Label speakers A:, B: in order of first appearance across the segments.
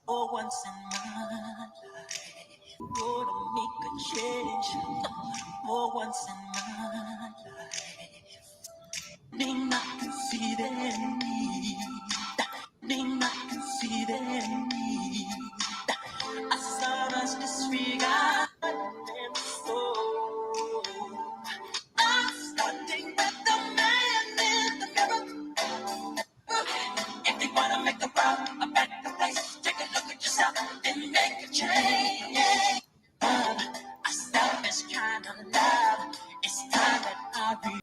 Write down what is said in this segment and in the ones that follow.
A: For once in my life, gonna make a change. For once in my life, may not see their need, may not see their need. I saw us disregard and so I'm starting with the man in the mirror. If you wanna make the world a better place, take a look at yourself and make a change. A selfish kind of love. It's time that I read.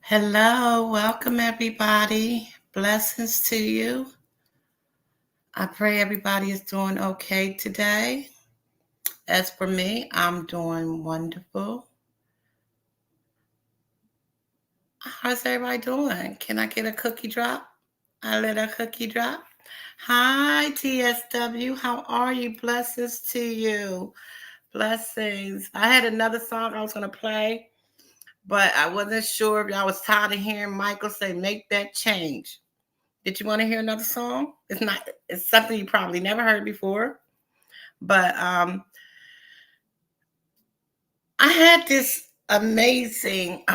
A: Hello, welcome everybody. Blessings to you. I pray everybody is doing okay today. As for me, I'm doing wonderful. How's everybody doing? Can I get a cookie drop? A little cookie drop. Hi, TSW. How are you? Blessings to you. Blessings. I had another song I was going to play, but I wasn't sure if I was tired of hearing Michael say, make that change. Did you want to hear another song? It's something you probably never heard before. But I had this amazing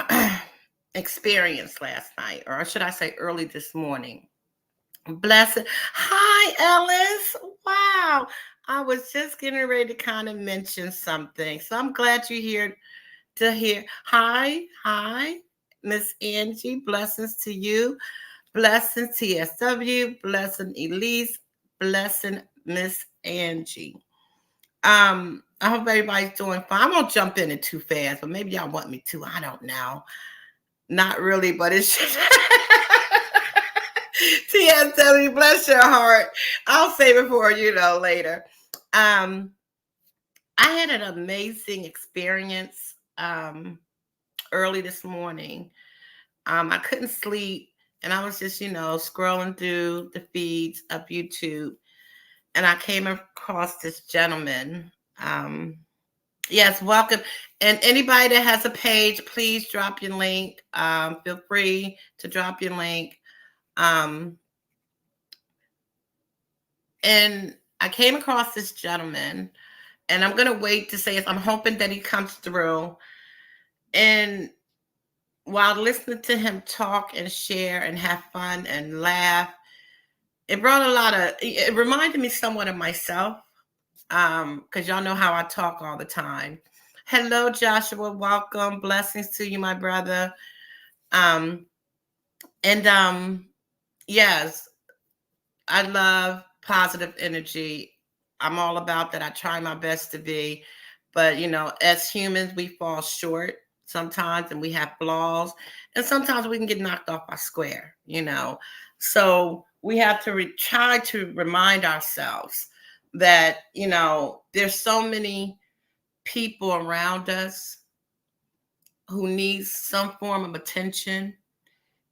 A: experience last night, or should I say early this morning. Blessed. Hi, Ellis. Wow. I was just getting ready to kind of mention something. So I'm glad you're here to hear. Hi, Miss Angie. Blessings to you. Blessings TSW. Blessing Elise. Blessing Miss Angie. I hope everybody's doing fine. I won't jump in it too fast, but maybe y'all want me to. I don't know. Not really, but it's just TSW, bless your heart. I'll save it for later. I had an amazing experience early this morning. I couldn't sleep, and I was just scrolling through the feeds of YouTube, and I came across this gentleman. Yes, welcome. And anybody that has a page, please drop your link. Feel free to drop your link. And I came across this gentleman, and I'm going to wait to say it. I'm hoping that he comes through. And while listening to him talk and share and have fun and laugh, it reminded me somewhat of myself. Because y'all know how I talk all the time. Hello, Joshua. Welcome. Blessings to you, my brother. Yes, I love positive energy. I'm all about that. I try my best to be. But, as humans, we fall short sometimes and we have flaws. And sometimes we can get knocked off our square, So we have to try to remind ourselves that, there's so many people around us who need some form of attention.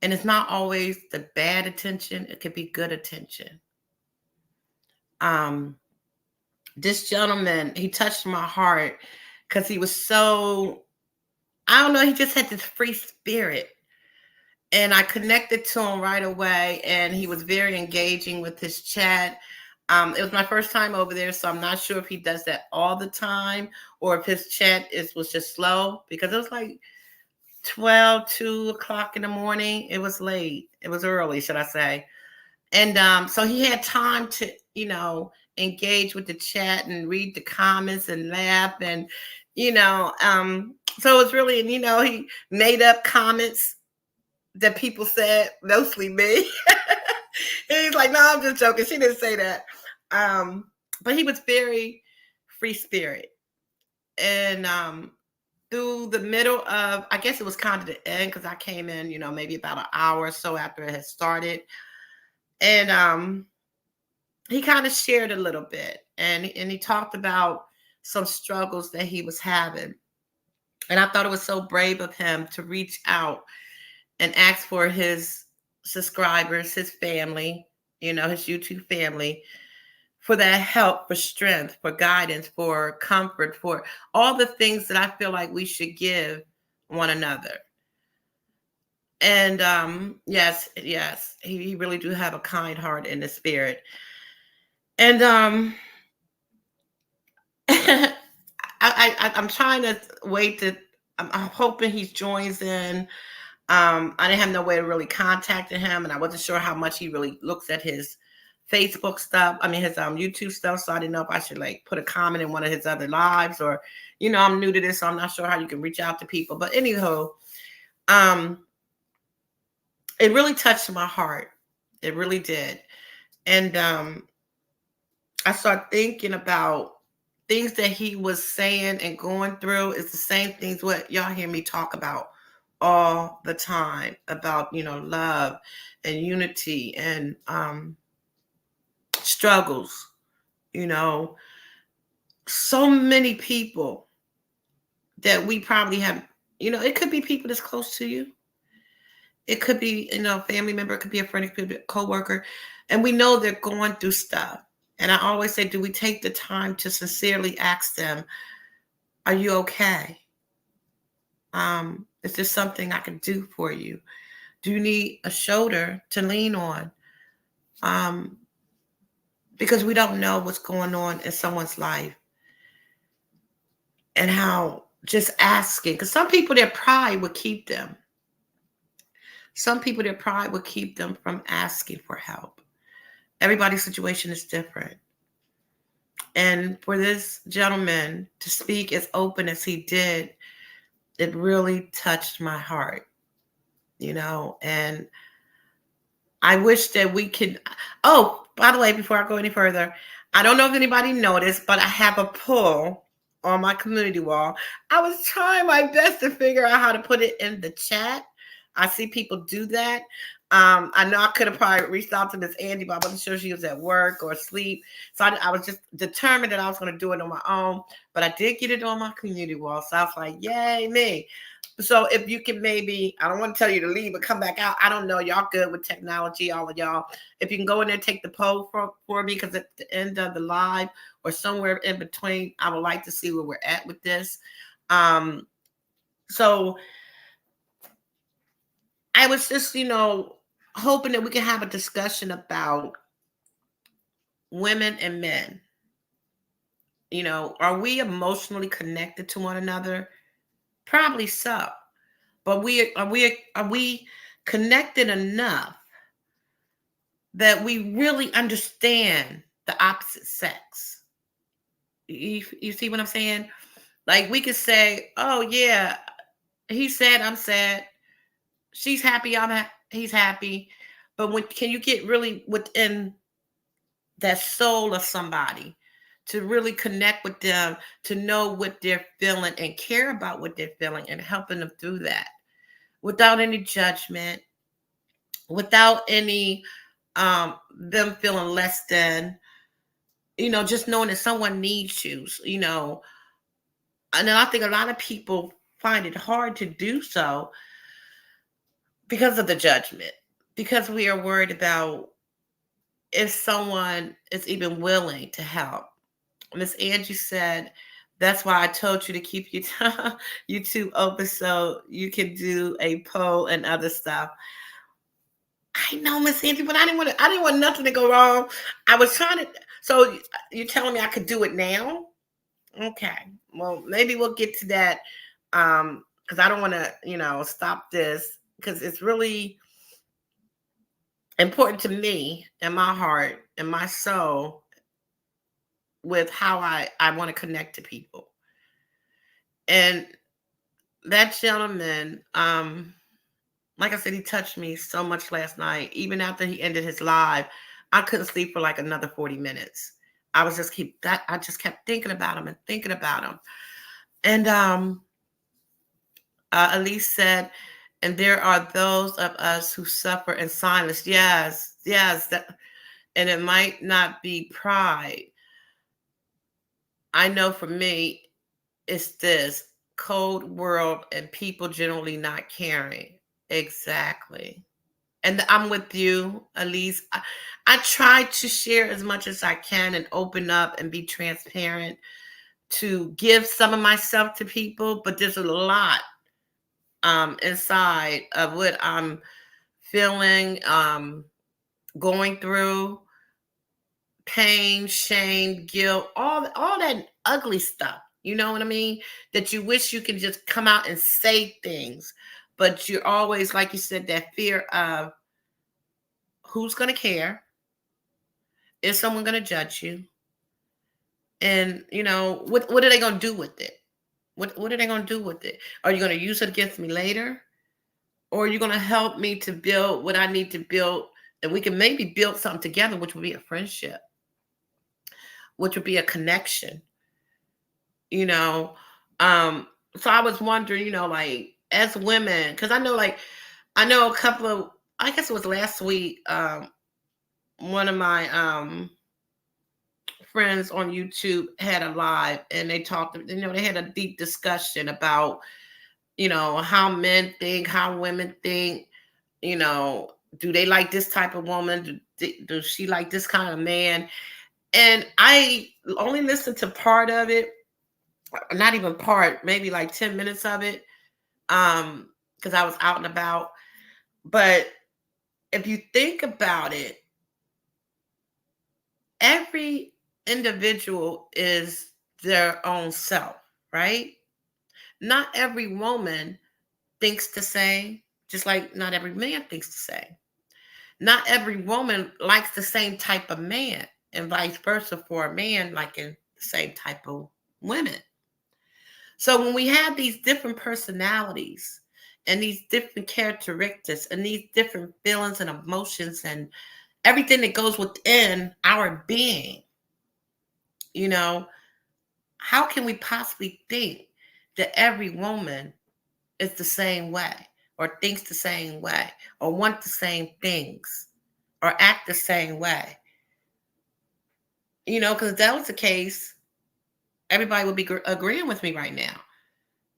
A: And it's not always the bad attention. It could be good attention. This gentleman, he touched my heart because he was so, I don't know, he just had this free spirit. And I connected to him right away, and he was very engaging with his chat. It was my first time over there, so I'm not sure if he does that all the time or if his chat was just slow, because it was like 2 o'clock in the morning. It was late. It was early, should I say. And so he had time to, engage with the chat and read the comments and laugh. And, so it was really, he made up comments that people said, mostly me. And he's like, no, I'm just joking. She didn't say that. But he was very free spirit. And through the middle of, I guess it was kind of the end, because I came in, maybe about an hour or so after it had started. And he kind of shared a little bit. And he talked about some struggles that he was having. And I thought it was so brave of him to reach out
B: and asked for his subscribers, his family, his YouTube family, for that help, for strength, for guidance, for comfort, for all the things that I feel like we should give one another. And yes, he really do have a kind heart in the spirit. And I'm trying to wait to. I'm hoping he joins in. I didn't have no way to really contact him, and I wasn't sure how much he really looks at his Facebook stuff. I mean, his YouTube stuff. So I didn't know if I should like put a comment in one of his other lives, or I'm new to this, so I'm not sure how you can reach out to people. But anyhow, um, it really touched my heart. It really did, and I started thinking about things that he was saying and going through. Is the same things what y'all hear me talk about all the time about love and unity and struggles. you know so many people that we probably have. It could be people that's close to you. It could be a family member. It could be a friend. It could be a coworker, and we know they're going through stuff. And I always say, do we take the time to sincerely ask them, are you okay? Is there something I can do for you? Do you need a shoulder to lean on? um, because we don't know what's going on in someone's life, and how just asking, because some people, their pride would keep them. Some people, their pride would keep them from asking for help. Everybody's situation is different. And for this gentleman to speak as open as he did, it really touched my heart, and I wish that we could. Oh, by the way, before I go any further, I don't know if anybody noticed, but I have a poll on my community wall. I was trying my best to figure out how to put it in the chat. I see people do that. I know I could have probably reached out to Miss Andy, but I wasn't sure she was at work or asleep. So I was just determined that I was going to do it on my own. But I did get it on my community wall. So I was like, yay, me. So if you can maybe, I don't want to tell you to leave, but come back out. I don't know. Y'all good with technology, all of y'all. If you can go in there and take the poll for me, because at the end of the live or somewhere in between, I would like to see where we're at with this. So I was just, hoping that we can have a discussion about women and men. Are we emotionally connected to one another? Probably so. But are we connected enough that we really understand the opposite sex? You see what I'm saying? Like we could say, "Oh yeah, he's sad, I'm sad. She's happy, he's happy." But when can you get really within that soul of somebody to really connect with them, to know what they're feeling and care about what they're feeling and helping them through that without any judgment, without any them feeling less than, just knowing that someone needs you, and then I think a lot of people find it hard to do so because of the judgment, because we are worried about if someone is even willing to help. Miss Angie said, that's why I told you to keep your YouTube open so you can do a poll and other stuff. I know, Miss Angie, but I didn't want nothing to go wrong. I was trying to. So you're telling me I could do it now? Okay. Well, maybe we'll get to that. Because I don't want to, stop this, because it's really important to me and my heart and my soul with how I want to connect to people. And that gentleman, like I said, he touched me so much last night. Even after he ended his live, I couldn't sleep for like another 40 minutes. I just kept thinking about him and thinking about him. And Elise said, and there are those of us who suffer in silence. Yes, and it might not be pride. I know for me, it's this cold world and people generally not caring. Exactly. And I'm with you, Elise. I try to share as much as I can and open up and be transparent to give some of myself to people, but there's a lot inside of what I'm feeling, going through, pain, shame, guilt, all that ugly stuff. You know what I mean? That you wish you could just come out and say things, but you're always, like you said, that fear of who's going to care, is someone going to judge you, and what are they going to do with it? What are they going to do with it? Are you going to use it against me later, or are you going to help me to build what I need to build, and we can maybe build something together, which would be a friendship, which would be a connection, you know? So I was wondering, like, as women, because I know a couple of, I guess it was last week, one of my friends on YouTube had a live, and they talked, they had a deep discussion about, how men think, how women think, do they like this type of woman? Does she like this kind of man? And I only listened to part of it, not even part, maybe like 10 minutes of it, because I was out and about. But if you think about it, every individual is their own self, right? Not every woman thinks the same, just like not every man thinks the same. Not every woman likes the same type of man, and vice versa for a man liking the same type of women. So when we have these different personalities and these different characteristics and these different feelings and emotions and everything that goes within our being, you know, how can we possibly think that every woman is the same way, or thinks the same way, or want the same things, or act the same way? Because if that was the case, everybody would be agreeing with me right now.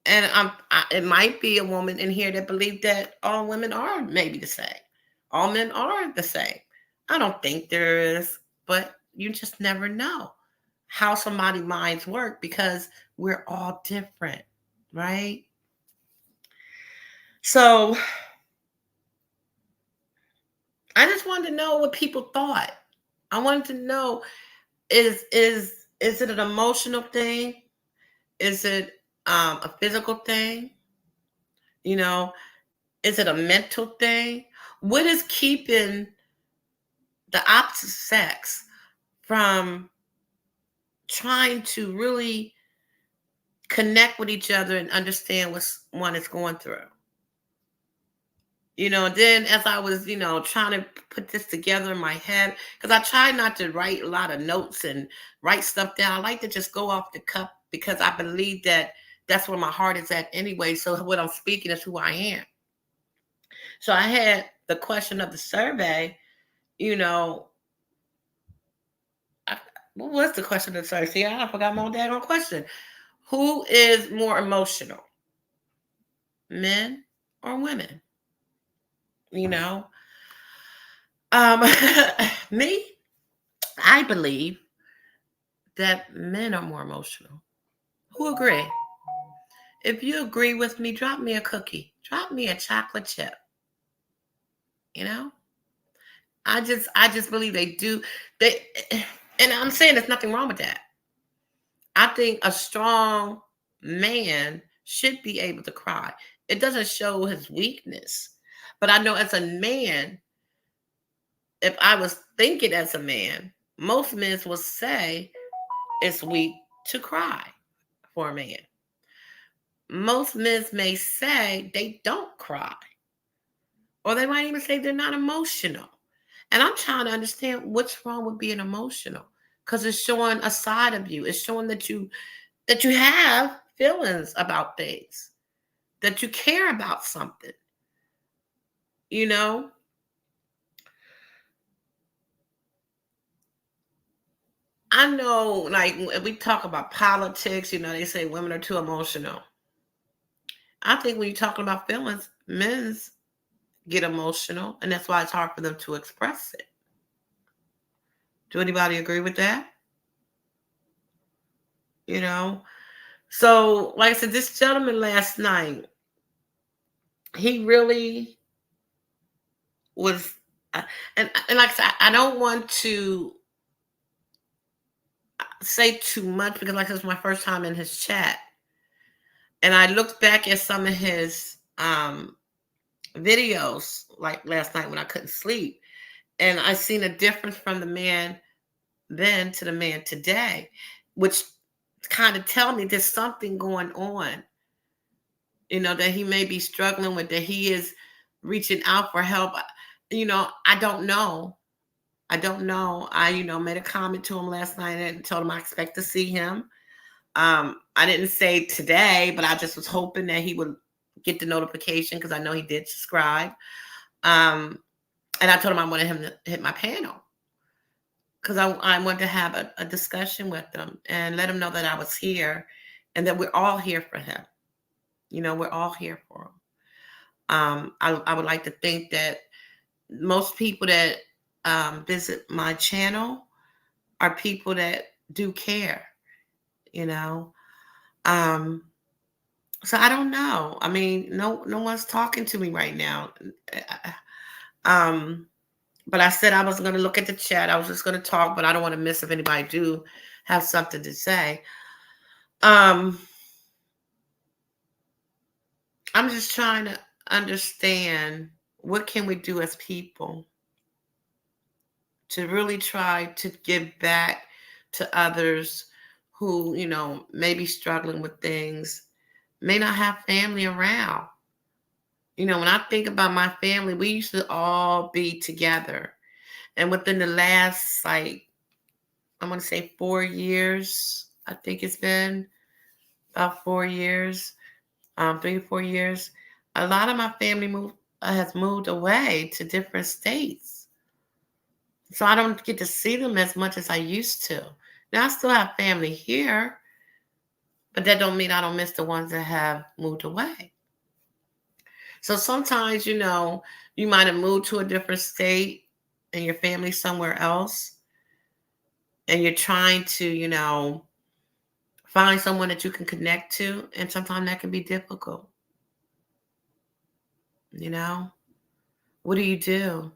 B: And it might be a woman in here that believes that all women are maybe the same. All men are the same. I don't think there is, but you just never know how somebody's minds work, because we're all different, right? So I just wanted to know what people thought. I wanted to know, is it an emotional thing? Is it a physical thing? You know, is it a mental thing? What is keeping the opposite sex from trying to really connect with each other and understand what one is going through? Then as I was, trying to put this together in my head, because I try not to write a lot of notes and write stuff down. I like to just go off the cuff, because I believe that that's where my heart is at anyway. So what I'm speaking is who I am. So I had the question of the survey, you know, what was the question of the survey? See, I forgot my own daggone question. Who is more emotional, men or women? You know, um, me, I believe that men are more emotional. Who agree? If you agree with me, drop me a cookie, drop me a chocolate chip. You know, I just believe they do. They, and I'm saying there's nothing wrong with that. I think a strong man should be able to cry. It doesn't show his weakness. But I know as a man, if I was thinking as a man, most men will say it's weak to cry for a man. Most men may say they don't cry, or they might even say they're not emotional. And I'm trying to understand what's wrong with being emotional, because it's showing a side of you. It's showing that you have feelings about things, that you care about something. You know, I know, like, when we talk about politics, they say women are too emotional. I think when you're talking about feelings, men's get emotional, and that's why it's hard for them to express it. Do anybody agree with that? You know? So, like I said, this gentleman last night, he really was, uh, and like I said, I don't want to say too much because, like, this was my first time in his chat, and I looked back at some of his videos, like last night when I couldn't sleep, and I seen a difference from the man then to the man today, which kind of tell me there's something going on, that he may be struggling with, that he is reaching out for help. I don't know. I don't know. I, made a comment to him last night and told him I expect to see him. I didn't say today, but I just was hoping that he would get the notification because I know he did subscribe. Um, and I told him I wanted him to hit my panel because I wanted to have a discussion with him and let him know that I was here and that we're all here for him. We're all here for him. I would like to think that most people that visit my channel are people that do care, you know. Um, so I don't know. I mean, no one's talking to me right now. Um, but I said I was going to look at the chat. I was just going to talk, but I don't want to miss if anybody do have something to say. I'm just trying to understand what can we do as people to really try to give back to others who, may be struggling with things, may not have family around. When I think about my family, we used to all be together. And within the last, like, I'm going to say 4 years, I think it's been about 4 years, 3 or 4 years, a lot of my family has moved away to different states. So I don't get to see them as much as I used to. Now I still have family here, but that don't mean I don't miss the ones that have moved away. So sometimes, you might have moved to a different state and your family's somewhere else, and you're trying to, find someone that you can connect to, and sometimes that can be difficult. you know what do you do?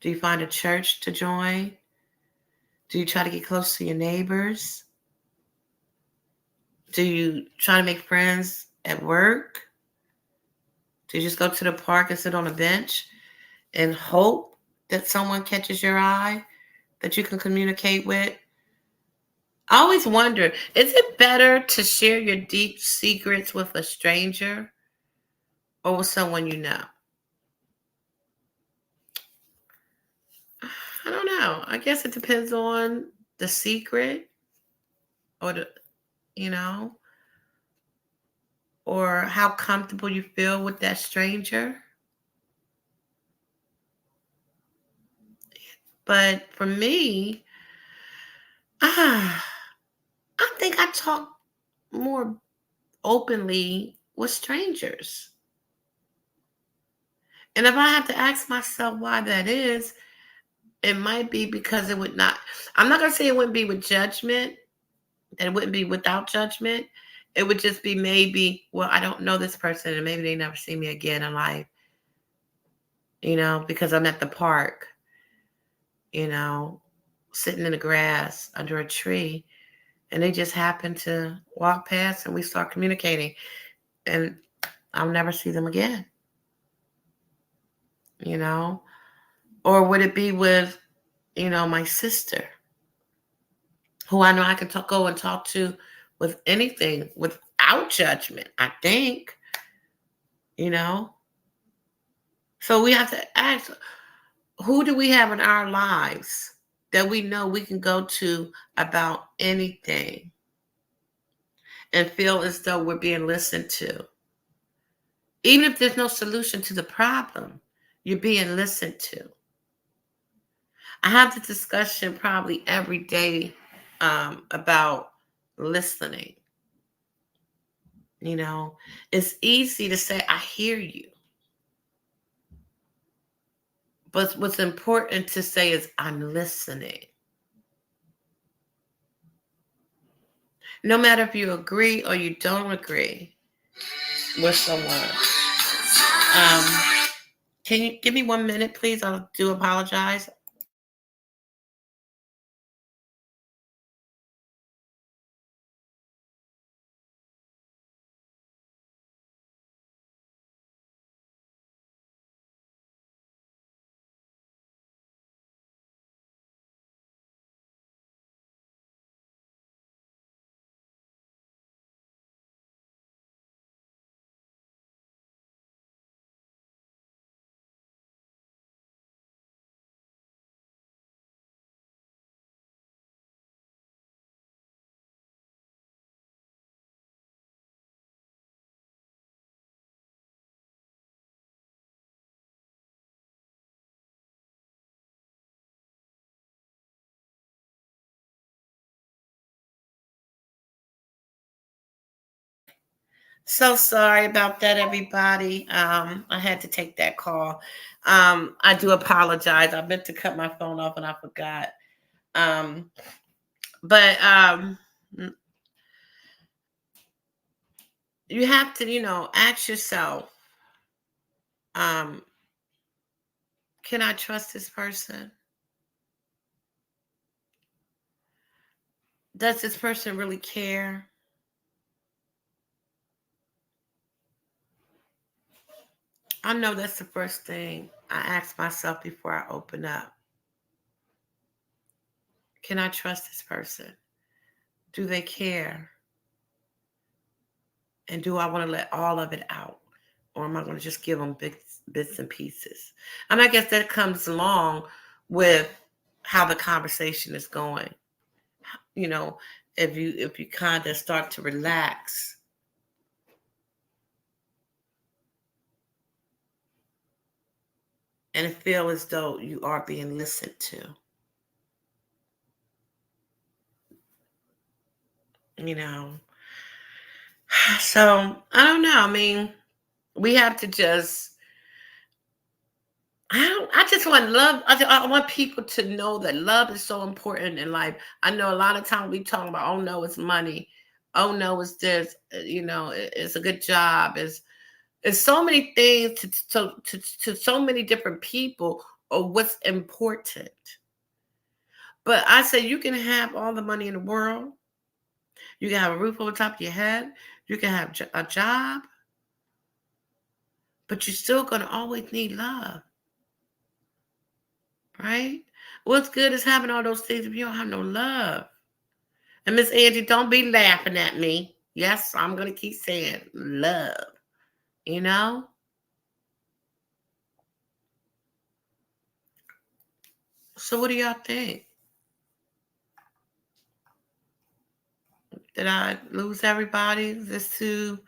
B: Do you find a church to join? Do you try to get close to your neighbors? Do you try to make friends at work? Do you just go to the park and sit on a bench and hope that someone catches your eye that you can communicate with? I always wonder, is it better to share your deep secrets with a stranger or with someone you know? I don't know. I guess it depends on the secret or you know, or how comfortable you feel with that stranger. But for me, ah, I think I talk more openly with strangers. And if I have to ask myself why that is, it might be because it would not, I'm not going to say it wouldn't be with judgment, that it wouldn't be without judgment. It would just be maybe, well, I don't know this person and maybe they never see me again in life, because I'm at the park, you know, sitting in the grass under a tree, and they just happen to walk past and we start communicating, and I'll never see them again, you know? Or would it be with, my sister, who I know I can go and talk to with anything without judgment, I think, you know? So we have to ask, who do we have in our lives that we know we can go to about anything and feel as though we're being listened to? Even if there's no solution to the problem, you're being listened to. I have the discussion probably every day about listening. It's easy to say, I hear you. But what's important to say is, I'm listening. No matter if you agree or you don't agree with someone. Um, can you give me 1 minute, please? I do apologize. So sorry about that, everybody. I had to take that call. I do apologize. I meant to cut my phone off and I forgot. Um, but you have to, ask yourself, um, can I trust this person? Does this person really care? I know that's the first thing I ask myself before I open up. Can I trust this person? Do they care? And do I want to let all of it out? Or am I going to just give them bits and pieces? And I guess that comes along with how the conversation is going. You know, if you kind of start to relax and feel as though you are being listened to. You know. So I don't know. I mean, we have to just I just want love. I want people to know that love is so important in life. I know a lot of times we talk about, oh no, it's money. Oh no, it's this. It's a good job. It's so many things to so many different people or what's important. But I say you can have all the money in the world. You can have a roof over the top of your head. You can have a job, but you're still gonna always need love. Right? What's good is having all those things if you don't have no love. And Miss Angie, don't be laughing at me. Yes, I'm gonna keep saying love. You know? So what do y'all think? Did I lose everybody? Is this too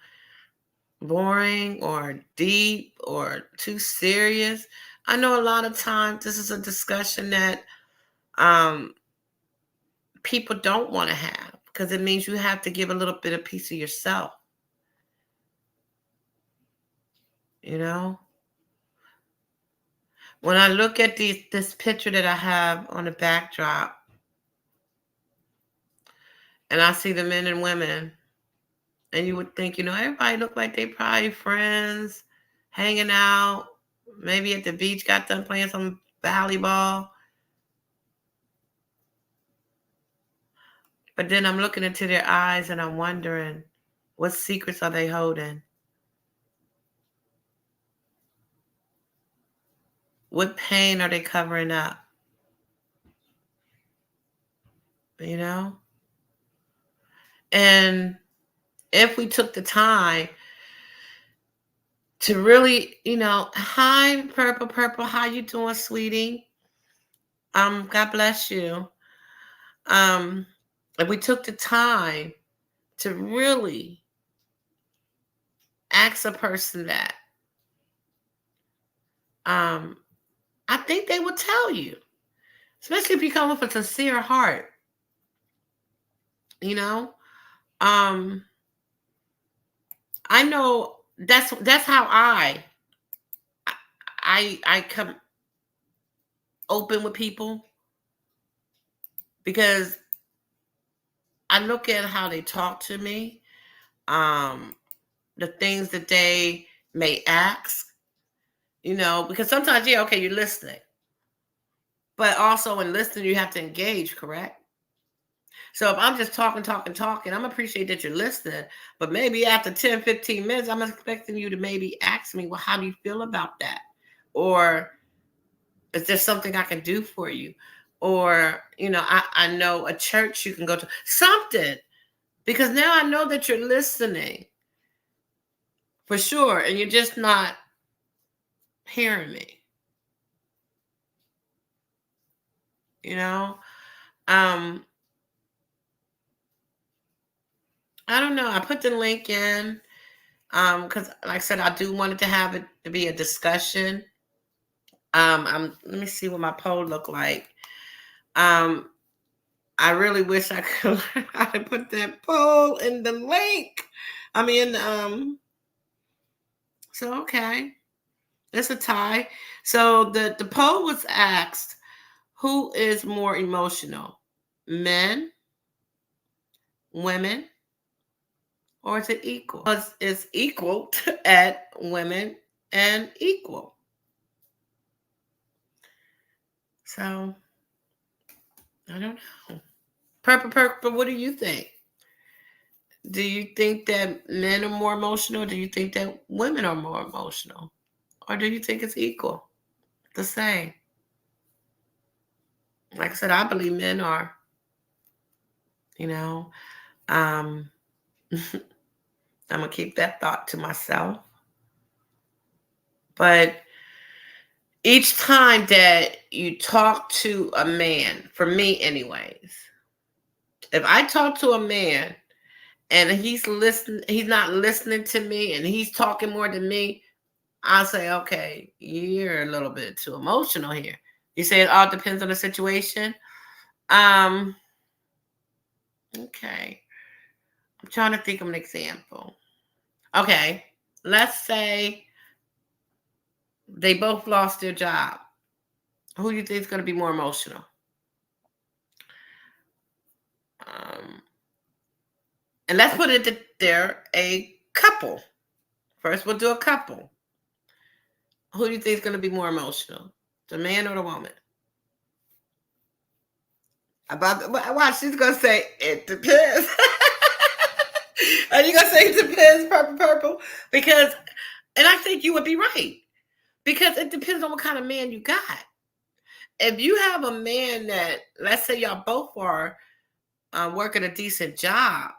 B: boring or deep or too serious? I know a lot of times this is a discussion that um people don't want to have because it means you have to give a little bit of piece of yourself, you know? When I look at this picture that I have on the backdrop and I see the men and women, and you would think, everybody look like they probably friends, hanging out, maybe at the beach, got done playing some volleyball. But then I'm looking into their eyes and I'm wondering, what secrets are they holding? What pain are they covering up? You know? And if we took the time to really, hi, Purple, how you doing, sweetie? God bless you. Um, if we took the time to really ask a person that, um, I think they will tell you, especially if you come with a sincere heart. You know, um, I know that's how I come. open with people because I look at how they talk to me, the things that they may ask, because sometimes, yeah, okay, you're listening. But also in listening, you have to engage, correct? So if I'm just talking, I'm appreciate that you're listening. But maybe after 10, 15 minutes, I'm expecting you to maybe ask me, well, how do you feel about that? Or is there something I can do for you? Or, I know a church you can go to. Something. Because now I know that you're listening. For sure. And you're just not hearing me. I don't know. I put the link in because, like I said, I do want it to have it to be a discussion. Let me see what my poll look like. I really wish I could learn how to put that poll in the link. So okay, it's a tie. So the poll was asked, who is more emotional, men, women, or is it equal? It's equal at women and equal. So I don't know. Purple, what do you think? Do you think that men are more emotional? Do you think that women are more emotional? Or do you think it's equal? The same? Like I said, I believe men are, Um, I'm going to keep that thought to myself. But each time that you talk to a man, for me anyways, if I talk to a man and he's not listening to me and he's talking more than me, I'll say, okay, you're a little bit too emotional here. You say it all depends on the situation. Okay. I'm trying to think of an example. Okay. Let's say they both lost their job. Who do you think is going to be more emotional? And let's put it that they're a couple. First, we'll do a couple. Who do you think is going to be more emotional? The man or the woman? Watch, she's going to say, it depends. Are you going to say it depends, purple? Because, and I think you would be right. Because it depends on what kind of man you got. If you have a man that, let's say y'all both are working a decent job,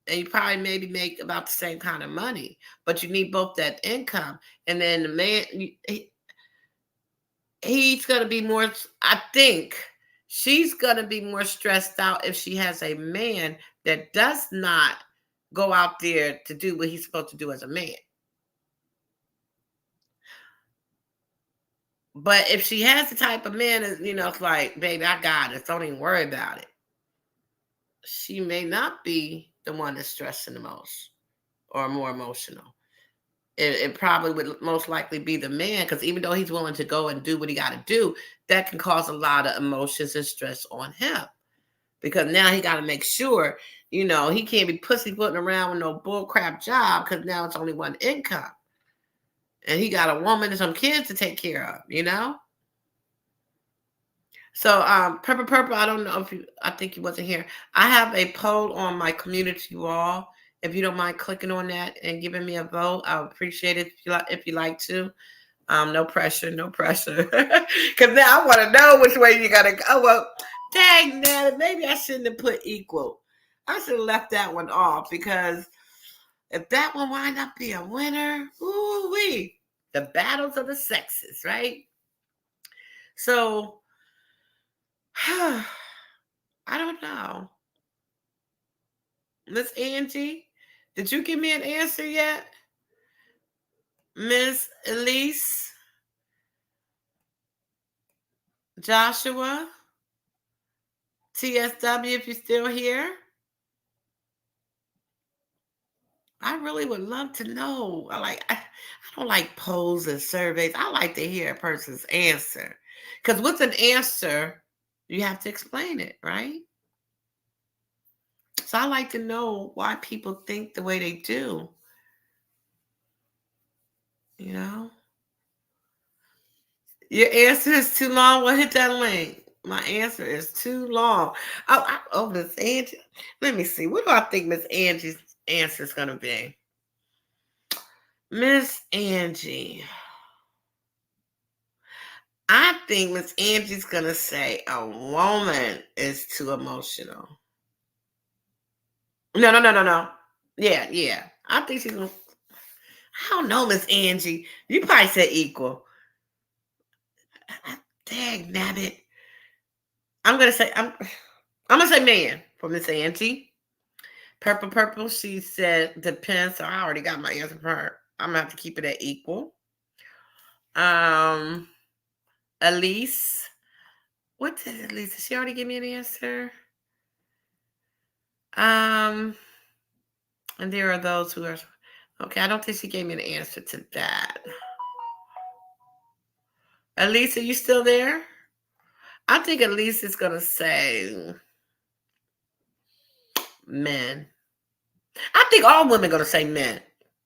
B: and you probably maybe make about the same kind of money, but you need both that income. And then the man, he's going to be more, I think she's going to be more stressed out if she has a man that does not go out there to do what he's supposed to do as a man. But if she has the type of man, it's like, baby, I got it. Don't even worry about it. She may not be the one that's stressing the most or more emotional. It probably would most likely be the man, because even though he's willing to go and do what he got to do, that can cause a lot of emotions and stress on him. Because now he got to make sure, he can't be pussyfooting around with no bullcrap job, because now it's only one income. And he got a woman and some kids to take care of, So, Purple, I don't know I think you wasn't here. I have a poll on my community wall. If you don't mind clicking on that and giving me a vote, I would appreciate it if you like to. No pressure. Because now I want to know which way you got to go. Well, dang, man, maybe I shouldn't have put equal. I should have left that one off, because if that one wind up being a winner, ooh-wee, the battles of the sexes, right? So, I don't know. Miss Angie, did you give me an answer yet? Miss Elise? Joshua? TSW, if you're still here? I really would love to know. I don't like polls and surveys. I like to hear a person's answer. Because with an answer, you have to explain it, right? So I like to know why people think the way they do, you know? Your answer is too long. Well, hit that link. My answer is too long. Oh, Miss Angie. Let me see. What do I think Miss Angie's answer is going to be? Miss Angie. I think Miss Angie's going to say a woman is too emotional. No, no, no, no, no. Yeah, yeah. I think she's going to. I don't know, Miss Angie. You probably said equal. Dang, nabbit. I'm gonna say man for Miss Angie. Purple Purple, she said depends. So I already got my answer for her. I'm gonna have to keep it at equal. Um Elise. What did Elise? Did she already give me an answer? Um, and there are those who are okay. I don't think she gave me an answer to that. Elise, are you still there? I think Elise is gonna say men. I think all women gonna say men.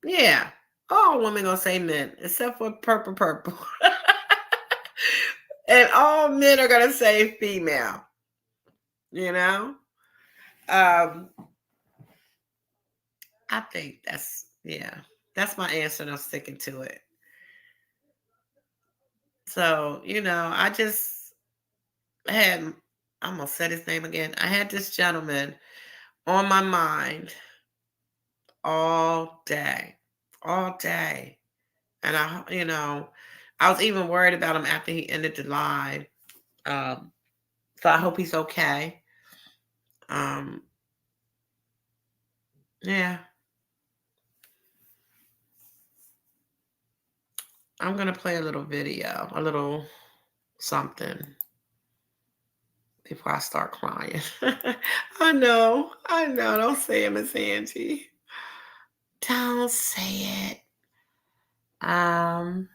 B: Yeah. All women gonna say men, except for Purple Purple. And all men are gonna say female. You know? Um, I think that's my answer and I'm sticking to it. So, I just had I almost said his name again. I had this gentleman on my mind all day. All day. And I was even worried about him after he ended the live. Um, so I hope he's okay. Um, yeah. I'm gonna play a little video, a little something before I start crying. I know. Don't say it, Miss Angie. Don't say it. Um,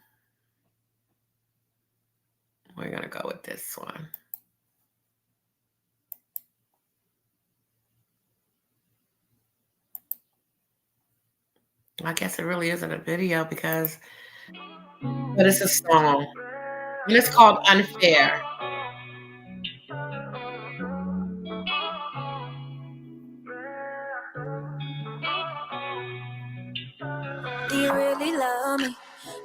B: we're gonna go with this one. I guess it really isn't a video but it's a song. And it's called Unfair.
A: Do you really love me?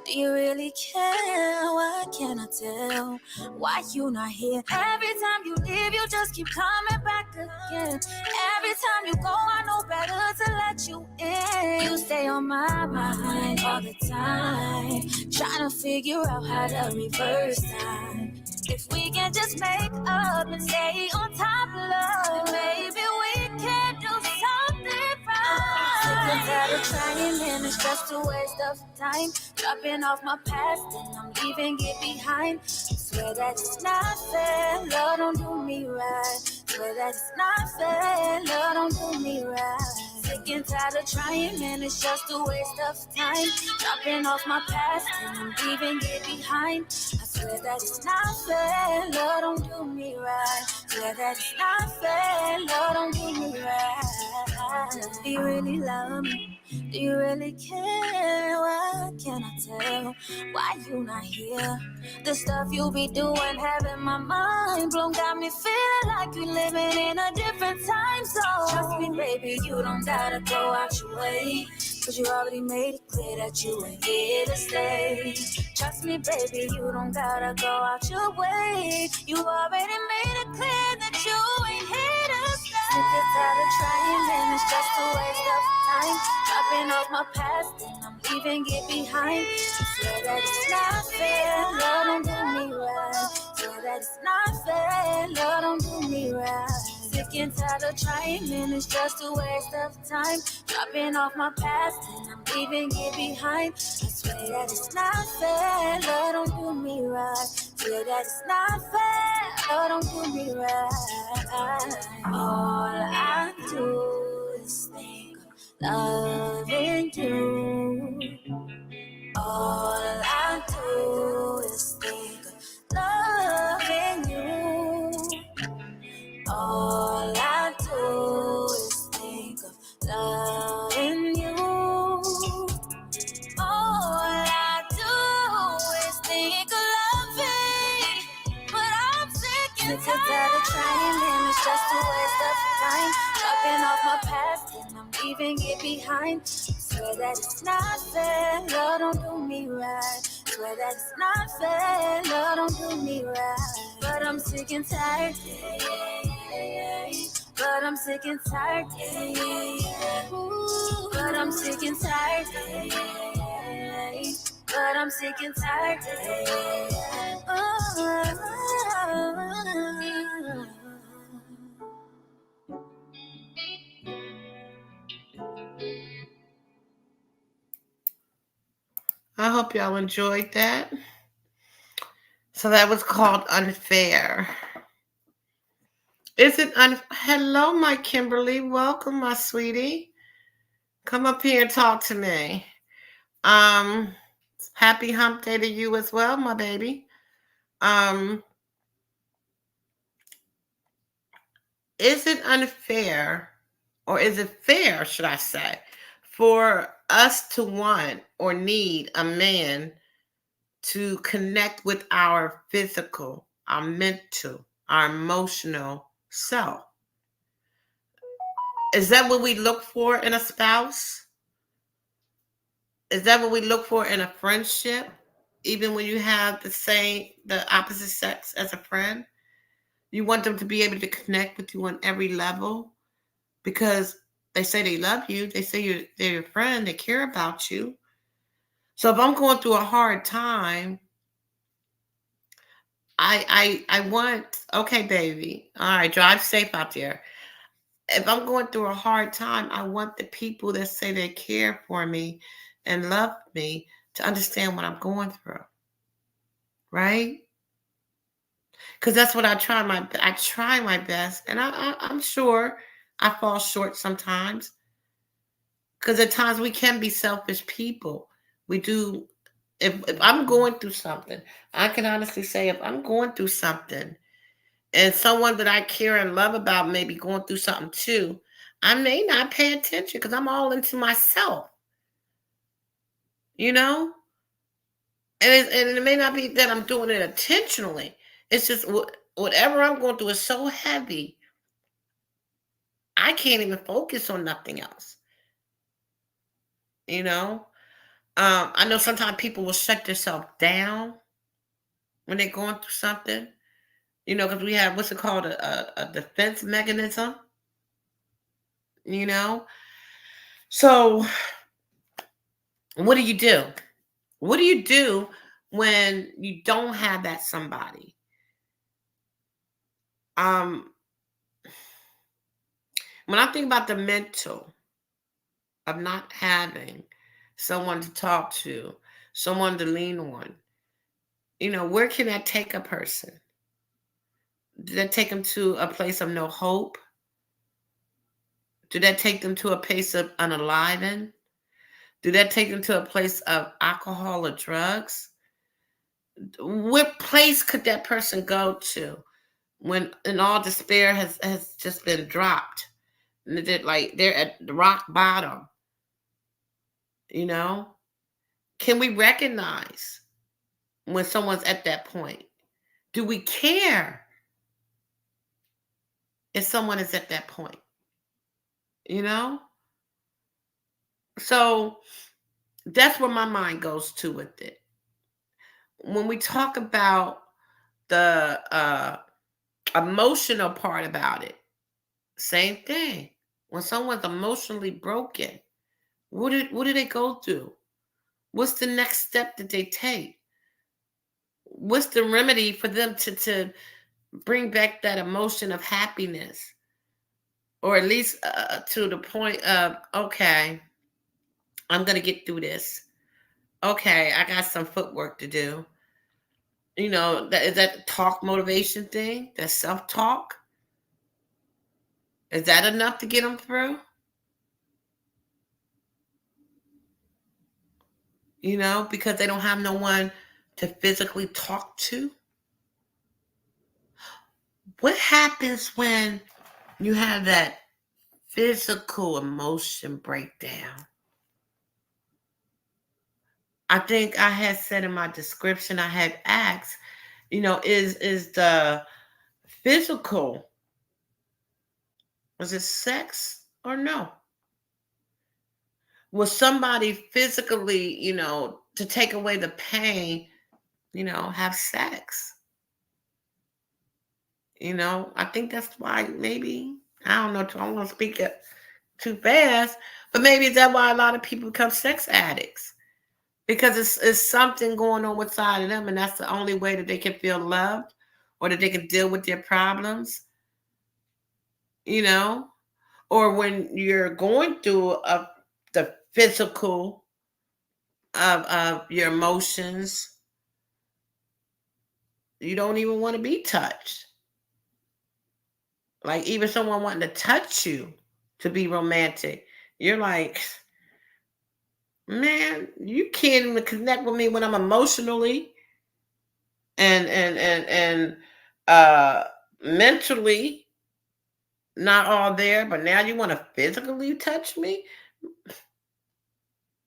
A: Do you really care? Why can't I tell? Why you not here? Every time you leave, you just keep coming back again. Every time you go, I know better to let you in. You stay on my mind all the time, trying to figure out how to reverse time. If we can just make up and stay on top of love, then maybe we can do something right. Sick and tired of trying and it's just a waste of time. Dropping off my past and I'm leaving it behind. Swear that it's not fair, Lord, don't do me right. Swear that it's not fair, Lord, don't do me right. Sick and tired of trying and it's just a waste of time. Dropping off my past and I'm leaving it behind. I swear that it's not fair, Lord, don't do me right. Swear that it's not fair, Lord, don't do me right. Do you really love me? Do you really care? Why can't I tell? Why you not here? The stuff you be doing, having my mind blown, got me feeling like you living in a different time zone. Trust me, baby, you don't gotta go out your way, 'cause you already made it clear that you ain't here to stay. Trust me, baby, you don't gotta go out your way. You already made it clear that you ain't here to stay. Sick and tired of trying and it's just a waste of time. Dropping off my past and I'm leaving it behind. I swear that it's not fair, Lord, don't do me right. Swear that it's not fair, Lord, don't do me right. Sick and tired of trying and it's just a waste of time. Dropping off my past and I'm leaving it behind. I swear that it's not fair, Lord, don't do me right. Swear that it's not fair, Lord, don't do me right. All I do is think loving you. All I do is think of loving you. All I do is think of loving you. All I do is think of loving. But I'm sick and tired of trying, and it's just a waste of time. Dropping off my past and I'm leaving it behind. Swear that it's not fair, love don't do me right. Swear that it's not fair, love don't do me right. But I'm sick and tired, but I'm sick and tired, ooh, but I'm sick and tired, but I'm sick and tired,
B: I hope y'all enjoyed that. So that was called Unfair. Is it Hello, my Kimberly. Welcome, my sweetie. Come up here and talk to me. Happy hump day to you as well, my baby. Is it unfair, or is it fair, should I say, for us to want or need a man to connect with our physical, our mental, our emotional self? Is that what we look for in a spouse? Is that what we look for in a friendship? Even when you have the opposite sex as a friend, you want them to be able to connect with you on every level because they say they love you. They say they're your friend. They care about you. So if I'm going through a hard time, I want, okay, baby, all right, drive safe out there. If I'm going through a hard time, I want the people that say they care for me and love me to understand what I'm going through, right? Because that's what I try my best, and I'm sure I fall short sometimes. Because at times we can be selfish people. We do. If I'm going through something, I can honestly say if I'm going through something, and someone that I care and love about may be going through something too, I may not pay attention because I'm all into myself, you know? And it may not be that I'm doing it intentionally. It's just whatever I'm going through is so heavy, I can't even focus on nothing else, you know? I know sometimes people will shut themselves down when they're going through something, because we have what's it called a defense mechanism, you know? So what do you do? What do you do when you don't have that somebody? When I think about the mental of not having someone to talk to, someone to lean on, where can that take a person? Did that take them to a place of no hope? Did that take them to a place of unaliving? Did that take them to a place of alcohol or drugs? What place could that person go to when in all despair has just been dropped? And they're at the rock bottom, Can we recognize when someone's at that point? Do we care if someone is at that point? So that's where my mind goes to with it. When we talk about the emotional part about it, same thing. When someone's emotionally broken, what do they go through? What's the next step that they take? What's the remedy for them to bring back that emotion of happiness? Or at least to the point of, okay, I'm going to get through this. Okay, I got some footwork to do. Is that talk motivation thing? That self-talk? Is that enough to get them through? because they don't have no one to physically talk to. What happens when you have that physical emotion breakdown? I think I had said in my description, I had asked, is the physical, is it sex or no? Was somebody physically, to take away the pain, have sex? I think that's why maybe, I don't know, I don't want to speak it too fast, but maybe is that why a lot of people become sex addicts? Because it's something going on inside of them, and that's the only way that they can feel loved or that they can deal with their problems, you know? Or when you're going through the physical of your emotions, you don't even want to be touched. Like even someone wanting to touch you to be romantic, you're like, man, you can't even connect with me when I'm emotionally and uh mentally not all there, but now you want to physically touch me?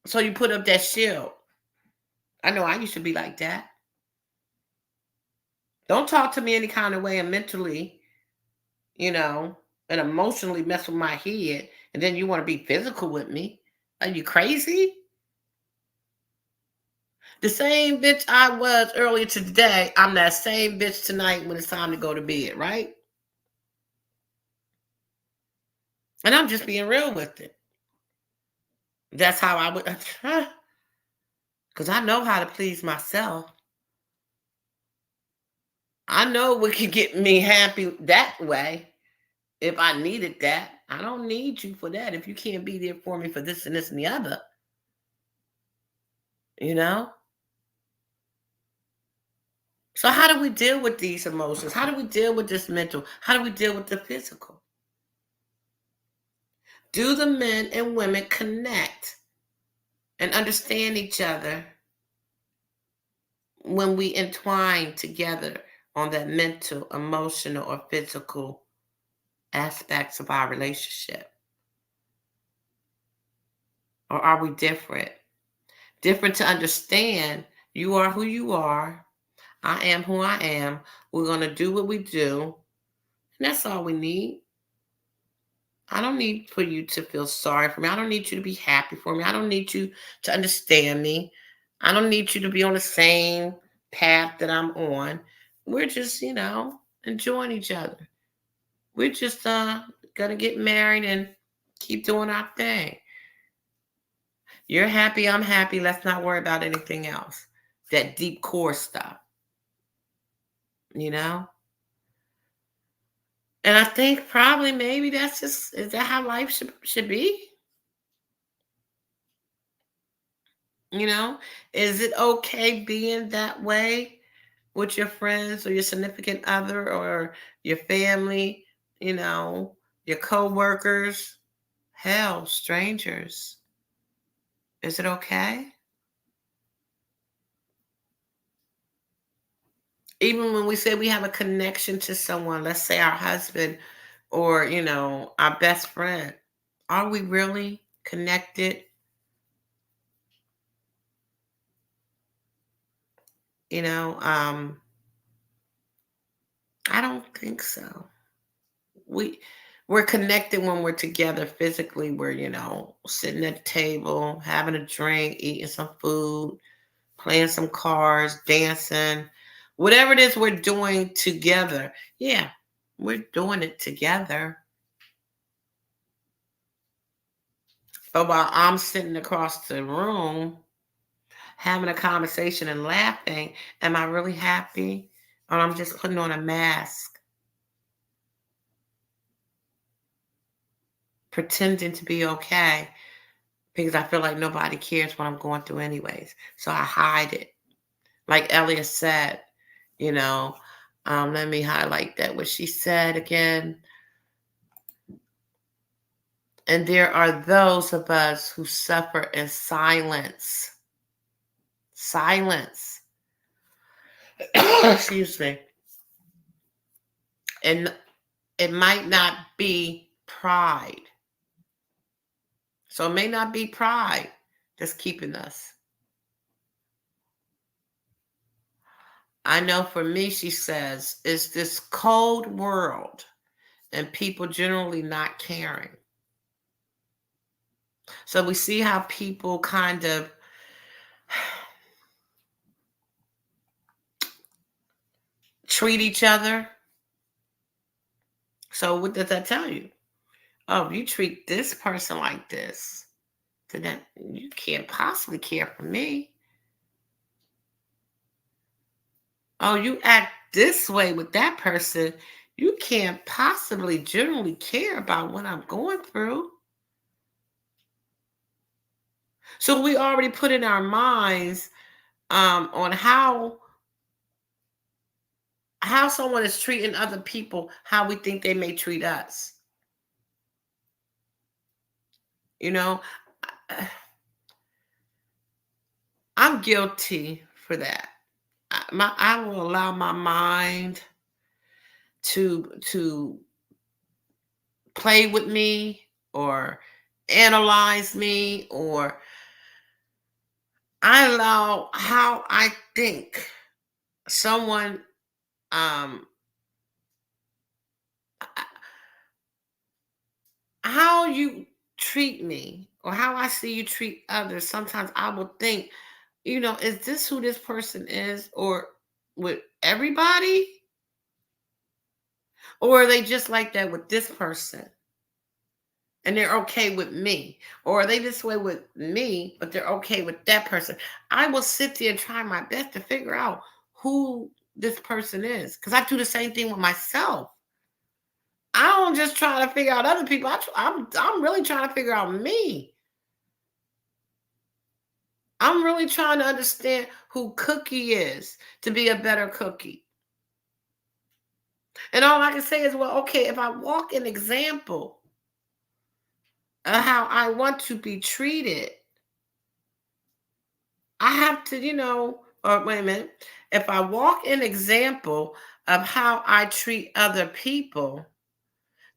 B: So you put up that shield. I know I used to be like that. Don't talk to me any kind of way and mentally, you know, and emotionally mess with my head, and then you want to be physical with me. Are you crazy? The same bitch I was earlier today, I'm that same bitch tonight when it's time to go to bed, right? And I'm just being real with it. That's how I would, because I know how to please myself. I know what can get me happy that way if I needed that. I don't need you for that if you can't be there for me for this and this and the other, you know? So, how do we deal with these emotions? How do we deal with this mental? How do we deal with the physical? Do the men and women connect and understand each other when we entwine together on that mental, emotional, or physical aspects of our relationship? Or are we different? Different to understand you are who you are. I am who I am. We're going to do what we do. And that's all we need. I don't need for you to feel sorry for me. I don't need you to be happy for me. I don't need you to understand me. I don't need you to be on the same path that I'm on. We're just, enjoying each other. We're just gonna get married and keep doing our thing. You're happy, I'm happy. Let's not worry about anything else. That deep core stuff, you know? And I think probably maybe is that how life should be? You know, is it okay being that way with your friends or your significant other or your family, your coworkers, hell, strangers? Is it okay? Even when we say we have a connection to someone, let's say our husband or, our best friend, are we really connected? You know, I don't think so. we we're connected when we're together physically. We're, sitting at the table, having a drink, eating some food, playing some cards, dancing, whatever it is we're doing together. Yeah, we're doing it together. But while I'm sitting across the room having a conversation and laughing, am I really happy? Or I'm just putting on a mask, pretending to be okay because I feel like nobody cares what I'm going through anyways. So I hide it. Like Elia said, you know, let me highlight that what she said again. And there are those of us who suffer in silence. silence. Excuse me. And it might not be pride. So it may not be pride that's keeping us. I know for me, she says, it's this cold world and people generally not caring. So we see how people kind of treat each other. So what does that tell you? Oh, if you treat this person like this, then you can't possibly care for me. Oh, you act this way with that person, you can't possibly generally care about what I'm going through. So we already put in our minds on how someone is treating other people, how we think they may treat us. You know, I'm guilty for that. I will allow my mind to play with me or analyze me, or I allow how I think someone um how you treat me or how I see you treat others. Sometimes I will think, is this who this person is, or with everybody, or are they just like that with this person and they're okay with me, or are they this way with me but they're okay with that person? I will sit there and try my best to figure out who this person is, because I do the same thing with myself. I don't just try to figure out other people. I'm really trying to figure out me. I'm really trying to understand who Cookie is to be a better Cookie. And all I can say is, well, okay, if I walk an example of how I want to be treated, I have to, or wait a minute. If I walk an example of how I treat other people,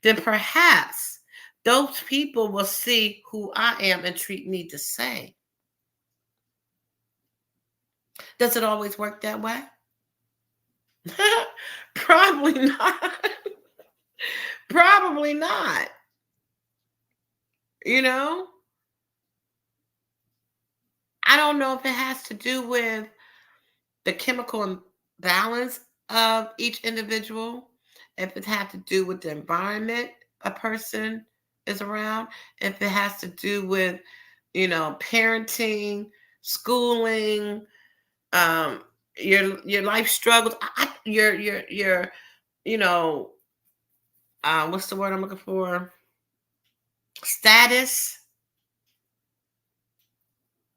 B: then perhaps those people will see who I am and treat me the same. Does it always work that way? Probably not. Probably not. You know, I don't know if it has to do with the chemical imbalance of each individual, if it had to do with the environment a person is around, if it has to do with, parenting, schooling, your life struggles, your you know, what's the word I'm looking for? Status.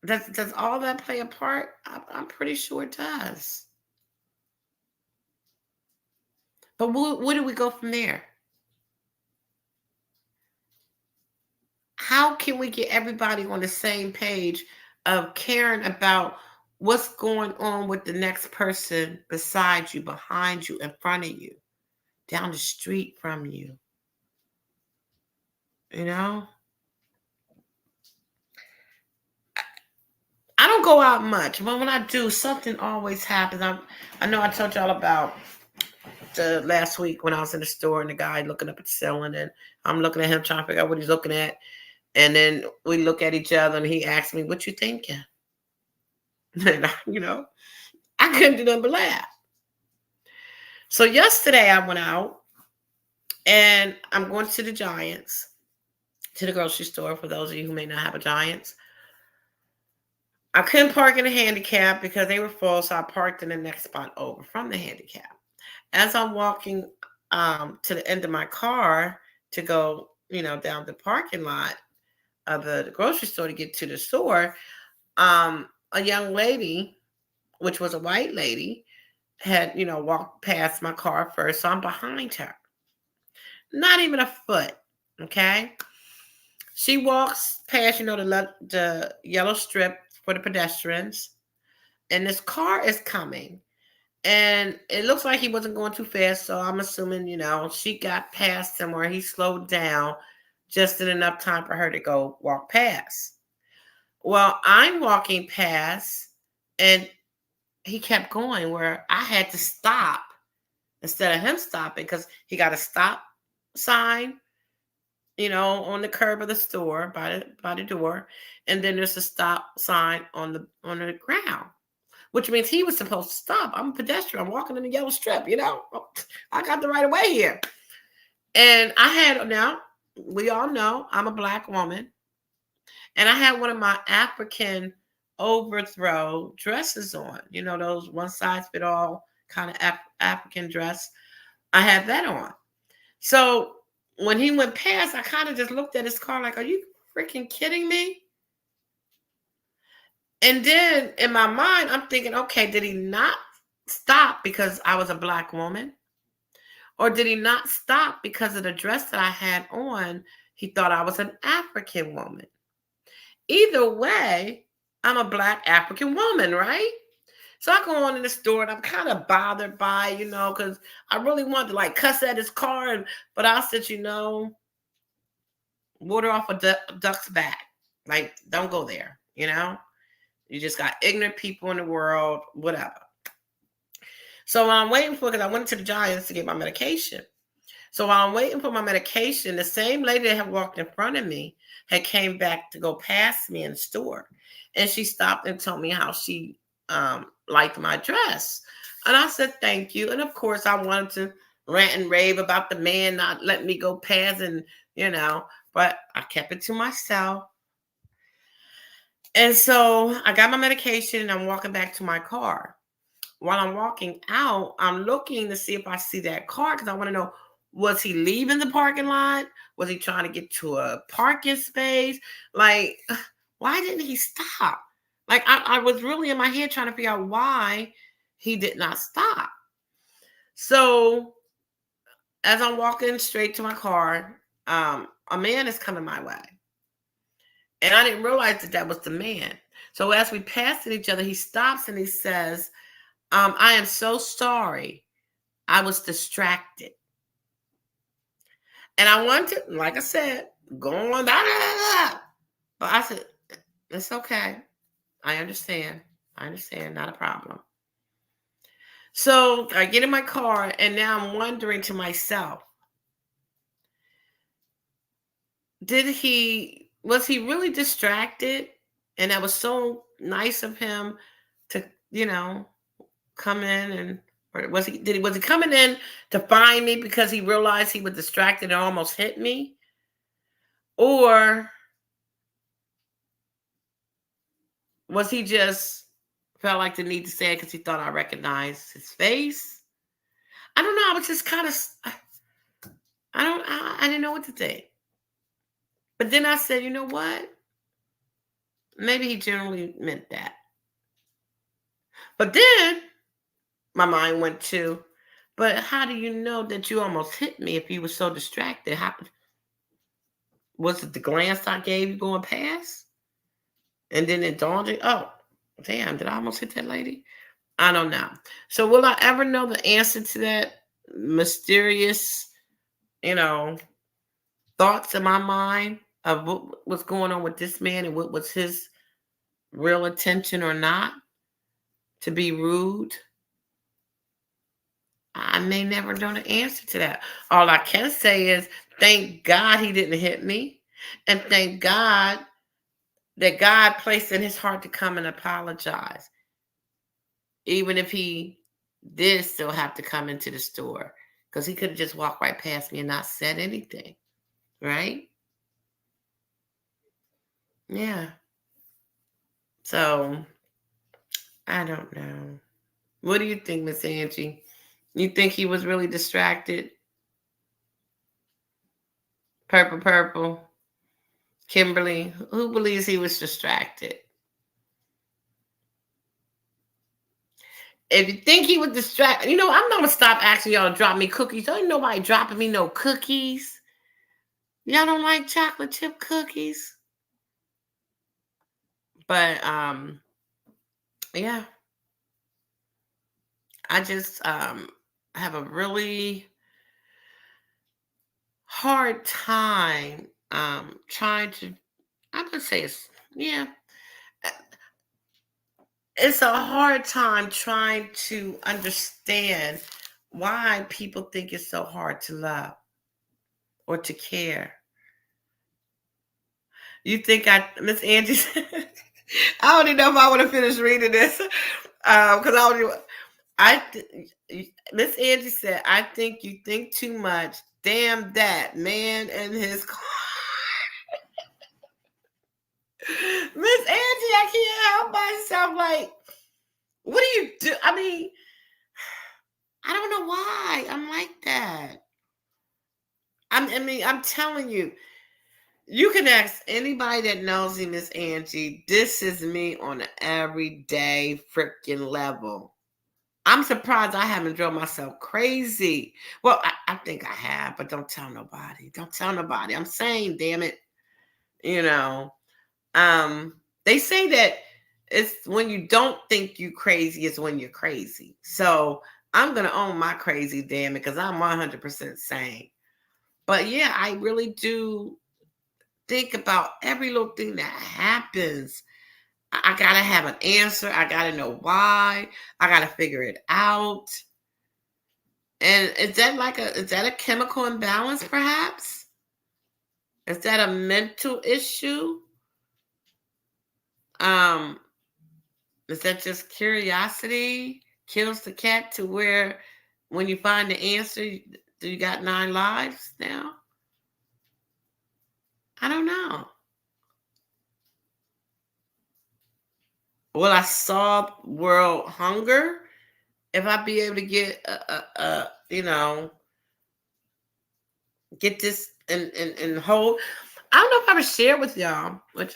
B: Does all that play a part? I'm pretty sure it does. But where do we go from there? How can we get everybody on the same page of caring about what's going on with the next person beside you, behind you, in front of you, down the street from you? You know? I don't go out much, but when I do, something always happens. I know I told y'all about the last week when I was in the store and the guy looking up at the ceiling, and I'm looking at him trying to figure out what he's looking at. And then we look at each other and he asked me, "What you thinking?" And I couldn't do nothing but laugh. So yesterday I went out and I'm going to the Giants, to the grocery store, for those of you who may not have a Giants. I couldn't park in the handicap because they were full, so I parked in the next spot over from the handicap. As I'm walking to the end of my car to go, down the parking lot of the grocery store to get to the store, a young lady, which was a white lady, had, walked past my car first, so I'm behind her. Not even a foot, okay? She walks past, the yellow strip for the pedestrians. and this car is coming. And it looks like he wasn't going too fast, so I'm assuming, she got past him or he slowed down just in enough time for her to go walk past. Well, I'm walking past and he kept going where I had to stop instead of him stopping because he got a stop sign, on the curb of the store by the door, and then there's a stop sign on the ground, which means he was supposed to stop. I'm a pedestrian. I'm walking in the yellow strip. I got the right of way here. And now, we all know I'm a Black woman. And I had one of my African overthrow dresses on, those one size fit all kind of African dress. I had that on. So when he went past, I kind of just looked at his car like, are you freaking kidding me? And then in my mind, I'm thinking, okay, did he not stop because I was a Black woman? Or did he not stop because of the dress that I had on? He thought I was an African woman. Either way, I'm a Black African woman, right? So I go on in the store and I'm kind of bothered by, because I really wanted to like cuss at his car. But I said, water off a duck's back. Like, don't go there, You just got ignorant people in the world, whatever. So while I'm waiting because I went to the Giants to get my medication. So while I'm waiting for my medication, the same lady that had walked in front of me had came back to go past me in the store. And she stopped and told me how she liked my dress. And I said, thank you. And of course, I wanted to rant and rave about the man not letting me go past and, but I kept it to myself. And so I got my medication and I'm walking back to my car. While I'm walking out, I'm looking to see if I see that car because I want to know, was he leaving the parking lot? Was he trying to get to a parking space? Like, why didn't he stop? Like, I was really in my head trying to figure out why he did not stop. So as I'm walking straight to my car, a man is coming my way. And I didn't realize that was the man. So as we passed each other, he stops and he says, I am so sorry. I was distracted. And I wanted to, like I said, go on. Blah, blah, blah. But I said, it's okay. I understand. Not a problem. So I get in my car and now I'm wondering to myself, was he really distracted? And that was so nice of him to, come in and, or was he coming in to find me because he realized he was distracted and almost hit me? Or was he just felt like the need to say it because he thought I recognized his face? I don't know. I was just kind of, I didn't know what to think. But then I said, you know what? Maybe he generally meant that. But then my mind went to, but how do you know that you almost hit me if you were so distracted? Was it the glance I gave you going past? And then it dawned on, oh, damn, did I almost hit that lady? I don't know. So will I ever know the answer to that mysterious, thoughts in my mind of what was going on with this man and what was his real intention or not? To be rude? I may never know the answer to that. All I can say is thank God he didn't hit me. And thank God that God placed in his heart to come and apologize. Even if he did still have to come into the store. Because he could have just walked right past me and not said anything. Right? Yeah. So, I don't know. What do you think, Miss Angie? You think he was really distracted? Purple. Kimberly, who believes he was distracted? If you think he was distracted, I'm not going to stop asking y'all to drop me cookies. Don't ain't nobody dropping me no cookies. Y'all don't like chocolate chip cookies? But, yeah. I just have a really hard time trying to, I'm gonna say it's, yeah, it's a hard time trying to understand why people think it's so hard to love or to care. You think Miss Angie, I don't even know if I want to finish reading this because I don't even, Miss Angie said, I think you think too much. Damn that man and his car. Miss Angie, I can't help myself. Like, what do you do? I mean, I don't know why I'm like that. I'm telling you, you can ask anybody that knows me, Miss Angie. This is me on an everyday freaking level. I'm surprised I haven't drove myself crazy. Well, I think I have, but don't tell nobody. Don't tell nobody. I'm saying, damn it. You know, they say that it's when you don't think you crazy is when you're crazy. So I'm gonna own my crazy, damn it, because I'm 100% sane. But yeah, I really do think about every little thing that happens. I gotta have an answer. I gotta know why. I gotta figure it out. And is that a chemical imbalance perhaps? Is that a mental issue? Um, is that just curiosity kills the cat to where when you find the answer, you got 9 lives now? I don't know. Will I solve world hunger if I be able to get get this and hold? I don't know if I ever shared with y'all, which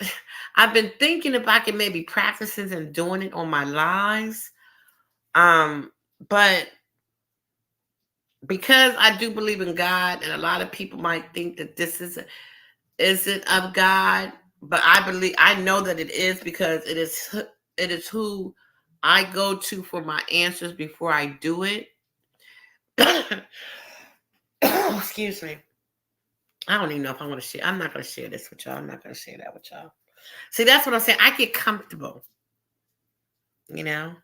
B: I've been thinking if I can maybe practice this and doing it on my lives. But because I do believe in God, and a lot of people might think that this isn't of God, but I know that it is because it is who I go to for my answers before I do it. Excuse me. I don't even know if I want to share. I'm not going to share this with y'all. I'm not going to share that with y'all. See, that's what I'm saying. I get comfortable, you know,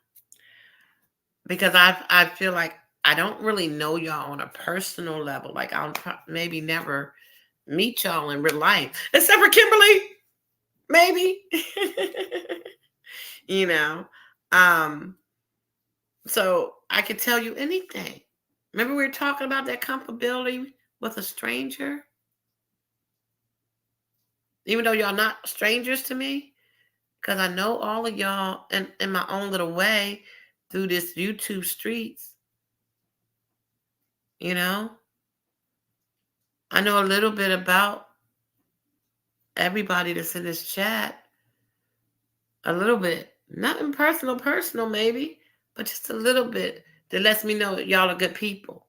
B: because I feel like I don't really know y'all on a personal level. Like I'll maybe never meet y'all in real life, except for Kimberly, maybe. you know, um, so I could tell you anything. Remember we were talking about that comfortability with a stranger, even though y'all not strangers to me. Because I know all of y'all in my own little way through this YouTube streets, you know. I know a little bit about everybody that's in this chat. A little bit. Nothing personal maybe, but just a little bit that lets me know that y'all are good people.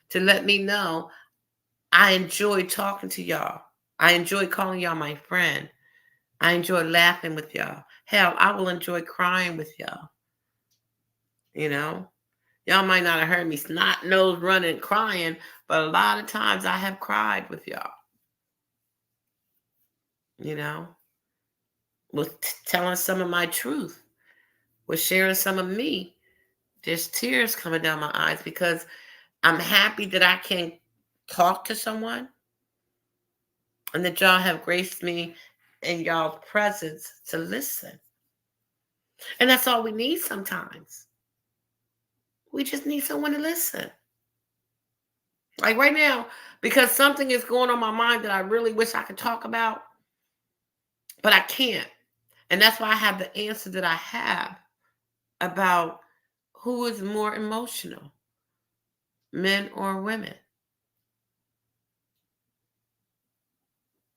B: To let me know I enjoy talking to y'all. I enjoy calling y'all my friend. I enjoy laughing with y'all. Hell, I will enjoy crying with y'all. You know? Y'all might not have heard me snot nose running crying, but a lot of times I have cried with y'all. You know, with telling some of my truth, with sharing some of me. There's tears coming down my eyes because I'm happy that I can talk to someone and that y'all have graced me in y'all's presence to listen. And that's all we need sometimes. We just need someone to listen. Like right now, because something is going on my mind that I really wish I could talk about, but I can't. And that's why I have the answer that I have about who is more emotional, men or women.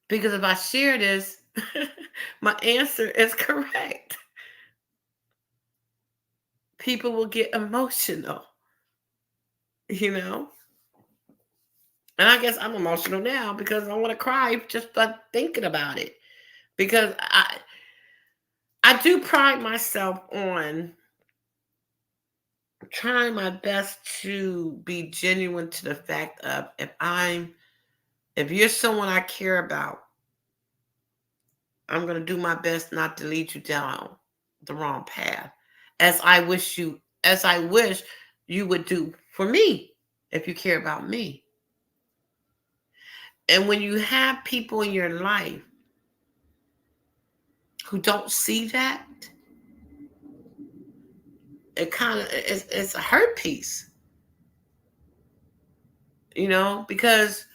B: Because if I share this, my answer is correct. People will get emotional, you know? And I guess I'm emotional now because I want to cry just by thinking about it. Because I do pride myself on trying my best to be genuine to the fact of if you're someone I care about, I'm going to do my best not to lead you down the wrong path, as I wish you would do for me if you care about me. And when you have people in your life who don't see that, it kind of it's a hurt piece, because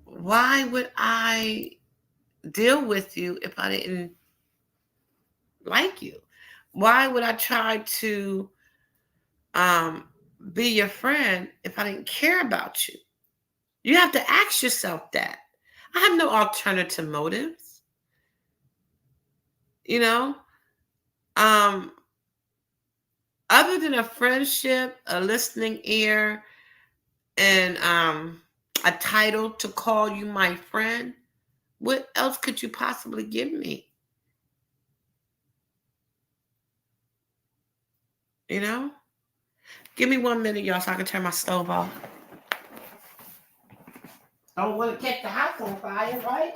B: why would I deal with you if I didn't like you? Why would I try to um, be your friend if I didn't care about you? You have to ask yourself that. I have no alternative motives, you know, um, other than a friendship, a listening ear, and a title to call you my friend. What else could you possibly give me? You know? Give me 1 minute, y'all, so I can turn my stove off. Don't want to catch the house on fire, right?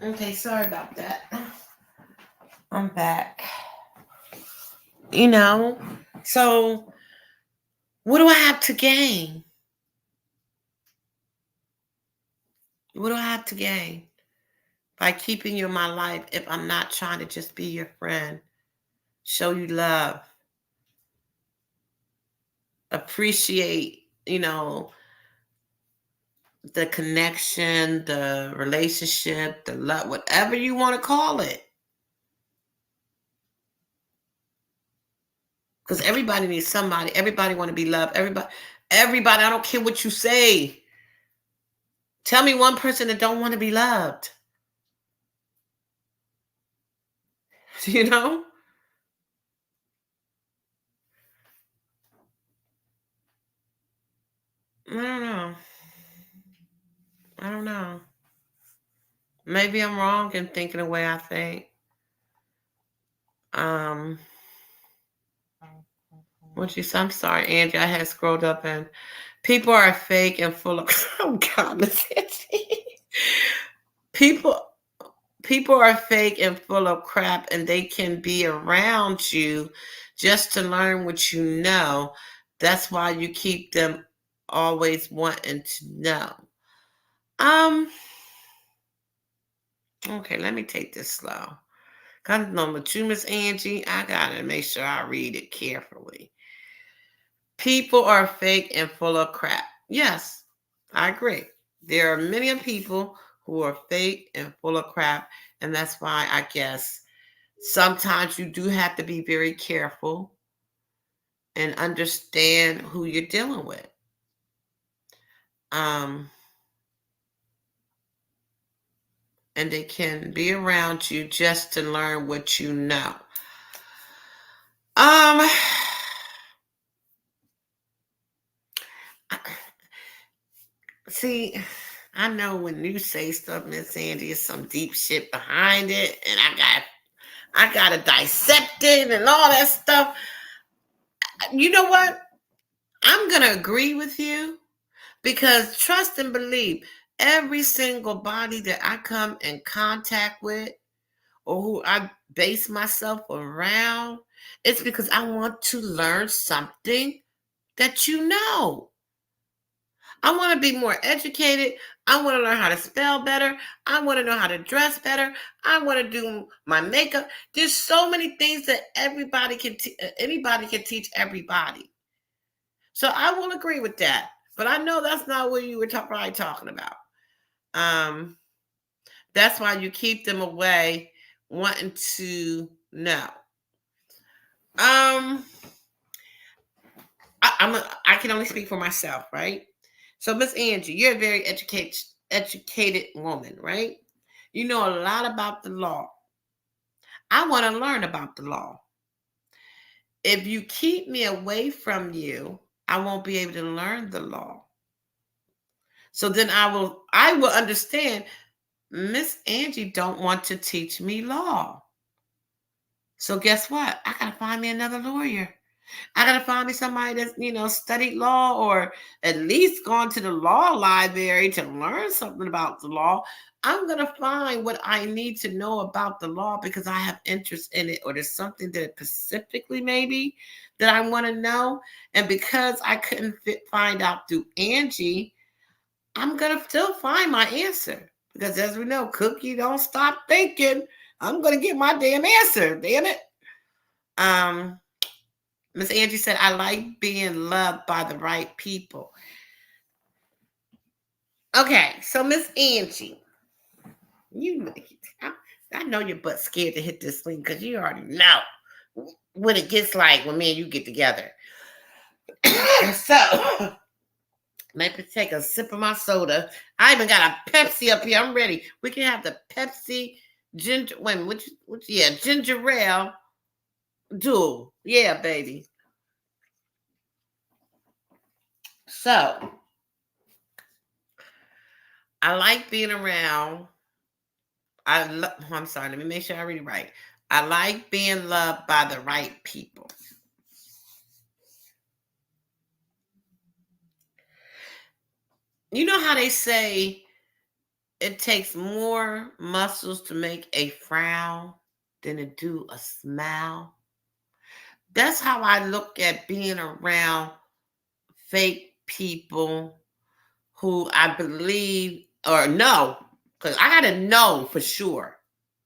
B: Okay, sorry about that. I'm back. So what do I have to gain? What do I have to gain by keeping you in my life if I'm not trying to just be your friend, show you love, appreciate, the connection, the relationship, the love, whatever you want to call it? Because everybody needs somebody. Everybody want to be loved. Everybody. I don't care what you say. Tell me one person that don't want to be loved. You know? I don't know. I don't know. Maybe I'm wrong in thinking the way I think. What you say? I'm sorry, Angie. I had scrolled up and people are fake and full of oh God, people people are fake and full of crap, and they can be around you just to learn what you know. That's why you keep them always wanting to know. Okay, let me take this slow. Cause no, but you, Miss Angie, I gotta make sure I read it carefully. People are fake and full of crap. Yes, I agree. There are many people who are fake and full of crap, and that's why I guess sometimes you do have to be very careful and understand who you're dealing with. And they can be around you just to learn what you know. See, I know when you say stuff, Miss Sandy, there's some deep shit behind it, and I gotta dissect it and all that stuff. You know what? I'm gonna agree with you because trust and believe every single body that I come in contact with or who I base myself around, it's because I want to learn something that you know. I want to be more educated. I want to learn how to spell better. I want to know how to dress better. I want to do my makeup. There's so many things that anybody can teach everybody. So I will agree with that. But I know that's not what you were probably talking about. That's why you keep them away, wanting to know. I can only speak for myself, right? So, Miss Angie, you're a very educated woman, right? You know a lot about the law. I want to learn about the law. if you keep me away from you, I won't be able to learn the law. So then I will understand Miss Angie don't want to teach me law. So guess what? I gotta find me another lawyer. I gotta find me somebody that's studied law or at least gone to the law library to learn something about the law. I'm gonna find what I need to know about the law because I have interest in it, or there's something that specifically maybe that I want to know. And because I couldn't find out through Angie, I'm gonna still find my answer. Because as we know, Cookie don't stop thinking. I'm gonna get my damn answer. Damn it. Um, Miss Angie said, I like being loved by the right people. Okay, so Miss Angie, you I know you're but scared to hit this link because you already know what it gets like when me and you get together. So let me take a sip of my soda. I even got a Pepsi up here. I'm ready. We can have the Pepsi ginger. Wait, which yeah, ginger ale dual. Yeah, baby. So I like being around. I'm sorry. Let me make sure I read it right. I like being loved by the right people. You know how they say it takes more muscles to make a frown than to do a smile? That's how I look at being around fake people who I believe or know, because I got to know for sure,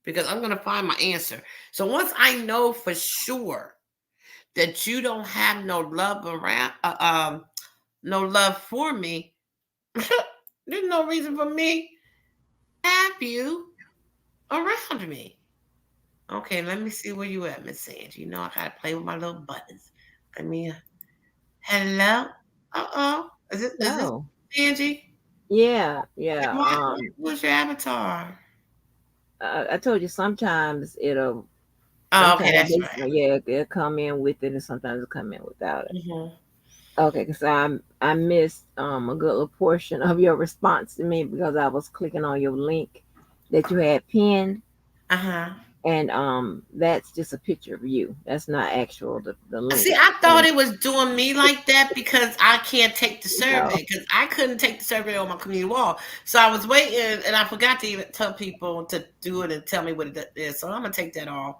B: because I'm going to find my answer. So once I know for sure that you don't have no love around, no love for me, there's no reason for me to have you around me. Okay, let me see where you at, Miss Angie. You know I gotta play with my little buttons. Let me. Hello. Is this
C: Oh,
B: Angie?
C: yeah, yeah.
B: What's your avatar?
C: I told you
B: Oh, okay,
C: sometimes
B: that's
C: they,
B: right.
C: yeah, they'll come in with it, and sometimes they'll come in without it.
B: Mm-hmm.
C: Okay, because I missed a good little portion of your response to me because I was clicking on your link that you had pinned,
B: Uh huh.
C: and that's just a picture of you. That's not actual the link.
B: See, I thought it was doing me like that because I can't take the
C: No,
B: survey because I couldn't take the survey on my community wall. So I was waiting and I forgot to even tell people to do it and tell me what it is. So I'm gonna take that off.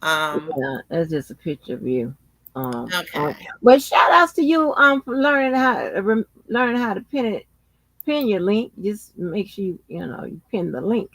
B: Um,
C: yeah, that's just a picture of you.
B: okay.
C: But shout outs to you for learning how to pin your link. Just make sure you pin the link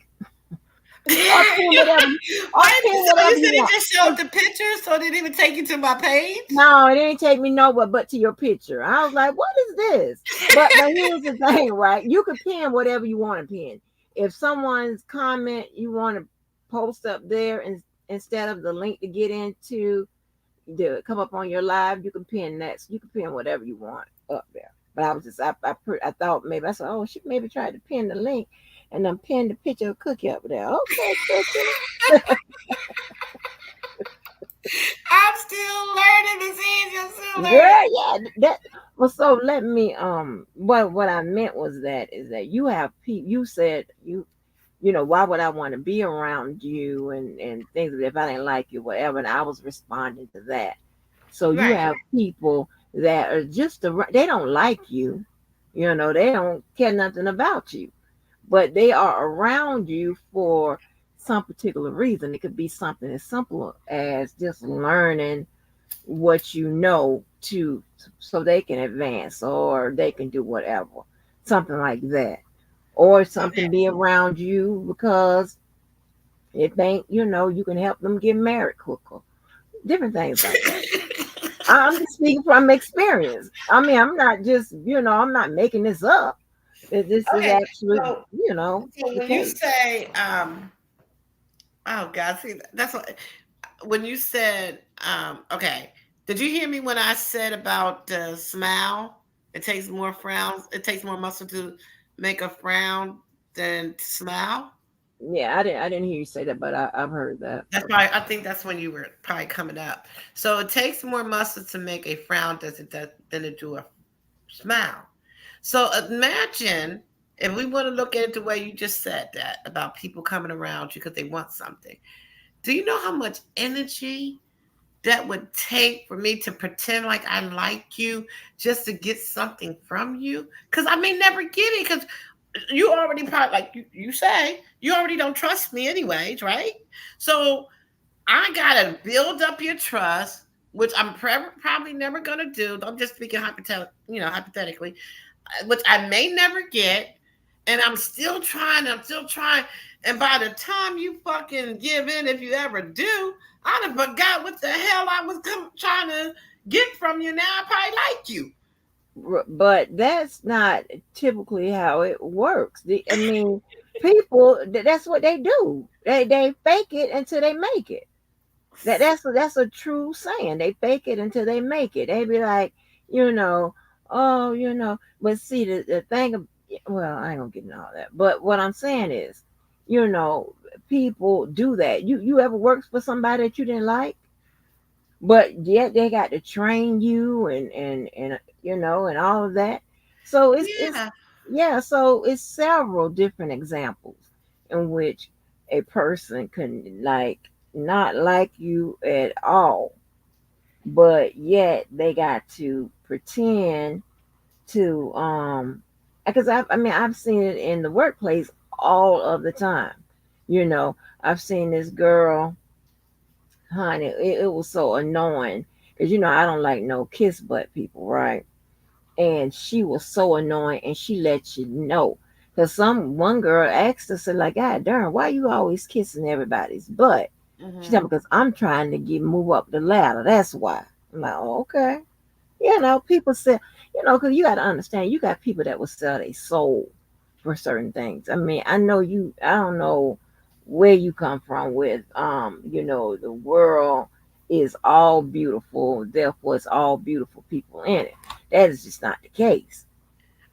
C: or pin whatever or
B: Wait,
C: pin
B: so you
C: whatever you
B: said it
C: want.
B: just showed the picture, so it didn't even take you to my page?
C: No, it didn't take me nowhere but to your picture. I was like, what is this? But here's the thing, right? You can pin whatever you want to pin. If someone's comment you want to post up there and instead of the link to get into to come up on your live, you can pin that. So you can pin whatever you want up there. But I was just I thought maybe I said, oh, she maybe tried to pin the link and then pin the picture of Cookie up there. Okay, Cookie.
B: I'm still learning this age. I'm still
C: Girl,
B: learning.
C: yeah, that well. So let me what I meant was that is that you have people. You said why would I want to be around you and things if I didn't like you, whatever. And I was responding to that. So you
B: Right.
C: have people that are just they don't like you, they don't care nothing about you, but they are around you for some particular reason. It could be something as simple as just learning what you know to so they can advance or they can do whatever, something like that, or something
B: Okay.
C: be around you because it ain't you can help them get married quicker, different things like that. I'm just speaking from experience. I mean, I'm not just I'm not making this up. This is
B: Okay.
C: actually
B: So, so
C: the
B: when you
C: case.
B: say, oh God, see, that's what when you said, okay, did you hear me when I said about the smile? It takes more frowns. It takes more muscle to make a frown than to smile.
C: Yeah, I didn't hear you say that, but I've heard that.
B: That's why I think that's when you were probably coming up. So it takes more muscle to make a frown than to do a smile. So imagine if we want to look at it the way you just said that about people coming around you because they want something. Do you know how much energy that would take for me to pretend like I like you just to get something from you? Because I may never get it because you already probably, like you say, you already don't trust me anyways, right? So I gotta build up your trust, which I'm probably never gonna do. I'm just speaking hypothetically, which I may never get, and I'm still trying. I'm still trying, and by the time you fucking give in, if you ever do, I done forgot what the hell I was trying to get from you. Now I probably like you.
C: But that's not typically how it works. I mean, people, that's what they do. They fake it until they make it. That's a true saying. They fake it until they make it. They be like, you know, oh, But see, the thing of, well, I ain't gonna get into all that. But what I'm saying is, you know, people do that. You ever worked for somebody that you didn't like, but yet they got to train you and and all of that. So it's
B: Yeah,
C: yeah. So it's several different examples in which a person can like not like you at all, but yet they got to pretend to because I mean I've seen it in the workplace all of the time. I've seen this girl, honey, it was so annoying because I don't like no kiss butt people, right? And she was so annoying, and she let you know. Because one girl asked us, said, like, God darn, why you always kissing everybody's butt? She said,
B: hmm
C: because I'm trying to move up the ladder. That's why. I'm like, oh, okay. People say, because you got to understand, you got people that will sell their soul for certain things. I mean, I don't know where you come from with, the world is all beautiful, therefore it's all beautiful people in it. That is just not the case.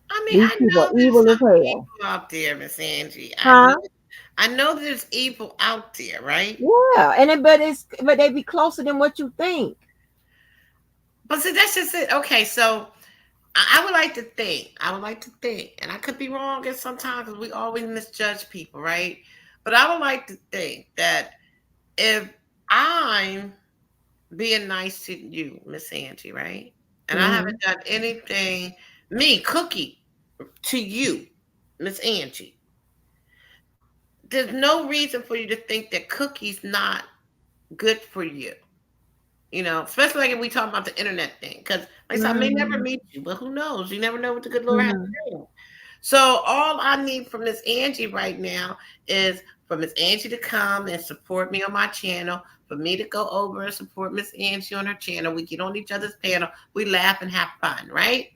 B: I mean,
C: These
B: I
C: people
B: know
C: are
B: there's
C: evil as
B: some
C: hell.
B: evil out there, Miss Angie.
C: Huh?
B: I know there's evil out there, right?
C: Yeah. But they be closer than what you think.
B: But see, that's just it. Okay, so I would like to think. I would like to think, and I could be wrong at sometimes because we always misjudge people, right? But I would like to think that if I'm being nice to you, Miss Angie, right, and I
C: Hmm.
B: haven't done anything, me, Cookie, to you, Miss Angie, there's no reason for you to think that Cookie's not good for you. Especially like if we talk about the internet thing, because like I said, I may never
C: Hmm.
B: meet you, but who knows? You never know what the good Lord has
C: Hmm.
B: to do. So all I need from Miss Angie right now is for Miss Angie to come and support me on my channel, for me to go over and support Miss Angie on her channel. We get on each other's panel, we laugh and have fun, right?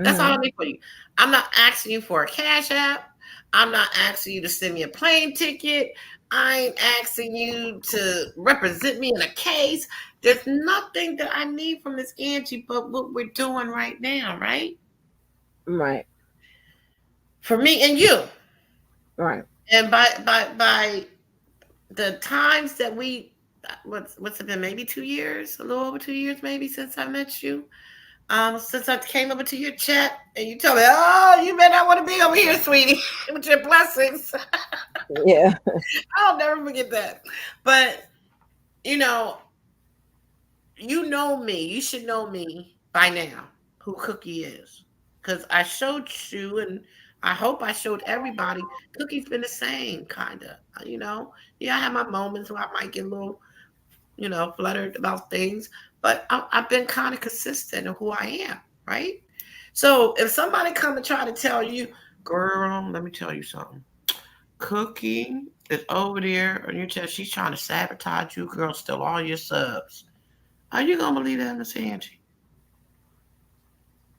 B: That's all I
C: Hmm.
B: need for you. I'm not asking you for a cash app. I'm not asking you to send me a plane ticket. I ain't asking you to represent me in a case. There's nothing that I need from Miss Angie but what we're doing right now, right?
C: Right.
B: For me and you.
C: Right.
B: And by the times that what's it been, maybe 2 years, a little over 2 years maybe since I met you. Since I came over to your chat and you told me, oh, you may not want to be over here, sweetie, with your blessings.
C: Yeah.
B: I'll never forget that. But you know, you know me. You should know me by now who Cookie is. Because I showed you, and I hope I showed everybody. Cookie's been the same, kind of. Yeah, I have my moments where I might get a little, fluttered about things, but I've been kind of consistent in who I am, right? So if somebody come and try to tell you, girl, let me tell you something. Cookie is over there on your chest. She's trying to sabotage you, girl. Steal all your subs. Are you gonna believe that, Miss Angie?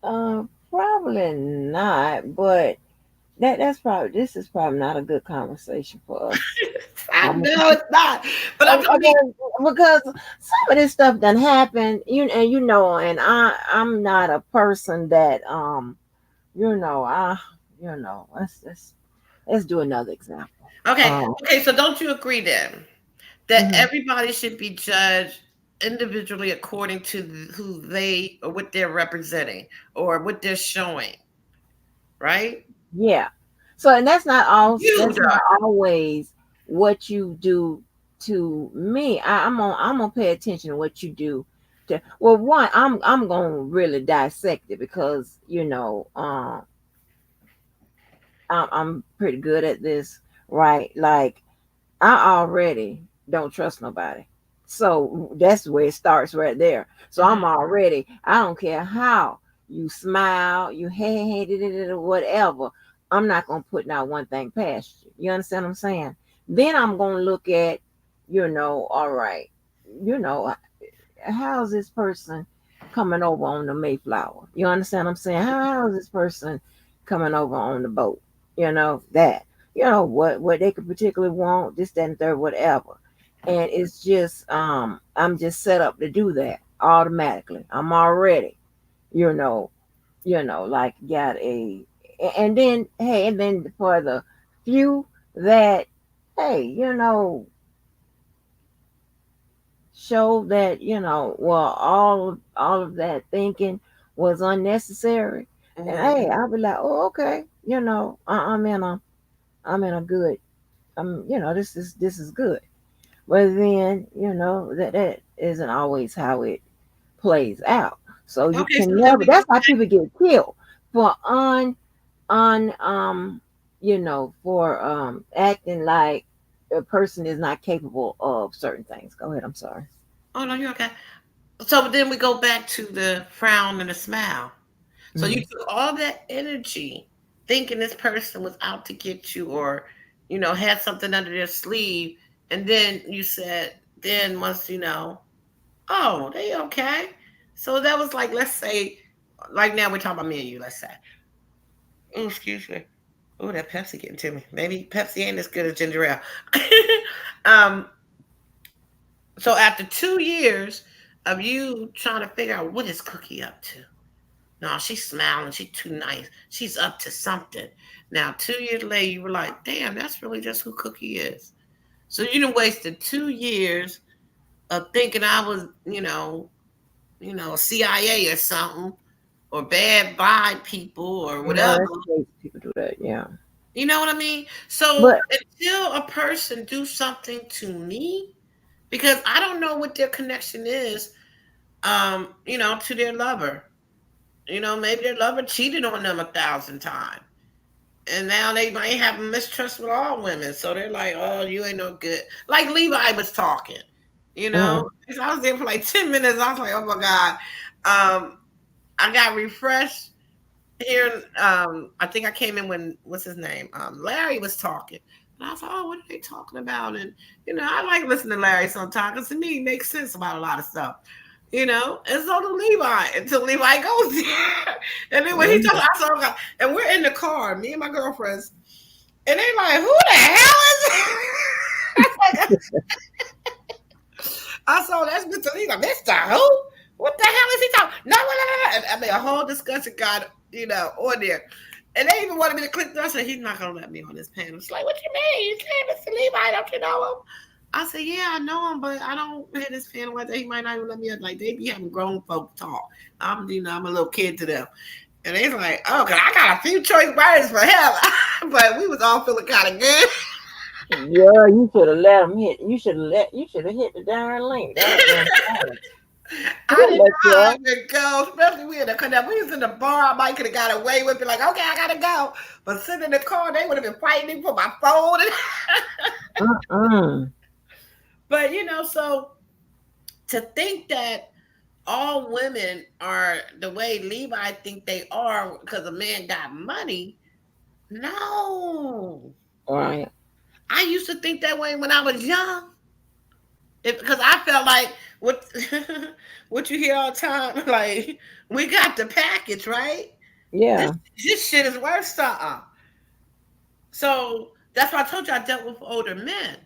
C: Probably not, but that's probably this is probably not a good conversation for us.
B: I
C: Um,
B: know it's not, but I'm gonna be.
C: okay, because some of this stuff done happened, and I'm not a person that I that's let's do another example.
B: Okay.
C: Um,
B: Okay. So don't you agree then that
C: mhm.
B: everybody should be judged individually according to who they or what they're representing or what they're showing, right?
C: Yeah. So, and that's not all.
B: You
C: That's not
B: do.
C: always what you do to me. I'm gonna pay attention to what you do. To, well, one, I'm gonna really dissect it because I'm pretty good at this, right? Like I already don't trust nobody. So that's where it starts right there. So I'm
B: Mhm.
C: already, I don't care how you smile, you hey, whatever. I'm not going to put not one thing past you. You understand what I'm saying? Then I'm going to look at, all right, you know, how's this person coming over on the Mayflower? You understand what I'm saying? How is this person coming over on the boat? That. What they could particularly want, this, that, and third, whatever. And it's just I'm just set up to do that automatically. I'm already, you know, like got and then hey, and then for the few that hey, show that well all of that thinking was unnecessary, and
B: Mhm.
C: hey, I'll be like, oh, okay, I'm in a good this is good. But then that isn't always how it plays out. So you
B: Okay. So
C: can
B: then
C: never,
B: we go.
C: that's why people get killed for un for acting like a person is not capable of certain things. Go ahead, I'm sorry.
B: Oh no, you're okay. So then we go back to the frown and the smile. So you
C: Mhm.
B: took all that energy thinking this person was out to get you or, had something under their sleeve. And then you said, then once, oh, they okay. So that was like, let's say, like now we're talking about me and you, let's say. Oh, excuse me. Oh, that Pepsi getting to me. Maybe Pepsi ain't as good as ginger ale. um, so after 2 years of you trying to figure out what is Cookie up to, no, she's smiling. She's too nice. She's up to something. Now, 2 years later, you were like, damn, that's really just who Cookie is. So you done wasted 2 years of thinking I was, CIA or something, or bad vibe people or
C: Yeah,
B: whatever.
C: that's crazy. People do that. Yeah,
B: You know what I mean? So
C: but
B: until a person do something to me, because I don't know what their connection is, to their lover. Maybe their lover cheated on them 1,000 times. And now they might have a mistrust with all women. So they're like, oh, you ain't no good. Like Levi was talking, you
C: uh,
B: know. So I was there for like 10 minutes. I was like, oh my God. I got refreshed here. I think I came in when, what's his name? Larry was talking. And I was like, oh, what are they talking about? And, I like listening to Larry sometimes because to me, he makes sense about a lot of stuff. And so do Levi until Levi goes there. And then when he
C: mhm.
B: talks, I saw, and we're in the car, me and my girlfriends, and they like, who the hell is I saw that's Mr. Levi. Mr. Who? What the hell is he talking? No, no, no, no. And I mean, a whole discussion got, on there. And they even wanted me to click through. I said, he's not going to let me on this panel. It's like, what you mean? You can't, Mr. Levi. Don't you know him? I said, yeah, I know him, but I don't hit his panel like that. He might not even let me up. Like, they be having grown folk talk. I'm a little kid to them. And they's like, oh, cause I got a few choice words for him. But we was all feeling kind of good.
C: Yeah, you should have let him hit. You should have hit the darn link. That
B: I
C: he'll
B: didn't
C: let
B: know
C: you
B: how
C: up.
B: it would go, especially we in the cause we was in the bar. I might could have got away with it, like, okay, I gotta go. But sitting in the car, they would have been fighting me for my phone.
C: Mm-mm.
B: But so to think that all women are the way Levi think they are because a man got money, no.
C: All right.
B: I used to think that way when I was young. Because I felt like what what you hear all the time, like we got the package, right? This
C: Yeah.
B: this shit is worth something. So that's why I told you I dealt with older men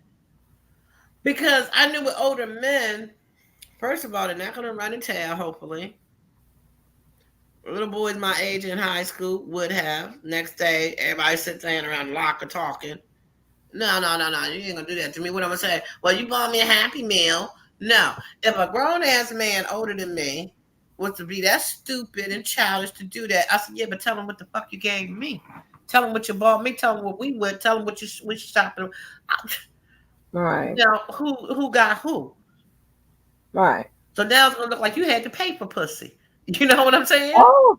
B: because I knew with older men, first of all, they're not going to run and tell. Hopefully, Little boys my age in high school would have. Next day, everybody sits there around the locker talking. No, no, no, no. You ain't gonna do that to me. What I'm gonna say? Well, you bought me a Happy Meal. No. If a grown ass man older than me was to be that stupid and childish to do that, I said, yeah, but tell him what the fuck you gave me. Tell him what you bought me. Tell him what we would. Tell him what you shopping.
C: Right.
B: You know who got who.
C: Right.
B: So now it's gonna look like you had to pay for pussy. You know what I'm saying?
C: Oh.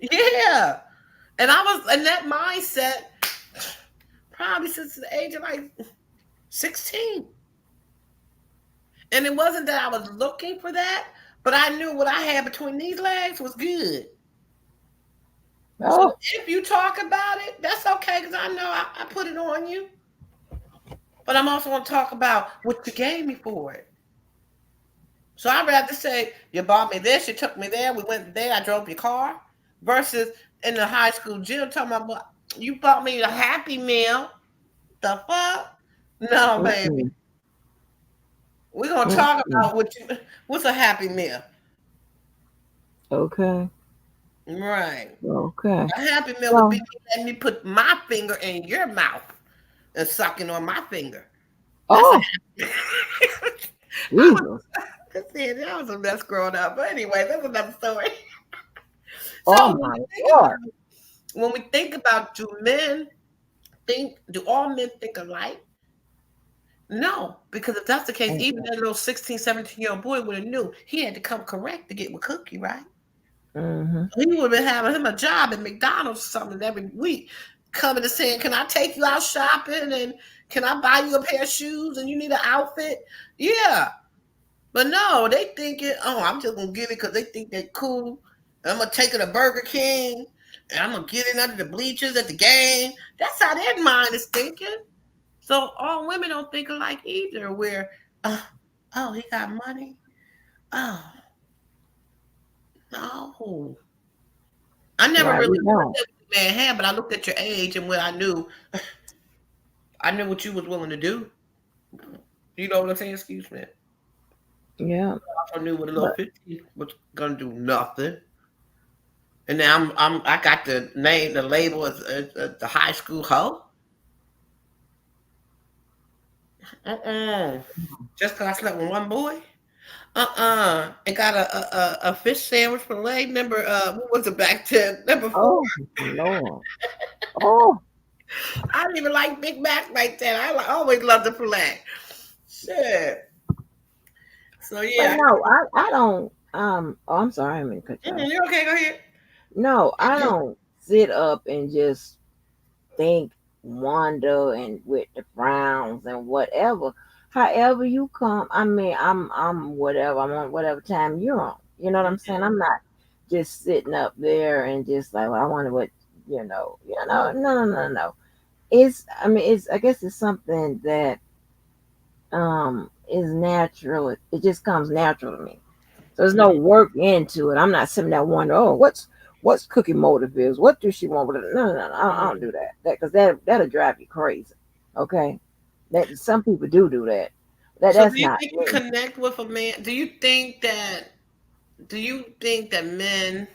B: Yeah. And I was in that mindset probably since the age of like 16. And it wasn't that I was looking for that, but I knew what I had between these legs was good. So
C: Oh.
B: if you talk about it, that's okay because I know I put it on you. But I'm also going to talk about what you gave me for it. So I'd rather say, you bought me this, you took me there, we went there, I drove your car, versus in the high school gym talking about, "Well, you bought me a Happy Meal. The fuck? No, baby.
C: Mm-mm.
B: We're going to talk
C: Mm-mm.
B: about what's a Happy Meal.
C: Okay.
B: Right.
C: Okay.
B: A Happy Meal would be
C: Well.
B: me letting me put my finger in your mouth and sucking on my finger. That's a
C: Oh.
B: happy. I
C: Jesus.
B: was saying that was a mess growing up. But anyway, that's another story.
C: Oh
B: So
C: my God.
B: when we think about do all men think alike? No, because if that's the case, even that little 16, 17-year-old boy would have knew he had to come correct to get with Cookie, right?
C: Mm-hmm.
B: He would have been having him a job at McDonald's or something every week, coming and saying, "Can I take you out shopping? And can I buy you a pair of shoes? And you need an outfit?" Yeah. But no, they thinking, "Oh, I'm just gonna get it because they think they're cool. I'm gonna take it to Burger King and I'm gonna get it under the bleachers at the game." That's how their mind is thinking. So all women don't think alike either. Where, uh, oh, he got money. Oh no, I never
C: Right.
B: really
C: We
B: looked
C: don't.
B: at what the man had, but I looked at your age and what I knew what you was willing to do. You know what I'm saying? Excuse me.
C: Yeah.
B: I also knew what a little
C: But
B: 15 was gonna do nothing. And now I got the name, the label as the high school hoe. Uh-uh. Just because I slept with one boy. Uh-uh. And got a fish sandwich for leg number what was it back then? Number 4.
C: oh Lord. Oh.
B: I didn't even like Big Mac like that. Always loved the filet. Shit. So
C: But
B: yeah.
C: no, I don't. Oh, I'm sorry. I didn't cut you off.
B: You're okay. Go ahead.
C: No, I don't sit up and just think, wonder, and with the frowns and whatever. However you come, I mean, I'm whatever. I'm on whatever time you're on. You know what I'm saying? I'm not just sitting up there and just like, well, I wonder what you know. No, no, no, no. It's, I mean, it's, I guess it's something that is natural. It just comes natural to me. So there's no work into it. I'm not sitting there wondering, oh, what's Cookie motive is? What does she want with it? No, no, no. I don't do that. Because that'll drive you crazy. Okay, that some people do that.
B: So do
C: That's
B: you
C: not
B: think you
C: me.
B: connect with a man? Do you think that men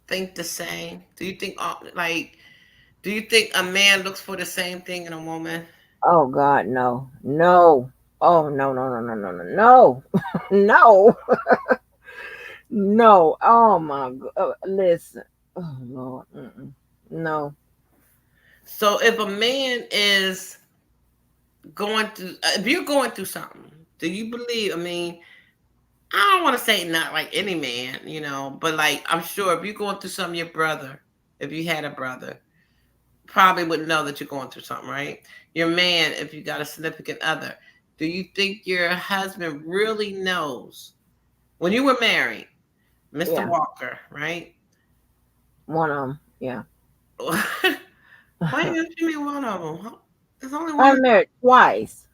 B: think the same? Do you think a man looks for the same thing in a woman?
C: Oh God, no, no. Oh no, no, no, no, no, no, no, no, no. Oh my God, listen. Oh Lord, no.
B: So if a man is if you're going through something, do you believe? I mean, I don't want to say not like any man, but like I'm sure if you're going through something, your brother, if you had a brother, probably would know that you're going through something, right? Your man, if you got a significant other, do you think your husband really knows when you were married, Mr.
C: Yeah,
B: Walker, right?
C: one of them. Yeah.
B: Why didn't you mean one of them? There's only one.
C: I'm married twice.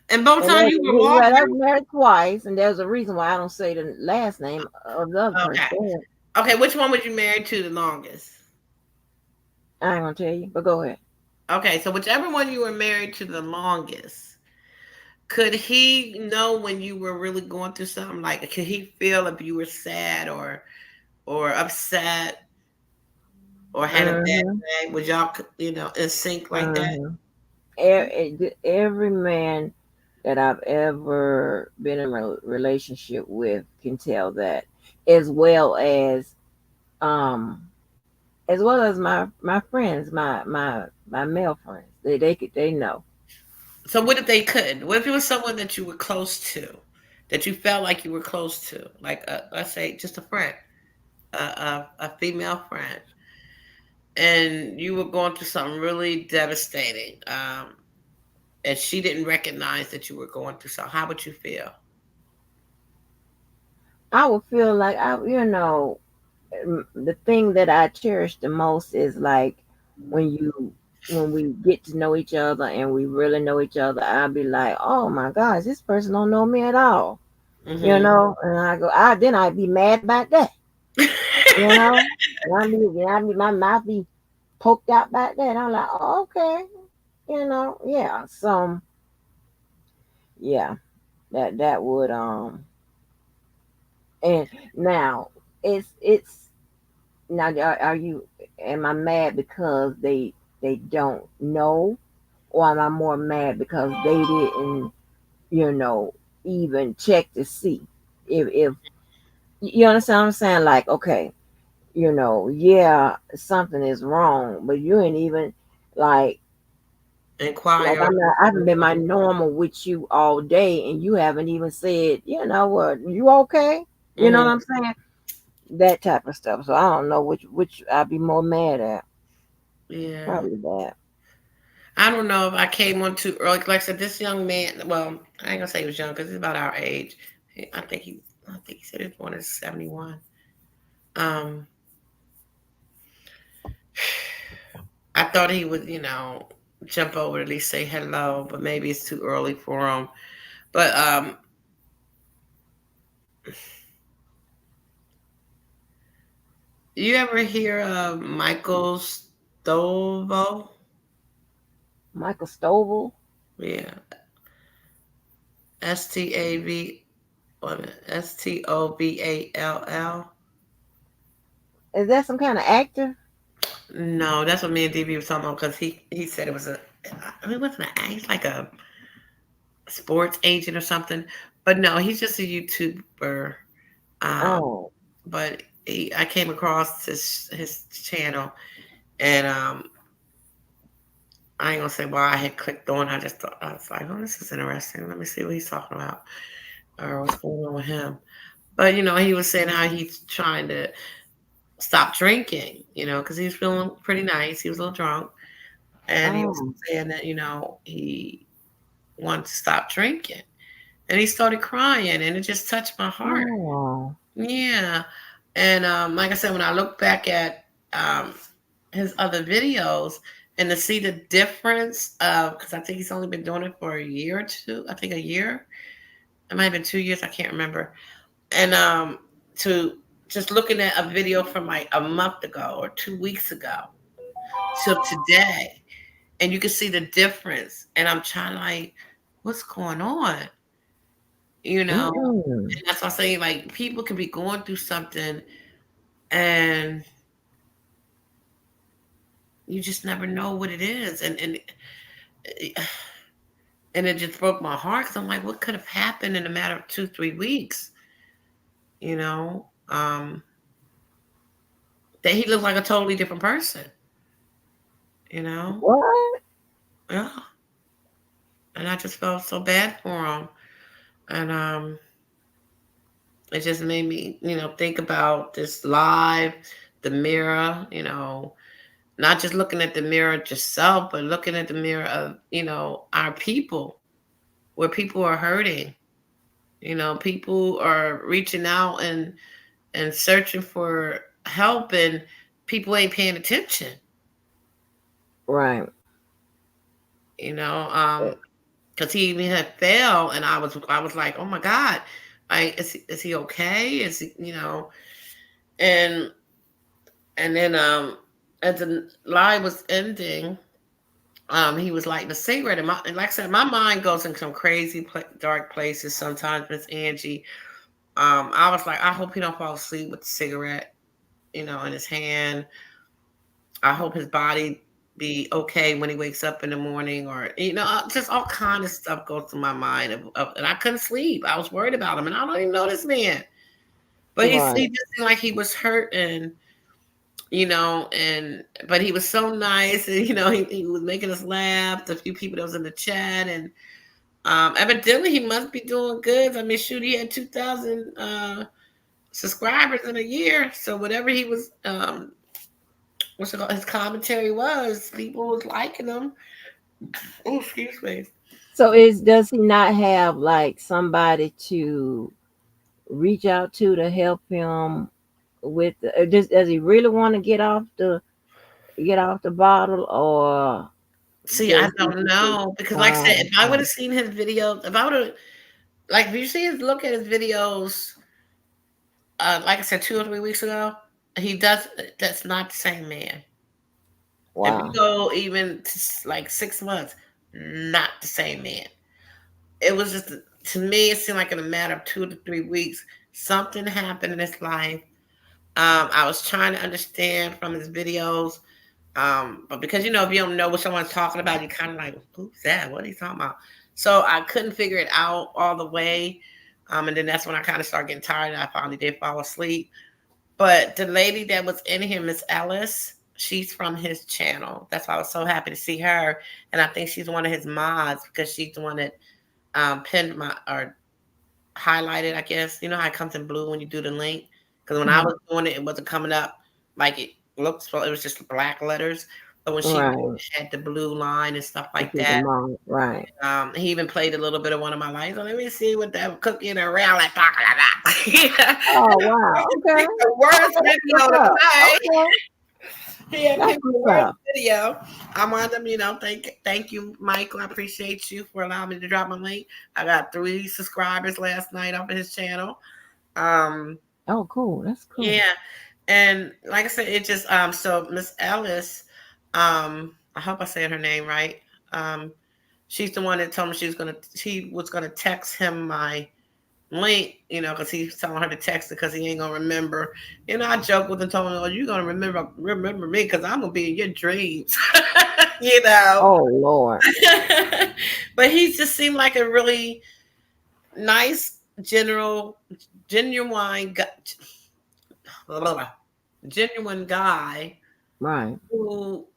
B: And both
C: And
B: times
C: there's
B: you
C: a
B: were
C: reason, right, I
B: Walker.
C: was married twice, and there's a reason why I don't say the last name of the other person.
B: Okay.
C: Go ahead.
B: Okay, which one was you married to the longest?
C: I ain't gonna tell you, but go ahead.
B: Okay, so whichever one you were married to the longest, Could he know when you were really going through something? Like, could he feel if you were sad or upset or had a bad
C: Mhm.
B: day? Was y'all, in sync like that?
C: Mhm. Every man that I've ever been in a relationship with can tell that, as well um as my friends, my male friends. They know.
B: So what if they couldn't? What if it was someone that you were close to, that you felt like you were close to, like let's say just a friend, a female friend, and you were going through something really devastating, and she didn't recognize that you were going through something? How would you feel?
C: I would feel like the thing that I cherish the most is like when you when we get to know each other and we really know each other. I'll be like, oh my gosh, this person don't know me at all.
B: Hmm.
C: And I go, then I'd be mad about that. You know, my mouth be poked out back there. And I'm like, oh, okay, yeah. So yeah, that would and now it's now are you am I mad because they don't know, or am I more mad because they didn't you know even check to see if you understand what I'm saying? Like, okay, yeah, something is wrong, but you ain't even like like
B: Inquire.
C: I haven't been my normal with you all day, and you haven't even said, you know what, you okay? You know what
B: Hmm.
C: I'm saying? That type of stuff. So I don't know which I'd be more mad at.
B: Yeah.
C: Probably that.
B: I don't know if I came on too early. Like I said, this young man. Well, I ain't gonna say he was young because he's about our age. I think he. I think he said his born in 71. Um, I thought he would, jump over at least say hello, but maybe it's too early for him. But you ever hear of Michael Stovo?
C: Michael Stovall.
B: Yeah, STAV. STOVALL.
C: Is that some kind of actor?
B: No, that's what me and DB was talking about because he said it was a. I mean, it wasn't an. He's like a sports agent or something, but no, he's just a YouTuber. Um,
C: Oh.
B: but I came across his channel, and I ain't gonna say why I had clicked on. I just thought I was like, oh, this is interesting. Let me see what he's talking about or what's going on with him. But he was saying how he's trying to stop drinking. Because he was feeling pretty nice. He was a little drunk, and he was
C: Oh.
B: saying that he wanted to stop drinking, and he started crying, and it just touched my heart.
C: Oh.
B: Yeah. And like I said, when I look back at his other videos and to see the difference of, because I think he's only been doing it for a year or two, I think a year, it might have been 2 years, I can't remember. And to just looking at a video from like a month ago or 2 weeks ago to today, and you can see the difference. And I'm trying like, what's going on? You know,
C: Mm-mm.
B: and that's what I'm saying. Like people can be going through something and you just never know what it is, and it just broke my heart because I'm like, what could have happened in a matter of 2 3 weeks? You know, that he looked like a totally different person. You know,
C: What?
B: yeah, and I just felt so bad for him, and it just made me, think about this live, the mirror, not just looking at the mirror at yourself, but looking at the mirror of, our people, where people are hurting. People are reaching out and searching for help, and people ain't paying attention.
C: Right.
B: You know, because he even had fell, and I was like, oh my god, like is he okay? Is he, and and then as the live was ending, He was lighting a cigarette, and like I said, my mind goes in some crazy dark places sometimes, Miss Angie. I was like, I hope he don't fall asleep with the cigarette, in his hand. I hope his body be okay when he wakes up in the morning, or just all kind of stuff goes through my mind, and I couldn't sleep. I was worried about him, and I don't even know this man, but he
C: Right.
B: just seemed like he was hurt, and but he was so nice, and he was making us laugh. The few people that was in the chat, and evidently he must be doing good. I mean, shoot, he had 2,000 subscribers in a year, so whatever he was, what's it called, his commentary was, people was liking him. Oh, excuse me.
C: So does he not have like somebody to reach out to help him with does he really want to get off the bottle, or
B: See, I
C: does he
B: don't
C: just
B: know, because, like I said, if I would
C: okay.
B: have seen his video, if I would have, like, if you see his look at his videos, like I said, 2 or 3 weeks ago, he does. That's not the same man. If you
C: Wow.
B: go even to like 6 months, not the same man. It was just, to me, it seemed like in a matter of 2 to 3 weeks, something happened in his life. I was trying to understand from his videos, but because if you don't know what someone's talking about, you kind of like, who's that? What are you talking about? So I couldn't figure it out all the way. And then that's when I kind of started getting tired, and I finally did fall asleep. But the lady that was in here, Miss Ellis, she's from his channel. That's why I was so happy to see her. And I think she's one of his mods, because she's the one that pinned my, or highlighted, I guess. You know how it comes in blue when you do the link? Because when I
C: Mhm.
B: was doing it, it wasn't coming up like it looks. Well, it was just black letters. But when she
C: Right.
B: had the blue line and stuff
C: To
B: like
C: keep
B: that,
C: them on. Right.
B: he even played a little bit of one of my lines. So let me see what that cookie in around like talking like that.
C: Oh wow. Okay.
B: The worst
C: Okay, that's
B: video
C: what's
B: to
C: up.
B: play.
C: Okay.
B: He had
C: That's
B: picked the
C: what's
B: worst
C: up.
B: video. I wanted them, thank you, Michael. I appreciate you for allowing me to drop my link. I got 3 subscribers last night off of his channel. Um,
C: Oh cool. That's cool.
B: yeah. And like I said, it just so Miss Ellis, I hope I said her name right. Um, she's the one that told me she was gonna text him my link, because he's telling her to text it because he ain't gonna remember. I joke with him, told him, "Oh, you're gonna remember me because I'm gonna be in your dreams," you know.
C: Oh Lord.
B: But he just seemed like a really nice, genuine, genuine guy
C: Right.
B: who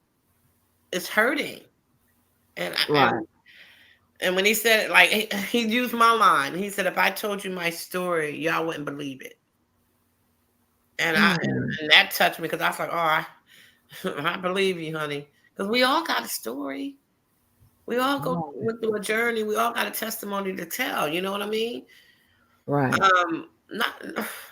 B: is hurting, and
C: Right.
B: and when he said it, like he used my line. He said, "If I told you my story, y'all wouldn't believe it." And I
C: Mm.
B: and that touched me, because I was like, "Oh, I believe you, honey." Because we all got a story. We all
C: Right.
B: went through a journey. We all got a testimony to tell. You know what I mean?
C: Right.
B: Not.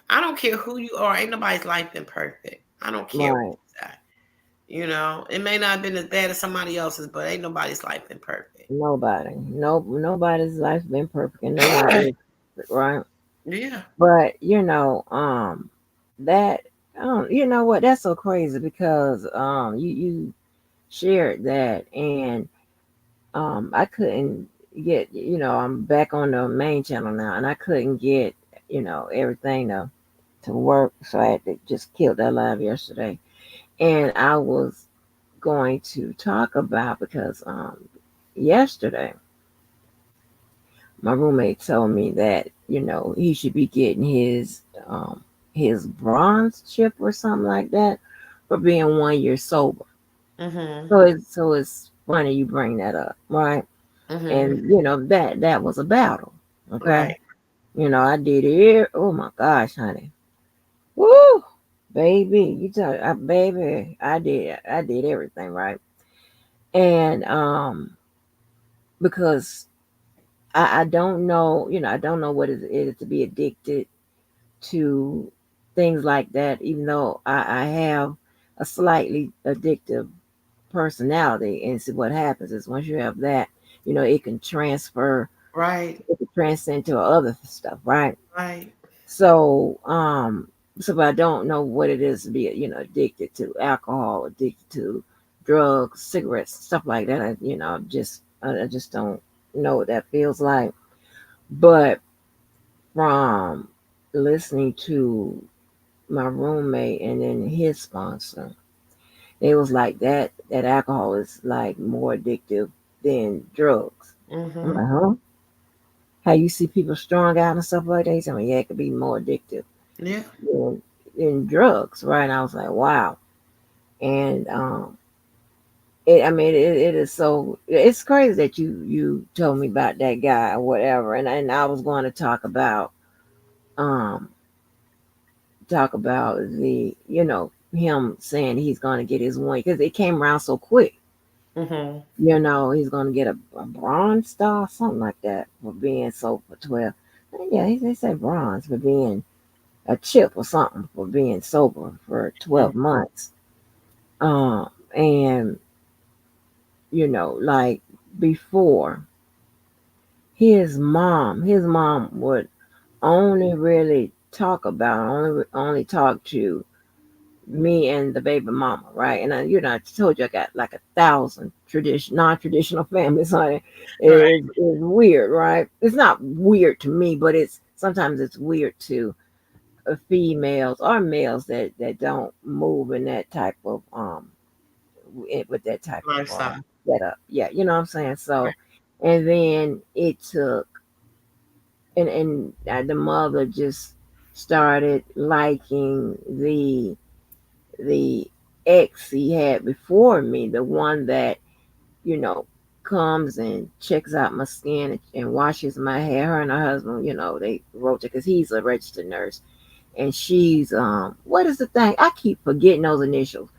B: I don't care who you are. Ain't nobody's life been perfect. I don't care what
C: Right.
B: you say. It may not have been as bad as somebody else's, but ain't nobody's life been perfect.
C: Nobody. No, nobody's life's been perfect, and no one is perfect, right?
B: Yeah.
C: But that you know what? That's so crazy because you shared that, and I couldn't get, I'm back on the main channel now, and I couldn't get, everything to work, so I had to just kill that live yesterday. And I was going to talk about, because yesterday my roommate told me that he should be getting his bronze chip or something like that for being 1 year sober.
B: Mhm.
C: So it's funny you bring that up, right?
B: Mhm.
C: And that was a battle. Okay.
B: Right.
C: I did it. Oh my gosh, honey. Woo, baby. Baby, I did everything right. And because I don't know, I don't know what it is to be addicted to things like that, even though I have a slightly addictive personality. And see, what happens is once you have that, it can
B: Right.
C: it can transcend to other stuff, right?
B: Right.
C: So, but I don't know what it is to be, addicted to alcohol, addicted to drugs, cigarettes, stuff like that. I just don't know what that feels like. But from listening to my roommate and then his sponsor, it was like that alcohol is like more addictive than drugs. I'm
B: Mm-hmm.
C: like, huh? How you see people strung out and stuff like that? He said, yeah, it could be more addictive
B: Yeah.
C: than drugs, right? And I was like, wow. And it is so, it's crazy that you told me about that guy or whatever. And I was going to um talk about the, him saying he's going to get his win because it came around so quick.
B: Mm-hmm.
C: He's going to get a bronze star, something like that, for being sober for 12. Yeah, they said bronze for being a chip or something for being sober for 12 months. And, like before, his mom would only really only talk to me and the baby mama, right? And I told you I got like 1,000 non-traditional families, honey.
B: Right.
C: It's weird, right? It's not weird to me, but sometimes it's weird to females or males that don't move in that type of with that type of
B: Lifestyle.
C: setup. Yeah, you know what I'm saying. So, and then it took, and the mother just started liking the ex he had before me, the one that, you know, comes and checks out my skin and washes my hair. Her and her husband, they wrote it because he's a registered nurse. And she's what is the thing? I keep forgetting those initials.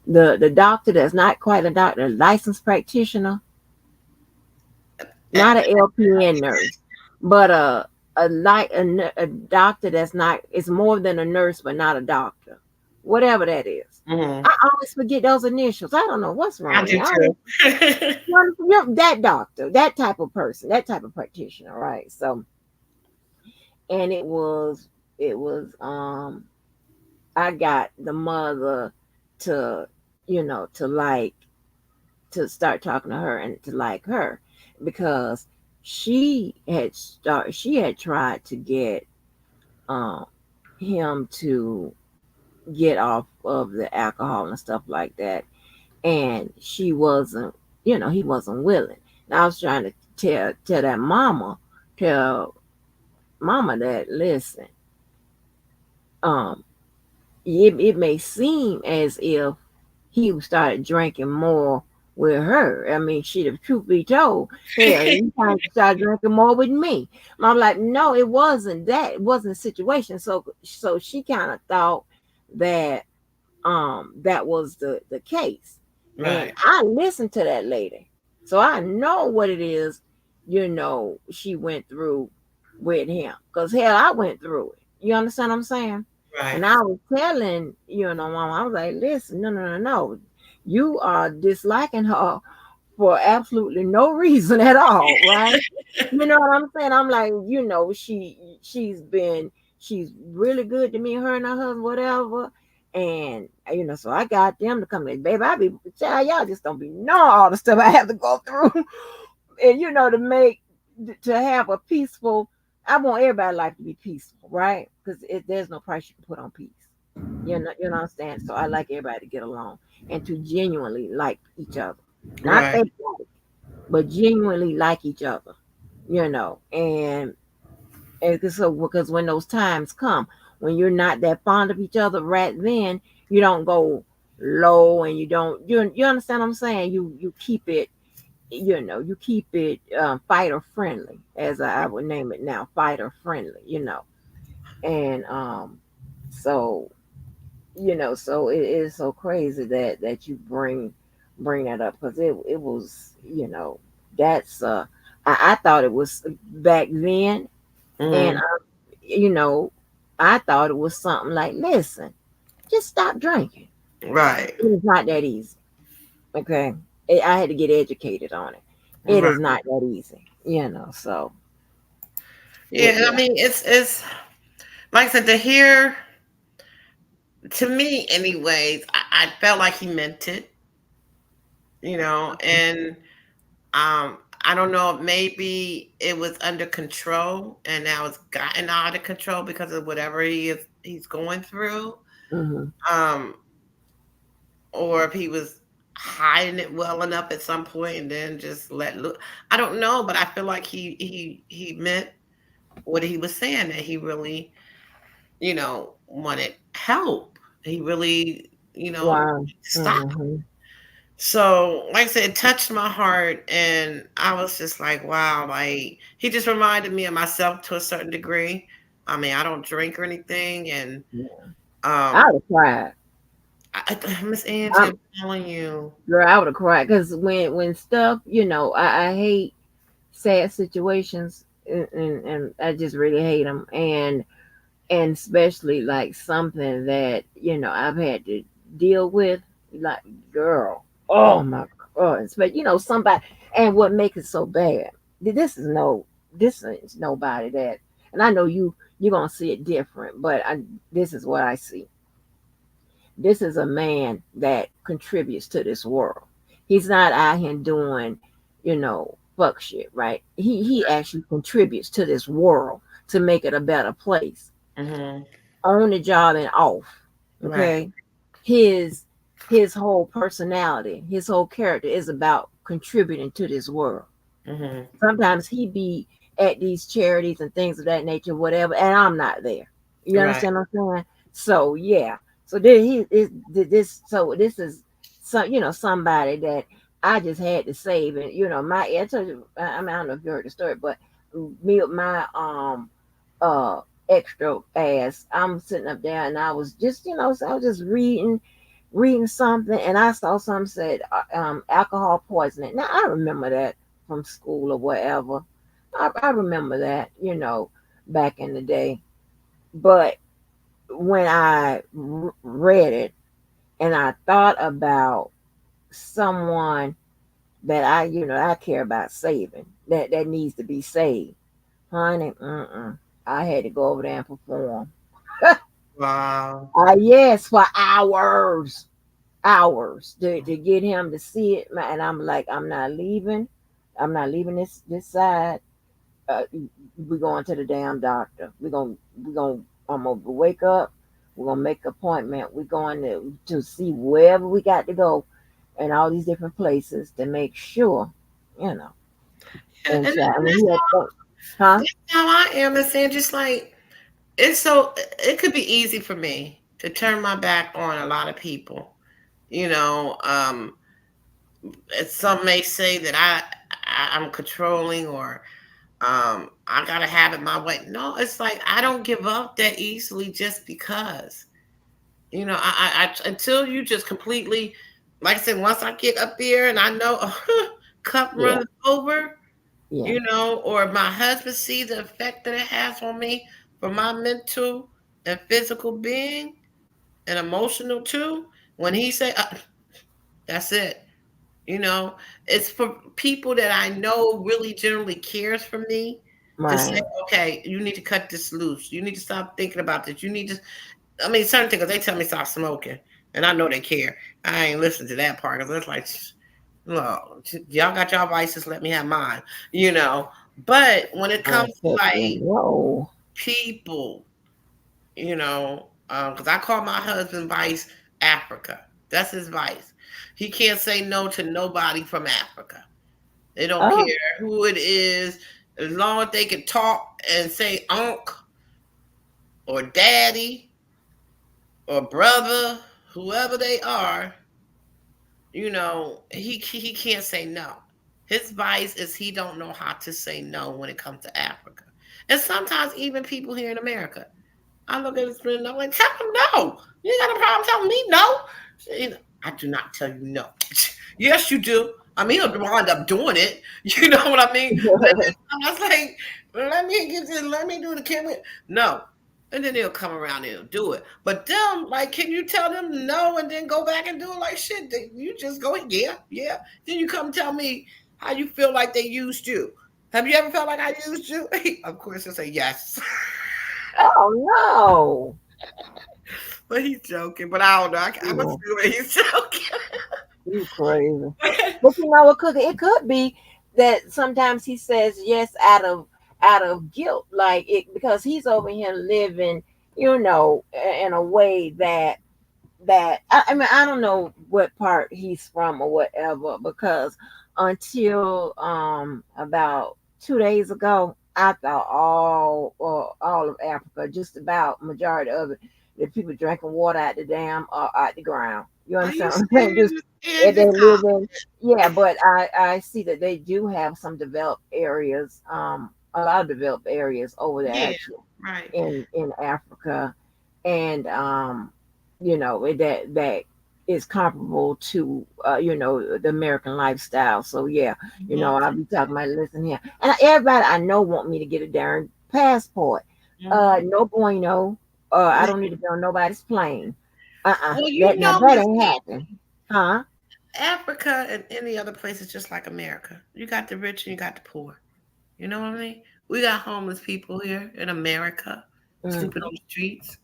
C: The doctor that's not quite a doctor, a licensed practitioner,
B: Eh,
C: not an LPN nurse, but a doctor that's not, it's more than a nurse, but not a doctor. Whatever that is.
B: mm-hmm.
C: I always forget those initials. I don't know what's wrong
B: I
C: with me.
B: do too.
C: That doctor, that type of person, that type of practitioner, right? So, and it was I got the mother to, to to start talking to her and to like her because she had tried to get um him to get off of the alcohol and stuff like that, and she wasn't, he wasn't willing. And I was trying to tell tell mama that, listen, um it may seem as if he started drinking more with her. I mean, she, the truth be told, hell, he kind of started drinking more with me. And I'm like, no, it wasn't that. It wasn't a situation. So she kind of thought that that was the case. And
B: Right.
C: I listened to that lady. So I know what it is, she went through with him. Because hell, I went through it. You understand what I'm saying?
B: Right.
C: And I was telling, mama, I was like, listen, no, no, no, no. You are disliking her for absolutely no reason at all, right? You know what I'm saying? I'm like, she's really good to me, her and her husband, whatever. And so I got them to come in, baby. I be child, y'all just don't be know all the stuff I have to go through. And to have a peaceful, I want everybody's life to be peaceful, right? Because there's no price you can put on peace. You know what I'm saying? So I like everybody to get along and to genuinely like each other. Not
B: Right.
C: fake like, but genuinely like each other, and so because when those times come when you're not that fond of each other right then, you don't go low, and you understand what I'm saying? You keep it, you keep it fighter friendly, as I would name it now, fighter friendly, and so so it is so crazy that you bring that up, because it was, that's I thought it was back then, and
B: Mm-hmm.
C: you know I thought it was something like, listen, just stop drinking.
B: Right.
C: It is not that easy. Okay, I had to get educated on it. It
B: Right.
C: is not that easy, so
B: Yeah. I
C: yeah.
B: mean, it's like I said, to hear, to me, anyways, I felt like he meant it. and I don't know, maybe it was under control and now it's gotten out of control because of whatever he's going through.
C: Mm-hmm.
B: Um, or if he was hiding it well enough at some point and then just let look. I don't know, but I feel like he meant what he was saying, that he really, wanted help. He really,
C: Wow.
B: stopped.
C: Mm-hmm.
B: So, like I said, it touched my heart, and I was just like, wow, like he just reminded me of myself to a certain degree. I mean, I don't drink or anything, and
C: Yeah. I
B: um,
C: would have cried.
B: Miss Angie,
C: I'm,
B: I'm telling you,
C: girl, I would have cried because when stuff, I hate sad situations, and I just really hate them, and especially like something that I've had to deal with, like, girl, oh my god, but somebody, and what makes it so bad, this is no this is nobody that, and I know you're gonna see it different, but this is what I see. This is a man that contributes to this world. He's not out here doing, fuck shit, right? He actually contributes to this world to make it a better place,
B: hmm
C: on the job and off.
B: right,
C: Okay. His whole personality, his whole character is about contributing to this world.
B: hmm
C: Sometimes he be at these charities and things of that nature, whatever, and I'm not there. You
B: right,
C: understand what I'm saying? So yeah. So then he is this. So this is some, somebody that I just had to save, and I told you, I don't know if you heard the story, but me with my uh extra ass, I'm sitting up there and I was just, so I was just reading something, and I saw something said alcohol poisoning. Now I remember that from school or whatever. I remember that, back in the day. But when I read it and I thought about someone that I care about saving, that needs to be saved, honey, I had to go over there and perform.
B: wow,
C: Yes, for hours to get him to see it, man. And I'm like, I'm not leaving. I'm not leaving this side. Uh, we're going to the damn doctor. We're gonna I'm gonna wake up. We're gonna make an appointment. We're going to see wherever we got to go, and all these different places to make sure, you know.
B: yeah,
C: And
B: and
C: so I mean,
B: that's
C: he had huh?
B: how I am. And saying just like it could be easy for me to turn my back on a lot of people, you know. Some may say that I'm controlling, or I gotta have it my way. No, it's like I don't give up that easily just because. Until you just completely, like I said, once I get up there and I know cup
C: Yeah,
B: runneth over,
C: yeah,
B: or my husband see the effect that it has on me for my mental and physical being and emotional too. When he say, "That's it," you know, it's for people that I know really generally cares for me to say,
C: right.
B: "Okay, you need to cut this loose. You need to stop thinking about this. You need to." I mean, certain things, they tell me stop smoking, and I know they care. I ain't listening to that part because it's like, no, y'all got y'all vices, let me have mine, you know. But when it
C: I
B: comes to
C: said,
B: like
C: whoa.
B: people, because I call my husband Vice Africa. That's his vice. He can't say no to nobody from Africa. They don't care
C: Oh,
B: who it is, as long as they can talk and say unc or daddy or brother, whoever they are, he can't say no. His vice is he don't know how to say no when it comes to Africa. And sometimes even people here in America. I look at his friend and I'm like, tell him no. You ain't got a problem telling me no. I do not tell you no. Yes, you do. I mean, he'll wind up doing it. You know what I mean? I was like, let me do the camera. No. And then he'll come around and he'll do it. But them, like, can you tell them no and then go back and do it like shit? You just go, yeah, yeah. Then you come tell me how you feel like they used you. Have you ever felt like I used you? Of course, he'll say yes.
C: oh no.
B: But he's joking. But I don't know. I'm
C: Yeah,
B: assuming he's joking.
C: you crazy. But you know, it could be that sometimes he says yes out of guilt, like it because he's over here living, you know, in a way that I mean I don't know what part he's from or whatever because until about 2 days ago I thought all of Africa, just about majority of it, that people drinking water out the dam or out the ground. You
B: Are you
C: understand what I'm saying? Just
B: serious,
C: they
B: Angie?
C: live in, yeah, but I see that they do have some developed areas, a lot of developed areas over there
B: Yeah,
C: actually
B: right.
C: in Africa, and you know that is comparable to you know the American lifestyle. So yeah, you know I'll be talking about listen here, and everybody I know want me to get a darn passport.
B: Mhm.
C: No bueno. I don't need to be on nobody's plane.
B: Well,
C: That
B: you
C: now
B: know,
C: that
B: Miss
C: ain't happening,
B: Angie,
C: huh?
B: Africa and any other place is just like America. You got the rich and you got the poor. You know what I mean? We got homeless people here in America, sleeping
C: Hmm.
B: on the streets,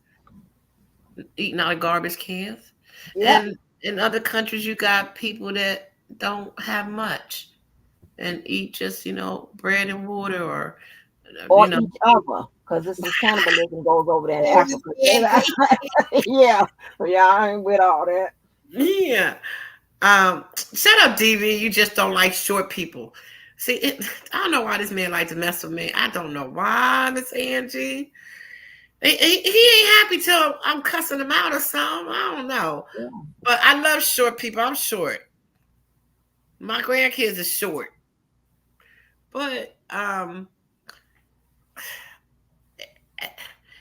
B: eating out of garbage cans.
C: Yep.
B: And in other countries, you got people that don't have much and eat just, bread and water or, you
C: Or
B: know,
C: each other, because this is cannibalism goes over there in Africa.
B: yeah.
C: Yeah, yeah, I ain't with all that.
B: Yeah. Shut up, DV. You just don't like short people. See, I don't know why this man likes to mess with me. I don't know why, Miss Angie. He ain't happy till I'm cussing him out or something. I don't know.
C: Yeah.
B: But I love short people. I'm short. My grandkids are short. But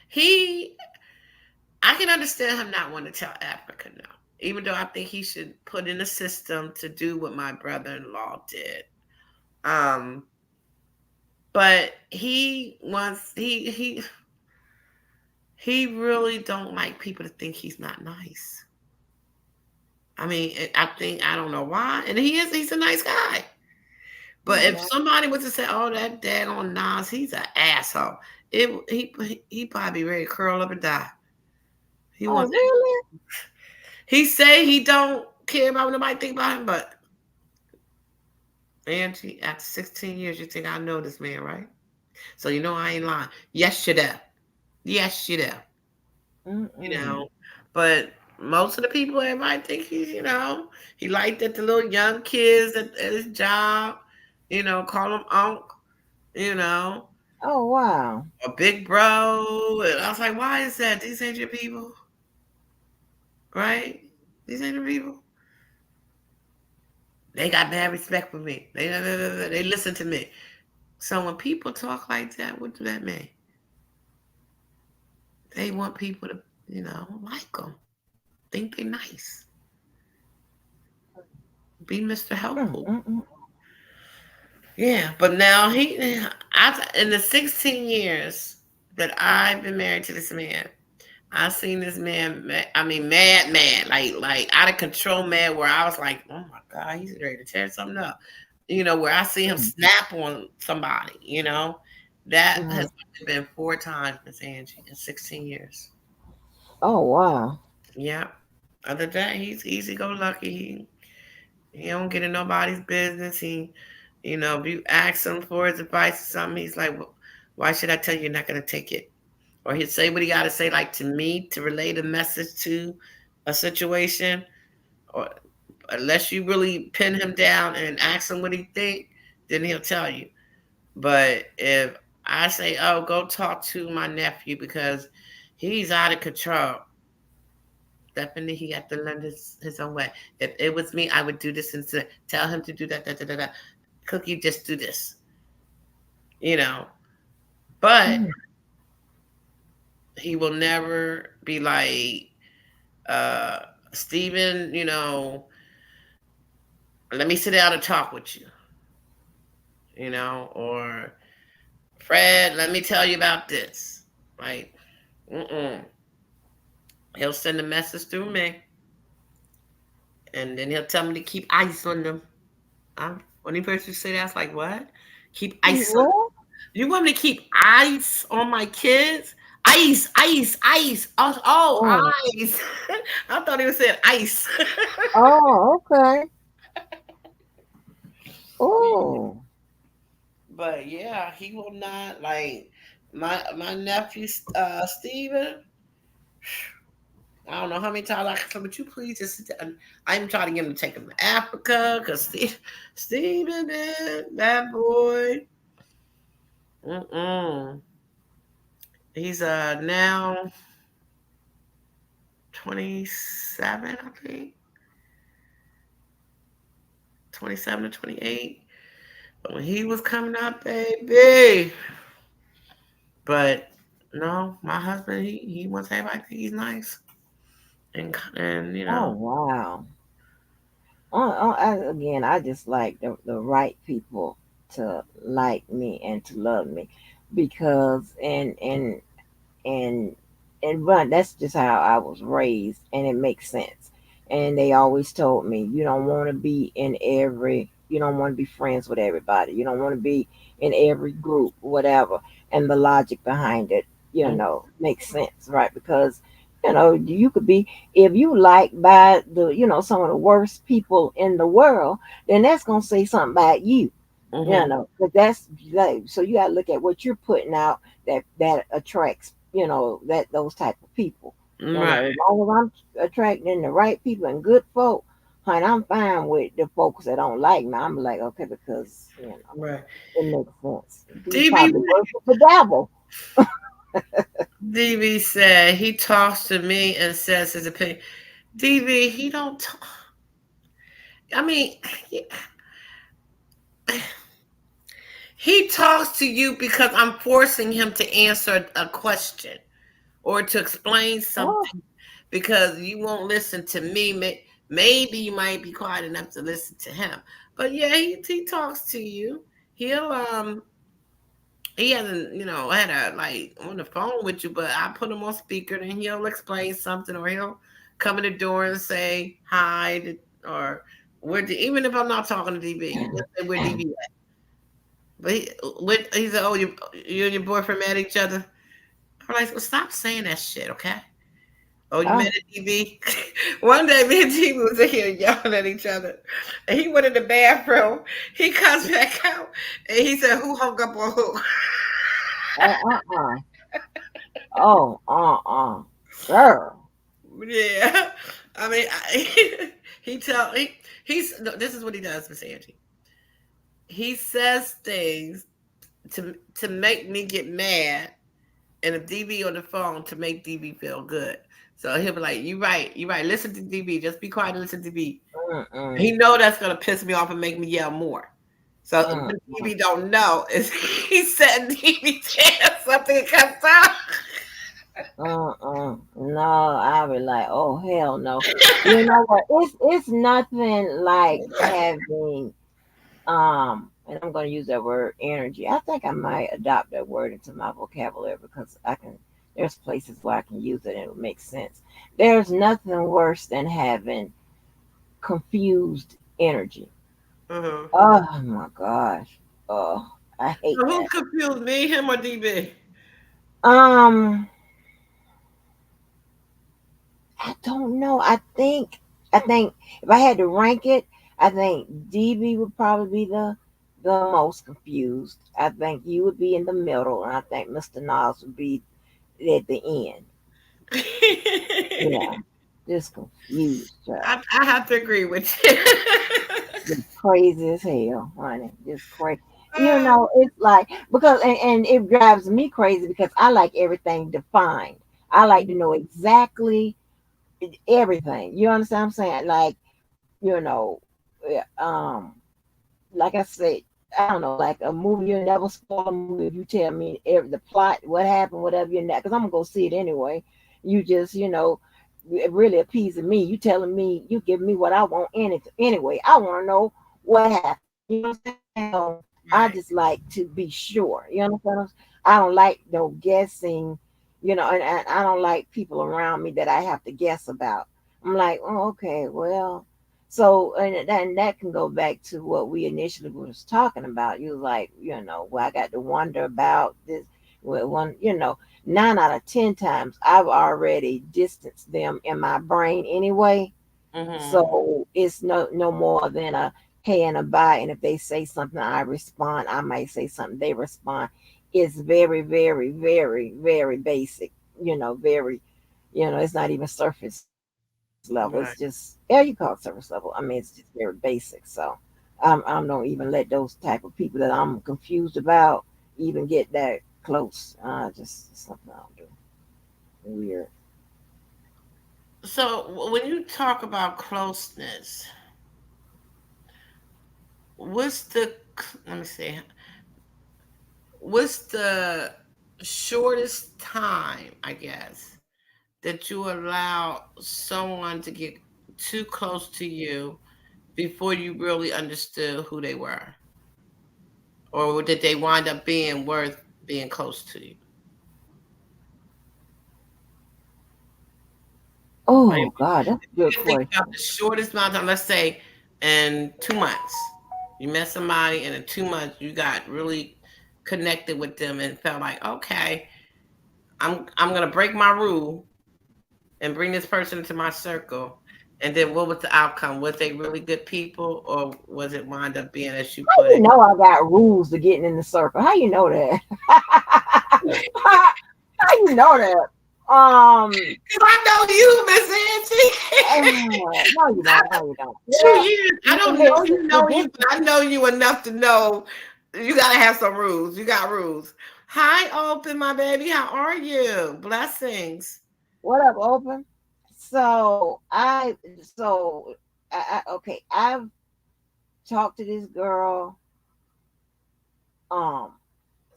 B: he I can understand him not wanting to tell Africa no. Even though I think he should put in a system to do what my brother in law did. Um but he really don't like people to think he's not nice. I mean, I don't know why. And he's a nice guy. But if
C: Yeah.
B: somebody was to say, "Oh, that daggone Nas, he's an asshole," he probably ready to curl up and die. He
C: Oh,
B: wants.
C: really?
B: He say he don't care about what nobody think about him, but Angie, after 16 years, you think I know this man, right? So you know I ain't lying. Yes, you do. Yes, you do. You
C: Mm-mm.
B: know, but most of the people, everybody think he liked that the little young kids at his job, call him Unc, you know.
C: Oh, wow.
B: A big bro. And I was like, why is that? These ain't your people, right? These ain't your people. They got bad respect for me. They listen to me. So when people talk like that, what do that mean? They want people to, like them, think they nice, be Mr. Helpful.
C: Mm-mm.
B: Yeah, but now in the 16 years that I've been married to this man, I seen this man. I mean, mad, like out of control, mad. Where I was like, "Oh my god, he's ready to tear something up." Where I see him
C: Mm.
B: snap on somebody. That
C: Mm.
B: has been 4 times, Miss Angie, in 16 years.
C: Oh, wow.
B: Yeah. Other than that, he's easy go lucky. He don't get in nobody's business. If you ask him for his advice or something, he's like, well, "Why should I tell you you're not going to take it?" Or he'd say what he got to say, like to me, to relay the message to a situation. Or unless you really pin him down and ask him what he think, then he'll tell you. But if I say, "Oh, go talk to my nephew because he's out of control," definitely he got to learn his own way. If it was me, I would do this instead. Tell him to do that, that. Cookie, just do this. You know. But
C: Mm.
B: he will never be like, uh, Stephen, let me sit down and talk with you, or Fred, let me tell you about this. Like, mm-mm. He'll send a message through me, and then he'll tell me to keep ice on them. When he first say that, I was like, what? Keep ice on them.
C: What?
B: You want me to keep ice on my kids? Ice, ice, ice. Oh,
C: Oh,
B: ice. I thought he was saying ice.
C: oh, okay. Oh,
B: But yeah, he will not like my nephew Steven. I don't know how many times I can say, but you please just sit down. I'm trying to get him to take him to Africa because Steven, man, that boy. Mm-mm. He's now 27, I think. 27 to 28. But when he was coming up, baby. But no, my husband, he wants everybody to think he's nice. And you
C: oh
B: know,
C: wow. Again, I just like the right people to like me and to love me, because and and run. That's just how I was raised, and it makes sense. And they always told me, you don't want to be in every, you don't want to be friends with everybody. You don't want to be in every group, whatever. And the logic behind it, makes sense, right? Because you could be, if you like by some of the worst people in the world, then that's gonna say something about you.
B: mm-hmm,
C: But that's like, so you gotta look at what you're putting out that attracts, that those type of people.
B: right,
C: As long as I'm attracting the right people and good folk, honey, I'm fine with the folks that don't like me. I'm like, okay, because
B: right.
C: it makes sense. You
B: DB
C: probably worship the devil.
B: DB said he talks to me and says his opinion. DB, he don't. I mean, he, he talks to you because I'm forcing him to answer a question or to explain
C: Oh,
B: something because you won't listen to me. Maybe you might be quiet enough to listen to him. But yeah, he talks to you. He'll he hasn't, had a like on the phone with you, but I put him on speaker and he'll explain something or he'll come in the door and say hi or even if I'm not talking to DB, he'll say where DB at. But he said, "Oh, you and your boyfriend met each other." I'm like, "Well, stop saying that shit, okay?" Oh, you met
C: oh,
B: at DB? One day, me and DB was in here yelling at each other, and he went in the bathroom. He comes back out, and he said, "Who hung up on who?"
C: uh. Girl.
B: Yeah, I mean, he's this is what he does, Miss Angie. He says things to make me get mad, and if DB on the phone to make DB feel good. So he'll be like, you right. Listen to DB. Just be quiet and listen to DB." He
C: Mm-mm,
B: know that's gonna piss me off and make me yell more. So
C: mm-mm,
B: what DB don't know is he said DB said something and comes out.
C: mm-mm. No, I be like, oh hell no. You know what? It's nothing like having and I'm gonna use that word energy. I think I might adopt that word into my vocabulary because there's places where I can use it and it makes sense. There's nothing worse than having confused energy.
B: Uh-huh.
C: Oh my gosh. Oh, I hate
B: So who
C: that.
B: confused me, him or DB?
C: Um, I don't know. I think if I had to rank it, I think DB would probably be the most confused. I think you would be in the middle, and I think Mr. Nas would be at the end. Yeah, just confused, child.
B: I have to agree with you.
C: Just crazy as hell, honey. Just crazy.
B: Uh,
C: It's like, because and it drives me crazy because I like everything defined. I like to know exactly everything. You understand what I'm saying? Like, you know, yeah, like I said, I don't know, like a movie, you never spoil a movie if you tell me the plot, what happened, whatever you're not, because I'm gonna go see it anyway. You just, it really appeasing me. You telling me, you give me what I want in it anyway. I want to know what happened. You know what I'm saying? So I
B: right.
C: just like to be sure. You understand? I don't like no guessing. And I don't like people around me that I have to guess about. I'm like, oh, okay, well. So and that can go back to what we initially was talking about. You was like, well, I got to wonder about this. Well, 9 out of 10 times I've already distanced them in my brain anyway.
B: Mm-hmm.
C: So it's no more than a hey and a bye, and if they say something, I respond. I might say something, they respond. It's very, very, very, very basic. Very, it's not even surface level. It's just, yeah, you call it surface level. I mean, it's just very basic. So I don't even let those type of people that I'm confused about even get that close. Just something I don't do. Weird.
B: So when you talk about closeness, what's the let me see, what's the shortest time, I guess, that you allow someone to get too close to you before you really understood who they were? Or did they wind up being worth being close to you? Like,
C: Oh God, that's a
B: you
C: good
B: can think about
C: question.
B: the shortest amount of time, let's say in 2 months. You met somebody and in 2 months you got really connected with them and felt like, okay, I'm gonna break my rule and bring this person into my circle. And then what was the outcome? Was they really good people or was it wind up being, as you
C: How
B: put
C: you
B: it?
C: know I got rules to getting in the circle? How you know that? How you know that?
B: Because I know you, Miss Angie.
C: No, you don't. No, you don't.
B: 2 years. I don't know
C: Listen,
B: you
C: but
B: know
C: this,
B: you, but I know you enough to know you gotta have some rules. You got rules. Hi, Open, my baby. How are you? Blessings.
C: what up, open? So okay. I've talked to this girl, um,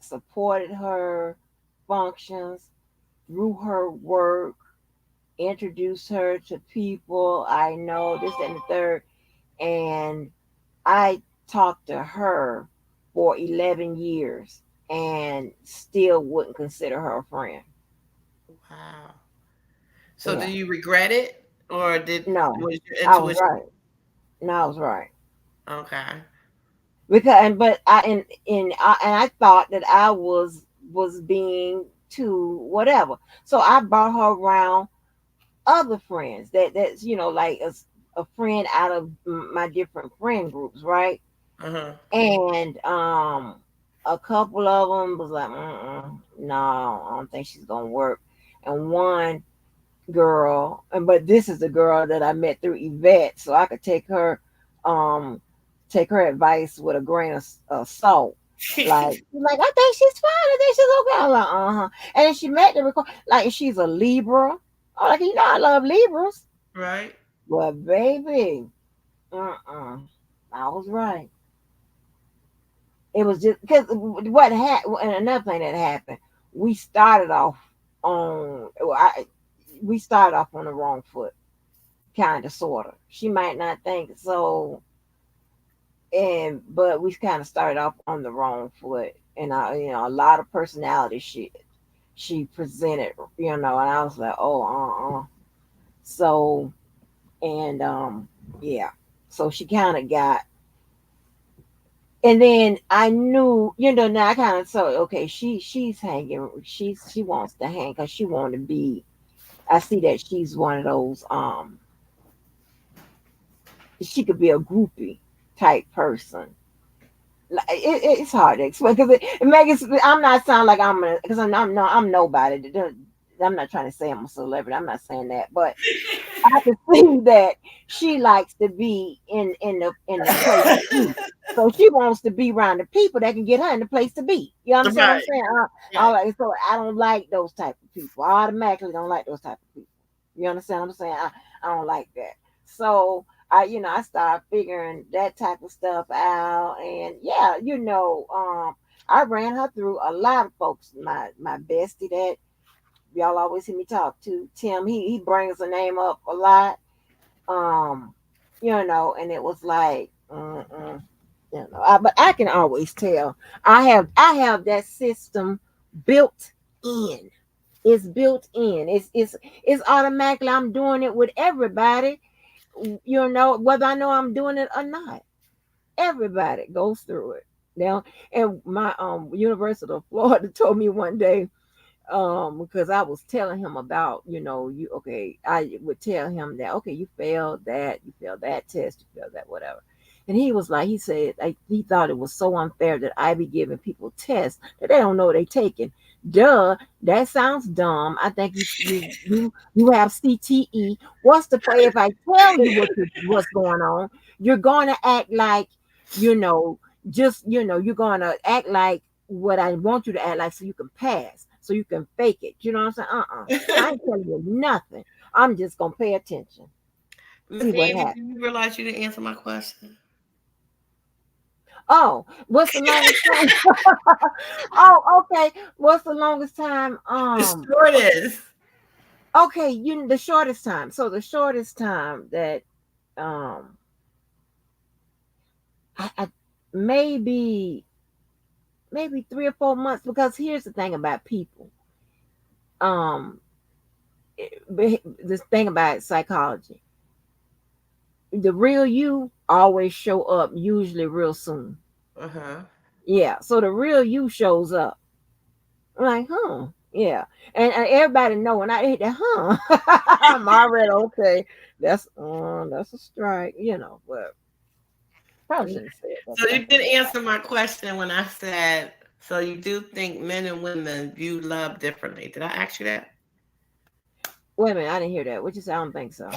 C: supported her functions through her work, introduced her to people I know, this and the third, and I talked to her for 11 years and still wouldn't consider her a friend.
B: Wow. So do
C: Yeah.
B: you regret it? Or
C: No,
B: was your
C: I was
B: intuition
C: right. No, I was right.
B: okay?
C: Because and but I and I thought that I was being too whatever. So I brought her around other friends that's like a friend out of my different friend groups, right?
B: Uh-huh.
C: And a couple of them was like, no, I don't think she's gonna work. And one girl, and but this is a girl that I met through Yvette, so I could um, take her advice with a grain of salt. Like I think she's fine. I think she's okay. I'm like, And then she met the record, like she's a Libra. Oh, like I love Libras,
B: Right?
C: but baby, I was right. It was just because what happened, and another thing that happened, we started off on, we started off on the wrong foot, kind of, sort of. She might not think so, but we kind of started off on the wrong foot, and a lot of personality she presented, and I was like, oh, so, and yeah, so she kind of got. And then I knew, now I kind of saw, okay, she's hanging, she wants to hang because she want to be. I see that she's one of those. She could be a groupie type person. Like, it's hard to explain because it makes it. I'm not sound like because I'm no, I'm nobody. I'm not trying to say I'm a celebrity. I'm not saying that, but I can see that she likes to be in the place to be. So she wants to be around the people that can get her in the place to be. You understand what I'm
B: Right.
C: saying? I
B: Right.
C: like, so I don't like those type of people. I automatically don't like those type of people. You understand what I'm saying? I don't like that. So I started figuring that type of stuff out, and yeah, I ran her through a lot of folks. My bestie that y'all always hear me talk to, Tim, he brings the name up a lot. um and it was like, but I can always tell. I have that system built in. It's built in. It's automatically. I'm doing it with everybody, whether I know I'm doing it or not. Everybody goes through it now. And my University of Florida told me one day, because I was telling him about, you okay, I would tell him that, okay, you failed that test, you failed that, whatever. And he was like, he said he thought it was so unfair that I be giving people tests that they don't know they taking. Duh, that sounds dumb. I think you have CTE. What's the point if I tell you what's going on? You're going to act like, you know, you're going to act like what I want you to act like so you can pass, so you can fake it. You know what I'm saying? I ain't telling you nothing. I'm just gonna pay attention,
B: Miss
C: see what
B: Angie,
C: happens.
B: did you realize you didn't answer my question?
C: Oh, what's the longest time? Oh, okay. What's the longest time?
B: The shortest.
C: Okay, the shortest time. So the shortest time that um I maybe 3 or 4 months, because here's the thing about people. Um this thing about psychology. The real you always show up usually real soon.
B: Uh-huh.
C: Yeah. So the real you shows up. I'm like, huh. Yeah. And everybody know when I hit that, I'm already okay. That's a strike, but probably shouldn't say it, but
B: So
C: that's
B: you did answer my question when I said, so you do think men and women view love differently. Did I ask you that?
C: wait a minute, I didn't hear that. What you say? I don't think so.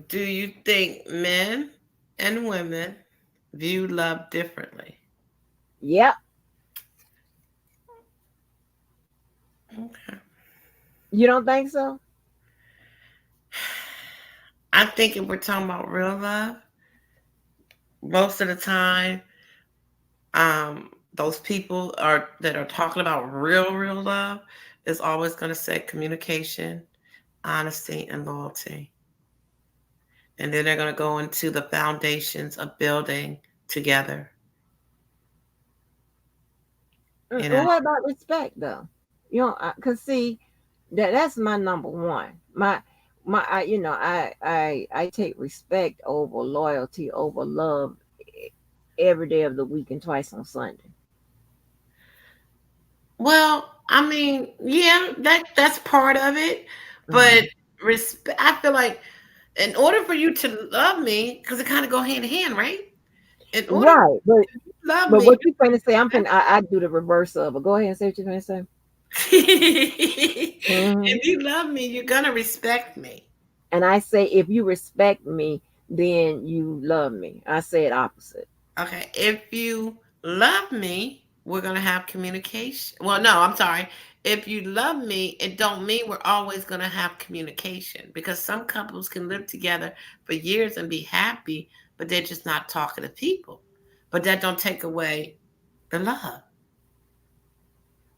B: Do you think men and women view love differently?
C: Yep.
B: Okay.
C: You don't think so?
B: I think if we're talking about real love, most of the time, those people are that are talking about real love is always going to say communication, honesty, and loyalty. And then they're going to go into the foundations of building together. You know,
C: What about respect though? Cause see, that's my number one. I take respect over loyalty over love every day of the week and twice on Sunday.
B: well, I mean, yeah, that's part of it, but
C: Mhm.
B: respect. I feel like in order for you to love me, because it kind of go hand in hand, right? In order to
C: Right, but
B: love
C: but
B: me,
C: what you finna say? I do the reverse of it. Go ahead and say what you finna say. Hmm.
B: if you love me, you're gonna respect me.
C: And I say, if you respect me, then you love me. I say it opposite.
B: Okay, if you love me, we're gonna have communication. Well, no, I'm sorry. If you love me, it don't mean we're always gonna have communication because some couples can live together for years and be happy, but they're just not talking to people. But that don't take away the love,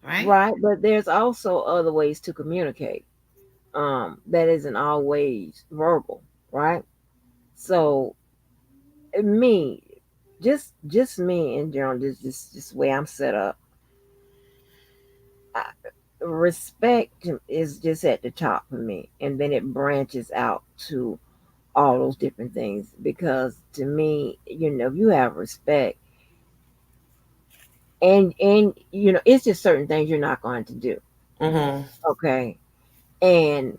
B: right?
C: Right, but there's also other ways to communicate. That isn't always verbal, right? So me, just me in general, just way I'm set up. I, Respect is just at the top for me, and then it branches out to all those different things. Because to me, if you have respect, and it's just certain things you're not going to do.
B: Mm-hmm.
C: Okay, and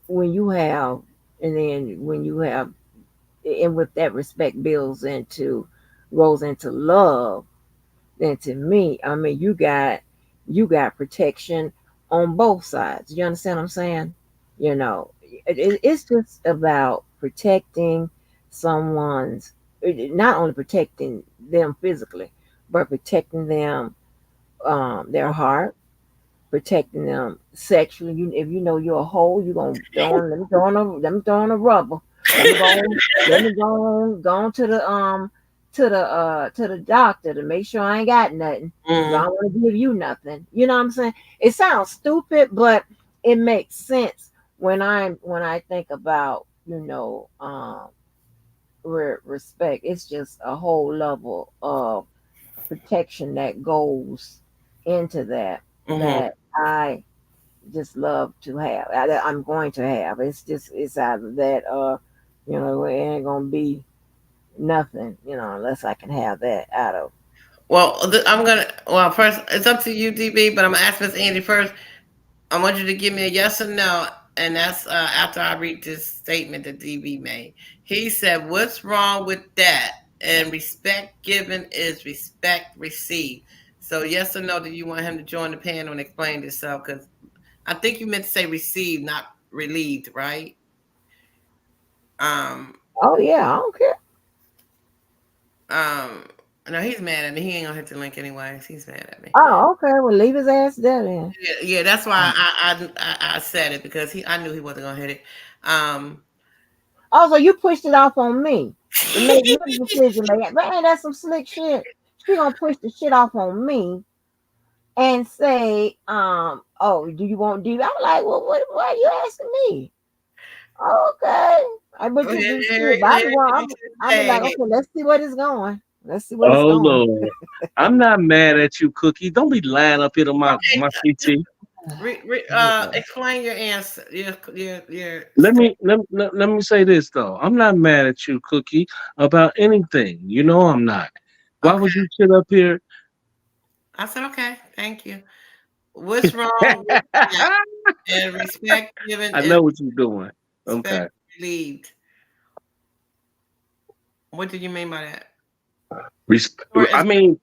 C: when you have, and then when you have, and with that respect builds into grows into love, then to me, I mean, you got protection on both sides. You understand what I'm saying? It's just about protecting someone's, not only protecting them physically, but protecting them, their heart, protecting them sexually. If you know you're a hole, you're gonna let me throw on a rubber. Let me go on to the doctor to make sure I ain't got nothing. 'Cause I
B: Mm-hmm.
C: don't want to give you nothing. You know what I'm saying? It sounds stupid, but it makes sense when I think about respect. It's just a whole level of protection that goes into
B: Mm-hmm.
C: that I just love to have. That I'm going to have. It's either that or it ain't gonna be nothing, unless I can have that out of.
B: Well, I'm gonna. Well, first, it's up to you, DB, but I'm gonna ask Miss Andy first. I want you to give me a yes or no. and that's after I read this statement that DB made. He said, "What's wrong with that? And respect given is respect received." So, yes or no? Do you want him to join the panel and explain himself? Because I think you meant to say received, not relieved, right? Um,
C: Oh yeah, I don't care.
B: um. No, he's mad at me. He ain't gonna hit the link anyways. He's mad at me.
C: Oh, okay. Well, leave his ass there then.
B: Yeah, yeah, that's why I said it because I knew he wasn't gonna hit it. Um,
C: Also, you pushed it off on me to make your decision. Man, that's some slick shit. She gonna push the shit off on me and say, oh, do you want to do that? I'm like, well, why are you asking me? Okay. I but
B: oh,
C: you
B: here,
C: do
B: here,
C: shit. I
B: here,
C: want I'm be like,
B: hey,
C: okay, let's see what it's going. Let's see what it's
D: Oh
C: going.
D: Lord, I'm not mad at you, Cookie. Don't be lying up here to
B: okay,
D: my
B: just
D: CT.
B: explain your answer. Your
D: Let
B: statement.
D: me let me say this though. I'm not mad at you, Cookie, about anything. You know I'm not. Why
B: Okay,
D: would you sit up here?
B: I said okay. Thank you. What's wrong with that? And respect given
D: I
B: is
D: know what you're doing.
B: respect
D: Okay.
B: relieved. What do you mean by that?
D: Res-
B: Or
D: I
B: is
D: mean,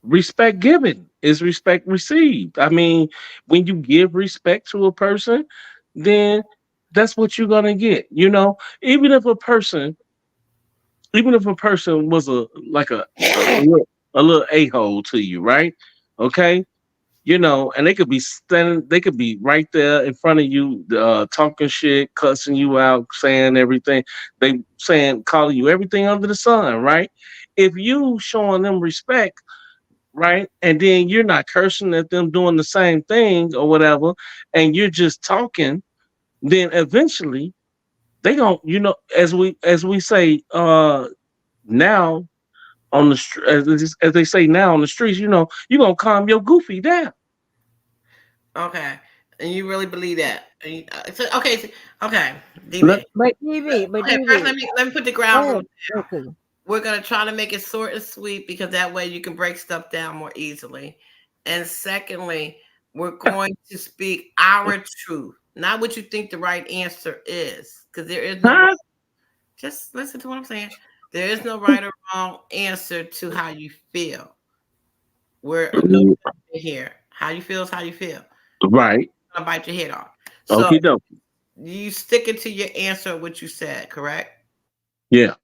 D: respect given is respect received. I mean, when you give respect to a person, then that's what you're gonna get. You know, even if a person was a little a hole to you, right? Okay, you know, and they could be standing, they could be right there in front of you, talking shit, cussing you out, saying everything, they saying, calling you everything under the sun, right? If you showing them respect, right, and then you're not cursing at them doing the same thing or whatever, and you're just talking, then eventually they don't, you know, as we say, now on the as they say now on the streets, you know, you're gonna calm your goofy down.
B: okay, and you really believe that? And okay,
D: Let,
B: DB.
C: But
B: Okay, first
C: TV,
B: let me put the ground rules
C: hey,
B: down.
C: okay.
B: We're gonna try to make it short and sweet because that way you can break stuff down more easily. And secondly, we're going to speak our truth, not what you think the right answer is, because there is no
D: huh?
B: just listen to what I'm saying. There is no right or wrong answer to how you feel. We're no here. How you feel is how you feel.
D: Right.
B: I'm gonna bite your head off. So
D: Okay, dokie.
B: you sticking to your answer, what you said, correct?
D: Yeah.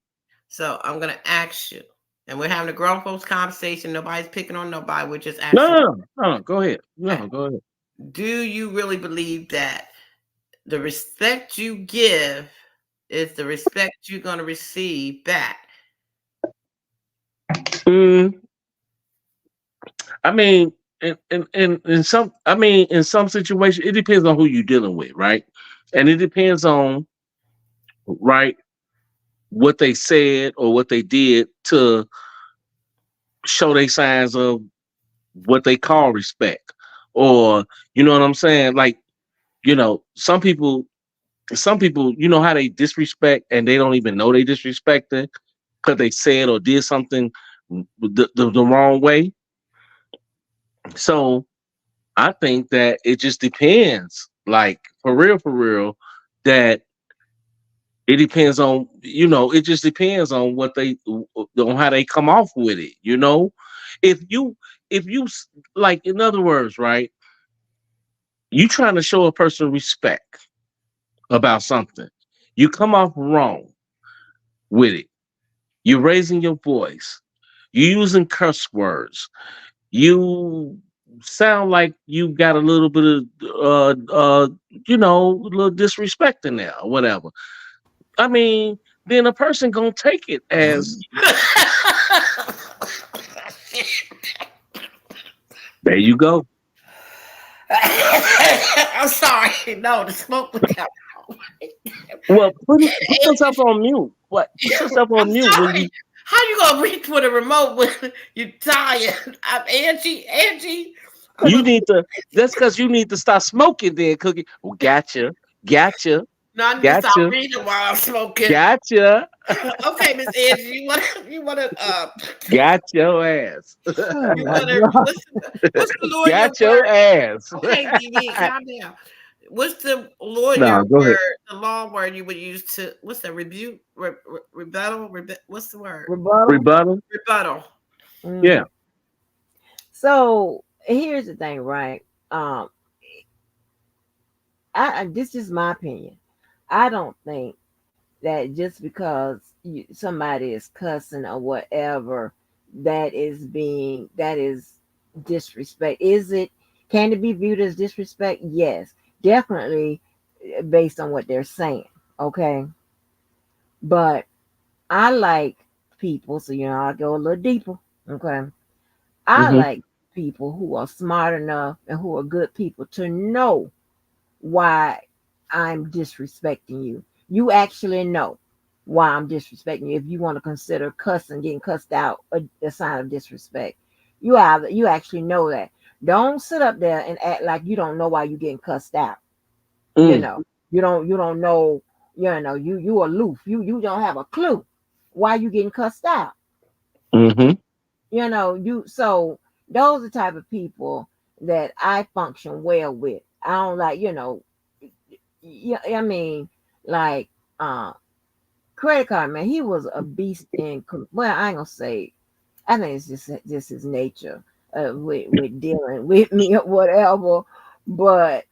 B: So I'm gonna ask you, and we're having a grown folks conversation. Nobody's picking on nobody. We're just
D: No,
B: asking.
D: no, no, no. Go ahead.
B: Okay,
D: No, go ahead.
B: do you really believe that the respect you give is the respect you're gonna receive back?
D: Mm, I mean, in some, I mean, in some situations, it depends on who you're dealing with, right? And it depends on, right, what they said or what they did to show they signs of what they call respect, or you know what I'm saying? Like, you know, some people, you know how they disrespect and they don't even know they disrespecting because they said or did something the wrong way. So I think that it just depends, like for real, that it depends on, you know, it just depends on what they, on how they come off with it, you know. If you, like, in other words, right, you trying to show a person respect about something, you come off wrong with it. You're raising your voice. You're using curse words. You sound like you got a little bit of, you know, a little disrespect in there or whatever. I mean, then a person gonna take it as, there you go.
B: I'm sorry. No, the smoke was coming out.
D: Well, put yourself on mute. What? Put yourself
B: I'm
D: on mute when
B: sorry.
D: you
B: How you gonna reach for the remote when you tired? I'm Angie. I'm
D: you
B: a,
D: need to. That's because you need to stop smoking. Then Cookie. Well, gotcha,
B: no, I need to stop
D: gotcha,
B: reading while I'm smoking.
D: gotcha.
B: Okay, Miss Angie,
D: Got your ass.
C: Oh
B: you
C: my
B: wanna
C: god.
B: listen? What's the lure your
D: Got your
B: word?
D: ass.
B: Okay, DB, calm down. What's the lawyer
D: No, go ahead.
B: word, the law word you would use to, what's that, rebuke, rebuttal, what's the word?
C: Rebuttal.
D: Rebuttal.
B: Rebuttal.
D: Yeah.
C: Mm. So here's the thing, right? Um, this is my opinion. I don't think that just because somebody is cussing or whatever, that is disrespect. Is it? Can it be viewed as disrespect? Yes, definitely, based on what they're saying. Okay, but I like people, so I'll go a little deeper. Okay, I
D: Hmm.
C: like people who are smart enough and who are good people to know why I'm disrespecting you. You actually know why I'm disrespecting you. If you want to consider cussing, getting cussed out, a sign of disrespect, you actually know that. Don't sit up there and act like you don't know why you're getting cussed out. You
D: Mm.
C: know, you don't know. You aloof. You don't have a clue why you getting cussed out.
D: Hmm.
C: You so those are the type of people that I function well with. I don't like, yeah, I mean, like credit card man, he was a beast well, I ain't gonna say. I think it's just his nature with dealing with me or whatever. But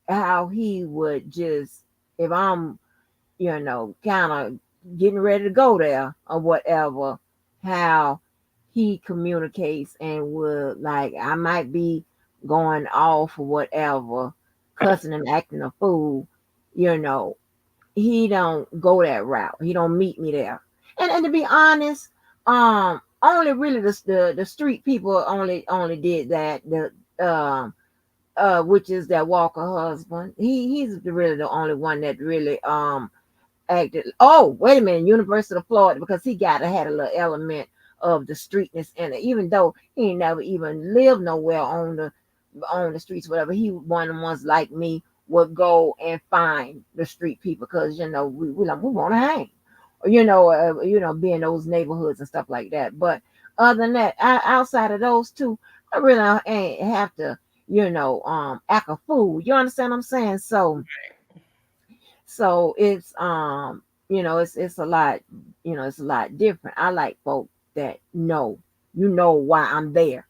C: how he would just, if I'm kind of getting ready to go there or whatever, how he communicates and would, like, I might be going off or whatever, cussing and acting a fool, you know, he don't go that route. He don't meet me there. And to be honest, only really the street people only did that. Which is that Walker husband. He's really the only one that really acted. Oh, wait a minute, University of Florida, because he had a little element of the streetness in it, even though he ain't never even lived nowhere on the streets, whatever. He one of the ones like me would go and find the street people because we want to hang, be in those neighborhoods and stuff like that. But other than that, outside of those two, I really ain't have to act a fool. You understand what I'm saying? So it's a lot, it's a lot different. I like folk that know, why I'm there.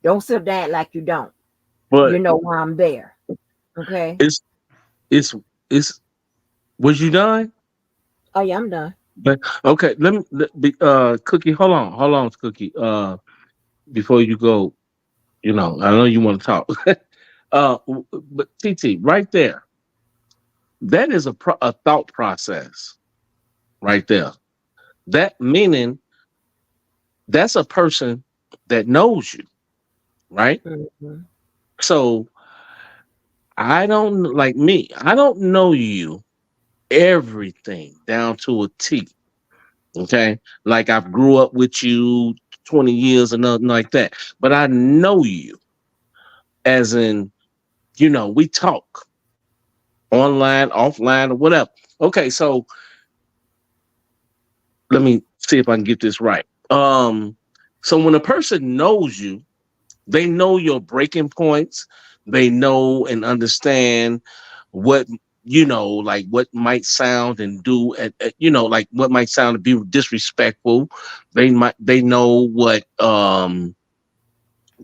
C: Don't sit there like you don't. You
D: But
C: know why I'm there. Okay.
D: it's it's it's. Was you done?
C: Oh yeah, I'm done.
D: But okay, Cookie, hold on, Cookie. Before you go, I know you want to talk. But TT, right there, that is a thought process right there. That meaning that's a person that knows you, right?
C: Mhm.
D: So I don't like me. I don't know you everything down to a T. Okay, like I've grew up with you 20 years or nothing like that, but I know you as in we talk online, offline, or whatever. Okay, so let me see if I can get this right. So when a person knows you, they know your breaking points. They know and understand what like what might sound and do like what might sound to be disrespectful. They know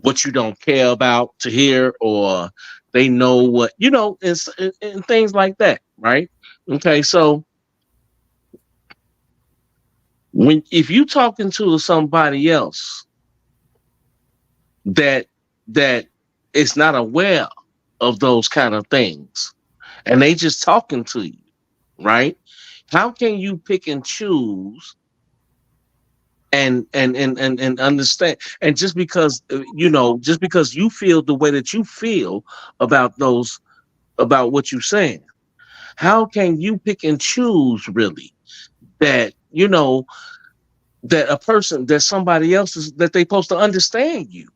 D: what you don't care about to hear, or they know what and things like that, right? Okay, so when if you talking to somebody else that that is not aware of those kind of things and they just talking to you, right? How can you pick and choose and understand? And just because you feel the way that you feel about about what you're saying, how can you pick and choose really that that a person that somebody else is that they supposed to understand you,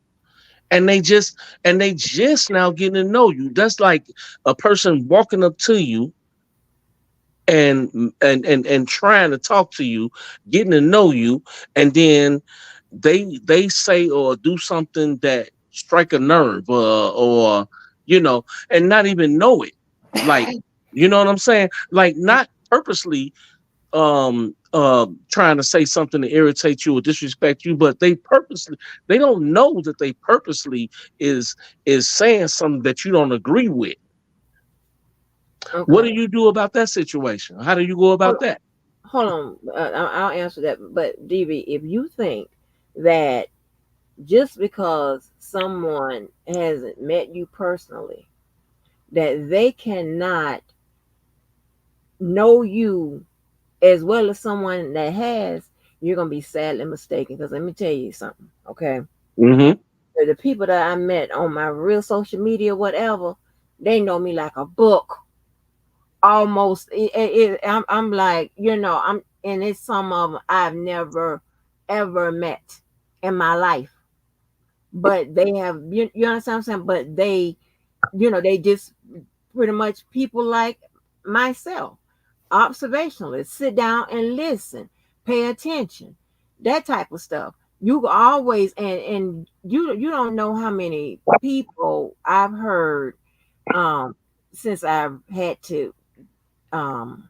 D: and they just now getting to know you? That's like a person walking up to you and and trying to talk to you, getting to know you, and then they say or do something that strike a nerve, or and not even know it. Like, you know what I'm saying? Like, not purposely trying to say something to irritate you or disrespect you, but they don't know that they purposely is saying something that you don't agree with. What do
C: Okay.
D: you do about that situation? How do you go about
C: Hold,
D: that?
C: hold on. I'll answer that. But DB, if you think that just because someone hasn't met you personally, that they cannot know you as well as someone that has, you're gonna be sadly mistaken. Because let me tell you something, okay?
D: Mm-hmm.
C: The people that I met on my real social media, whatever, they know me like a book. Almost, I'm like, and it's some of them I've never ever met in my life, but they have, you understand what I'm saying? But they just pretty much people like myself, observationalists, sit down and listen, pay attention, that type of stuff. You always, and you don't know how many people I've heard, um since I've had to um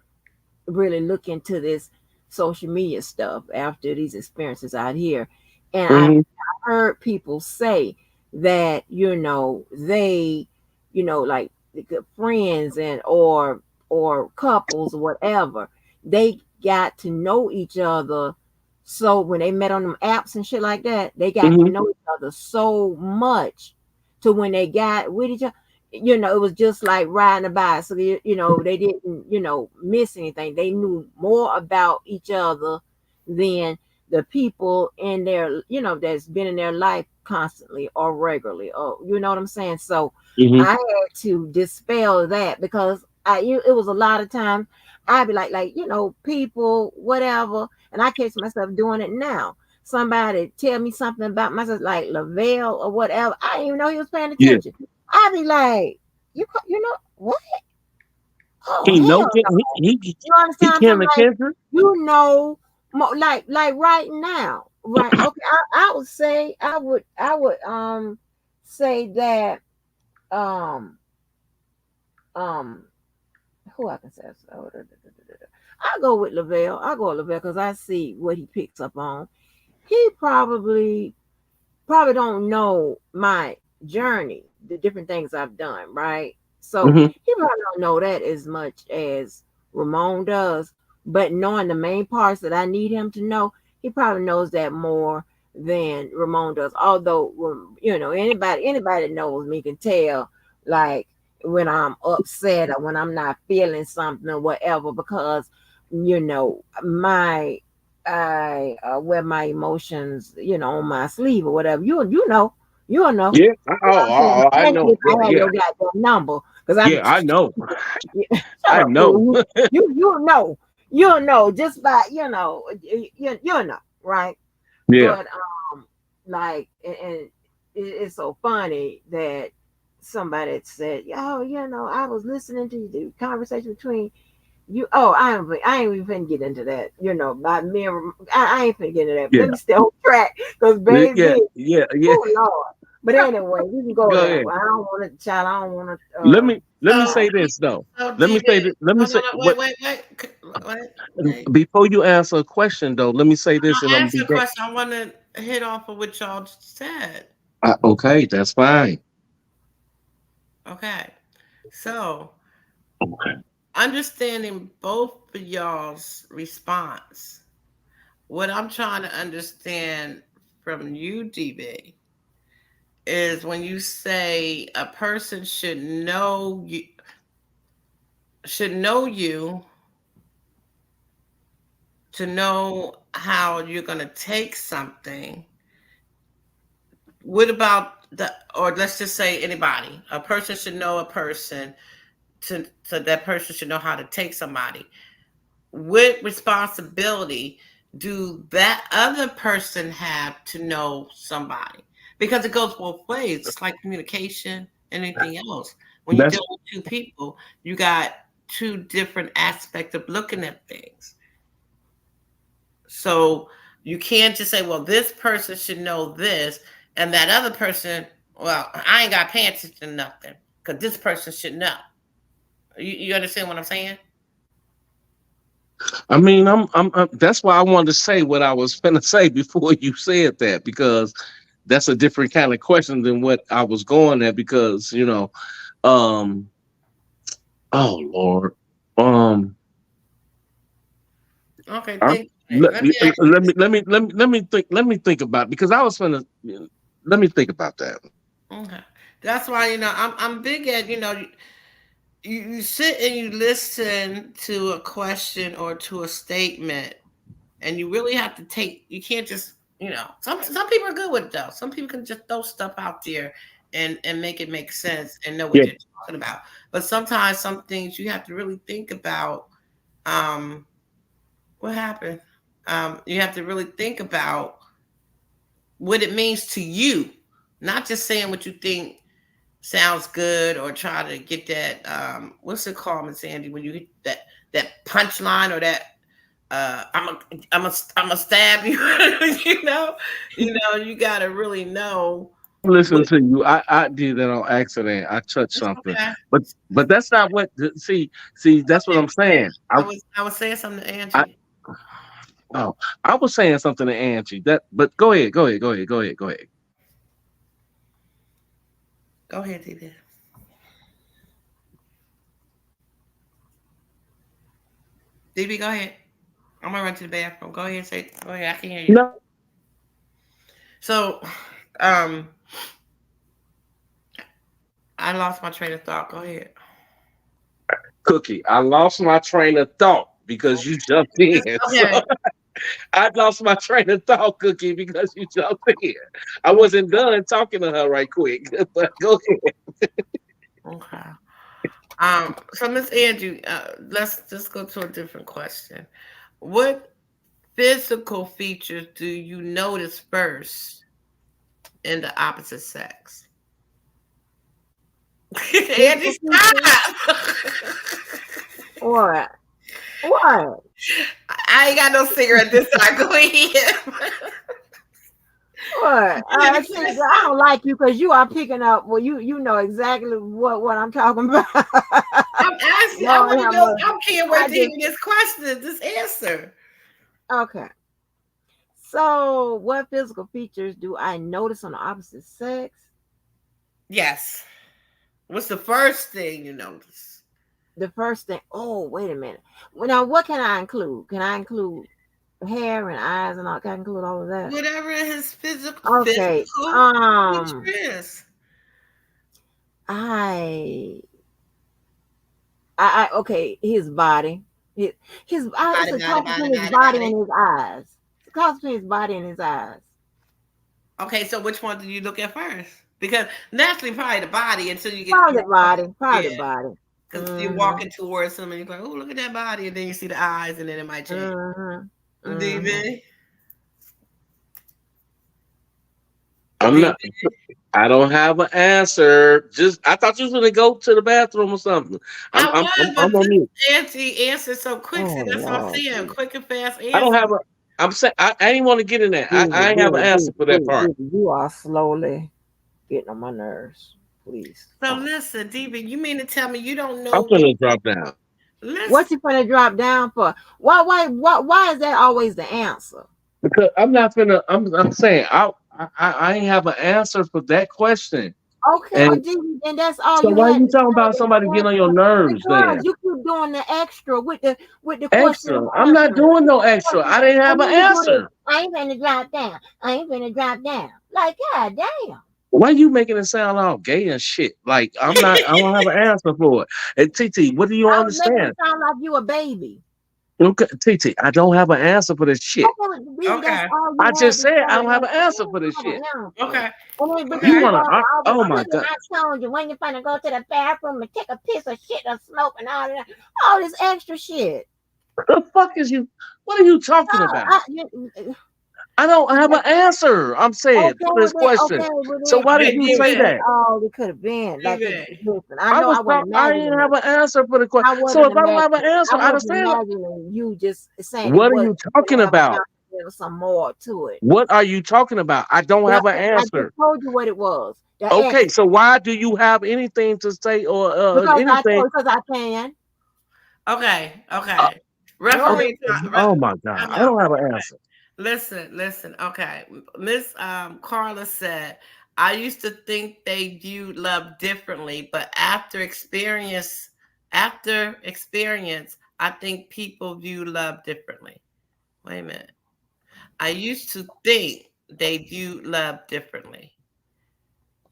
C: really look into this social media stuff after these experiences out here. And I've
D: Mm-hmm.
C: heard people say that, they, like the friends and or couples or whatever, they got to know each other. So when they met on them apps and shit like that, they got to
D: Mm-hmm.
C: know each other so much to when they got with each other, it was just like riding a bicycle. They didn't, miss anything. They knew more about each other than the people in their, that's been in their life constantly or regularly, or you know what I'm saying. So
D: Mm-hmm.
C: I had to dispel that because it was a lot of times I'd be like, people, whatever, and I catch myself doing it now. Somebody tell me something about myself, like Lavelle or whatever. I didn't even know he was paying
D: Yeah.
C: attention. I'd be like, you know what? Oh
D: He know
C: hell
D: Ken-
C: no! You
D: he
C: understand?
D: Ken
C: I'm like,
D: Kendrick.
C: like right now, right? Okay, I would say I would say that um um who I can say. I go with Lavelle. I go with Lavelle because I see what he picks up on. He probably don't know my journey, the different things I've done, right? So
D: Mm-hmm.
C: he probably don't know that as much as Ramon does. But knowing the main parts that I need him to know, he probably knows that more than Ramon does. Although, anybody that knows me can tell, like when I'm upset or when I'm not feeling something or whatever, because my I wear my emotions, on my sleeve or whatever. You'll know.
D: Yeah.
C: You know what I'm saying?
D: I
C: Especially
D: know.
C: if
D: Yeah.
C: I have
D: Yeah.
C: your goddamn number, because I
D: Yeah.
C: be
D: I know.
C: shut
D: I
C: up,
D: know.
C: fool. You'll know just by you'll know, right?
D: Yeah.
C: But like, and it's so funny that somebody had said, "Oh, I was listening to the conversation between you." Oh, I ain't even finna get into that. By me, I ain't finna get into that.
D: Yeah.
C: Let me stay on track, because
D: Yeah.
C: baby,
D: Yeah. Yeah.
C: oh Lord. But anyway, we can go
D: Go
C: there.
D: ahead.
C: Well, I don't want to, child. I don't want to.
D: Let me
B: So,
D: say this though. Let me
B: DB,
D: say this. Let me
B: no, no,
D: say
B: no,
D: what
B: wait.
D: before you answer a question though. Let me say this, and
B: I
D: I'm
B: asked
D: gonna
B: you
D: be
B: a
D: back.
B: question. I want to hit off of what y'all said.
D: Okay, that's fine.
B: Okay. So,
D: Okay.
B: understanding both of y'all's response, what I'm trying to understand from you, DB, is when you say a person should know you to know how you're going to take something. What about or let's just say anybody, a person should know a person so that person should know how to take somebody. What responsibility do that other person have to know somebody? Because it goes both ways. It's like communication, anything else. When you
D: That's
B: deal with two people, you got two different aspects of looking at things. So you can't just say, well, this person should know this, and that other person, well, I ain't got pants to nothing. because this person should know. You understand what I'm saying?
D: I mean, that's why I wanted to say what I was going to say before you said that, because that's a different kind of question than what I was going at, because, oh Lord.
B: Okay,
D: let me think about it, because I was gonna let me think about that.
B: Okay, that's why I'm big at you sit and you listen to a question or to a statement, and you really have to take. You can't just some people are good with it though. Some people can just throw stuff out there and make it make sense and know what
D: Yeah.
B: you're talking about. But sometimes some things you have to really think about. What happened? You have to really think about what it means to you, not just saying what you think sounds good or try to get that what's it called, Miss Sandy, when you hit that punchline or that I'm a stab you. You gotta really know.
D: Listen to you. I did that on accident. I touched something,
B: Okay.
D: but that's not what. See. That's what I'm saying.
B: I was saying something to Angie.
D: I was saying something to Angie. But go ahead.
B: Go ahead, DB. DB, go ahead. I'm gonna run to the bathroom. Go ahead, go ahead. I can hear you.
D: No.
B: So, I lost my train of thought. Go ahead.
D: Cookie, I lost my train of thought because you jumped in.
B: Okay.
D: So I lost my train of thought, Cookie, because you jumped in. I wasn't done talking to her right quick, but go ahead.
B: Okay. So Miss Angie, let's just go to a different question. What physical features do you notice first in the opposite sex? Angie, stop!
C: What?
B: I ain't got no cigarette this time. Go ahead.
C: What? I don't like you because you are picking up. Well, you know exactly what I'm talking about.
B: I'm asking. I want to know. I can't wait to hear this question, this answer.
C: Okay. So, what physical features do I notice on the opposite sex?
B: Yes. What's the first thing you notice?
C: The first thing. Oh, wait a minute. Well, now, what can I include? Can I include hair and eyes and all? Can I include all of that?
B: Whatever his physical.
C: Okay.
B: Features.
C: I okay. His body. His it's a couple between his body and his eyes. It's a couple between his body and his eyes.
B: Okay, so which one do you look at first? Because naturally, probably the body until you get
C: probably the body.
B: Because you're walking towards him and you're like, oh, look at that body, and then you see the eyes, and then it might change. DB?
D: I don't have an answer. I thought you was gonna go to the bathroom or something. I'm on mute.
B: Auntie answered so quick. That's what I'm saying. Quick and fast answer.
D: I don't have I'm saying I didn't want to get in that. I ain't have an answer for that part.
C: You are slowly getting on my nerves. Please.
B: So listen, DB, you mean to tell me you don't know?
D: I'm gonna drop down.
C: What's he gonna drop down for? Why is that always the answer?
D: Because I'm not gonna. I'm saying I ain't have an answer for that question.
C: Okay, and that's all.
D: So why are you talking about somebody getting on your nerves? Then
C: you keep doing the extra with the
D: extra.
C: question.
D: I'm not doing no extra. I didn't have an answer.
C: I ain't gonna drop down. Like, God damn.
D: Why are you making it sound all gay and shit? Like I don't have an answer for it. And TT, what do you understand?
C: Making it sound like you a baby.
D: Okay, TT, I don't have an answer for this shit.
B: Okay.
D: I just said I don't have an answer for this shit.
B: Okay.
D: You wanna? Oh my God!
C: I told you when you're gonna go to the bathroom and take a piss of shit or smoke and all this extra shit.
D: The fuck is you? What are you talking about? I don't have an answer. I'm saying for this question. So why did you say that?
C: Oh, it could have been. Like, listen,
D: I didn't have an answer for the question. So if I don't have an answer, I understand.
C: You just saying.
D: What are you talking about?
C: there was some more to it.
D: What are you talking about? I don't have an
C: I just
D: answer.
C: told you what it was. The
D: Okay,
C: X.
D: so why do you have anything to say or anything?
C: Because I can.
B: Okay,
D: Uh,
B: okay.
C: Go
D: okay.
C: ahead,
B: Referee,
C: Tiffany.
D: Oh my God,
B: time
D: I
B: out.
D: don't have an answer.
B: Listen. Okay, Miss Carla said, "I used to think they viewed love differently, but after experience, I think people view love differently." Wait a minute. I used to think they viewed love differently,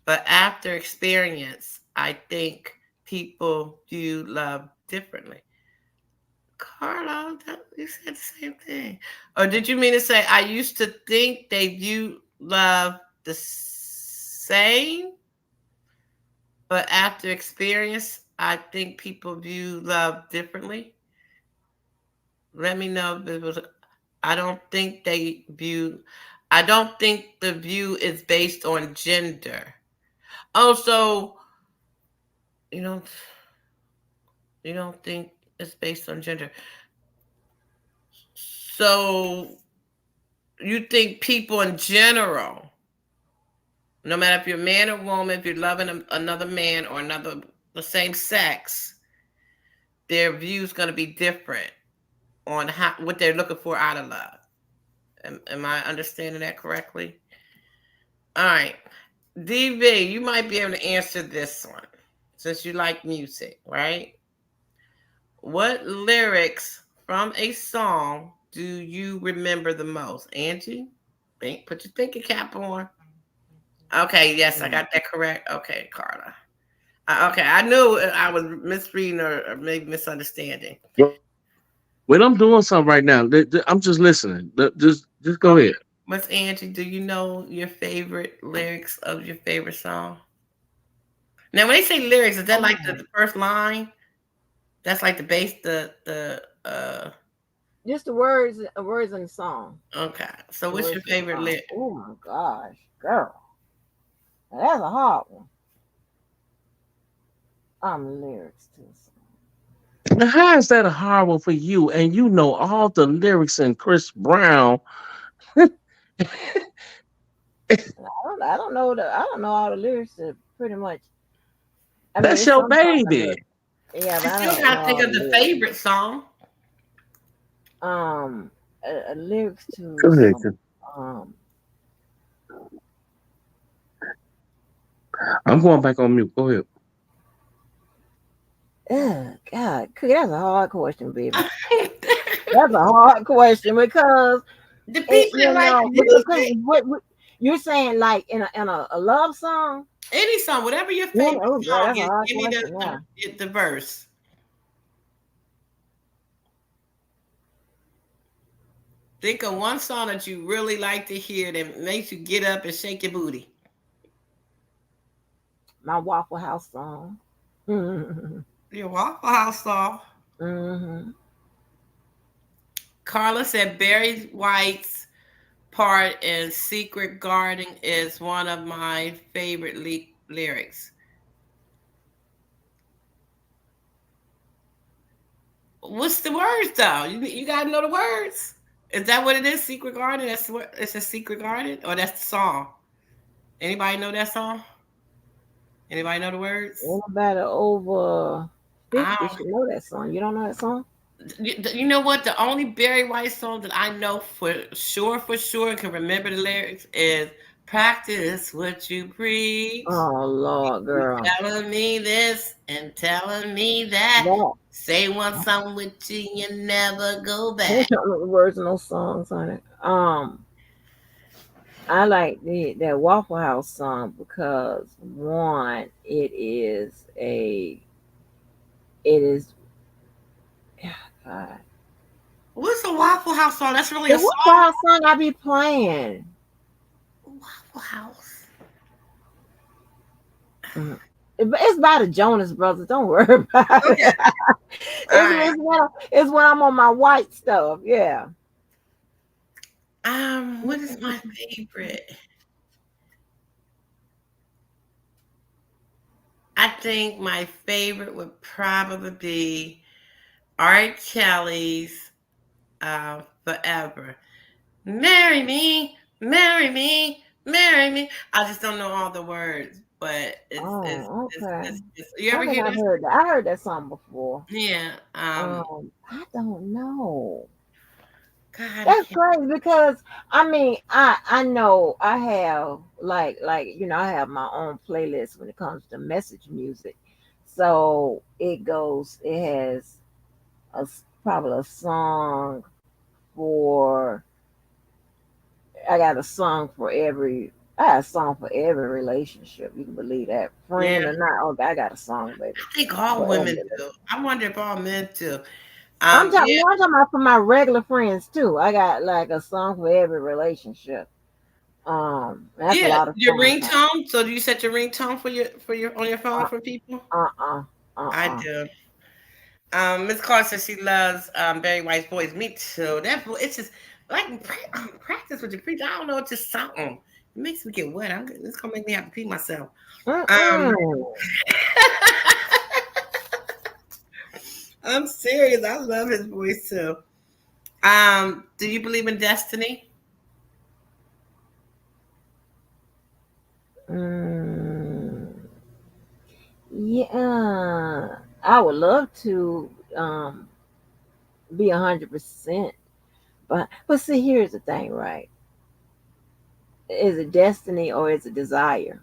B: but after experience, I think people view love differently. Carla, you said the same thing. Or did you mean to say I used to think they view love the same, but after experience, I think people view love differently? Let me know if it was. I don't think they view. I don't think the view is based on gender. Also, you don't. You don't think it's based on gender. So you think people in general, no matter if you're a man or woman, if you're loving another man or another the same sex, their view is going to be different on how what they're looking for out of love. Am I understanding that correctly? All right, DV, you might be able to answer this one since you like music, right? What lyrics from a song do you remember the most, Angie? Think, put your thinking cap on. Okay, yes, I got that correct. Okay, Carla. Okay, I knew I was misreading or maybe misunderstanding.
D: When I'm doing something right now, I'm just listening. Just go
B: Okay,
D: ahead.
B: Miss Angie, do you know your favorite lyrics of your favorite song? Now, when they say lyrics, is that like
C: Oh,
B: the first line? That's like the base, the.
C: just the words in the song.
B: Okay, so
C: The
B: what's
C: words
B: your
C: in the
B: favorite
C: song.
B: lyric?
C: Oh my gosh, girl, that's a hard one. Lyrics to the song.
D: Now, how is that a hard one for you? And you know all the lyrics in Chris Brown.
C: I don't know I don't know all the lyrics to pretty much. I mean,
D: That's
C: it's
D: your
C: some songs I know.
D: baby.
C: Yeah, but
B: You
C: I
B: still
C: don't know
B: got to think
C: all
B: of
C: the
B: the
C: lyrics.
B: favorite song.
C: Lyrics to
D: Go ahead.
C: some. Um,
D: I'm going back on mute. Go ahead.
C: God, Cookie, that's a hard question, baby. That's a hard question because
B: The people that like
C: because
B: music,
C: what you're saying, like in a love song.
B: any song, whatever your
C: Yeah,
B: favorite
C: oh girl,
B: song
C: that's a
B: is,
C: hard
B: give me
C: question. Yeah,
B: the verse. Think of one song that you really like to hear that makes you get up and shake your booty.
C: my Waffle House song. Mm-hmm.
B: Your Waffle House song.
C: Mm-hmm.
B: Carla said Barry White's part in Secret Garden is one of my favorite lyrics. What's the words though? You gotta know the words. Is that what it is? Secret Garden? That's what it's a secret garden? Or that's the song? Anybody know that song? Anybody know the words?
C: Anybody over 50
B: I
C: should know that song. You don't know that song?
B: you know what? The only Barry White song that I know for sure, and can remember the lyrics is "Practice what you preach."
C: Oh Lord,
B: You
C: girl,
B: telling me this and telling me that.
C: that
B: Say one song with you, you never go
C: I
B: back.
C: don't know the words of no songs on it. I like that Waffle House song because one, it is God.
B: What's a Waffle House song? That's really
C: The
B: a
C: Waffle
B: song.
C: House song I be playing.
B: Waffle House.
C: Mhm. It's by the Jonas Brothers. Don't worry about it.
B: Okay. All right.
C: It's when I'm on my white stuff. Yeah.
B: What is my favorite? I think my favorite would probably be Art Kelly's "Forever." Marry me, marry me, marry me. I just don't know all the words, but
C: Oh, okay.
B: you
C: I
B: ever
C: think
B: hear
C: I've
B: this?
C: heard that. I heard that song before.
B: Yeah.
C: I don't know.
B: God, I
C: That's
B: can't.
C: crazy because I mean I know I have I have my own playlist when it comes to message music. So it has probably a song for I got a song for every I got a song for every relationship. You can believe that.
B: Yeah,
C: Friend or not, okay, I got a song, baby.
B: I think all
C: For every
B: women
C: relationship.
B: do. I wonder if all men do. Yeah,
C: I'm talking about for my regular friends too. I got like a song for every relationship. That's a
B: yeah.
C: lot of
B: Your
C: songs.
B: ringtone. So do you set your ringtone for your on your phone
C: Uh,
B: for people?
C: uh,
B: I
C: uh.
B: do. Miss Carr says she loves Barry White's voice. Me too. That it's just like practice with your preacher. I don't know. It's just something. It makes me get wet. It's gonna make me have to pee myself. Um,
C: Mm-mm.
B: I'm serious. I love his voice too. Do you believe in destiny?
C: Mm, yeah, I would love to be 100%, but see, here's the thing, right? Is it destiny or is it desire?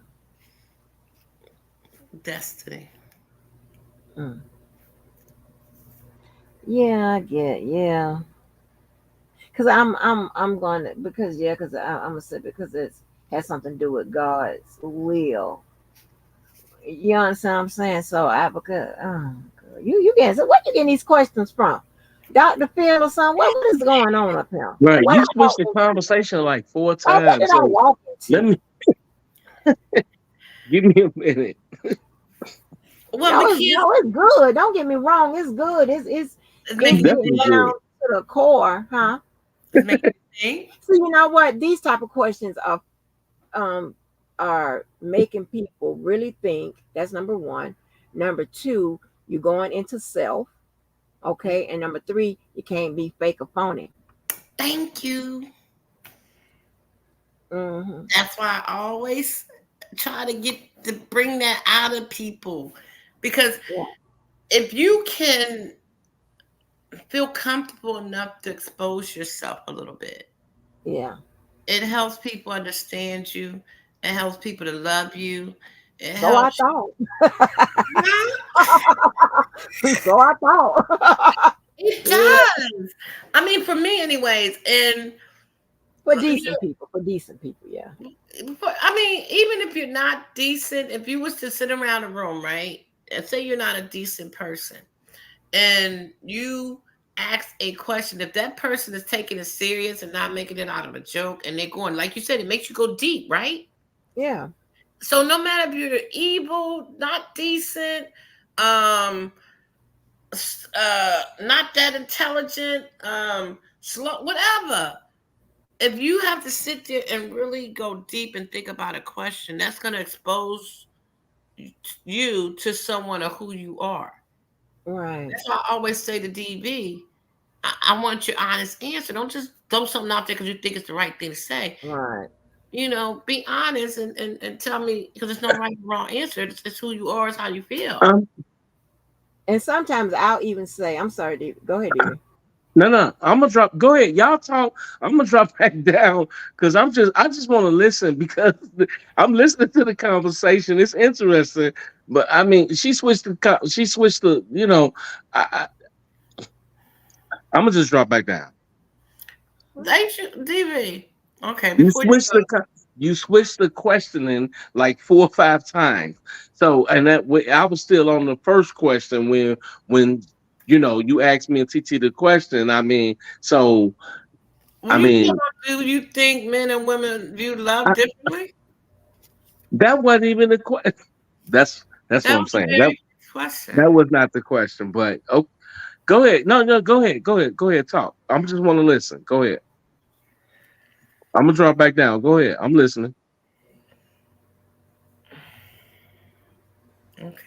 B: Destiny.
C: Mm. Yeah, I get yeah. Because I'm going to because yeah, because I'm gonna say because it's has something to do with God's will. You understand what I'm saying? So I because girl, you getting so what you getting these questions from? Dr. Phil or something? What is going on up here?
D: Right.
C: What
D: You
C: I
D: switched
C: walk
D: the
C: into?
D: conversation like four
C: What did
D: times.
C: I
D: So
C: walk
D: let
C: into?
D: me give me a minute.
B: Well, we can't.
C: No, it's good. Don't get me wrong, it's good.
B: It's
C: It's
B: making you
C: getting
D: Definitely
B: think.
C: down
D: good.
C: to the core, huh?
B: It's making you think.
C: So you know what? These type of questions um are making people really think. That's number one. Number two, you're going into self, okay? And number three, you can't be fake or phony.
B: Thank you.
C: Hmm.
B: That's why I always try to get to bring that out of people, because
C: Yeah,
B: if you can feel comfortable enough to expose yourself a little bit,
C: yeah.
B: it helps people understand you. It helps people to love you. It
C: So I
B: helps
C: thought.
B: you.
C: So I thought.
B: It
C: Yeah.
B: does. I mean, for me, anyways. And
C: For
B: you
C: decent people. For decent people, yeah.
B: I mean, even if you're not decent, if you was to sit around a room, right, and say you're not a decent person, and you ask a question, if that person is taking it serious and not making it out of a joke, and they're going, like you said, it makes you go deep, right?
C: Yeah.
B: So no matter if you're evil, not decent, um, not that intelligent, slow, whatever. If you have to sit there and really go deep and think about a question, that's going to expose you to someone or who you are.
C: Right.
B: That's why I always say to DV, I want your honest answer. Don't just throw something out there because you think it's the right thing to say.
C: Right.
B: Be honest and tell me, because there's no right or wrong answer. It's who you are, it's how you feel.
D: Um,
C: And sometimes I'll even say, I'm sorry, David. Go ahead, David.
D: no. I'm gonna drop. Go ahead, y'all talk. I'm gonna drop back down because I just want to listen because I'm listening to the conversation. It's interesting, but I mean, she switched the. I'm gonna just drop back down.
B: Ain't you, DV? Okay,
D: You
B: before you
D: switched the you switched the questioning like 4 or 5 times. So, and I was still on the first question when you asked me and TT the question. I mean, so
B: when
D: I
B: you talk
D: mean
B: about, do you think men and women view love
D: I,
B: differently?
D: that wasn't even the question. That's what
B: That
D: I'm
B: was a
D: saying. That
B: very good question.
D: that was not the question. But go ahead. No, go ahead. Go ahead. Talk. I'm just want to listen. Go ahead. I'm gonna drop back down. Go ahead. I'm listening.
B: Okay.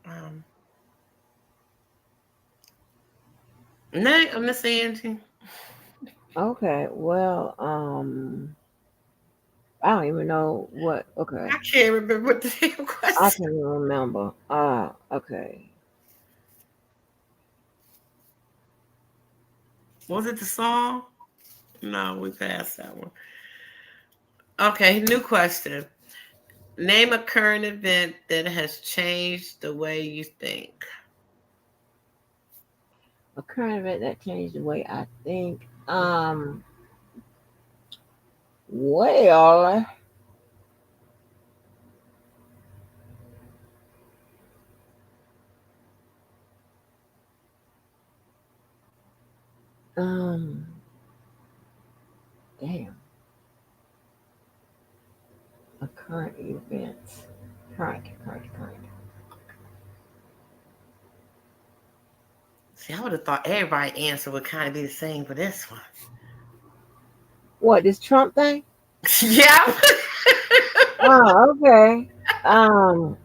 B: Um, Nay, Miss Angie.
C: Okay. Well, I don't even know what. Okay.
B: I can't remember what the damn
C: I
B: question
C: can't even remember. Okay.
B: was. It the song? No, we passed that one. Okay, new question. Name a current event that has changed the way you think.
C: A current event that changed the way I think. Well, um, damn, a current event. Current.
B: See, I would have thought everybody answer would kind of be the same for this one.
C: What, this Trump thing?
B: Yeah.
C: Oh, okay. Um,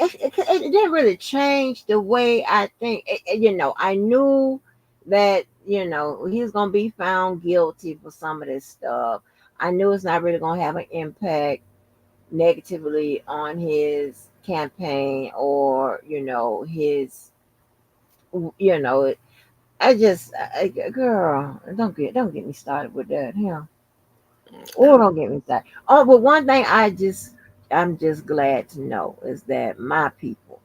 C: it didn't really change the way I think. I knew that he was gonna be found guilty for some of this stuff. I knew it's not really gonna have an impact negatively on his campaign or his you know girl, don't get me started with that. Yeah. Oh, don't get me started. Oh, but one thing I'm just glad to know is that my people,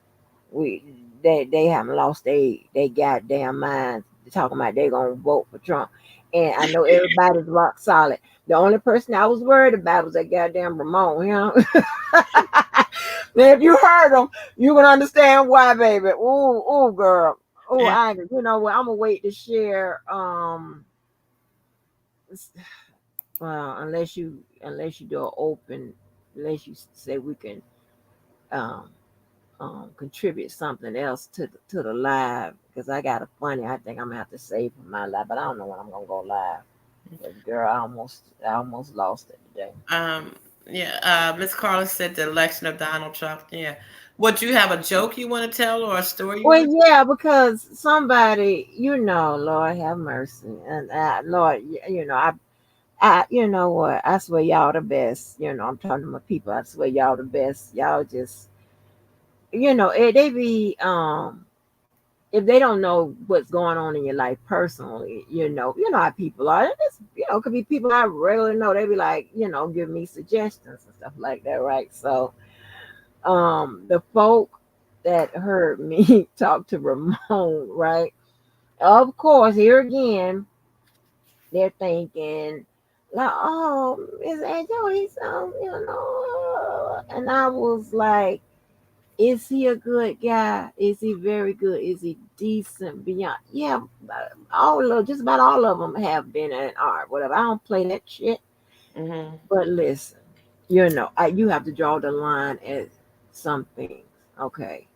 C: we they haven't lost they goddamn minds talking about they gonna vote for Trump. And I know everybody's rock solid. The only person I was worried about was that goddamn Ramon, Now, if you heard him, you can understand why, baby. Ooh, girl. Oh,
B: Yeah.
C: you know what? I'm gonna wait to share. Well, unless you do an open, unless you say we can um contribute something else to the live, because I got a funny. I think I'm gonna have to save for my live, but I don't know when I'm gonna go live. 'Cause, girl, I almost lost it today.
B: Um, yeah. Miss Carla said the election of Donald Trump. Yeah. What, you have a joke you want to tell or a story you
C: Well,
B: want
C: yeah, because somebody, Lord have mercy, and Lord, you know what? I swear y'all the best. I'm talking to my people. I swear y'all the best. Y'all just, they be if they don't know what's going on in your life personally, you know how people are. It's, could be people I regularly know. They be like, give me suggestions and stuff like that, right? So, the folk that heard me talk to Ramon, right? Of course, here again, they're thinking, like, oh, Miss Angel, he's and I was like, is he a good guy? Is he very good? Is he decent? Beyond, yeah, just about all of them have been in art, whatever. I don't play that shit,
B: to? Hmm.
C: but listen, you have to draw the line at some things. Okay,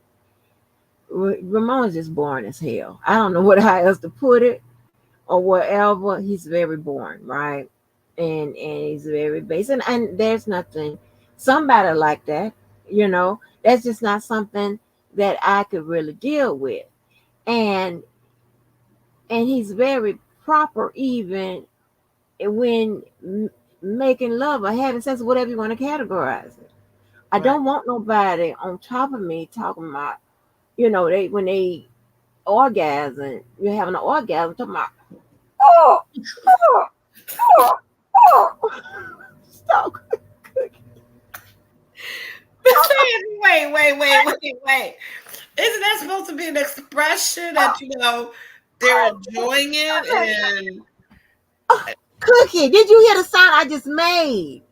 C: Ramon's just boring as hell. I don't know what how else to put it or whatever. He's very boring, right? And he's very basic, and there's nothing somebody like that, that's just not something that I could really deal with. And and he's very proper, even when making love or having sex, whatever you want to categorize it. I
B: Right.
C: don't want nobody on top of me talking about, they when they orgasm, you're having an orgasm talking about, oh, oh, oh, oh. Stop.
B: Wait. Isn't that supposed to be an expression that they're enjoying it and
C: Cookie, did you hear the sound I just made?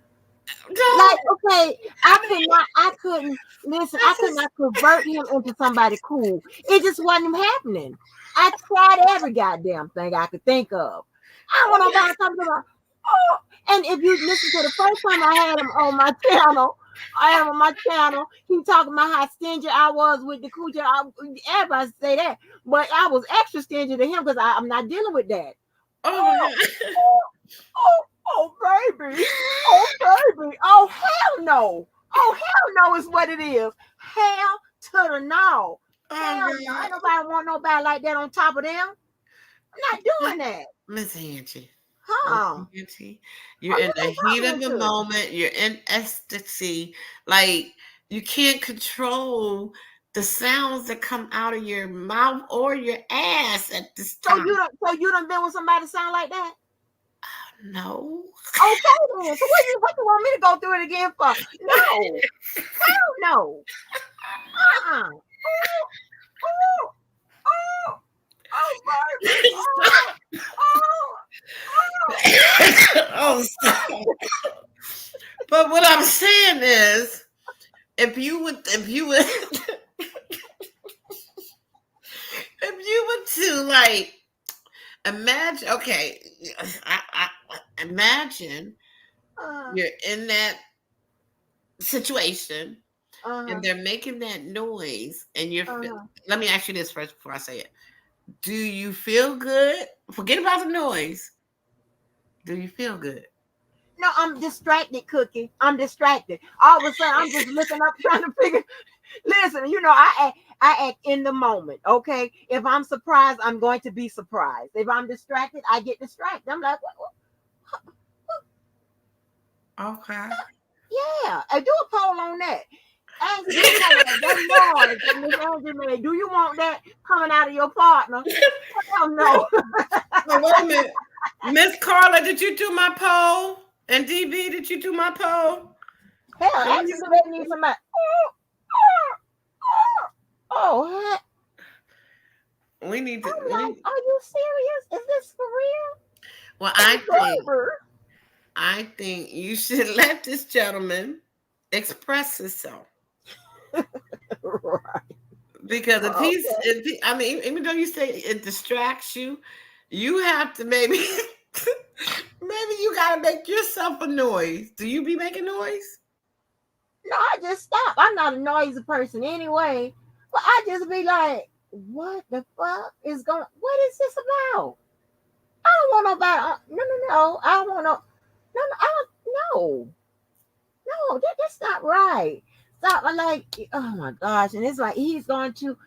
B: no?
C: Like, okay, I couldn't listen. I could not convert him into somebody cool. It just wasn't happening. I tried every goddamn thing I could think of. I don't want nobody talking about, oh, and if you listen to the first time I had him on my channel, he talking about how stingy I was with the coochie. Everybody say that, but I was extra stingy to him because I'm not dealing with that.
B: Oh my
C: Oh,
B: god.
C: oh, oh, baby. Oh, baby. Oh, hell no. Oh, hell no is what it is. Hell to the no.
B: Oh
C: Hell no.
B: god.
C: Ain't nobody want nobody like that on top of them. I'm not doing that.
B: Miss Angie.
C: Huh?
B: Auntie,
C: Oh,
B: you're
C: you
B: in the
C: done
B: heat
C: talked
B: of
C: me
B: the
C: into it.
B: moment. You're in ecstasy. Like you can't control the sounds that come out of your mouth or your ass at this time.
C: So you done been with somebody sound like that?
B: No.
C: Okay then. So what you want me to go through it again for? No. Hell no. Uh-uh. Oh, oh, oh, oh, baby. Oh, oh,
B: Oh, stop. But what I'm saying is, if you would, if you would, if you were to like imagine, okay, imagine
C: oh.
B: you're in that situation
C: Uh-huh.
B: and they're making that noise and you're
C: Uh-huh.
B: let me ask you this first before I say it. Do you feel good? Forget about the noise. Do you feel good?
C: No, I'm distracted, Cookie. I'm distracted. All of a sudden, I'm just looking up, trying to figure. Listen, I act in the moment. Okay, if I'm surprised, I'm going to be surprised. If I'm distracted, I get distracted. I'm like,
B: Okay.
C: yeah. I do a poll on that. Angie, do you want that noise that Miss Angie made? Do you want that coming out of your partner? Hell no.
B: So wait a minute. Miss Carla, did you do my poll? And DB, did you do my poll?
C: Hell,
B: Let me
C: actually, they need somebody. Oh,
B: we need to.
C: I'm like, are you serious? Is this for real?
B: Well,
C: Oh,
B: I think you should let this gentleman express himself.
C: right.
B: Because
C: Okay.
B: I mean, even though you say it distracts you, you have to maybe, maybe you got to make yourself a noise. Do you be making noise?
C: No, I just stop. I'm not a noisy person anyway. But I just be like, what the fuck is going? What is this about? I don't want nobody. No. I don't want no. No. I don't. No. No. That's not right. Stop. I like. Oh my gosh. And it's like he's going to.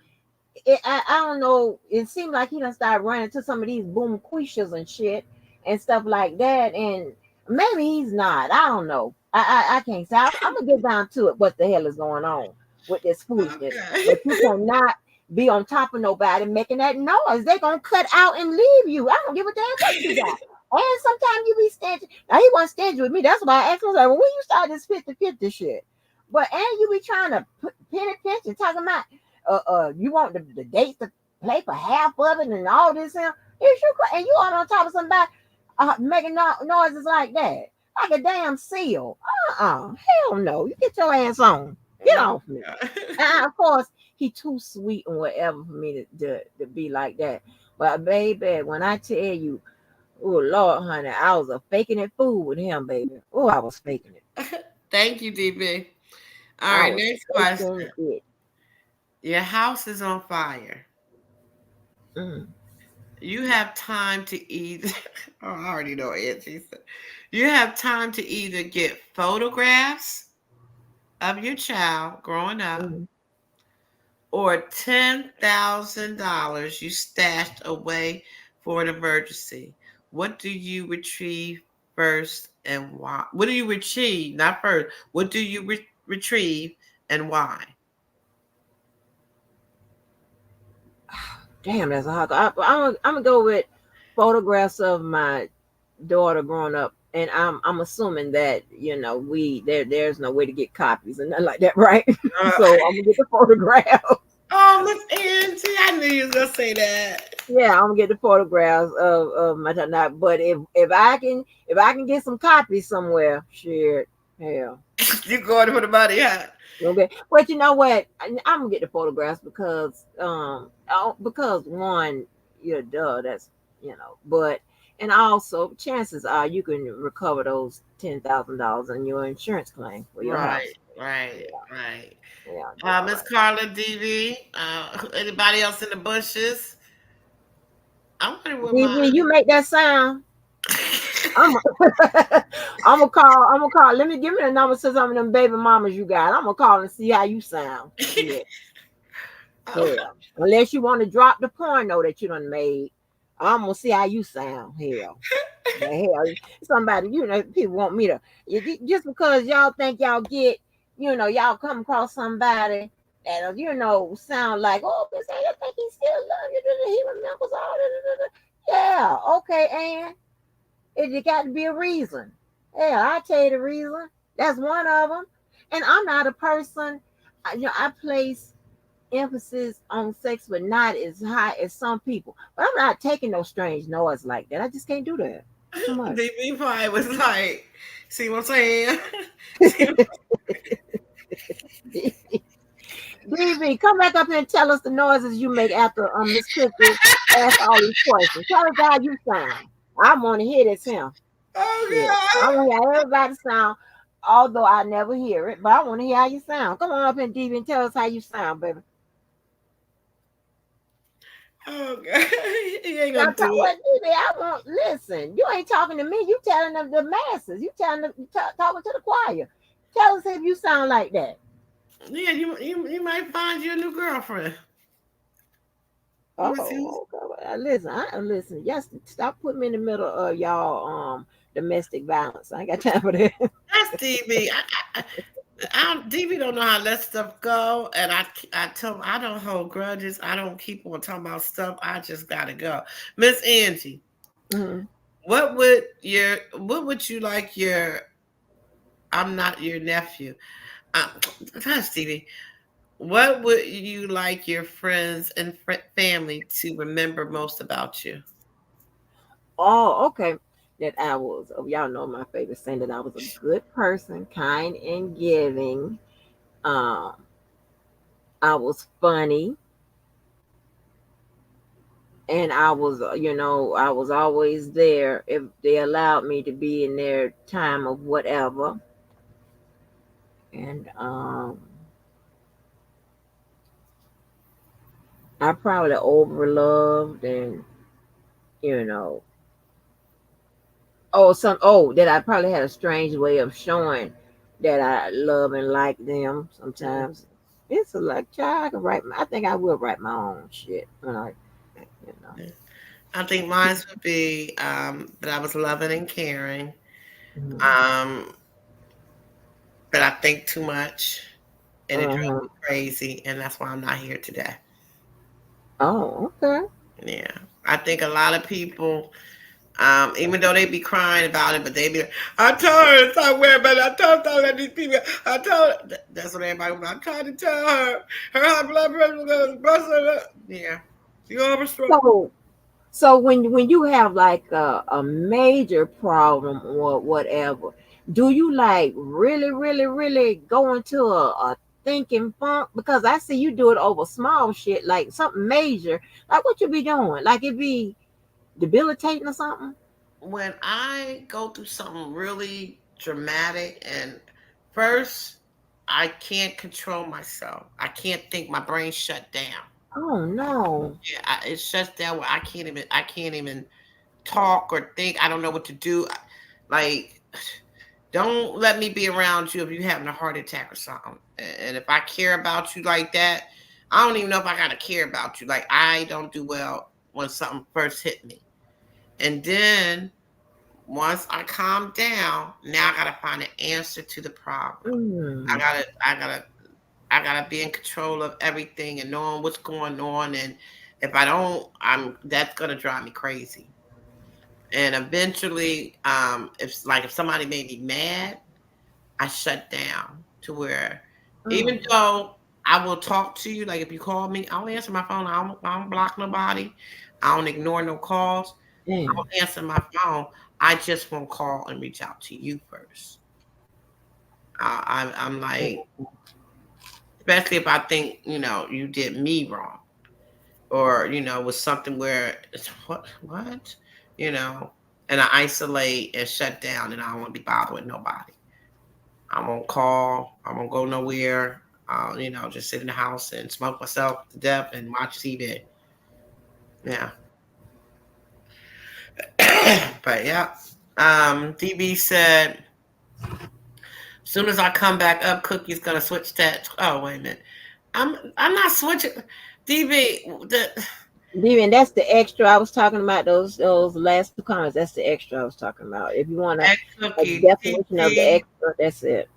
C: I don't know. It seems like he done started running to some of these boom quishas and shit and stuff like that. And maybe he's not. I don't know. I can't say. I'm gonna get down to it. What the hell is going on with this foolishness?
B: Okay.
C: But you cannot be on top of nobody making that noise. They're gonna cut out and leave you. I don't give a damn what you got. And sometimes you be stingy. Now he wasn't stingy with me. That's why I asked him, like, well, when you start this 50-50 shit. But and you be trying to pin attention, talking about you want the dates to play for half of it and all this here. It's you and you all on top of somebody making noises like that. Like a damn seal. Hell no. You get your ass on. Get off me. And of course, he too sweet and whatever for me to be like that. But baby, when I tell you, oh Lord, honey, I was a faking it fool with him, baby. Oh, I was faking it.
B: Thank you, DB. All
C: I
B: right,
C: was
B: next
C: faking
B: question.
C: it.
B: Your house is on fire.
C: Mm.
B: You have time to either. Oh, I already know it. You have time to either get photographs of your child growing up
C: Mm.
B: or $10,000 you stashed away for an emergency. What do you retrieve first and why? What do you retrieve? Not first. What do you retrieve and why?
C: Damn, that's a hard. I'm gonna go with photographs of my daughter growing up, and I'm assuming that there's no way to get copies and nothing like that, right? So I'm gonna get the photograph.
B: Oh, Miss Angie, I knew you was gonna say that.
C: Yeah, I'm gonna get the photographs of my child. But if I can get some copies somewhere, shit, hell.
B: You going for the money, huh?
C: Okay, but you know what? I'm gonna get the photographs because one, that's but and also chances are you can recover those $10,000 in your insurance claim for your house.
B: Right.
C: Yeah, yeah,
B: Miss
C: right.
B: Carla DV. Anybody else in the bushes? I wonder what
C: DV,
B: mine.
C: you make that sound. I'm I'm gonna call. Let me give me the number to some of them baby mamas you got. I'm gonna call and see how you sound. Shit.
B: Oh,
C: Yeah. Unless you want to drop the porno that you done made. I'm gonna see how you sound. Hell. The hell, somebody, people want me to just because y'all think y'all get, y'all come across somebody that sound like, oh, Miss A, I think he still love you. He remembers all that. Yeah, okay, and it got to be a reason. Yeah, I tell you the reason. That's one of them. And I'm not a person. I place emphasis on sex, but not as high as some people. But I'm not taking no strange noise like that. I just can't do that. Too much.
B: DB probably was like, see what I'm saying? See what-
C: DB, come back up here and tell us the noises you make after Miss Christie asks all these questions. Tell us how you sound. I want to hear this him.
B: Oh
C: Shit. I
B: God.
C: want to hear everybody sound, although I never hear it, but I want to hear how you sound. Come on up here, DB, and tell us how you sound, baby.
B: Oh God. He ain't
C: Now,
B: gonna do
C: what,
B: it.
C: DB? I want listen. You ain't talking to me. You telling them the masses. You telling them talking to the choir. Tell us if you sound like that.
B: Yeah, you might find you a new girlfriend. You must see who's-
C: Oh, okay. Listen. Yes, stop putting me in the middle of y'all domestic violence. I ain't got time for that.
B: That's DB. DB don't know how to let stuff go, and I tell him I don't hold grudges. I don't keep on talking about stuff. I just gotta go. Miss Angie,
C: Mhm.
B: what would you like your? I'm not your nephew. That's DB. What would you like your friends and family to remember most about you?
C: Oh, okay. That I was, y'all know my favorite saying that I was a good person, kind and giving. Um, I was funny, and I was always there if they allowed me to be in their time of whatever. And I probably overloved and you know that I probably had a strange way of showing that I love and like them sometimes. It's a like child I can I think I will write my own shit when I you know.
B: I think mine would be that I was loving and caring,
C: Mhm.
B: um, but I think too much, and it drove
C: Uh-huh.
B: me crazy, and that's why I'm not here today.
C: Oh, okay.
B: Yeah, I think a lot of people, even though they be crying about it, but they be like, I told her to stop wearing, but I told her to let these people. I told her. That's what everybody. I tried to tell her high blood pressure was going to bust her up. Yeah, she overstrong.
C: So when you have like a major problem or whatever, do you like really, really, really go into a thinking funk? Because I see you do it over small shit, like something major. Like what you be doing? Like it be debilitating or something?
B: When I go through something really dramatic, and first I can't control myself. I can't think. My brain shut down.
C: Oh no.
B: Yeah, it shuts down where I can't even talk or think. I don't know what to do. Like, don't let me be around you if you're having a heart attack or something. And if I care about you like that, I don't even know if I gotta care about you. Like, I don't do well when something first hit me. And then once I calm down, now I gotta find an answer to the problem. I
C: Mm.
B: gotta, I gotta, I gotta be in control of everything and knowing what's going on. And if I don't, that's gonna drive me crazy. And eventually, if somebody made me mad, I shut down to where even
C: Mm.
B: though I will talk to you, like if you call me, I'll answer my phone. I don't block nobody. I don't ignore no calls.
C: Damn.
B: I'll answer my phone. I just won't call and reach out to you first. I'm like, especially if I think you did me wrong, or was something where it's what, you know, and I isolate and shut down, and I don't want to be bothered with nobody. I won't call. I won't go nowhere. I'll just sit in the house and smoke myself to death and watch TV. Yeah, but yeah. DB said, soon as I come back up, Cookie's gonna switch that. Oh wait a minute, I'm not switching. DB,
C: Even that's the extra I was talking about. Those last two comments. That's the extra I was talking about. If you want
B: X
C: a
B: cookie,
C: definition of the
B: TT.
C: extra, that's it.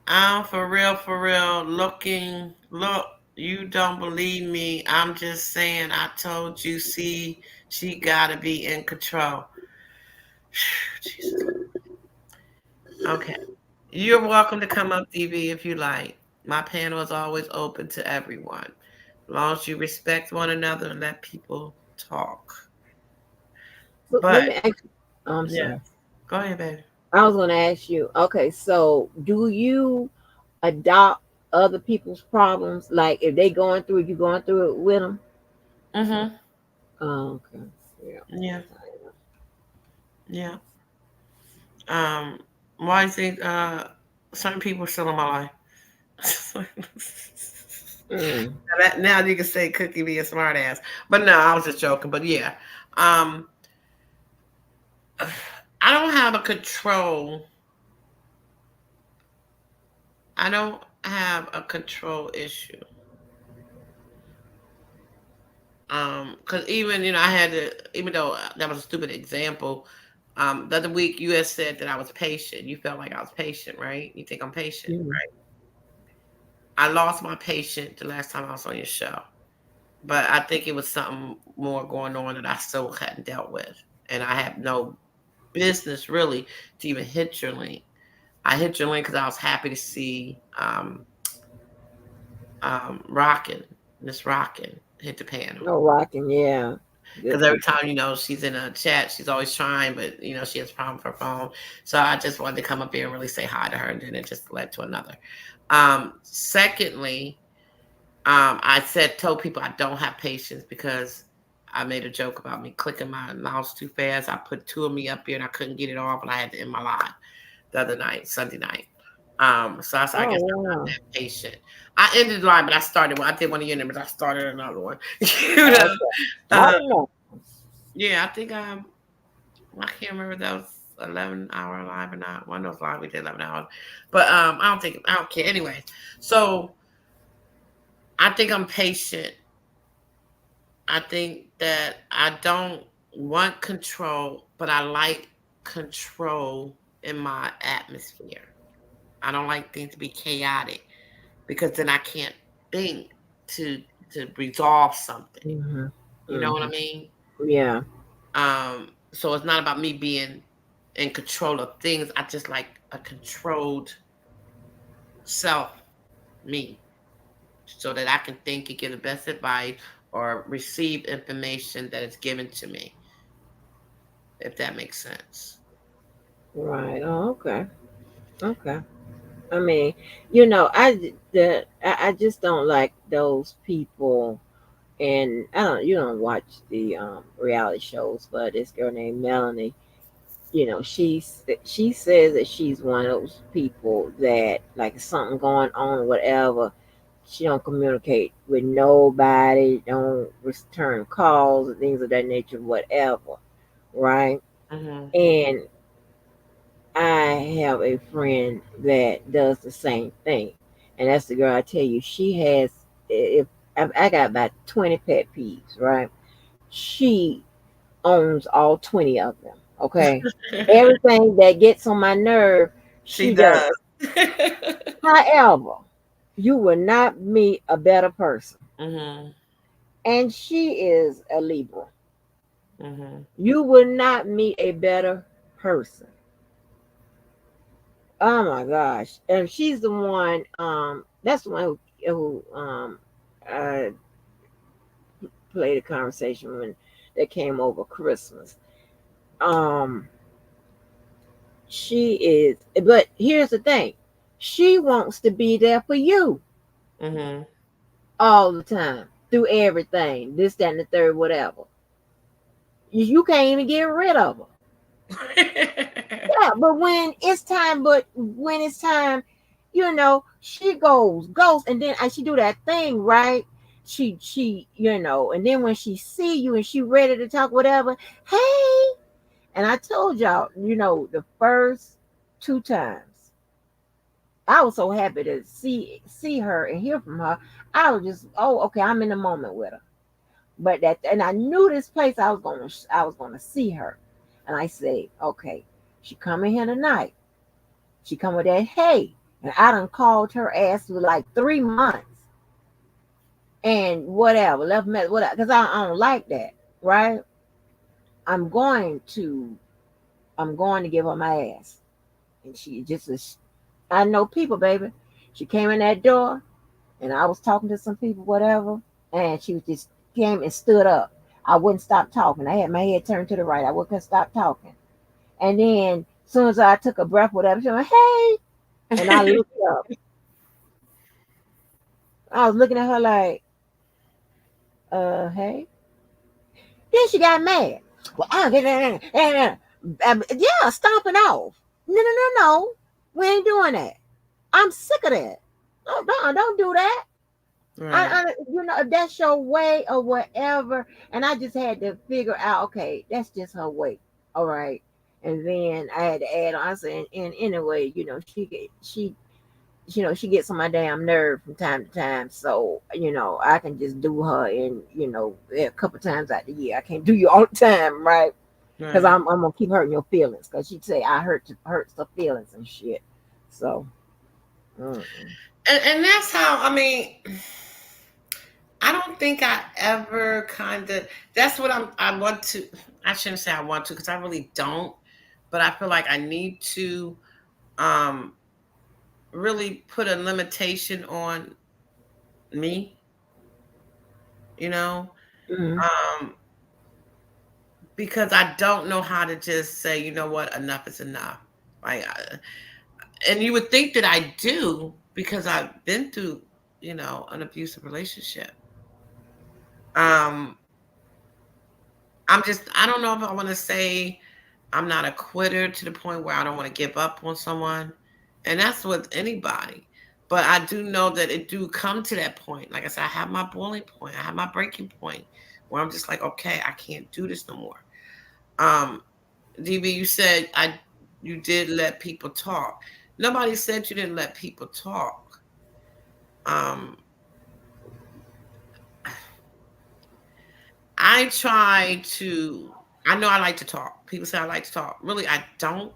B: I'm for real, looking. Look, you don't believe me. I'm just saying, I told you, see, she got to be in control. Jesus. Okay. You're welcome to come up, DV, if you like. My panel is always open to everyone. As long as you respect one another and let people talk.
C: But let
B: But,
C: me ask you. Oh, I'm
B: yeah,
C: sorry.
B: go ahead, baby.
C: I was going to ask you. Okay, so do you adopt other people's problems? Like if they going through it, you going through it with them?
B: Mm-hmm.
C: Oh, okay. Yeah.
B: Yeah, yeah. Why do you think certain people are still in my life?
C: Mm.
B: Now you can say Cookie be a smart ass. But no, I was just joking. But yeah. Um I don't have a control. I don't have a control issue. Because even I had to, even though that was a stupid example. The other week you had said that I was patient. You felt like I was patient, right? You think I'm patient,
C: Mm.
B: right? I lost my patience the last time I was on your show. But I think it was something more going on that I still hadn't dealt with. And I have no business really to even hit your link. I hit your link because I was happy to see Rockin', Miss Rockin' hit the panel.
C: No rocking. Yeah. Good
B: Because every
C: people.
B: time, she's in a chat, she's always trying, but, she has a problem with her phone. So I just wanted to come up here and really say hi to her, and then it just led to another. Secondly, told people I don't have patience because I made a joke about me clicking my mouse too fast. I put two of me up here and I couldn't get it off, and I had to end my live the other night, Sunday night. So I said, I
C: Oh
B: guess I'm not
C: wow.
B: that patient. I ended the live, but I did one of your numbers. I started another one. you know,
C: Okay. I
B: uh,
C: don't know.
B: yeah, I think I can't remember if that was 11-hour live or not. One of those live we did 11 hours, but I don't care anyway. So I think I'm patient. I think that I don't want control, but I like control in my atmosphere. I don't like things to be chaotic because then I can't think to resolve something.
C: Hmm.
B: You know what I
C: Hmm.
B: mean?
C: Yeah.
B: So it's not about me being in control of things. I just like a controlled self, me, so that I can think and give the best advice or receive information that is given to me, if that makes sense.
C: Right. Oh, okay. Okay. I mean, I just don't like those people. And I don't, you don't watch the reality shows, but this girl named Melanie, she says that she's one of those people that like something going on, whatever. She don't communicate with nobody, don't return calls and things of that nature, whatever, right?
B: Hmm.
C: And I have a friend that does the same thing, and that's the girl I tell you. She has, if I got about 20 pet peeves, right? She owns all 20 of them. Okay, everything that gets on my nerve,
B: She
C: she does.
B: does.
C: However, you will not meet a better person,
B: Hmm.
C: and she is a Libra.
B: Hmm.
C: You will not meet a better person. Oh my gosh. And she's the one, that's the one who uh played a conversation when they came over Christmas. Um she is, but here's the thing. She wants to be there for you
B: Hmm.
C: all the time, through everything, this, that, and the third, whatever. You can't even get rid of her. Yeah, but when it's time, she goes, and then she do that thing, right? And then when she see you and she ready to talk, whatever, hey, and I told y'all, the first two times, I was so happy to see her and hear from her. I was just, oh, okay, I'm in the moment with her. But that, and I knew this place I was gonna see her. And I say, okay, she coming here tonight. She come with that hey. And I done called her ass for like 3 months and whatever, left me whatever, because I don't like that, right? I'm going to I'm going to give her my ass. And she just was, I know people, baby. She came in that door and I was talking to some people, whatever, and she was just came and stood up. I wouldn't stop talking. I had my head turned to the right. I wouldn't stop talking. And then as soon as I took a breath, whatever, she went, hey. And I looked up. I was looking at her like, hey. Then she got mad. Well, I yeah, stomping off. No. We ain't doing that. I'm sick of that. Don't do that.
B: Right.
C: If that's your way or whatever. And I just had to figure out, okay, that's just her way. All right. And then I had to add on. I said, and anyway, she gets on my damn nerve from time to time. So, I can just do her in, a couple times out the year. I can't do you all the time, right? Because
B: Right.
C: I'm gonna keep hurting your feelings. Because she'd say I hurts the feelings and shit. So, mm-mm.
B: And that's how, I mean, I don't think I ever kind of, that's what I want to, I shouldn't say I want to, because I really don't, but I feel like I need to um, really put a limitation on me, you know,
C: Mhm.
B: um, because I don't know how to just say, you know what, enough is enough. Like, and you would think that I do because I've been through, an abusive relationship. Um, I don't know if I want to say I'm not a quitter to the point where I don't want to give up on someone. And that's with anybody. But I do know that it do come to that point. Like I said, I have my boiling point. I have my breaking point where I'm just like, okay, I can't do this no more. Um, DB, you said you did let people talk. Nobody said you didn't let people talk. Um, I try to. I know I like to talk. People say I like to talk. Really, I don't.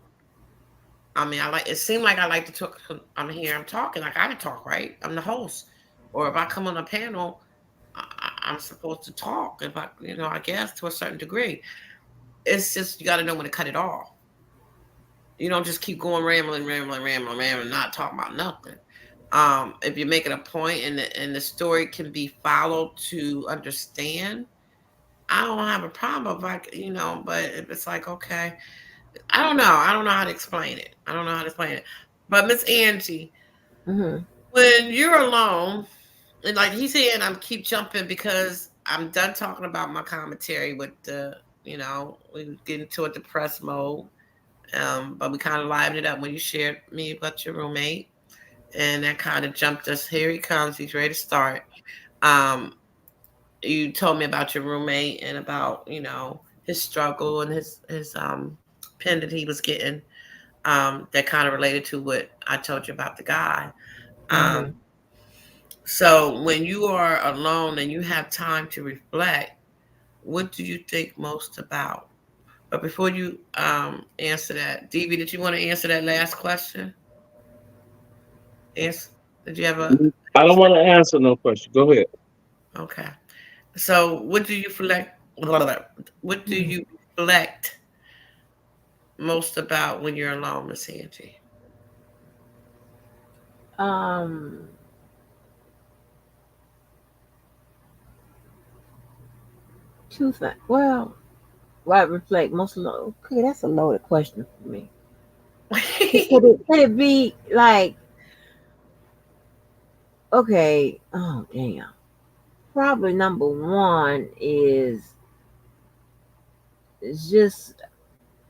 B: I mean, it seemed like I like to talk. I'm here, I'm talking. Like I can talk, right? I'm the host. Or if I come on a panel, I'm supposed to talk. If I guess to a certain degree. It's just you got to know when to cut it off. You don't just keep going rambling, not talking about nothing. If you're making a point and the story can be followed to understand, I don't have a problem if but if it's like, okay, I don't know. I don't know how to explain it. I don't know how to explain it. But Miss Angie,
C: Mhm.
B: when you're alone, and like he's saying, I'm keep jumping because I'm done talking about my commentary with we get into a depressed mode. But we kind of livened it up when you shared me about your roommate, and that kind of jumped us. Here he comes. He's ready to start. Um, you told me about your roommate and about his struggle and his pen that he was getting. That kind of related to what I told you about the guy.
C: Mhm.
B: Um, so when you are alone and you have time to reflect, what do you think most about? But before you answer that, DB, did you want to answer that last question? Yes. Did you have a
D: I don't want to answer no question. Go ahead.
B: okay? So what do you reflect? What do
C: Mhm.
B: you reflect most about when you're alone, Miss Angie?
C: Um, two things. Well, what reflect most low? Okay, that's a loaded question for me. Could it be like, okay, oh damn. Probably number one is just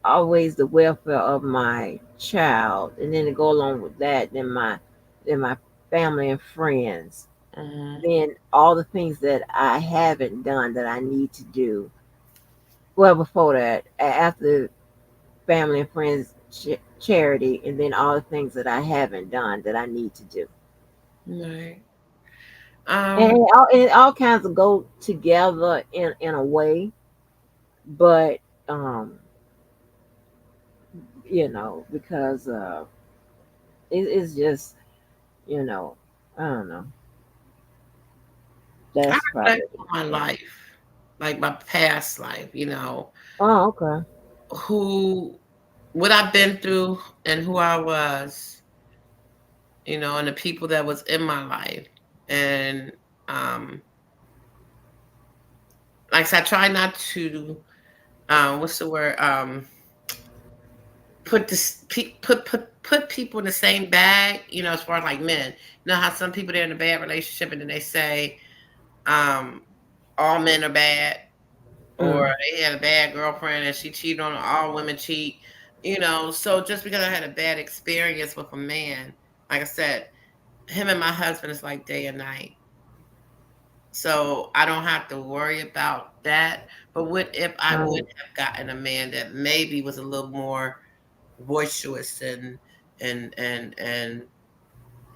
C: always the welfare of my child, and then to go along with that, then my family and friends,
B: Mhm.
C: then all the things that I haven't done that I need to do. Well, before that, after family and friends, charity, and then all the things that I haven't done that I need to do.
B: Right.
C: And
B: Um,
C: it all kinds of go together in a way, but um, because it's just, you know, I don't know.
B: I
C: That's
B: reflect
C: probably
B: on my
C: yeah.
B: life, like my past life,
C: Oh, okay.
B: who, what I've been through and who I was, and the people that was in my life. And um, like I said, I try not to, what's the word? Put this put people in the same bag, as far as like men. You know how some people they're in a bad relationship and then they say, um, all men are bad, or
C: Mm.
B: they had a bad girlfriend and she cheated on her, all women cheat, so just because I had a bad experience with a man, like I said, him and my husband is like day and night. So I don't have to worry about that. But what if I would
C: Right.
B: have gotten a man that maybe was a little more boisterous and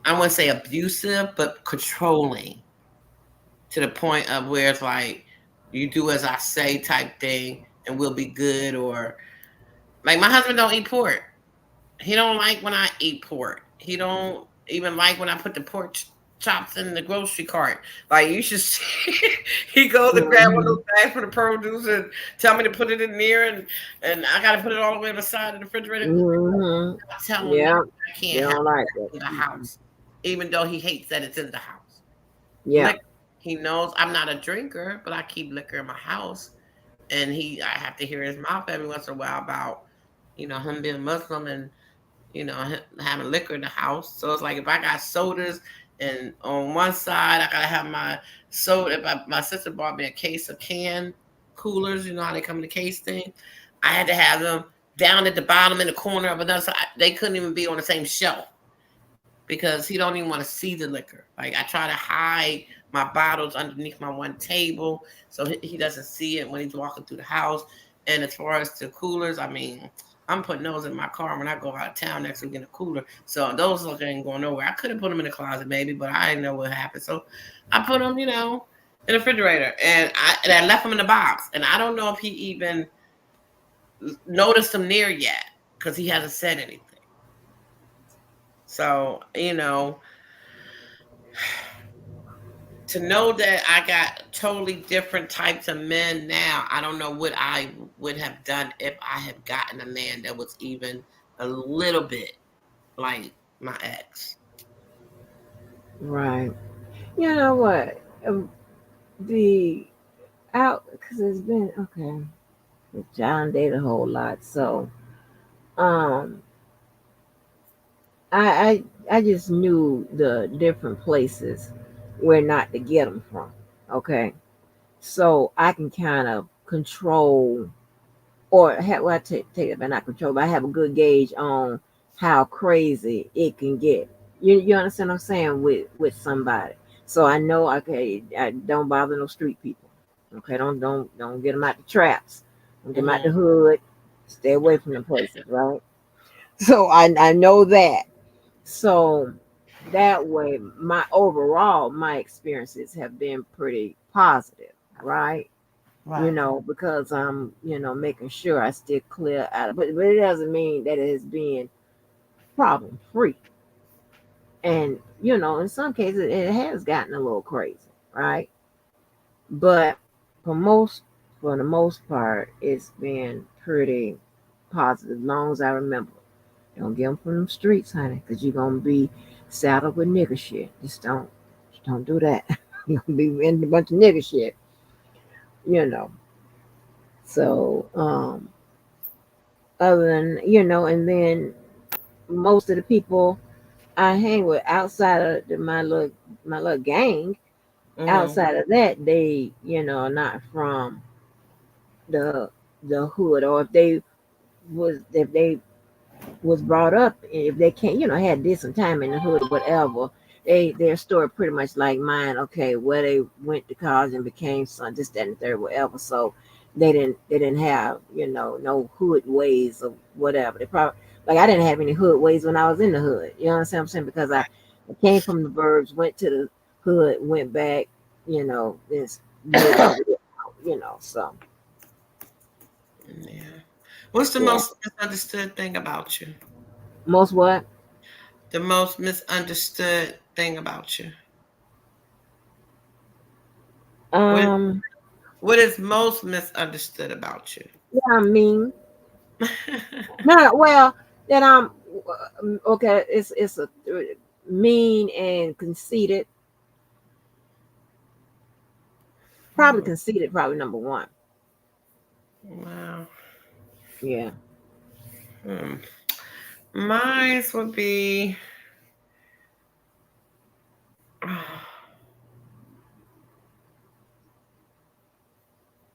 B: I wouldn't say abusive, but controlling, to the point of where it's like you do as I say type thing and we'll be good. Or like my husband don't eat pork. He don't like when I eat pork. He don't even like when I put the pork chops in the grocery cart. Like you should see, he goes and grab one of
C: Mhm.
B: those bags for the produce and tell me to put it in there, and I got to put it all the way on the side of the refrigerator.
C: Mhm.
B: I tell him no,
C: Yeah,
B: I
C: they
B: can't have
C: don't like it.
B: it in the
C: Mm-mm.
B: house, even though he hates that it's in the house.
C: Yeah.
B: Liquor. He knows I'm not a drinker, but I keep liquor in my house, and I have to hear his mouth every once in a while about, him being Muslim and having liquor in the house. So it's like if I got sodas, and on one side I gotta have my soda. If my sister bought me a case of canned coolers, you know how they come in the case thing. I had to have them down at the bottom in the corner of another side. They couldn't even be on the same shelf because he don't even want to see the liquor. Like I try to hide my bottles underneath my one table so he doesn't see it when he's walking through the house. And as far as the coolers, I mean, I'm putting those in my car when I go out of town next week in a cooler. So those ain't going nowhere. I could have put them in the closet maybe, but I didn't know what happened. So I put them, in the refrigerator, and I left them in the box. And I don't know if he even noticed them there yet because he hasn't said anything. So, to know that I got totally different types of men now, I don't know what I would have done if I had gotten a man that was even a little bit like my ex.
C: Right. You know what? The out because it's been okay. John dated a whole lot, so um, I just knew the different places where not to get them from. Okay, so I can kind of control or have, well, I take it, but not control, but I have a good gauge on how crazy it can get. You understand what I'm saying with somebody. So I know, okay, I don't bother no street people. Okay, don't get them out the traps. Don't get them out the
B: Hmm.
C: hood. Stay away from the places, right? So I know that. So that way, my experiences have been pretty positive, right?
B: Right.
C: Because I'm, making sure I stay clear out of, but it doesn't mean that it has been problem free. And, in some cases it has gotten a little crazy, right? But for most, for the most part, it's been pretty positive, as long as I remember. Don't get them from the streets, honey, because you're going to be saddled with nigger shit. Just don't do that. You're going to be in a bunch of nigger shit, you know. So, other than and then most of the people I hang with outside of my little gang,
B: Hmm.
C: outside of that, they are not from the the hood, or if they was brought up, if they can't had did some time in the hood or whatever, their story pretty much like mine. Okay, where they went to college and became son, this, that, and the third, whatever. So they didn't have no hood ways or whatever. They probably, like, I didn't have any hood ways when I was in the hood. You understand what I'm saying? Because I came from the burbs, went to the hood went back, this moved over there, so
B: Yeah. What's the
C: yeah.
B: most misunderstood thing about you?
C: Most what?
B: The most misunderstood thing about you. What
C: Um,
B: what is most misunderstood about you?
C: yeah, I mean, no, well, that I'm okay. It's a mean and conceited. Probably
B: Hmm.
C: conceited. Probably number one.
B: Wow.
C: Yeah.
B: Hmm. Mine would be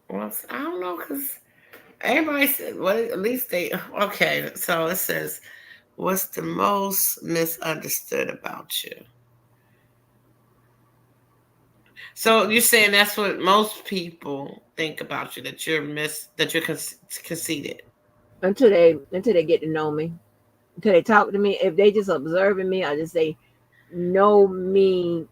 B: well, I don't know because everybody said well at least they okay. So it says, "What's the most misunderstood about you?" So you're saying that's what most people think about you that you're conceited.
C: Until they get to know me, until they talk to me. If they just observing me, I just say know me,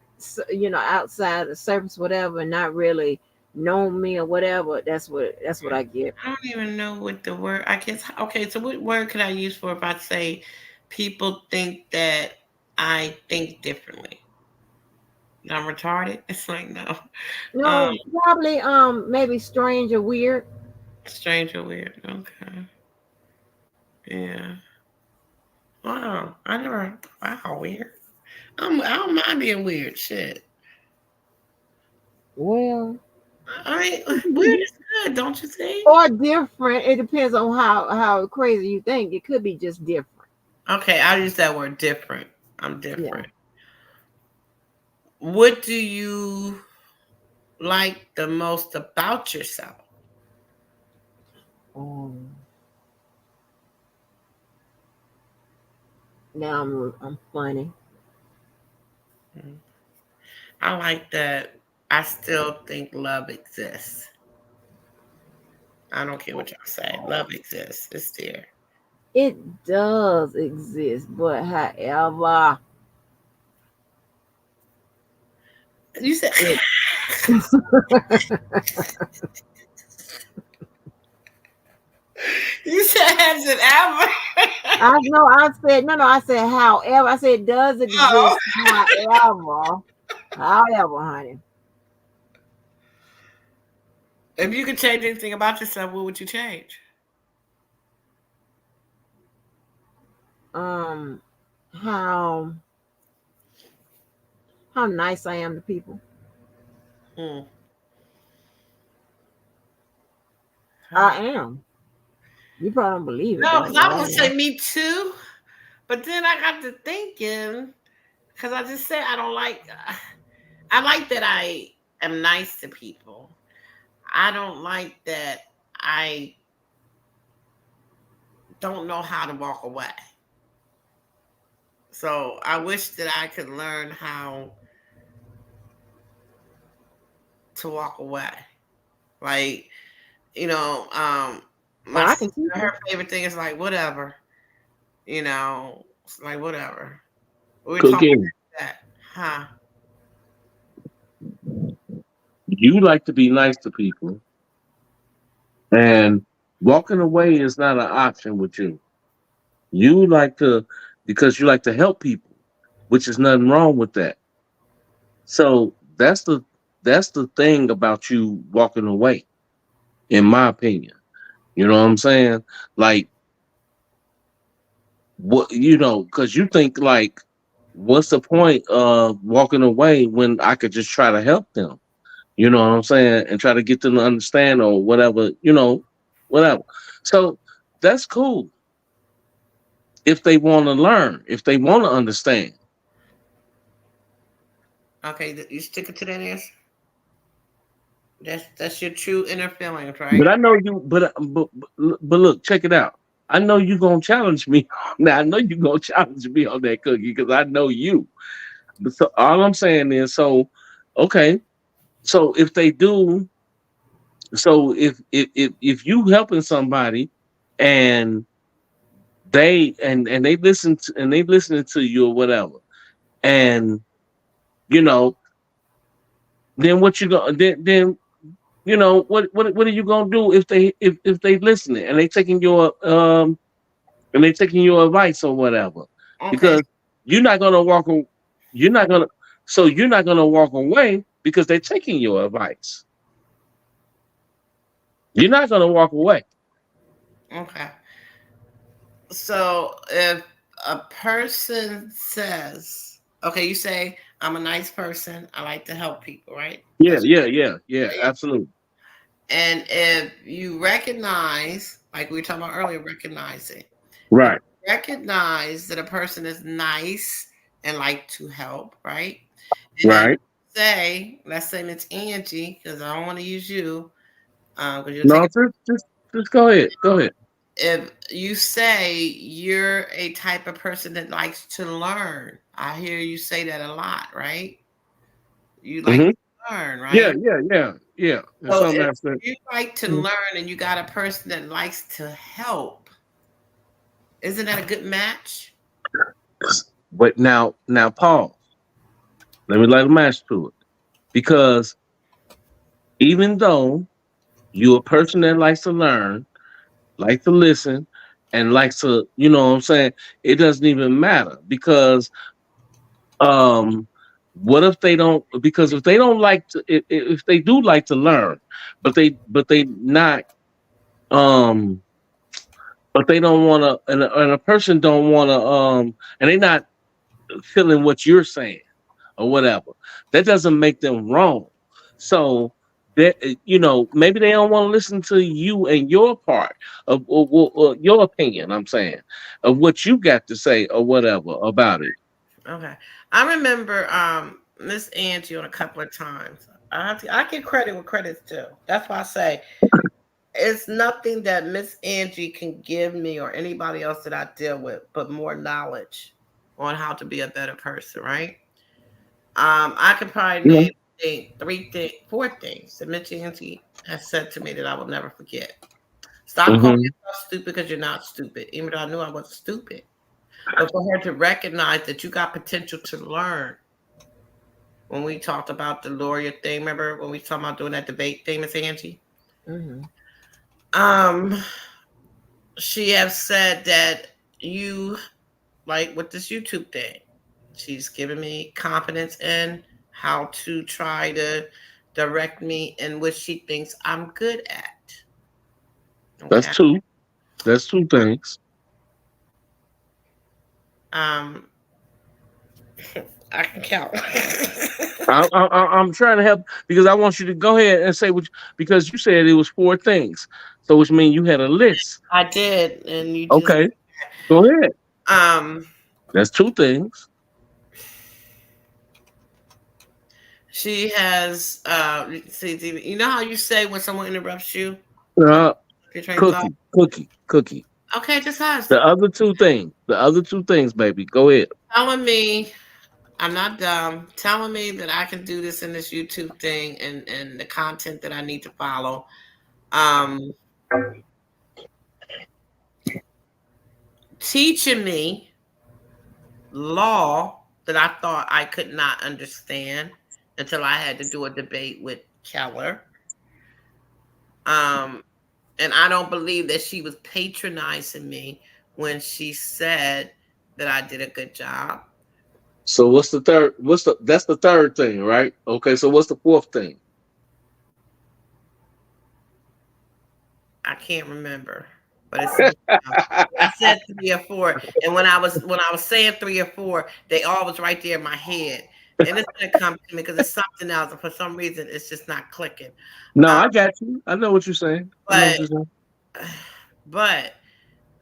C: outside the surface, whatever, and not really know me or whatever. That's what I get.
B: I don't even know what the word. I guess okay. So what word could I use for if I say people think that I think differently? I'm retarded. It's like no, um,
C: No, probably maybe strange or weird.
B: strange or weird. Okay, yeah. Wow, I never. Wow, weird. I don't mind being weird. Shit.
C: Well,
B: I mean, weird is good, don't you think?
C: or different. It depends on how crazy you think. It could be just different.
B: Okay, I'll use that word different. I'm
C: Yeah.
B: different. What do you like the most about yourself?
C: Um, now I'm funny.
B: Mhm. I like that I still think love exists. I don't care what y'all say. Love exists. It's there.
C: It does exist, but however,
B: You said
C: it
B: you said has it ever?
C: I know I said no, no, I said however. I said it does
B: Oh.
C: exist, however, honey.
B: If you could change anything about yourself, what would you change?
C: Um how how nice I am to people.
B: Hmm. Huh.
C: I am. You probably don't believe it
B: No,
C: though,
B: because
C: but
B: I
C: I
B: was gonna say
C: am.
B: me too, but then I got to thinking because I just said I don't like. I like that I am nice to people. I don't like that I don't know how to walk away. So I wish that I could learn how to walk away. Like, you know,
C: Oh,
B: my
C: I
B: sister,
C: can teach you.
B: her favorite thing is like whatever, it's like whatever. We talk
D: Cooking.
B: about that, huh?
D: You like to be nice to people, and walking away is not an option with you. You like to because you like to help people, which is nothing wrong with that. So that's the thing about you walking away, in my opinion. You know what I'm saying? Like what because you think like, what's the point of walking away when I could just try to help them? You know what I'm saying? And try to get them to understand or whatever, whatever. So that's cool if they want to learn, if they want to understand.
B: Okay, you sticking to that answer? That's your true inner feelings,
D: But
B: right?
D: I know you. But look, check it out. I know you gonna challenge me. Now I know you gonna challenge me on that cookie because I know you. But so all I'm saying is, so okay. So if they do, so if you helping somebody and they listen to, and they listening to you or whatever, and you know then what you gonna then you know what are you gonna do if they listening and they taking your advice or whatever?
B: Okay.
D: Because you're not gonna you're not gonna you're not gonna walk away because they're taking your advice. You're not gonna walk away.
B: Okay. So if a person says, okay, you say, I'm a nice person, I like to help people, right?
D: Yeah, absolutely.
B: And if you recognize, like we were talking about earlier, recognizing,
D: Right,
B: recognize that a person is nice and like to help, right? And
D: right.
B: say, let's say it's Angie, because I don't want to use you, because you'll take
D: No, just go ahead. Go ahead.
B: if you say you're a type of person that likes to learn, I hear you say that a lot, right? You like
D: Hmm.
B: to learn,
D: Yeah,
B: right?
D: yeah. In
B: So
D: some
B: if
D: aspect.
B: you like to
D: Mhm.
B: learn and you got a person that likes to help, isn't that a good match?
D: But now, Paul, let me light a match to it because even though you're a person that likes to learn, like to listen, and likes to, you know what I'm saying, it doesn't even matter because um what if they don't, because if they don't like to, if they do like to learn, but they not um but they don't want to, and a person don't want to and they not feeling what you're saying or whatever, that doesn't make them wrong. So that, maybe they don't want to listen to you and your part of or your opinion. I'm saying of what you got to say or whatever about it.
B: Okay. I remember Miss Angie on a couple of times. I give credit where credit's due. That's why I say it's nothing that Miss Angie can give me or anybody else that I deal with, but more knowledge on how to be a better person, right? I could probably
D: You know,
B: name four things that Miss Angie has said to me that I will never forget. Stop calling
D: hmm
B: yourself stupid because you're not stupid, even though I knew I wasn't stupid. But for her to recognize that you got potential to learn. When we talked about the lawyer thing, remember when we talked about doing that debate thing, Miss Angie?
C: Mm-hmm.
B: Um, she has said that you like with this YouTube thing. She's given me confidence in how to try to direct me in what she thinks I'm good at.
D: that's
B: Okay.
D: two. That's two things.
B: Um, I can count.
D: I'm trying to help because I want you to go ahead and say because you said it was four things, so which means you had a list.
B: I did, and you just
D: Okay, go ahead.
B: um.
D: That's two things.
B: She has see, you know how you say when someone interrupts you,
D: Uh,
B: your train of thought.
D: cookie.
B: Okay, just hush.
D: The other two things. The other two things, baby. Go ahead.
B: Telling me I'm not dumb. Telling me that I can do this in this YouTube thing and the content that I need to follow. Um, teaching me law that I thought I could not understand until I had to do a debate with Keller. Um, and I don't believe that she was patronizing me when she said that I did a good job.
D: So what's the third? That's the third thing, right? Okay. So what's the fourth thing?
B: I can't remember, but I said three or four. And when I was saying three or four, they all was right there in my head. And it's gonna come to me because it's something else, and for some reason, it's just not clicking.
D: No,
B: Um,
D: I got you. I know what you're saying. I know what
B: but
D: you're saying.
B: but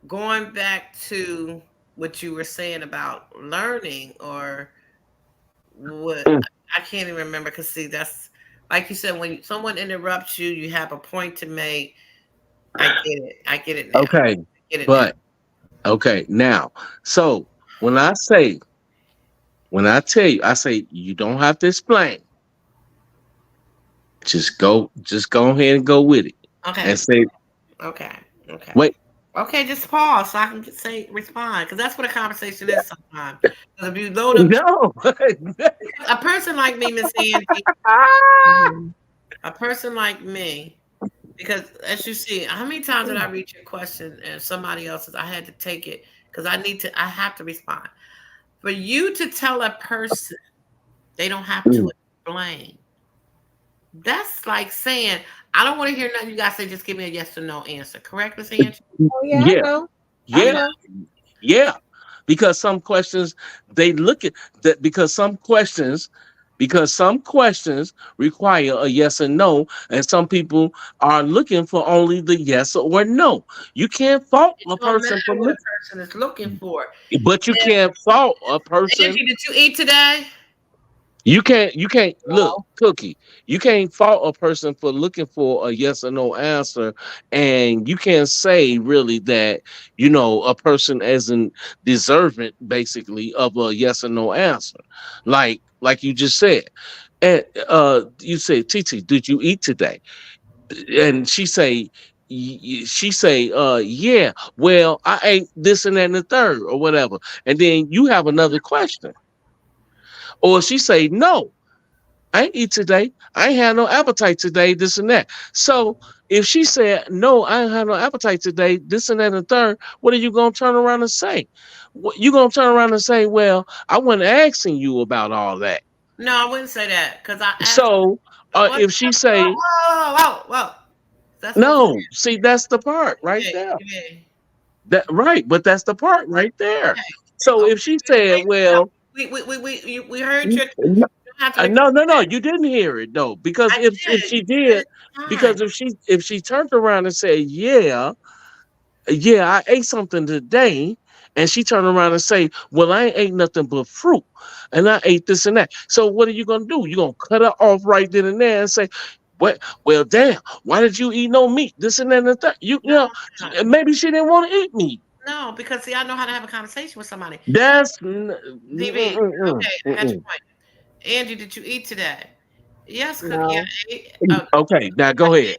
B: going back to what you were saying about learning or what
D: Mm,
B: I can't even remember because see that's like you said when someone interrupts you, you have a point to make. I get it. I get it now.
D: okay,
B: I get it now.
D: but okay now. So when I tell you, I say you don't have to explain. Just go ahead and go with it,
B: Okay.
D: and say,
B: Okay. Okay.
D: wait.
B: Okay, just pause so I can say respond because that's what a conversation is sometimes. 'Cause if you load up
D: No.
B: a person like me, Miss Angie,
C: Mhm.
B: a person like me, because as you see, how many times did I read your question and somebody else's? I had to take it because I have to respond. For you to tell a person they don't have to explain, that's like saying, I don't want to hear nothing you guys say, just give me a yes or no answer. Correct, Miss Angie?
C: Oh yeah, I
D: Yeah,
C: know. I
D: yeah,
B: Yeah.
C: know.
D: yeah. Because some questions they look at that because some questions require a yes and no, and some people are looking for only the yes or no. You can't fault
B: It
D: a
B: don't
D: person for
B: matter what a
D: looking,
B: person is looking for.
D: but you
B: If,
D: can't fault a person.
B: Angie, did you eat today?
D: You can't look,
C: No.
D: Cookie. You can't fault a person for looking for a yes or no answer, and you can't say really that a person isn't deserving basically of a yes or no answer, like you just said. And you say, Titi, did you eat today? And she say, yeah. Well, I ate this and that and the third or whatever, and then you have another question, or she say no. I ain't eat today. I ain't had no appetite today, this and that. So if she said, no, I ain't had no appetite today, this and that and the third, what are you going to turn around and say? You going to turn around and say, well, I wasn't asking you about all that.
B: No, I wouldn't say that because I asked.
D: So
B: What?
D: if she say,
B: Whoa, whoa, whoa! That's what I'm saying.
D: no, see, that's the part right
B: Yeah,
D: there.
B: yeah.
D: That right, but that's the part right there.
B: Okay.
D: So
B: Okay.
D: if she said, well,
B: We heard you. You
D: no,
B: don't have to repeat
D: no,
B: that.
D: you didn't hear it though, because
B: I
D: if
B: did.
D: she
B: You said
D: did,
B: it's fine.
D: because if she turned around and said, yeah, I ate something today. And she turned around and say, well, I ain't ate nothing but fruit. And I ate this and that. So what are you going to do? You're going to cut her off right then and there and say, well, damn, why did you eat no meat? This and that and that.
B: No,
D: Maybe she didn't want to eat meat.
B: no, because see, I know how to have a conversation with somebody.
D: That's
B: DV. Okay, I got your point. Angie, did you eat today? Yes, Cookie, I
C: No.
B: ate.
D: okay. Now go ahead.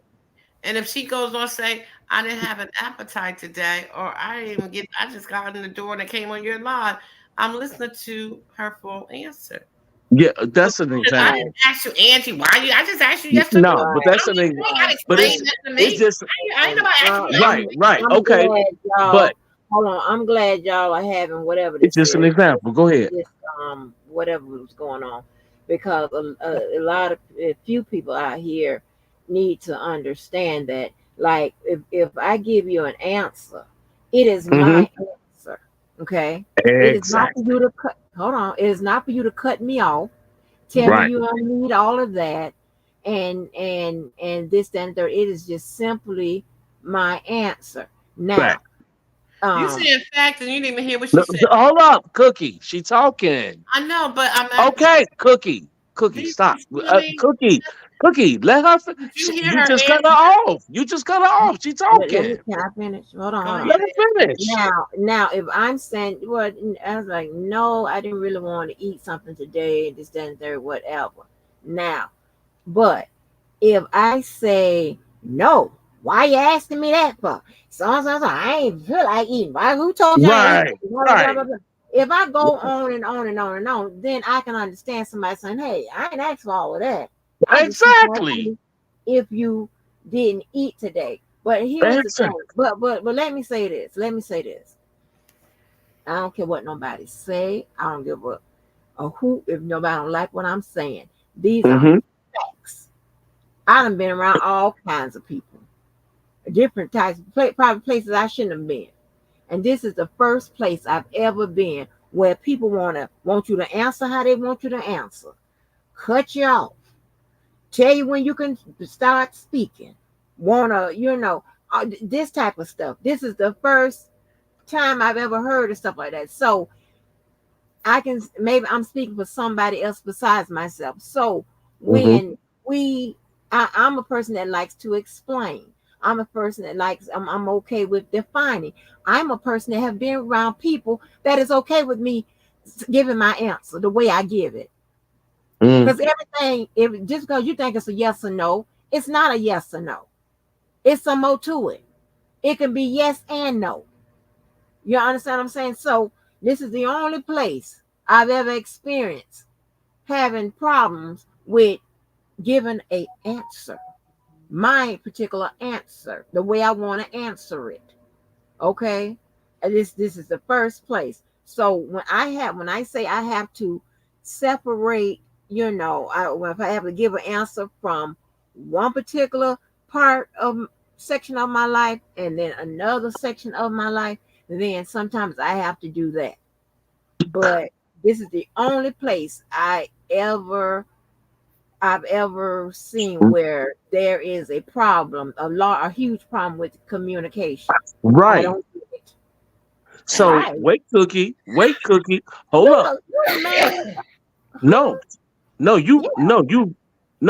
B: And if she goes on say, I didn't have an appetite today, or I didn't even I just got in the door and it came on your line, I'm listening to her full answer.
D: Yeah,
B: So
D: that's an
B: I
D: example.
C: Right.
B: didn't ask you, Angie, why you? I just asked you yes or no.
D: No, but
C: Right.
B: I
D: that's
B: don't
D: an
B: need, you ain't got
C: Right.
B: to
D: but
B: explain
C: Right.
B: that to
D: it's
B: me.
D: just
B: I ain't nobody asking you yes or
D: right,
B: no.
D: right.
C: I'm
D: Okay,
C: glad
D: but
C: y'all. Hold on. I'm glad y'all are having whatever
D: it's
C: this
D: just an
C: is.
D: example. Go ahead.
C: This whatever was going on, because a lot of a few people out here need to understand that. Like if I give you an answer, it is
D: Hmm.
C: my answer. Okay. It is not for you
D: Exactly.
C: to cut. Hold on. It is not for you to cut me off. Tell me
B: Mhm.
D: Right.
C: you don't need all of that, and this that, and the third. It is just simply my answer. Now,
D: Fact.
B: You
C: um,
B: said fact and you didn't even hear what she
D: No,
B: said.
D: hold up, Cookie. She talking.
B: I know, but I'm at
D: Okay, Cookie. Cookie,
B: you
D: stop.
B: see what I mean?
D: Cookie, let her.
B: Did you hear
D: You
B: her
D: just cut her
B: answer?
D: off. You just cut her off. She
C: let me
D: talking.
C: can I finish? Hold on,
B: Go
C: hold on.
D: Let
B: ahead.
D: her finish.
C: Now, if I'm saying, well, I was like, no, I didn't really want to eat something today, this, that, and third, whatever. Now, but if I say no, why you asking me that for? So, I ain't feel like eating. Why? Who told you I ain't
D: Right.
C: eating? Blah, blah,
D: Right.
C: blah, blah. If I go on and on and on and on, then I can understand somebody saying, hey, I ain't asked for all of that. I just
D: Exactly.
C: if you didn't eat today. But here's the thing.
D: Exactly.
C: But let me say this. Let me say this. I don't care what nobody say. I don't give a hoot if nobody don't like what I'm saying. These are
D: Mm-hmm.
C: facts. I done been around all kinds of people, different types, probably places I shouldn't have been. And this is the first place I've ever been where people want you to answer how they want you to answer, cut you off, tell you when you can start speaking, this type of stuff. This is the first time I've ever heard of stuff like that. So I can maybe I'm speaking for somebody else besides myself. So
D: Mm-hmm.
C: when I'm a person that likes to explain. I'm a person that likes I'm okay with defining. I'm a person that have been around people that is okay with me giving my answer the way I give it.
D: Mm-hmm.
C: Because everything, if just because you think it's a yes or no, it's not a yes or no. It's some more to it. It can be yes and no. You understand what I'm saying? So this is the only place I've ever experienced having problems with giving a answer, my particular answer, the way I want to answer it. Okay, and this is the first place. So when I say I have to separate, if I have to give an answer from one particular part of section of my life and then another section of my life, then sometimes I have to do that. But this is the only place I've ever seen where there is a problem, a huge problem with communication. I
D: Right.
C: don't get it.
D: So
C: Right.
D: wait, Cookie, hold up.
C: You man.
D: No, no,
C: Yeah,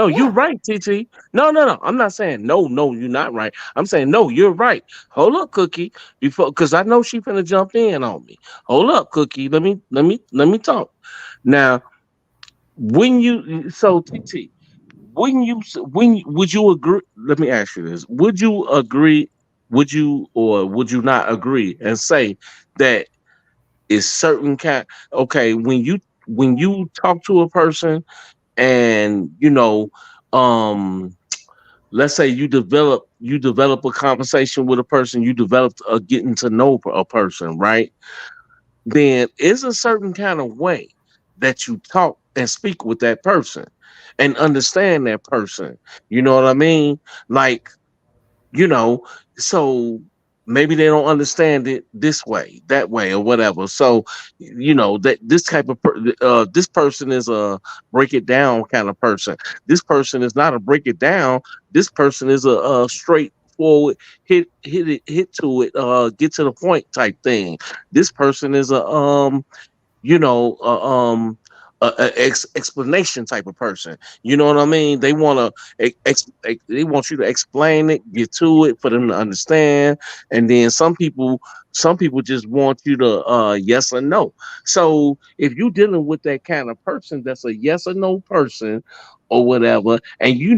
D: you're
C: yeah.
D: right, TT. No. I'm not saying no, you're not right. I'm saying no, you're right. Hold up, Cookie, before because I know she finna jump in on me. Hold up, Cookie. Let me talk. Now, when you so TT, would you agree? Let me ask you this: would you agree? Would you or would you not agree and say that is certain kind? Okay, when you talk to a person and um let's say you develop a conversation with a person, you developed a getting to know a person, right? Then is a certain kind of way that you talk and speak with that person and understand that person. You know what I mean? Like, you know so maybe they don't understand it this way, that way, or whatever. So that this type of this person is a break it down kind of person. This person is not a break it down. This person is a straightforward hit to it, get to the point type thing. This person is you know, explanation type of person. You know what I mean? They want to they want you to explain it, get to it for them to understand. And then some people just want you to yes or no. So if you're dealing with that kind of person, that's a yes or no person or whatever, and you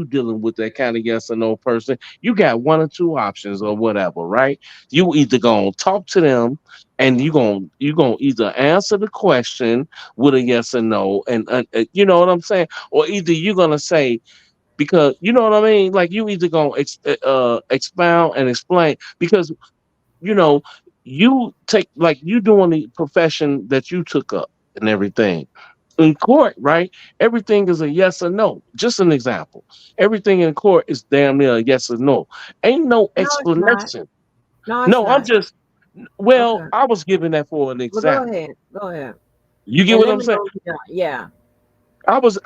D: dealing with that kind of yes or no person, you got one or two options or whatever, right? You either gonna talk to them and you gonna either answer the question with a yes or no, and you know what I'm saying, or either you're gonna say, because you know what I mean, like you either gonna expound and explain, because you know you take, like, you doing the profession that you took up and everything. In court, right? Everything is a yes or no. Just an example. Everything in court is damn near a yes or no. Ain't no
C: No, it's not.
D: explanation.
C: No, it's
D: No, I'm
C: not.
D: just well,
C: Okay.
D: I was giving that for an
C: Well, go
D: example.
C: ahead. Go ahead.
D: You get
C: And
D: what
C: let
D: I'm
C: me
D: saying?
C: know if you're not. Yeah.
D: I was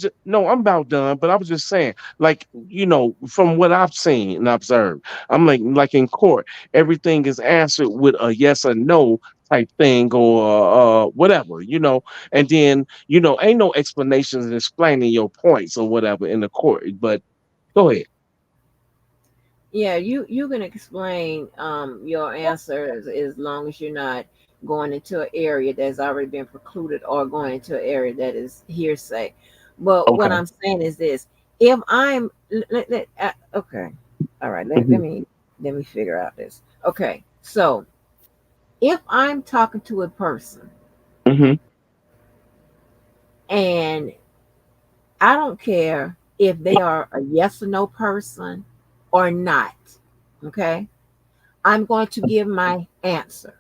D: just, no, I'm about done, but I was just saying, like, from what I've seen and observed, I'm like in court, everything is answered with a yes or no type thing, or whatever, and then ain't no explanations and explaining your points or whatever in the court. But go ahead.
C: Yeah, you can explain your answer as long as you're not going into an area that's already been precluded or going into an area that is hearsay. But what
D: Okay.
C: I'm saying is this: if I'm okay, all right,
D: Hmm.
C: let me figure out this. Okay, so if I'm talking to a person
D: Hmm.
C: and I don't care if they are a yes or no person or not, okay, I'm going to give my answer.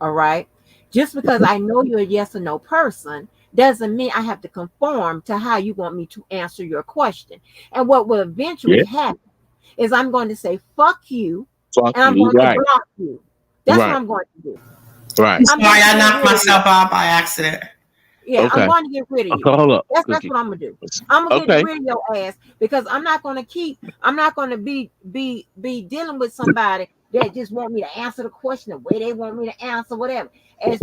C: All right. Just because I know you're a yes or no person doesn't mean I have to conform to how you want me to answer your question. And what will
D: Yeah.
C: eventually happen is I'm going to say, fuck you,
D: Fuck
C: and I'm
D: you.
C: going to
D: Right.
C: block you. That's what
D: Right.
C: I'm going to do.
D: Right.
C: I'm
B: Sorry,
C: going to
B: I
C: get
B: knocked
C: rid of you.
B: myself out by accident.
C: Yeah, I'm
D: Okay.
C: going to get rid of
D: Okay.
C: you.
D: Hold up,
C: That's
D: Cookie.
C: what I'm gonna do. I'm gonna get
D: Okay.
C: rid of your ass because I'm not gonna be dealing with somebody that just want me to answer the question the way they want me to answer whatever. As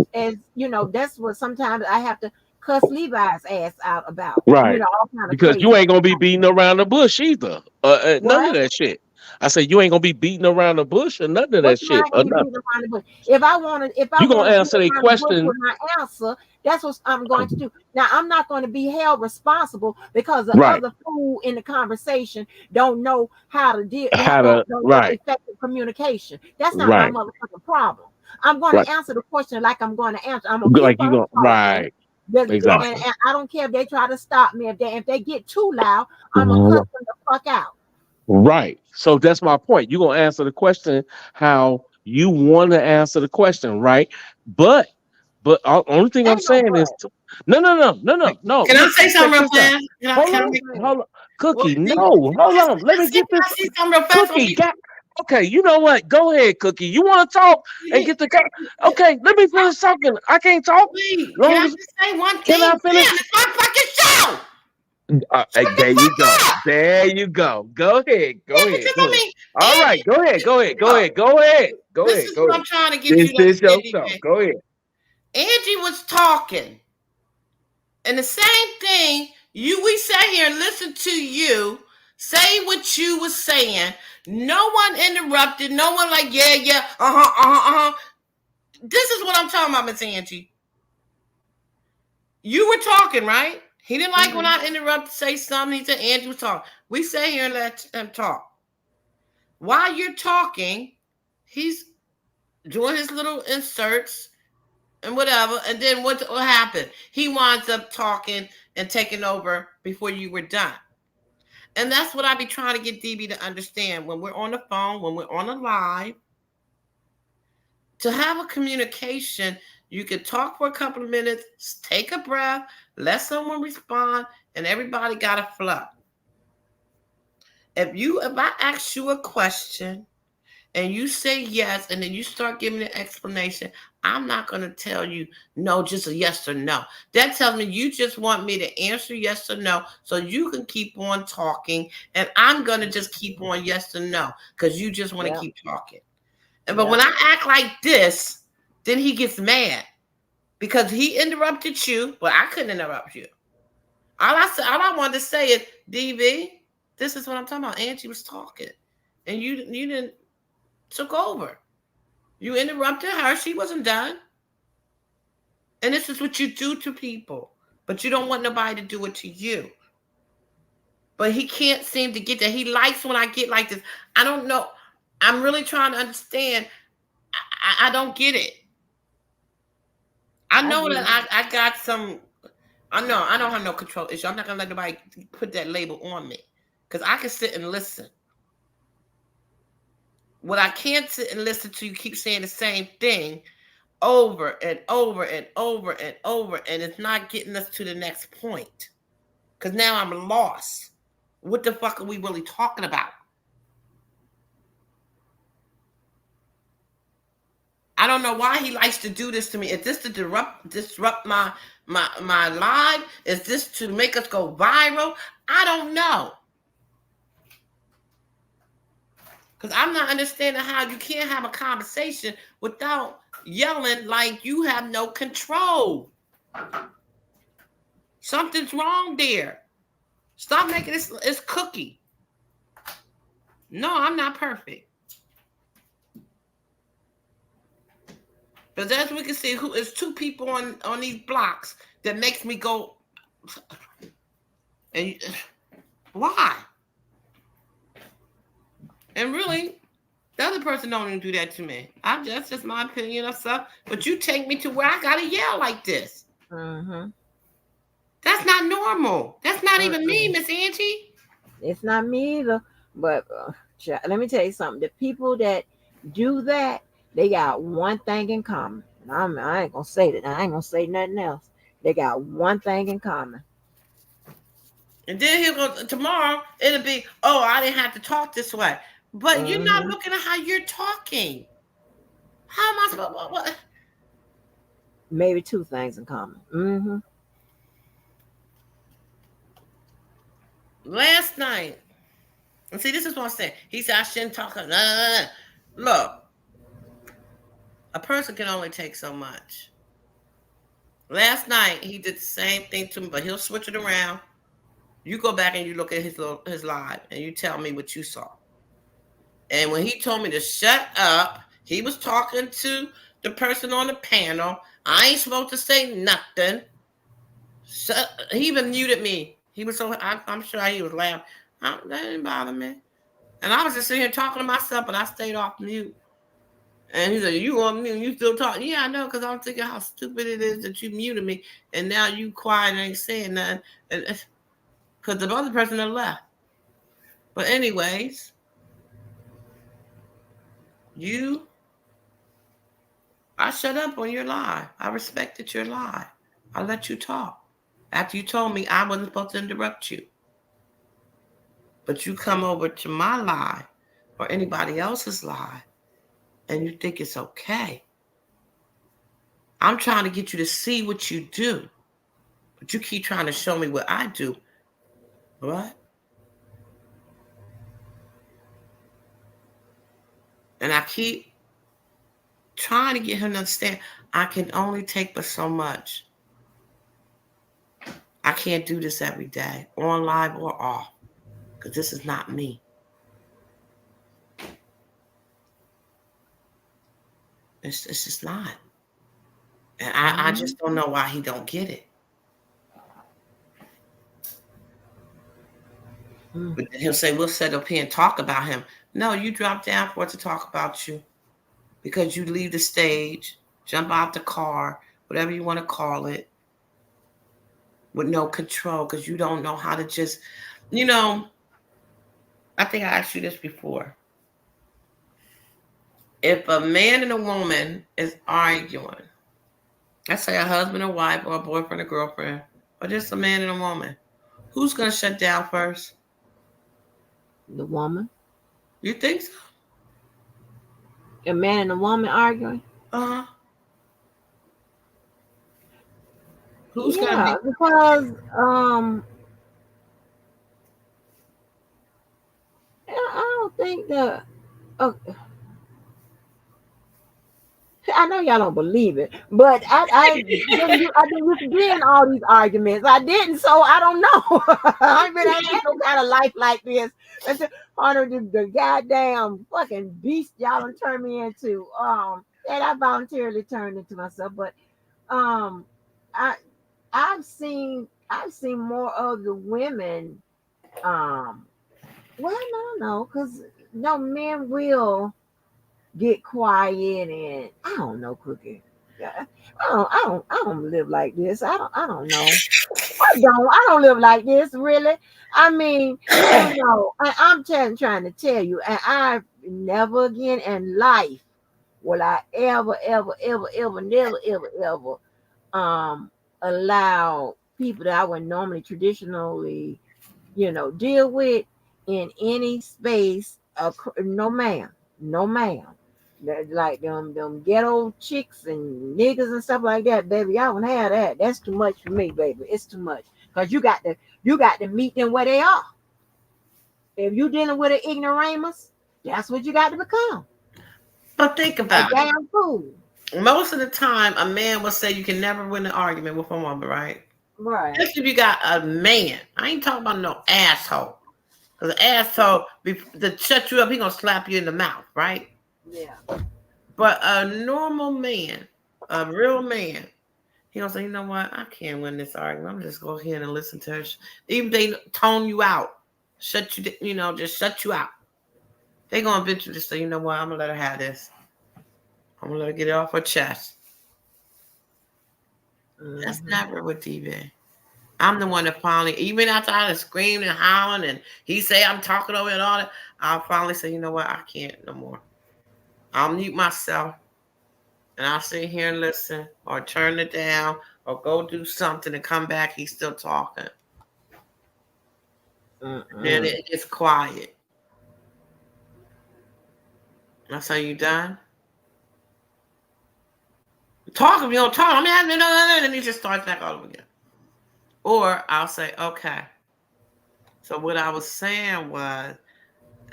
C: you know, that's what sometimes I have to cuss Levi's ass out about.
D: Right.
C: All kind of
D: Because you
C: crazy.
D: ain't gonna be beating around the bush either. None of
C: What?
D: that shit. I said you ain't gonna be beating around the bush or nothing of
C: What
D: that
C: you mean
D: shit
C: I
D: or
C: ain't
D: nothing.
C: beating around the bush? If I
D: You
C: want
D: gonna
C: to beat
D: answer their
C: around the bush
D: question,
C: with my answer, that's what I'm going to do. Now I'm not going to be held responsible because the
D: right?
C: other fool in the conversation don't know how to deal,
D: How to
C: don't know
D: right,
C: effective communication. That's not my
D: right,
C: motherfucking problem. I'm going
D: right.
C: to answer the question like I'm going to answer. I'm gonna keep
D: Like you
C: on
D: gonna
C: talking.
D: right,
C: And
D: exactly.
C: I don't care if they try to stop me. If they get too loud, I'm gonna
D: Mhm.
C: cut them the fuck out.
D: Right. So that's my point. You're gonna answer the question how you want to answer the question, right? But only thing I'm
C: Ain't no
D: saying is
C: but.
D: no, no, no, no, no, no.
B: Can I say
D: Check
B: something real
D: this out.
B: fast?
D: Hold
B: Can I
D: on,
B: make
C: Okay.
D: hold on,
B: well,
D: Cookie. No,
B: see,
D: hold on. Let me
B: can
D: get this.
B: I say something real fast?
D: Cookie, got okay. You know what? Go ahead, Cookie. You want to talk and get the okay? Let me finish talking. I can't talk.
B: Wait, can
D: Long
B: I
D: as
B: just say one
D: can
B: thing?
D: I
B: Damn,
D: finish?
B: it's my fucking show.
D: Hey,
B: Shut the
D: there you go.
B: fuck up.
D: There you go. Go ahead.
B: Yeah,
D: Go ahead.
B: because
D: Go
B: I
D: ahead.
B: mean,
D: All right. Go ahead. Go ahead. Go
B: look,
D: ahead. Go ahead. Go
B: this
D: ahead.
B: is
D: Go
B: what
D: ahead.
B: I'm trying to get
D: This
B: you to
D: is your
B: understand,
D: show.
B: DJ.
D: Go ahead.
B: Angie was talking, and the same thing. We sat here and listened to you say what you was saying. No one interrupted. No one like, yeah, yeah, This is what I'm talking about, Miss Angie. You were talking, right? He didn't like when I interrupted, say something. He said Angie was talking. We sat here and let him talk. While you're talking, he's doing his little inserts and whatever. And then what happened? He winds up talking and taking over before you were done. And that's what I be trying to get DB to understand when we're on the phone, when we're on a live, to have a communication. You can talk for a couple of minutes, take a breath, let someone respond, and everybody got a flow. If I ask you a question and you say yes, and then you start giving an explanation, I'm not going to tell you no, just a yes or no. That tells me you just want me to answer yes or no so you can keep on talking, and I'm going to just keep on yes or no because you just want to
C: Yeah.
B: keep talking. But when I act like this, then he gets mad because he interrupted you, but I couldn't interrupt you. All I wanted to say is, DV, this is what I'm talking about. Angie was talking, and you didn't took over. You interrupted her. She wasn't done. And this is what you do to people. But you don't want nobody to do it to you. But he can't seem to get that. He likes when I get like this. I don't know. I'm really trying to understand. I don't get it. I know that I got some. I know I don't have no control issue. I'm not gonna let nobody put that label on me because I can sit and listen. What I can't sit and listen to, you keep saying the same thing over and over and over and over, and it's not getting us to the next point. Because now I'm lost. What the fuck are we really talking about? I don't know why he likes to do this to me. Is this to disrupt my live? Is this to make us go viral? I don't know. Because I'm not understanding how you can't have a conversation without yelling like you have no control. Something's wrong there. Stop making this it's Cookie. No, I'm not perfect. Because as we can see, who is two people on these blocks that makes me go, and why? And really, the other person don't even do that to me. That's just my opinion of stuff. But you take me to where I gotta yell like this. That's not normal. That's not even me, Miss Angie.
C: It's not me either. But let me tell you something. The people that do that, they got one thing in common. And I ain't gonna say that. I ain't gonna say nothing else. They got one thing in common.
B: And then he'll go tomorrow. It'll be, oh, I didn't have to talk this way. But you're not looking at how you're talking. How am I supposed? What?
C: Maybe two things in common.
B: Last night, and see, this is what I'm saying. He said I shouldn't talk. Nah. Look, a person can only take so much. Last night he did the same thing to me, but he'll switch it around. You go back and you look at his live, and you tell me what you saw. And when he told me to shut up, he was talking to the person on the panel. I ain't supposed to say nothing. He even muted me. He was so, I'm sure he was laughing. That didn't bother me. And I was just sitting here talking to myself, but I stayed off mute. And he said, "You on mute? You still talking?" Yeah, I know, because I'm thinking how stupid it is that you muted me, and now you quiet and ain't saying nothing, and because the other person had left. But anyways, I shut up on your lie. I respected your lie. I let you talk after you told me I wasn't supposed to interrupt you. But you come over to my lie or anybody else's lie, and you think it's okay. I'm trying to get you to see what you do, but you keep trying to show me what I do. What? And I keep trying to get him to understand I can only take but so much. I can't do this every day, on live or off, because this is not me. It's just not. And I just don't know why he don't get it. But then he'll say, we'll sit up here and talk about him. No, you drop down for it to talk about you, because you leave the stage, jump out the car, whatever you want to call it, with no control, because you don't know how to just, I think I asked you this before. If a man and a woman is arguing, let's say a husband or wife or a boyfriend or girlfriend, or just a man and a woman, who's going to shut down first?
C: The woman.
B: You think so?
C: A man and a woman arguing?
B: Uh-huh. Who's
C: Yeah,
B: going to be?
C: because I don't think that. I know y'all don't believe it, but I've been used to be in all these arguments. I didn't, so I don't know. I mean, I had no kind of life like this. That's under the goddamn fucking beast y'all done turned me into. And I voluntarily turned into myself, but I I've seen more of the women. Well, no, because no men will get quiet, and I don't know, Cookie. Yeah, I don't live like this. I don't know. I don't live like this, really. I mean, I'm trying to tell you, and I never again in life will I ever, never, ever allow people that I would normally traditionally, deal with in any space. No, ma'am. No, ma'am. Like them ghetto chicks and niggas and stuff like that, baby. I don't have that. That's too much for me, baby. It's too much. Cause you got to meet them where they are. If you dealing with an ignoramus, that's what you got to become.
B: But think
C: A
B: about it.
C: damn fool.
B: Most of the time, a man will say you can never win an argument with a woman, right?
C: Right.
B: Just if you got a man. I ain't talking about no asshole. Because an asshole, to shut you up, he going to slap you in the mouth, right?
C: Yeah.
B: But a normal man, a real man, he going to say, you know what? I can't win this argument. I'm just go ahead and listen to her. Even if they tone you out, shut you, just shut you out. They going to eventually say, you know what? I'm going to let her have this. I'm going to let her get it off her chest. Mm-hmm. That's never with DB. I'm the one that finally, even after I was screaming and howling and he say I'm talking over and all that, I'll finally say, you know what? I can't no more. I'll mute myself and I'll sit here and listen or turn it down or go do something and come back. He's still talking. Then it gets quiet. I say, you done? Talk if you don't talk. I mean, no. And he just starts back all over again. Or I'll say, okay. So what I was saying was,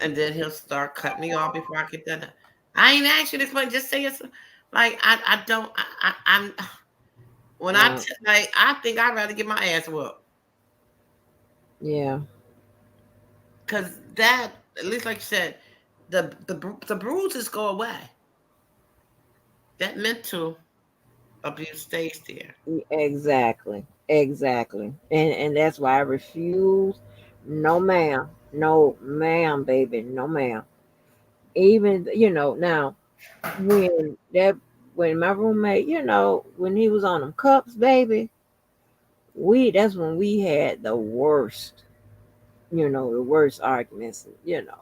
B: and then he'll start cutting me off before I get done. I ain't asked you this question. Just say it's like I'm when I think I'd rather get my ass whooped.
C: Yeah.
B: Cause that, at least like you said, the bruises go away. That mental abuse stays there.
C: Exactly. Exactly. And that's why I refuse. No ma'am. No ma'am, baby. No ma'am. Even now when that when my roommate, when he was on them cups, baby, that's when we had the worst arguments,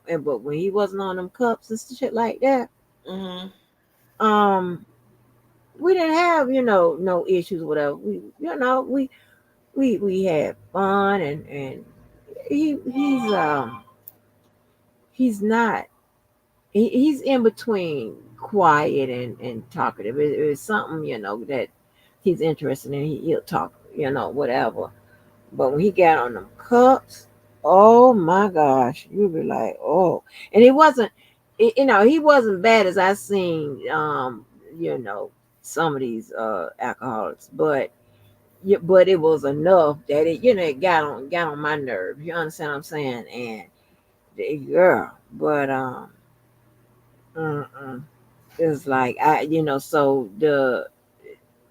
C: And but when he wasn't on them cups and shit like that,
B: Hmm.
C: um, we didn't have, no issues, whatever. We had fun, and he's not he's in between quiet and talkative. It's something, that he's interested in. He'll talk, whatever. But when he got on them cups, oh my gosh, you'd be like, oh. And it wasn't, he wasn't bad as I seen, you know, some of these alcoholics, but yeah, but it was enough that it got on my nerves. You understand what I'm saying? And girl, but mm-mm. It's like so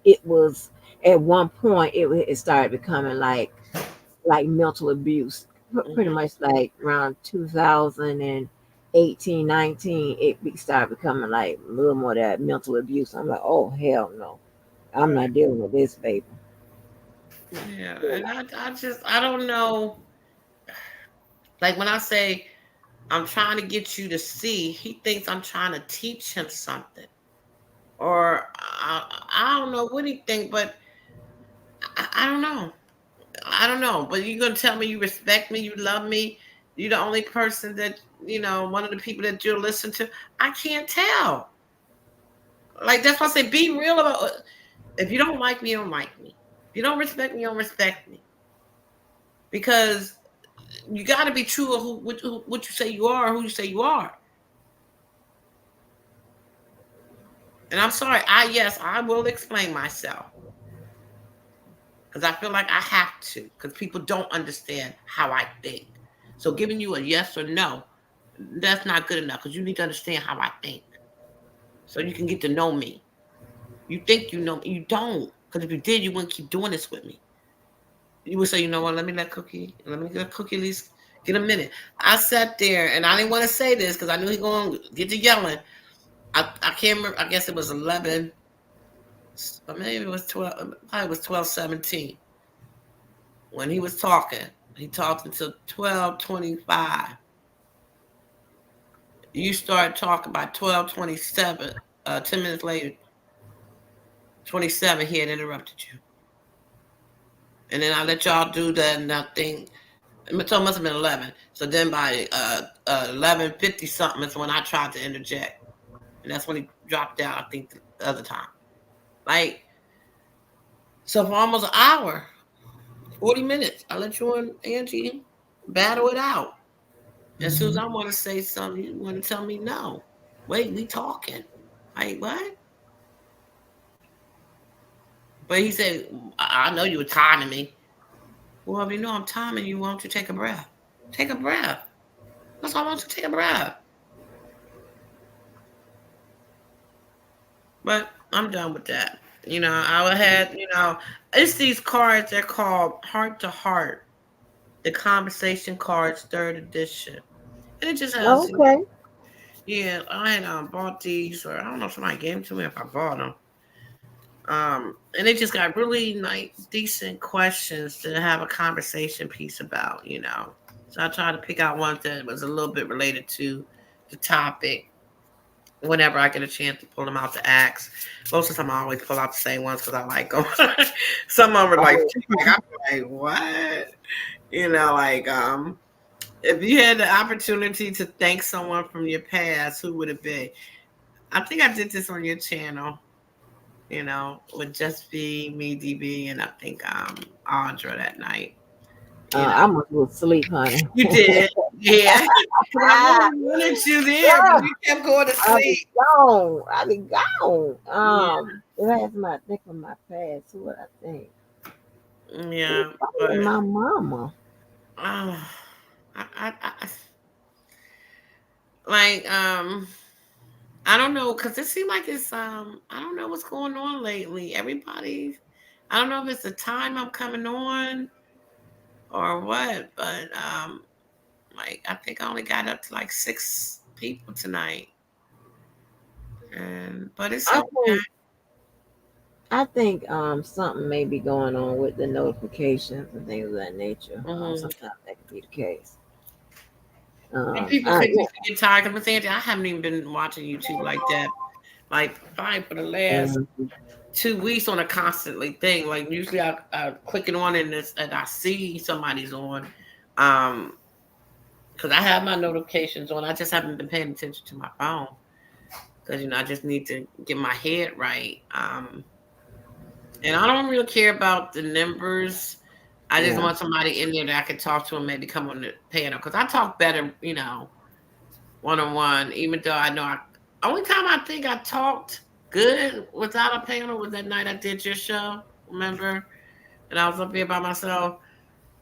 C: it was at one point it started becoming like mental abuse. Pretty
B: Hmm.
C: much like around 2018, 19, started becoming like a little more of that mental abuse. I'm like, oh hell no, I'm
B: Right.
C: not dealing with this, baby.
B: Yeah, and I don't know. Like when I say I'm trying to get you to see, he thinks I'm trying to teach him something, or I don't know what he think, but I don't know. I don't know. But you're gonna tell me you respect me, you love me, you're the only person that one of the people that you'll listen to. I can't tell. Like that's why I say be real about. If you don't like me, you don't like me. If you don't respect me, you don't respect me. Because you got to be true of what you say you are, who you say you are. And I'm sorry. Yes, I will explain myself because I feel like I have to because people don't understand how I think. So giving you a yes or no, that's not good enough because you need to understand how I think so you can get to know me. You think you know me, you don't. Because if you did, you wouldn't keep doing this with me. You would say, you know what? Let me get Cookie at least get a minute. I sat there and I didn't want to say this because I knew he going to get to yelling. I can't remember. I guess it was 11, or maybe it was 12. Probably it was 12:17 when he was talking. He talked until 12:25. You started talking by 12:27. 10 minutes later, 27. He had interrupted you, and then I let y'all do that. Nothing. So it must have been 11. So then by 11:50 something is when I tried to interject, and that's when he dropped out. I think the other time, like so for almost an hour. 40 minutes. I let you and Angie battle it out. As soon as
C: Mhm.
B: I want to say something, you want to tell me no. Wait, we talking. Like, what? But he said, I know you were timing me. Well, if you know I'm timing you, why don't you take a breath? Take a breath. That's all I want you to take a breath. But I'm done with that. I had, it's these cards, they're called Heart to Heart, the conversation cards, third edition. And it just has,
C: Okay.
B: yeah, I had bought these, or I don't know if somebody gave them to me if I bought them. And they just got really nice, decent questions to have a conversation piece about. So I tried to pick out ones that was a little bit related to the topic. Whenever I get a chance to pull them out to ask, most of the time I always pull out the same ones because I like them. Some of them are like,
C: Oh,
B: I'm like, what? If you had the opportunity to thank someone from your past, who would it be? I think I did this on your channel, with Just Be Me, DB, and I think Audra that night. You know,
C: I must go sleep, honey.
B: you did, yeah. 'Cause I really wanted you there, but
C: Girl,
B: you kept going to
C: I'll be
B: sleep.
C: gone. I'll be gone.
B: Yeah,
C: If I had somebody think of my past, who would I think? Ooh,
B: yeah,
C: probably
B: but
C: my mama.
B: uh, I Like, I don't know, because it seems like it's I don't know what's going on lately. Everybody, I don't know if it's the time I'm coming on or what, but like I think I only got up to like 6 people tonight. And but it's
C: I
B: okay.
C: think something may be going on with the notifications and things of that nature.
B: Hmm.
C: Sometimes that could be the case.
B: And people
C: I,
B: think you get tired. Cause Anthony, I haven't even been watching YouTube like that. Like probably for the last
C: Mhm.
B: 2 weeks on a constantly thing. Like usually I click it on and I see somebody's on. Um, because I have my notifications on. I just haven't been paying attention to my phone. Because I just need to get my head right. And I don't really care about the numbers. I just
C: Yeah.
B: want somebody in there that I can talk to and maybe come on the panel. Because I talk better, one on one. Even though I know only time I think I talked good without a panel was that night I did your show. Remember? And I was up here by myself.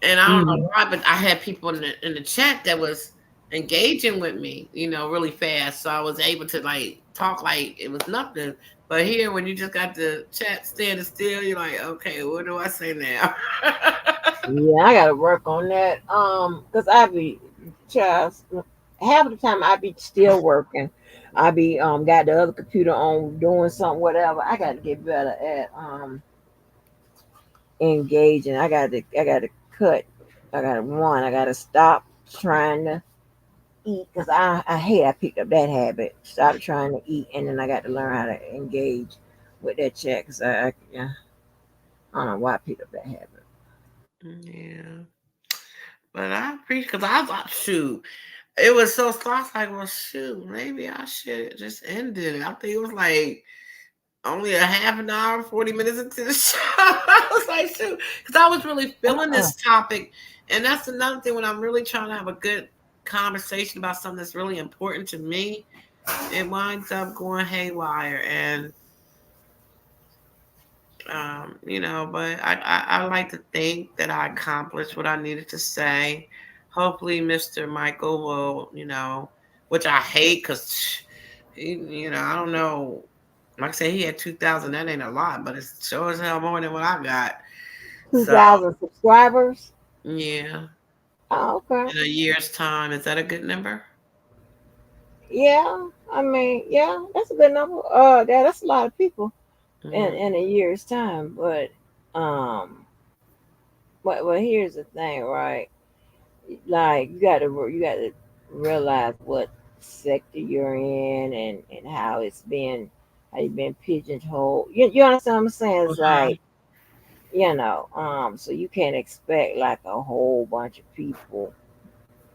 B: And I don't know
C: Mhm.
B: why, but I had people in the chat that was engaging with me, really fast. So I was able to like talk like it was nothing. But here, when you just got the chat standing still, you're like, okay, what do I say now?
C: Yeah, I gotta work on that. Cause I be just half of the time I be still working. I be got the other computer on doing something, whatever. I gotta get better at engaging. I gotta cut. I gotta stop trying to eat because I hate I picked up that habit. Stop trying to eat and then I got to learn how to engage with that chat because yeah, I don't know why I picked up that habit.
B: Yeah, but I appreciate because I thought, shoot, it was so I was like, well, shoot, maybe I should just end it. I think it was like only a half an hour, 40 minutes into the show. I was like, shoot, because I was really feeling
C: Uh-uh.
B: this topic. And that's another thing when I'm really trying to have a good conversation about something that's really important to me, it winds up going haywire. And, but I like to think that I accomplished what I needed to say. Hopefully, Mr. Michael will, which I hate because, I don't know. Like I said, he had 2,000. That ain't a lot, but it's sure as hell more than what I got.
C: Two
B: So,
C: thousand subscribers.
B: yeah,
C: Oh, okay.
B: in a year's time, is that a good number?
C: Yeah, I mean, yeah, that's a good number. That's a lot of people
B: Hmm.
C: in a year's time. Um, but here's the thing, right? Like you got to realize what sector you're in and how you've been pigeonholed. You understand what I'm saying? It's
B: Uh-huh.
C: like so you can't expect like a whole bunch of people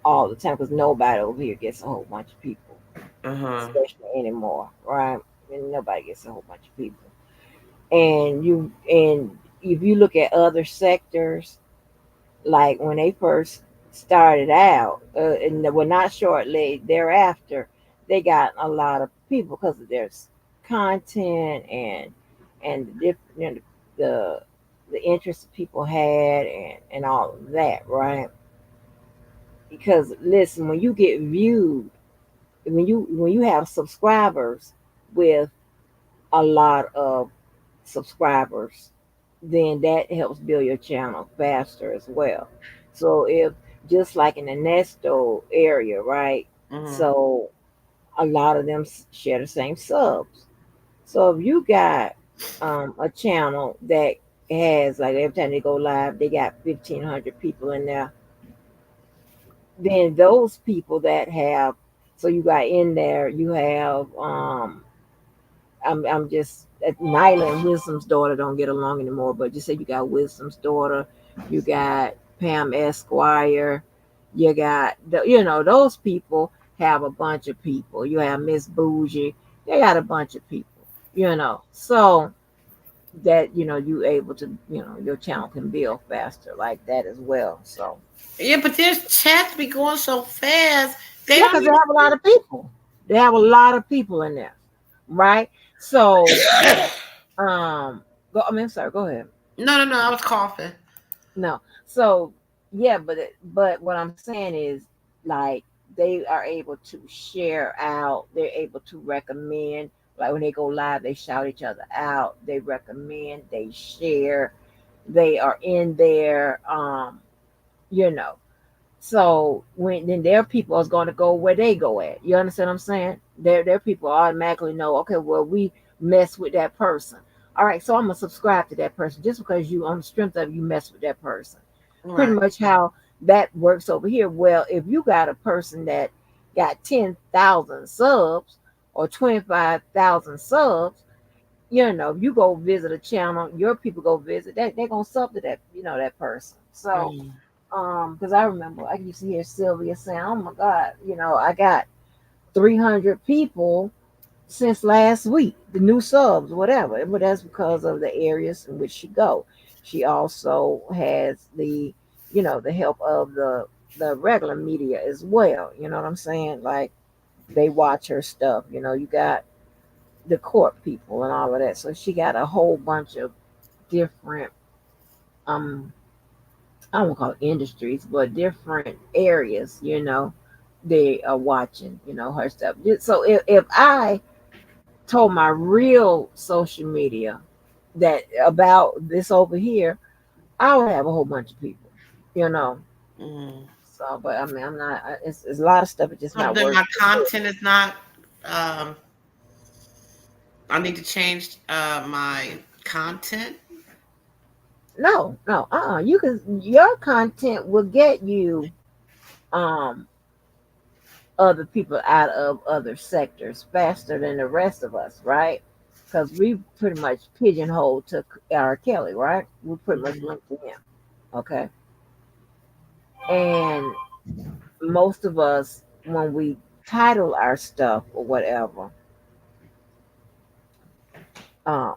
C: all the time because nobody over here gets a whole bunch of people,
B: Uh-huh.
C: especially anymore, right? And nobody gets a whole bunch of people. And if you look at other sectors, like when they first started out, and they were not shortly thereafter, they got a lot of people because of their content and the different the the interests people had and all of that, right? Because listen, when you get viewed, when you have subscribers with a lot of subscribers, then that helps build your channel faster as well. So if just like in the Nesto area, right?
B: Hmm.
C: So a lot of them share the same subs. So if you got a channel that has like every time they go live, they got 1,500 people in there, then those people that have so you got in there, you have I'm just Nyla and Wisdom's daughter don't get along anymore, but just say you got Wisdom's daughter, you got Pam Esquire, you got those people have a bunch of people. You have Miss Bougie, they got a bunch of people, so that you able to your channel can build faster like that as well. So
B: Yeah, but there's chats be going so fast. They
C: yeah,
B: don't
C: because they
B: even.
C: have a lot of people. They have a lot of people in there, right? So go. I mean, sorry. Go ahead.
B: No, no, no. I was coughing.
C: No. So yeah, but what I'm saying is like they are able to share out. They're able to recommend. Like when they go live, they shout each other out. They recommend. They share. They are in there. You know. So when then their people is going to go where they go at. You understand what I'm saying? Their people automatically know. Okay, well we mess with that person. All right, so I'm gonna subscribe to that person just because you on the strength of you mess with that person. Pretty
B: Right.
C: much how that works over here. Well, if you got a person that got 10,000 subs or 25,000 subs, you know, you go visit a channel, your people go visit that, they're gonna sub to that, you know, that person. So
B: Mm.
C: because I remember I used to hear Sylvia saying, "Oh my God, you know, I got 300 people since last week, the new subs, whatever." But that's because of the areas in which she go. She also has the, you know, the help of the regular media as well. You know what I'm saying? Like they watch her stuff. You know, you got the court people and all of that. So she got a whole bunch of different um I won't call it industries, but different areas, you know, they are watching, you know, her stuff. So if I told my real social media that about this over here, I would have a whole bunch of people, you know.
B: Mm.
C: So, but I mean, I'm not. It's a lot of stuff. It's just not
B: Then my
C: working.
B: content is not. Um, I need to change my content.
C: No, no, You can. Your content will get you um other people out of other sectors faster than the rest of us, right? Because we pretty much pigeonholed to R. Kelly, right? We pretty much
B: Mhm.
C: linked to him, okay? And most of us, when we title our stuff or whatever, um,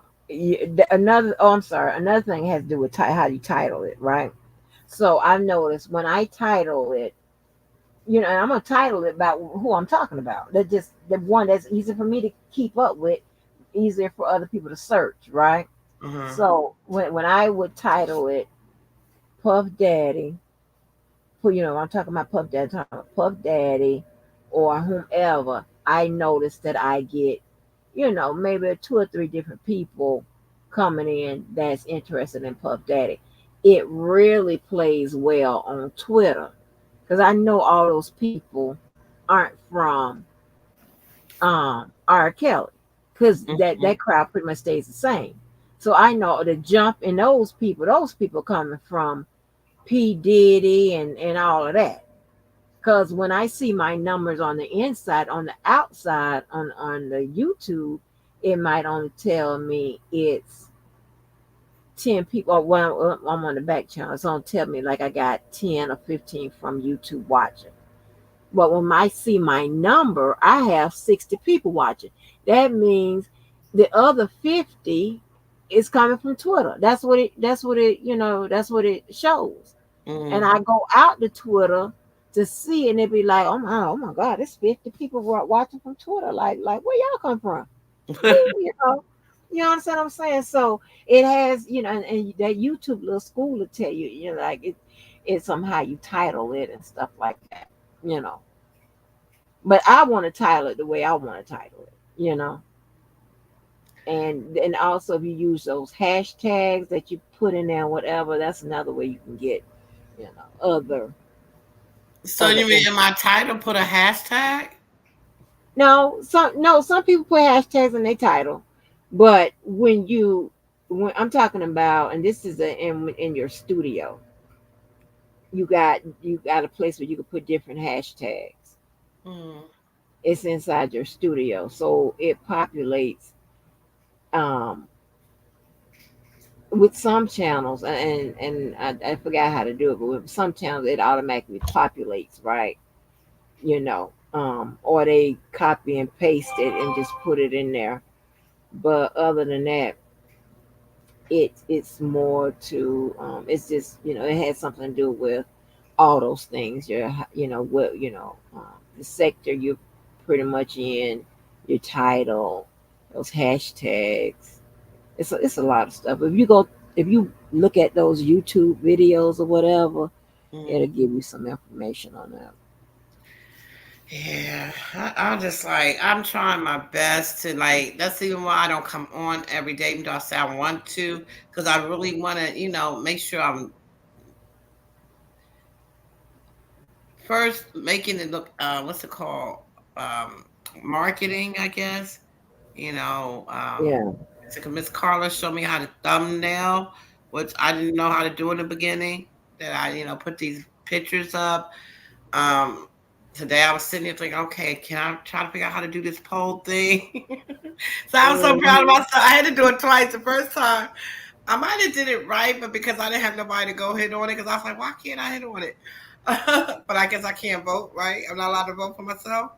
C: another, oh, I'm sorry, another thing has to do with how you title it, right? So I've noticed when I title it, you know, and I'm gonna title it about who I'm talking about. That just the one that's easy for me to keep up with, easier for other people to search, right?
B: Mhm.
C: So when I would title it Puff Daddy, who you know, I'm talking about Puff Daddy, talking about Puff Daddy or whomever, I noticed that I get, you know, maybe two or three different people coming in that's interested in Puff Daddy. It really plays well on Twitter because I know all those people aren't from R. Kelly because that
B: Mhm.
C: crowd pretty much stays the same. So I know the jump in those people coming from P Diddy and all of that. Because when I see my numbers on the inside, on the outside, on the YouTube, it might only tell me it's 10 people. Or when I'm on the back channel, it's only tell me like I got 10 or 15 from YouTube watching. But when I see my number, I have 60 people watching. That means the other 50 is coming from Twitter. That's what it shows. And
B: Mhm.
C: I go out to Twitter to see, and it be like, oh my God, there's 50 people watching from Twitter. Like where y'all come from? You understand what I'm saying? So it has, you know, and that YouTube little school will tell you, you know, like it's somehow you title it and stuff like that, you know. But I want to title it the way I want to title it, you know. And also if you use those hashtags that you put in there, whatever, that's another way you can get, you know,
B: So
C: other
B: you mean in
C: info.
B: my title put a hashtag?
C: No, some people put hashtags in their title, but when I'm talking about, and this is in your studio, you got a place where you can put different hashtags.
B: Mm.
C: It's inside your studio, so it populates um with some channels, and I forgot how to do it, but with some channels it automatically populates, right? You know, or they copy and paste it and just put it in there. But other than that, it's more to it's just, you know, it has something to do with all those things. You know what, you know, the sector you're pretty much in, your title, those hashtags. It's a lot of stuff. If you look at those YouTube videos or whatever, it'll
B: Mm.
C: give you some information on that.
B: Yeah, I'm just like I'm trying my best to like. That's even why I don't come on every day, even though I say I want to, because I really want to, make sure I'm first making it look. What's it called? Um, Marketing, I guess. You know, um,
C: Yeah.
B: Miss Carla showed me how to thumbnail, which I didn't know how to do in the beginning. That I, put these pictures up. Um, Today I was sitting there thinking, okay, can I try to figure out how to do this poll thing? So I was so proud of
C: Mhm.
B: myself. I had to do it twice. The first time I might have did it right, but because I didn't have nobody to go hit on it, because I was like, why can't I hit on it? But I guess I can't vote, right? I'm not allowed to vote for myself.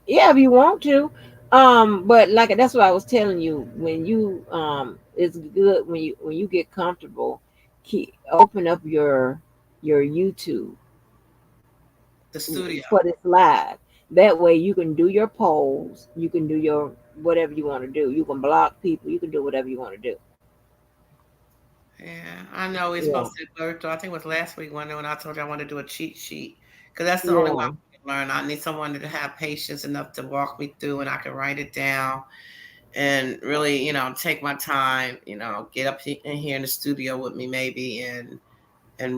C: Yeah, if you want to. But like that's what I was telling you. When you it's good when you get comfortable, keep open up your YouTube
B: The studio.
C: for this live. That way you can do your polls, you can do your whatever you want to do. You can block people, you can do whatever you want to do.
B: Yeah, I know we're
C: Yeah.
B: supposed to learn. I think it was last week when I told you I want to do a cheat sheet because that's the only way I
C: Yeah.
B: can learn. I need someone to have patience enough to walk me through, and I can write it down and really, take my time. Get up in here in the studio with me maybe, and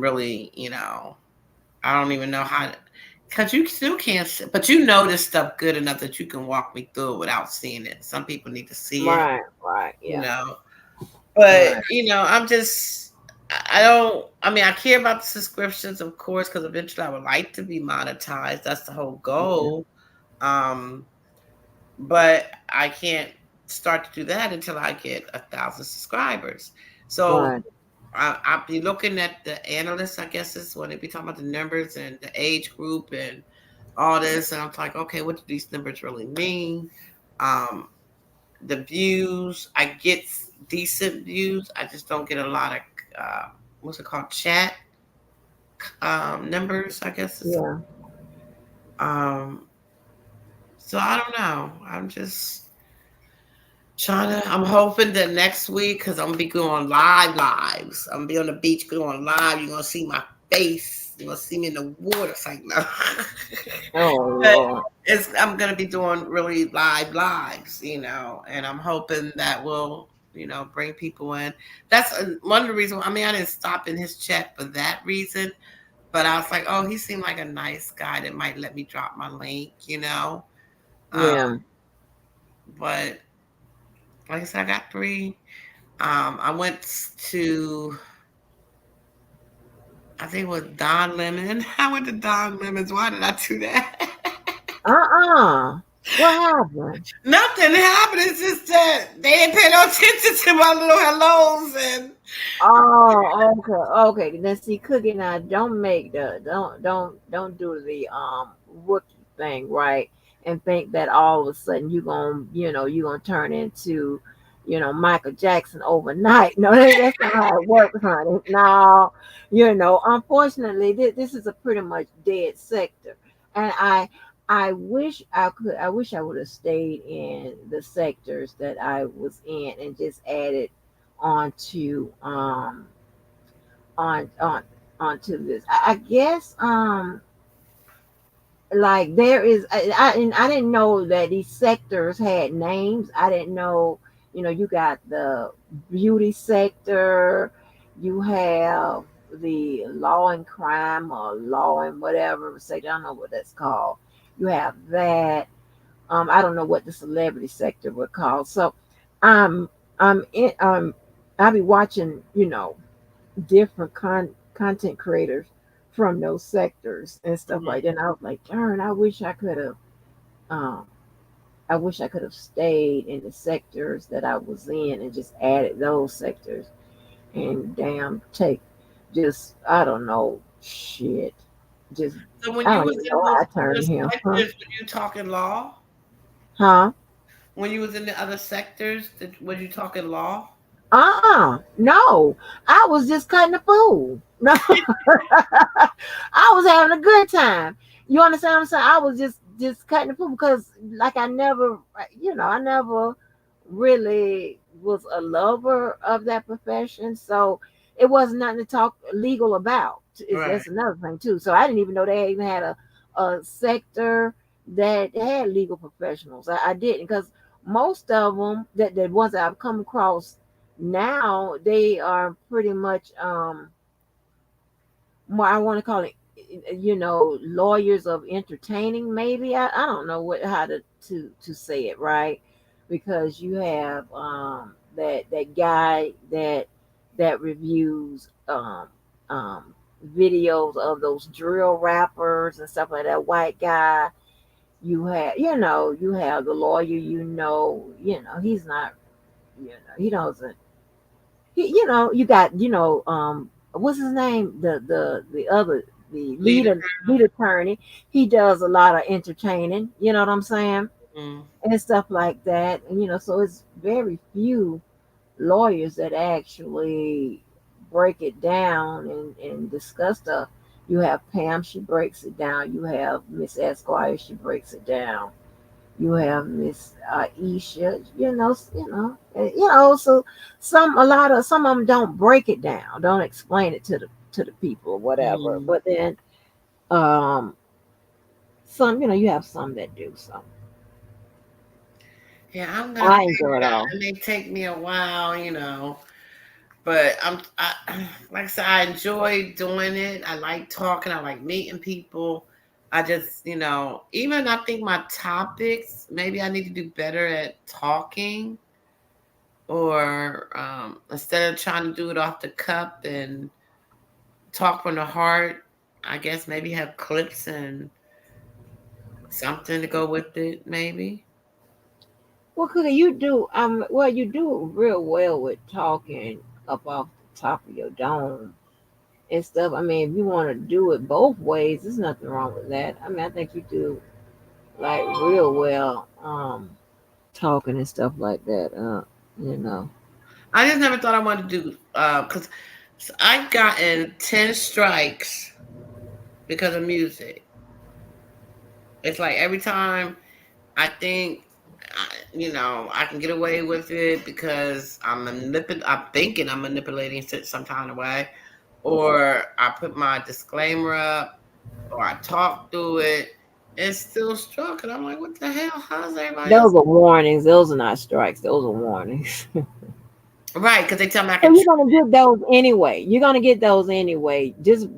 B: really, I don't even know how to. Because you still can't, but you know this stuff good enough that you can walk me through it without seeing it. Some people need to see it,
C: Right, right,
B: you
C: yeah.
B: know. But
C: Right.
B: I'm just I don't I mean I care about the subscriptions of course because eventually I would like to be monetized. That's the whole
C: Yeah.
B: goal. Um but I can't start to do that until I get 1,000 subscribers. So
C: Right.
B: I'll be looking at the analysts, I guess is when they be talking about the numbers and the age group and all this. And I'm like, okay, what do these numbers really mean? Um, the views. I get decent views. I just don't get a lot of what's it called, chat numbers. I guess it's
C: Yeah.
B: um. So I don't know. I'm just trying to. I'm hoping that next week, because I'm gonna be going lives. I'm gonna be on the beach going live. You're gonna see my face. You're gonna see me in the water. It's like no.
C: Oh
B: But
C: Lord.
B: I'm gonna be doing really lives, and I'm hoping that will, bring people in. That's one of the reasons. I mean, I didn't stop in his chat for that reason, but I was like, oh, he seemed like a nice guy that might let me drop my link. Um,
C: Yeah.
B: but like I said, I got three. I went to, I think it was Don Lemon. I went to Don Lemon's. Why did I do that?
C: Uh-uh. What happened?
B: Nothing happened. It's just that they didn't pay no attention to my little hellos and
C: Oh, okay, okay. Then see, Cookie, now don't make the don't do the rookie thing, right? And think that all of a sudden you gonna turn into Michael Jackson overnight. No, that's not how it works, honey. No, unfortunately, this is a pretty much dead sector, and I wish I could. I wish I would have stayed in the sectors that I was in and just added onto on onto this. I guess like there is and I didn't know that these sectors had names. I didn't know, you got the beauty sector, you have the law and crime or law and whatever sector. I don't know what that's called. You have that. I don't know what the celebrity sector would call. So um in I'll be watching, different content creators from those sectors and stuff like that. And I was like, darn, um, I wish I could have stayed in the sectors that I was in and just added those sectors and damn take just I don't know shit. Just
B: so when
C: I
B: you
C: don't
B: was
C: even
B: in
C: know why
B: those
C: I
B: other
C: turned him. Huh?
B: sectors, were you talking law?
C: Huh?
B: When you was in the other sectors, was you talking law?
C: No. I was just cutting the fool. No. I was having a good time. You understand what I'm saying? I was just cutting the fool because like I never really was a lover of that profession. So it wasn't nothing to talk legal about. Is
B: Right.
C: That's another thing too. So I didn't even know they even had a sector that had legal professionals. I didn't, because most of them, that the ones that I've come across now, they are pretty much more, I want to call it, lawyers of entertaining, maybe. I don't know what how to say it right, because you have that guy that reviews um videos of those drill rappers and stuff like that, white guy. You have the lawyer, he's not, he doesn't, you got, what's his name, the other, the
B: Leader.
C: lead attorney. He does a lot of entertaining, you know what I'm saying,
B: Mm.
C: and stuff like that. And so it's very few lawyers that actually break it down and discuss stuff. You have Pam, she breaks it down. You have Miss Esquire, she breaks it down. You have Miss Isha, So some of them don't break it down, don't explain it to the people or whatever.
B: Mm.
C: But then some, you have some that do. So
B: Yeah, I'm gonna
C: I
B: figure
C: enjoy
B: it
C: it
B: out.
C: all.
B: It may take me a while, but like I said, I enjoy doing it. I like talking. I like meeting people. I just, even I think my topics, maybe I need to do better at talking, or instead of trying to do it off the cup and talk from the heart, I guess maybe have clips and something to go with it, maybe.
C: Well, Cookie, you do real well with talking up off the top of your dome and stuff. I mean, if you want to do it both ways, there's nothing wrong with that. I mean, I think you do like real well talking and stuff like that. You know.
B: I just never thought I wanted to do, because I've gotten 10 strikes because of music. It's like every time I think, I can get away with it because I'm thinking I'm manipulating some kind of way, or I put my disclaimer up, or I talk through it. It's still struck, and I'm like, what the hell? How's everybody else?
C: Those are warnings. Those are not strikes. Those are warnings.
B: Right, because they tell me I
C: So
B: can.
C: you're gonna get those anyway. You're gonna get those anyway. Just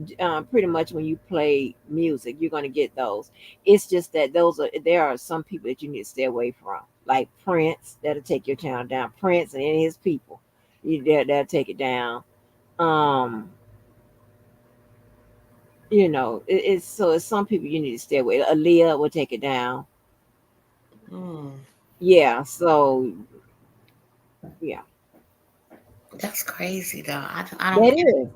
C: pretty much when you play music, you're gonna get those. It's just that there are some people that you need to stay away from, like Prince. That'll take your channel down. Prince and his people, that'll take it down. Um, it's some people you need to stay away. Aaliyah will take it down.
B: Hmm,
C: Yeah. So yeah,
B: that's crazy, though. I don't
C: that
B: get,
C: is.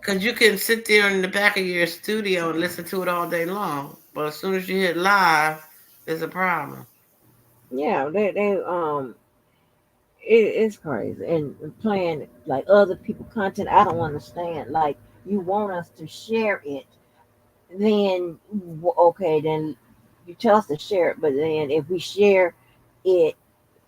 B: because you can sit there in the back of your studio and listen to it all day long, but as soon as you hit live, there's a problem.
C: Yeah, it's crazy, and playing like other people content. I don't understand. Like, you want us to share it, then okay, then you tell us to share it. But then if we share it,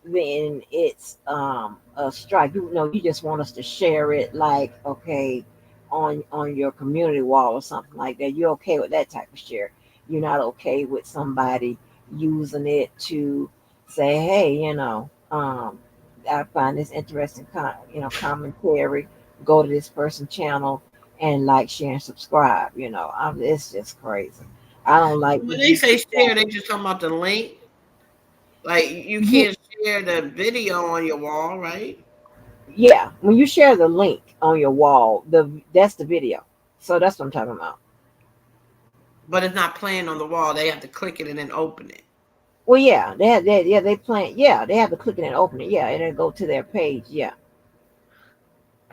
C: then it's a strike. You just want us to share it, like, okay, on your community wall or something like that. You're okay with that type of share. You're not okay with somebody using it to say, hey, I find this interesting commentary. Go to this person's channel and like, share, and subscribe. It's just crazy. I don't like
B: When
C: the
B: they say
C: YouTube
B: share, they
C: channel.
B: just talking about the link. Like, you can't share the video on your wall, right?
C: Yeah, when you share the link on your wall, that's the video. So that's what I'm talking about.
B: But it's not playing on the wall. They have to click it and then open it.
C: Well, yeah, they have that. Yeah, they plan. Yeah, they have to click it and open it. Yeah, and then go to their page. Yeah,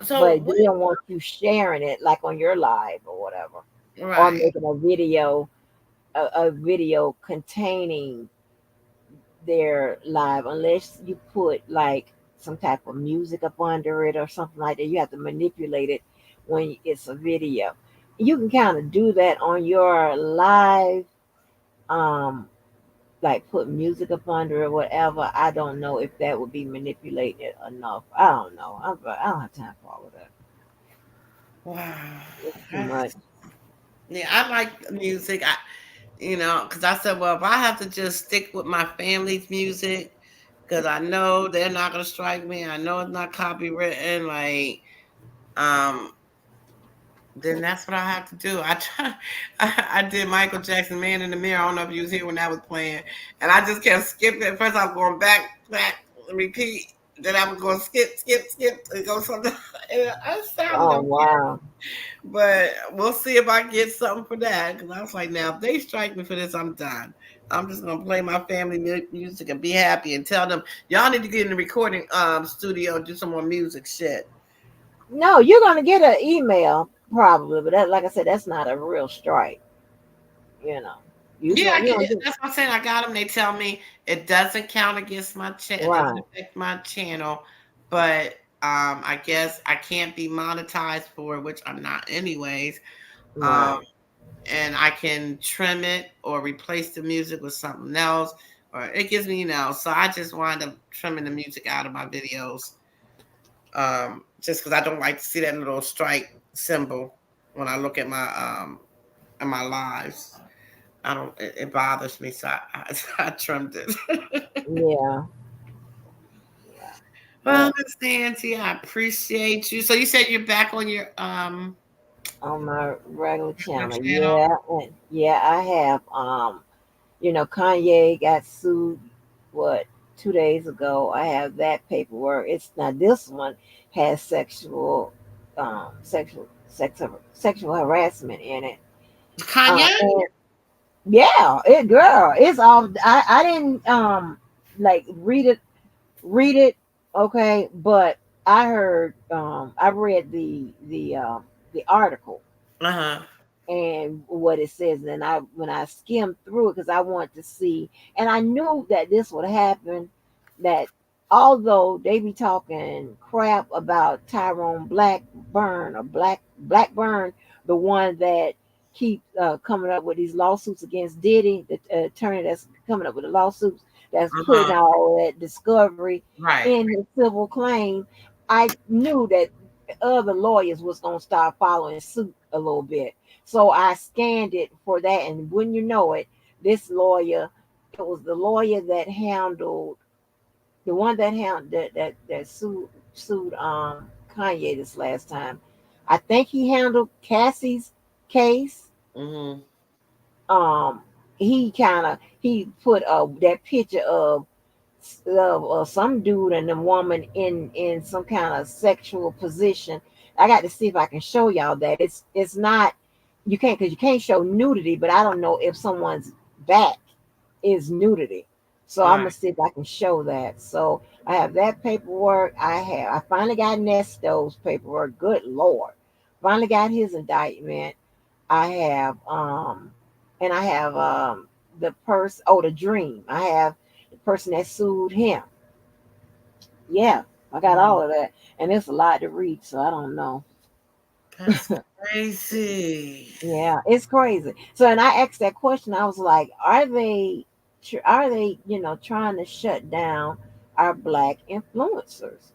B: So
C: but
B: what?
C: they don't want you sharing it like on your live or whatever, or
B: Right.
C: making a video containing their live, unless you put like some type of music up under it or something like that. You have to manipulate it when it's a video. You can kind of do that on your live, um, like put music up under it, whatever. I don't know if that would be manipulated enough. I don't know. I don't have time for all of that.
B: Wow.
C: It's too much.
B: That's- Yeah, I like the music. You know, because I said, well, if I have to just stick with my family's music, because I know they're not gonna strike me. I know it's not copywritten. Like, um, then that's what I have to do. I try. I did Michael Jackson, "Man in the Mirror." I don't know if you was here when that was playing, and I just kept skipping. At first, I was going back, repeat. Then I was going skip, and go something. And I sounded
C: Oh
B: okay,
C: wow.
B: but we'll see if I get something for that. Because I was like, now if they strike me for this, I'm done. I'm just gonna play my family music and be happy and tell them y'all need to get in the recording studio and do some more music shit.
C: No, you're gonna get an email probably, but that, like I said, that's not a real strike. You know, you
B: Yeah,
C: go,
B: I
C: you
B: get
C: know,
B: it. That's what I'm saying. I got them. They tell me it doesn't count against my channel. It doesn't
C: right,
B: affect my channel, but I guess I can't be monetized for it, which I'm not anyways. Um,
C: right.
B: and I can trim it or replace the music with something else, or it gives me, So I just wind up trimming the music out of my videos, just because I don't like to see that little strike symbol when I look at my lives. I don't. It bothers me, so I trimmed it.
C: Yeah, yeah.
B: Well,
C: But
B: Miss Nancy, I appreciate you. So you said you're back on your
C: on my regular
B: your
C: channel,
B: channel.
C: yeah, and yeah, I have. Kanye got sued. What 2 days ago? I have that paperwork. It's now this one has sexual harassment in it.
B: Kanye?
C: And yeah, it girl, it's all. I didn't like read it, okay, but I heard I read the article
B: Uh-huh.
C: and what it says, and I when I skimmed through it because I wanted to see, and I knew that this would happen. That although they be talking crap about Tyrone Blackburn, the one that keep coming up with these lawsuits against Diddy, the attorney that's coming up with the lawsuits that's putting
B: Uh-huh.
C: all that discovery
B: Right.
C: in his civil claim. I knew that other lawyers was gonna start following suit a little bit. So I scanned it for that, and when you know it, this lawyer, it was the lawyer that handled the one that handled that sued Kanye this last time. I think he handled Cassie's case.
B: Mm-hmm.
C: Um, he put that picture of some dude and a woman in some kind of sexual position. I got to see if I can show y'all that it's not you can't because you can't show nudity, but I don't know if someone's back is nudity. So I'm gonna
B: Right.
C: see if I can show that. So I have that paperwork. I finally got Nesto's paperwork. Good Lord, finally got his indictment. I have and I have the person. Oh, the Dream. I have the person that sued him. Yeah, I got
B: Mm.
C: all of that, and it's a lot to read, so I don't know.
B: That's crazy.
C: Yeah, it's crazy. So, and I asked that question. I was like, are they, trying to shut down our black influencers?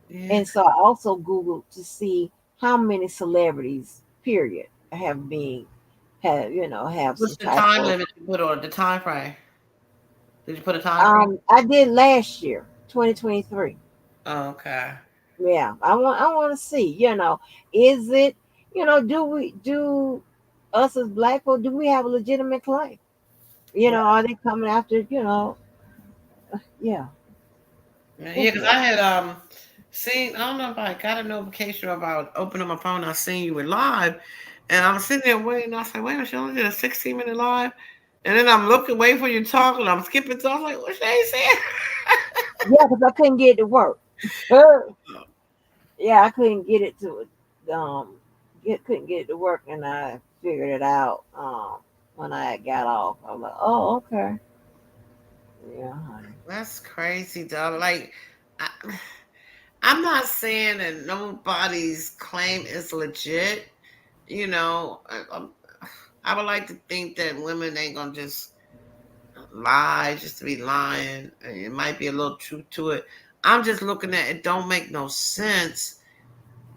B: Yeah.
C: And so I also Googled to see how many celebrities, period, have
B: What's
C: some
B: the
C: type
B: time
C: of.
B: limit you put on the time frame? Did you put a time frame?
C: I did last year, 2023.
B: Oh, okay.
C: Yeah, I want to see, is it, do us as black folk, do we have a legitimate claim? Are they coming after, yeah,
B: Yeah, because I
C: interesting.
B: had seen, I don't know if I got a notification about opening my phone, I seen you were live, and I'm sitting there waiting. I said, wait a minute, she only did a 16-minute live. And then I'm looking, waiting for you to talk, and I'm skipping through. I'm like, what they saying?
C: Yeah, because I couldn't get it to work. Yeah, I couldn't get it to couldn't get it to work, and I figured it out when I got off. I was like, oh, okay. Yeah, honey.
B: That's crazy, dog. Like, I, I'm not saying that nobody's claim is legit. I would like to think that women ain't gonna just lie just to be lying. And it might be a little truth to it. I'm just looking at it. Don't make no sense.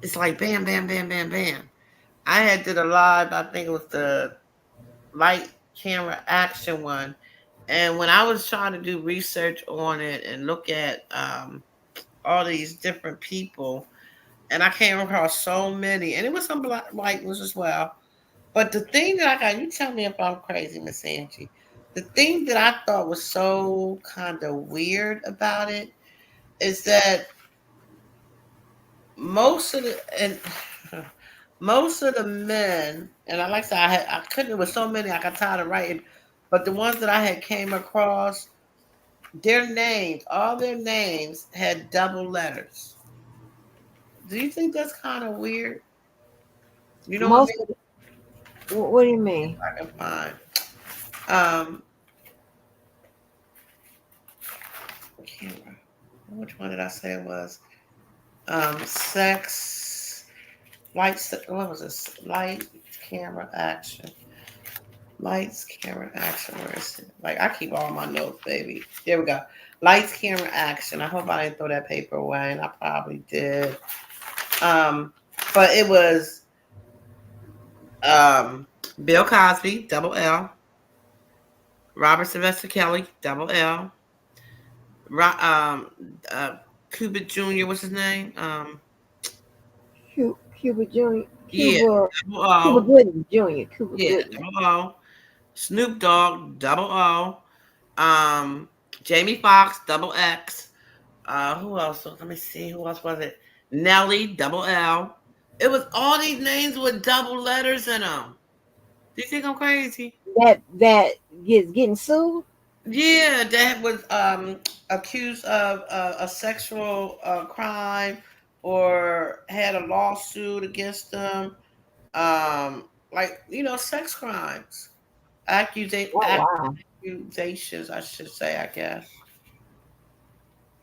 B: It's like bam, bam, bam, bam, bam. I had did a live. I think it was the light. camera action one. And when I was trying to do research on it and look at all these different people, and I came across so many, and it was some black white ones as well. But the thing that I got, you tell me if I'm crazy, Miss Angie. The thing that I thought was so kind of weird about it is that most of the and most of the men, and I like I said, I couldn't. There was so many I got tired of writing, but the ones that I had came across, their names, all their names had double letters. Do you think that's kind of weird? You know what I
C: Most
B: mean?
C: of what do you mean?
B: I can find. Um, camera. Which one did I say it was? Sex, lights. What was this? Light, camera, action. Lights, camera, action. Where is it? Like I keep all my notes, baby. There we go. Lights, camera, action. I hope I didn't throw that paper away, and I probably did. Um, but it was Bill Cosby, double L. Robert Sylvester Kelly, double L. Uh, Cuba Jr. What's his name?
C: Cuba Junior,
B: Yeah,
C: Cuba
B: double
C: Cuba
B: O.
C: Gooding Junior, Cuba
B: Yeah,
C: Gooding.
B: double O. Snoop Dogg, double O. Um, Jamie Foxx, double X. Who else? Let me see. Who else was it? Nelly, double L. It was all these names with double letters in them. Do you think I'm crazy?
C: That gets getting sued.
B: Yeah, that was accused of a sexual crime or had a lawsuit against them. Like sex crimes,
C: Oh wow.
B: accusations, I should say, I guess.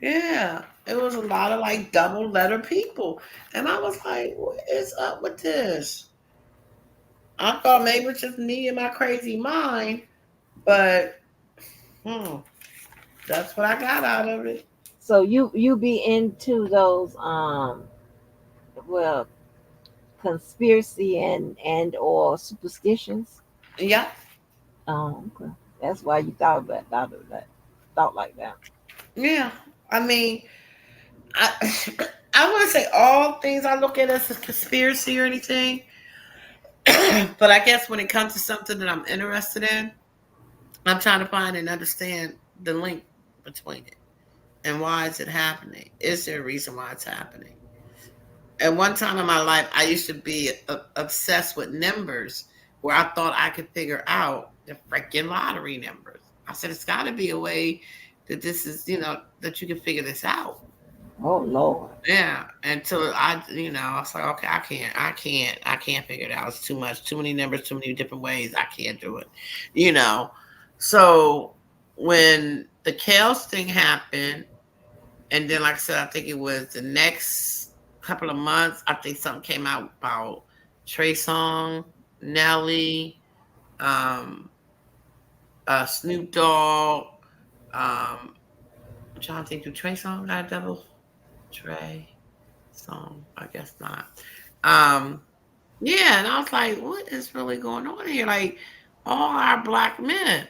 B: Yeah, it was a lot of like double letter people, and I was like, "What is up with this?" I thought maybe it's just me and my crazy mind, but hmm, that's what I got out of it.
C: So you be into those well, conspiracy and or superstitions?
B: Yeah,
C: Okay. That's why you thought like that.
B: yeah. I mean, I I want to say all things I look at as a conspiracy or anything, but I guess when it comes to something that I'm interested in, I'm trying to find and understand the link between it and why is it happening? Is there a reason why it's happening? At one time in my life, I used to be obsessed with numbers, where I thought I could figure out the freaking lottery numbers. I said it's got to be a way that this is, that you can figure this out.
C: Oh Lord.
B: Yeah, until I was like, okay, I can't figure it out. It's too much, too many numbers, too many different ways. I can't do it, you know. So when the Kels thing happened, and then like I said, I think it was the next couple of months. I think something came out about Trey Songz, Nelly, um, Snoop Dogg. I'm trying to think, do Trey Songz got a double? Trey Song, I guess not. Um, yeah, and I was like, what is really going on here? Like all our black men.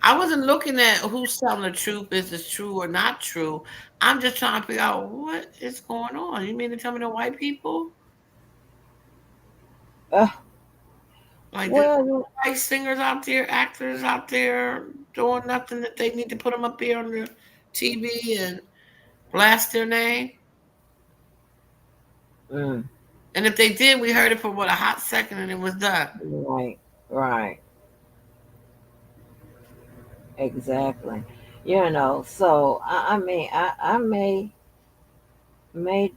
B: I wasn't looking at who's telling the truth, is this true or not true. I'm just trying to figure out what is going on. You mean to tell me the white people?
C: Uh,
B: Like the
C: well,
B: white singers out there, actors out there doing nothing that they need to put them up here on the TV and blast their name?
C: mm,
B: And if they did, we heard it for what, a hot second and it was done.
C: right, right, exactly. So I mean, I may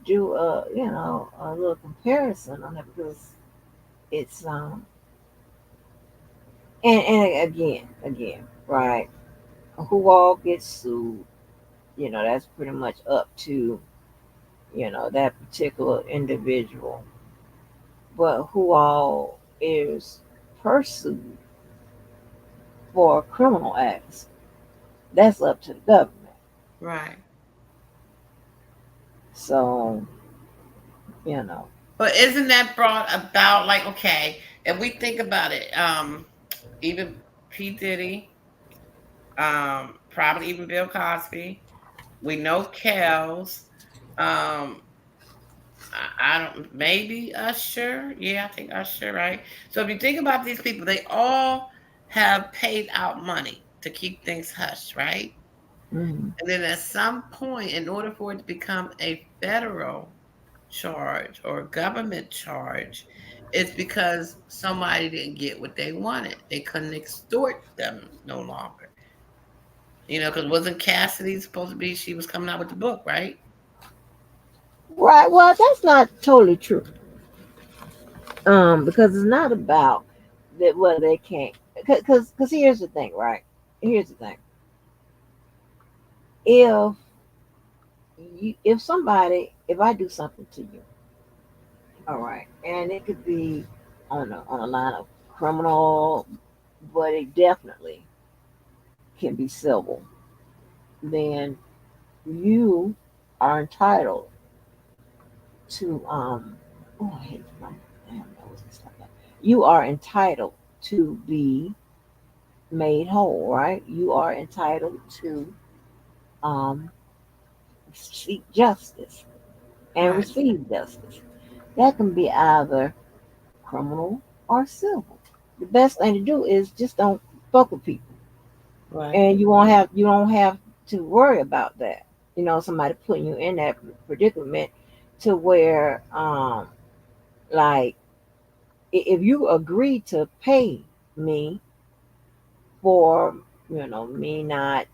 C: do a little comparison on it because it's and again, right? Who all gets sued? That's pretty much up to that particular individual. But who all is pursued for criminal acts? That's up to the government.
B: Right.
C: So you know,
B: But isn't that brought about, like, okay, if we think about it, even P. Diddy, probably even Bill Cosby. We know Kells. Um, I don't, maybe Usher. Yeah, I think Usher, right? So if you think about these people, they all have paid out money to keep things hush, right?
C: Mhm.
B: And then at some point, in order for it to become a federal charge or government charge, it's because somebody didn't get what they wanted. They couldn't extort them no longer. Because wasn't Cassidy supposed to be, she was coming out with the book, right?
C: Right. Well, that's not totally true. Because it's not about that. Well, they can't. Because here's the thing, right? Here's the thing. If if I do something to you, all right, and it could be on a line of criminal, but it definitely can be civil, then you are entitled to oh, I hate my damn nose and stuff like that. You are entitled to be made whole, right? You are entitled to um seek justice and
B: Right.
C: receive justice. That can be either criminal or civil. The best thing to do is just don't fuck with people,
B: Right.
C: and you don't have to worry about that. Somebody putting you in that predicament to where like if you agree to pay me for me not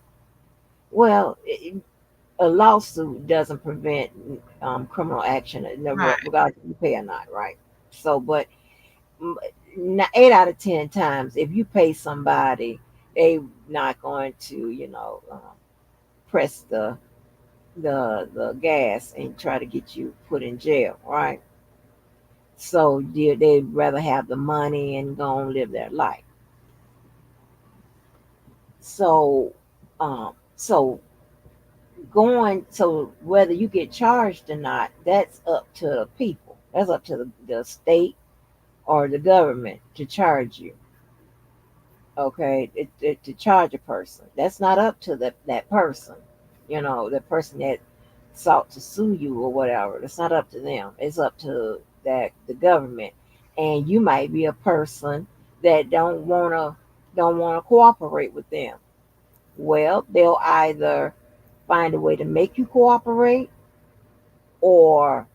C: well a lawsuit doesn't prevent criminal action
B: Right.
C: regardless if you pay or not, right? So but 8 out of 10 times if you pay somebody they not going to press the gas and try to get you put in jail, right? So they'd rather have the money and go and live their life. So so whether you get charged or not, that's up to the people. That's up to the state or the government to charge you. Okay, to charge a person. That's not up to that person. The person that sought to sue you or whatever. It's not up to them. It's up to that the government. And you might be a person that don't wanna cooperate with them. Well, they'll either find a way to make you cooperate or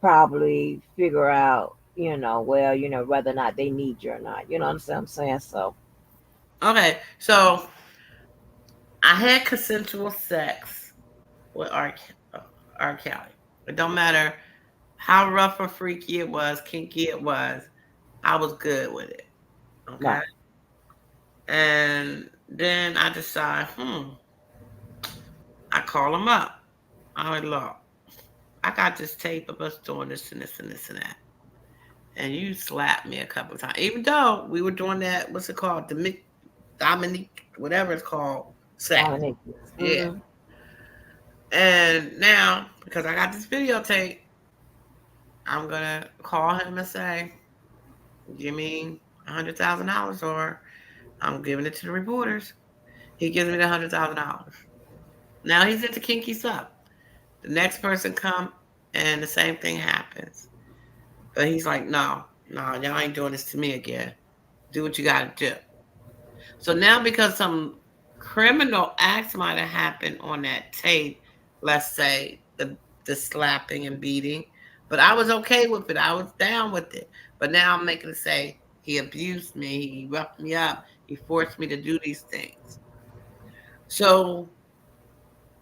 C: probably figure out, well, whether or not they need you or not. You know what I'm saying? So
B: Okay. So I had consensual sex with R. Kelly. It don't matter how rough or freaky it was, kinky it was. I was good with it. Okay.
C: right.
B: And then I decide, I call him up. I like, look, I got this tape of us doing this and this and this and that. And you slapped me a couple of times. Even though we were doing that, what's it called? Dominique, whatever it's called, sex.
C: Dominic.
B: Yeah.
C: Mm-hmm.
B: And now, because I got this videotape, I'm gonna call him and say, give me $100,000 or I'm giving it to the reporters. He gives me the $100,000. Now he's into kinky stuff. The next person come and the same thing happens. But he's like, no, no, y'all ain't doing this to me again. Do what you gotta do. So now because some criminal acts might have happened on that tape, let's say the slapping and beating, but I was okay with it. I was down with it. But now I'm making it say he abused me, he roughed me up, he forced me to do these things. So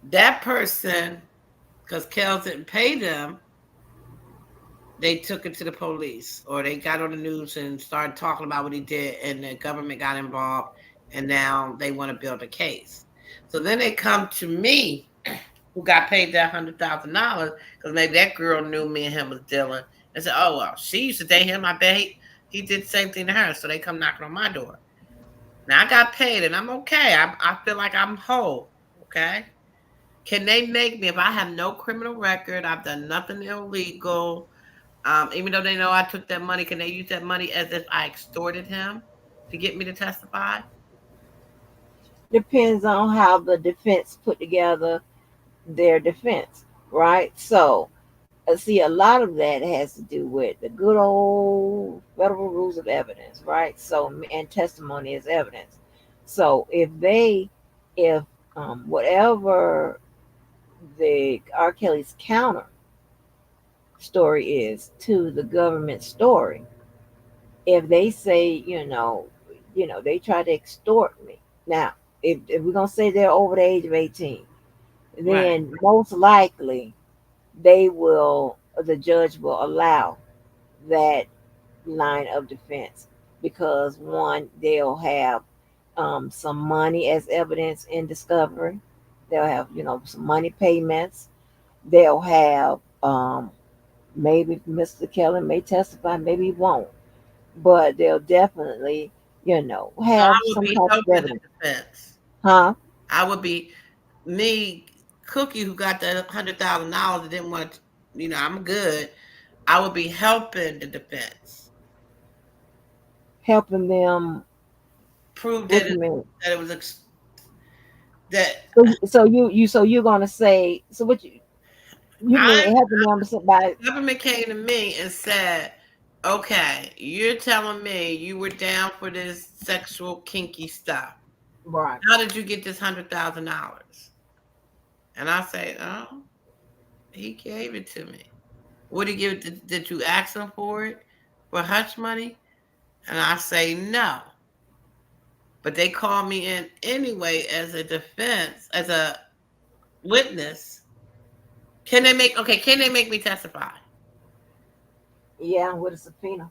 B: that person, because Kells didn't pay them, they took it to the police or they got on the news and started talking about what he did and the government got involved and now they want to build a case. So then they come to me who got paid that $100,000 because maybe that girl knew me and him was dealing and said, oh, well, she used to date him. I bet he did the same thing to her. So they come knocking on my door. Now I got paid and I'm okay. I feel like I'm whole. Okay. Can they make me, if I have no criminal record, I've done nothing illegal, even though they know I took that money, can they use that money as if I extorted him? to get me to testify?
C: Depends on how the defense put together their defense, right? So, see, a lot of that has to do with the good old federal rules of evidence, right? So, and testimony is evidence. So, if whatever the R. Kelly's counter story is to the government story, if they say, they try to extort me. Now, if we're gonna say they're over the age of 18,
B: Right.
C: then most likely the judge will allow that line of defense because one, they'll have some money as evidence in discovery. They'll have, some money payments. They'll have maybe Mr. Kelly may testify, maybe he won't, but they'll definitely,
B: So I
C: have
B: would
C: some
B: be
C: type of
B: helping the
C: evidence.
B: defense.
C: Huh?
B: I would be me, Cookie, who got the $100,000 and didn't want. I'm good. I would be helping the defense
C: Helping them.
B: prove
C: What you mean?
B: that it was that
C: So you're gonna say, so what you
B: I
C: mean helping them by
B: the government came to me and said, "Okay, you're telling me you were down for this sexual kinky stuff.
C: right?
B: How did you get this $100,000?" And I say, "Oh, he gave it to me. What did he give it? Did you ask him for it for hush money?" And I say no. But they called me in anyway as a defense, as a witness. Can they make me testify?
C: Yeah, with a subpoena.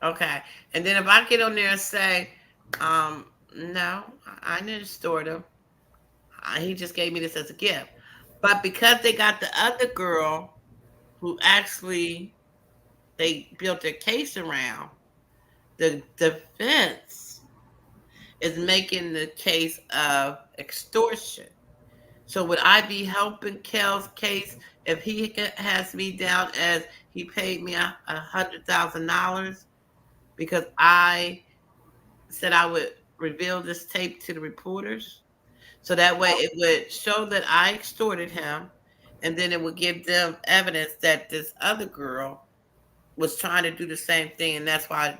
B: Okay. And then if I get on there and say, no, I didn't store them. He just gave me this as a gift. But because they got the other girl who actually they built their case around, the defense is making the case of extortion. So would I be helping Kel's case if he has me down as he paid me $100,000 because I said I would reveal this tape to the reporters? So that way it would show that I extorted him, and then it would give them evidence that this other girl was trying to do the same thing, and that's why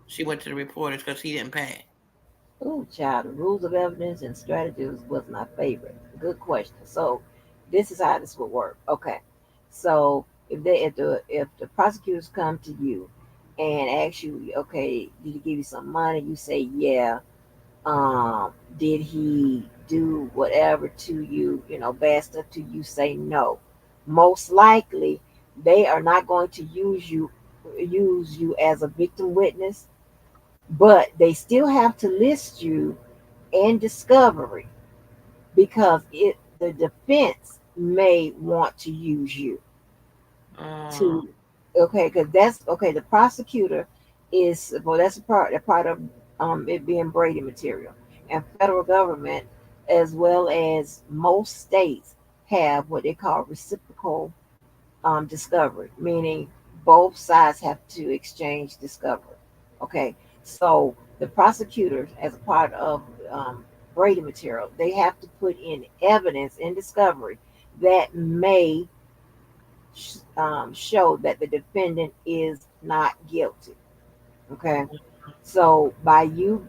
B: she went to the reporters because he didn't pay.
C: Oh, child, the rules of evidence and strategies was my favorite. Good question. So, this is how this would work. Okay, so if the prosecutors come to you and ask you, okay, did he give you some money? You say, yeah. Did he do whatever to you? Bad stuff to you? Say no. Most likely, they are not going to use you as a victim witness, but they still have to list you in discovery because the defense may want to use you
B: Uh,
C: to, okay, because that's okay. The prosecutor is, well, that's a part of it being Brady material, and federal government as well as most states have what they call reciprocal discovery, meaning both sides have to exchange discovery. Okay, so the prosecutors, as a part of Brady material, they have to put in evidence in discovery that may show that the defendant is not guilty. Okay, so by you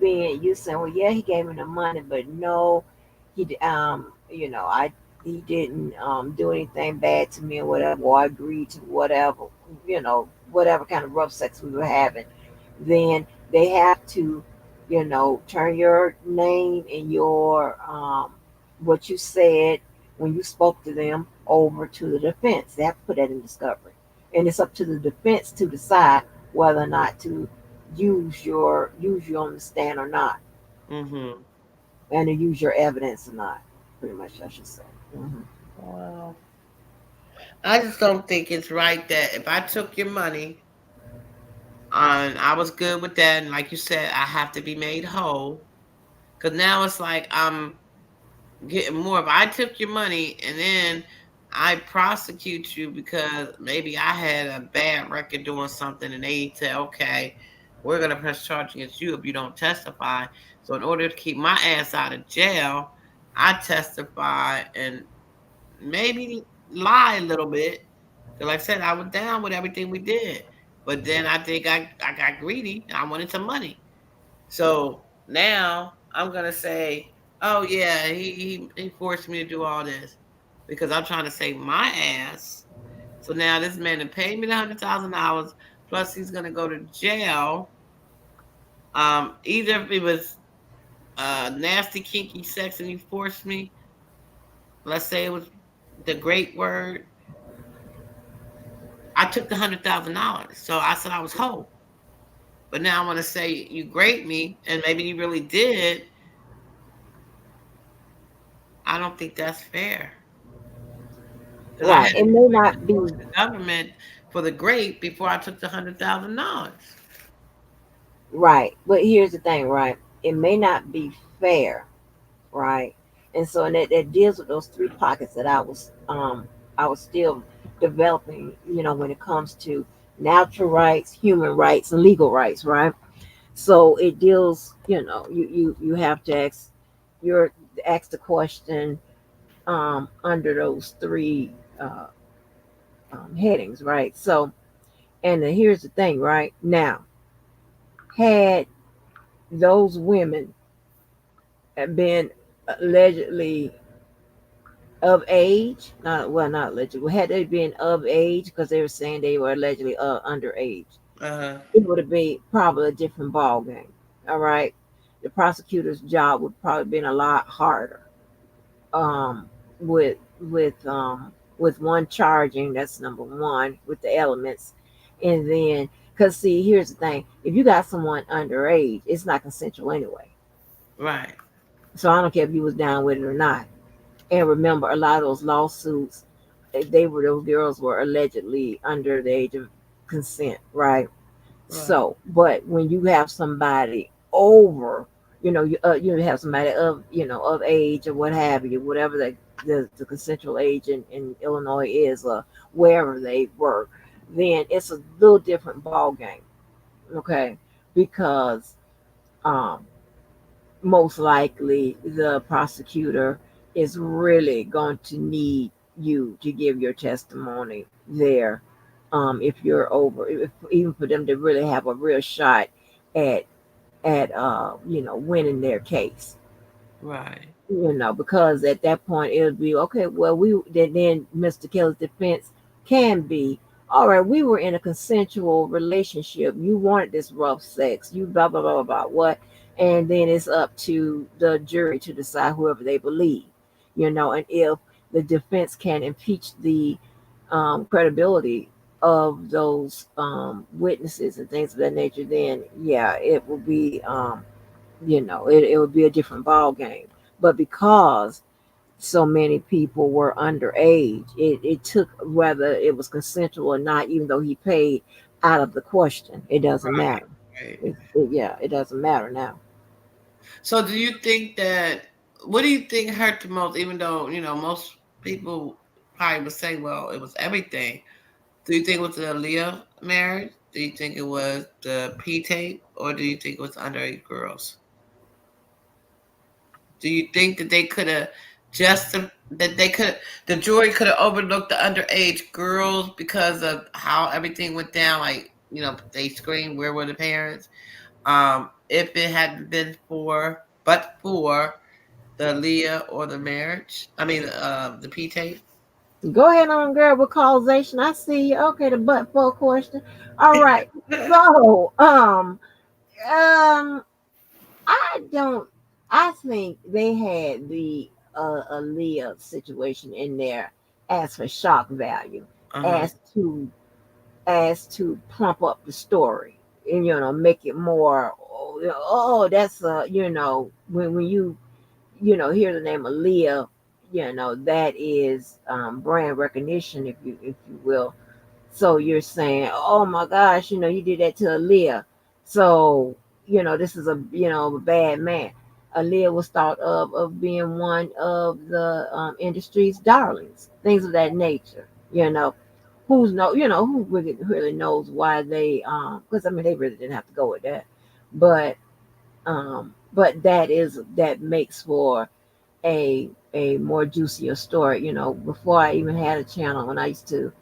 C: saying, well, yeah, he gave me the money, but no, I he didn't do anything bad to me or whatever, or I agreed to whatever, whatever kind of rough sex we were having, then they have to, turn your name and your what you said when you spoke to them over to the defense. They have to put that in discovery, and it's up to the defense to decide whether or not to use you on the stand or not,
B: mm-hmm.
C: and to use your evidence or not. Pretty much, I should say. Hmm.
B: Well, I just don't think it's right that if I took your money and I was good with that, and like you said, I have to be made whole. Because now it's like I'm getting more. If I took your money and then I prosecute you because maybe I had a bad record doing something, and they say, okay, we're going to press charge against you if you don't testify. So in order to keep my ass out of jail, I testify and maybe lie a little bit. Because like I said, I was down with everything we did. But then I think I got greedy. I wanted some money. So now I'm going to say, oh, yeah, he forced me to do all this because I'm trying to save my ass. So now this man had paid me the $100,000, plus he's going to go to jail. Either if it was nasty, kinky sex and he forced me, let's say it was the great word, I took the $100,000. So I said I was whole. But now I want to say you great me, and maybe you really did. I don't think that's fair. Because I
C: Right.
B: had
C: It
B: to
C: may not be
B: the government for the great before I took the $100,000.
C: right. But here's the thing, right? It may not be fair, right? And so and that deals with those three pockets that I was still developing, when it comes to natural rights, human rights, and legal rights, right? So it deals, you have to ask the question under those three uh, headings, right? So, and then here's the thing, right? Now, had those women been allegedly of age, not allegedly, had they been of age, because they were saying they were allegedly underage,
B: Uh-huh.
C: it would have been probably a different ball game. All right, the prosecutor's job would probably been a lot harder. Um, with with one charging, that's number one, with the elements, and then because see, here's the thing: if you got someone underage, it's not consensual anyway.
B: Right.
C: So I don't care if you was down with it or not. And remember, a lot of those lawsuits, those girls were allegedly under the age of consent, right?
B: Right.
C: So, but when you have somebody over, you have somebody of age or what have you, whatever the consensual age in Illinois is, or wherever they were, then it's a little different ball game, okay? Because um, most likely the prosecutor is really going to need you to give your testimony there, if you're over, even for them to really have a real shot at winning their case,
B: Right.
C: because at that point it would be okay. Well, then Mr. Kelly's defense can be, all right, we were in a consensual relationship. You wanted this rough sex. You blah blah blah blah blah. What? And then it's up to the jury to decide whoever they believe. And if the defense can impeach the credibility of those witnesses and things of that nature, then yeah, it will be it would be a different ball game. But because so many people were underage, it took, whether it was consensual or not, even though he paid, out of the question. It doesn't
B: Right.
C: matter.
B: Right.
C: Yeah, it doesn't matter now.
B: So do you think that what do you think hurt the most, even though, most people probably would say, well, it was everything. Do you think it was the Aaliyah marriage? Do you think it was the P tape? Or do you think it was underage girls? Do you think that they could have just that they could the jury could have overlooked the underage girls because of how everything went down? Like, they screamed, "Where were the parents?" If it hadn't been for the Leah or the marriage, I mean, the P tape.
C: Go ahead on, girl, with causation. I see you. Okay, the but for question. All right. So, I don't. I think they had the Aaliyah situation in there as for shock value,
B: Uh huh.
C: as to plump up the story, and make it more. Oh, that's when hear the name Aaliyah, that is brand recognition, if you will. So you're saying, oh my gosh, you did that to Aaliyah. So, this is a bad man. Aaliyah was thought of being one of the industry's darlings, things of that nature. who's no, who really knows why they because I mean they really didn't have to go with that, but that makes for a more juicier story. Before I even had a channel, when I used to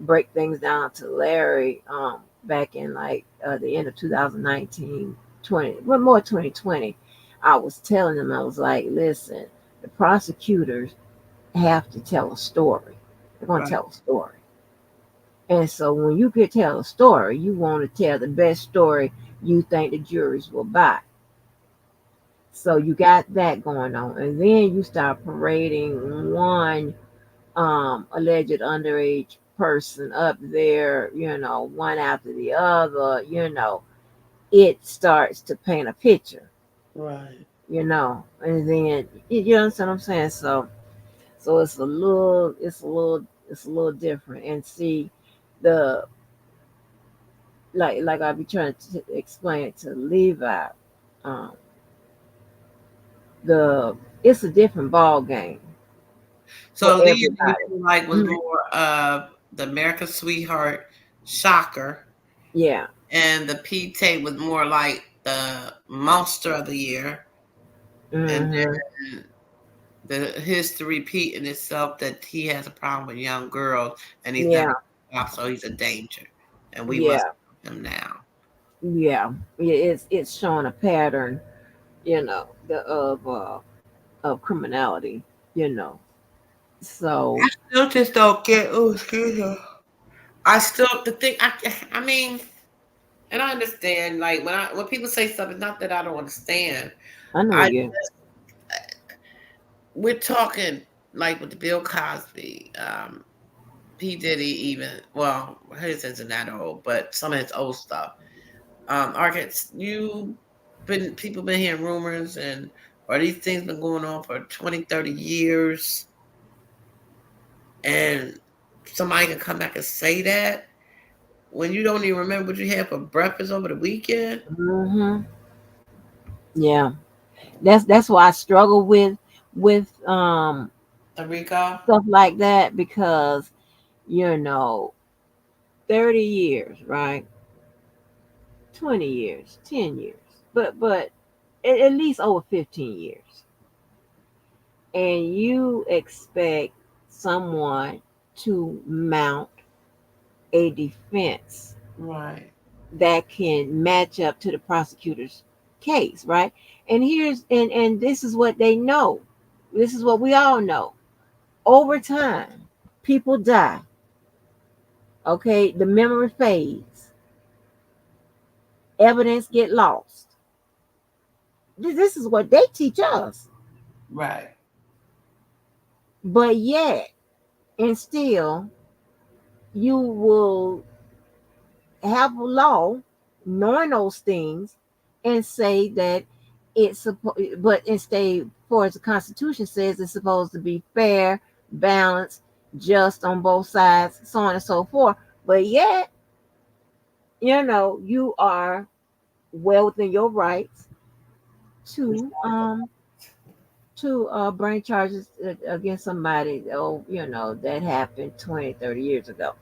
C: break things down to Larry, back in like the end of 2019, 20, well, more 2020, I was telling them, I was like, listen, the prosecutors have to tell a story. They're going to
B: Right.
C: tell a story. And so when you could tell a story, you want to tell the best story you think the juries will buy. So you got that going on. And then you start parading one alleged underage person up there, one after the other, it starts to paint a picture,
B: Right.
C: and then you understand what I'm saying? So it's a little different. And see, the like I'll be trying to explain it to Levi, um, the it's a different ball game for
B: So these you
C: everybody.
B: feel like was
C: Mhm.
B: more the American Sweetheart Shocker,
C: Yeah.
B: and the P tape was more like the Monster of the Year, and
C: Hmm.
B: then the history repeating itself that he has a problem with young girls and he's never
C: Yeah.
B: stopped, so he's a danger, and we must
C: Yeah.
B: help him now.
C: Yeah. It's showing a pattern, of criminality, you know. So,
B: Still just don't get. Oh, excuse me. I still the thing. I mean, and I understand. Like when people say something, not that I don't understand.
C: I know
B: I
C: you.
B: We're talking like with the Bill Cosby, P Diddy, even well, his isn't that old, but some of his old stuff. Arcades, people been hearing rumors and or these things been going on for 20, 30 years, and somebody can come back and say that when you don't even remember what you had for breakfast over the weekend.
C: Hmm. Yeah. That's why I struggle with
B: Rico.
C: stuff like that, because you know 30 years, right? 20 years, 10 years, but at least over 15 years, and you expect someone to mount a defense
B: Right.
C: that can match up to the prosecutor's case, right? And this is what they know. This is what we all know. Over time, people die. Okay, the memory fades, evidence get lost. This is what they teach us.
B: Right.
C: But yet, and still, you will have a law knowing those things and say that but instead, for as the Constitution says, it's supposed to be fair, balanced, just on both sides, so on and so forth. But yet, you are well within your rights to bring charges against somebody, that happened 20, 30 years ago.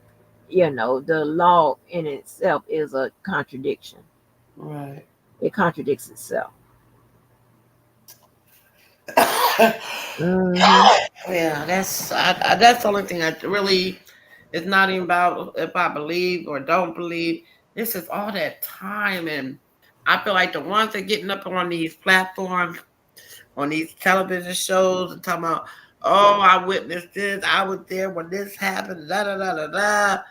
C: The law in itself is a contradiction.
B: Right.
C: It contradicts itself. Hmm.
B: Yeah, that's the only thing I really. It's not even about if I believe or don't believe. This is all that time, and I feel like the ones that getting up on these platforms, on these television shows, and talking about, oh, I witnessed this, I was there when this happened, da da da da da.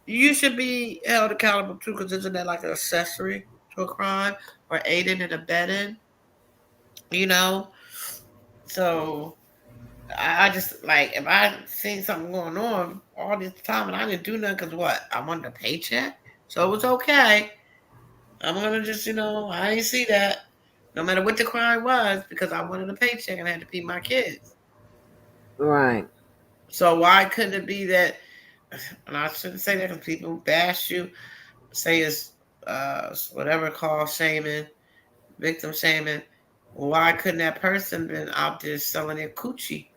B: You should be held accountable too, because isn't that like an accessory to a crime or aiding and abetting? You know, so I just like if I seen something going on all this time and I didn't do nothing because what I wanted a paycheck, so it was okay. I'm gonna just I didn't see that, no matter what the crime was, because I wanted a paycheck and I had to feed my kids.
C: Right.
B: So why couldn't it be that? And I shouldn't say that because people bash you, say it's whatever called shaming, victim shaming. Why couldn't that person been out there selling their coochie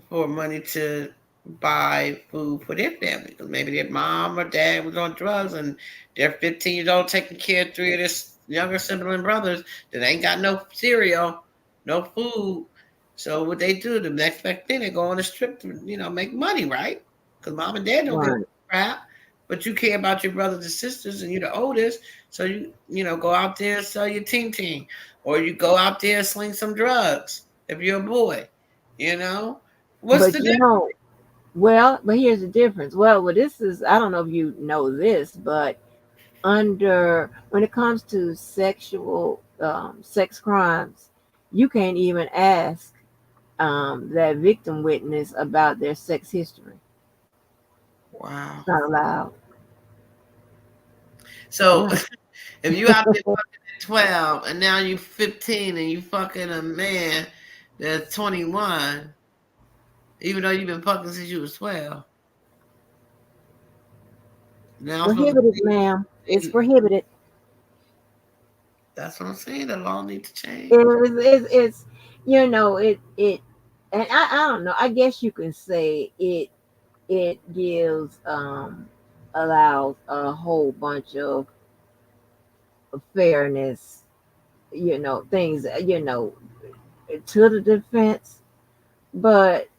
B: for money to buy food for their family because maybe their mom or dad was on drugs and they're 15 years old taking care of three of their younger sibling brothers that ain't got no cereal, no food. So what they do, the next best thing, they go on the strip to, make money, right? Because mom and dad don't give a
C: Right.
B: crap. But you care about your brothers and sisters and you're the oldest. So go out there and sell your ting. Or you go out there and sling some drugs if you're a boy. You know? What's
C: But
B: the
C: you
B: difference?
C: know, well, but here's the difference. Well, this is, I don't know if you know this, but under when it comes to sexual sex crimes, you can't even ask that victim witness about their sex history.
B: Wow.
C: It's not allowed.
B: So
C: Yeah.
B: if you out there fucking at 12 and now you 15 and you fucking a man that's 21, even though you've been fucking since you was 12, now I'm supposed to
C: Prohibited, ma'am. It's
B: be,
C: prohibited.
B: that's what I'm saying. The law needs to change.
C: It's it, and I don't know. I guess you can say it gives allows a whole bunch of fairness, things, to the defense, but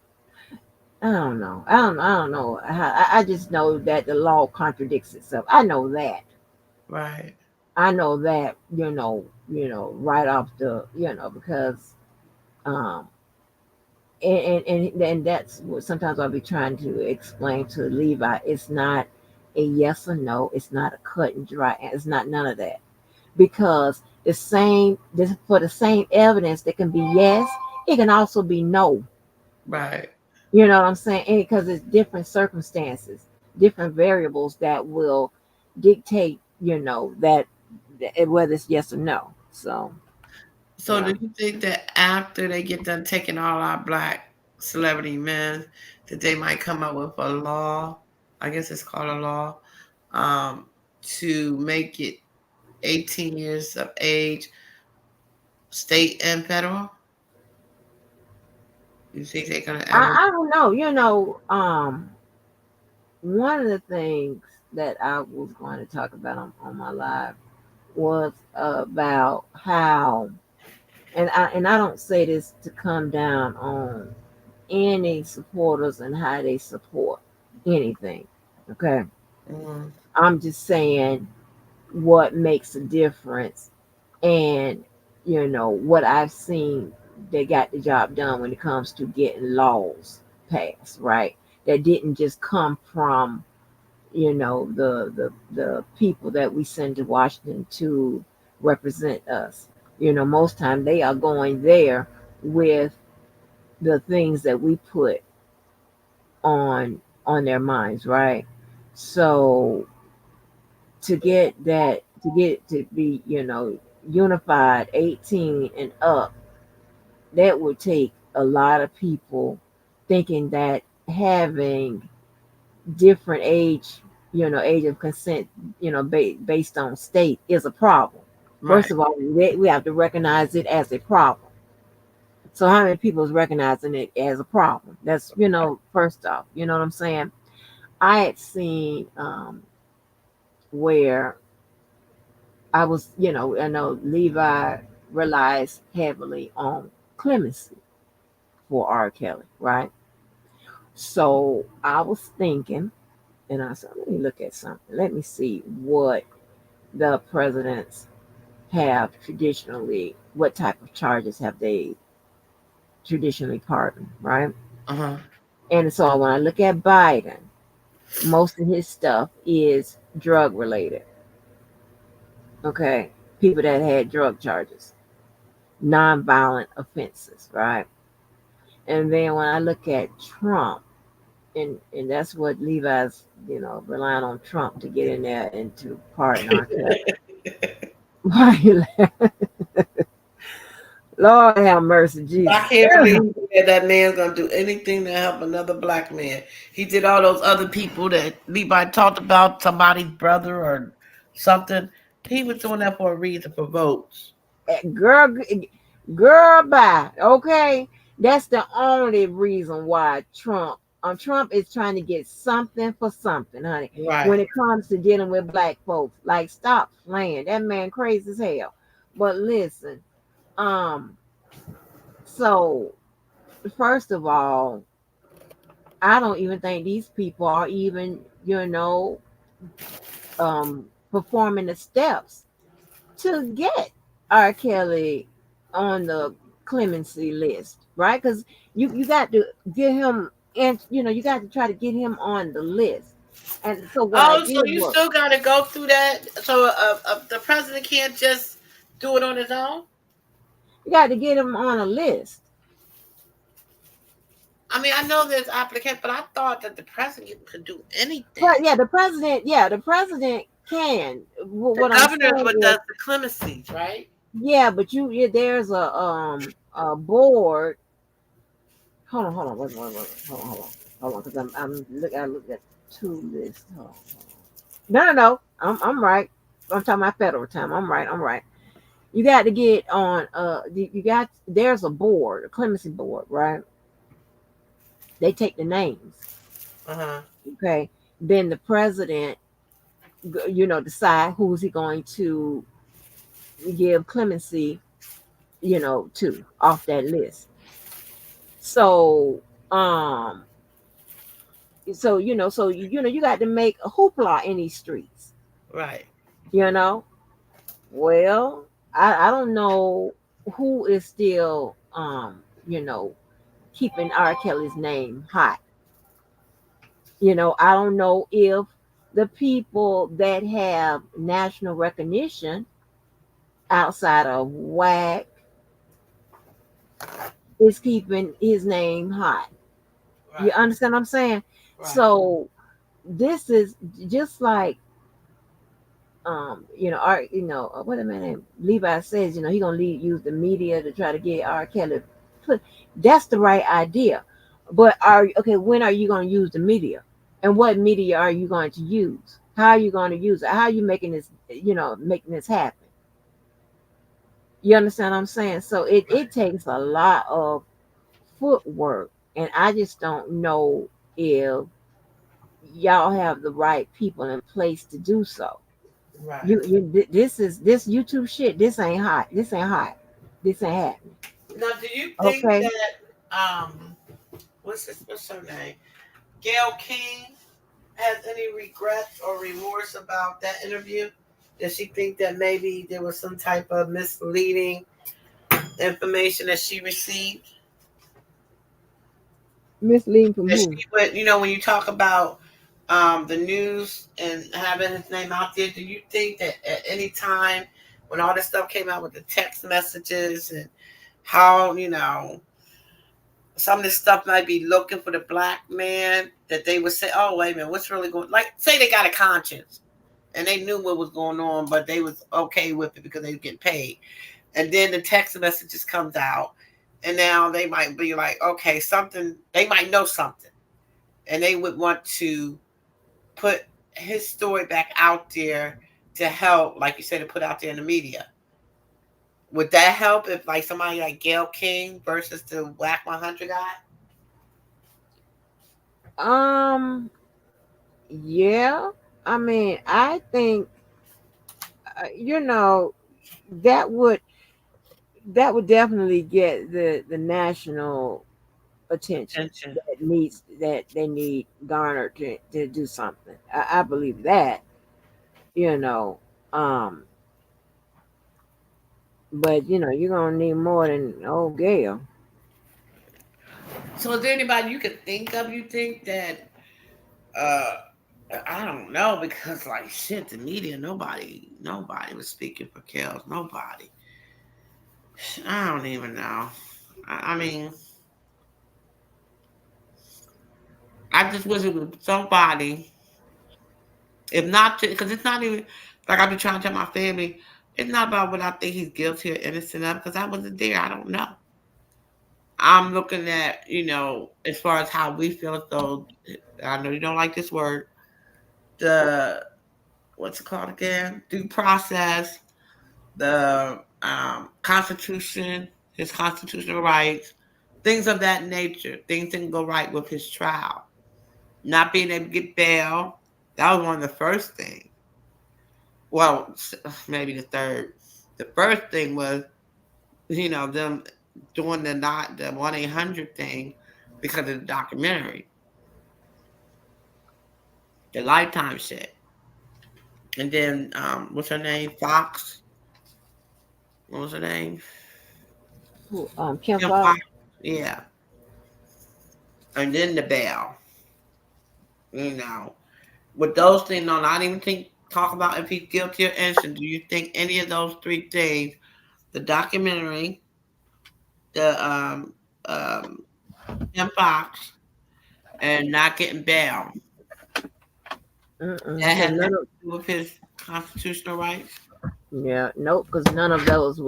C: I don't know. I just know that the law contradicts itself. I know that.
B: Right.
C: I know that, right off because um and that's what sometimes I'll be trying to explain to Levi. It's not a yes or no, it's not a cut and dry, it's not none of that. Because for the same evidence that can be yes, it can also be no.
B: Right.
C: You know what I'm saying? Because it's different circumstances, different variables that will dictate, whether it's yes or no. So,
B: So
C: yeah.
B: do you think that after they get done taking all our black celebrity men, that they might come up with a law? I guess it's called a law, to make it 18 years of age, state and federal. You think they're gonna ever?
C: I don't know. One of the things that I was going to talk about on my live was about how, and I don't say this to come down on any supporters and how they support anything. Okay.
B: Mhm.
C: I'm just saying what makes a difference, and what I've seen they got the job done when it comes to getting laws passed, right? That didn't just come from the people that we send to Washington to represent us. Most time they are going there with the things that we put on their minds, right? So to be unified 18 and up, that would take a lot of people thinking that having different age of consent, based on state is a problem. First
B: Right.
C: of all, we have to recognize it as a problem. So how many people is recognizing it as a problem? That's, first off, you know what I'm saying? I had seen where I know Levi relies heavily on clemency for R. Kelly, right? So I was thinking, and I said, let me look at something. Let me see what the presidents have traditionally, what type of charges have they traditionally pardoned, right?
B: Uh-huh.
C: And so when I look at Biden, most of his stuff is drug related. Okay. People that had drug charges, nonviolent offenses, right? And then when I look at Trump, and that's what Levi's, relying on Trump to get in there and to pardon R. Kelly. Why you laugh? Lord have mercy,
B: I
C: Jesus.
B: can't believe that man's gonna do anything to help another black man. He did all those other people that Levi talked about, somebody's brother or something. He was doing that for a reason, for votes.
C: Girl, girl, bye. Okay, that's the only reason why Trump Trump is trying to get something for something, honey. When
B: Right.
C: it comes to dealing with black folks, like stop playing. That man crazy as hell. But listen, um, so first of all, I don't even think these people are even, performing the steps to get R. Kelly on the clemency list, right? Because you got to get him, and you got to try to get him on the list. And so what I
B: Oh,
C: did
B: so you
C: was,
B: still got to go through that. So the president can't just do it on his own.
C: you got to get him on a list.
B: I mean, I know there's applicants, but I thought that the president could do anything.
C: But the president can.
B: The
C: What I'm
B: governor is
C: saying
B: what
C: is,
B: does the clemencies, right?
C: yeah, but there's a board. Hold on, wait, hold on, because I looked at two lists. Hold on. No. I'm right. I'm talking about federal time. I'm right. You got to get on. There's a board, a clemency board, right? They take the names.
B: Uh-huh.
C: Okay. Then the president, decide who's he going to give clemency, to off that list. So, you got to make a hoopla in these streets.
B: Right.
C: You know, well, I don't know who is still, keeping R. Kelly's name hot. I don't know if the people that have national recognition outside of WAC is keeping his name hot. You
B: Right.
C: understand what I'm saying?
B: Right.
C: So this is just like, what a man named Levi says, he gonna use the media to try to get R. Kelly put. That's the right idea, but when are you gonna use the media, and what media are you going to use? How are you going to use it? How are you making this, making this happen? You understand what I'm saying? So it takes a lot of footwork, and I just don't know if y'all have the right people in place to do so.
B: Right.
C: This YouTube shit. This ain't hot. This ain't hot. This ain't happening.
B: Now, do you think
C: Okay.
B: that what's her name? Gail King has any regrets or remorse about that interview? Does she think that maybe there was some type of misleading information that she received?
C: Misleading from
B: That
C: who?
B: she went, when you talk about the news and having his name out there, do you think that at any time when all this stuff came out with the text messages and how, some of this stuff might be looking for the black man, that they would say, oh, wait a minute, what's really going, like, say they got a conscience and they knew what was going on, but they was okay with it because they were getting paid. And then the text messages comes out, and now they might be like, okay, something, they might know something, and they would want to put his story back out there to help, like you said, to put out there in the media. Would that help if, like, somebody like Gail King versus the Whack 100 guy?
C: Yeah. I mean, I think, you know, that would definitely get the national attention
B: Attention.
C: that they need garnered to do something. I believe that, you know. Um, but you're gonna need more than old Gail.
B: So is there anybody you could think of, you think that uh I don't know, because like shit, the media, nobody was speaking for Kels. Nobody. I don't even know. I mean, I just wish it was somebody, if not, because it's not even like I've been trying to tell my family. It's not about what I think he's guilty or innocent of, because I wasn't there. I don't know. I'm looking at, as far as how we feel as though, I know you don't like this word, the, what's it called again? Due process, the Constitution, his constitutional rights, things of that nature. Things didn't go right with his trial. not being able to get bail. That was one of the first things. Well, maybe the third. The first thing was, them doing the 1-800 thing because of the documentary, the Lifetime shit. And then what's her name? Fox. What was her name?
C: Kim
B: Kim
C: Fox.
B: Fox. Yeah. And then the bail. With those things on, I don't even talk about if he's guilty or innocent. Do you think any of those three things, the documentary, the Kim Fox, and not getting bail, that has nothing to do with his constitutional rights?
C: Yeah, nope, because none of those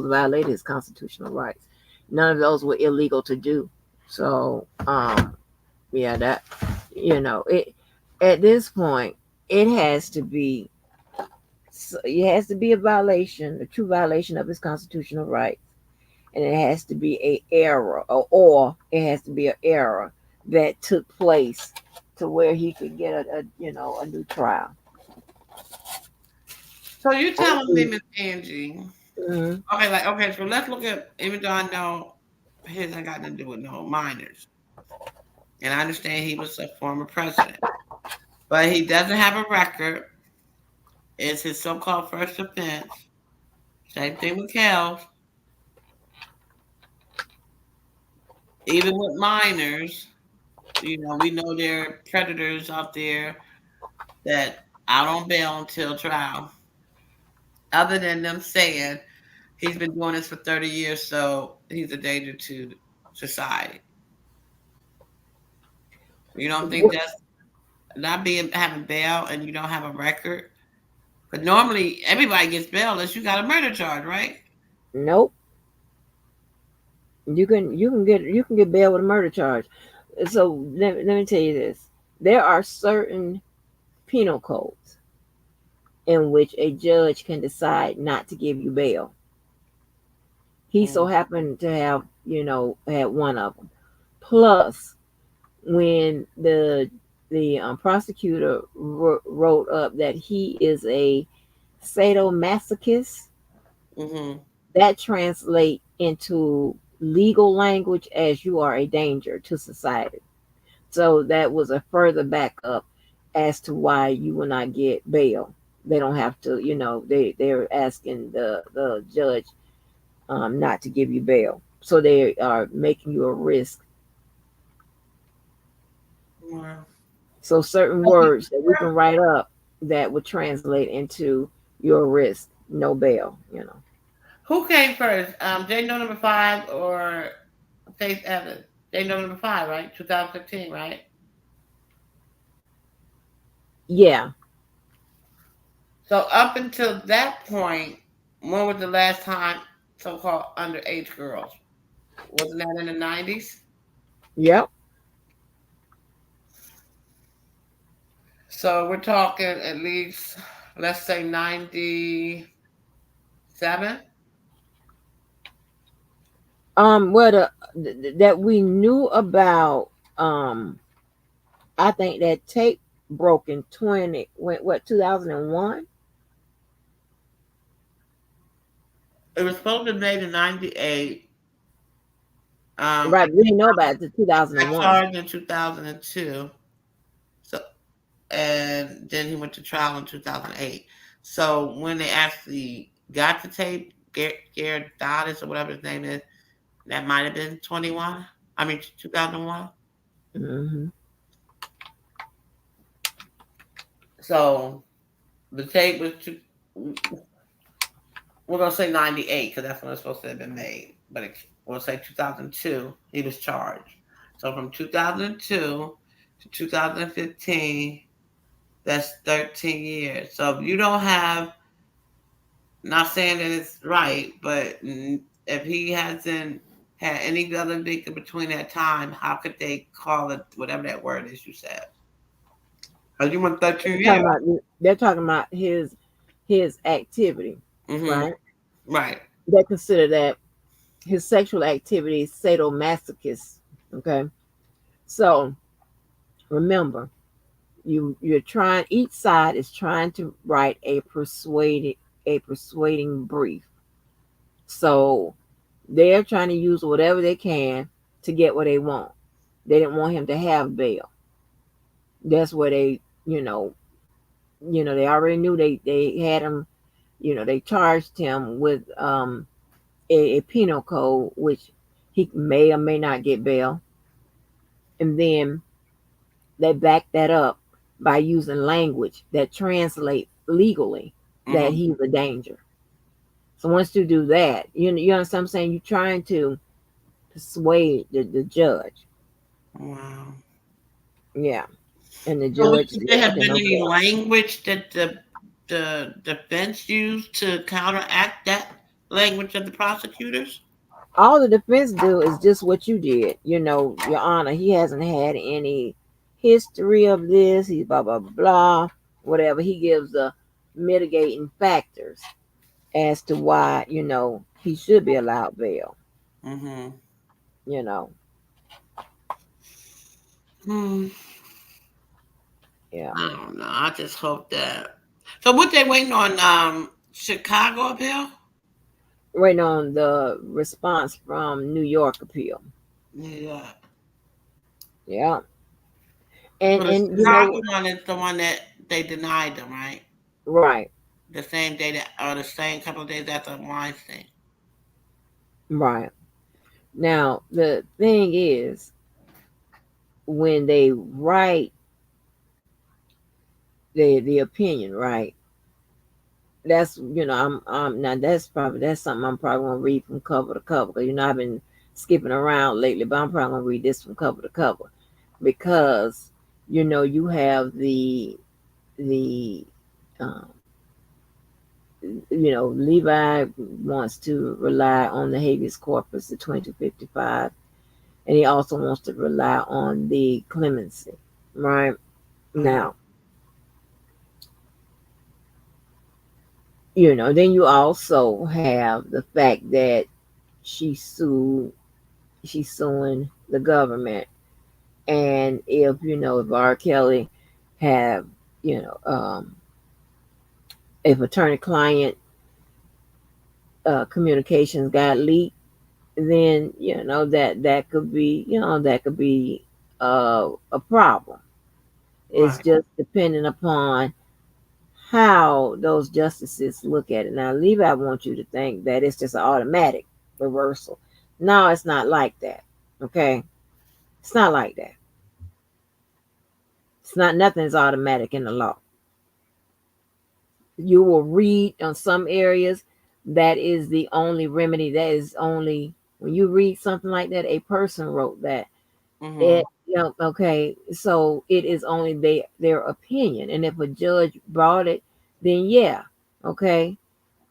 C: violated his constitutional rights. None of those were illegal to do. So, yeah, that it at this point it has to be a violation, a true violation of his constitutional rights, and it has to be a error, or it has to be an error that took place to where he could get a new trial.
B: So you telling me, Miss Angie?
C: Mhm.
B: Okay, so let's look at, even though I know his ain't got nothing to do with no minors, and I understand he was a former president, but he doesn't have a record. It's his so-called first offense. Same thing with Kels. Even with minors, we know there are predators out there that out on bail until trial. Other than them saying he's been doing this for 30 years, so he's a danger to society. You don't think that's not having bail and you don't have a record? But normally everybody gets bail unless you got a murder charge, right?
C: Nope. You can get bail with a murder charge. So let me tell you this: there are certain penal codes in which a judge can decide not to give you bail. He so happened to have had one of them. Plus, when the prosecutor wrote up that he is a sadomasochist, that translate into legal language as you are a danger to society. So that was a further backup as to why you will not get bail. They don't have to, they're asking the judge not to give you bail. So they are making you a risk.
B: Wow.
C: So certain words that we can write up that would translate into your risk, no bail.
B: Who came first? J No number 5 or Faith Evans? J No number 5, right? 2015, right?
C: Yeah.
B: So up until that point, when was the last time so-called underage girls? Wasn't that in the 90s?
C: Yep.
B: So we're talking at least, let's say 97.
C: Well, that we knew about. I think that tape broke in 2001.
B: It was supposed to be made in 98.
C: Right, we didn't know about it in 2001.
B: Charged in 2002. So, and then he went to trial in 2008. So when they actually got the tape, Garrett Dodds or whatever his name is, that might have been 21. I mean 2001.
C: Mm-hmm.
B: So the tape was we're gonna say 98 because that's when it's supposed to have been made. But we'll say 2002. He was charged. So from 2002 to 2015, that's 13 years. So if you don't have, not saying that it's right, but if he hasn't had any other victim between that time, how could they call it whatever that word is you said? Because you went 13 years.
C: They're talking about his activity, right?
B: Right.
C: They consider that his sexual activity is sadomasochist. Okay, so Remember, you're trying. Each side is trying to write a persuading brief. So they're trying to use whatever they can to get what they want. They didn't want him to have bail. That's where they, they already knew they had him. They charged him with a penal code, which he may or may not get bail, and then they back that up by using language that translate legally that
B: Mhm.
C: he's a danger. So once you do that, you understand what I'm saying? You're trying to persuade the judge.
B: Wow.
C: Yeah. And the
B: So
C: judge,
B: would there have
C: okay,
B: been
C: no
B: any
C: bail.
B: language that the defense used to counteract that language of the prosecutors?
C: All the defense do is just what you did. Your Honor, he hasn't had any history of this. He's blah, blah, blah, whatever. He gives the mitigating factors as to why, he should be allowed bail,
B: Mm-hmm.
C: you know.
B: Hmm.
C: Yeah.
B: I don't know. I just hope that. So what they waiting on? Chicago appeal?
C: Waiting on the response from New York appeal.
B: Yeah.
C: Yeah.
B: So
C: And
B: the
C: and
B: Chicago one is the one that they denied them, right?
C: right,
B: The same day that, or the same couple of days after Weinstein.
C: right. Now the thing is, when they write the opinion, right? That's I'm now that's something I'm probably gonna read from cover to cover. 'Cause, I've been skipping around lately, but I'm probably gonna read this from cover to cover because you have the um, Levi wants to rely on the habeas corpus, the 2255, and he also wants to rely on the clemency, right?
B: Mm-hmm.
C: Now, then you also have the fact that she sued, she's suing the government, and if R. Kelly have, you know, um, if attorney-client communications got leaked, then that could be a problem. It's
B: Right.
C: just depending upon how those justices look at it. Now, Levi wants you to think that it's just an automatic reversal. No, it's not like that. Okay, it's not like that. It's not, nothing's automatic in the law. You will read on some areas that is the only remedy. That is only when you read something like that, a person wrote that.
B: Mm-hmm.
C: Okay, so it is only their opinion, and if a judge brought it, then yeah, okay.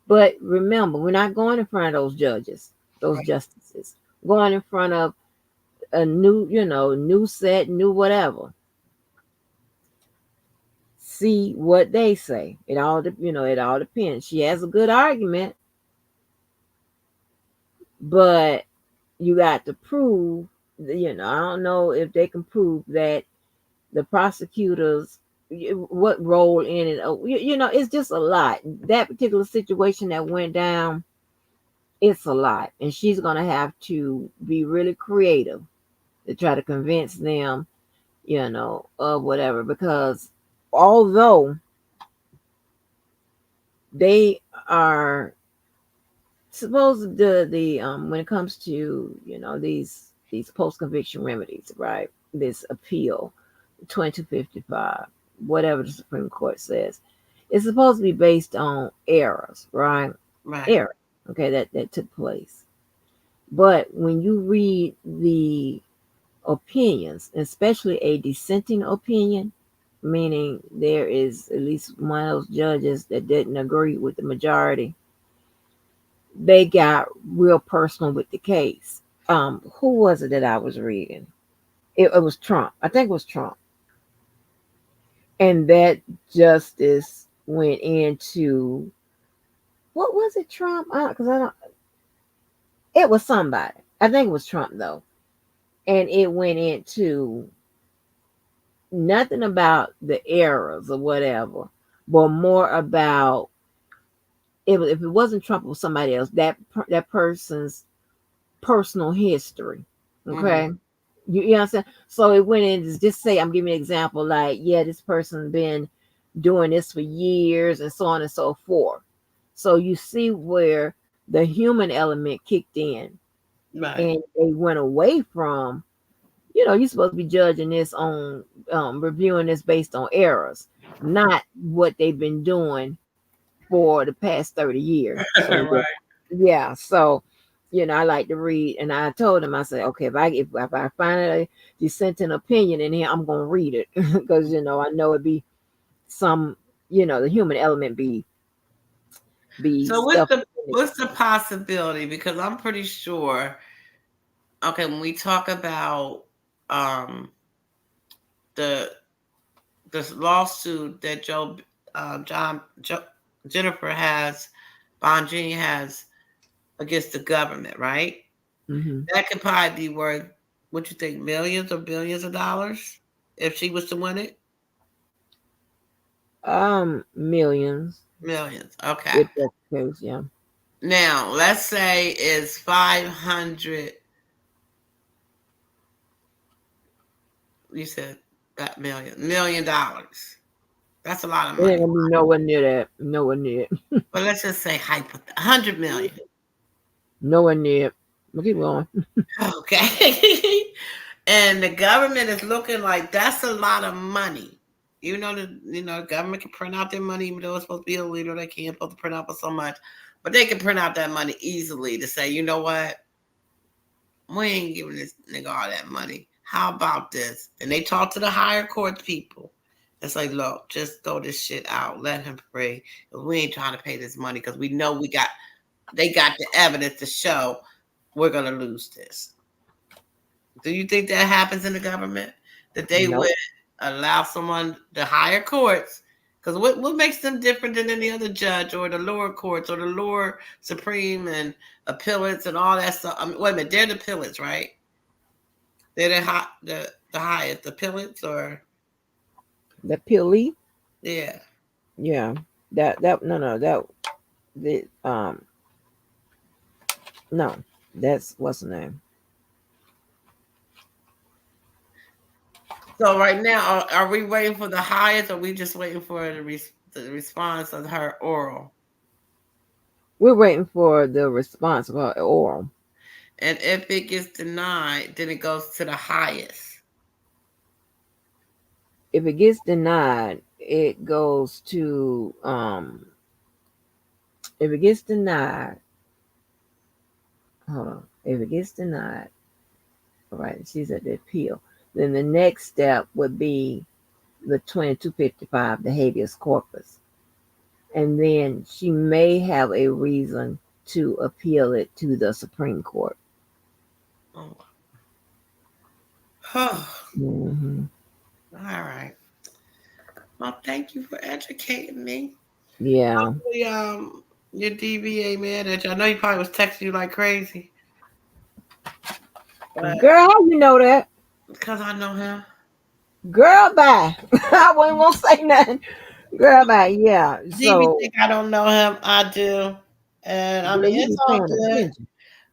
C: But remember, we're not going in front of those judges, those justices. We're going in front of a new set, new whatever. See what they say. It all depends. She has a good argument, but you got to prove. I don't know if they can prove that the prosecutors, what role in it. It's just a lot. That particular situation that went down, it's a lot, and she's gonna have to be really creative to try to convince them, of whatever. Because although they are supposed the when it comes to these post conviction remedies, right? This appeal, 2255, whatever the Supreme Court says, it's supposed to be based on errors, right?
B: Right.
C: Error, okay, that took place. But when you read the opinions, especially a dissenting opinion, meaning there is at least one of those judges that didn't agree with the majority, they got real personal with the case. Who was it that I was reading? It was Trump. I think it was Trump. And that justice went into, what was it, Trump? Because I don't. It was somebody. I think it was Trump though, and it went into nothing about the errors or whatever, but more about if it wasn't Trump, it was somebody else. That person's personal history. Okay.
B: Mhm.
C: You understand? So it went in to just say, I'm giving you an example, like, yeah, this person been doing this for years and so on and so forth. So you see where the human element kicked in
B: Right.
C: and they went away from, you're supposed to be judging this on reviewing this based on errors, not what they've been doing for the past 30 years. So
B: Right.
C: yeah, so I like to read, and I told him, I said, okay, if I find a dissenting opinion in here, I'm gonna read it because I know it'd be some, the human element be
B: So what's
C: stuff
B: the
C: in it.
B: what's the possibility? Because I'm pretty sure. Okay, when we talk about um the this lawsuit that Jennifer has, Bonjean has against the government, right?
C: Hmm.
B: That could probably be worth, what you think, millions or billions of dollars if she was to win it?
C: Millions,
B: Millions. Okay.
C: if that's the case, yeah.
B: Now, let's say it's 500, you said that million dollars. That's a lot of
C: It ain't
B: money.
C: gonna be nowhere near that, nowhere near it,
B: But let's just say 100 million.
C: nowhere near it. But keep going.
B: Okay. And the government is looking like that's a lot of money. The government can print out their money, even though it's supposed to be illegal. They can't supposed to print out for so much, but they can print out that money easily to say, you know what, we ain't giving this nigga all that money. How about this? And they talk to the higher court people. It's like, look, just throw this shit out. Let him pray. We ain't trying to pay this money because we know they got the evidence to show we're gonna lose this. Do you think that happens in the government? That they would
C: Nope.
B: allow someone, the higher courts, because what makes them different than any other judge or the lower courts or the lower supreme and appellates and all that stuff? I mean, wait a minute, they're the appellates, right? They're the highest, the appellates, or
C: The Pilly,
B: yeah.
C: yeah. That no that the no, that's what's the name.
B: So right now, are we waiting for the highest, or are we just waiting for the response of her oral?
C: We're waiting for the response of her oral.
B: And if it gets denied, then it goes to the highest.
C: If it gets denied, it goes to if it gets denied, hold on. If it gets denied, all right, she's at the appeal. Then the next step would be the 2255, the habeas corpus. And then she may have a reason to appeal it to the Supreme Court.
B: Oh.
C: Hmm.
B: All right. Well, thank you for educating me.
C: Yeah.
B: Hopefully, your DVA man at you. I know he probably was texting you like crazy, but
C: Girl, how you know that?
B: because I know him.
C: Girl, bye. I wasn't gonna say nothing. Girl, bye. Yeah.
B: DV
C: So,
B: think I don't know him. I do, and I
C: girl,
B: mean
C: you
B: it's
C: be
B: all
C: paying
B: good.
C: attention.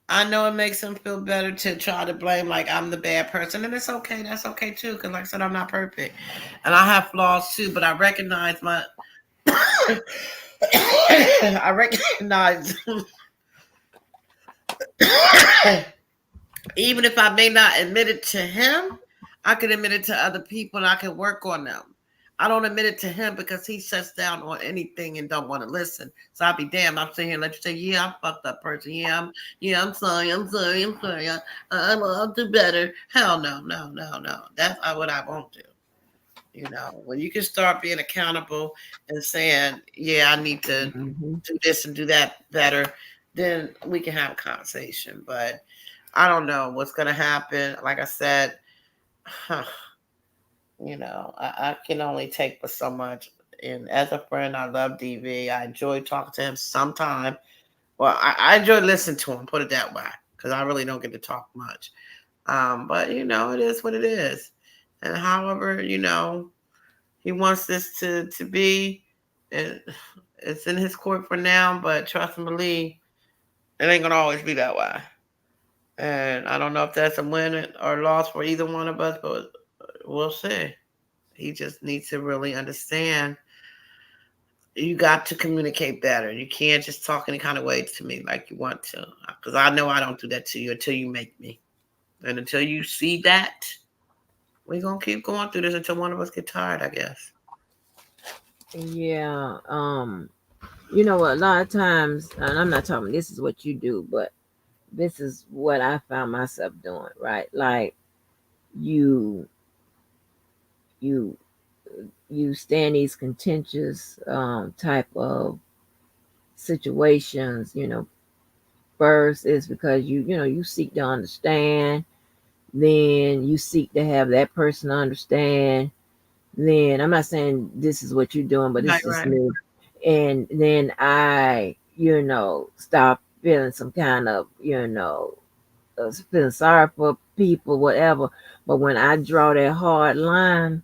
B: I know it makes him feel better to try to blame like I'm the bad person, and it's okay. That's okay too, because like I said, I'm not perfect, and I have flaws too. But I recognize my, I recognize, even if I may not admit it to him, I can admit it to other people, and I can work on them. I don't admit it to him because he shuts down on anything and don't want to listen. So I'll be damned. I'm sitting here and let you say, "Yeah, I'm fucked up person. Yeah, I'm sorry. I'll do better." Hell no, no, no, no. That's what I won't do. When you can start being accountable and saying, "Yeah, I need to
C: Hmm.
B: do this and do that better," then we can have a conversation. But I don't know what's gonna happen. Like I said, I can only take but so much. And as a friend, I love DV. I enjoy talking to him sometime. Well, I enjoy listening to him, put it that way, because I really don't get to talk much. But it is what it is. and however, he wants this to be, and it's in his court for now, but trust and believe, it ain't gonna always be that way. And I don't know if that's a win or loss for either one of us, but we'll see. He just needs to really understand you got to communicate better. You can't just talk any kind of way to me like you want to. Because I know I don't do that to you until you make me. And until you see that, we're gonna keep going through this until one of us get tired, I guess.
C: Yeah. You know what? A lot of times, and I'm not talking this is what you do, but this is what I found myself doing, right? Like you you you stay in these contentious type of situations, first is because you seek to understand, then you seek to have that person understand. Then I'm not saying this is what you're doing, but
B: Right,
C: it's just
B: right.
C: me. And then I, stop feeling some kind of, feeling sorry for people, whatever. But when I draw that hard line,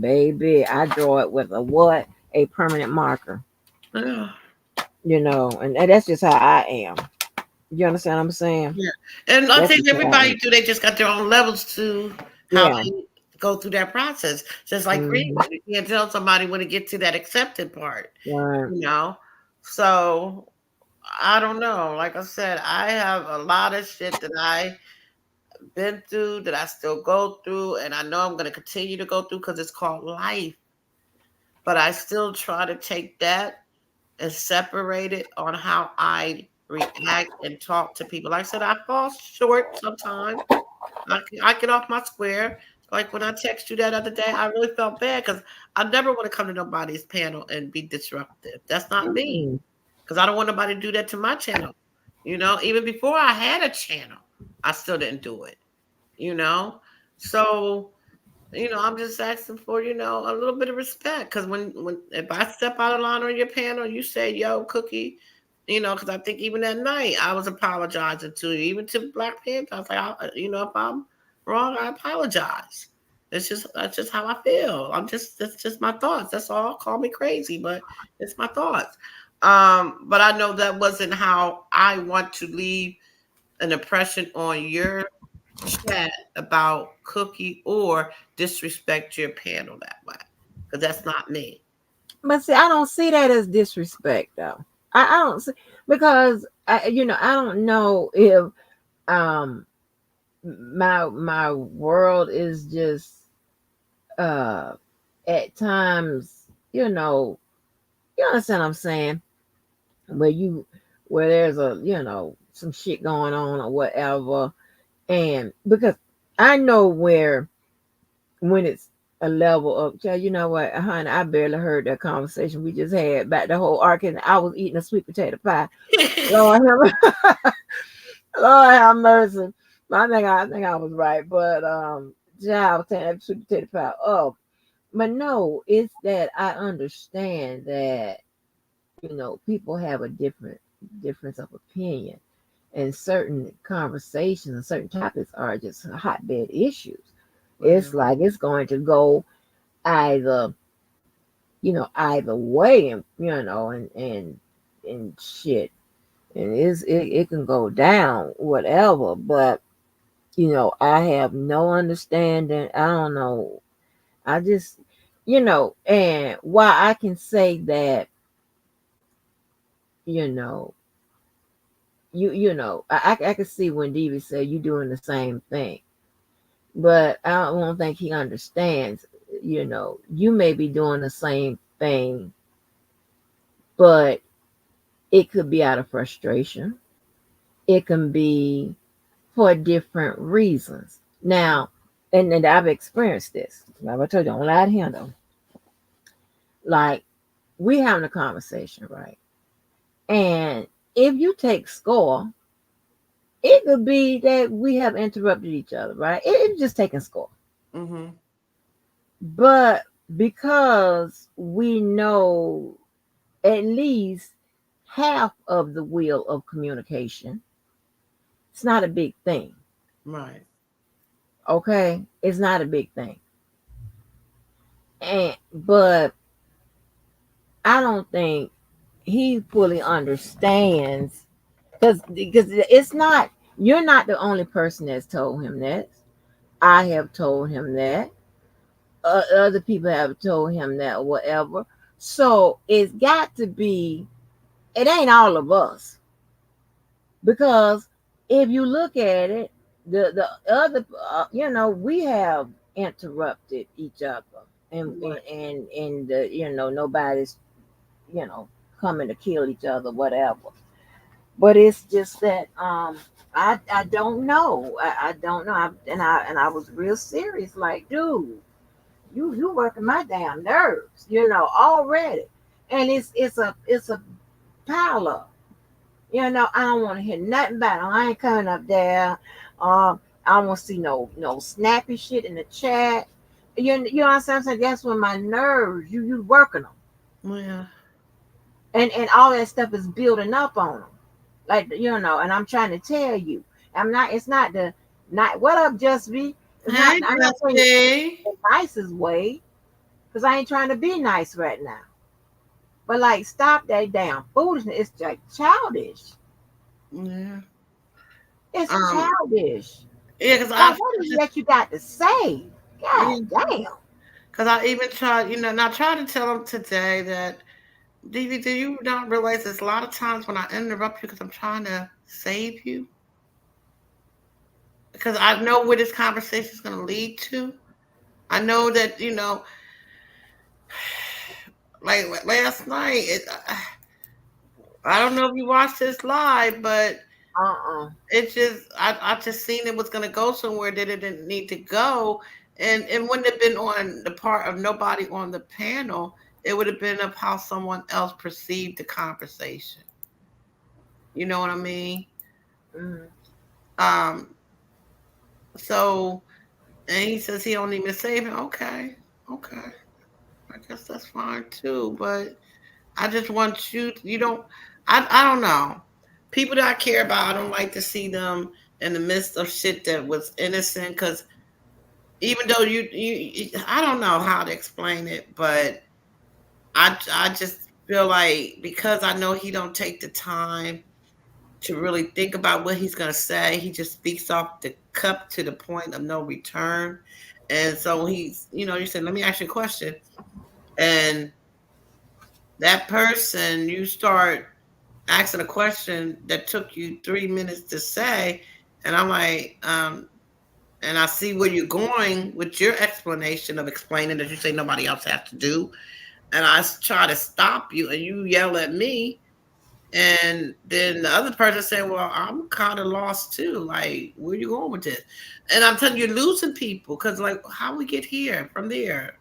C: baby, I draw it with a what? A permanent marker,
B: Yeah.
C: and that's just how I am. You understand what I'm saying?
B: Yeah. And I
C: That's
B: think
C: just how I
B: everybody
C: am.
B: do, they just got their own levels to how
C: Yeah.
B: they go through that process. Just like
C: Hmm.
B: grieving. You can't tell somebody when to get to that accepted part,
C: Right.
B: you know? So I don't know. Like I said, I have a lot of shit that I been through that I still go through, and I know I'm going to continue to go through because it's called life. But I still try to take that and separate it on how I react and talk to people. Like I said, I fall short sometimes. I get off my square. Like when I text you that other day, I really felt bad because I never want to come to nobody's panel and be disruptive. That's not me
C: Mm-mm.
B: because I don't want nobody to do that to my channel. Even before I had a channel, I still didn't do it. You know, so I'm just asking for a little bit of respect because when if I step out of line on your panel, you say, "Yo, Cookie," because I think even that night I was apologizing to you, even to Black Panther. I was like, if I'm wrong, I apologize. That's just how I feel. That's just my thoughts. That's all. Call me crazy, but it's my thoughts. But I know that wasn't how I want to leave an impression on your chat about Cookie or disrespect your panel that way because that's not me.
C: But see, I don't see that as disrespect though. I don't see because I don't know if um my world is just uh at times, you understand what I'm saying? Where you where there's a some shit going on or whatever. And because I know where when it's a level of child, you know what, honey, I barely heard that conversation we just had about the whole arc, and I was eating a sweet potato pie. Lord have, Lord have mercy. I think I was right, but child, I was saying that sweet potato pie. Oh, but no, it's that I understand that people have a difference of opinion, and certain conversations and certain topics are just hotbed issues.
B: Yeah.
C: It's like it's going to go either either way, and shit, and it can go down whatever. But I have no understanding. I don't know. I just and why I can say that you know I can see when Davy said you doing the same thing, but I don't think he understands. You may be doing the same thing, but it could be out of frustration. It can be for different reasons. Now, and I've experienced this. Like I told you, don't lie to him though. Like we having a conversation, right? And if you take score, it could be that we have interrupted each other, right? It's just taking score.
B: Mm-hmm.
C: But because we know at least half of the wheel of communication, it's not a big thing.
B: Right.
C: Okay? It's not a big thing. but I don't think he fully understands because it's not you're not the only person that's told him that. I have told him that. Other people have told him that or whatever. So it's got to be. It ain't all of us because if you look at it, the other, we have interrupted each other, and nobody's coming to kill each other, whatever. But it's just that I don't know. I don't know. And I was real serious, like, dude, you working my damn nerves, already. And it's a pile up. I don't want to hear nothing about it. I ain't coming up there. I don't want to see no snappy shit in the chat. You know what I'm saying? That's when my nerves, you working them.
B: Yeah.
C: And all that stuff is building up on them. Like, and I'm trying to tell you, it's not what up, Just Be.
B: Hey,
C: I'm not saying
B: Dusty.
C: it the nicest way, because I ain't trying to be nice right now. But like, stop that damn foolishness. It's like childish.
B: Yeah.
C: It's
B: Um.
C: childish.
B: Yeah, because
C: Like, what is that you got to say? God damn.
B: Because I even tried, and I tried to tell him today that, DV, do you not realize there's a lot of times when I interrupt you because I'm trying to save you? Because I know where this conversation is going to lead to. I know that, like last night, I don't know if you watched this live, but it just, I just seen it was going to go somewhere that it didn't need to go. And it wouldn't have been on the part of nobody on the panel. It would have been of how someone else perceived the conversation. You know what I mean?
C: Mm.
B: Um, so, and he says he don't even save it. Okay. I guess that's fine too. But I just want you don't, I don't know. People that I care about, I don't like to see them in the midst of shit that was innocent. Because even though I don't know how to explain it, but I just feel like because I know he don't take the time to really think about what he's gonna say, he just speaks off the cup to the point of no return. And so he's, you said, let me ask you a question. And that person, you start asking a question that took you 3 minutes to say, and I'm like, and I see where you're going with your explanation of explaining that you say nobody else has to do. And I try to stop you, and you yell at me. And then the other person said, well, I'm kind of lost too. Like, where you going with this? And I'm telling you, you're losing people because, like, how we get here from there?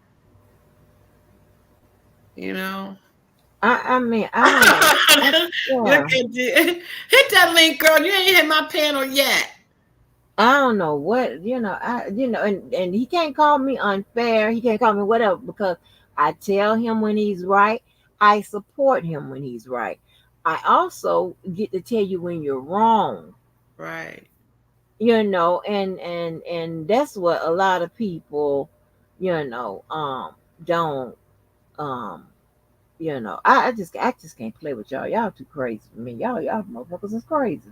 B: You know?
C: I mean, I don't.
B: Look
C: Yeah.
B: at you. Hit that link, girl. You ain't hit my panel yet.
C: I don't know what and he can't call me unfair. He can't call me whatever because I tell him when he's right. I support him when he's right. I also get to tell you when you're wrong.
B: Right.
C: And that's what a lot of people, don't um I just can't play with y'all. Y'all too crazy for me. Y'all motherfuckers is crazy.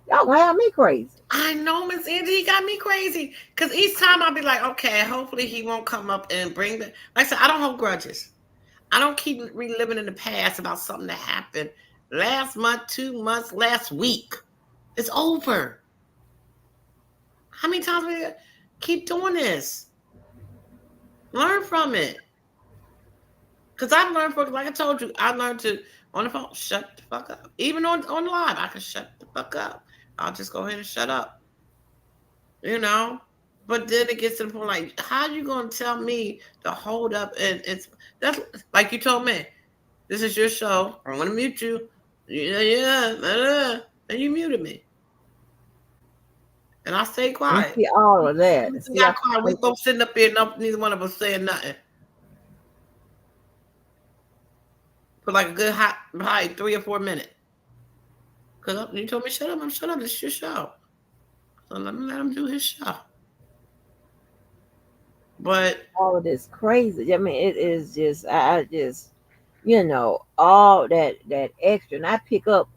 C: Y'all gonna have me crazy.
B: I know, Miss Angie, he got me crazy. Because each time I'll be like, okay, hopefully he won't come up and bring the. Like I said, I don't hold grudges. I don't keep reliving in the past about something that happened last month, 2 months, last week. It's over. How many times we keep doing this? Learn from it. Because I've learned from, like I told you, I learned to, on the phone, shut the fuck up. Even on live, I can shut the fuck up. I'll just go ahead and shut up. You know? But then it gets to the point like, how you gonna tell me to hold up and that's like you told me, this is your show. I'm gonna mute you. And you muted me. And I stayed
C: And
B: quiet.
C: see all of that.
B: We
C: See,
B: got quiet. We both sitting up here, neither one of us saying nothing. For like a good hot, probably 3 or 4 minutes. Because you told me, shut up, I'm shut up. This is your show. So let him do his show. But
C: all of this crazy. I mean, it is just I just all that extra, and I pick up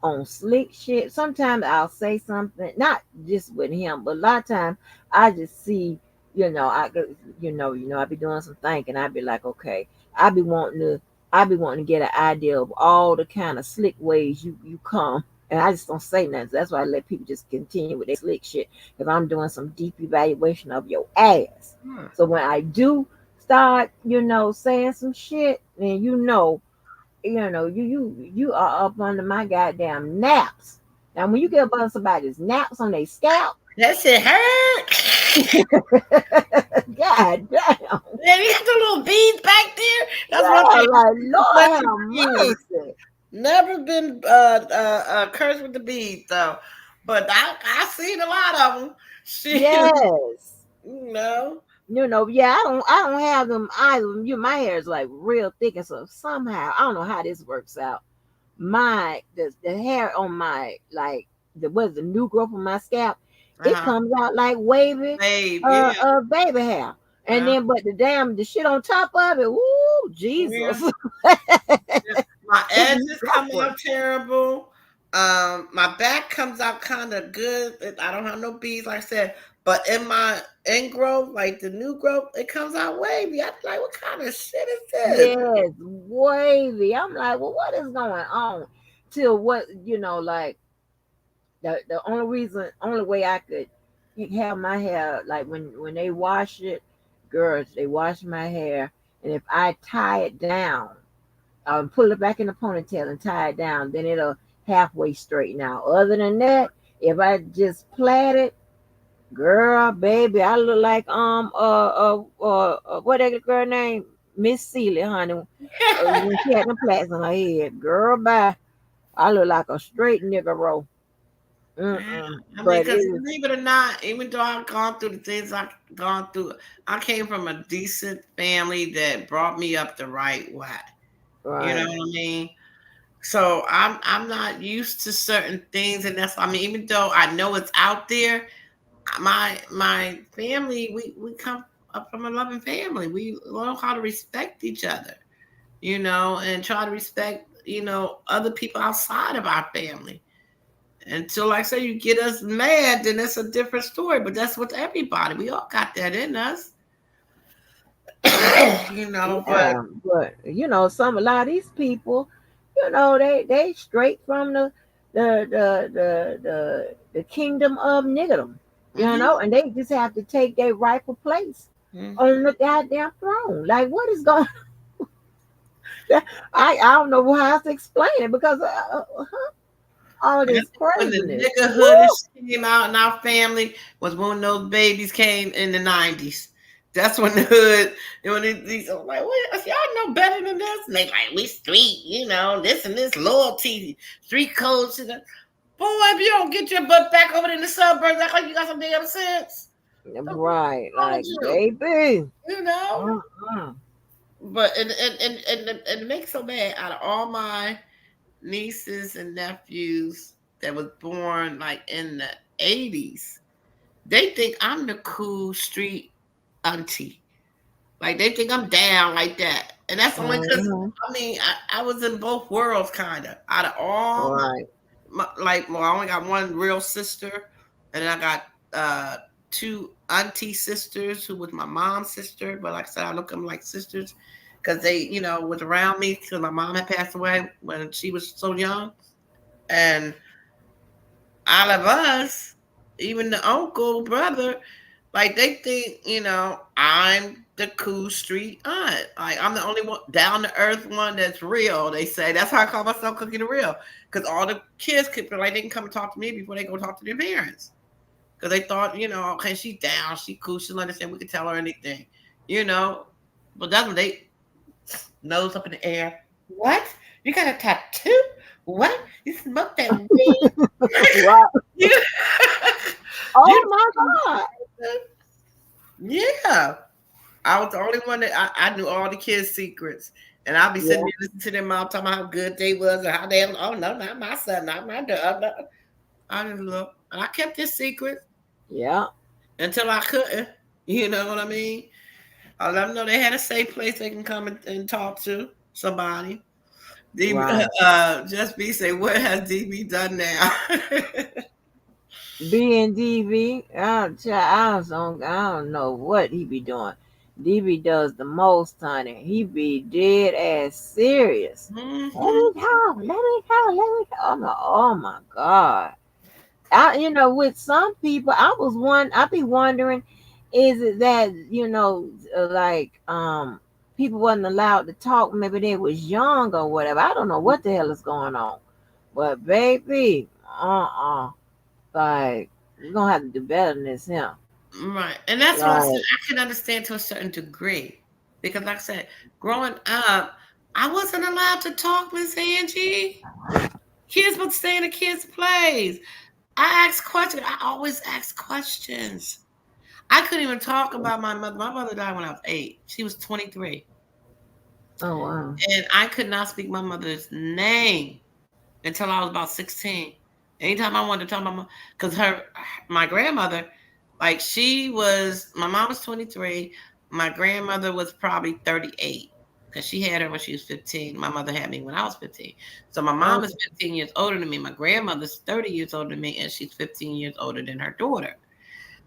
C: on slick shit. Sometimes I'll say something, not just with him, but a lot of times I just see, I be doing some thinking. I be like, okay, I be wanting to, I be wanting to get an idea of all the kind of slick ways you come. And I just don't say nothing. So that's why I let people just continue with their slick shit. Because I'm doing some deep evaluation of your ass.
B: hmm,
C: So when I do start, saying some shit, then you are up under my goddamn naps. Now when you get up under somebody's naps on their scalp,
B: that shit hurt.
C: god damn.
B: Man, you got the little beads back there. That's one
C: Yeah,
B: thing.
C: like Lord
B: Let
C: have
B: the beads.
C: mercy.
B: Never been cursed with the beads though, but I seen a lot of them. Shit,
C: Yes.
B: you know.
C: Yeah, I don't have them either. My hair is like real thick, and so somehow I don't know how this works out. The hair on my like the new growth on my scalp, it
B: Uh-huh.
C: comes out like wavy
B: Babe, yeah,
C: baby hair. And
B: uh,
C: then but the shit on top of it, woo,
B: yeah.
C: Jesus.
B: Yeah. My
C: It be
B: edges come
C: rougher.
B: out terrible. My back comes out kind of good. I don't have no beads, like I said. But in my ingrowth, like the new growth, it comes out wavy. I'm like, what kind of shit is this?
C: Yes, wavy. I'm like, well, what is going on? Till what, like the only way I could have my hair, like when they wash it, girls, they wash my hair, and if I tie it down, pull it back in the ponytail and tie it down, then it'll halfway straighten out. Other than that, if I just plait it, girl, baby, I look like what that girl name? Miss Celie, honey. When she had them plaits on her head, girl, bye. I look like a straight nigga roll.
B: Yeah,
C: Mm-mm.
B: I mean,
C: But it
B: because
C: is
B: believe it or not, even though I've gone through the things I've gone through, I came from a decent family that brought me up the right way. You know
C: right.
B: what I mean? So I'm not used to certain things, and that's I mean, even though I know it's out there, my family we come up from a loving family. We learn how to respect each other, and try to respect other people outside of our family. Until, like I say, you get us mad, then that's a different story. But that's with everybody. We all got that in us, But
C: Yeah, but a lot of these people, they straight from the kingdom of niggerdom,
B: mhm,
C: and they just have to take their rightful place
B: mhm.
C: on the goddamn throne. Like, what is going? I don't know how to explain it because all
B: And I
C: this
B: think when the
C: craziness.
B: niggerhood
C: Woo!
B: came out in our family was when those babies came in the 90s. That's when the hood, and when these like, what, y'all know better than this? And they like, we street, this and this loyalty, street codes. Boy, if you don't get your butt back over in the suburbs, act like you got some damn sense. What's
C: Right,
B: wrong with
C: like
B: you?
C: baby.
B: You know?
C: Uh-uh.
B: But and it makes so bad out of all my nieces and nephews that was born like in the 80s, they think I'm the cool street auntie. Like they think I'm down like that. And that's only because
C: Mhm.
B: I mean I was in both worlds kind of. Out of all
C: Right.
B: well, I only got one real sister, and then I got two auntie sisters who was my mom's sister. But like I said, I look at them like sisters because they, was around me because my mom had passed away when she was so young. And out of us, even the uncle, brother, like they think, I'm the cool street aunt. Like I'm the only one down to earth one that's real. They say that's how I call myself Cookie the Real. Because all the kids could like they can come and talk to me before they go talk to their parents. Because they thought, okay, she's down, she cool, she'll understand, we can tell her anything, you know. But that's when they nose up in the air. What? You got a tattoo? What? You smoke that weed?
C: Right.
B: you,
C: Oh
B: you,
C: my God.
B: yeah. I was the only one that I knew all the kids' secrets. And I'll be sitting
C: Yeah.
B: there listening to them mom talking about how good they was and how they, oh no, not my son, not my daughter. I just look. And I kept this secret
C: Yeah.
B: until I couldn't. You know what I mean? I let them know they had a safe place they can come and talk to somebody.
C: Right.
B: Just be say, what has DB done now?
C: B and DV, I don't know what he be doing. DV does the most, honey. He be dead ass serious. Let
B: Mhm.
C: me talk, let me talk, let me talk. I'm like, oh my God. With some people, I be wondering, is it that, like, people wasn't allowed to talk, maybe they was young or whatever. I don't know what the hell is going on. But baby, like, we're gonna have to do better than this here.
B: Right. And that's what I said.
C: Like,
B: I can understand to a certain degree. Because like I said, growing up, I wasn't allowed to talk, Miss Angie. Kids would stay in the kids' plays. I asked questions. I always ask questions. I couldn't even talk about my mother. My mother died when I was 8. She was 23.
C: oh wow.
B: And I could not speak my mother's name until I was about 16. Anytime I wanted to talk about because my grandmother, like my mom was 23. My grandmother was probably 38 because she had her when she was 15. My mother had me when I was 15. So my mom is
C: Okay.
B: 15 years older than me. My grandmother's 30 years older than me, and she's 15 years older than her daughter.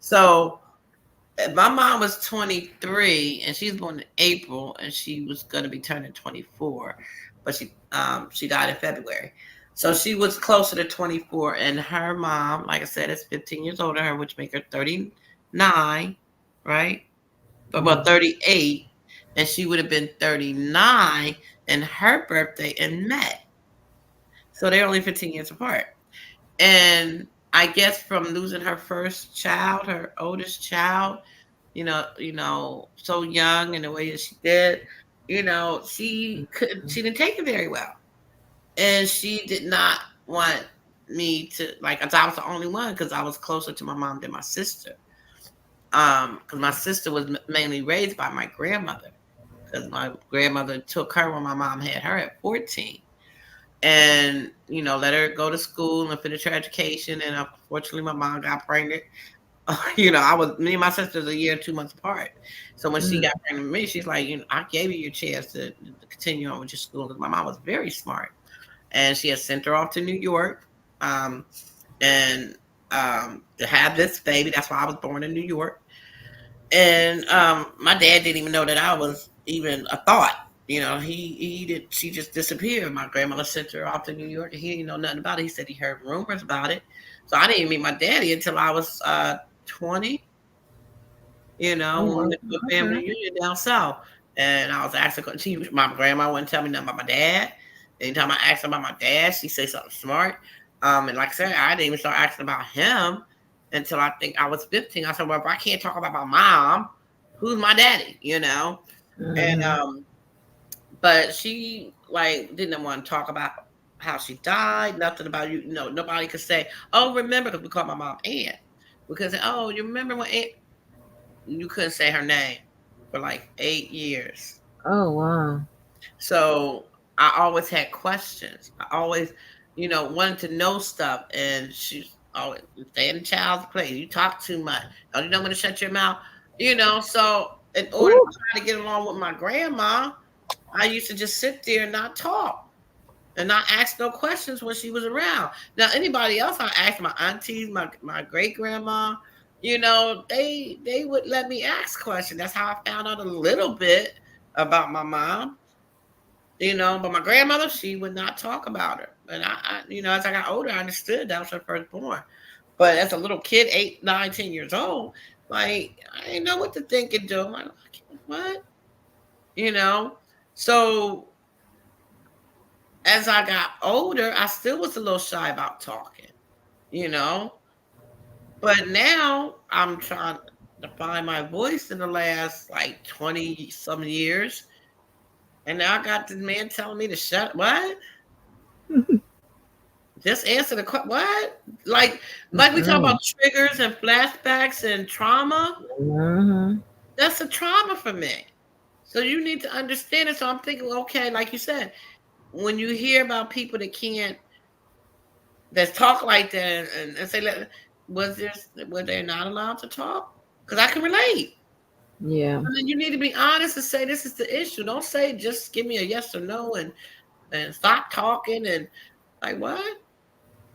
B: So my mom was 23 and she was born in April and she was going to be turning 24, but she died in February. So she was closer to 24 and her mom, like I said, is 15 years older than her, which make her 39, right? But well,
C: Mhm.
B: 38, and she would have been 39 in her birthday in May. So they're only 15 years apart. And I guess from losing her first child, her oldest child, so young and the way that she did, she didn't take it very well. And she did not want me to like, 'cause I was the only one because I was closer to my mom than my sister. Because my sister was mainly raised by my grandmother because my grandmother took her when my mom had her at 14 and let her go to school and finish her education. And unfortunately, my mom got pregnant. I was me and my sister's a year and 2 months apart. So when she
C: Mhm.
B: got pregnant with me, she's like, I gave you your chance to continue on with your school because my mom was very smart, and she had sent her off to New York, and to have this baby. That's why I was born in New York. And my dad didn't even know that I was even a thought. He did. She just disappeared. My grandmother sent her off to New York, and he didn't know nothing about it. He said he heard rumors about it. So I didn't even meet my daddy until I was 20.
C: Oh,
B: When we
C: wow.
B: went to a family
C: Okay.
B: reunion down south, and I was asking. My grandma wouldn't tell me nothing about my dad. Anytime I asked about my dad, she say something smart. And like I said, I didn't even start asking about him until I think I was 15. I said, well, if I can't talk about my mom, who's my daddy? And
C: Mhm.
B: but she like didn't want to talk about how she died, nothing about nobody could say, oh, remember, because we called my mom Aunt. We could say, oh, you remember when Aunt, you couldn't say her name for like 8 years.
C: Oh wow.
B: So I always had questions. I always, wanted to know stuff. And she's always stay in the child's place. You talk too much. Don't you know when to shut your mouth? So in order to
C: Ooh.
B: try to get along with my grandma, I used to just sit there and not talk and not ask no questions when she was around. Now, anybody else, I asked my aunties, my great grandma, they would let me ask questions. That's how I found out a little bit about my mom. But my grandmother, she would not talk about her. And as I got older, I understood that was her firstborn. But as a little kid, 8, 9, 10 years old, like I didn't know what to think and do. I'm like, what? You know? So as I got older, I still was a little shy about talking, you know. But now I'm trying to find my voice in the last like 20 some years. And now I got this man telling me to shut what? Just answer the question. What? Like we talk
C: Mhm.
B: about triggers and flashbacks and trauma.
C: Mhm.
B: That's a trauma for me. So you need to understand it. So I'm thinking, okay, like you said, when you hear about people that talk like that and say, were they not allowed to talk? Because I can relate.
C: Yeah.
B: I mean, you need to be honest and say this is the issue. Don't say just give me a yes or no and stop talking and like what?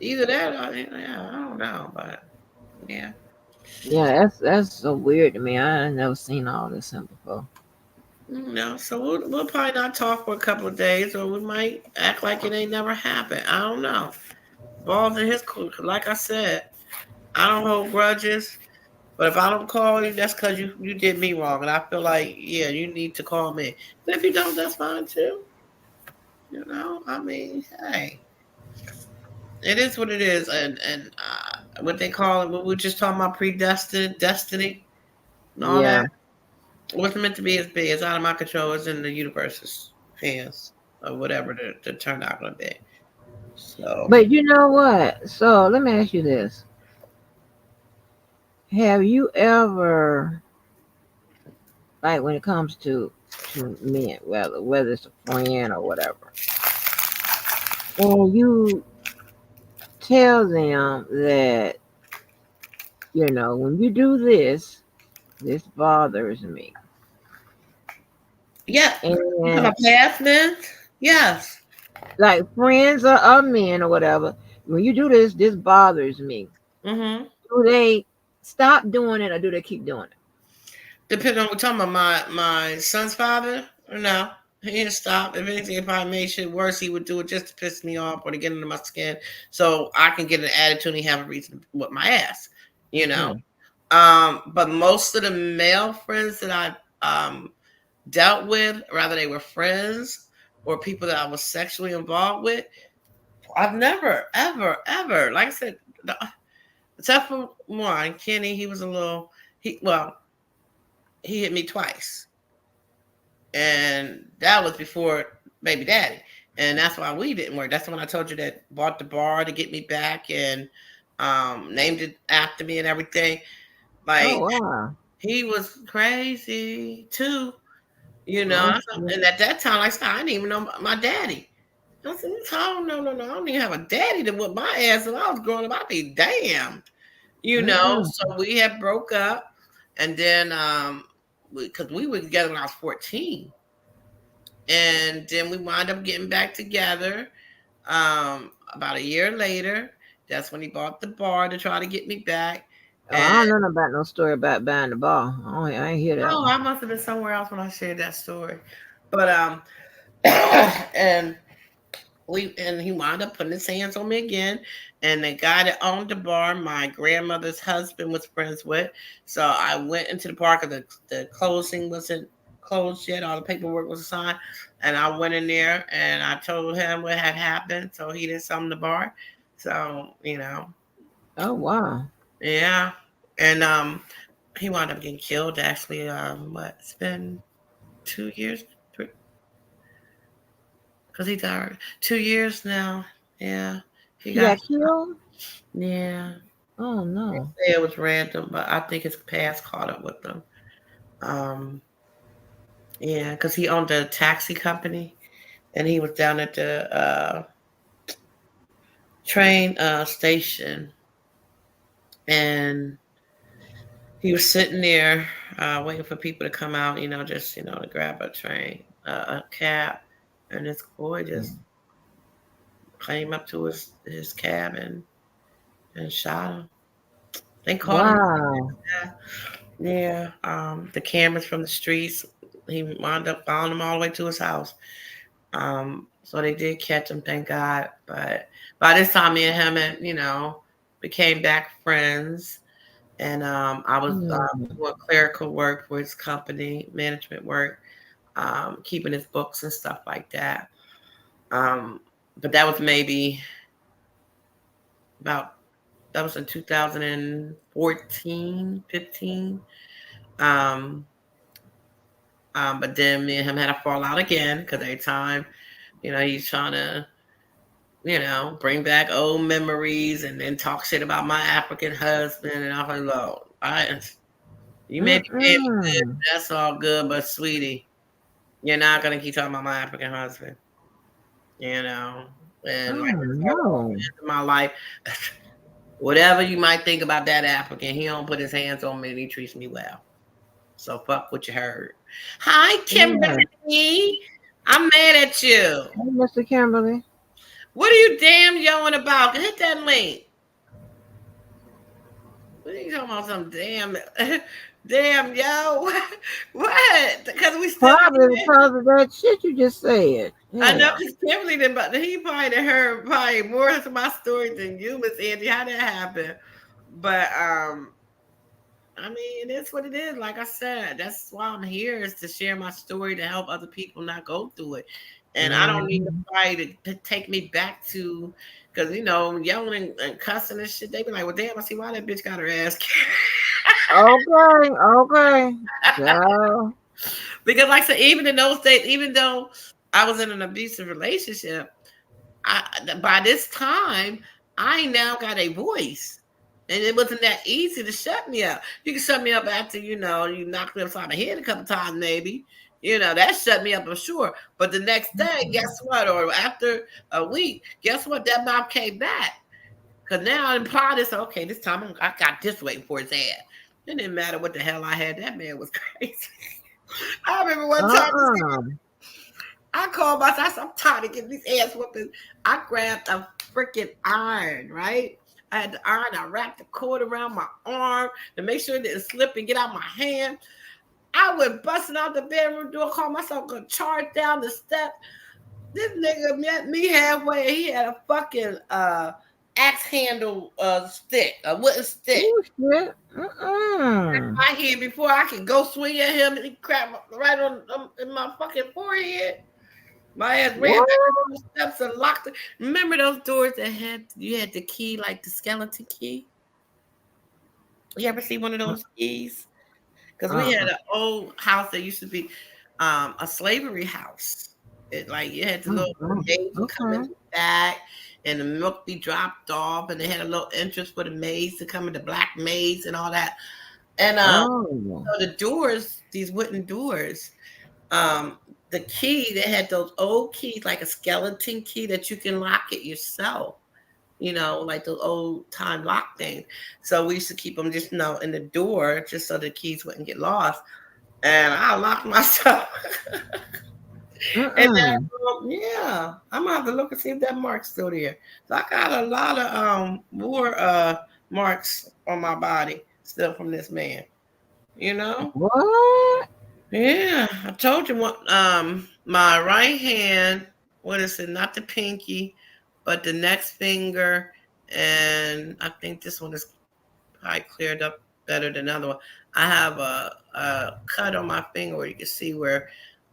B: Either that, yeah, I don't know, but yeah.
C: Yeah, that's so weird to me. I ain't never seen all this before.
B: No, so we'll probably not talk for a couple of days, or we might act like it ain't never happened. I don't know. Balls in his court. Like I said, I don't hold grudges. But if I don't call you, that's because you did me wrong, and I feel like yeah, you need to call me. But if you don't, that's fine too. You know, I mean, hey, it is what it is, and what they call it. What we just talking about, predestined, destiny, and all
C: Yeah.
B: that. What's meant to be is big. It's out of my control. It's in the universe's hands, or whatever the turn out gonna be. So
C: But you know what? So let me ask you this. Have you ever, like when it comes to men, whether it's a friend or whatever, and you tell them that, when you do this, this bothers me.
B: yeah, you talking
C: And
B: about past men? Yes.
C: like friends or men or whatever, when you do this, this bothers me.
B: Mm-hmm.
C: Do they stop doing it or do they keep doing it?
B: Depending on what we're talking about, my son's father, or no, he didn't stop. If anything, if I made shit worse, he would do it just to piss me off or to get under my skin, so I can get an attitude and have a reason to whip my ass, you know.
C: Mm.
B: But most of the male friends that I dealt with, rather they were friends or people that I was sexually involved with, I've never, ever, ever, like I said, except for one, Kenny, he was a little, he hit me twice. And that was before baby daddy. And that's why we didn't work. That's when I told you that bought the bar to get me back and named it after me and everything.
C: Oh
B: Like
C: wow.
B: he was crazy too, you know.
C: Oh,
B: And at that time, like I said, I didn't even know my daddy. I said, "Oh no, no, no! I don't even have a daddy to whip my ass." And I was growing up, I'd be damned, you know.
C: mm-mm.
B: So we had broke up, and then because we were together when I was 14, and then we wound up getting back together about a year later. That's when he bought the bar to try to get me back.
C: Oh,
B: And
C: I don't know about no story about buying the ball. I ain't hear that
B: oh,
C: one.
B: I must have been somewhere else when I shared that story. But and he wound up putting his hands on me again. And the guy that owned the bar, my grandmother's husband was friends with. So I went into the park, and the closing wasn't closed yet. All the paperwork was signed. And I went in there and I told him what had happened. So he didn't sum the bar. So,
C: Oh wow.
B: yeah. And he wound up getting killed actually. It's been 2 years, because he died 2 years now. Yeah. He
C: He
B: got,
C: got killed?
B: yeah.
C: Oh
B: They
C: no.
B: say it was random, but I think his past caught up with them. Um, yeah, because he owned a taxi company, and he was down at the train station, and he was sitting there waiting for people to come out, just to grab a cab, and this boy just came up to his cab and shot him. They caught him.
C: Wow.
B: Yeah, the cameras from the streets. He wound up following him all the way to his house. So they did catch him, thank God. But by this time, me and him had, became back friends. And I was
C: Mm.
B: doing clerical work for his company, management work, keeping his books and stuff like that. Um, but that was maybe about, that was in 2014, 15. Um, but then me and him had a fallout again because every time, he's trying to, bring back old memories and then talk shit about my African husband. And I'm like, Lord, you may be paying me good,
C: Mm-mm.
B: that's all good, but sweetie, you're not gonna keep talking about my African husband, you know. And like
C: Oh
B: I told him,
C: no.
B: in my life, whatever you might think about that African, he don't put his hands on me and he treats me well. So fuck what you heard. Hi,
C: Yeah.
B: Kimberly. I'm mad at you.
C: Hey, Mr. Kimberly.
B: What are you damn yelling about? Hit that link. What are you talking about? Some damn, damn yo. What? Because we still.
C: Probably because of that shit you just said.
B: I know
C: Yeah.
B: because Kimberly didn't, but he probably done heard probably more of my story than you, Miss Angie. How that happened? But I mean, it is what it is. Like I said, that's why I'm here is to share my story to help other people not go through it. And I don't need
C: Mhm.
B: nobody to take me back to, because you know, yelling and cussing and shit. They be like, "Well, damn, I see why that bitch got her ass kicked."
C: Okay. Okay. Girl.
B: Because, like I said, even in those days, even though I was in an abusive relationship, by this time, I now got a voice. And it wasn't that easy to shut me up. You can shut me up after, you know, you knocked me upside the head a couple times, maybe. You know, that shut me up, I'm sure. But the next day, guess what? Or after a week, guess what? That mouth came back. Because now I implied this, okay, this time I got this waiting for his ass. It didn't matter what the hell I had. That man was crazy. I remember one time
C: Uh-uh.
B: I called myself. I said, I'm tired of getting these ass whoopings. I grabbed a freaking iron, right? I had the iron. I wrapped the cord around my arm to make sure it didn't slip and get out my hand. I went busting out the bedroom door, called myself gonna charge down the steps. This nigga met me halfway. He had a fucking axe handle stick, a wooden stick.
C: Oh, shit. Uh-uh.
B: My hand before I could go swing at him, and he cracked right on in my fucking forehead. My ass ran
C: What?
B: back up the steps and locked it. Remember those doors that you had the key, like the skeleton key? You ever see one of those keys? Because we had
C: Uh-uh.
B: an old house that used to be a slavery house. It like you had the little
C: Uh-uh.
B: maids would come in
C: Okay.
B: the back and the milk be dropped off, and they had a little entrance for the maids to come in, the black maids and all that. And
C: Oh.
B: so the doors, these wooden doors, um the key, they had those old keys like a skeleton key that you can lock it yourself, you know, like those old time lock things. So we used to keep them just, you know, in the door just so the keys wouldn't get lost. And I locked myself. And then,
C: Uh-uh.
B: yeah, I'm gonna have to look and see if that mark's still there. So I got a lot of more marks on my body still from this man, you know.
C: What?
B: Yeah, I told you what. My right hand, what is it? Not the pinky, but the next finger, and I think this one is probably cleared up better than the other one. I have a cut on my finger where you can see where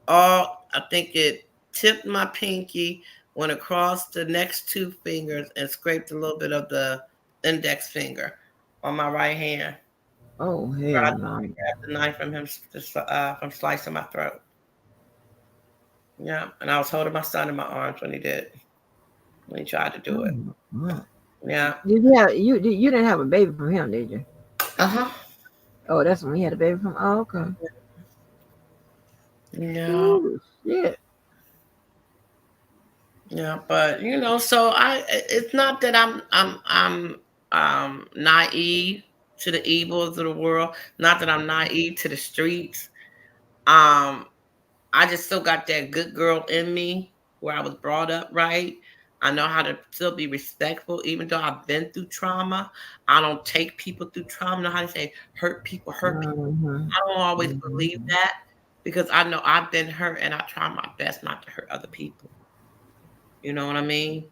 B: I think it tipped my pinky, went across the next two fingers, and scraped a little bit of the index finger on my right hand.
C: Oh,
B: I
C: hell no.
B: grabbed the knife from him from slicing my throat. Yeah, and I was holding my son in my arms when he did, when he tried to do it.
C: Oh, my.
B: Yeah.
C: You didn't have a baby from him, did you?
B: Uh-huh.
C: Oh, that's when he had a baby from. Oh, okay.
B: Yeah.
C: Ooh, shit.
B: Yeah, but you know, so it's not that I'm naive to the evils of the world, not that I'm naive to the streets. Um I just still got that good girl in me where I was brought up right. I know how to still be respectful, even though I've been through trauma. I don't take people through trauma. I know how to say hurt people, hurt people.
C: Mm-hmm.
B: I don't always believe
C: Mm-hmm.
B: that because I know I've been hurt and I try my best not to hurt other people. You know what I mean?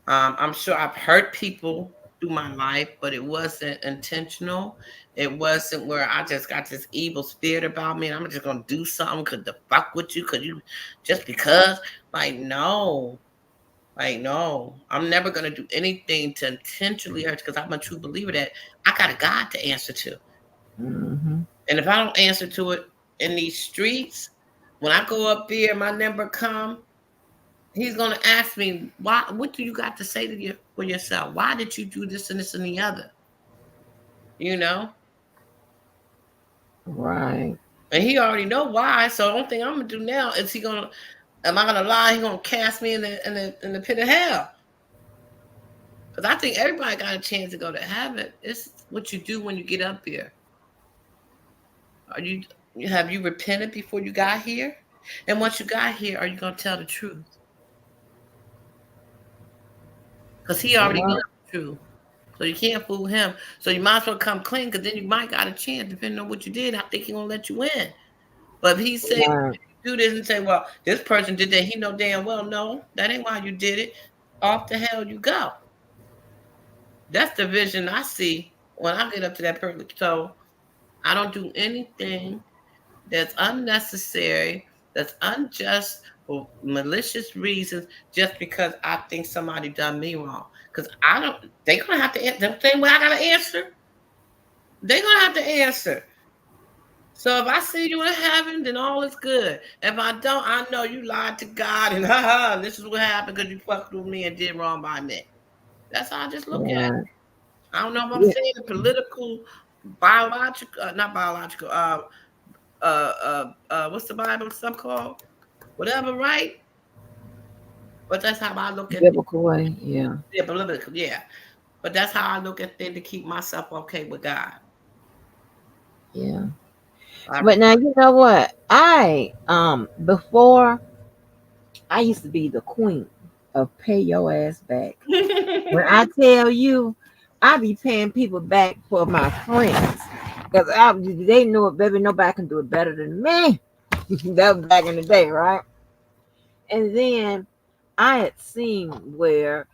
B: I'm sure I've hurt people through my life, but it wasn't intentional. It wasn't where I just got this evil spirit about me and I'm just gonna do something because the fuck with you, because you just because. Like, no. Like, no. I'm never gonna do anything to intentionally hurt because I'm a true believer that I got a God to answer to.
C: Mm-hmm.
B: And if I don't answer to it in these streets, when I go up there, my number come, he's gonna ask me, why, what do you got to say to you for yourself? Why did you do this and this and the other? You know?
C: Right.
B: And he already know why. So the only thing I'm gonna do now is am I gonna lie? He gonna cast me in the pit of hell. Because I think everybody got a chance to go to heaven. It's what you do when you get up here. Have you repented before you got here? And once you got here, are you going to tell the truth? Because he already knows
C: Right.
B: the truth. So you can't fool him. So you might as well come clean, because then you might got a chance, depending on what you did. I think he's going to let you in. But if he say,
C: Right.
B: do this and say, well, this person did that, he know damn well, no, that ain't why you did it. Off the hell you go. That's the vision I see when I get up to that person. So I don't do anything that's unnecessary, that's unjust for malicious reasons, just because I think somebody done me wrong. Because I don't, they gonna have to answer the same way I gotta answer. They gonna have to answer. So if I see you in heaven, then all is good. If I don't, I know you lied to God, and haha, this is what happened because you fucked with me and did wrong by me. That's how I just look at it.
C: Right.
B: I don't know if I'm
C: Yeah.
B: saying the political, biological, not biological, what's the Bible stuff called? Whatever, right? But that's how I look at
C: Biblical way. Yeah.
B: yeah, political, yeah. But that's how I look at things to keep myself okay with God.
C: Yeah.
B: I,
C: But now you know what? Before I used to be the queen of pay your ass back. When I tell you, I be paying people back for my friends. Because they know it, baby. Nobody can do it better than me. That was back in the day, right? And then I had seen where,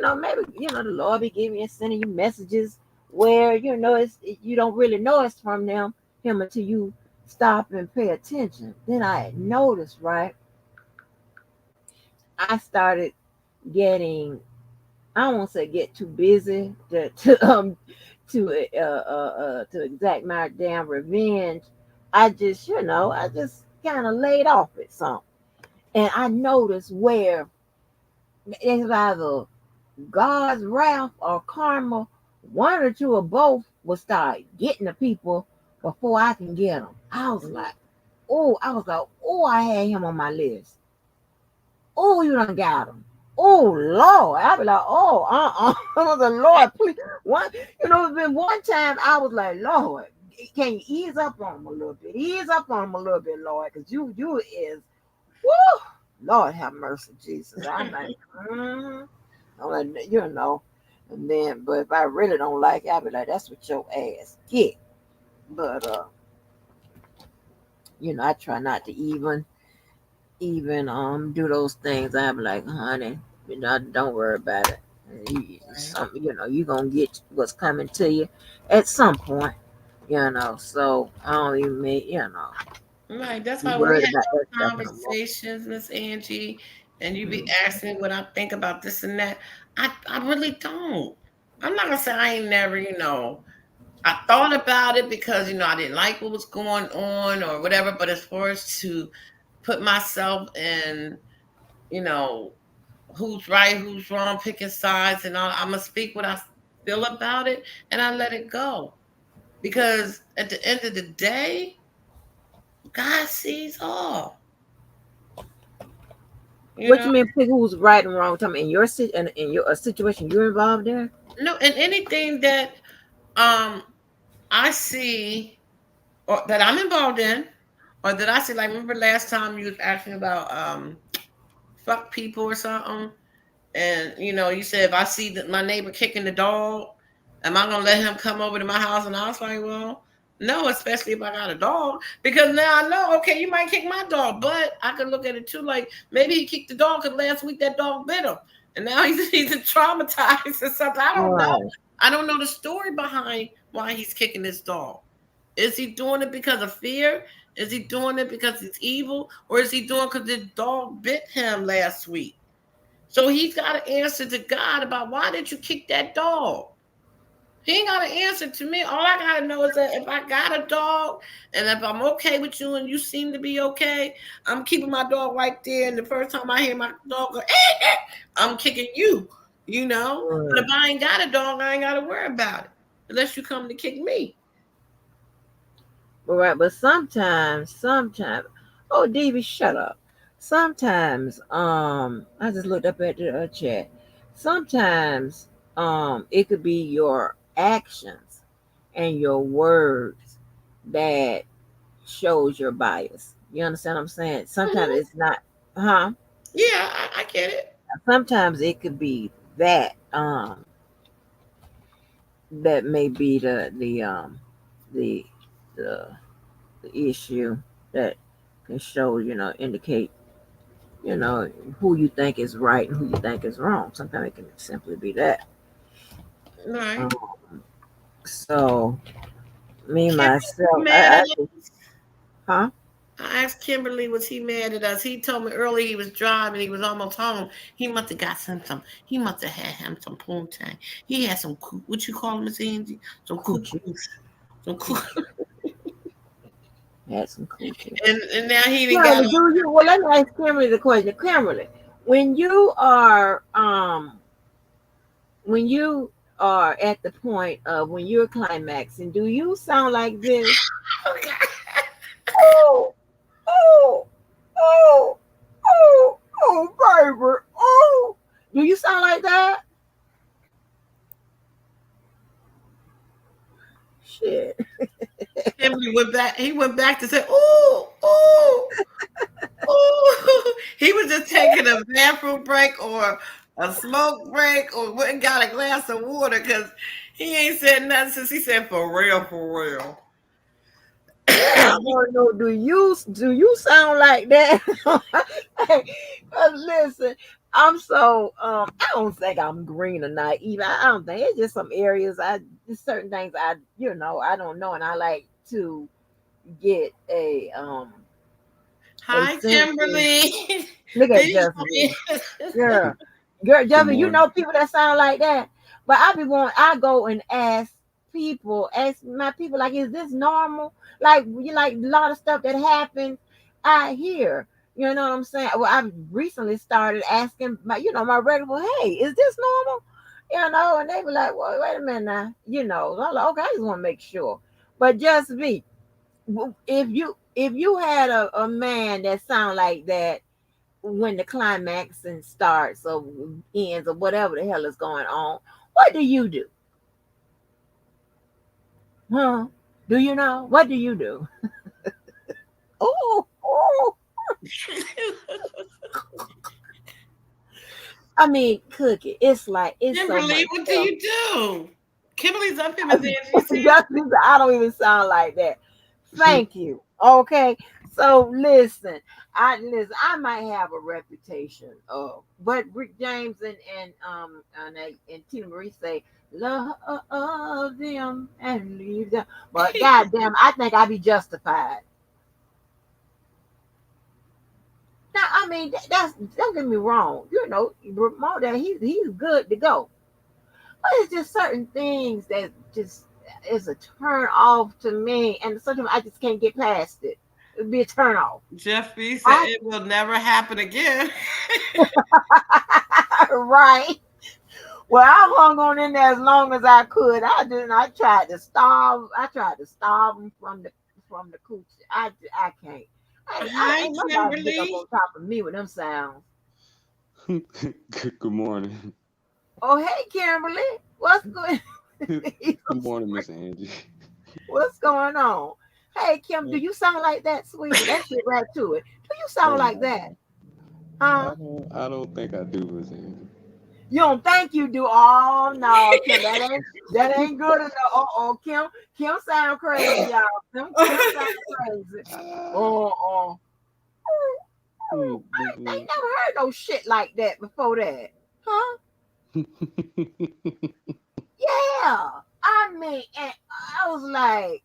C: and maybe the Lord be giving you sending you messages where you don't really know it's from him until you stop and pay attention. Then I had noticed, right? I started getting, I don't want to say get too busy to exact my damn revenge. I just kind of laid off it some, and I noticed where it's either God's wrath or karma, one or two or both will start getting the people before I can get them. Oh, I had him on my list. Oh, you done got him. Oh Lord, I be like, I was like, Lord, please. It's been one time I was like, Lord, can you ease up on him a little bit? Ease up on him a little bit, Lord, because you is, woo, Lord have mercy, Jesus. I'm like, I'm like. And then, but if I really don't like it, I'll be like, that's what your ass get. But I try not to even do those things. I'll be like, honey, don't worry about it. You're gonna get what's coming to you at some point. So I don't even
B: right. That's
C: be
B: why when we
C: worried
B: have
C: about that
B: those
C: stuff no more.
B: conversations, Miss Angie, and you be
C: Mm.
B: asking what I think about this and that, I really don't. I'm not gonna say I ain't never, I thought about it because I didn't like what was going on or whatever. But as far as to put myself in, you know, who's right, who's wrong, picking sides, and all, I'm gonna speak what I feel about it, and I let it go because at the end of the day, God sees all. You
C: What
B: know,
C: you mean, pick who's right and wrong? Tell me, in your a situation you're involved in.
B: no, and anything that I see or that I'm involved in, or that I see, like remember last time you was asking about fuck people or something. And you said if I see that my neighbor kicking the dog, am I gonna let him come over to my house? And I was like, well, no, especially if I got a dog, because now I know, okay, you might kick my dog, but I could look at it too, like maybe he kicked the dog because last week that dog bit him, and now he's traumatized or something. I don't know.
C: Right.
B: I don't know the story behind why he's kicking this dog. Is he doing it because of fear? Is he doing it because he's evil, or is he doing because the dog bit him last week? So he's got to answer to God about why did you kick that dog? He ain't got to answer to me. All I got to know is that if I got a dog and if I'm okay with you and you seem to be okay, I'm keeping my dog right there. And the first time I hear my dog go, I'm kicking you, you know? But if
C: Right.
B: I ain't got a dog, I ain't got to worry about it unless you come to kick me.
C: Right. But sometimes, oh, Davy, shut up. Sometimes, I just looked up at the chat. Sometimes, it could be your actions and your words that shows your bias. You understand what I'm saying? Sometimes it's not, huh?
B: Yeah, I get it.
C: Sometimes it could be that that may be the the, the issue that can show, indicate, who you think is right and who you think is wrong. Sometimes it can simply be that.
B: Right.
C: Um, so me
B: Kimberly
C: myself,
B: mad at
C: huh?
B: I asked Kimberly, was he mad at us? He told me earlier he was driving. He was almost home. He must have got some. He must have had him some poontang. He had some. What you call him, Miss Angie? Some
C: Coochie.
B: cuckoos. Some cuckoos.
C: Had some coochie.
B: And now he done got.
C: Kimberly, do you? Well, let me ask Kimberly the question. Kimberly, when you are when you are at the point of when you're climaxing, do you sound like this?
B: Okay.
C: Oh, oh, oh, oh, oh, baby, oh. Do you sound like that? Shit.
B: Kimberly went back. He went back to say, "Ooh, ooh, ooh." He was just taking a bathroom break or a smoke break or went and got a glass of water because he ain't said nothing since he said, "For real, for real."
C: I want to know, do you sound like that? Hey, listen, I'm so I don't think I'm green or naive. I don't think it's just some areas just certain things I don't know, and I like to get a
B: Hi,
C: sense of,
B: Kimberly.
C: look
B: There
C: at
B: you
C: Justin.
B: go.
C: Girl,
E: Good
C: Justin,
E: morning.
C: people that sound like that. But I go and ask my people, like, is this normal? Like, you like a lot of stuff that happens I hear. You know what I'm saying? Well, I've recently started asking my regular, hey, is this normal? And they be like, well, wait a minute now. I'm like, okay, I just want to make sure. But just be, if you had a man that sound like that when the climax and starts or ends or whatever the hell is going on, what do you do? Huh? Do you know? What do you do? Oh, oh. I mean, Cookie. It's like it's so
B: Kimberly,
C: much
B: what do
C: stuff.
B: you do? Kimberly's up here, Miss Angie. You see her?
C: I don't even sound like that. Thank you. Okay. So I might have a reputation of, but Rick James and Tina Marie say love them and leave them. But goddamn, I think I be justified. Now, I mean, that's, don't get me wrong. Ramon, that he's good to go. But it's just certain things that just is a turn off to me, and sometimes I just can't get past it. It'd be a turn off.
B: Jeff B said
C: I
B: it will never happen again.
C: right. Well, I hung on in there as long as I could. I tried to starve. I tried to starve him from the coochie. I can't. I
B: Hi,
C: ain't nobody get up
B: Kimberly.
C: on top of me with them sounds.
E: Good morning.
C: Oh, hey, Kimberly, what's going?
E: Good morning, Miss Angie.
C: What's going on? Hey, Kim, do
E: Uh,
C: you sound like that, sweetie? Let's get right to it. Do you sound
E: Oh,
C: like that? Huh?
E: I don't think I do, Miss Angie.
C: You don't think you do? Oh no, Kim, that ain't good enough. Kim sound crazy, y'all. Kim sound crazy.
E: Ah,
C: Oh, they
E: mm,
C: never heard no shit like that before that, huh?
E: mm,
C: Yeah. I mean, and I was like,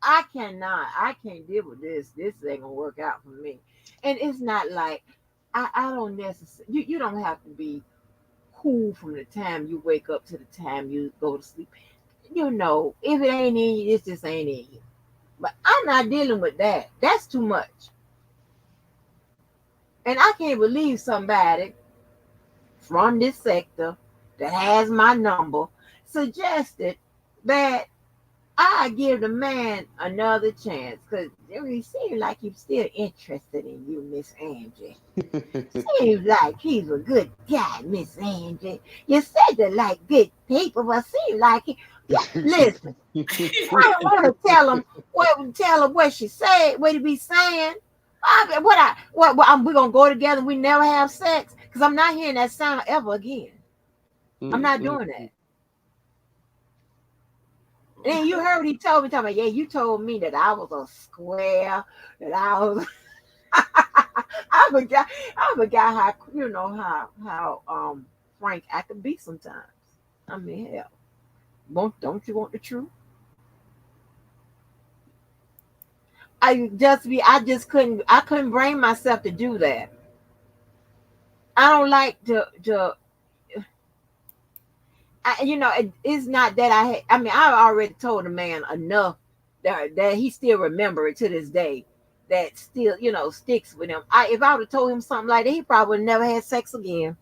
C: I can't deal with this. This ain't gonna work out for me. And it's not like I don't necessarily, you don't have to be cool from the time you wake up to the time you go to sleep. If it ain't in you, it just ain't in you. But I'm not dealing with that. That's too much. And I can't believe somebody from this sector that has my number suggested that I give the man another chance because it seems like he's still interested in you, Miss Angie. Seems like he's a good guy, Miss Angie. You said you like good people, but seems like Listen, I don't want to tell her what she said, what he be saying. We're gonna go together and we never have sex because I'm not hearing that sound ever again. I'm not doing that. And you heard what he told me, talking about, yeah, you told me that I was a square, that I was I forgot how how frank I could be sometimes. I mean, hell. Don't you want the truth? I couldn't bring myself to do that. I don't like to it's not that I've already told the man enough that he still remember it to this day, that still, sticks with him. If I would have told him something like that, he probably would never had sex again.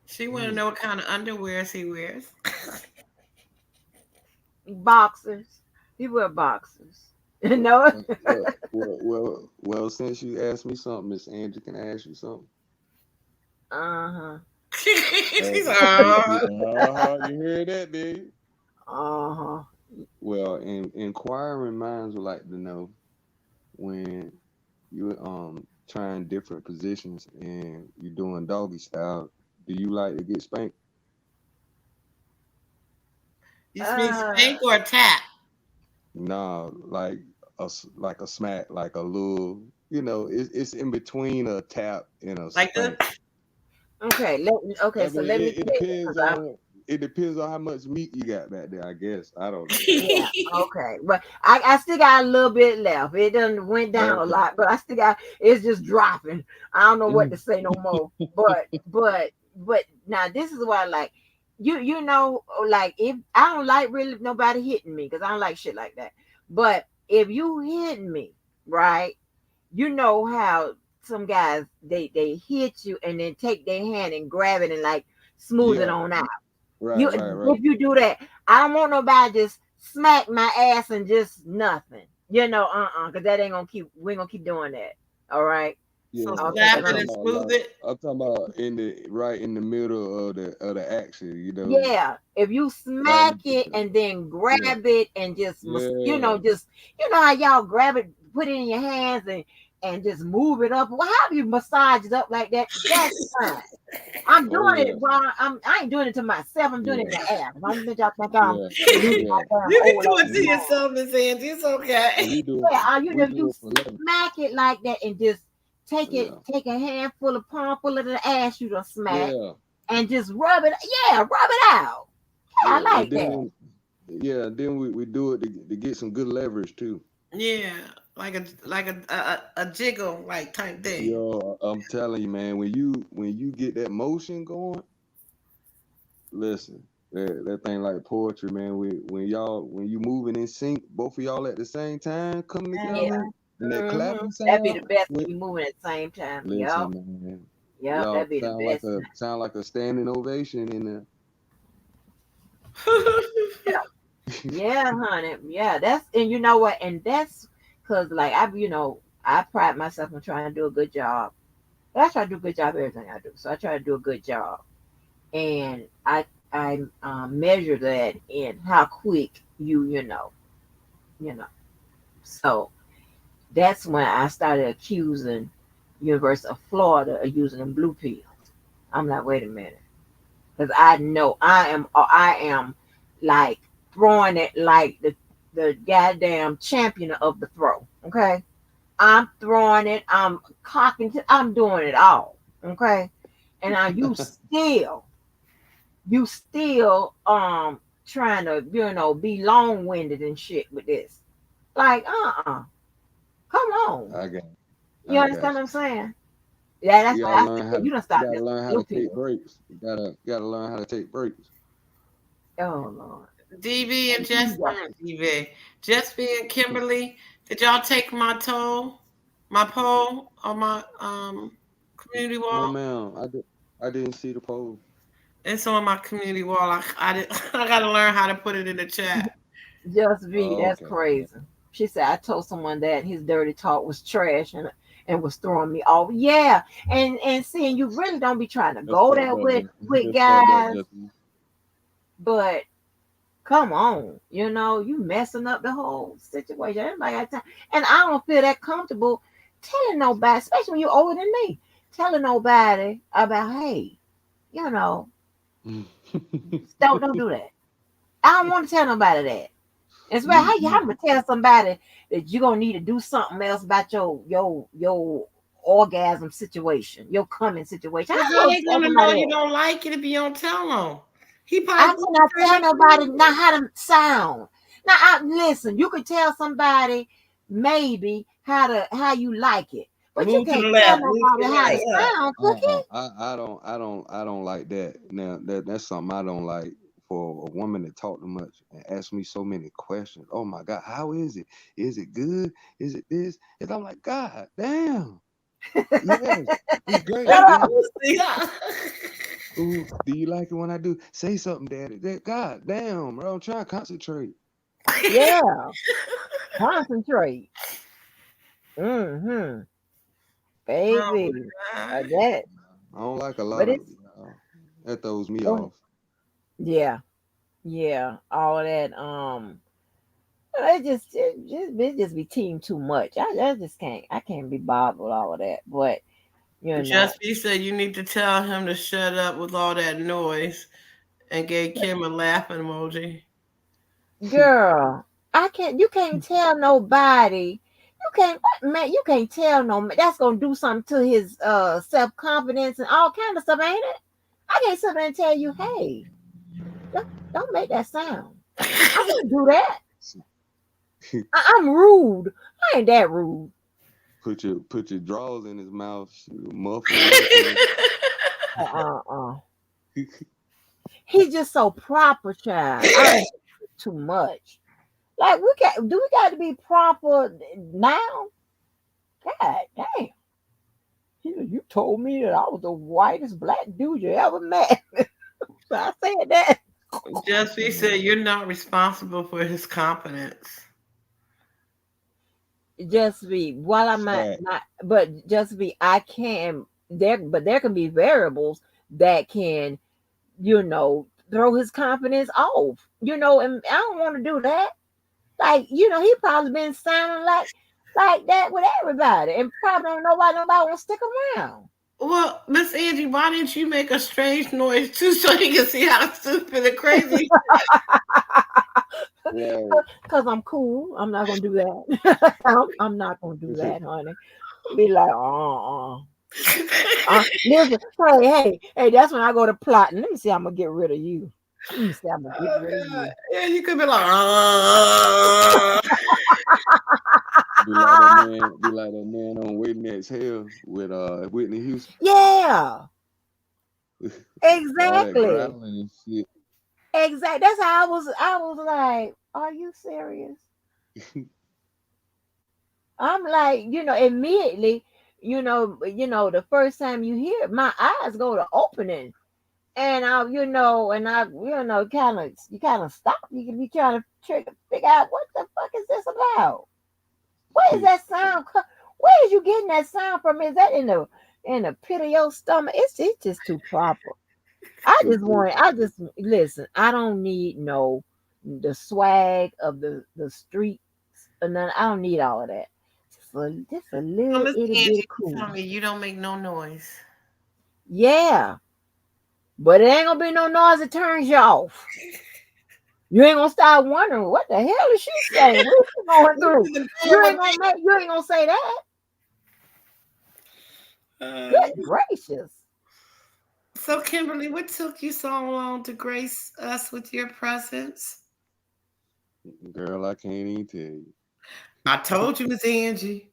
B: She want to know what kind of underwears he wears.
C: Boxers. He wear boxers.
E: Well, since you asked me something, Miss Angie, can I ask you something?
C: Uh-huh.
B: She's
E: You heard that, babe?
C: Uh-huh.
E: Well, inquiring minds would like to know, when you're trying different positions and you're doing doggy style, do you like to get spanked?
B: You mean spank or tap?
E: Nah, like a smack, like a little, it's in between a tap and a
B: Like
E: spank.
C: Okay, let me
E: it depends on how much meat you got back there, I guess. I don't know.
C: Yeah, okay. But I still got a little bit left. It done went down a lot, but I still got, it's just dropping. I don't know what to say no more. But now this is what I like. Like, if I don't like really nobody hitting me, because I don't like shit like that. But if you hit me, right, you know how some guys they hit you and then take their hand and grab it and like smooth it on out.
E: Right.
C: If you do that, I don't want nobody just smack my ass and just nothing. Because that ain't gonna keep. We ain't gonna keep doing that. All right.
E: Yeah,
B: So slap it and smooth it.
E: I'm talking about in the middle of the action,
C: Yeah, if you smack it and then grab it and just just how y'all grab it, put it in your hands and just move it up. Well, how do you massage it up like that? That's fine. I'm doing it, bro. I ain't doing it to myself. I'm doing it to ass. Don't let y'all think I'm
B: You can do it to yourself, Miss Angie. It's okay.
C: You smack it like that and just take a handful of palm full of the ass you done smack and just rub it. Yeah, rub it out. Yeah, I like that.
E: Yeah, then we do it to get some good leverage too.
B: Yeah, like a jiggle like type thing.
E: Yo, I'm telling you, man, when you get that motion going, listen, that thing like poetry, man. When you moving in sync, both of y'all at the same time coming together, and that clapping sound,
C: that'd be the best when you moving at the same time.
E: Listen, man.
C: Yeah, that'd be the best.
E: Sound like a standing ovation in there.
C: Yeah, honey. Yeah, and you know what? And that's because, like, I pride myself on trying to do a good job. But I try to do a good job everything I do. So I try to do a good job, and I measure that in how quick you know. So that's when I started accusing University of Florida of using them blue pills. I'm like, wait a minute, because I know I am like throwing it like the goddamn champion of the throw. Okay, I'm throwing it. I'm cocking. I'm doing it all. Okay, and now you still trying to be long-winded and shit with this. Like, come on.
E: I got it.
C: You understand what I'm saying? Yeah, that's why I said you don't stop.
E: You gotta learn how to take breaks. You gotta learn how to take breaks.
C: Oh Lord.
B: DB and Jespy and Kimberly, did y'all take my poll on my community wall?
E: No, ma'am. I didn't see the poll.
B: It's on my community wall. I gotta learn how to put it in the chat.
C: That's crazy. She said I told someone that his dirty talk was trash and was throwing me off. Yeah, and seeing you really don't be trying to go there with guys, but Come on, you messing up the whole situation. Everybody got time, and I don't feel that comfortable telling nobody, especially when you're older than me, telling nobody about, hey, you know, don't do that. I don't want to tell nobody that. It's right.
E: you,
C: How
E: you
C: gonna tell somebody that you're gonna need to do something else about your orgasm situation, your coming situation?
B: Well,
C: How
B: how
C: you
B: they
C: gonna tell
B: gonna know
C: somebody
B: you
C: that?
B: don't like it if you don't tell them? He
C: I
B: probably
C: cannot tell nobody not how to sound. Now, listen. You can tell somebody maybe how you like it, but you
B: move to
C: can't
B: the
C: tell
B: left, move to
C: nobody
B: the
C: how to
B: right. Yeah.
C: sound, Cookie.
E: I don't like that. Now that's something I don't like for a woman to talk too much and ask me so many questions. Oh my God, how is it? Is it good? Is it this? And I'm like, God damn. Yes, it's great.
C: Shut
B: That's
C: up.
E: Yeah.
B: pussy, huh?
E: Ooh, do you like it when I do? Say something, Daddy. God damn, bro. I'm trying to concentrate.
C: Yeah, concentrate. Mm-hmm.
B: Oh
C: Baby.
B: my God.
C: That.
E: I don't like a
C: But
E: lot of
C: it's
E: that throws me
C: go ahead.
E: off.
C: Yeah, yeah. All of that. It just be team too much. I just can't. I can't be bothered with all of that. But you know,
B: Just he said you need to tell him to shut up with all that noise and gave Kim a laughing emoji.
C: girl, I can't. You can't tell nobody. You can't, man. You can't tell no. That's gonna do something to his self confidence and all kind of stuff, ain't it? I can't sit there and tell you, hey, don't make that sound. I can't do that. I'm rude. I ain't that rude.
E: Put your drawers in his mouth, muffle everything.
C: Uh. He's just so proper, child. I don't too much. Like we got to be proper now? God damn. You told me that I was the whitest black dude you ever met. So I said that.
B: Just he said you're not responsible for his confidence.
C: Just be while I'm
E: Fact.
C: not, but just be I can there, but there can be variables that can, throw his confidence off. And I don't want to do that. Like, he probably been sounding like that with everybody, and probably don't nobody want to stick around.
B: Well, Miss Angie, why didn't you make a strange noise too so you can see how stupid and crazy?
E: Right.
C: Cause I'm cool. I'm not gonna do that. I'm not gonna do that, honey. Be like, listen, hey, that's when I go to plotting. Let me see, I'm gonna get rid of you. Let me see, I'm gonna get
B: Oh
C: rid of
B: God!
C: you.
B: Yeah, you could be like, "Ah."
E: Be like that man on Waiting at Hell with Whitney Houston.
C: Yeah,
E: All that
C: exactly.
E: growling and shit.
C: Exactly. That's how I was like, are you serious? I'm like, immediately, the first time you hear it, my eyes go to opening. And you kind of stop. You can be trying to figure out what the fuck is this about? Where is that sound? Where is you getting that sound from? Is that in the pit of your stomach? It's just too proper. I just listen. I don't need the swag of the streets, and none. I don't need all of that. Just a
B: So,
C: little
B: Miss
C: itty
B: Angie,
C: bitty
B: you
C: cool.
B: tell me you don't make no noise.
C: Yeah, but it ain't gonna be no noise that turns you off. You ain't gonna start wondering what the hell is she saying? What is she going
B: This
C: through?
B: is the normal
C: You ain't gonna say that.
B: thing.
C: Good gracious.
B: So, Kimberly, what took you so long to grace us with your presence?
E: Girl, I can't even tell you.
B: I told you, Miss Angie.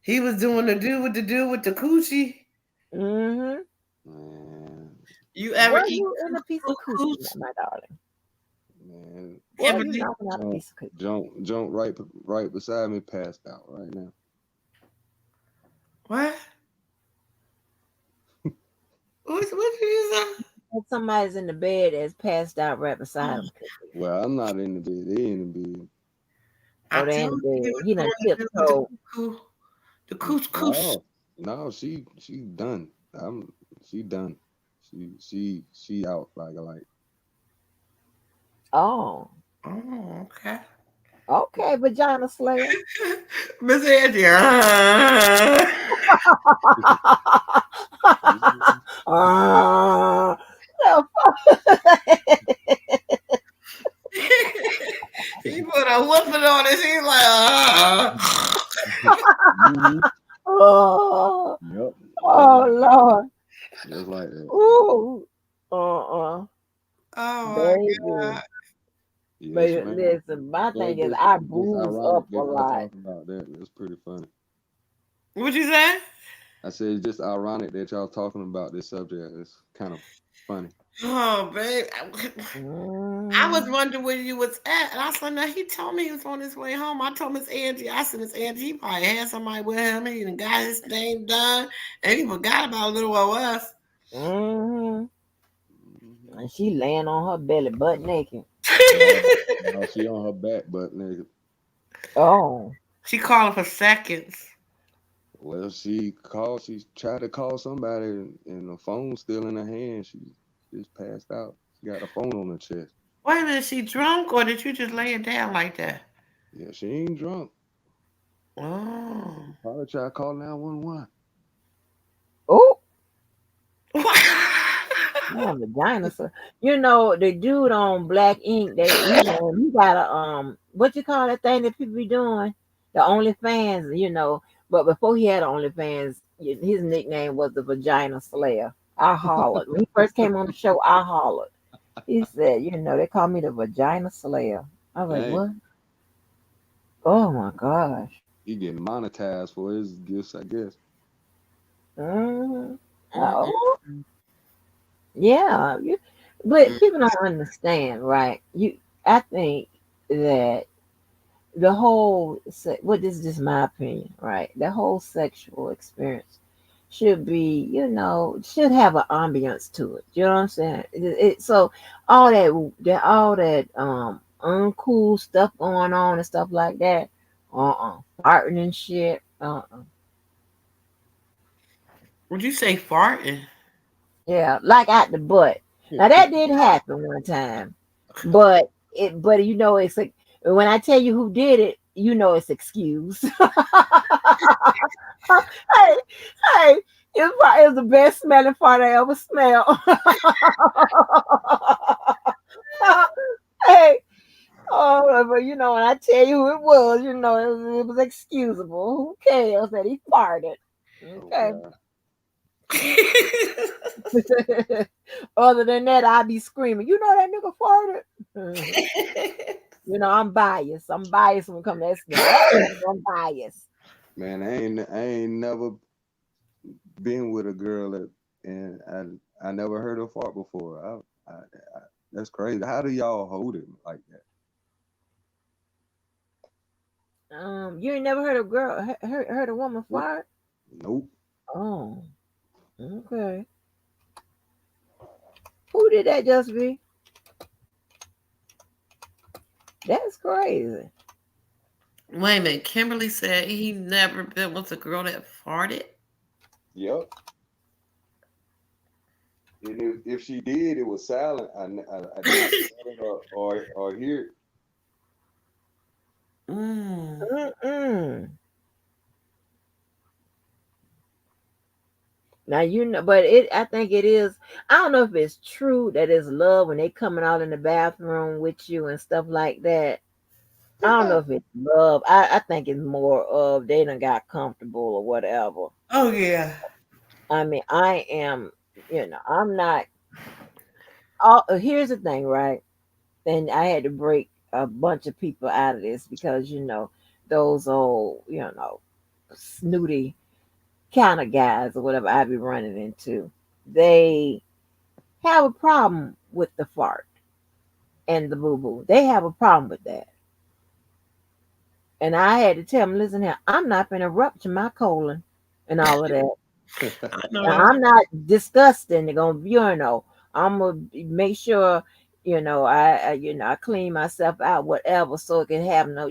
B: He was doing the do with the coochie.
C: Mm-hmm.
E: Man,
B: You ever
C: Were
B: eat
C: you in a piece of coochie,
B: cooch,
C: my darling?
E: man.
C: Were you
B: Kimberly?
C: knocking out a
E: Jump,
C: piece of coochie?
E: jump right beside me, passed out right now.
B: What? What did you say?
C: And somebody's in the bed that's passed out right beside him. Cookie.
E: Well, I'm not in the bed. They in the bed.
B: I
C: Oh, they in the
B: told you he
C: bed.
B: was
C: He done
B: doing the do with
C: tiptoed.
B: the cooch.
E: No, she done. She done. She out like
C: Oh,
B: Oh, okay.
C: okay, vagina slayer.
B: Miss Angie.
C: Ah, no.
B: He put a whooping on it. He's like,
E: Mm-hmm.
C: Oh,
E: Yep.
C: oh Lord.
E: Just like that.
C: Ooh. Uh-uh.
B: oh my
C: Baby.
B: God.
E: Yes,
C: But
E: man.
C: listen, my
E: So
C: thing is
E: just
C: I
E: just
C: bruise
E: ironic
C: up a
E: that y'all
C: lot.
E: talking about that. It's pretty funny.
B: What'd you say?
E: I said it's just ironic that y'all talking about this subject. It's kind of funny.
B: Oh, babe. I was
C: Mm,
B: wondering where you was at. And I said, now he told me he was on his way home. I told Miss Angie, I said, Miss Angie, he probably had somebody with him. He done got his name done. And he forgot about little old us.
C: mm.
E: Mhm.
C: And she laying on her belly, butt naked.
E: No, no, she on her back, but nigga.
C: Oh,
B: She calling for seconds.
E: Well, she tried to call somebody, and the phone's still in her hand. She just passed out. She got the phone on her chest.
B: Wait a minute, she drunk or did you just lay it down like that?
E: Yeah, she ain't drunk.
B: Oh.
E: Probably try to call 911.
C: oh, my vagina. So, the dude on Black Ink, he got a what you call that thing that people be doing? The OnlyFans, But before he had OnlyFans, his nickname was the Vagina Slayer. I hollered. When he first came on the show, I hollered. He said, they call me the Vagina Slayer. I was like,
E: Dang,
C: what? Oh my gosh.
E: he getting monetized for his gifts, I guess.
C: Mm-hmm.
B: Mm-mm.
C: Oh, yeah. But people don't understand, right? I think that the whole, what this is just my opinion, right? The whole sexual experience should be, should have an ambiance to it. You know what I'm saying? So all that uncool stuff going on and stuff like that, farting and shit,
B: Would you say farting?
C: yeah, like out the butt. Now that did happen one time, but it's like when I tell you who did it, it's excused. Hey, hey, it was the best smelling fart I ever smelled. Hey, oh, but when I tell you who it was, it was excusable. Who cares that he farted?
E: Oh
C: Okay.
E: God.
C: Other than that, I'd be screaming, that nigga farted. I'm biased. I'm biased when it comes to that smell. That nigga, I'm biased.
E: Man, I ain't never been with a girl and I never heard her fart before. I, that's crazy. How do y'all hold it like that?
C: You ain't never heard a girl heard a woman
E: Nope.
C: fart?
E: Nope.
C: Oh, okay. Who did that just be? That's crazy.
B: Wait a minute. Kimberly said he never been with a girl that farted.
E: Yep. And if she did, it was silent. I didn't smell it or hear it.
B: Mm.
C: Mm-mm. Now but I think it is. I don't know if it's true that it's love when they coming out in the bathroom with you and stuff like that. I don't know if it's love. I think it's more of they done got comfortable or whatever.
B: Oh yeah.
C: I mean, I am, I'm not. Here's the thing, right? And I had to break a bunch of people out of this because those old, snooty kind of guys or whatever I be running into, they have a problem with the fart and the boo boo. They have a problem with that. And I had to tell them, listen here, I'm not going to rupture my colon and all of that.
B: I know
C: Now,
B: that's
C: I'm not disgusting. They're gonna, I'm gonna make sure, I clean myself out, whatever, so it can have no,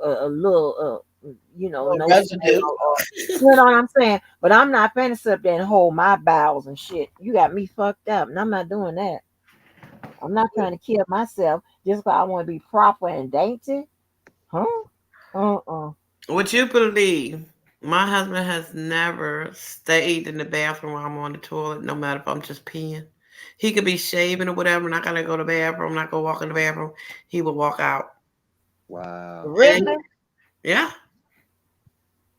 C: a little,
B: no
C: no
B: residue.
C: smell, or, you know what I'm saying. But I'm not finna sit up there and hold my bowels and shit. You got me fucked up, and I'm not doing that. I'm not trying to kill myself just because I want to be proper and dainty. Huh? Uh-uh.
B: Would you believe my husband has never stayed in the bathroom while I'm on the toilet, no matter if I'm just peeing. He could be shaving or whatever, and I gotta go to the bathroom, not go walk in the bathroom. He would walk out.
E: Wow.
B: And
C: Really?
B: yeah,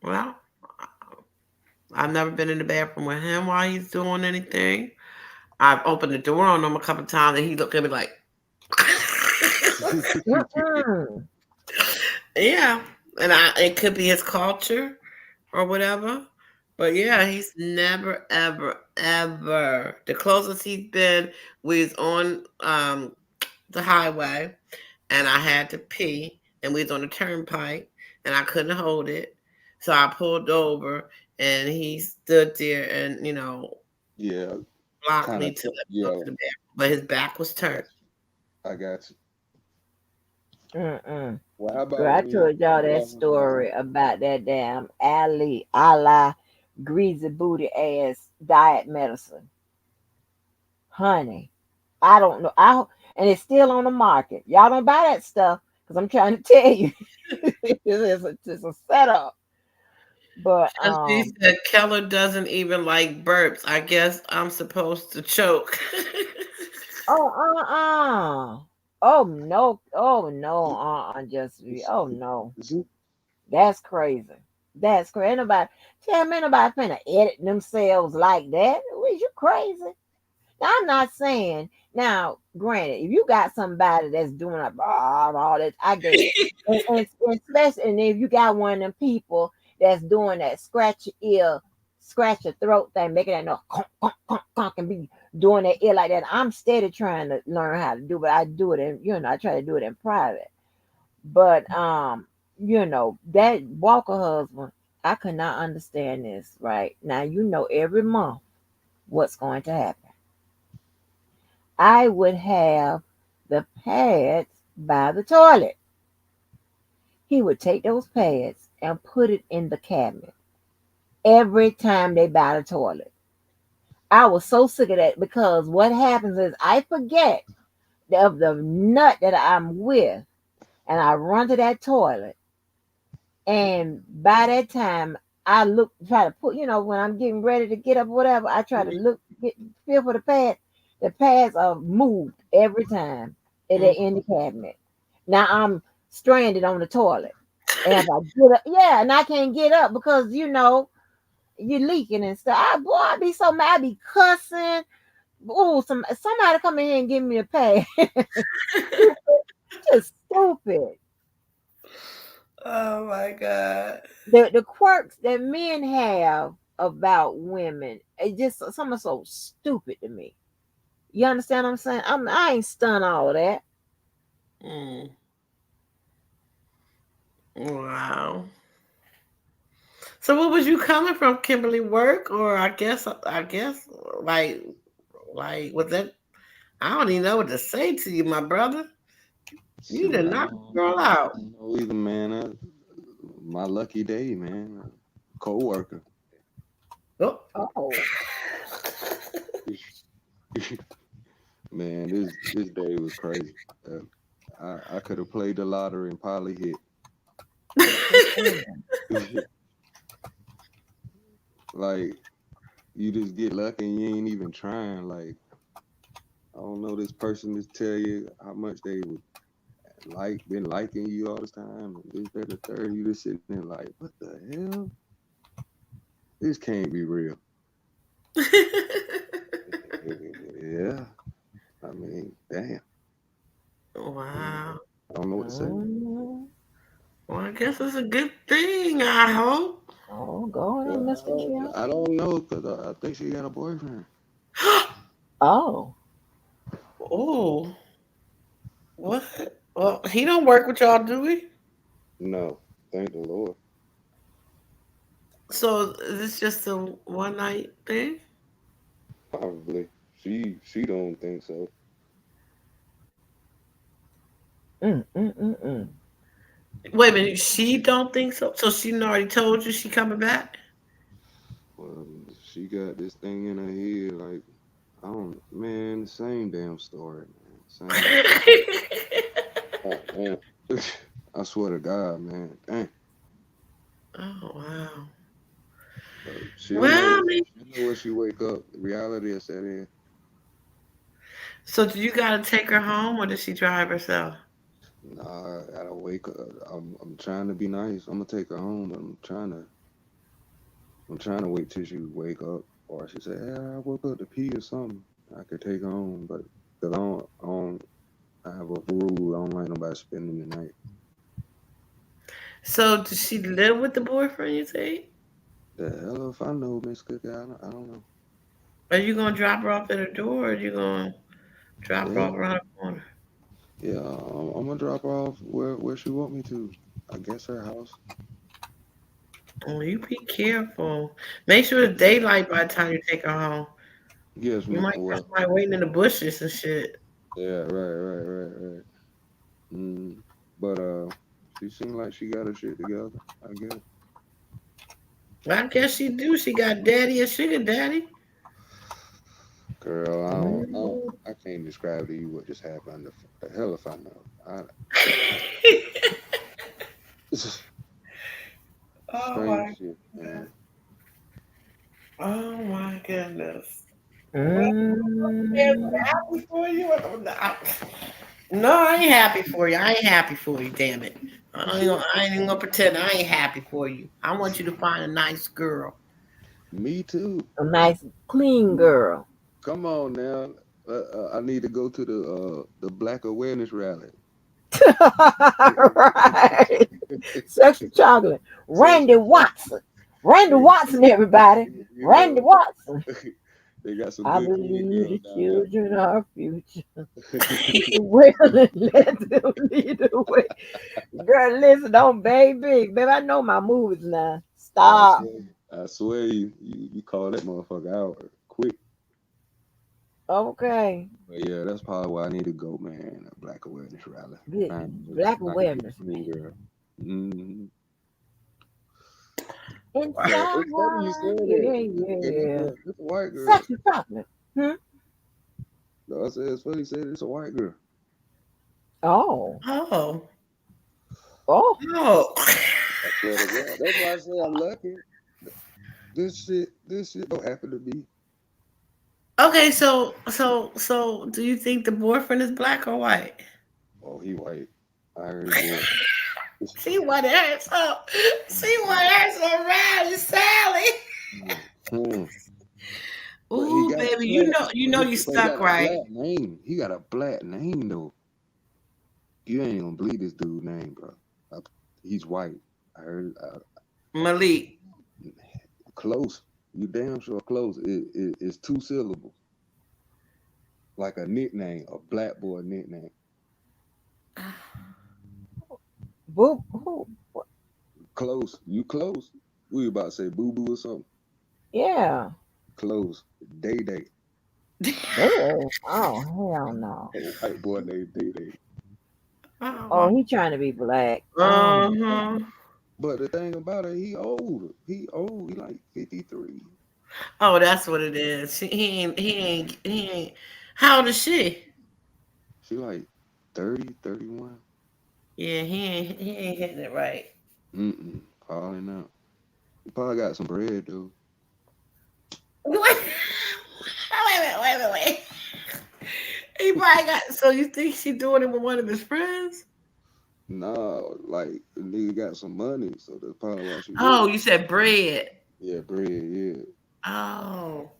B: well, I've never been in the bathroom with him while he's doing anything. I've opened the door on him a couple times, and he looked at me like,
C: Mm-mm.
B: yeah. And it could be his culture or whatever. But yeah, he's never, ever, ever. The closest he's been was on the highway, and I had to pee, and we was on the turnpike, and I couldn't hold it, so I pulled over, and he stood there and
E: Yeah,
B: blocked
E: kind
B: me
E: of.
B: to go
E: Yeah,
B: to the bathroom, but his back was
E: I got
B: turned.
E: you. I got you.
C: Mm-mm.
E: Well, how
C: Girl,
E: about
C: I
E: when
C: told y'all that
E: y'all?
C: story about that damn Ali Allah greasy booty ass diet medicine. Honey, I don't know. And it's still on the market. Y'all don't buy that stuff because I'm trying to tell you, it's a setup. But
B: And she said Keller doesn't even like burps. I guess I'm supposed to choke.
C: oh oh no, just oh no,
E: Zoo-
C: that's crazy. That's crazy. Ain't nobody tell me nobody finna edit themselves like that. Was you crazy? Now, I'm not saying now. Granted, if you got somebody that's doing a all that, I get it. And especially, and if you got one of them people that's doing that scratch your ear, scratch your throat thing, making that no conk, conk, conk, conk, and be doing that ear like that. I'm steady trying to learn how to do, but I do it in, I try to do it in private. But that Walker husband, I could not understand this. Right now, every month what's going to happen. I would have the pads by the toilet. He would take those pads and put it in the cabinet every time they buy the toilet. I was so sick of that because what happens is I forget of the nut that I'm with and I run to that toilet. And by that time, I try to put, when I'm getting ready to get up, whatever, I try to feel for the pad. The pads are moved every time and they're in the cabinet. Now I'm stranded on the toilet. And if I get up, yeah, and I can't get up because, you're leaking and stuff. I be so mad, I be cussing. Oh, somebody come in here and give me a pad. Just stupid.
B: Oh my god.
C: The quirks that men have about women, it just something so stupid to me. You understand what I'm saying? I ain't stunned all of that.
B: Mm, wow. So what was you coming from, Kimberly? Work or I guess like was that I don't even know what to say to you, my brother. You
E: Shoot,
B: did
E: I
B: not
E: don't,
B: girl
E: I
B: out.
E: don't know either, man. My lucky day, man. Co-worker.
B: Oh.
C: Oh,
E: Man, this day was crazy. I could have played the lottery and probably
C: mm-mm.
E: hit. Like you just get lucky and you ain't even trying. Like I don't know this person to tell you how much they would been liking you all this time. And this, that, the third. You just sitting there like, what the hell? This can't be real. Yeah. I mean, damn. I don't know.
B: Wow.
E: I don't know what to say.
C: Mm.
B: Well, I guess it's a good thing, I hope.
C: Oh, go on, Mr. Kim.
E: I don't know because I think she got a boyfriend.
C: Oh,
B: Oh, what? Well, he don't work with y'all, do he?
E: No, thank the Lord.
B: So is this just a one night thing?
E: Probably. She don't think so.
C: mm.
B: Wait a minute, she don't think so. So she already told you she coming back?
E: Well, she got this thing in her head like I don't man, the same damn story, man. Saying, oh, man. I swear to God, man. Dang.
B: Oh wow.
E: But she'll
B: Well, I
E: know.
B: mean,
E: She'll know when she wake up. Reality is set in.
B: so do you gotta take her home or does she drive herself?
E: Nah, I gotta wake up. I'm trying to be nice. I'm gonna take her home, but I'm trying to wait till she wake up, or she say, "Yeah, I woke up to pee or something." I could take her home, but cause I have a rule. I don't like nobody spending the night.
B: So does she live with the boyfriend, you say?
E: The hell if I know, Miss Cookie, I don't know.
B: Are you gonna drop her off at her door or are you gonna drop her
E: Yeah,
B: off around the corner?
E: yeah. I'm gonna drop her off where she want me to. I guess her house.
B: Oh, you be careful. Make sure it's daylight by the time you take her home.
E: Yes,
B: You might catch
E: well,
B: somebody waiting in the bushes and shit.
E: yeah, right. But she seemed like she got her shit together. I guess.
B: I guess she do. She got daddy and sugar daddy.
E: Girl,
C: Mhm.
E: I can't describe to you what just happened. The hell if I know.
B: Oh
E: Strange
B: my,
E: shit, man.
B: oh my goodness. Well, I'm
C: Mm.
B: happy for you. No, I ain't happy for you. I ain't happy for you. Damn it. I ain't even gonna pretend I ain't happy for you. I want you to find a nice girl.
E: Me too.
C: A nice, clean girl.
E: Come on now. I need to go to the Black Awareness rally.
C: Right. Sexy chocolate.
E: Sex
C: Randy Watson. Randy
E: They,
C: Watson, everybody.
E: you
C: Randy
E: know,
C: Watson.
E: they got some
C: I
E: good clean
C: believe the
E: girls down
C: children are our future.
E: there.
C: Keep it well and let them lead the way. Girl, listen, don't baby. Baby, I know my moves now. Stop.
E: I swear you call that motherfucker out quick.
C: Okay.
E: But yeah, that's probably why I need to go, man. A Black Awareness rally.
C: Get black
E: Find a good
C: awareness.
E: clean girl. Mm.
B: Wow.
C: Inside
E: It's funny you
C: one.
E: said
C: Yeah,
E: that. And
C: yeah.
E: it's a white girl.
C: Sexy chocolate. Hmm?
E: No, I said it's funny you said it's a white girl.
C: Oh.
B: Oh.
C: Oh.
B: Oh.
E: I swear to God. That's why I say I'm lucky. This shit don't happen to me.
B: Okay, so do you think the boyfriend is black or white?
E: Oh, he white. I heard his voice.
B: She want her so she want her so rowdy, Sally.
E: Hmm. But he
B: Ooh,
E: got a
B: baby,
E: black,
B: you know you
E: but he
B: stuck
E: got a
B: right.
E: black name. He got a black name though. You ain't gonna believe this dude name, bro. I, he's white. I heard
B: Malik.
E: close. You damn sure close. It's two syllables, like a nickname, a black boy nickname.
C: Boo. Who?
E: Close. You close. We about to say boo boo or something.
C: Yeah.
E: Close. Day Day.
C: They oh hell no.
E: A white boy named Day Day.
C: Oh,
B: Oh.
C: he trying to be black. Oh my
B: Uh-huh.
E: But the thing about it, he old. He old. He like 53.
B: Oh, that's what it is. He ain't. How old is she?
E: She like 30, 31.
B: Yeah, he ain't hitting it right.
E: Mm-mm. Probably not. He probably got some bread though.
B: What? Wait. He probably got. So you think she doing it with one of his friends?
E: Nah, like the nigga got some money, so that's probably why she
B: Oh,
E: doing it.
B: you said bread.
E: Yeah, bread, yeah.
B: Oh,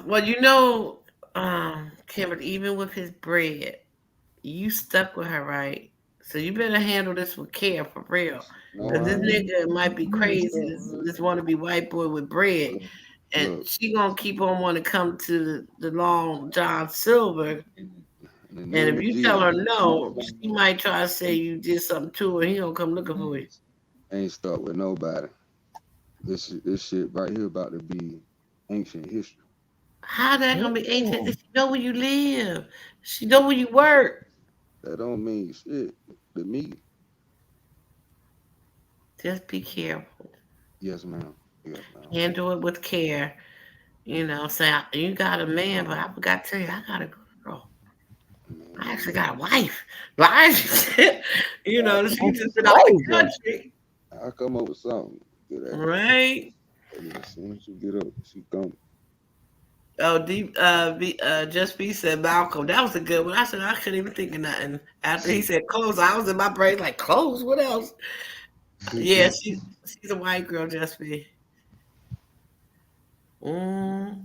B: well, Kevin, even with his bread, you stuck with her, right? So you better handle this with care for real.
E: No,
B: Cause this
E: I ain't.
B: nigga might be
E: I ain't
B: crazy.
E: stuck,
B: This wanna be white boy with bread,
E: Look,
B: and
E: look,
B: she gonna keep on wanting to come to the Long John Silver.
E: in the
B: And
E: name
B: if
E: of
B: you tell her
E: Jesus,
B: no, she might try to say you did something to her. He gonna come looking for you.
E: I ain't stuck with nobody. This shit right here about to be ancient history.
B: How that gonna be ancient?
C: god.
B: She know where you live. She know where you work.
E: That don't mean shit to me.
B: Just be careful.
E: Yes, ma'am. Yes, ma'am.
B: Handle it with care. Say you got a man, but I forgot to tell you, I got a girl. I actually got a wife. Like, you know, she
C: That's
B: just been out the
C: crazy.
B: country.
E: I come up with something. Good at it.
B: Right.
E: And as soon as she get up, she come.
B: Oh, Just B said Malcolm. That was a good one. I said I couldn't even think of nothing. After he said clothes, I was in my brain like clothes. What else? Yeah, she's a white girl, Just B. Mm.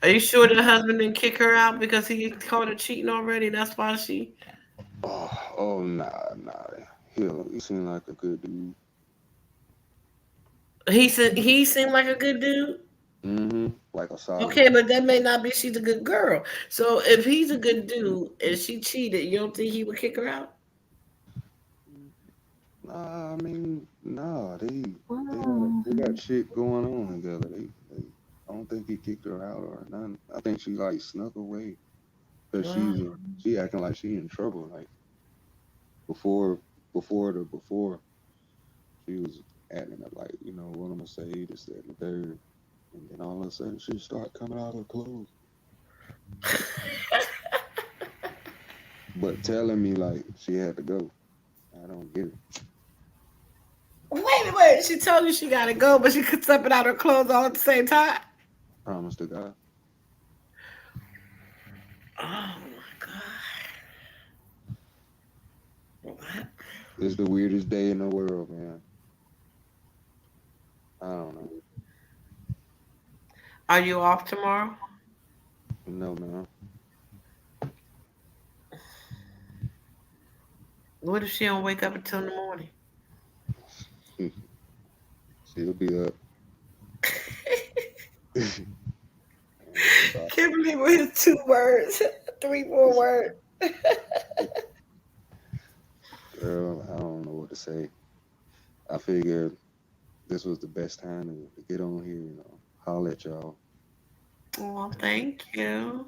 B: Are you sure the husband didn't kick her out because he caught her cheating already? That's why she.
E: Oh, nah. He seemed like a good dude.
B: He seemed like a good dude.
E: Like a solid.
B: Okay, but that may not be she's a good girl. So if he's a good dude and she cheated, you don't think he would kick her out?
E: Nah, I mean, nah.
C: Mm.
E: They got shit going on together. I don't think he kicked her out or nothing. I think she like snuck away because
B: Wow.
E: she acting like she in trouble. Like before before she was acting up like what I'm gonna say this that and the third, and then all of a sudden she start coming out of her clothes, but telling me like she had to go. I don't get it.
B: Wait. She told you she gotta go, but she could step it out her clothes all at the same time.
E: Promise to God.
B: Oh my god. What?
E: It's the weirdest day in the world, man. I don't know.
B: Are you off tomorrow?
E: No, man.
B: What if she don't wake up until in the morning?
E: She'll be up.
B: Kimberly with his 2 words, 3, 4 words.
E: Girl, I don't know what to say. I figured this was the best time to get on here, holler at y'all.
B: Well, thank you.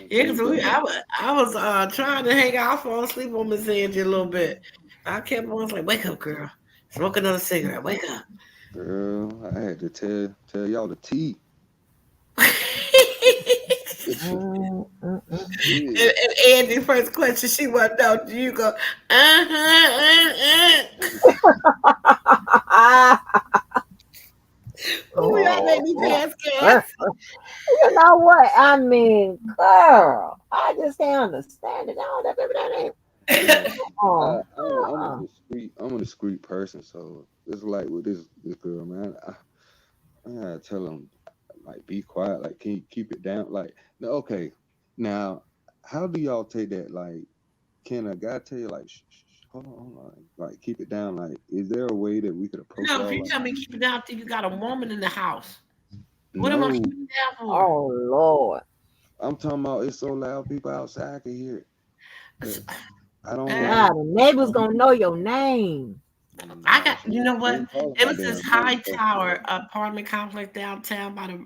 B: Yeah,
E: Thank
B: because
E: y'all.
B: I was trying to hang out, fall asleep on Miss Angie a little bit. I kept on like, wake up, girl. Smoke another cigarette. Wake up.
E: Girl, I had to tell y'all the tea.
B: And,
E: Shit.
B: and Angie, first question she want to know, do you go, Oh, y'all made me
C: Oh,
B: pass gas.
C: you know what? I mean, girl, I just can't understand it. All that, baby, that ain't.
E: Man,
C: Oh,
E: I'm a discreet person, so it's like with this girl, man. I gotta tell them like be quiet, like can you keep it down? Like no, okay, now how do y'all take that? Like, can a guy tell you like, hold on, like keep it down? Like, is there a way that we could approach
B: No, if
E: y'all?
B: you
E: Like,
B: tell me keep it down, think you got a woman in the house. What am I
E: no,
B: keeping it down for?
C: oh Lord.
E: I'm talking about it's so loud, people outside can hear it. But I don't
B: Uh,
C: God,
E: like.
C: the neighbors gonna know your name.
B: I
E: Nah,
B: got, you know
E: she
B: what?
E: ain't calling
B: It
E: my
B: was this
E: damn name.
B: high tower apartment complex downtown by the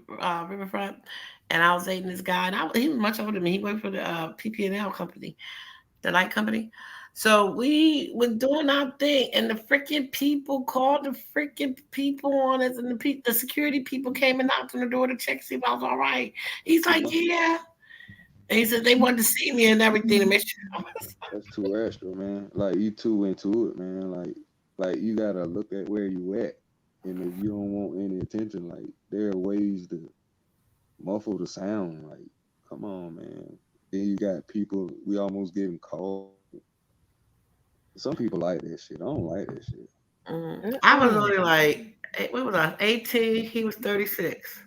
B: riverfront, and I was dating this guy, and he was much older than me. He worked for the PP&L company, the light company. So we was doing our thing, and the freaking people called the freaking people on us, and the security people came and knocked on the door to check to see if I was all right. He's like, yeah. And he said they wanted to see me and everything to make sure I was.
E: That's too extra, man. Like you too into it, man. Like you gotta look at where you at, and if you don't want any attention, like there are ways to muffle the sound. Like, come on, man. Then you got people. We almost getting called. Some people like that shit. I don't like that shit.
B: I was
C: Mm-mm.
B: only like, what was I, 18? He was 36.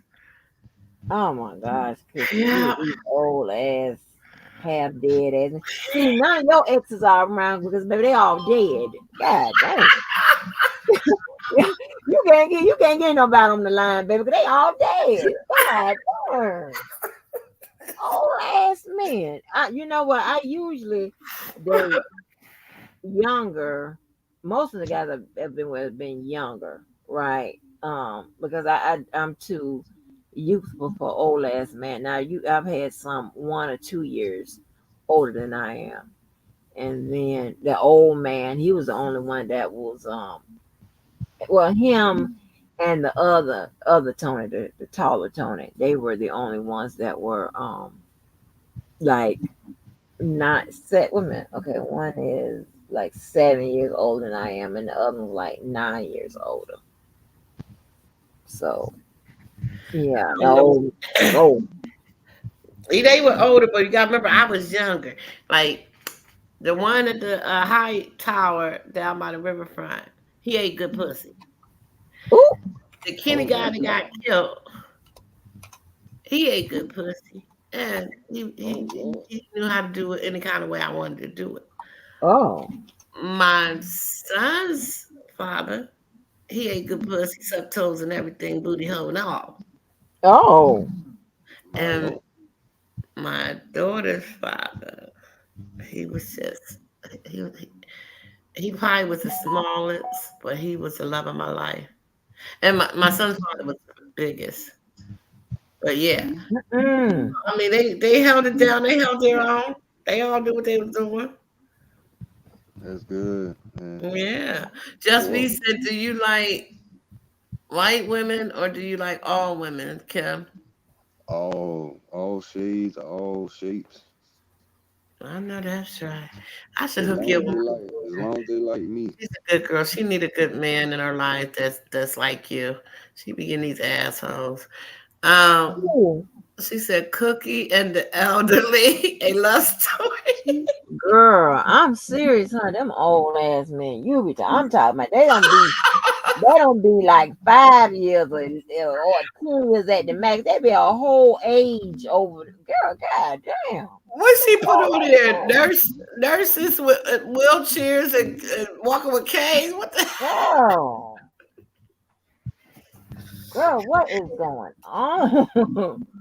C: Oh my gosh, Christian, you
B: Yeah.
C: with these old ass, half dead ass. See, none of your exes are around because baby, they all dead. God damn. You can't get nobody on the line, baby, because they all dead. God damn. Old ass man. You know what? I usually date younger. Most of the guys have been with have been younger, right? Because I'm too youthful for old ass man. Now I've had some 1 or 2 years older than I am, and then the old man, he was the only one that was well, him and the other Tony, the taller Tony, they were the only ones that were like not set women. Okay, one is like 7 years older than I am, and the other one's like 9 years older. So yeah,
B: I don't know.
C: no, oh,
B: They were older, but you gotta remember I was younger. Like the one at the high tower down by the riverfront, he ate good pussy.
C: ooh,
B: The
E: Oh
B: Kenny guy
E: man.
B: that got killed, he ate good pussy. And
E: Oh God.
B: he knew how to do it any kind of way I wanted to do it.
C: oh,
B: My son's father, he ate good pussy, sucked toes and everything, booty hole and all.
C: oh,
E: My
B: And
E: Lord.
B: my daughter's father, he was just he was he probably was the smallest, but he was the love of my life. And my son's father was the biggest. But yeah,
C: mm,
B: I mean they held it down. They held their own. They all knew what they was doing.
E: That's good, man.
B: Yeah. Just
E: Boy,
B: be said, do you like white women or do you like all women, Kim?
E: all shades, all shapes.
B: I know that's right. I should
E: As
B: hook you
E: long
B: up
E: as
B: with
E: they
B: my
E: like, as
B: daughter.
E: long as they like me.
B: She's a good girl. She need a good man in her life that's like you. She be getting these assholes. Um,
C: ooh,
B: she said Cookie and the elderly, a love story.
C: girl, I'm serious, huh? Them old ass men, you be. I'm talking about. They don't be like 5 years or 10 years at the max. They be a whole age over. Girl, god damn.
B: What she put on there? Nurses with wheelchairs and walking with canes. What the?
C: Girl, girl, what is going on?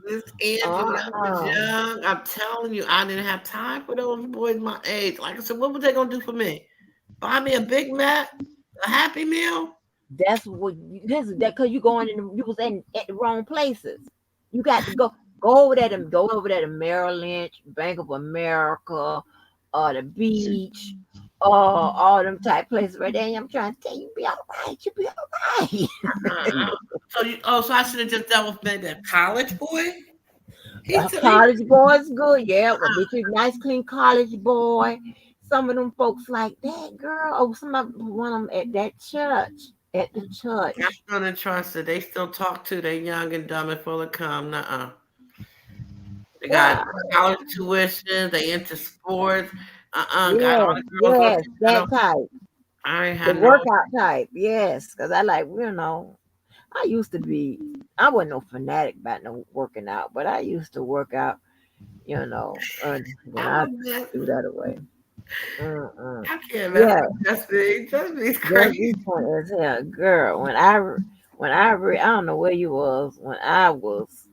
B: Miss Angela was
C: uh-uh.
B: young. I'm telling you, I didn't have time for those boys my age. Like I said, what were they gonna do for me? Buy me a Big Mac, a Happy Meal?
C: That's what this is that because you going in you was in at the wrong places. You got to go over there to Merrill Lynch, Bank of America, the beach, all them type places right there. And I'm trying to tell you, be all right, you be all right.
B: Uh, so I should have just dealt with maybe a college boy. He
C: A
B: took he,
C: college boy is good, yeah. Well, get you a nice clean college boy. Some of them folks like that, girl. Oh, some of one of them at that church. At the
B: I
C: church.
B: still didn't trust it. They still talk to. They young and dumb and full of cum. Nuh-uh. They got
C: Yeah,
B: college tuition. They into sports. Got all
C: yes,
B: the girls
C: yes,
B: looking at
C: that
B: them.
C: type.
B: I ain't
C: The
B: had no.
C: workout type, yes. Cause I like, I used to be I wasn't no fanatic about no working out, but I used to work out, when
B: I
C: I
B: was.
C: threw that away. Mm-mm.
B: I can't mess
C: Yeah,
B: with Justin. Justin's
C: just
B: crazy.
C: be funny as hell, girl. I don't know where you was when I was,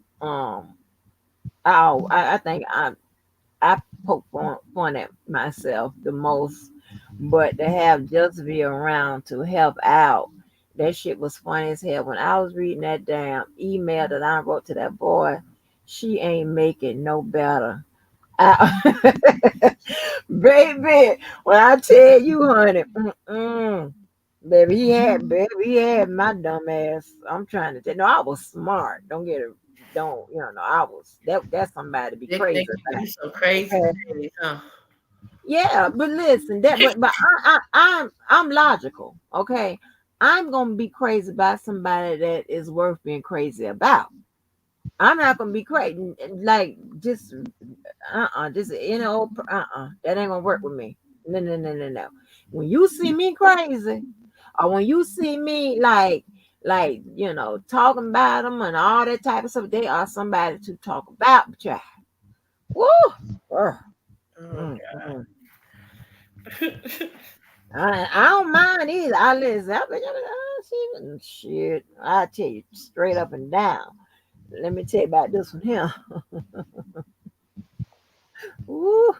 C: I think I poke fun at myself the most, but to have just be around to help out, that shit was funny as hell. When I was reading that damn email that I wrote to that boy, she ain't making no better. Baby, when I tell you, honey, baby, he had my dumb ass. I'm trying to tell. No, I was smart. Don't get it. Don't I was that's somebody to be
B: They
C: crazy
B: can
C: about.
B: do some crazy
C: Okay.
B: things, huh?
C: Yeah, but listen, I'm logical. Okay, I'm gonna be crazy about somebody that is worth being crazy about. I'm not gonna be crazy like just that ain't gonna work with me. No, no, no, no, no. When you see me crazy, or when you see me talking about them and all that type of stuff, they are somebody to talk about. Child. Woo! Ugh.
B: Oh,
C: Mm, mm. I don't mind either. I listen. Shit. I tell you straight up and down. Let me tell you about this one here. Ooh,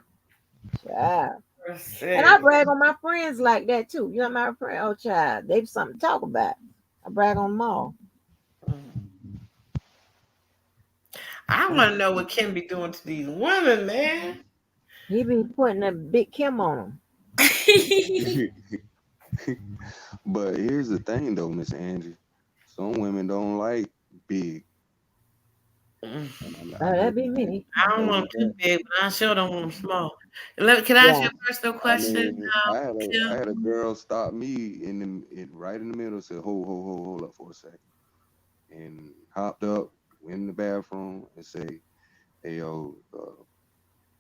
C: child.
B: let's
C: And I
B: see.
C: brag on my friends like that too. You know my friend, oh child, they've something to talk about. I brag on them all.
B: I want to know what Kim be doing to these women, man.
C: He be putting a big Kim on them.
E: But here's the thing though, Miss Angie. Some women don't like big.
B: Mm.
E: And
C: Oh, that'd be me.
B: I don't
E: noticed
B: want them too
E: that.
B: big, but I sure don't want them small. Can I ask
C: Yeah.
B: you a personal
E: I
B: question,
E: mean, I
B: Kim?
E: had a girl stop me right in the middle, said, hold up for a second," and hopped up, went in the bathroom, and say, "Hey, yo,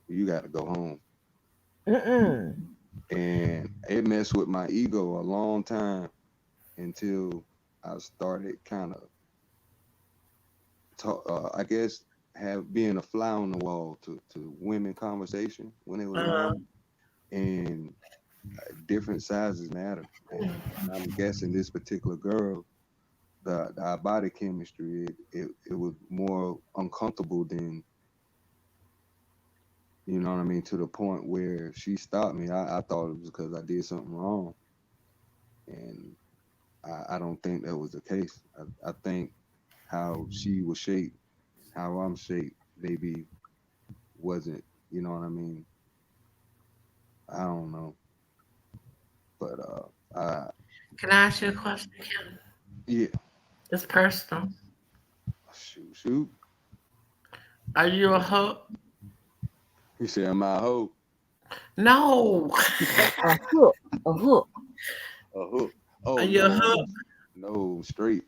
E: you got to go home."
C: Mm-mm.
E: And it messed with my ego a long time until I started kind of talk. I guess have being a fly on the wall to women conversation when they was
B: Uh,
E: around me, and different sizes matter. And I'm guessing this particular girl, our body chemistry, it was more uncomfortable than, you know what I mean, to the point where she stopped me. I thought it was because I did something wrong, and I don't think that was the case. I think how she was shaped, how I'm shaped, maybe wasn't, you know what I mean. I don't know, but I
B: can I ask you a question, Kim?
E: yeah,
B: It's personal.
E: shoot.
B: Are you a hook?
E: You say am I a hoe?
B: No.
C: A hook. A hook.
E: A hook?
B: Are
E: Oh
B: you a
E: no,
B: hook?
E: no, straight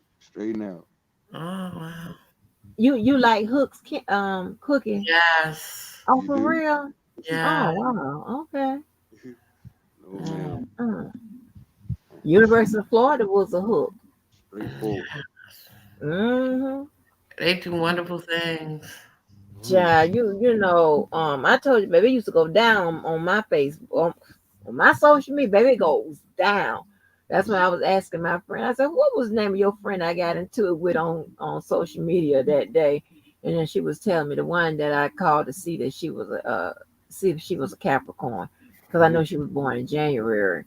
E: now.
B: Oh wow.
C: You like hooks cooking?
B: Yes.
C: Oh,
E: You
C: for
E: do?
C: real?
B: Yeah.
C: Oh, wow. Okay.
E: No,
B: Mm.
E: ma'am.
C: University of Florida was a hook.
E: Straightforward.
C: Mm-hmm.
B: They do wonderful things.
E: Mm.
C: Child, I told you, baby, it used to go down on my face, on my social media, baby, it goes down. That's when I was asking my friend. I said, "What was the name of your friend I got into it with on social media that day?" And then she was telling me the one that I called to see that she was see if she was a Capricorn, because I know she was born in January,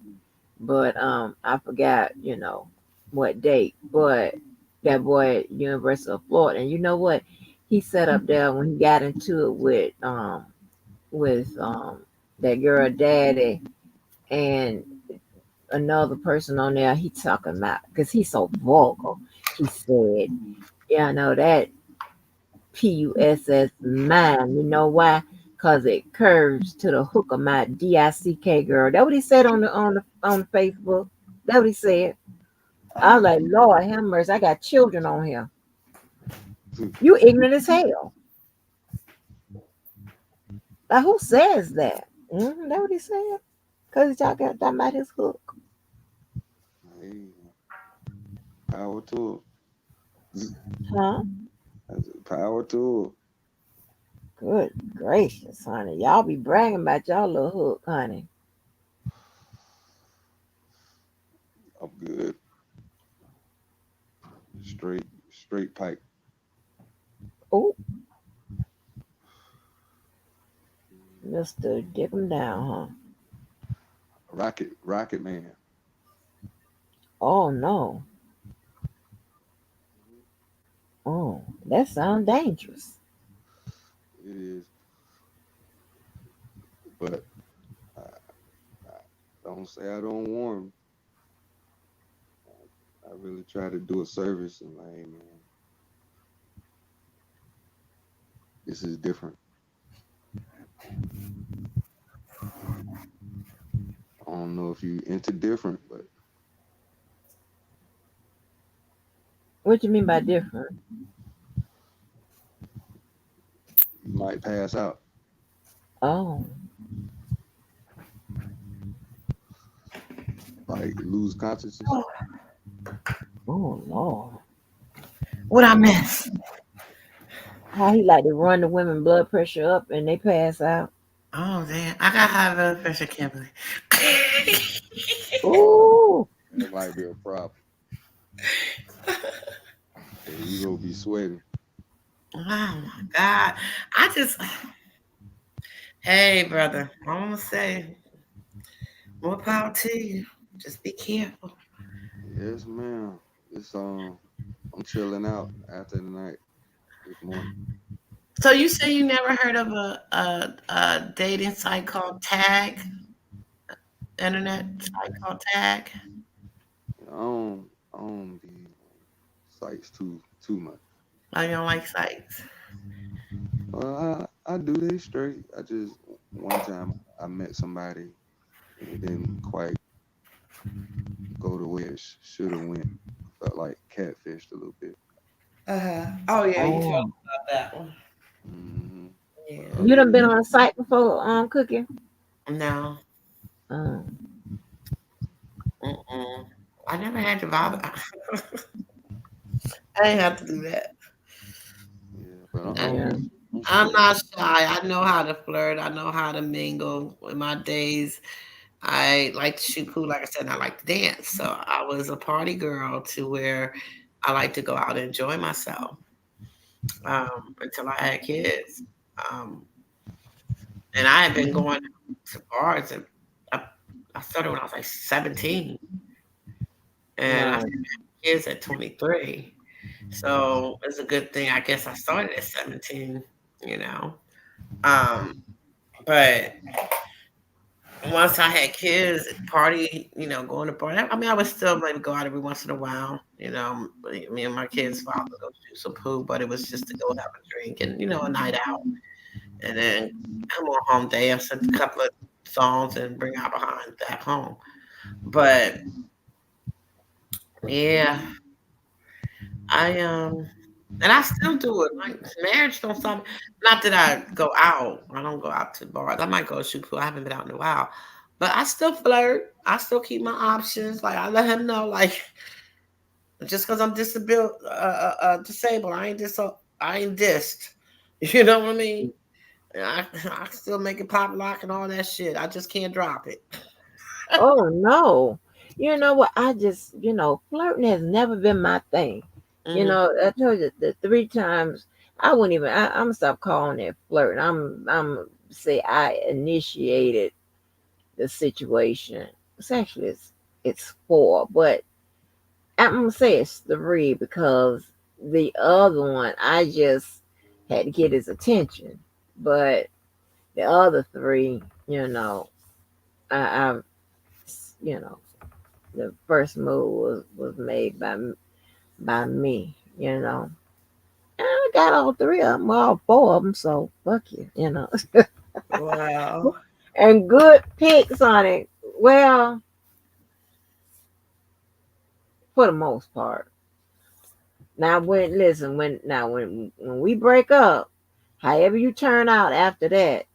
C: but I forgot, what date. But that boy at University of Florida, and you know what? He set up there when he got into it with that girl daddy and another person on there. He talking about because he's so vulgar. He said, "Yeah, I know that PUSS mine. You know why? Cause it curves to the hook of my DICK girl." That what he said on the Facebook. That what he said. I was like, Lord have mercy. I got children on here. You ignorant as hell. Like who says that? That what he said. Cause he's talking about his hook.
E: Hey, power to it.
C: Huh?
E: That's power to
C: Good gracious, honey. Y'all be bragging about y'all little hook, honey.
E: it. I'm good. Straight pipe.
C: Oh, Mr. Dip 'em down, huh?
E: Rocket man.
C: Oh no. Oh, that sounds dangerous.
E: It is, but I, I don't say I don't warn. I really try to do a service and like, hey man, this is different. I don't know if you into different, but
C: What you mean by different?
E: you might pass out.
C: Oh,
E: Like lose consciousness.
C: oh Lord.
B: What I miss?
C: How he like to run the women blood pressure up and they pass out.
B: Oh damn. I got high blood pressure, Kimberly.
C: Ooh.
E: That might be a problem. Yeah, you gonna be sweating.
B: Oh my God. I just hey brother, I'm gonna say more power to you. Just be careful.
E: Yes, ma'am. It's I'm chilling out after the night this morning.
B: So you say you never heard of a dating site called Tag, internet site called Tag?
E: I don't be sites too much.
B: I don't like sites.
E: I do they straight. I just one time I met somebody and it didn't quite go the way it should have went. Felt like catfished a little bit.
B: Oh yeah, you talked
C: Oh,
B: about that one.
E: Hmm.
B: Yeah.
E: Other
C: you done been
E: than
C: on a site before, Cookie?
B: No.
C: Um,
B: Mm-mm. I never had to bother. I didn't have to do that.
E: yeah, but
C: yeah.
E: I'm
B: I'm
E: straight.
B: not shy. I know how to flirt. I know how to mingle. In my days, I like to shoot pool. Like I said, I like to dance. So I was a party girl to where I like to go out and enjoy myself until I had kids. Um, and I had been going to bars. And I, I started when I was like 17, and I
C: Right.
B: had kids at 23. So it's a good thing. I guess I started at 17. You know, um, but once I had kids, party, going to party. I mean, I would still maybe go out every once in a while. Me and my kids' father go do some pool, but it was just to go have a drink and a night out, and then come on home day. I sent a couple of songs and bring our behind back home. But yeah, and I still do it. Like marriage don't stop. Not that I go out. I don't go out to bars. I might go shoot pool. I haven't been out in a while, but I still flirt. I still keep my options. Like I let him know, like just because I'm disabled, I ain't dissed. You know what I mean? And I still make it pop lock and all that shit. I just can't drop it.
C: Oh no. You know what? I just, flirting has never been my thing.
B: Hmm.
C: I told you the 3 times I wouldn't even. I'm gonna stop calling it flirting. I'm say I initiated the situation. It's 4, but I'm gonna say it's 3 because the other one I just had to get his attention, but the other 3, I you know, the first move was made by me. And I got all 3 of them, well, all 4 of them. So fuck you.
B: Wow.
C: And good picks on it. Well, for the most part. Now when we break up, however you turn out after that,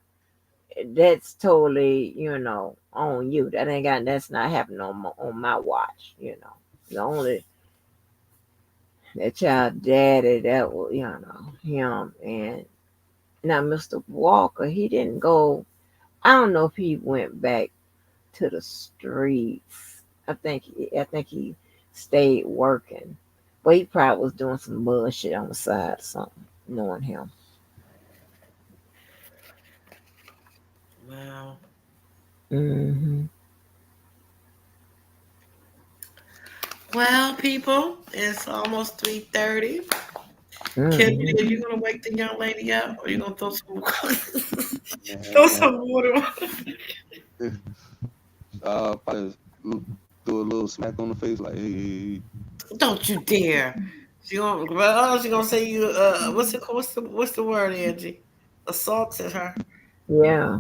C: that's totally on you. That's not happening on my watch. The only that child daddy that was him. And now Mr. Walker, he didn't go. I don't know if he went back to the streets. I think he stayed working, but he probably was doing some bullshit on the side or something. Knowing him.
B: Wow.
C: Hmm.
B: Well, people, it's almost 3:30. Kimberly, are
C: Hmm.
B: you gonna wake the young lady up, or you gonna throw some throw
E: Man,
B: some water on?
E: probably throw a little smack on the face like, hey.
B: Don't you dare! She gonna say you. What's the word, Angie? Assaulted her.
C: Yeah.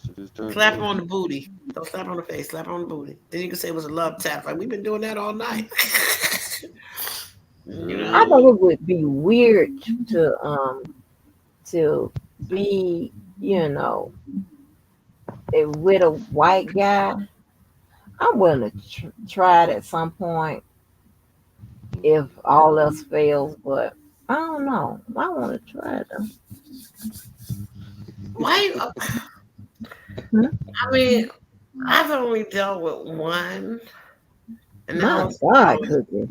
E: She just turned
B: Slap her
E: up.
B: on the booty. Don't slap her on the face. Slap her on the booty. Then you can say it was a love tap. Like we've been doing that all night. you
C: I
B: know.
C: think
E: Uh,
C: it would be weird to be, you know, with a white guy. I'm willing to try it at some point if all else fails, but I don't know. I want to try it though.
B: Why?
C: Hmm?
B: I mean, I've only dealt with one, and that
C: My
B: was
C: God, Cookie.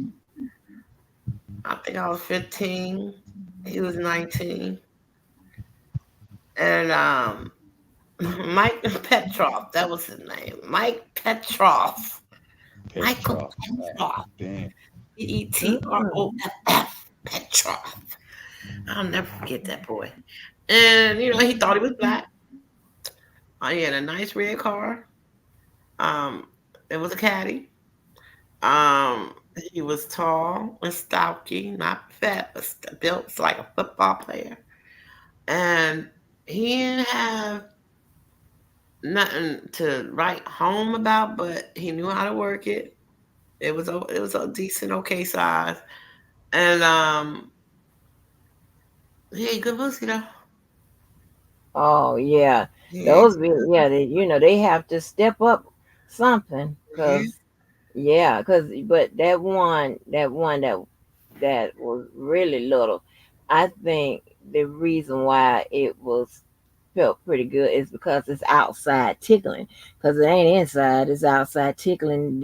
B: I think I was 15. He was 19, and Mike Petrov. That was his name. Mike Petrov. Michael
E: Petrov.
B: Petrov.
E: Damn.
C: Mm.
B: Petroff. Petrov. I'll never forget that boy. And he thought he was black. He had a nice red car. It was a caddy. He was tall and stocky, not fat, but built like a football player. and he didn't have nothing to write home about, but he knew how to work it. It was a decent, okay size, and he ain't good pussy though.
C: Oh yeah,
B: He ain't.
C: those be yeah. They have to step up something
B: Mhm.
C: because yeah, but that one that was really little. I think the reason why it was felt pretty good is because it's outside tickling. Because it ain't inside, it's outside tickling.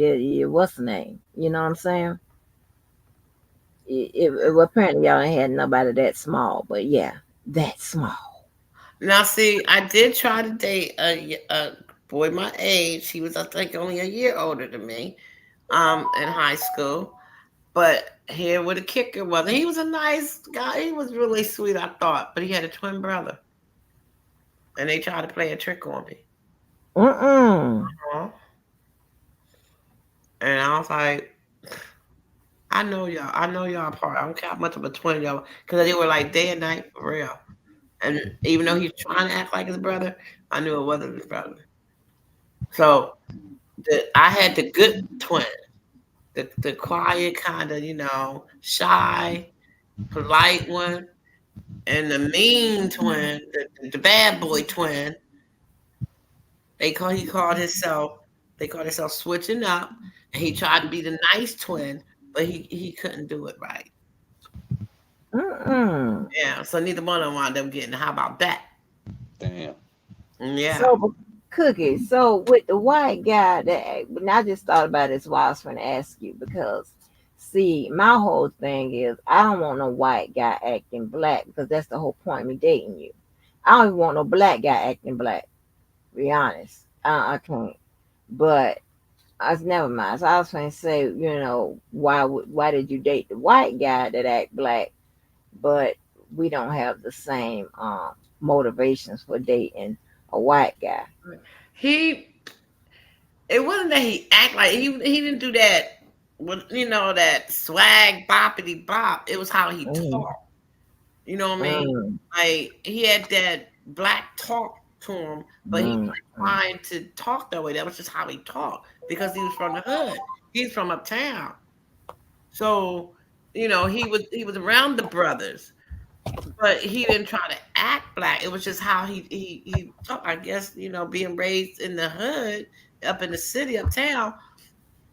C: What's the name? You know what I'm saying? Well, apparently y'all ain't had nobody that small, but yeah, that small.
B: Now, see, I did try to date a boy my age. He was, I think, only a year older than me, in high school. But here where the kicker was, he was a nice guy. He was really sweet, I thought. But he had a twin brother, and they tried to play a trick on me.
C: Mm-mm.
B: Uh-huh. And I was like, I know y'all. I know y'all apart. I don't care how much of a twin y'all, because they were like day and night for real. And even though he's trying to act like his brother, I knew it wasn't his brother. So I had the good twin, the quiet kind of, shy, polite one, and the mean twin, the bad boy twin. He called himself. They called himself switching up, and he tried to be the nice twin, but he couldn't do it right.
C: Mm-mm.
B: Yeah, so neither one of them wound up getting. How about that?
E: Damn.
B: Yeah.
C: So, Cookie, so with the white guy and I just thought about this while I was going to ask you because, see, my whole thing is I don't want no white guy acting black because that's the whole point of me dating you. I don't even want no black guy acting black. Be honest, I can't. But I was never mind. So I was going to say, why did you date the white guy that act black, but we don't have the same motivations for dating a white guy?
B: He It wasn't that he act like he didn't do that with that swag boppity bop. It was how he
C: Mm,
B: talked. You know what I mean?
C: mm,
B: Like he had that black talk to him, but he
C: mm,
B: wasn't
C: mm,
B: trying to talk that way. That was just how he talked because he was from the hood. He's from uptown. So, he was around the brothers, but he didn't try to act black. It was just how he talked. I guess, being raised in the hood, up in the city, uptown,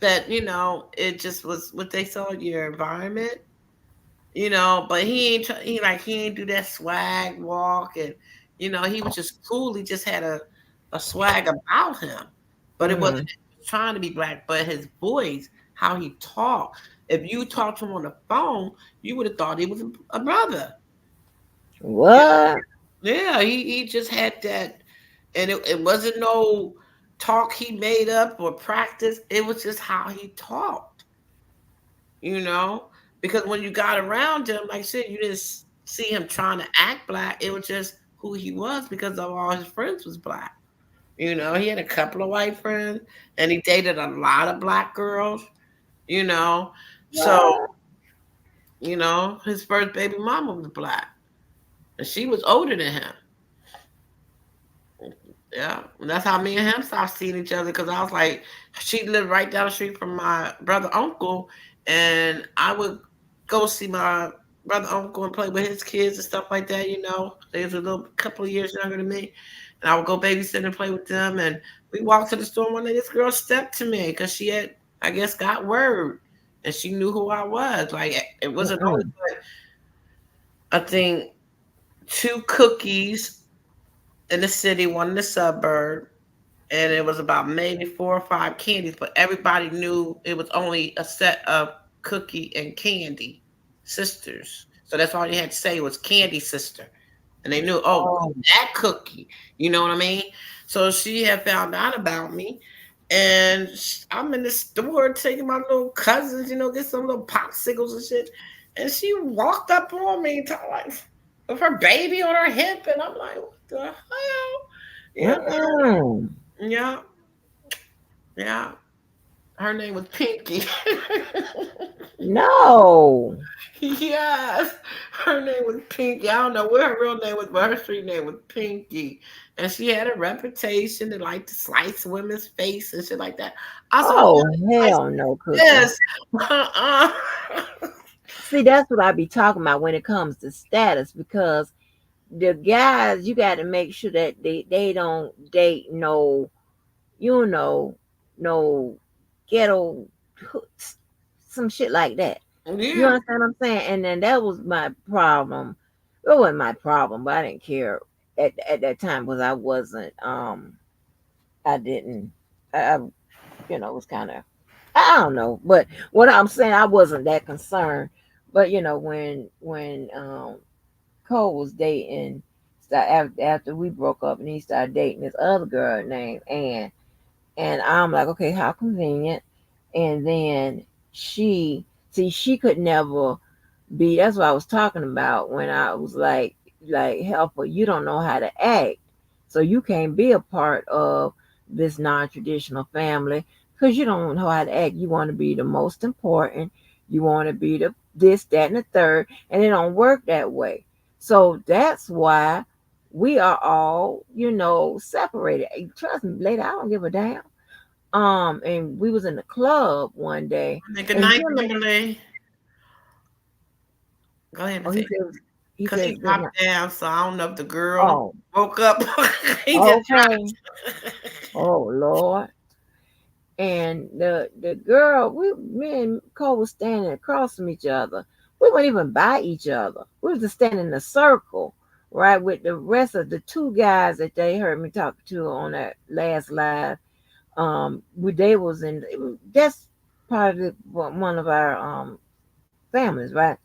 B: that it just was what they saw in your environment. But he ain't do that swag walk, and he was just cool. He just had a swag about him, but it wasn't
C: mm.
B: that he was trying to be black. But his voice, how he talked, if you talked to him on the phone, you would have thought he was a brother. Yeah,
C: What?
B: yeah, he just had that, and it wasn't no talk he made up or practice. It was just how he talked. you know, because when you got around him, like I said, you didn't see him trying to act black. It was just who he was because of all his friends was black. He had a couple of white friends and he dated a lot of black girls, you know. So,
C: What?
B: his first baby mama was black and she was older than him. Yeah, and that's how me and him started seeing each other because I was like, she lived right down the street from my brother uncle, and I would go see my brother uncle and play with his kids and stuff like that. They was a little couple of years younger than me, and I would go babysit and play with them. And we walked to the store one day. This girl stepped to me because she had, I guess, got word, and she knew who I was. Like it wasn't only,
C: Mm-mm.
B: but I think two cookies in the city, one in the suburb, and it was about maybe 4 or 5 candies, but everybody knew it was only a set of Cookie and Candy sisters. So that's all you had to say was Candy sister. And they knew, oh,
C: Oh,
B: that Cookie. You know what I mean? So she had found out about me. And I'm in the store taking my little cousins, get some little popsicles and shit. And she walked up on me, like, with her baby on her hip. And I'm like, what the hell? You know?
C: mm-mm.
B: Yeah. Yeah. Her name was Pinky.
C: No.
B: Yes, her name was Pinky. I don't know what her real name was, but her street name was Pinky. And she had a reputation to like to slice women's face and shit like that. I saw
C: Oh
B: her slice
C: hell no, Cookie.
B: this. Uh-uh.
C: See, that's what I be talking about when it comes to status, because the guys, you got to make sure that they don't date no, you know, no ghetto hooks, some shit like that. You
B: Yeah.
C: understand what I'm saying? And then that was my problem. It wasn't my problem, but I didn't care at that time because I wasn't I didn't I was kind of, I don't know, but what I'm saying, I wasn't that concerned. But when Cole was dating, after we broke up, and he started dating this other girl named Ann, and I'm like, okay, how convenient. And then she could never be. That's what I was talking about when I was like helpful. You don't know how to act, so you can't be a part of this non-traditional family because you don't know how to act. You want to be the most important. You want to be the this, that, and the third, and it don't work that way. So that's why we are all, separated. Trust me, lady, I don't give a damn. And we was in the club one day,
B: Good
C: and
B: night,
C: him and
B: Kimberly. Go ahead and
C: oh, he
B: say,
C: said he
B: because he
C: said good night.
B: dropped down, so I don't know if the girl
C: Oh,
B: woke up. He just
C: okay. Oh Lord. And the girl, me and Cole was standing across from each other. We weren't even by each other. We was just standing in a circle, right, with the rest of the two guys that they heard me talk to on that last live. They was in. That's part of one of our families, right?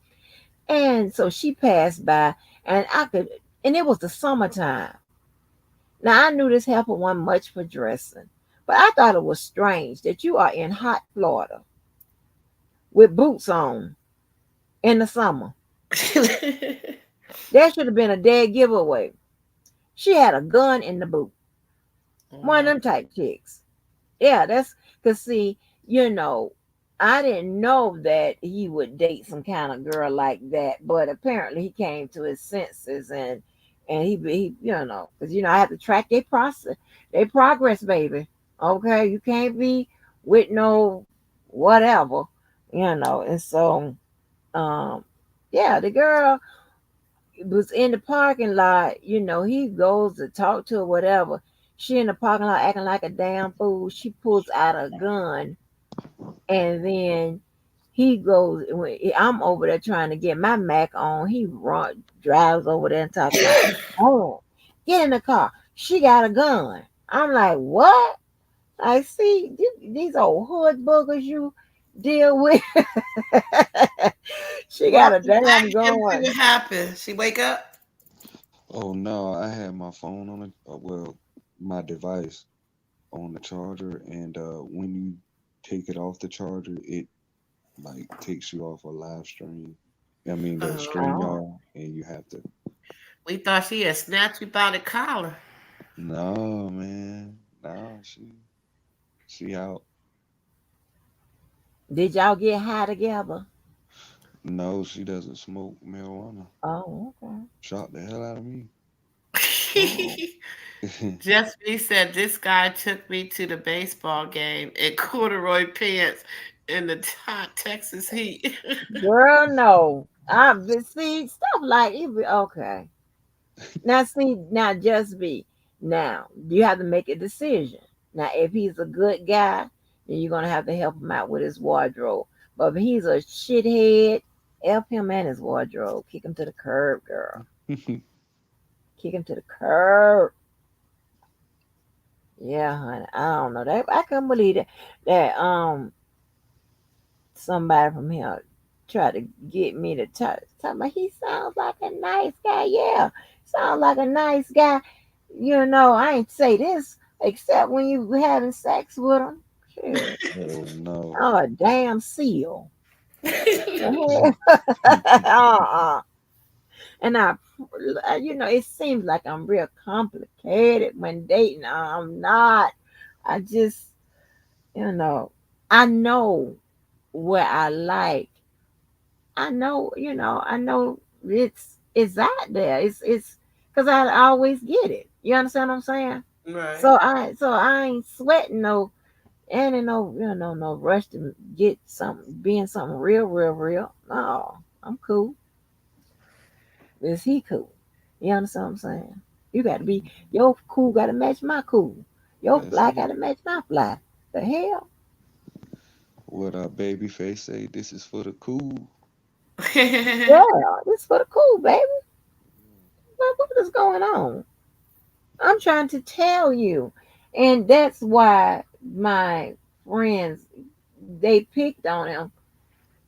C: And so she passed by, and and it was the summertime. Now I knew this heifer wasn't much for dressing, but I thought it was strange that you are in hot Florida with boots on in the summer. That should have been a dead giveaway. She had a gun in the boot. One of them type chicks. Yeah, that's because see, I didn't know that he would date some kind of girl like that, but apparently he came to his senses, and he because I have to track their process, their progress, baby. Okay, you can't be with no whatever, and so yeah, the girl was in the parking lot. He goes to talk to her, whatever. She in the parking lot acting like a damn fool. She pulls out a gun, and then he goes. I'm over there trying to get my Mac on. He drives over there and talking about, oh, get in the car. She got a gun. I'm like, what? I see these old hood boogers you deal with. She
B: Well,
C: got a damn
B: see
C: gun.
B: what happened. She wake up.
E: Oh no, I had my phone on it. My device on the charger, and when you take it off the charger, it like takes you off a live stream. I mean the stream
B: Oh,
C: Oh,
E: y'all, and you have to.
B: we thought she had snatched you by the collar.
E: No, man, no, she out.
C: did y'all get high together?
E: No, she doesn't smoke marijuana.
C: Oh, okay.
E: Shocked the hell out of me.
C: Oh,
B: Just me said this guy took me to the baseball game in corduroy pants in the hot Texas heat.
C: girl, no. See stuff like okay. Now, see, now just be now. You have to make a decision. Now, if he's a good guy, then you're gonna have to help him out with his wardrobe. But if he's a shithead, help him and his wardrobe. Kick him to the curb, girl. Kick him to the curb. Yeah, honey. I don't know. I couldn't believe that somebody from here tried to get me to talk about he sounds like a nice guy. Yeah, sounds like a nice guy. I ain't say this except when you having sex with him. Shit.
E: Oh no.
C: I'm a damn seal. uh-uh. And it seems like I'm real complicated when dating. I'm not. I just, you know. I know what I like. I know, I know it's out there. It's because I always get it. You understand what I'm saying?
B: Right.
C: So I ain't sweating no, and in no, no rush to get something, being something real, real, real. No, I'm cool. Is he cool? You understand what I'm saying? You got to be, your cool got to match my cool. Your
E: That's
C: fly got
E: it.
C: to match my fly. The hell?
E: What our baby face say? This is for the cool.
C: Yeah, this for the cool, baby. What is going on? I'm trying to tell you. And that's why my friends, they picked on him.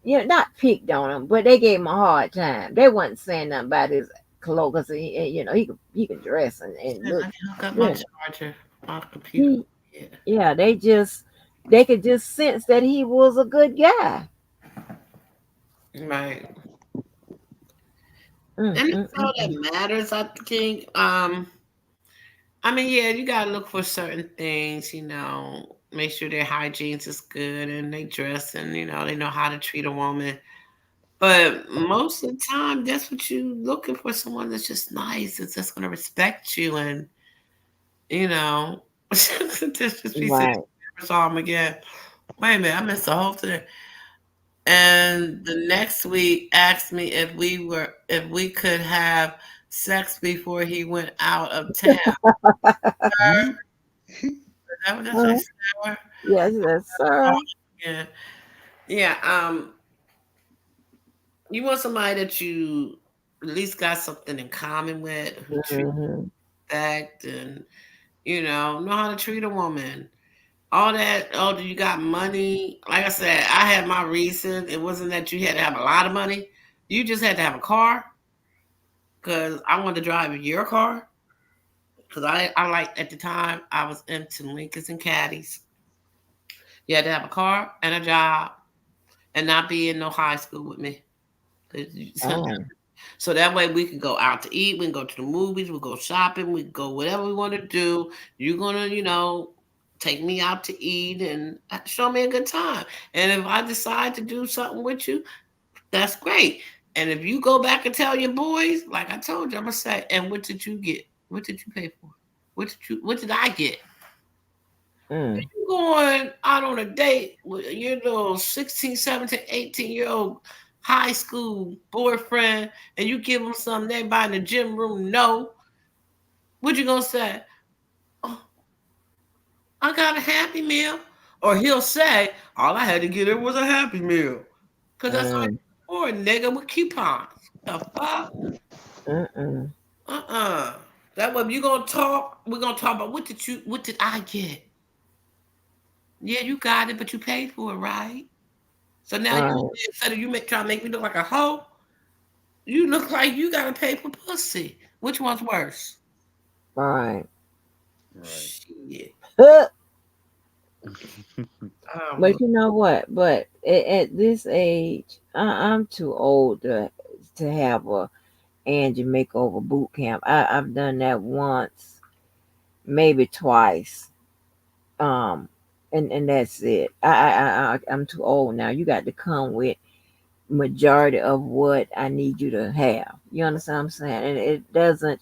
C: Not picked on him, but they gave him a hard time. They wasn't saying nothing about his clothes because he can dress and
B: And
C: look,
B: I can hook up my
C: you know.
B: charger on the computer.
C: He
B: Yeah.
C: Yeah, they could just sense that he was a good guy.
B: Right.
C: Mm,
B: And
C: mm,
B: that's
C: mm,
B: all
C: mm.
B: that matters, I think. I mean, yeah, you gotta look for certain things, make sure their hygiene is good and they dress and they know how to treat a woman. But most of the time, that's what you looking for, someone that's just nice, that's just gonna respect you and you know just be saying
C: Right.
B: never saw him again. Wait a minute, I missed the whole thing. And the next week asked me if we could have sex before he went out of town.
E: Hmm?
B: Is that what that's like?
C: Huh? Yes, yes, sir.
B: Yeah. Yeah. You want somebody that you at least got something in common with, who treats
C: Hmm.
B: you respect and know how to treat a woman. All that. Oh, do you got money? Like I said, I had my reason. It wasn't that you had to have a lot of money. You just had to have a car because I wanted to drive your car. Because I like at the time I was into Lincolns and Caddies. You had to have a car and a job and not be in no high school with me.
C: Oh,
B: So that way we can go out to eat, we can go to the movies, we go shopping, we can go whatever we want to do. You're gonna, take me out to eat and show me a good time. And if I decide to do something with you, that's great. And if you go back and tell your boys, like I told you, I'm gonna say, and what did you get? What did you pay for? What did I get?
C: mm.
B: You going out on a date with your little 16, 17, 18-year-old high school boyfriend and you give him something everybody in the gym room know, what you gonna say? Oh, I got a happy meal. Or he'll say, all I had to get her was a happy meal. Cause that's all
C: Mm,
B: for a nigga with coupons. The fuck?
C: mm.
B: Uh-uh. That way you gonna talk, we're gonna talk about what did I get? Yeah, you got it, but you paid for it, right? So now you
C: Right,
B: instead of trying to make me look like a hoe, you look like you gotta pay for pussy. Which one's worse?
C: right.
E: Right.
B: Shit.
C: But
B: Look.
C: you know what? But at this age, I'm too old to have a Angie makeover boot camp. I've done that once, maybe twice. Um, and that's it. I'm too old now. You got to come with majority of what I need you to have. You understand what I'm saying? And it doesn't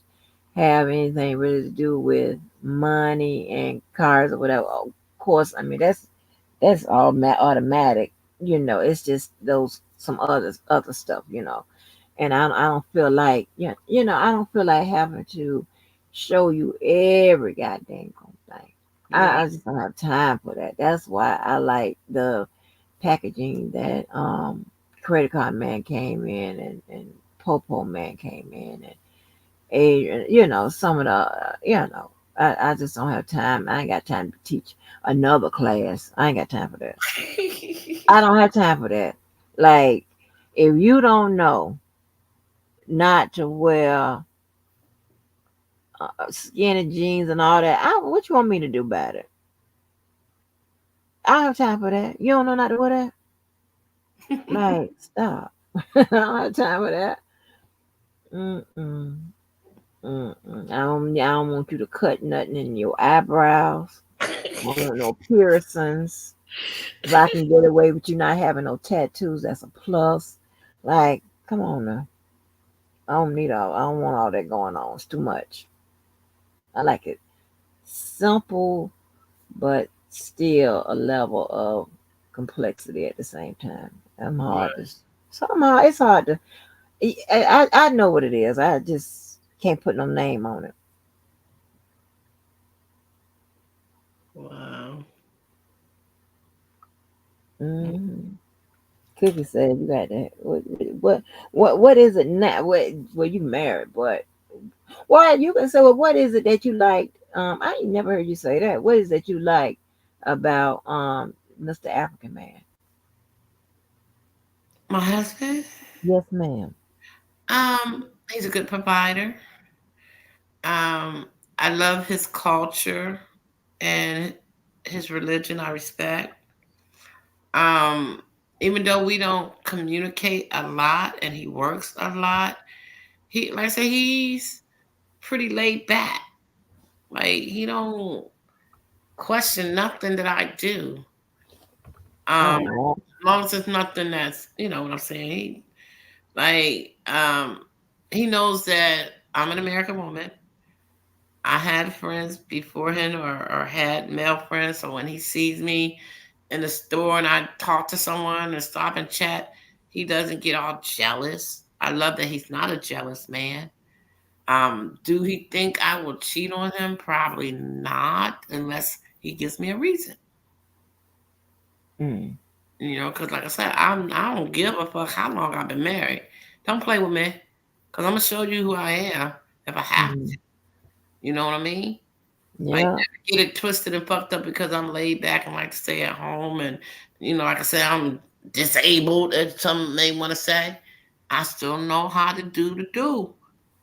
C: have anything really to do with money and cars or whatever. Of course, I mean that's all automatic. It's just those some other stuff. And I don't feel like I don't feel like having to show you every goddamn thing.
B: Right.
C: I just don't have time for that. That's why I like the packaging that credit card man came in and Popo man came in and Adrian, some of the I just don't have time. I ain't got time to teach another class. I ain't got time for that. I don't have time for that. Like, if you don't know not to wear skinny jeans and all that, what you want me to do about it? I don't have time for that. You don't know not to wear that? Like, stop. I don't have time for that. Mm-mm. Mm-mm. I don't want you to cut nothing in your eyebrows. I don't want no piercings. If I can get away with you not having no tattoos, that's a plus. Like, come on now. I don't want all that going on. It's too much. I like it simple, but still a level of complexity at the same time. I'm
D: Right.
C: hard to. Somehow it's hard to. I know what it is. I just can't put no name on it.
B: Wow.
C: Hmm. Cookie said you got that. What is it now? Well, you married, but what you can say? Well, what is it that you like? I ain't never heard you say that. What is that you like about Mr. African man?
B: My husband,
C: Yes, ma'am.
B: he's a good provider. Um, I love his culture and his religion. I respect. Um, Even though we don't communicate a lot and he works a lot, he like I say he's pretty laid back. Like he don't question nothing that I do. Um,
C: Oh,
B: as long as it's nothing that's you know what I'm saying. Like he knows that I'm an American woman. I had friends before him or had male friends, so when he sees me in the store and I talk to someone and stop and chat, he doesn't get all jealous. I love that he's not a jealous man. Do he think I will cheat on him? Probably not, unless he gives me a reason.
C: mm,
B: You know, because like I said, I don't give a fuck how long I've been married. Don't play with me, because I'm gonna show you who I am if I have
C: mm,
B: to. You know what I mean? Like
C: yeah.
B: never get it twisted and fucked up because I'm laid back and like to stay at home and like I said, I'm disabled as some may want to say. I still know how to do the do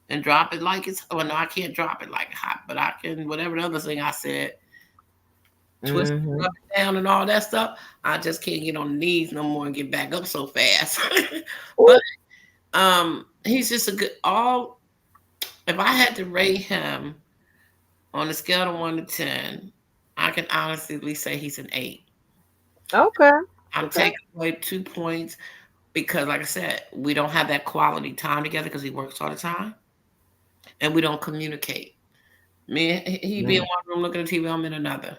B: and drop it like it's well no, I can't drop it like hot, but I can whatever the other thing I said, twist it
C: Hmm.
B: up and down and all that stuff. I just can't get on the knees no more and get back up so fast. But he's just a good all if I had to rate him on a scale of 1 to 10, I can honestly say he's an 8.
C: Okay.
B: I'm
C: Okay.
B: taking away 2 points because, like I said, we don't have that quality time together because he works all the time and we don't communicate. Me, he be in
C: Mm.
B: one room looking at TV, I'm in another.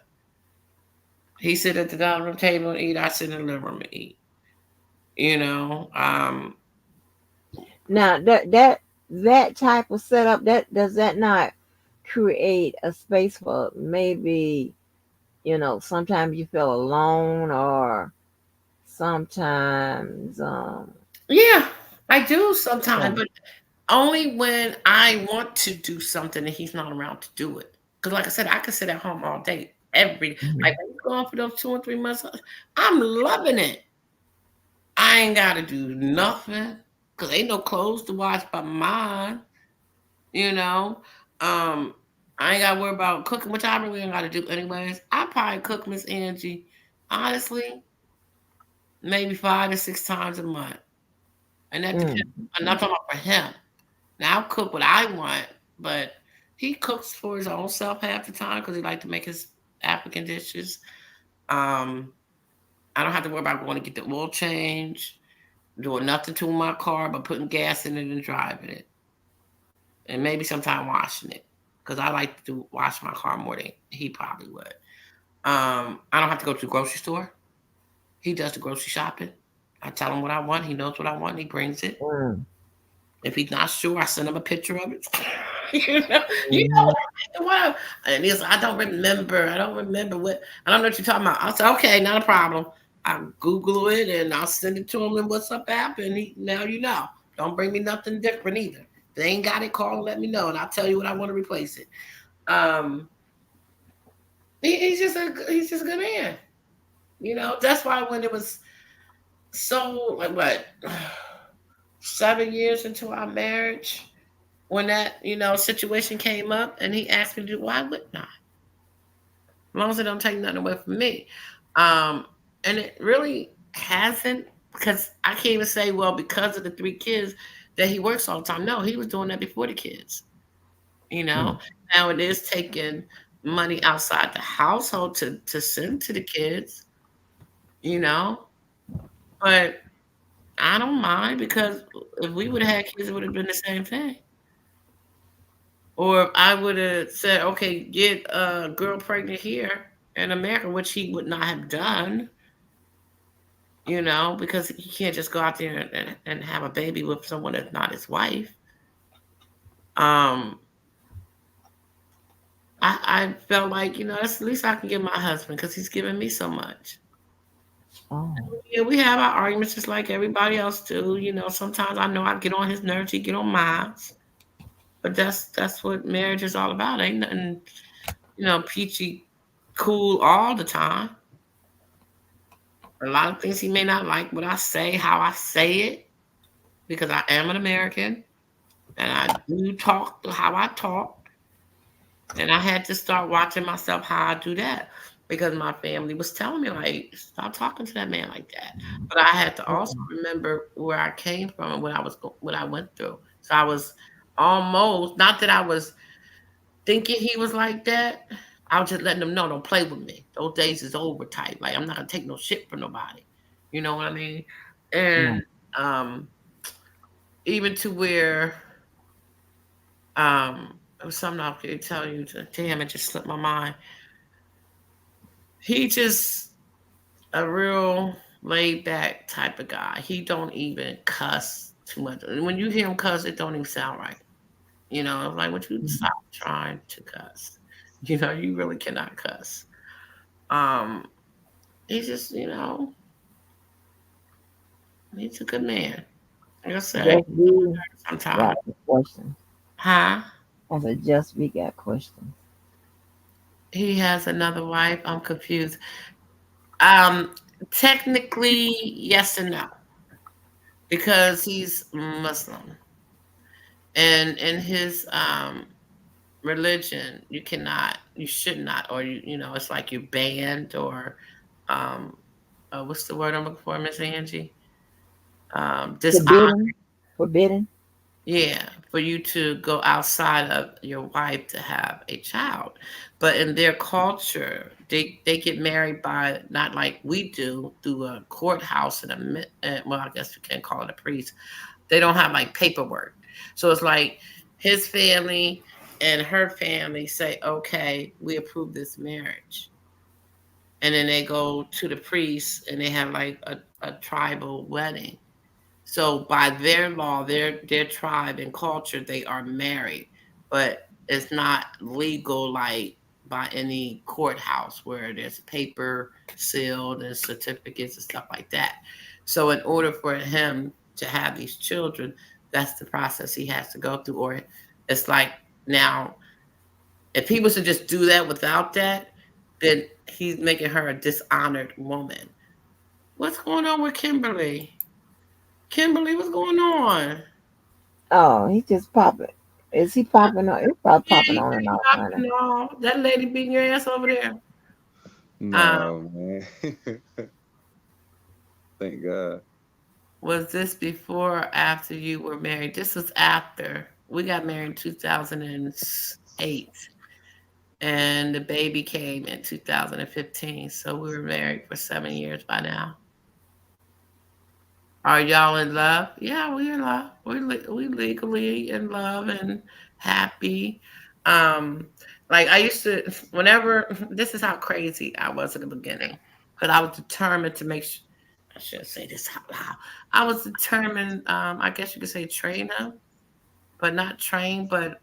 B: He sit at the dining room table and eat. I sit in the living room and eat. You know,
C: Now that type of setup that does that not create a space for maybe sometimes you feel alone or sometimes
B: yeah, I do sometimes,
C: yeah.
B: but only when I want to do something and he's not around to do it. Because, like I said, I could sit at home all day, like
C: Mhm.
B: when you go on for those 2 or 3 months, I'm loving it. I ain't got to do nothing because ain't no clothes to wash but mine, you know. Um, I ain't got to worry about cooking, which I really ain't got to do anyways. I probably cook Miss Angie, honestly, maybe 5 to 6 times a month. And that depends.
C: Mm.
B: I'm not talking about for him. Now I'll cook what I want, but he cooks for his own self half the time because he like to make his African dishes. Um, I don't have to worry about going to get the oil change, doing nothing to my car but putting gas in it and driving it, and maybe sometime washing it because I like to wash my car more than he probably would. I don't have to go to the grocery store. He does the grocery shopping. I tell him what I want. He knows what I want. And he brings it.
C: Mm.
B: If he's not sure, I send him a picture of it. You know
C: Mhm.
B: what? And he's I don't remember. I don't remember what. I don't know what you're talking about. I'll say, okay, not a problem. I'll Google it and I'll send it to him in WhatsApp app. And now you know. Don't bring me nothing different either. If they ain't got it, call and let me know, and I'll tell you what I want to replace it. Um, he's just a good man. That's why when it was so like what 7 years into our marriage when that situation came up and he asked me to do why wouldn't I? As long as it don't take nothing away from me. Um, and it really hasn't because I can't even say, well, because of the 3 kids that he works all the time. No, he was doing that before the kids, you know.
C: Mm.
B: Now it is taking money outside the household to send to the kids, you know. But I don't mind because if we would have had kids, it would have been the same thing. Or if I would have said, okay, get a girl pregnant here in America, which he would not have done, because he can't just go out there and have a baby with someone that's not his wife. Um, I felt like, that's the least I can give my husband because he's given me so much.
C: Oh,
B: Yeah, we have our arguments just like everybody else do. Sometimes I know I get on his nerves, he get on mine. But that's what marriage is all about. Ain't nothing, peachy cool all the time. A lot of things he may not like what I say, how I say it, because I am an American and I do talk how I talk. And I had to start watching myself how I do that because my family was telling me, like, stop talking to that man like that. But I had to also remember where I came from and what I went through. So I was almost, not that I was thinking he was like that. I was just letting them know, don't play with me. Those days is over type. Like, I'm not gonna take no shit from nobody. You know what I mean?
C: right.
B: And even to where it was something I could tell you to damn, it just slipped my mind. He just a real laid back type of guy. He don't even cuss too much. When you hear him cuss, it don't even sound right. Like, would you
C: Mhm.
B: stop trying to cuss? You really cannot cuss. Um, he's just, he's a good man. Like I said,
C: Just be
B: sometimes.
C: got the question.
B: Huh?
C: I said, just be got questions.
B: He has another wife. I'm confused. Um, Technically, yes and no, because he's Muslim, and in his religion, you should not, or it's like you're banned, or um, what's the word I'm looking for, Miss Angie? Dishonor.
C: Forbidden, forbidden.
B: Yeah, for you to go outside of your wife to have a child. But in their culture, they get married by not like we do through a courthouse and well, I guess you can't call it a priest. They don't have like paperwork. So it's like his family and her family say, okay, we approve this marriage. And then they go to the priest and they have like a tribal wedding. So by their law, their tribe and culture, they are married, but it's not legal like by any courthouse where there's paper sealed and certificates and stuff like that. So in order for him to have these children, that's the process he has to go through. Or it's like now, if he was to just do that without that, then he's making her a dishonored woman. What's going on with Kimberly? Kimberly, what's going on?
C: Oh, he just popping. Is he popping on? It's probably
B: Yeah,
C: popping
B: you
C: on and
B: ain't
C: off, honey.
B: popping off. That lady beating your ass over there. Um,
E: No, man. Thank God.
B: was this before or after you were married? This was after. We got married in 2008, and the baby came in 2015. So we were married for 7 years by now. Are y'all in love? Yeah, we in love. We legally in love and happy. Um, like I used to, whenever this is how crazy I was in the beginning, because I was determined to make. I shouldn't say this out loud. I was determined. I guess you could say train him, but not train, but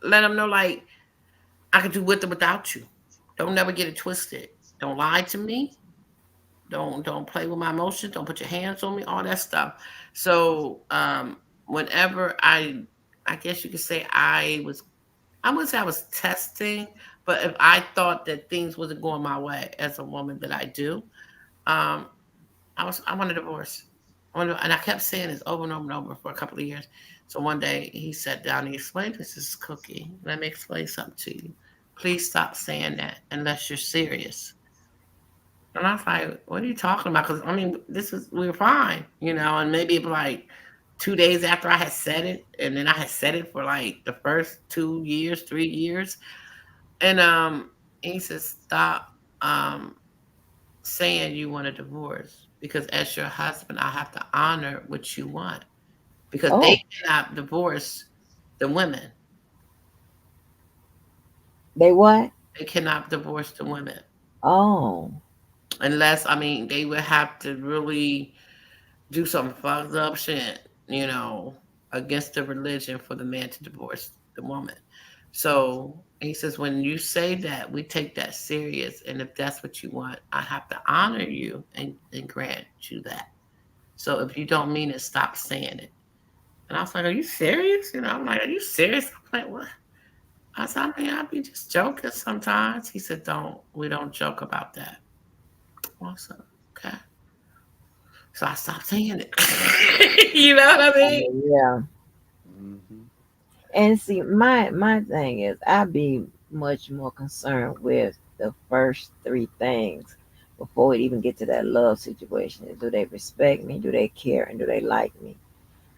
B: let him know like I could do with or without you. Don't never get it twisted. Don't lie to me. Don't play with my emotions. Don't put your hands on me. All that stuff. So whenever I guess you could say I wouldn't say I was testing, but if I thought that things wasn't going my way as a woman that I do, um, I want a divorce. And I kept saying this over and over and over for a couple of years. So one day he sat down and he explained, this is Cookie. Let me explain something to you. Please stop saying that unless you're serious. And I was like, what are you talking about? Because I mean, we were fine, and maybe like 2 days after I had said it, and then I had said it for like the first 2 years, 3 years. And he said, stop. saying you want a divorce, because as your husband, I have to honor what you want, because
C: Oh,
B: they cannot divorce the women.
C: they what?
B: They cannot divorce the women
C: Oh,
B: unless, I mean, they would have to really do some fucked up shit, against the religion for the man to divorce the woman. So he says, when you say that, we take that serious. And if that's what you want, I have to honor you and grant you that. So if you don't mean it, stop saying it. And I was like, are you serious? I'm like, are you serious? I'm like, what? I said, I mean, I'll be just joking sometimes. He said, we don't joke about that. I said, okay. So I stopped saying it. You know what I mean?
C: yeah.
E: Mhm.
C: And see, my thing is, I be much more concerned with the first three things before we even get to that love situation. Do they respect me? Do they care? And do they like me?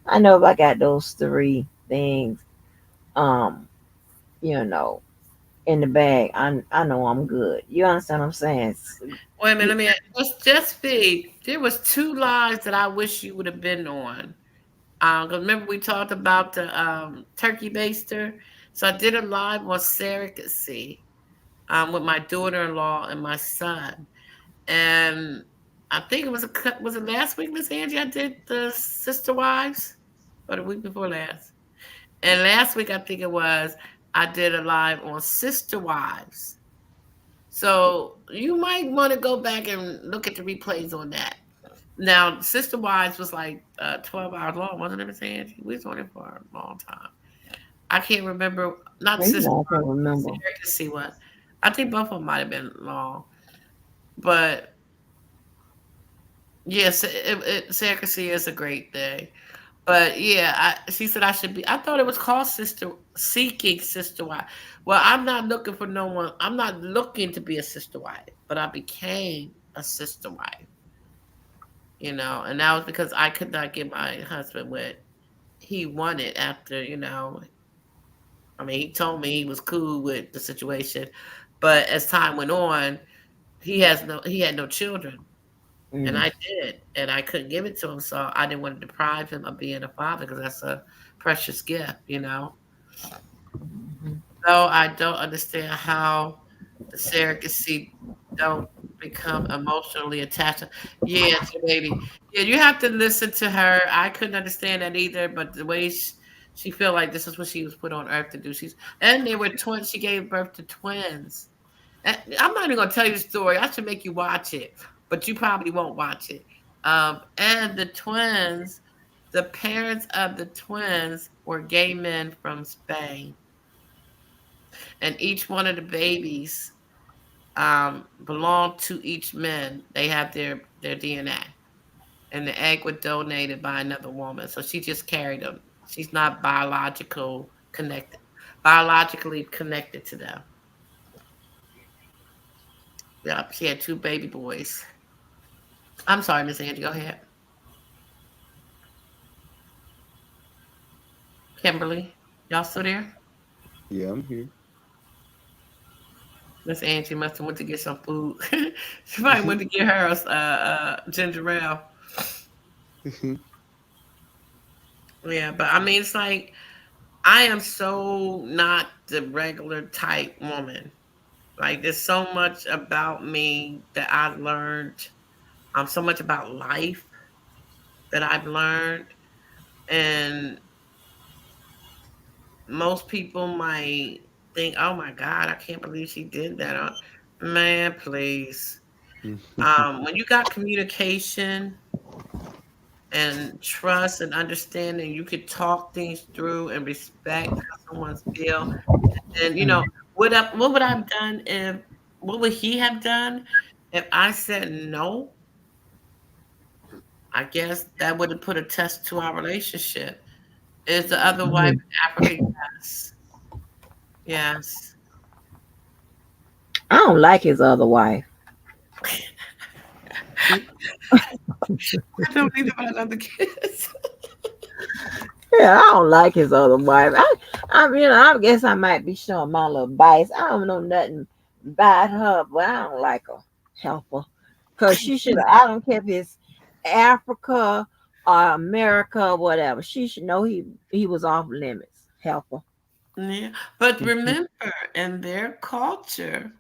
C: I know if I got those three things, um, you know, in the bag, I know I'm good. You understand what I'm saying?
B: Wait a minute, let me just be. There was two lives that I wish you would have been on. 'Cause remember we talked about the turkey baster. So I did a live on surrogacy with my daughter-in-law and my son, and I think it was it last week, Miss Angie? I did the sister wives, or the week before last. And last week I think it was I did a live on sister wives. So you might want to go back and look at the replays on that. Now, Sister Wives was like 12 hours long, wasn't it, Miss Angie? We was on it for a long time. I can't remember. Not
C: You
B: Sister
C: know, I can't
B: Wives,
C: remember.
B: see what. I think both of them might have been long. But yes, surrogacy is a great thing. But yeah, she said I should be. I thought it was called Sister Seeking Sister Wife. Well, I'm not looking for no one. I'm not looking to be a sister wife, but I became a sister wife. And that was because I could not give my husband what he wanted after. I mean, he told me he was cool with the situation, but as time went on, he had no children, and
C: Mm.
B: I did, and I couldn't give it to him, so I didn't want to deprive him of being a father because that's a precious gift.
C: Mhm.
B: So I don't understand how the surrogacy don't become emotionally attached. Yeah, so baby. Yeah, you have to listen to her. I couldn't understand that either, but the way she felt like this is what she was put on earth to do. And they were twins. She gave birth to twins. And I'm not even gonna tell you the story. I should make you watch it, but you probably won't watch it. And the parents of the twins were gay men from Spain, and each one of the babies belonged to each man. They have their DNA, and the egg was donated by another woman. So she just carried them. She's not biologically connected to them. Yeah, she had two baby boys. I'm sorry, Miss Angie. Go ahead, Kimberly. Y'all still there?
E: Yeah, I'm here.
B: Miss Angie must have went to get some food. She probably went to get her ginger ale. Yeah, but I mean, it's like I am so not the regular type woman. Like there's so much about me that I've learned. So much about life that I've learned. And most people might think, oh my God, I can't believe she did that. Man, please. When you got communication and trust and understanding, you could talk things through and respect how someone's feel. And what would I have done if what would he have done if I said no? I guess that would have put a test to our relationship. Is the other wife
C: Mhm.
B: in Africa? Yes. Yes.
C: I don't like his other wife.
B: I don't either, but I love the kids.
C: Yeah, I don't like his other wife. I guess I might be showing my little bias. I don't know nothing about her, but I don't like her. Help her. Because she should have, I don't care if it's Africa or America or whatever. She should know he was off limits. Helper.
B: Yeah, but remember, in their culture,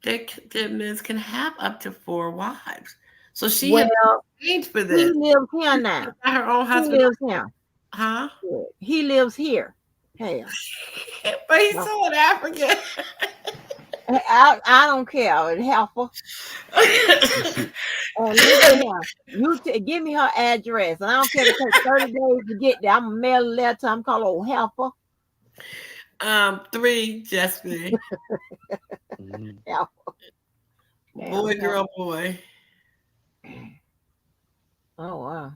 B: their men can have up to 4 wives. So she has
C: Well,
B: changed for
C: he
B: this.
C: lives here now.
B: Got her own
C: He
B: husband,
C: lives here.
B: huh?
C: He lives here. Hell.
B: But he's
C: No.
B: still in Africa.
C: I don't care. Helper. And listen here. Give me her address. And I don't care if it takes 30 days to get there. I'm gonna mail a letter to him, call old helper.
B: 3, Jessica.
C: Helper. Damn,
B: Boy,
C: helper.
B: girl, boy.
C: Oh wow.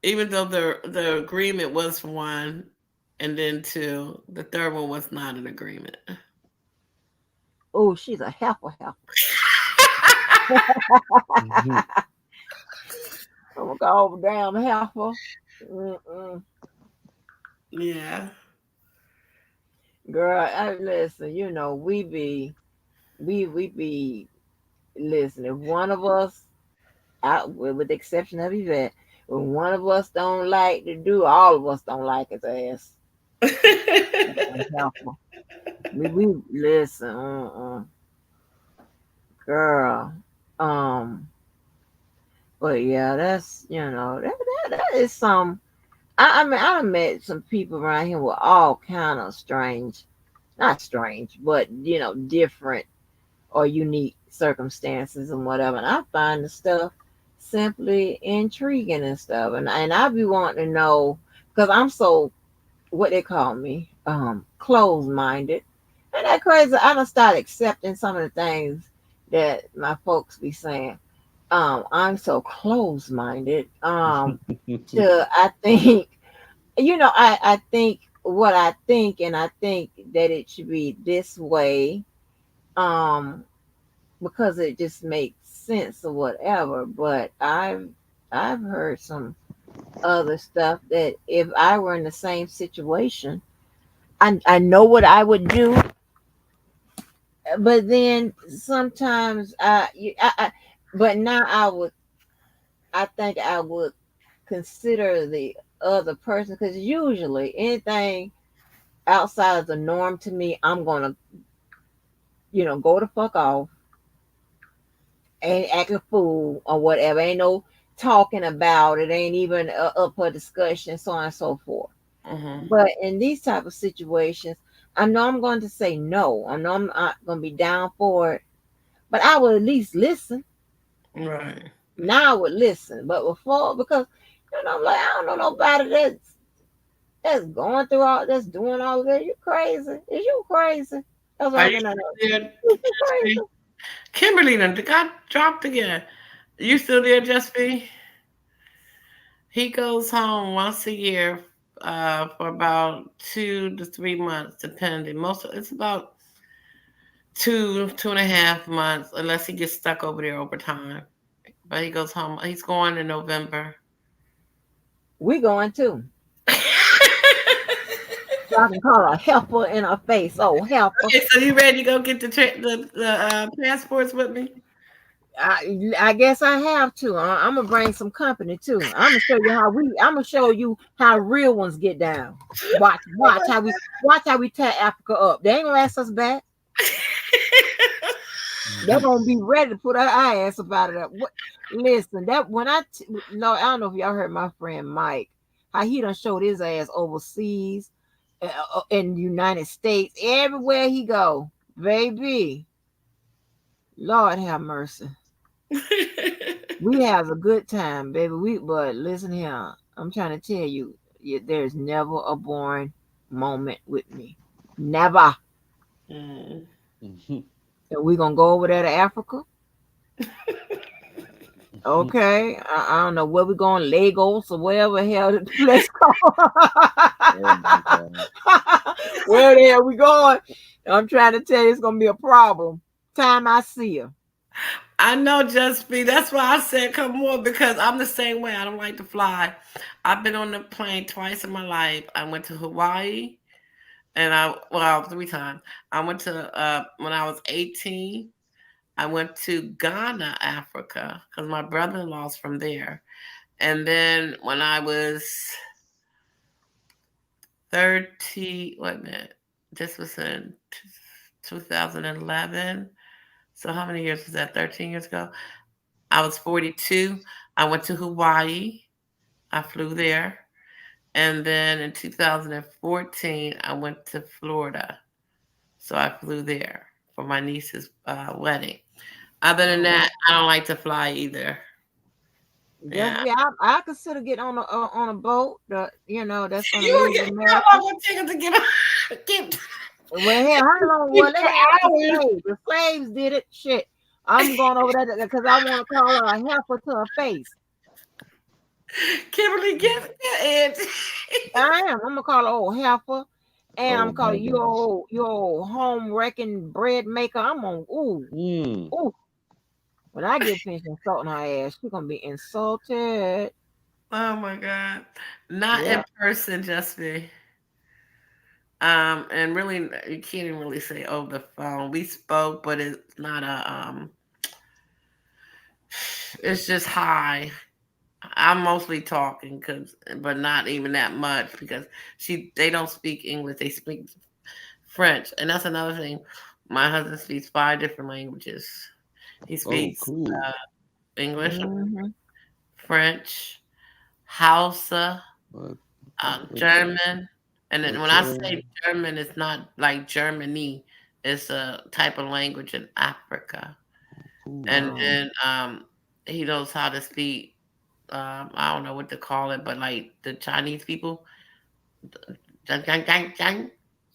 B: Even though the agreement was for 1 and then 2, the third one was not an agreement.
C: Oh, she's a helper.
E: Mhm.
C: I'm gonna go over damn helper. Mm-mm.
B: Yeah.
C: Girl, listen, we be listen, if one of us out with the exception of Yvette, when one of us don't like to do, all of us don't like his ass. Helper. We listen, girl. But yeah, that's that is some. I mean, I done met some people around here with all kind of strange, not strange, but different or unique circumstances and whatever. And I find the stuff simply intriguing and stuff. And I be wanting to know because I'm so what they call me, closed minded. And that crazy. I done started accepting some of the things that my folks be saying. I'm so closed minded. To I think, I think what I think, and I think that it should be this way, because it just makes sense or whatever. But I've heard some other stuff that if I were in the same situation, I know what I would do, but then sometimes but now I think I would consider the other person because usually anything outside of the norm to me, I'm gonna go the fuck off, ain't act a fool or whatever, ain't no talking about it, ain't even up for discussion, so on and so forth.
B: Mhm.
C: But in these type of situations, I know I'm going to say no. I know I'm not going to be down for it, but I would at least listen.
B: Right.
C: Now I would listen, but before, because I'm like, I don't know nobody that's going through that's doing all of that. You crazy? Is you crazy? That's what
B: Are
C: I'm
B: you
C: gonna know.
B: still there,
C: Is you crazy?
B: Jesse? Kimberly done got dropped again. You still there, Jesse? He goes home once a year for about 2 to 3 months, depending. It's about 2.5 months, unless he gets stuck over there over time. But he goes home. He's going in November.
C: We going too. So I can call a helper in her face. Oh, helper.
B: Okay, so you ready to go get the passports with me?
C: I guess I have to. I'm gonna bring some company too. I'm gonna show you I'm gonna show you how real ones get down. Watch how we tear Africa up. They ain't gonna ask us back. They're gonna be ready to put our ass about it up. Listen, that when no, I don't know if y'all heard my friend Mike how he done showed his ass overseas, in the United States, everywhere he go, baby. Lord have mercy. We have a good time, baby. But listen here, I'm trying to tell you, there's never a boring moment with me. Never.
B: Mm.
C: And we're gonna go over there to Africa. Okay. I don't know where we're going, Lagos or wherever the hell the place called.
E: Oh my God.
C: Where the hell we going? I'm trying to tell you it's gonna be a problem. Time I see her.
B: I know, Just B. That's why I said come on, because I'm the same way. I don't like to fly. I've been on the plane twice in my life. I went to Hawaii, and 3 times. I went to when I was 18, I went to Ghana, Africa, because my brother-in-law's from there. And then when I was 30, wait a minute, this was in 2011. So how many years was that? 13 years ago. I was 42. I went to Hawaii. I flew there. And then in 2014, I went to Florida. So I flew there for my niece's wedding. Other than that, I don't like to fly either.
C: Just
B: Yeah.
C: yeah, I consider getting on a boat. That's gonna
B: You
C: leave
B: get how
C: America.
B: long it take to get on? Get
C: Well, hell, how long?
B: for
C: Well, they asked the
B: hours.
C: slaves. The slaves did it. Shit, I'm going over there because I want to call her a heifer to her face.
B: Kimberly, get it.
C: I am. I'm gonna call her old heifer, and
E: Oh
C: I'm
E: my
C: calling you
E: gosh.
C: old home wrecking bread maker. I'm on.
E: Mm.
C: Ooh. When I get finished insulting her ass, she's gonna be insulted.
B: Oh my God. Not in
C: Yeah.
B: person, just me. And really, you can't even really say over the phone. We spoke, but it's not it's just hi. I'm mostly talking, but not even that much because they don't speak English. They speak French, and that's another thing. My husband speaks 5 different languages. He
E: Oh,
B: speaks
E: cool.
B: English,
C: Mm-hmm.
B: French, Hausa,
E: What?
B: German, and then when I
E: Okay.
B: say German, it's not like Germany. It's a type of language in Africa,
E: Cool.
B: and
C: Oh.
B: then he knows how to speak. I don't know what to call it, but like the Chinese people, gang, gang, gang, gang,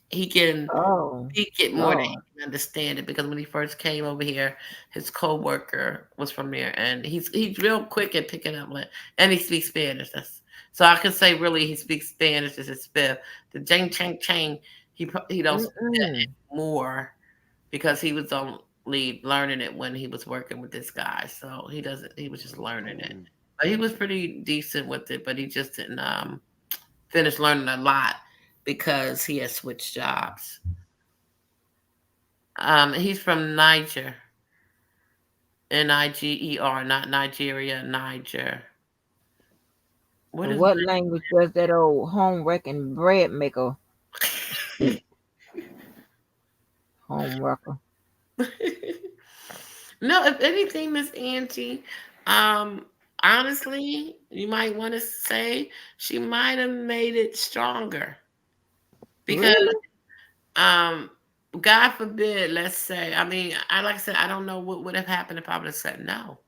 B: he can
C: Oh.
B: speak it more than he
C: Lord.
B: can understand it. Because when he first came over here, his coworker was from there, and he's real quick at picking up, and he speaks Spanish. So I can say really he speaks Spanish as his fifth. The jang chang chang, he don't speak that
C: Mm-mm.
B: more because he was only learning it when he was working with this guy. So he doesn't. He was just learning it.
E: Oh,
B: But he was pretty decent with it. But he just didn't finish learning a lot because he had switched jobs. He's from Niger, Niger, not Nigeria, Niger. What
C: And
B: is
C: what language does that old home wrecking bread maker speak? Home wrecker.
B: No, if anything, Miss Angie, um, honestly, you might want to say she might have made it stronger because
C: Really?
B: um God forbid, let's say, I mean, like I said, I don't know what would have happened if I would have said no.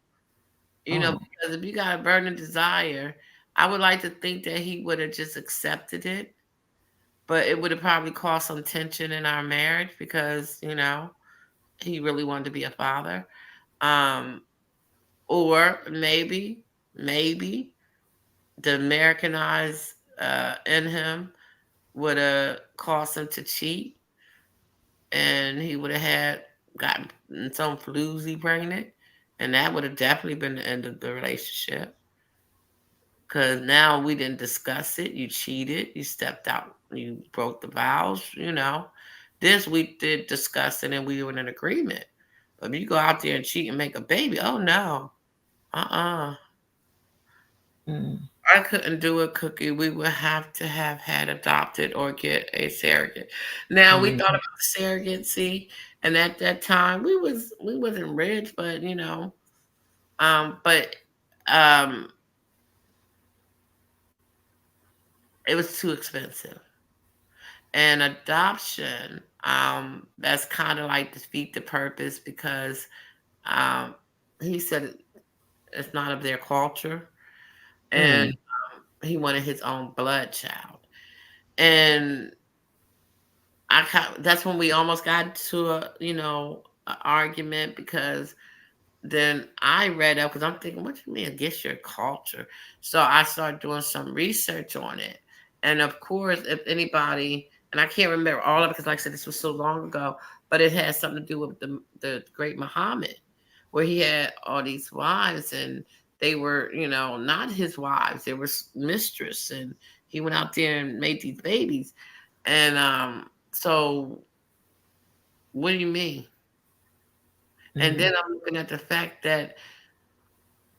C: Oh.
B: Because if you got a burning desire, I would like to think that he would have just accepted it, but it would have probably caused some tension in our marriage because, he really wanted to be a father. Um, or maybe the Americanized in him would have caused him to cheat and he would have gotten some floozy pregnant, and that would have definitely been the end of the relationship. Because now we didn't discuss it. You cheated. You stepped out. You broke the vows. This we did discuss it, and we were in an agreement. But if you go out there and cheat and make a baby, oh no, uh-uh.
C: Mm.
B: I couldn't do it, Cookie. We would have to have had adopted or get a surrogate. Now we thought
C: Mm.
B: about the surrogacy, and at that time we wasn't rich, but but um, it was too expensive. And adoption, that's kind of like defeat the purpose because um, he said it's not of their culture, and
C: Mm.
B: he wanted his own blood child. And that's when we almost got to a argument because then I read up because I'm thinking, what do you mean against your culture? So I started doing some research on it. And of course, if anybody, and I can't remember all of it because, like I said, this was so long ago, but it has something to do with the great Muhammad, where he had all these wives and they were, not his wives, they were mistress. And he went out there and made these babies. And so, what do you mean? And
C: Mhm.
B: then I'm looking at the fact that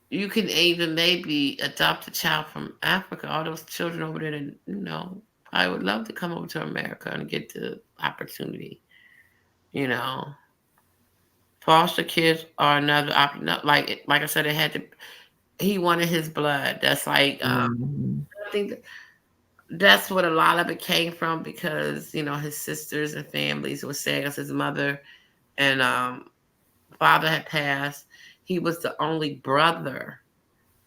B: you can even maybe adopt a child from Africa. All those children over there, that, I would love to come over to America and get the opportunity. You know, foster kids are another like I said, it had to. He wanted his blood. That's like
C: Mhm.
B: I think that's what a lot of it came from because his sisters and families were saying as his mother and father had passed. He was the only brother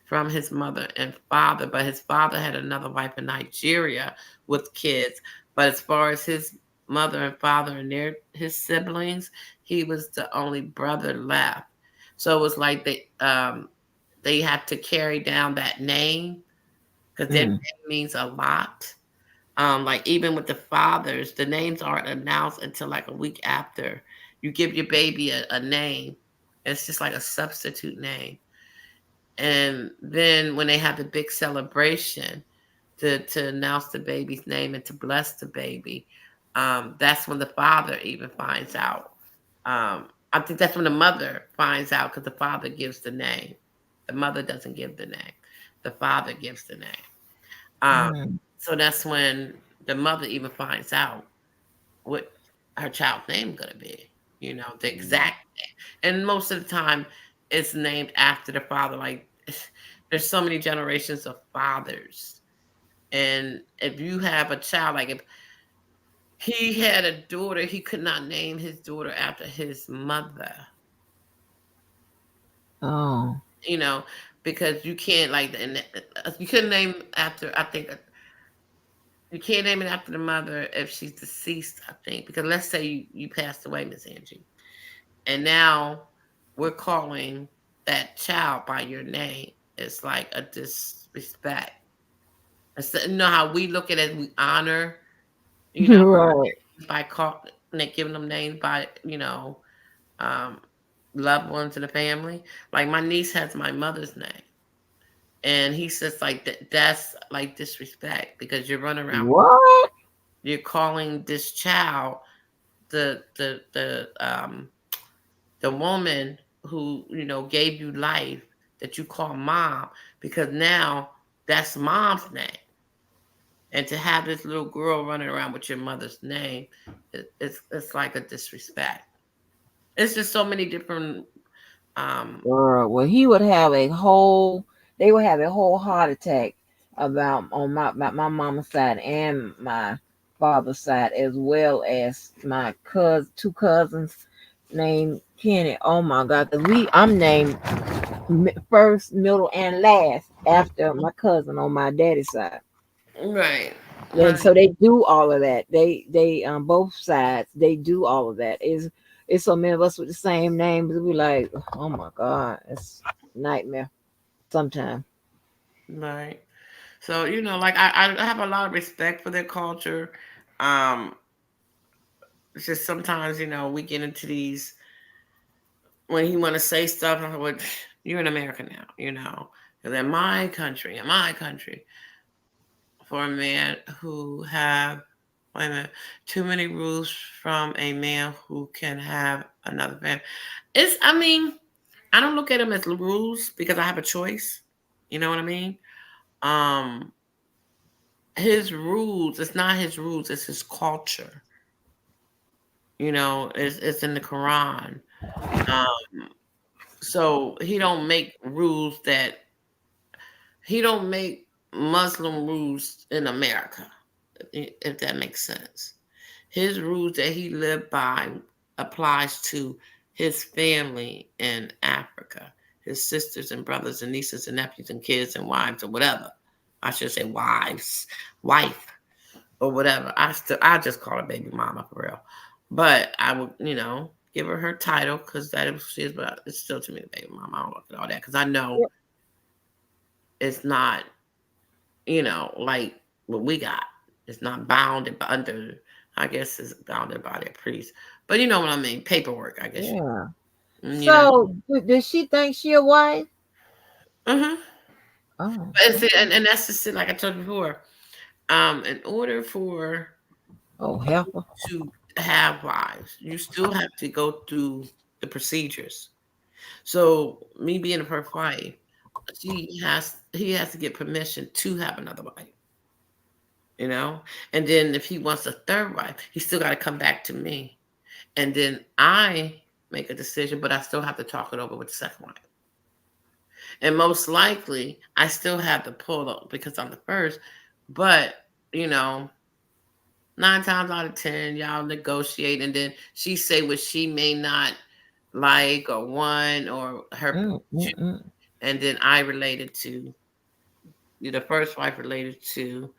B: from his mother and father, but his father had another wife in Nigeria with kids. But as far as his mother and father and his siblings, he was the only brother left. So it was like they had to carry down that name because their
C: Mm.
B: name means a lot. Like even with the fathers, the names aren't announced until like a week after you give your baby a name. It's just like a substitute name. And then when they have the big celebration to announce the baby's name and to bless the baby, that's when the father even finds out. I think that's when the mother finds out because the father gives the name. The mother doesn't give the name. The father gives the name. Um,
C: Mm.
B: so that's when the mother even finds out what her child's name is going to be. The
E: Mm.
B: exact name. And most of the time, it's named after the father. Like, there's so many generations of fathers. And if you have a child, like if he had a daughter, he could not name his daughter after his mother,
C: Oh.
B: you know, because you can't, like, and you couldn't name after, I think, you can't name it after the mother if she's deceased, I think, because let's say you passed away, Miss Angie, and now we're calling that child by your name. It's like a disrespect. How we look at it, we honor, you know,
C: Right.
B: by like giving them names by, um, loved ones in the family. Like my niece has my mother's name, and he says like that's like disrespect because you're running around,
C: What?
B: you're calling this child the woman who gave you life that you call mom because now that's mom's name. And to have this little girl running around with your mother's name, it's like a disrespect. It's just so many different.
C: Girl, well, he would have a whole. They would have a whole heart attack about on my mama's side and my father's side, as well as my two cousins named Kenny. Oh my God, because I'm named first, middle, and last after my cousin on my daddy's side.
B: Right,
C: And
B: right,
C: so they do all of that. They both sides they do all of that. It's so many of us with the same names. We like, oh my God, it's nightmare sometimes.
B: right. So like I have a lot of respect for their culture. Um, it's just sometimes we get into these when he want to say stuff. I'm like, well, you're in America now, because in my country, for a man who have wait a minute, too many rules from a man who can have another man. I mean, I don't look at them as rules because I have a choice. You know what I mean? Um, his rules, it's not his rules, it's his culture. It's in the Quran. Um, so he don't make Muslim rules in America, if that makes sense. His rules that he lived by applies to his family in Africa, his sisters and brothers and nieces and nephews and kids and wives or whatever. I should say wife or whatever. I just call her baby mama for real. But I would, give her title because that is she is, but it's still to me the baby mama. I don't look at all that because I know
C: Yep.
B: it's not, like what we got. It's not bounded under, I guess it's bounded by their priest. But you know what I mean? Paperwork, I guess.
C: Yeah.
B: You know.
C: So does she think she a wife?
B: Mm-hmm.
C: Oh,
B: But see,
C: okay.
B: and that's just it, like I told you before. In order for
C: Oh, heifer.
B: to have wives, you still have to go through. the procedures. So me being a first wife, he has to get permission to have another wife, you know? And then if he wants a third wife, he still got to come back to me. And then I make a decision, but I still have to talk it over with the second wife. And most likely, I still have to pull up because I'm the first. But, you know, 9 times out of 10, y'all negotiate. And then she say what she may not like or want or her.
C: Mm, mm, mm.
B: And then I related to, the first wife related to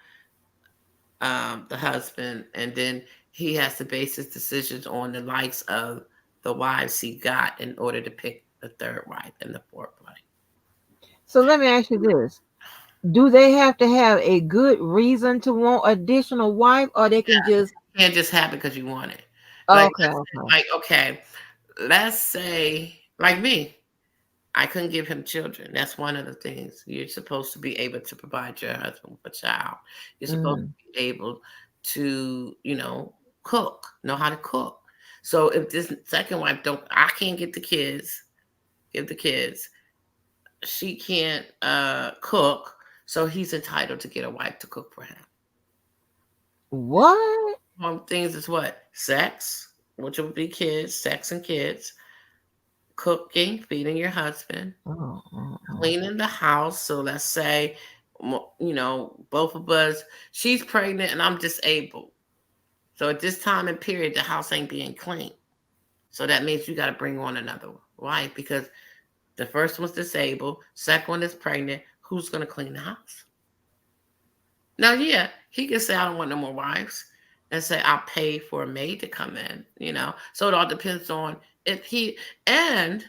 B: the husband. And then he has to base his decisions on the likes of the wives he got in order to pick the third wife and the fourth wife.
C: So let me ask you this. Do they have to have a good reason to want additional wife, or they can just
B: You can't just have it because you want it. Like,
C: okay, okay.
B: okay, let's say, like me, I couldn't give him children. That's one of the things. You're supposed to be able to provide your husband with a child. You're supposed
C: Mm.
B: to be able to, cook, know how to cook. So if this second wife I can't get the kids, give the kids. She can't cook, so he's entitled to get a wife to cook for him.
C: What?
B: One things is what? Sex, which would be kids, sex and kids, cooking, feeding your husband,
C: Oh, oh, oh.
B: cleaning the house. So let's say, both of us, she's pregnant and I'm disabled. So at this time and period, the house ain't being clean. So that means you got to bring on another wife because the first one's disabled, second one is pregnant. Who's going to clean the house? Now, yeah, he can say, I don't want no more wives and say, I'll pay for a maid to come in, So it all depends on and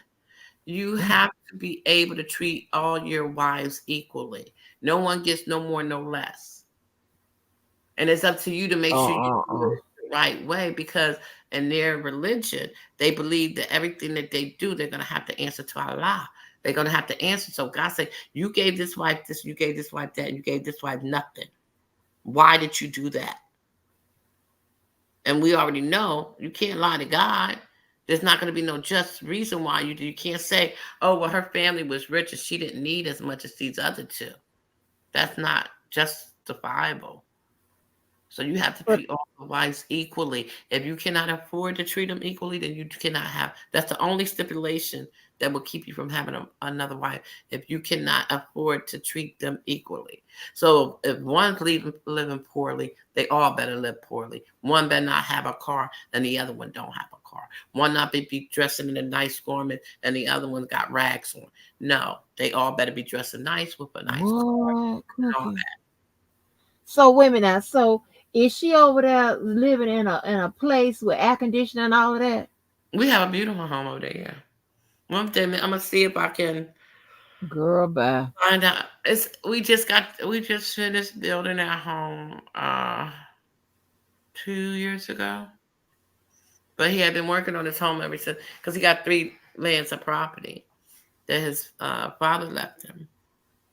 B: you have to be able to treat all your wives equally. No one gets no more, no less. And it's up to you to make sure you do it the right way because in their religion, they believe that everything that they do, they're going to have to answer to Allah. They're going to have to answer. So God said, you gave this wife this, you gave this wife that, and you gave this wife nothing. Why did you do that? And we already know you can't lie to God. There's not going to be no just reason why you do. You can't say, oh, well, her family was rich and she didn't need as much as these other two. That's not justifiable. So you have to treat all the wives equally. If you cannot afford to treat them equally, then you cannot have. That's the only stipulation that will keep you from having another wife. If you cannot afford to treat them equally. So if one's living poorly, they all better live poorly. One better not have a car, and the other one don't have a car. One not be dressing in a nice garment, and the other one got rags on. No, they all better be dressing nice with a nice car. And all that.
C: So women now, so is she over there living in a place with air conditioning and all of that?
B: We have a beautiful home over there. Yeah. One day, I'm gonna see if I can
C: Girl, bye.
B: find out. We just finished building our home 2 years ago. But he had been working on his home ever since because he got 3 lands of property that his father left him.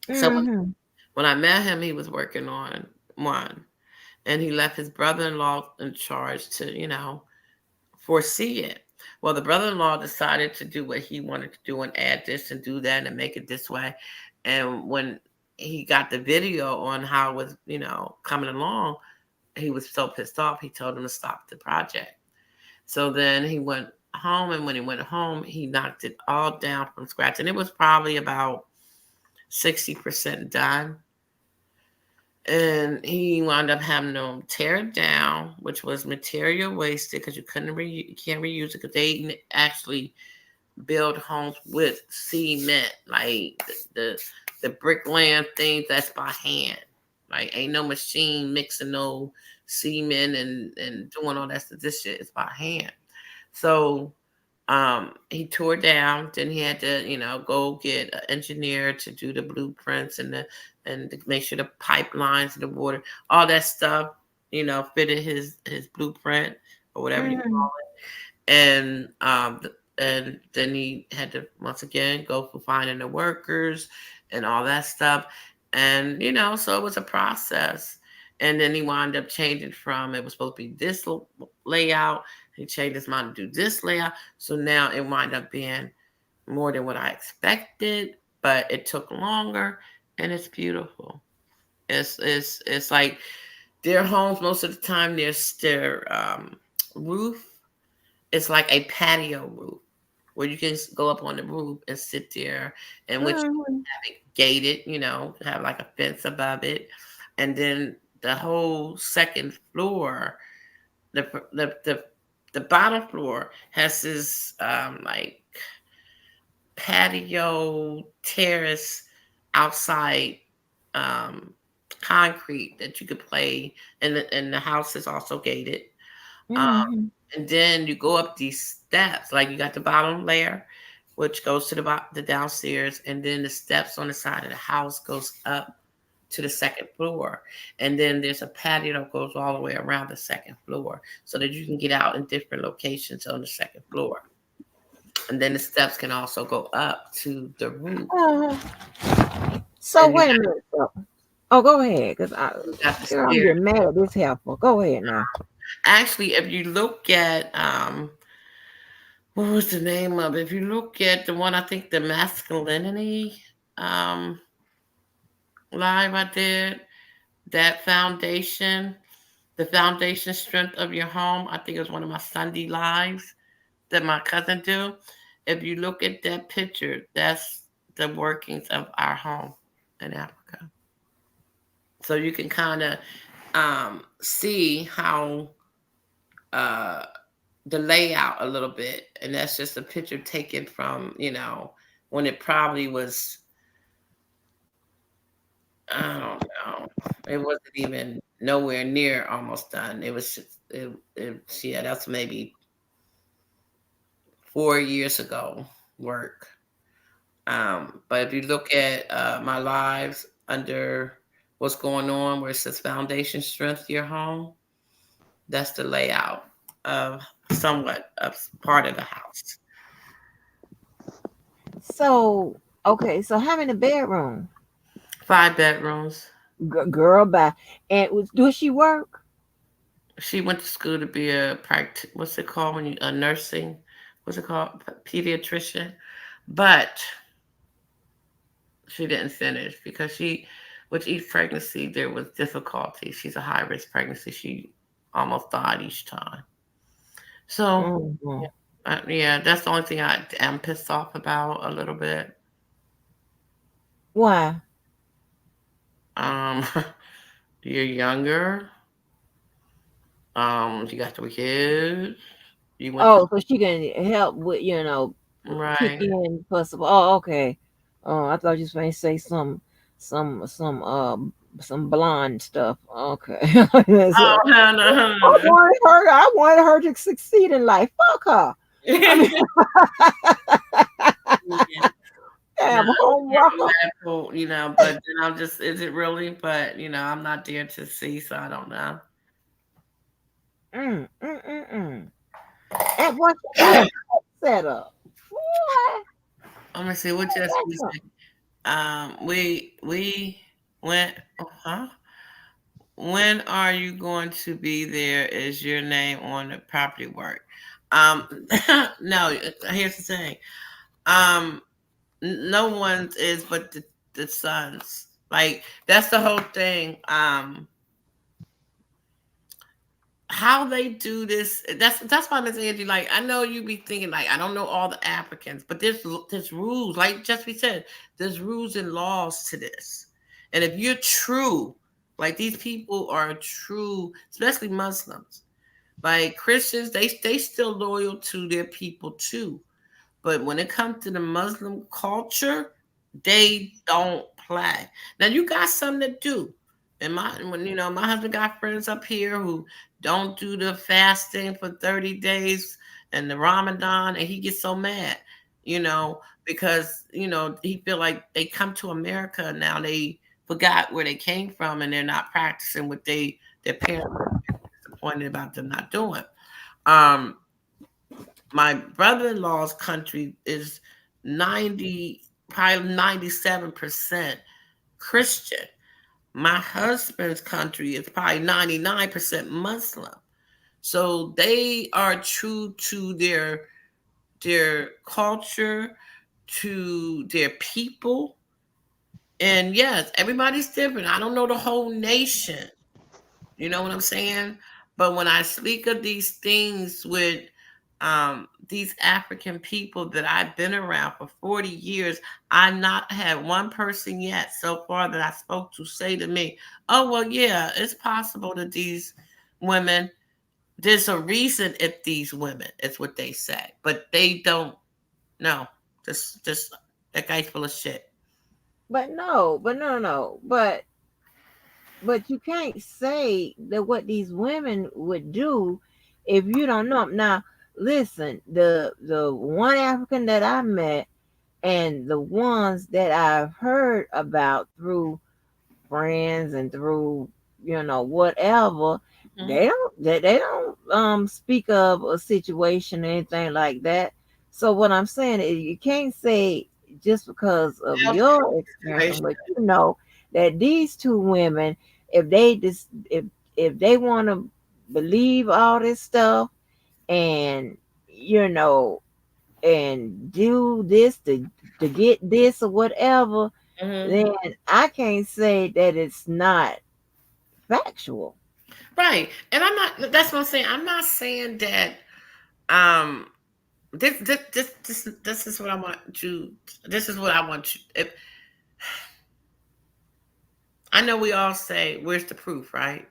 B: So
C: Mm-hmm.
B: when I met him, he was working on one, and he left his brother-in-law in charge to foresee it. Well, the brother-in-law decided to do what he wanted to do and add this and do that and make it this way. And when he got the video on how it was, coming along, he was so pissed off, he told him to stop the project. So then he went home, and when he went home, he knocked it all down from scratch. And it was probably about 60% done. And he wound up having to tear it down, which was material wasted because you can't reuse it because they actually build homes with cement, like the brickland things that's by hand. Like ain't no machine mixing no cement and doing all that stuff. This shit is by hand. So he tore down. Then he had to, go get an engineer to do the blueprints and to make sure the pipelines and the water, all that stuff, fitted his blueprint or whatever you call it. And then he had to once again go for finding the workers and all that stuff. And so it was a process. And then he wound up changing from it was supposed to be this layout. He changed his mind to do this layout. So now it wound up being more than what I expected, but it took longer, and it's beautiful. It's like their homes most of the time. Their roof is like a patio roof where you can go up on the roof and sit there, and which
C: Mhm.
B: have it gated, have like a fence above it, and then the whole second floor, the the the, the bottom floor has this like patio terrace outside, um, concrete that you could play, and the house is also gated. Um,
C: Mhm.
B: and then you go up these steps, like you got the bottom layer, which goes to the downstairs, and then the steps on the side of the house goes up to the second floor, and then there's a patio that goes all the way around the second floor, so that you can get out in different locations on the second floor, and then the steps can also go up to the roof,
C: So
B: and
C: wait a minute. So, oh, go ahead, cause
B: you got the
C: girl, I'm
B: stairs.
C: getting mad at this helpful. Go ahead now.
B: Actually, if you look at what was the name of it? If you look at the one, I think the masculinity um live I did, that foundation, the foundation strength of your home. I think it was one of my Sunday lives that my cousin do. If you look at that picture, that's the workings of our home in Africa. So you can kind of see how uh the layout a little bit, and that's just a picture taken from when it probably was, I don't know, it wasn't even nowhere near almost done. It was just, yeah, that's maybe 4 years ago work. But if you look at my lives under what's going on, where it says foundation strength your home, that's the layout of somewhat of part of the house.
C: So okay, so having a bedroom,
B: 5 bedrooms.
C: girl, bye. And does she work?
B: She went to school to be what's it called when you a nursing, what's it called, pediatrician, but she didn't finish because with each pregnancy there was difficulty. She's a high risk pregnancy. She almost died each time. So
C: Mhm.
B: yeah, that's the only thing I am pissed off about a little bit.
C: Why?
B: Um, you're younger. You got 3 kids. You went to
C: Oh, so she can help with, kick
B: right.
C: in possible. Oh, okay. Oh, I thought you was going to say some blonde stuff. Okay.
B: Oh
C: So,
B: no no no no.
C: I wanted her to succeed in life. Fuck her. I mean,
B: Yeah. No,
C: damn
B: it was
C: home
B: more
C: rocker.
B: impactful, but then I'm just, is it really? But I'm not there to see, so I don't know.
C: Mm, mm, mm, mm. And what she got a set up. What?
B: Let me see what just we
C: That's
B: said. We went. Huh? When are you going to be there? Is your name on the property work? No. Here's the thing. Um, no one's is but the sons. Like that's the whole thing. How they do this, that's why Miss Angie, like, I know you be thinking like I don't know all the Africans, but there's rules, like just we said, there's rules and laws to this. And if you're true, like these people are true, especially Muslims, like Christians, they still loyal to their people too. But when it comes to the Muslim culture, they don't play. Now you got some that do. And my husband got friends up here who don't do the fasting for 30 days and the Ramadan, and he gets so mad, because he feel like they come to America now, they forgot where they came from and they're not practicing what their parents were disappointed about them not doing. Um, my brother-in-law's country is 90, probably 97% Christian. My husband's country is probably 99% Muslim. So they are true to their culture, to their people. And yes, everybody's different. I don't know the whole nation. You know what I'm saying? But when I speak of these things with these African people that I've been around for 40 years, I not had one person yet so far that I spoke to say to me, "Oh well, yeah, it's possible that these women. There's a reason if these women." It's what they say, but they don't know. Just that guy's full of shit.
C: But no, but you can't say that what these women would do if you don't know 'em. Now, listen, the one African that I met and the ones that I've heard about through friends and through whatever,
B: Mhm.
C: they don't speak of a situation or anything like that. So what I'm saying is you can't say just because of
B: They'll
C: your experience,
B: situation.
C: but you know that these two women, if they just if they want to believe all this stuff and you know and do this to get this or whatever,
B: Mhm.
C: then I can't say that it's not factual.
B: Right. And I'm not that's what I'm saying. I'm not saying that um this is what I want you this is what I want you if, I know we all say where's the proof, right?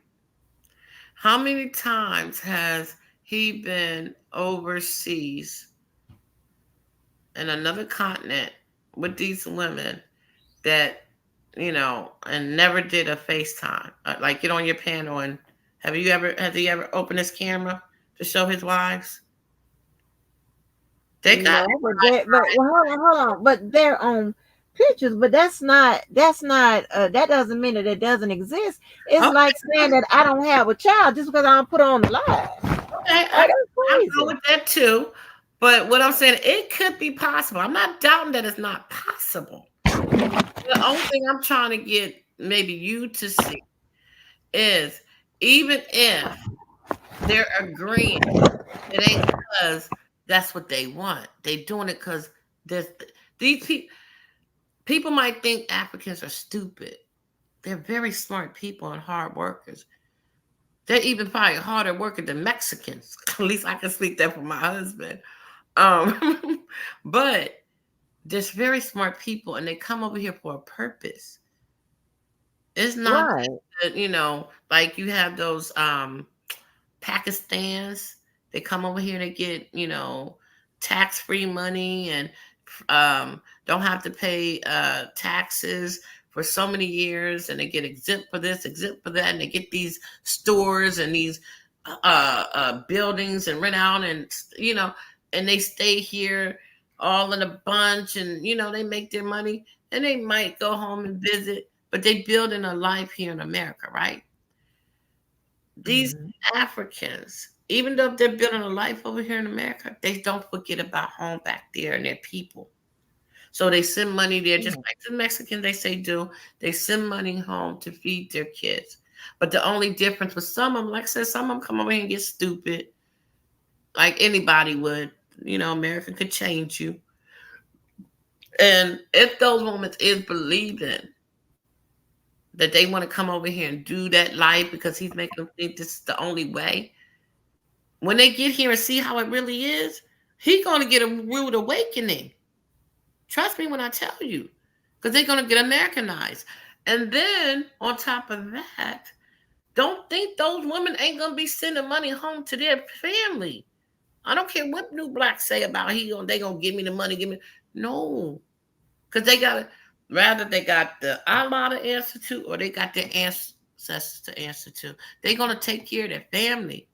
B: How many times has he been overseas in another continent with these women that and never did a FaceTime? Like get on your panel and has he ever opened his camera to show his wives? They got
C: No, but well, hold on, but they're on pictures, but that doesn't mean that it doesn't exist. It's
B: okay.
C: like saying that I don't have a child just because I don't put on the live.
B: Okay,
C: Like that's
B: I go
C: crazy.
B: with that too. But what I'm saying, it could be possible. I'm not doubting that it's not possible. The only thing I'm trying to get maybe you to see is even if they're agreeing, it ain't because that's what they want. They doing it because there's these people might think Africans are stupid. They're very smart people and hard workers. They're even probably harder working than Mexicans. At least I can speak that for my husband. But there's very smart people and they come over here for a purpose. It's not
C: Right.
B: that, like you have those Pakistans, they come over here to get, tax-free money and don't have to pay taxes for so many years and they get exempt for this, exempt for that, and they get these stores and these buildings and rent out and they stay here all in a bunch and they make their money and they might go home and visit, but they building a life here in America, right? These
C: Mhm.
B: Africans, even though they're building a life over here in America, they don't forget about home back there and their people. So they send money there, just
C: Yeah.
B: like the Mexicans they say do. They send money home to feed their kids. But the only difference with some of them, like I said, some of them come over here and get stupid, like anybody would. America could change you. And if those women is believing that they want to come over here and do that life because he's making them think this is the only way, when they get here and see how it really is, he's going to get a rude awakening. Trust me when I tell you, because they're going to get Americanized. And then on top of that, don't think those women ain't going to be sending money home to their family. I don't care what New Black say about they going to give me the money, give me. No, because they got to, rather they got the Allah to answer to or they got their ancestors to answer to. They're going to take care of their family.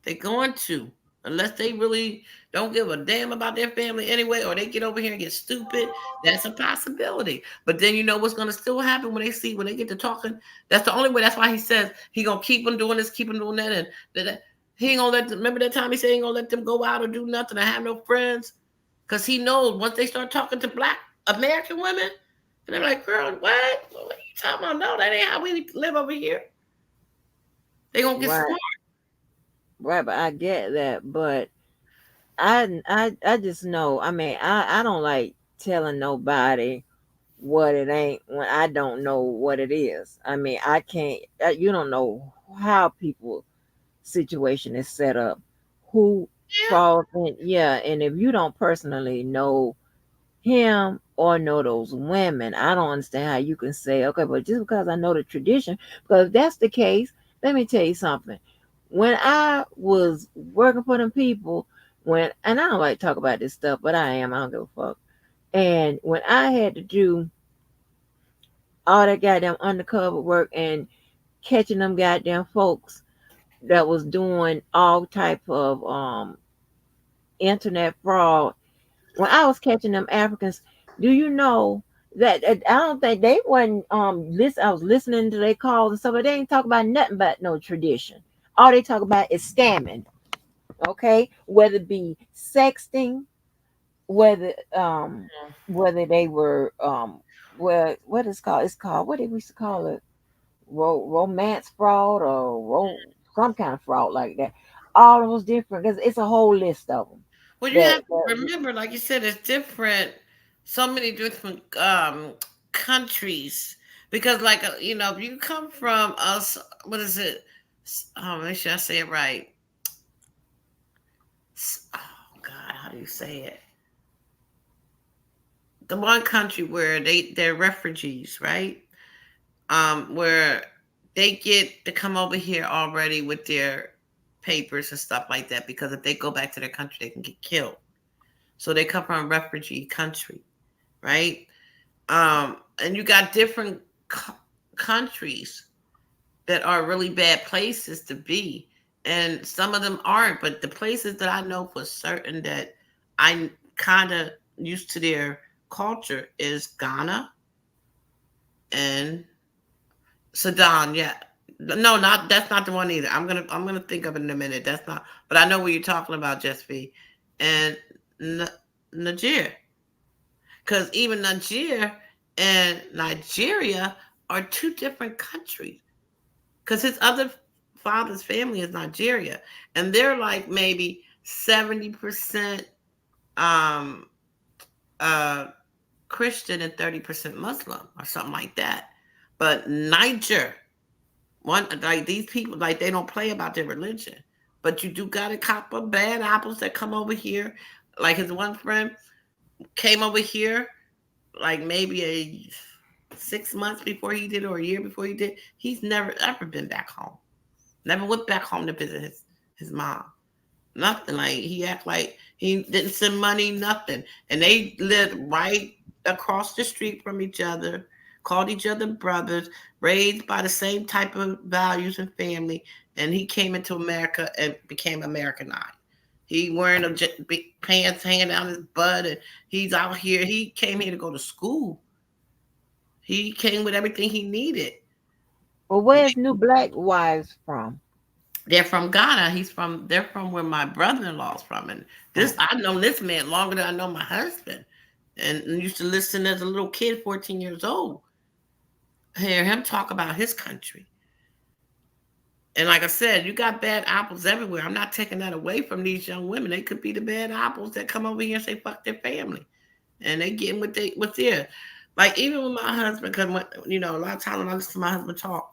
B: They're going to, unless they really don't give a damn about their family anyway, or they get over here and get stupid. That's a possibility. But then you know what's going to still happen when they get to talking. That's the only way. That's why he says he gonna keep them doing this, keep them doing that, and that he ain't gonna let them. Remember that time he said he ain't gonna let them go out or do nothing or have no friends, because he knows once they start talking to Black American women, and they're like, "Girl, what are you talking about? No, that ain't how we live over here." They gonna get
C: Right.
B: smart.
C: Right, but I get that, but I just know. I mean, I don't like telling nobody what it ain't when I don't know what it is. I mean, I can't. You don't know how people situation is set up, who
B: Yeah.
C: falls in. Yeah, and if you don't personally know him or know those women, I don't understand how you can say, okay, but just because I know the tradition, because if that's the case, let me tell you something. When I was working for them people, and I don't like to talk about this stuff, but I don't give a fuck. And when I had to do all that goddamn undercover work and catching them goddamn folks that was doing all type of internet fraud, when I was catching them Africans, do you know that I don't think they wasn't listen. I was listening to their calls and stuff, but they ain't talk about nothing but no tradition. All they talk about is scamming. Okay, whether it be sexting, whether whether they were what is called, it's called, what did we used to call it, romance fraud, or some kind of fraud like that. All of those different, because it's a whole list of them.
B: Well, you have to
C: That
B: remember, like you said, it's different, so many different countries. Because, like, if you come from us, what is it? Make sure I say it right. Oh God, how do you say it? The one country where they're refugees, right? Where they get to come over here already with their papers and stuff like that. Because if they go back to their country, they can get killed. So they come from a refugee country, right? And you got different countries that are really bad places to be, and some of them aren't. But the places that I know for certain that I kind of used to their culture is Ghana and Sudan. Yeah, no, not that's not the one either. I'm gonna think of it in a minute. That's not, but I know what you're talking about, Just V, and Niger. Because even Niger and Nigeria are two different countries. Because his other father's family is Nigeria, and they're like maybe 70% um, uh, Christian and 30% Muslim or something like that. But Niger, one like these people, like they don't play about their religion. But you do got a couple of bad apples that come over here. Like his one friend came over here like maybe a 6 months before he did or a year before he did. He's never ever been back home. Never went back home to visit his mom. Nothing. Like he act like he didn't send money, nothing. And they lived right across the street from each other, called each other brothers, raised by the same type of values and family. And he came into America and became Americanized. He wearing big pants hanging down his butt, and he's out here. He came here to go to school. He came with everything he needed.
C: Well, where's New Black Wives from?
B: They're from Ghana. They're from where my brother-in-law's from. And this,
C: Oh,
B: I've known this man longer than I know my husband. And used to listen as a little kid, 14 years old, hear him talk about his country. And like I said, you got bad apples everywhere. I'm not taking that away from these young women. They could be the bad apples that come over here and say fuck their family. And they getting what's there. Like even with my husband, because a lot of times when I listen to my husband talk,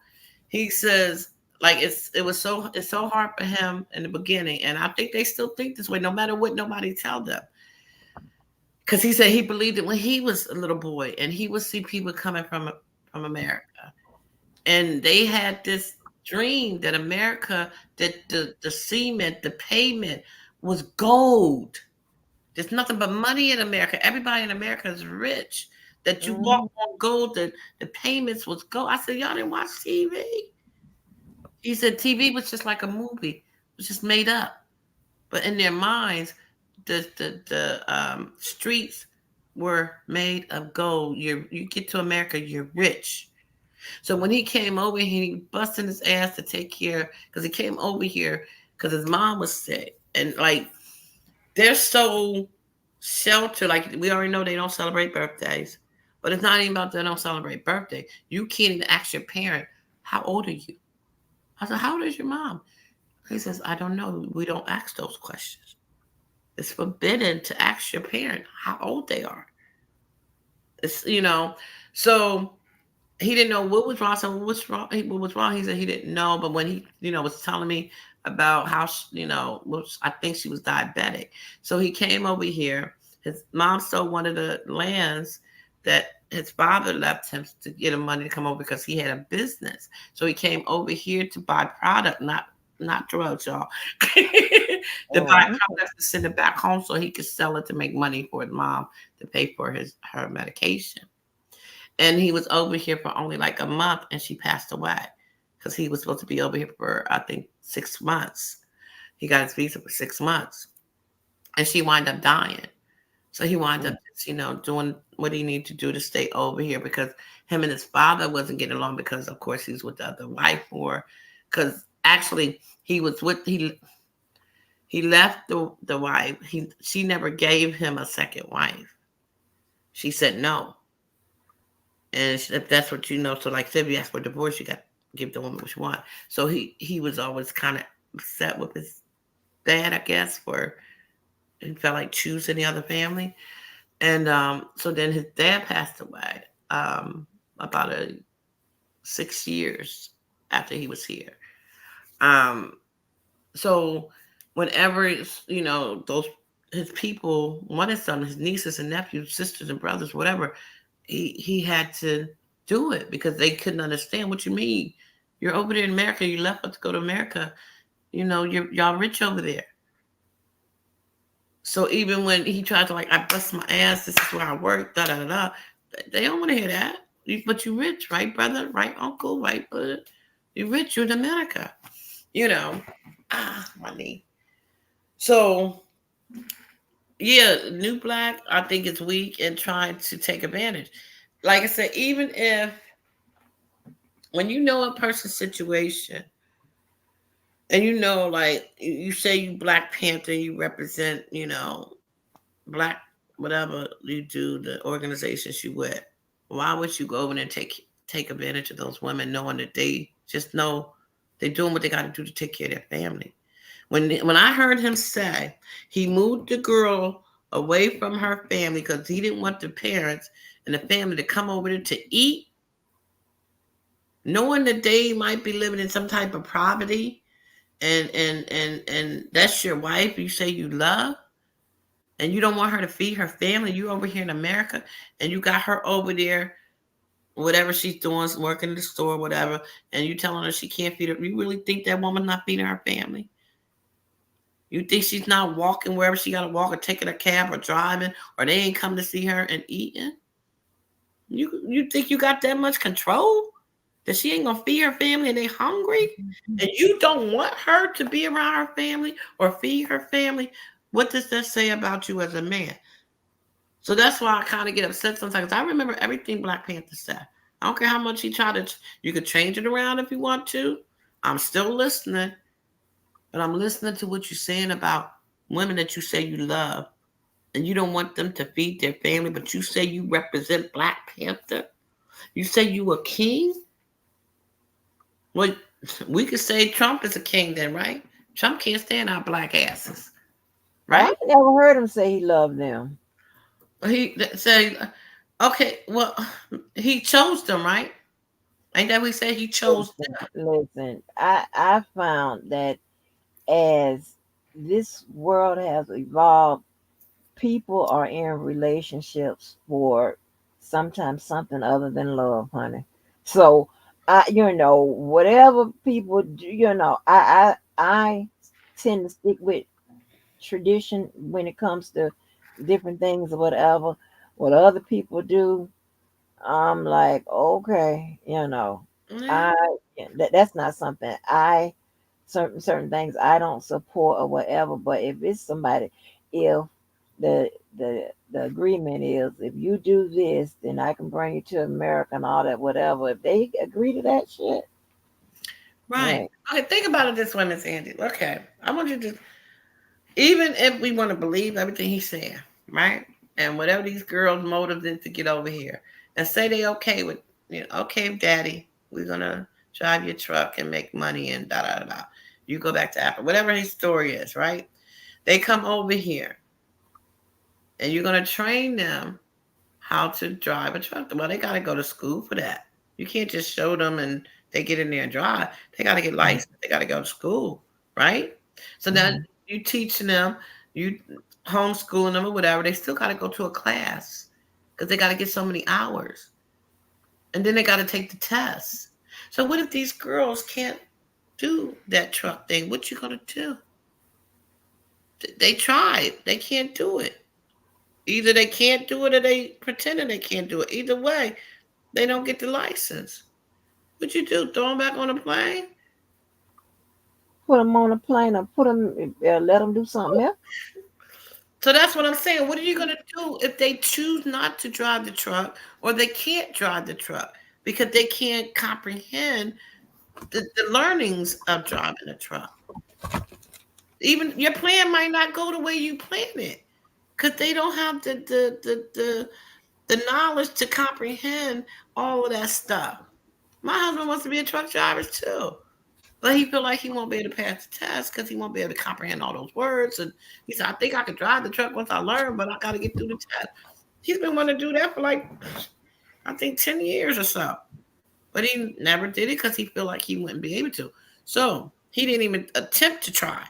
B: he says like it's so hard for him in the beginning, and I think they still think this way, no matter what nobody tell them. Because he said he believed it when he was a little boy, and he would see people coming from America, and they had this dream that America, that the cement, the pavement was gold. There's nothing but money in America. Everybody in America is rich. That you walk
C: mhm.
B: on gold, the payments was gold. I said, y'all didn't watch TV? He said TV was just like a movie. It was just made up. But in their minds, the streets were made of gold. You get to America, you're rich. So when he came over here, he busting his ass to take care, because he came over here because his mom was sick. And like they're so sheltered. Like we already know they don't celebrate birthdays. But it's not even about they don't celebrate birthday. You can't even ask your parent, how old are you? I said, how old is your mom? He says, I don't know. We don't ask those questions. It's forbidden to ask your parent how old they are. It's, so he didn't know what was wrong. So what was wrong? What was wrong? He said he didn't know. But when he, was telling me about how, I think she was diabetic. So he came over here. His mom sold one of the lands that his father left him to get him money to come over because he had a business. So he came over here to buy product, not drugs, y'all. To buy
C: Oh,
B: products to send it back home so he could sell it to make money for his mom to pay for her medication. And he was over here for only like a month and she passed away because he was supposed to be over here for, I think, 6 months. He got his visa for 6 months and she wound up dying. So he wound up, doing what he needed to do to stay over here because him and his father wasn't getting along because, of course, he's with the other wife, or because actually he left the wife. She never gave him a second wife. She said no. And if that's what so like say if you ask for a divorce, you got to give the woman what you want. So he was always kind of upset with his dad, I guess, for he felt like choosing the other family. And so then his dad passed away about 6 years after he was here. So whenever those his people, one his son, his nieces and nephews, sisters and brothers, whatever, he had to do it because they couldn't understand what you mean. You're over there in America. You left us to go to America. Y'all rich over there. So even when he tried to I bust my ass, this is where I work, da da da, they don't want to hear that. But you rich, right, brother? Right, uncle? Right, brother? You rich. You're in America. My knee. So yeah, New Black, I think it's weak and trying to take advantage. Like I said, even if when you know a person's situation and like you say you Black Panther, you represent, Black whatever you do, the organizations you with, why would you go over and take advantage of those women knowing that they just know they're doing what they got to do to take care of their family? When I heard him say he moved the girl away from her family because he didn't want the parents and the family to come over there to eat, knowing that they might be living in some type of poverty, and that's your wife you say you love, and you don't want her to feed her family. You over here in America, and you got her over there, whatever she's doing, working in the store, whatever, and you telling her she can't feed her. You really think that woman not feeding her family? You think she's not walking wherever she got to walk, or taking a cab, or driving, or they ain't come to see her and eating? You think you got that much control that she ain't gonna feed her family and they hungry, and you don't want her to be around her family or feed her family? What does that say about you as a man? So that's why I kind of get upset sometimes. I remember everything Black Panther said. I don't care how much he tried to. You could change it around if you want to. I'm still listening. But I'm listening to what you're saying about women that you say you love, and you don't want them to feed their family, but you say you represent Black Panther. You say you a king. Well, we could say Trump is a king then, right? Trump can't stand our Black asses,
C: I
B: right?
C: never heard him say he loved them.
B: He say, okay, well, he chose them, right? Ain't that we say he chose
C: Listen,
B: them?
C: listen. I found that as this world has evolved, people are in relationships for sometimes something other than love, honey. So whatever people do, I tend to stick with tradition when it comes to different things or whatever. What other people do, I'm like, okay,
B: Yeah.
C: I that's not something I certain things I don't support or whatever. But if it's somebody, if the agreement is if you do this, then I can bring you to America and all that, whatever. If they agree to that shit,
B: Right.
C: right?
B: Okay, think about it this way, Miss Andy. Okay. I want you to, even if we want to believe everything he's saying, right? And whatever these girls' motive is to get over here, and say they okay with, okay, daddy, we're gonna drive your truck and make money and da da da. You go back to Africa, whatever his story is, right? They come over here and you're going to train them how to drive a truck. Well, they got to go to school for that. You can't just show them and they get in there and drive. They got to get licensed. They got to go to school, right? So then
C: Mhm.
B: you teaching them, you homeschooling them or whatever. They still got to go to a class because they got to get so many hours. And then they got to take the test. So what if these girls can't do that truck thing? What you going to do? They tried. They can't do it. Either they can't do it or they pretending they can't do it. Either way, they don't get the license. What you do? Throw them back on a plane?
C: Put them on a plane or put them, let them do something else.
B: So that's what I'm saying. What are you going to do if they choose not to drive the truck or they can't drive the truck because they can't comprehend the learnings of driving a truck? Even your plan might not go the way you plan it because they don't have the knowledge to comprehend all of that stuff. My husband wants to be a truck driver too, but he feel like he won't be able to pass the test because he won't be able to comprehend all those words. And he said, "I think I could drive the truck once I learn, but I got to get through the test." He's been wanting to do that for like I think 10 years or so, but he never did it because he feel like he wouldn't be able to. So he didn't even attempt to try.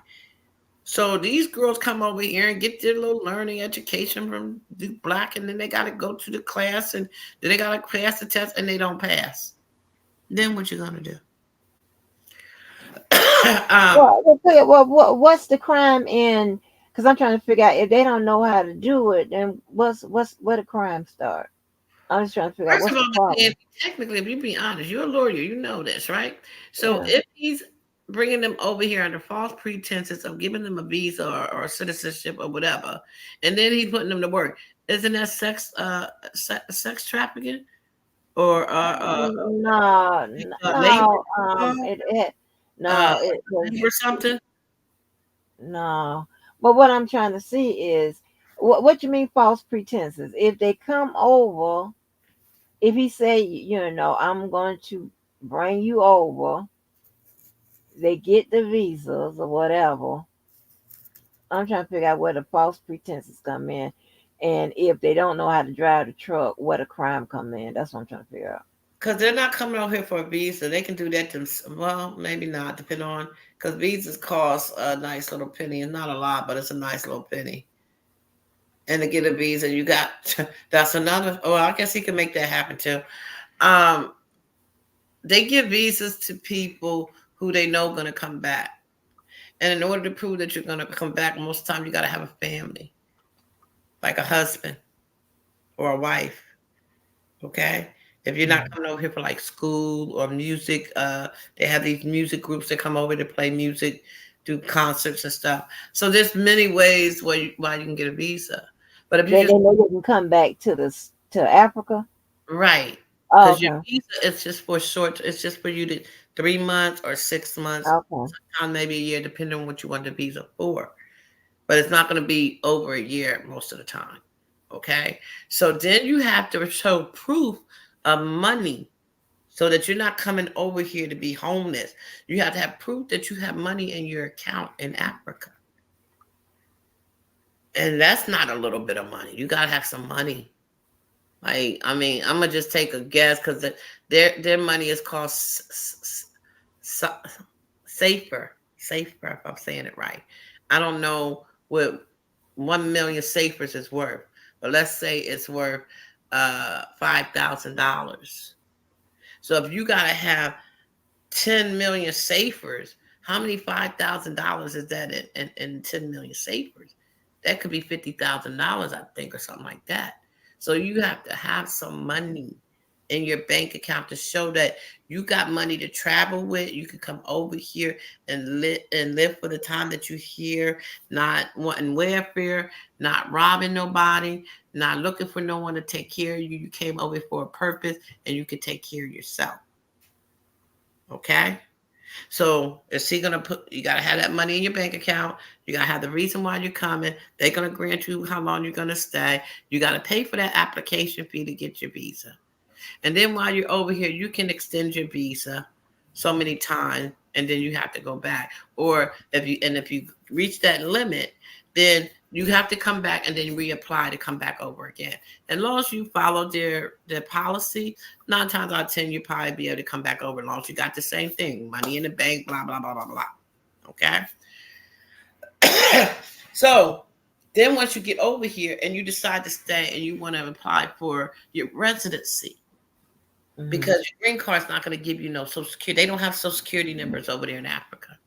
B: So these girls come over here and get their little learning education from Duke Black, and then they got to go to the class, and then they got to pass the test, and they don't pass. Then what you gonna do?
C: What's the crime in? Because I'm trying to figure out if they don't know how to do it, then where the crime start? I'm just trying to figure out
B: First of
C: what's the
B: all,
C: problem.
B: technically, if you be honest, you're a lawyer, you know this, right? So
C: Yeah.
B: if he's bringing them over here under false pretenses of giving them a visa or citizenship or whatever, and then he's putting them to work, isn't that sex trafficking or
C: No,
B: labor
C: no, it
B: uh,
C: no, it was
B: labor something?
C: no. But what I'm trying to see is what you mean false pretenses. If they come over, if he say, I'm going to bring you over, they get the visas or whatever. I'm trying to figure out where the false pretenses come in, and if they don't know how to drive the truck, where the crime come in. That's what I'm trying to figure out.
B: Because they're not coming over here for a visa. They can do that themselves. Well, maybe not, depending on because visas cost a nice little penny. It's not a lot, but it's a nice little penny. And to get a visa, you got that's another. Oh, I guess he can make that happen too. Um, they give visas to people who they know going to come back, and in order to prove that you're going to come back, most of the time you got to have a family, like a husband or a wife. Okay. If you're not coming over here for like school or music, they have these music groups that come over to play music, do concerts and stuff. So there's many ways why you can get a visa. But if you
C: They
B: just
C: know they can come back to Africa.
B: right,
C: Oh,
B: because your
C: okay,
B: visa is just for short. It's just for you to 3 months or 6 months,
C: okay.
B: sometimes maybe a year, depending on what you want the visa for. But it's not going to be over a year most of the time. Okay, so then you have to show proof of money so that you're not coming over here to be homeless. You have to have proof that you have money in your account in Africa. And that's not a little bit of money. You got to have some money. Like, I mean, I'm going to just take a guess because their money is called safer. Safer, if I'm saying it right. I don't know what 1 million safers is worth, but let's say it's worth $5,000. So if you got to have 10 million safers, how many $5,000 is that in 10 million safers? That could be $50,000, I think, or something like that. So you have to have some money in your bank account to show that you got money to travel with. You can come over here and live for the time that you're here, not wanting welfare, not robbing nobody, not looking for no one to take care of you. You came over for a purpose and you can take care of yourself. Okay? So is he gonna put you gotta have that money in your bank account, you gotta have the reason why you're coming, they're gonna grant you how long you're gonna stay, you gotta pay for that application fee to get your visa. And then while you're over here, you can extend your visa so many times and then you have to go back. Or if you reach that limit, then you have to come back and then reapply to come back over again. As long as you follow their policy, 9 times out of 10 you probably be able to come back over. As long as you got the same thing, money in the bank, blah blah blah blah blah. Okay. So then once you get over here and you decide to stay and you want to apply for your residency, because your green card is not going to give you no Social Security. They don't have Social Security numbers over there in Africa.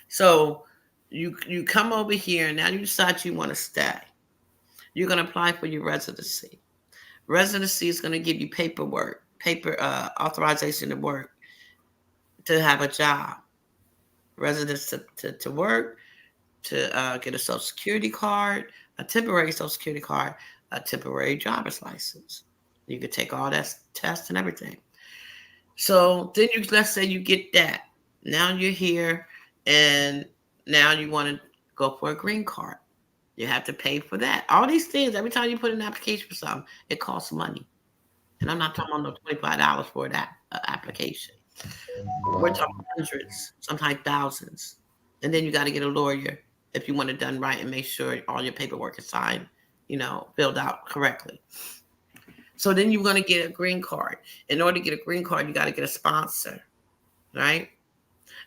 B: So you come over here and now you decide you want to stay. You're going to apply for your residency. Residency is going to give you paper authorization to work, to have a job, residence to work, to get a Social Security card, a temporary Social Security card, a temporary driver's license. You could take all that tests and everything. So then let's say you get that. Now you're here and now you want to go for a green card. You have to pay for that. All these things, every time you put in an application for something, it costs money. And I'm not talking about no $25 for that application. We're talking hundreds, sometimes thousands. And then you got to get a lawyer if you want it done right and make sure all your paperwork is signed, filled out correctly. So then you're going to get a green card. In order to get a green card, you got to get a sponsor, right?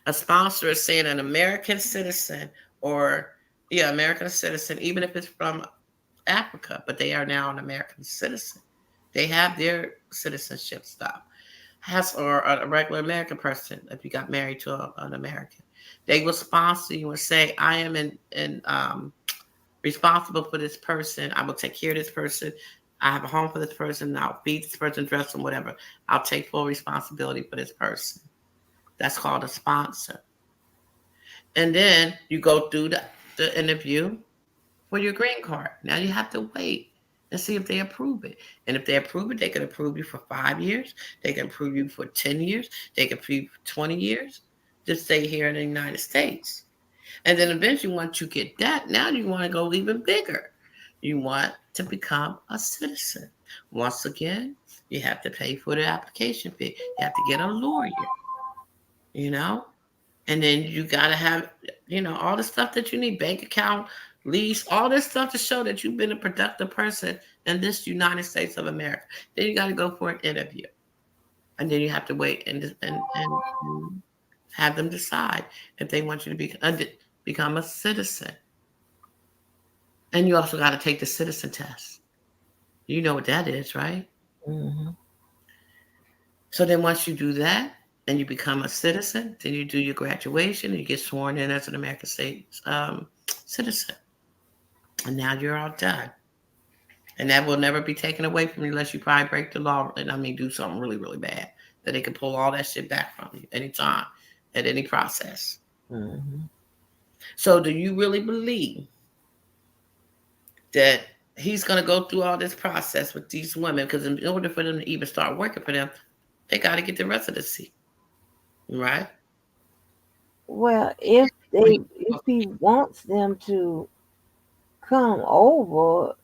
B: A sponsor is saying an American citizen American citizen, even if it's from Africa, but they are now an American citizen. They have their citizenship stuff. Or a regular American person, if you got married to an American. They will sponsor you and say, I am responsible for this person. I will take care of this person. I have a home for this person. I'll feed this person, dress them, whatever. I'll take full responsibility for this person. That's called a sponsor. And then you go through the interview for your green card. Now you have to wait and see if they approve it. And if they approve it, they can approve you for 5 years. They can approve you for 10 years. They can approve you for 20 years to stay here in the United States. And then eventually, once you get that, now you want to go even bigger. You want to become a citizen. Once again, you have to pay for the application fee. You have to get a lawyer, and then you got to have, all the stuff that you need, bank account, lease, all this stuff to show that you've been a productive person in this United States of America. Then you got to go for an interview. And then you have to wait and have them decide if they want you to become a citizen. And you also got to take the citizen test. You know what that is, right?
C: Mm-hmm.
B: So then once you do that, and you become a citizen, then you do your graduation and you get sworn in as an American States citizen. And now you're all done. And that will never be taken away from you unless you probably break the law and do something really, really bad. That they can pull all that shit back from you anytime, at any process.
C: Mm-hmm.
B: So do you really believe that he's going to go through all this process with these women? Because in order for them to even start working for them, they got to get the residency. Right.
C: Well, if he wants them to come over,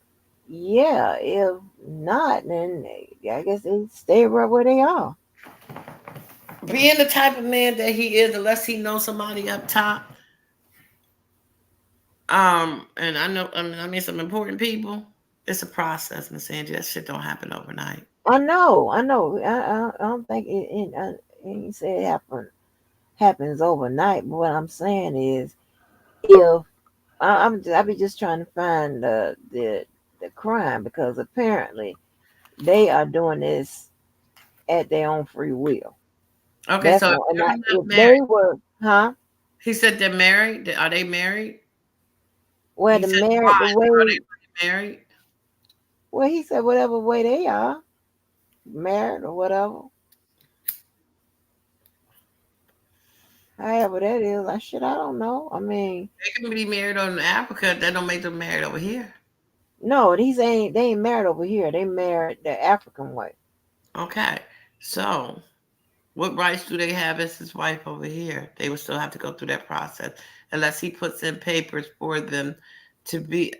C: yeah. If not, then I guess they stay right where they are.
B: Being the type of man that he is, unless he knows somebody up top, and I mean some important people, it's a process, Miss Angie. That shit don't happen overnight.
C: I know. I don't think it he said it happens overnight. But what I'm saying is, if I be just trying to find the crime, because apparently they are doing this at their own free will.
B: Okay,
C: That's
B: so
C: if they were,
B: He said they're married. Are they married?
C: Well,
B: He
C: the
B: said
C: married
B: why?
C: the way.
B: Are they married?
C: Well, he said whatever way they are married or whatever. However that is, I don't know. I mean,
B: they can be married in Africa. That don't make them married over here.
C: No, they ain't married over here. They married the African way.
B: Okay, so what rights do they have as his wife over here? They would still have to go through that process unless he puts in papers for them to be.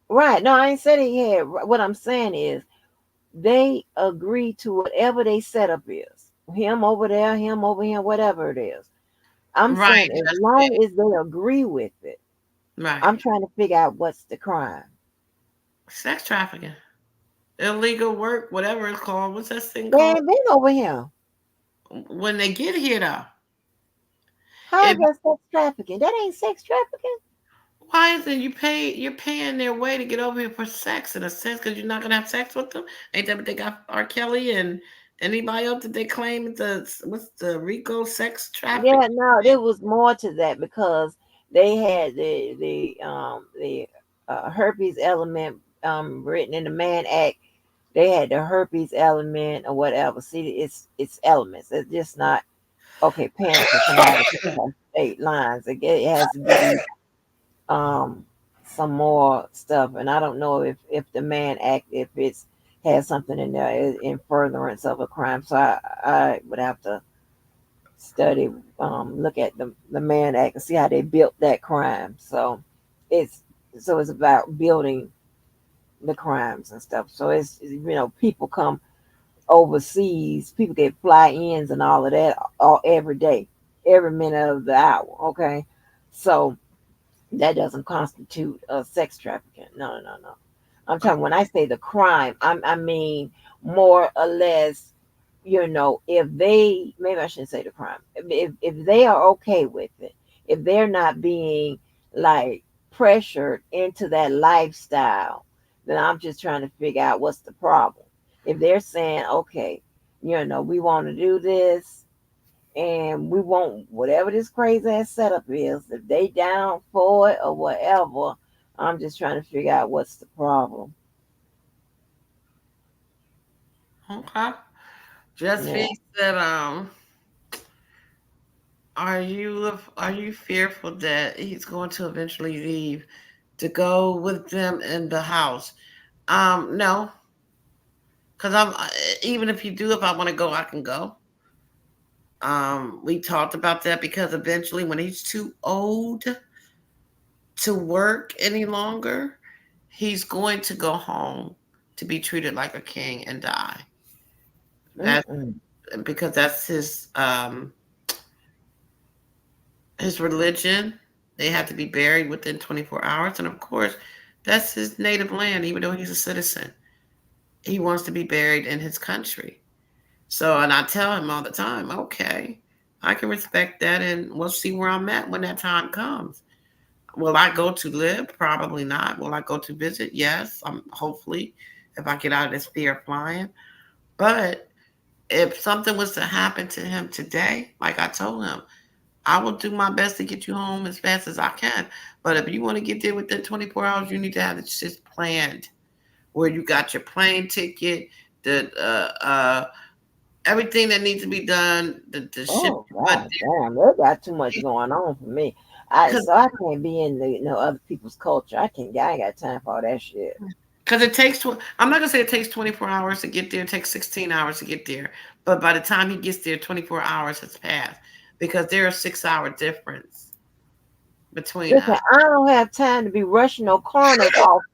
C: Right. No, I ain't said he had. What I'm saying is they agree to whatever they setup is. him over there, him over here, whatever it is. I'm
B: Right.
C: saying as long as they agree with it,
B: Right.
C: I'm trying to figure out what's the crime.
B: Sex trafficking, illegal work, whatever it's called. What's that thing
C: They
B: called?
C: ain't been over here.
B: When they get here, though,
C: How
B: if
C: is that sex trafficking? That ain't sex trafficking.
B: why is it you're paying their way to get over here for sex in a sense because you're not gonna have sex with them? Ain't that what they got R. Kelly and anybody else that they claim is what's the Rico sex traffic?
C: Yeah, no, there was more to that because they had the herpes element written in the Mann Act. They had the herpes element or whatever. See, it's elements. It's just not okay. Paying for somebody to cross state lines. It has to be um some more stuff, and I don't know if the Mann Act, if it's has something in there in furtherance of a crime. So I would have to study, look at the Mann Act and see how they built that crime. It's it's about building the crimes and stuff. So it's people come overseas, people get fly-ins and all of that all every day, every minute of the hour. Okay, so that doesn't constitute sex trafficking. No, no, no. I'm talking when I say the crime, I mean more or less, if they maybe I shouldn't say the crime. If they are okay with it, if they're not being like pressured into that lifestyle, then I'm just trying to figure out what's the problem. If they're saying, okay, we want to do this and we want whatever this crazy ass setup is, if they down for it or whatever, I'm just trying to figure out what's the problem.
B: Okay. Just
C: Yeah.
B: he said, are you fearful that he's going to eventually leave to go with them in the house? No, because even if you do, if I want to go, I can go. We talked about that because eventually, when he's too old to work any longer, he's going to go home to be treated like a king and die. That's
C: Mm-mm.
B: because that's his religion. They have to be buried within 24 hours, and of course, that's his native land. Even though he's a citizen, he wants to be buried in his country. So, and I tell him all the time, okay, I can respect that, and we'll see where I'm at when that time comes. Will I go to live? Probably not. Will I go to visit? Yes. Hopefully, if I get out of this fear of flying. But if something was to happen to him today, like I told him, I will do my best to get you home as fast as I can. But if you want to get there within 24 hours, you need to have it just planned, where you got your plane ticket, the everything that needs to be done, the ship.
C: Oh
B: But
C: God, damn, they got too much going on for me. So I can't be in the other people's culture. I ain't got time for all that shit.
B: because it takes, I'm not going to say it takes 24 hours to get there. It takes 16 hours to get there. But by the time he gets there, 24 hours has passed because there are 6 hour difference between
C: Listen,
B: us.
C: I don't have time to be rushing no coroner's office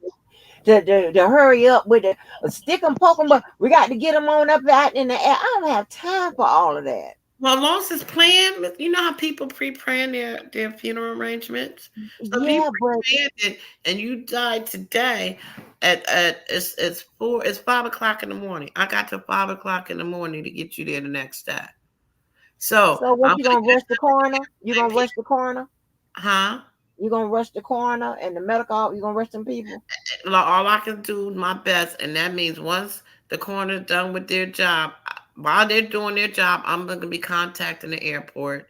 C: to hurry up with the stick 'em, poke 'em, but we got to get them on up out in the air. I don't have time for all of that.
B: Well, as long as it's planned, you know how people pre-plan their funeral arrangements. So if he
C: Yeah, but
B: pre-planned it and you died today at it's 5 o'clock in the morning. I got to 5 o'clock in the morning to get you there the next day. So
C: so what
B: I'm
C: you
B: gonna
C: gonna
B: catch
C: rush the coroner? You
B: them
C: gonna
B: people,
C: rush the coroner?
B: huh?
C: You gonna rush the coroner and the medical? You gonna rush them people?
B: All I can do my best, and that means once the coroner's done with their job, while they're doing their job, I'm gonna be contacting the airport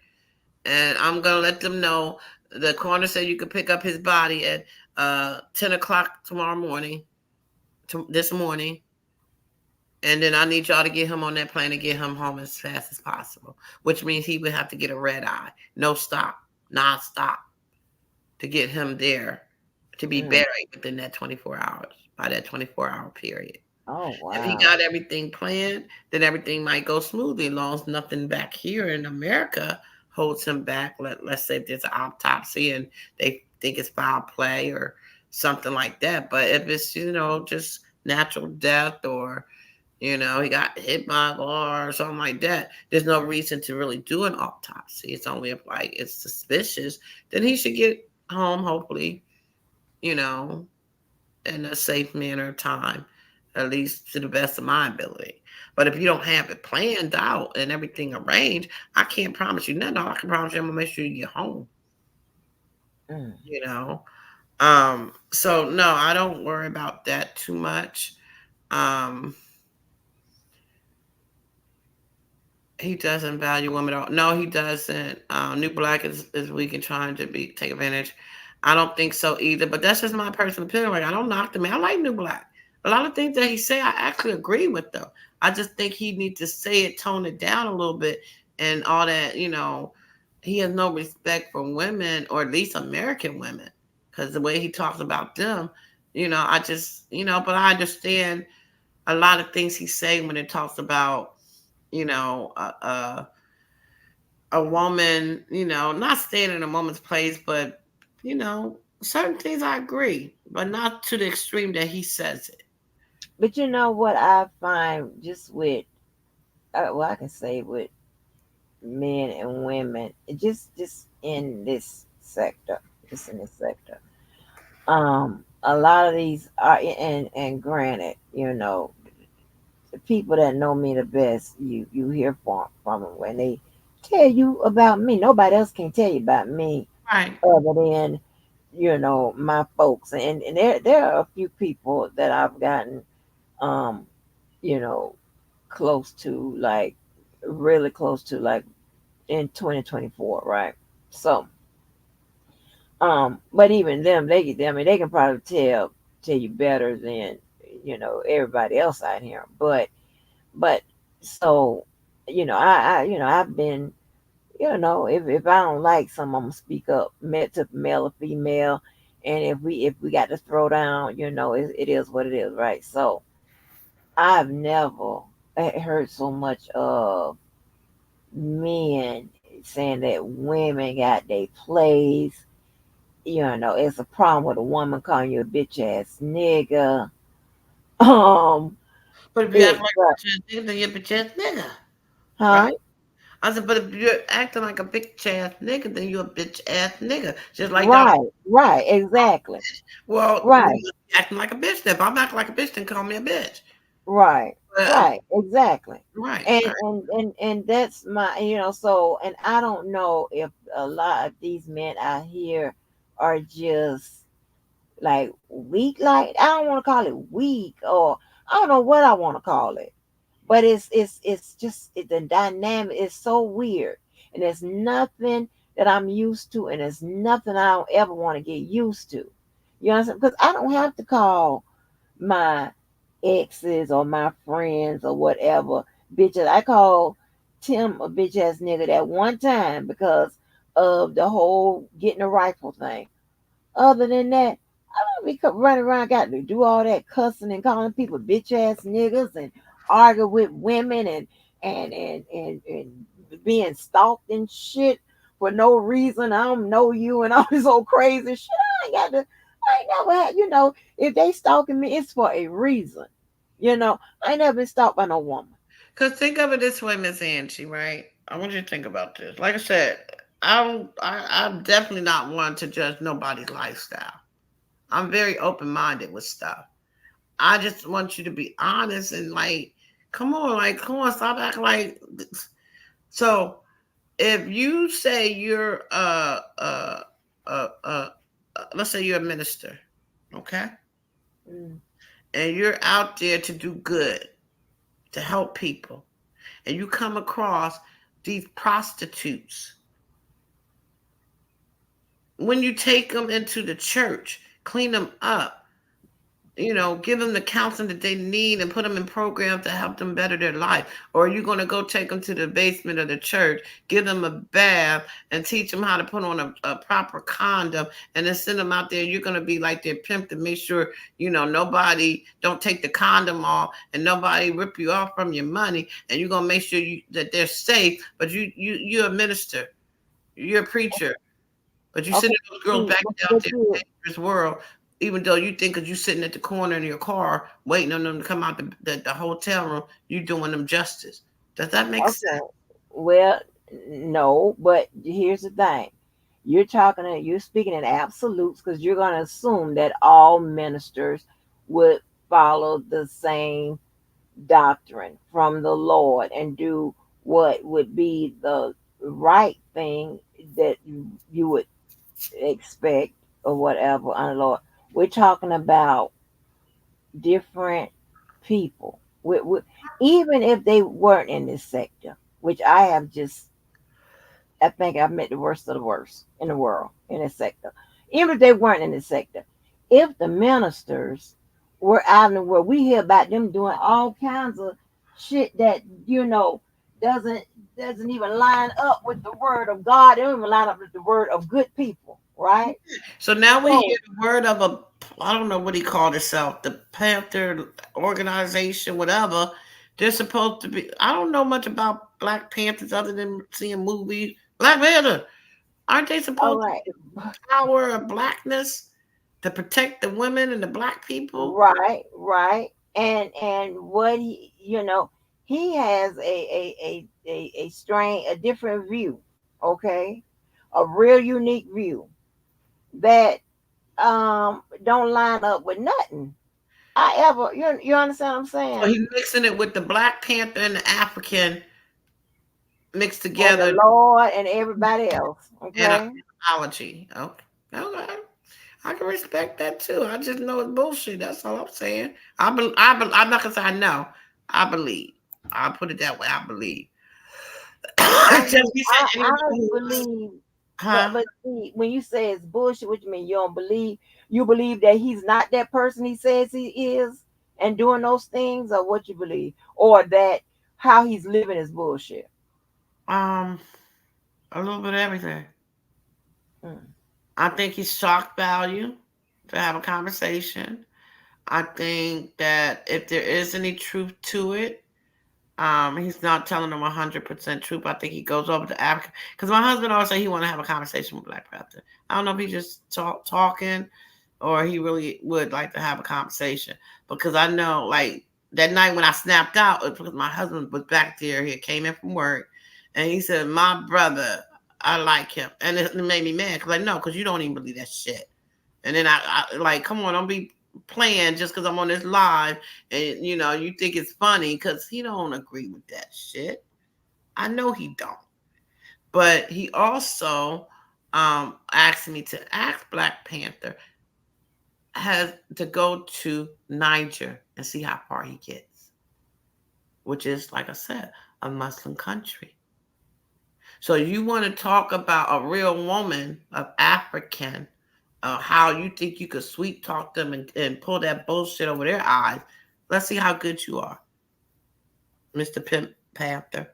B: and I'm gonna let them know the coroner said you could pick up his body at 10 o'clock tomorrow morning, this morning, and then I need y'all to get him on that plane and get him home as fast as possible. Which means he would have to get a red eye, no stop, non-stop, to get him there to be
C: Mm.
B: buried within that 24 hours by that 24-hour period.
C: Oh
B: If he
C: wow.
B: got everything planned, then everything might go smoothly as long as nothing back here in America holds him back. Let's say there's an autopsy and they think it's foul play or something like that. But if it's, just natural death or You know, he got hit by a car or something like that. There's no reason to really do an autopsy. It's only if like it's suspicious, then he should get home, hopefully, you know, in a safe manner of time, at least to the best of my ability. But if you don't have it planned out and everything arranged, I can't promise you nothing. All I can promise you, I'm gonna make sure you get home.
C: Mm.
B: You know, so no, I don't worry about that too much. Um, he doesn't value women at all. No, he doesn't. New Black is weak and trying to be take advantage. I don't think so either. But that's just my personal opinion. Like I don't knock the man. I like New Black. A lot of things that he say, I actually agree with though. I just think he needs to say it, tone it down a little bit, and all that. You know, he has no respect for women, or at least American women, because the way he talks about them, you know, I just, you know, but I understand a lot of things he's saying when it talks about, you know, a woman, you know, not staying in a woman's place, but you know, certain things I agree, but not to the extreme that he says it.
C: But you know what I find just with, well, I can say with men and women, just in this sector, just in this sector. A lot of these are, and granted, you know, the people that know me the best, you hear from them when they tell you about me. Nobody else can tell you about me
B: Right.
C: other than, you know, my folks. And there are a few people that I've gotten, um, you know, close to, like really close to, like in 2024, right? So, but even them, I mean, they can probably tell you better than, you know, everybody else out here. But so, you know, you know, I've been, you know, if I don't like some, I'm gonna speak up, to male or female, and if we got to throw down, you know, it is what it is, right? So I've never heard so much of men saying that women got their place. You know, it's a problem with a woman calling you a bitch ass nigga. Um,
B: But if you act
C: it,
B: like a bitch ass nigga, then you're a bitch ass nigga,
C: huh?
B: right? I said, but if you're acting like a bitch ass nigga, then you're a bitch ass nigga. Just like Dr.
C: Right, right, exactly.
B: Well, you
C: Right,
B: must be acting like a bitch. Then if I'm acting like a bitch, then call me a bitch.
C: right,
B: But
C: right, exactly.
B: right,
C: And
B: right.
C: that's my, you know, so, and I don't know if a lot of these men out here are just like weak. Like, I don't want to call it weak, or I don't know what I want to call it. But it's just the dynamic is so weird, and there's nothing that I'm used to, and there's nothing I don't ever want to get used to. You understand? Because I don't have to call my exes or my friends or whatever bitches. I called Tim a bitch ass nigga that one time because of the whole getting a rifle thing. Other than that, I don't be running around got to do all that cussing and calling people bitch ass niggas and argue with women and being stalked and shit for no reason. I don't know you and all this old crazy shit. I ain't got to. I ain't never had. You know, if they stalking me, it's for a reason. You know, I ain't never been stalked by no woman.
B: Because think of it this way, Miss Angie, right? I want you to think about this. Like I said, I'm definitely not one to judge nobody's lifestyle. I'm very open minded with stuff. I just want you to be honest and like, come on, stop acting like. So if you say you're let's say you're a minister, okay,
C: Mm,
B: and you're out there to do good, to help people, and you come across these prostitutes, when you take them into the church, clean them up, you know, give them the counseling that they need and put them in programs to help them better their life. Or are you going to go take them to the basement of the church, give them a bath, and teach them how to put on a proper condom, and then send them out there? You're going to be like their pimp to make sure, you know, nobody don't take the condom off and nobody rip you off from your money. And you're going to make sure that they're safe. But you're a minister, you're a preacher, but you
C: okay,
B: send those girls
C: see,
B: back out
C: but
B: there in
C: you,
B: the dangerous world. even though you think because you're sitting at the corner in your car waiting on them to come out the hotel room, you doing them justice. Does that make sense?
C: Okay. Well, no, but here's the thing. You're speaking in absolutes because you're going to assume that all ministers would follow the same doctrine from the Lord and do what would be the right thing that you would expect or whatever on the Lord. We're talking about different people. Even if they weren't in this sector, which I think I've met the worst of the worst in the world in this sector. Even if they weren't in this sector, if the ministers were out in the world, we hear about them doing all kinds of shit that doesn't doesn't even line up with the word of God. They don't even line up with the word of good people, right?
B: So now we
C: So
B: hear the word of a, I don't know what he called himself, the Panther organization, whatever. They're supposed to be. I don't know much about Black Panthers other than seeing movies. Black Panther, aren't they
C: all
B: supposed to
C: right,
B: be the power of blackness to protect the women and the black people?
C: right, and what he has a strange, a different view, okay, a real unique view that don't line up with nothing I ever you understand what I'm
B: So
C: saying?
B: he's mixing it with the Black Panther and the African mixed
C: And the
B: together
C: Lord and everybody else,
B: in an
C: okay?
B: analogy. Okay. Okay. I can respect that too. I just know it's bullshit. That's all I'm saying. I'm not gonna say I know. I believe. I'll put it that way. I believe.
C: I
B: Just
C: mean,
B: he said
C: I
B: anyone
C: don't
B: who's,
C: believe,
B: huh?
C: but see, when you say it's bullshit, what you mean? You don't believe? You believe that he's not that person he says he is, and doing those things, or what you believe, or that how he's living is bullshit?
B: Um, a little bit of everything.
C: Mm.
B: I think he's shock value to have a conversation. I think that if there is any truth to it, he's not telling them 100% truth. I think he goes over to Africa because my husband always say he want to have a conversation with Black Panther. I don't know if he just talking or he really would like to have a conversation because I know like that night when I snapped out, it was because my husband was back there. He came in from work and he said, "My brother, I like him," and it made me mad because I know because you don't even believe that shit. And then I like, come on, don't be playing just because I'm on this live and you think it's funny because he don't agree with that shit. I know he don't. But he also asked me to ask Black Panther has to go to Niger and see how far he gets, which is like I said, a Muslim country. So you want to talk about a real woman of African, how you think you could sweet talk them and pull that bullshit over their eyes. Let's see how good you are, Mr. Pimp Panther.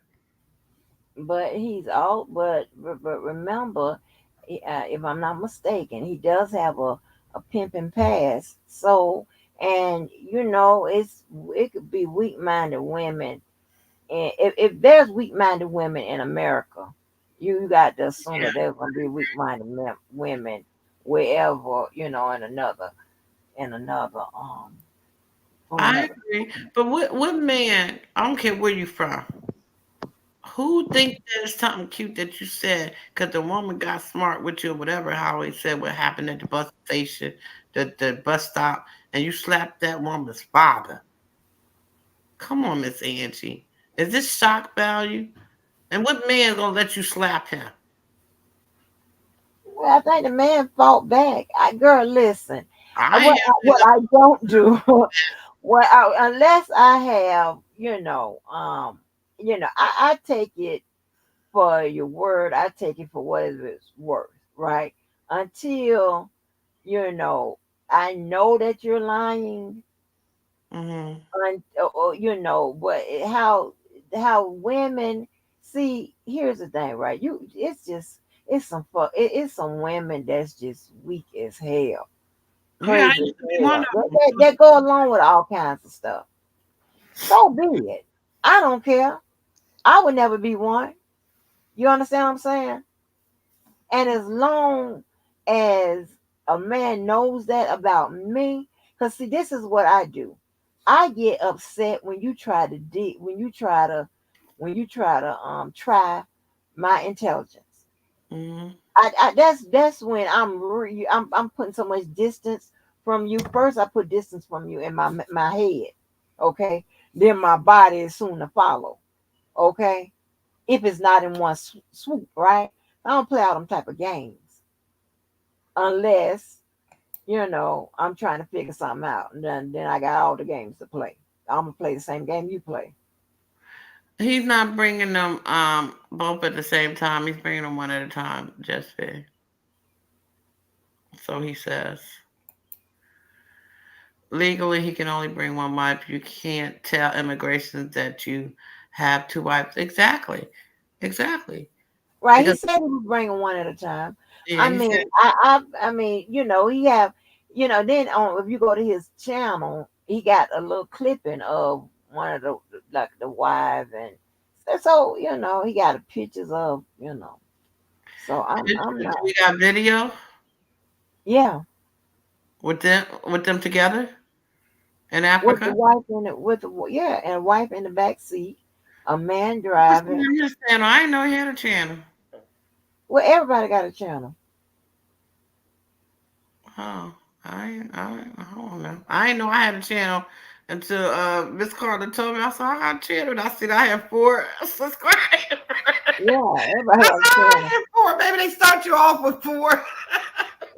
C: But he's all but remember, if I'm not mistaken, he does have a pimping past. So, and it could be weak-minded women, and if there's weak-minded women in America, you got to assume
B: Yeah,
C: that there's going to be weak-minded women wherever in another on
B: I
C: another.
B: agree. But what man, I don't care where you from, who think there's something cute that you said because the woman got smart with you or whatever, how he said what happened at the bus station, the bus stop, and you slapped that woman's father. Come on, Miss Angie. Is this shock value? And what man gonna let you slap him?
C: Well, I think the man fought back. Girl, listen.
B: I
C: What
B: ain't
C: what
B: having
C: I don't do, unless I have, I take it for your word. I take it for what it's worth, right? Until I know that you're lying,
B: no.
C: but how women see. Here's the thing, right? It's it's some women that's just weak as hell,
B: Yeah, I
C: crazy
B: used
C: as
B: to be one
C: hell.
B: of them.
C: That go along with all kinds of stuff. So be it. I don't care. I would never be one. You understand what I'm saying? And as long as a man knows that about me. Cause see, this is what I do. I get upset when you try to try my intelligence.
B: Mhm.
C: That's when I'm putting so much distance from you. First, I put distance from you in my head. Okay, then my body is soon to follow. Okay, if it's not in one swoop, right? I don't play all them type of games unless I'm trying to figure something out, and then I got all the games to play. I'm gonna play the same game you play.
B: He's not bringing them both at the same time. He's bringing them one at a time, just fair. So he says. Legally, he can only bring one wife. You can't tell immigration that you have two wives. Exactly. Exactly.
C: Right? He
B: Because
C: said he was bringing one at a time.
B: yeah,
C: I
B: he said
C: mean, I mean, he have, then on if you go to his channel, he got a little clipping of one of the like the wife, and so he got pictures of. So I'm not,
B: we got video
C: yeah,
B: with them together in
C: with the
B: Africa.
C: wife in it, yeah, and a wife in the back seat, a man
B: I see
C: driving.
B: him his channel. I didn't know he had a channel.
C: Well, everybody got a channel.
B: Oh, I don't know. I didn't know I had a channel until Miss Carter told me. I saw I got a channel. And I said I have 4 subscribers.
C: Yeah, everybody got a
B: I
C: channel.
B: have 4. Maybe they start you off with 4.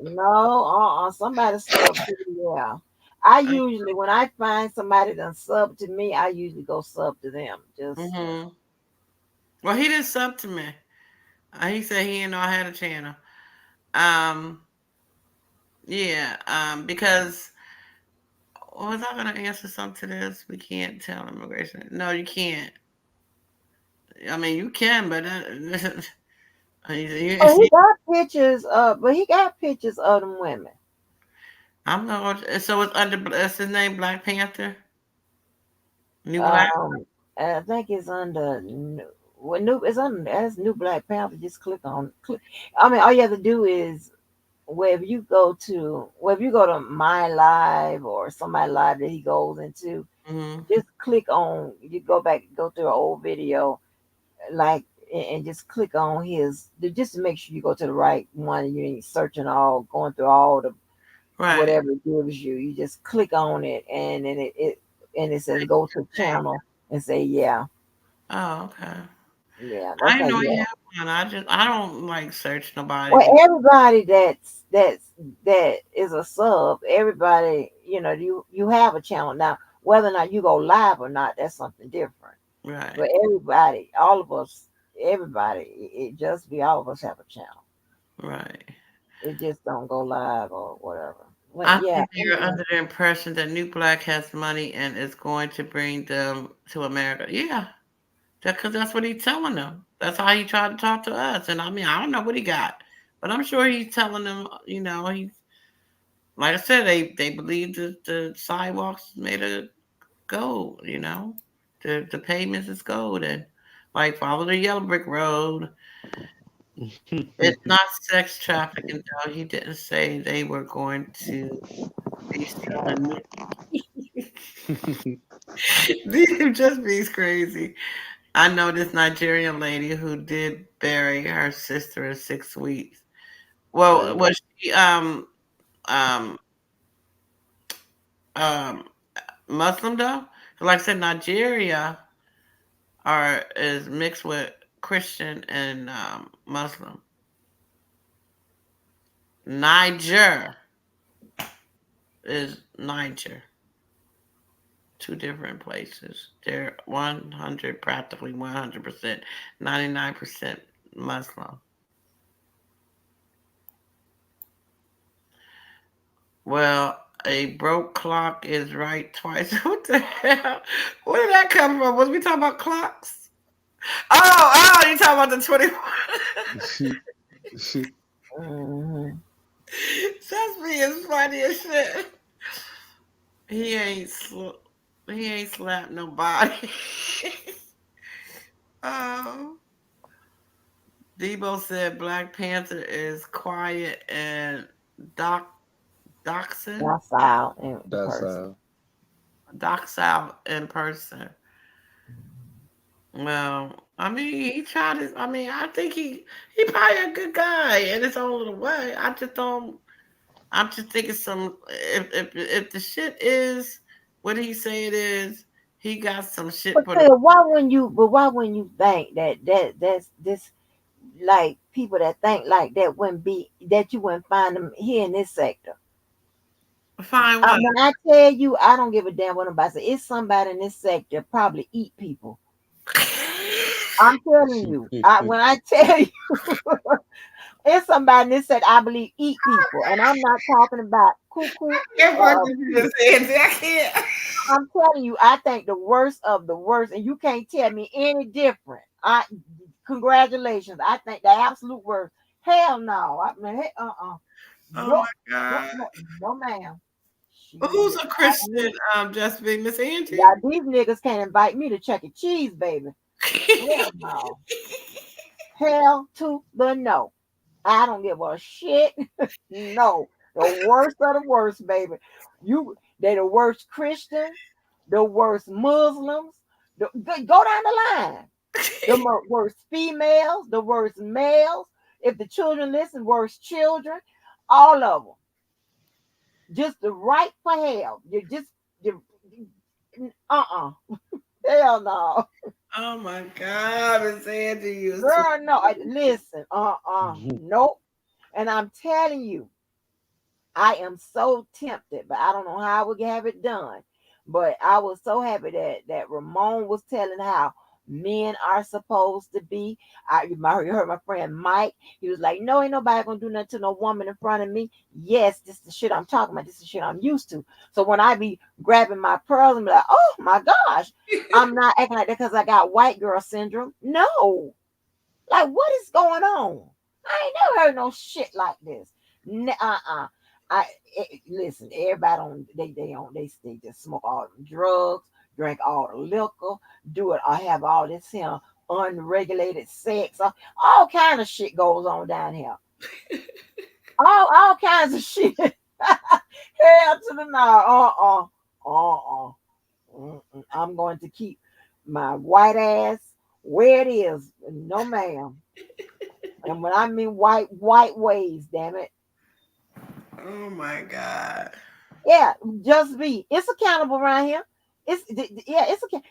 C: No, somebody sub to me. Yeah, I usually when I find somebody that sub to me, I usually go sub to them. Just
B: Mm-hmm. Well, he didn't sub to me. He said he didn't know I had a channel. Um, yeah, because was I gonna answer something to this? We can't tell immigration. No, you can't. I mean, you can, but
C: oh, he got pictures. But he got pictures of them women.
B: I'm going. So it's under. That's his name, Black Panther. New Black.
C: Um, I think it's under. Well, new it's under as New Black Panther. Just click. I mean, all you have to do is wherever you go to my live or somebody live that he goes into,
B: Mm-hmm.
C: just click on. You go through an old video, like, and just click on his, just to make sure you go to the right one. And you ain't searching going through all the
B: Right.
C: whatever it gives you. You just click on it, and then it says go to channel and say yeah,
B: Oh, okay.
C: yeah.
B: I
C: That's how
B: didn't know
C: you
B: he
C: have.
B: had one. I don't like search nobody.
C: Well, everybody that is a sub, everybody, you have a channel now. Whether or not you go live or not, that's something different.
B: Right.
C: But everybody, all of us, everybody, it just be all of us have a channel.
B: Right.
C: It just don't go live or whatever. But
B: I
C: yeah,
B: think they're under the impression that New Black has money and is going to bring them to America. Yeah, because that's what he's telling them. That's how he tried to talk to us. And I mean, I don't know what he got, but I'm sure he's telling them. He's like I said, they believe that the sidewalks made of gold. The pavements is gold, and like follow the yellow brick road. It's not sex trafficking, though. He didn't say they were going to be selling. These just be's crazy. I know this Nigerian lady who did bury her sister in 6 weeks. Well,
E: Crazy.
B: was she um um Muslim though? Like I said, Nigeria is mixed with Christian and Muslim. Niger is Niger. Two different places. They're 100, practically 100%, 99% Muslim. Well, a broke clock is right twice. What the hell? Where did that come from? Was we talking about clocks? Oh, you talking about the 21?
C: hmm
B: That's me is funny as shit. He ain't he ain't slapped nobody. Oh. Debo said Black Panther is quiet and Doxing,
C: Docile in
E: That's
C: person.
B: doxile in person. Well, I mean, he tried his. I mean, I think he probably a good guy in his own little way. I just don't. I'm just thinking some. If the shit is what he say it is, he got some shit
C: But
B: put.
C: still, why wouldn't you think that's this, like people that think like that wouldn't be, that you wouldn't find them here in this sector?
B: Fine what?
C: When I tell you, I don't give a damn what nobody say. It's somebody in this sector probably eat people. I'm telling you. When I tell you, it's somebody in this sector I believe eat people, and I'm not talking about cuckoo.
B: Can't fucking do this, Angie. I can't.
C: I'm telling you, I think the worst of the worst, and you can't tell me any different. Congratulations. I think the absolute worst. Hell no. I mean,
B: Oh
C: no,
B: my
C: no,
B: god.
C: no, no, ma'am.
B: Who's
C: Shit.
B: a Christian? Just be Miss Angie.
C: Yeah, these niggas can't invite me to Chuck E. Cheese, baby. Hell no. Hell to the no. I don't give a shit. No. The worst of the worst, baby. They the worst Christians, the worst Muslims. Go down the line. The worst females, the worst males. If the children listen, worst children. All of them. Just the right for hell. You hell no.
B: Oh my god, Miss Angie, you so
C: Girl, no. Listen, nope. And I'm telling you, I am so tempted, but I don't know how I would have it done. But I was so happy that Ramon was telling how men are supposed to be. You heard my friend Mike. He was like, "No, ain't nobody gonna do nothing to no woman in front of me." Yes, this is the shit I'm talking about. This is the shit I'm used to. So when I be grabbing my pearls and be like, "Oh my gosh," I'm not acting like that because I got white girl syndrome. No, like what is going on? I ain't never heard no shit like this. Listen. Everybody on they just smoke all the drugs, drink all the liquor, do it or have all this here unregulated sex. All kind of shit goes on down here. All kinds of shit. Hell to the no. I'm going to keep my white ass where it is. No, ma'am. And when I mean white ways, damn it.
B: oh my god.
C: Yeah, just be. It's accountable around here.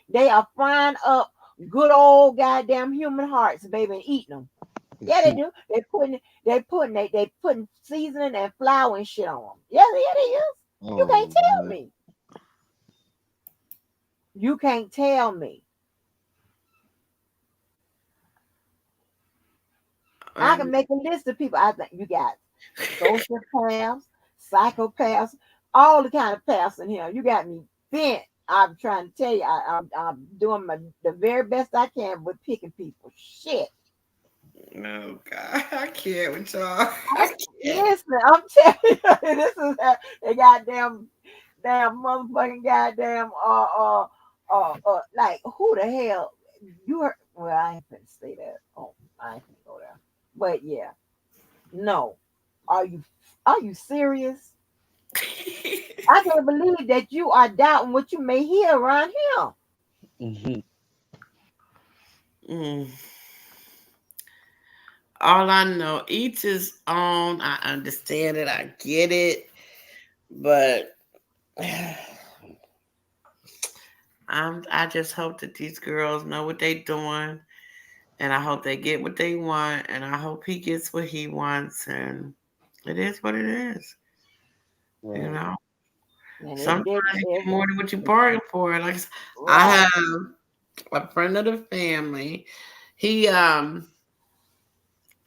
C: They are frying up good old goddamn human hearts, baby, and eating them. Yeah, they do. They putting seasoning and flour and shit on them. Yeah, they is. You can't
E: Oh
C: tell
E: man.
C: me. You can't tell me. I can
B: Um,
C: make a list of people. I think you got sociopaths, psychopaths, all the kind of paths in here. You got me bent. I'm trying to tell you, I'm doing the very best I can with picking people. Shit.
B: no god, I can't with y'all.
C: I,
B: I can't.
C: listen, I'm telling you, this is the damn motherfucking goddamn like who the hell you heard? Well, I ain't finna say that. Oh, I ain't finna go there. But yeah, no. Are you are you serious? I can't believe that you are doubting what you may hear around here.
E: Mhm.
B: Mm. All I know, each his own. I understand it. I get it, but I just hope that these girls know what they doing, and I hope they get what they want, and I hope he gets what he wants, and it is what it is. You
E: Right.
B: know,
C: And
B: sometimes you
C: if
B: get more than what you bargain for. Like I
C: right.
B: have a friend of the family. He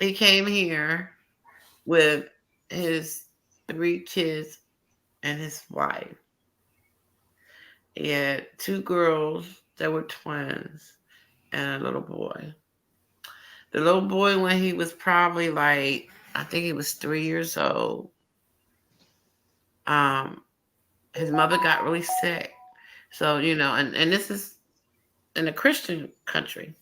B: he came here with his 3 kids and his wife. He had 2 girls that were twins and a little boy. The little boy, when he was probably like, I think he was 3 years old, um, his mother got really sick. So, and this is in a Christian country.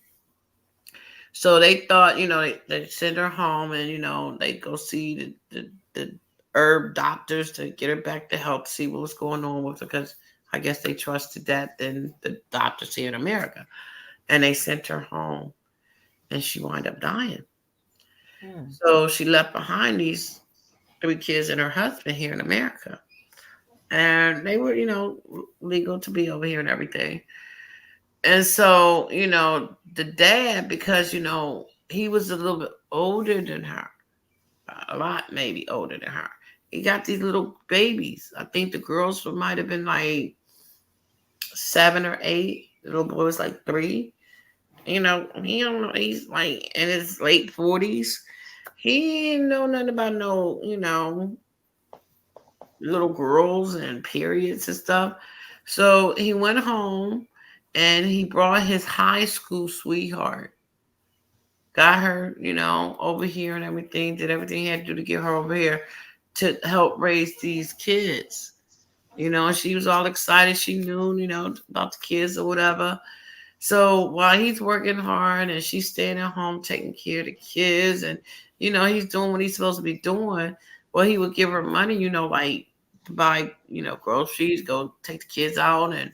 B: So they thought, they send her home and, they go see the herb doctors to get her back to health, see what was going on with her, because I guess they trusted that than the doctors here in America. And they sent her home, and she wound up dying.
C: Hmm.
B: So she left behind these 3 kids and her husband here in America. And they were, legal to be over here and everything. And so, the dad, because, he was a little bit older than her, a lot maybe older than her. He got these little babies. I think the girls might have been like 7 or 8. The little boy was like 3. He don't know. He's like in his late 40s. He didn't know nothing about no, little girls and periods and stuff. So he went home and he brought his high school sweetheart, got her, over here and everything, did everything he had to do to get her over here to help raise these kids. And she was all excited. She knew, about the kids or whatever. So while he's working hard and she's staying at home taking care of the kids and, he's doing what he's supposed to be doing, well, he would give her money, like to buy, groceries, go take the kids out and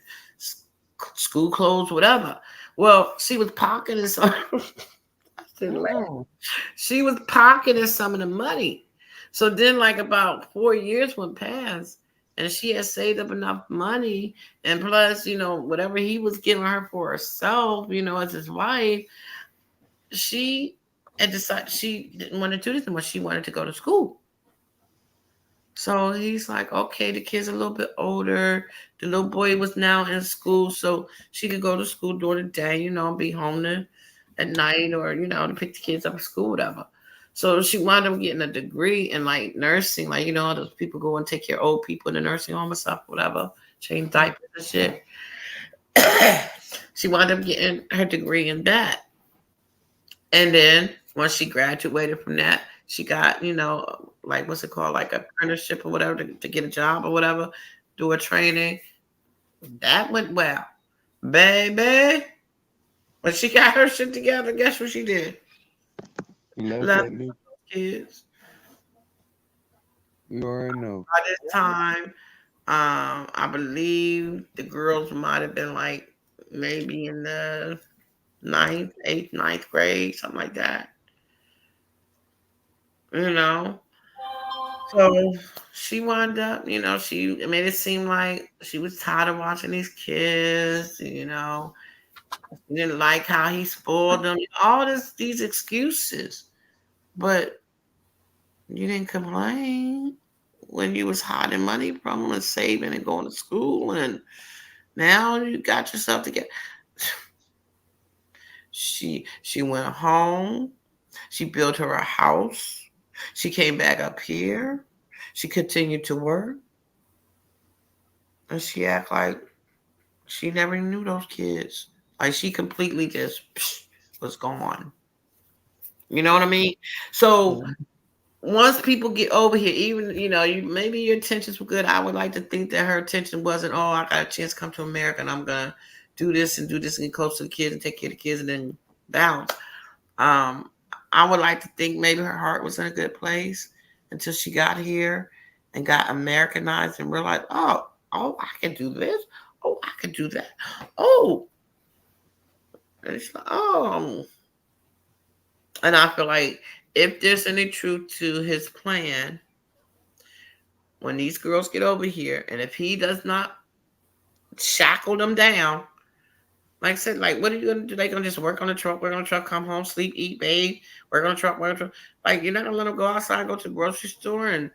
B: school clothes, whatever. Well, she was pocketing some.
C: Oh.
B: She was pocketing some of the money. So then, like about 4 years went past, and she had saved up enough money, and plus, whatever he was giving her for herself, as his wife, she had decided she didn't want to do this anymore. She wanted to go to school. So he's like, okay, the kid's a little bit older. The little boy was now in school, so she could go to school during the day, be home at night or, to pick the kids up at school, whatever. So she wound up getting a degree in like nursing, like, those people go and take care of old people in the nursing home and stuff, whatever, change diapers and shit. She wound up getting her degree in that. And then once she graduated from that, she got, like what's it called, like apprenticeship or whatever to get a job or whatever, do a training. That went well. Baby, when she got her shit together, guess what she did?
E: Left
B: Left
E: that nigga.
B: kids.
E: You already know.
B: By this time, I believe the girls might have been like maybe in the 9th, 8th, 9th grade, something like that. So she wound up, she made it seem like she was tired of watching these kids, she didn't like how he spoiled them, all these excuses. But you didn't complain when you was hiding money from them and saving and going to school, and now you got yourself together. She went home. She built her a house. She came back up here. She continued to work. And she act like she never knew those kids. Like she completely just was gone. You know what I mean? So once people get over here, even maybe your intentions were good. I would like to think that her intention wasn't, oh, I got a chance to come to America and I'm gonna do this and get close to the kids and take care of the kids and then bounce. I would like to think maybe her heart was in a good place until she got here and got Americanized and realized, oh, I can do this. Oh, I can do that. Oh, and it's like, oh. And I feel like if there's any truth to his plan, when these girls get over here, and if he does not shackle them down, like I said, like, what are you going to do? They going to just work on the truck, come home, sleep, eat, bathe, work on the truck. Like, you're not going to let them go outside, go to the grocery store, and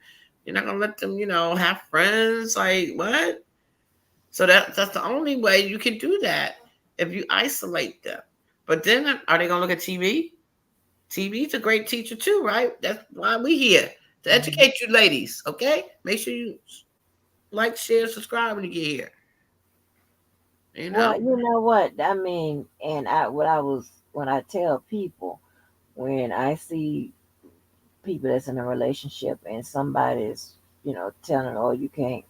B: you're not going to let them, have friends. Like, what? So that's the only way you can do that, if you isolate them. But then, are they going to look at TV? TV's a great teacher too, right? That's why we here, to educate you ladies, okay? Make sure you like, share, subscribe when you get here.
C: Well, you know what? I mean, and when I tell people, when I see people that's in a relationship and somebody's, telling them, oh, you can't,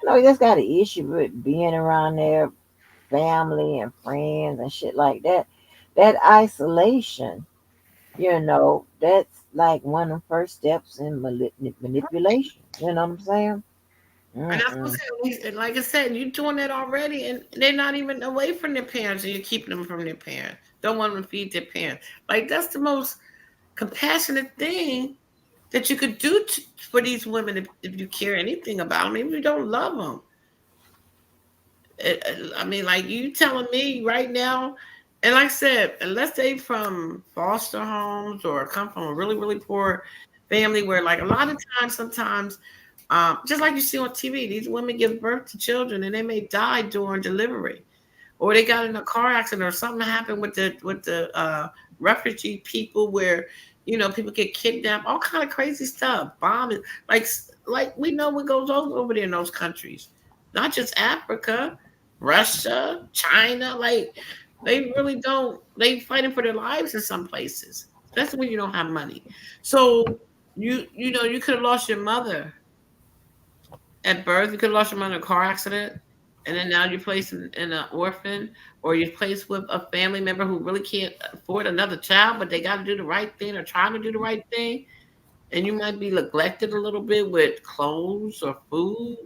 C: you just got an issue with being around their family and friends and shit like that. That isolation, that's like one of the first steps in manipulation. You know what I'm saying?
B: And that's what I'm
C: Mm-mm.
B: saying. And like I said, you're doing that already, and they're not even away from their parents, and you're keeping them from their parents. Don't want them to feed their parents. Like that's the most compassionate thing that you could do for these women if you care anything about them, even if you don't love them. I mean, like you telling me right now, and like I said, unless they from foster homes or come from a really, really poor family where like a lot of times, sometimes, just like you see on TV, these women give birth to children and they may die during delivery, or they got in a car accident or something happened with the refugee people where people get kidnapped, all kind of crazy stuff, bombing, like we know what goes on over there in those countries, not just Africa, Russia, China, like they really don't. They fighting for their lives in some places, especially when you don't have money. So you could have lost your mother at birth. You could have lost your mother in a car accident, and then now you're placed in an orphan, or you're placed with a family member who really can't afford another child, but they got to do the right thing or trying to do the right thing, and you might be neglected a little bit with clothes or food.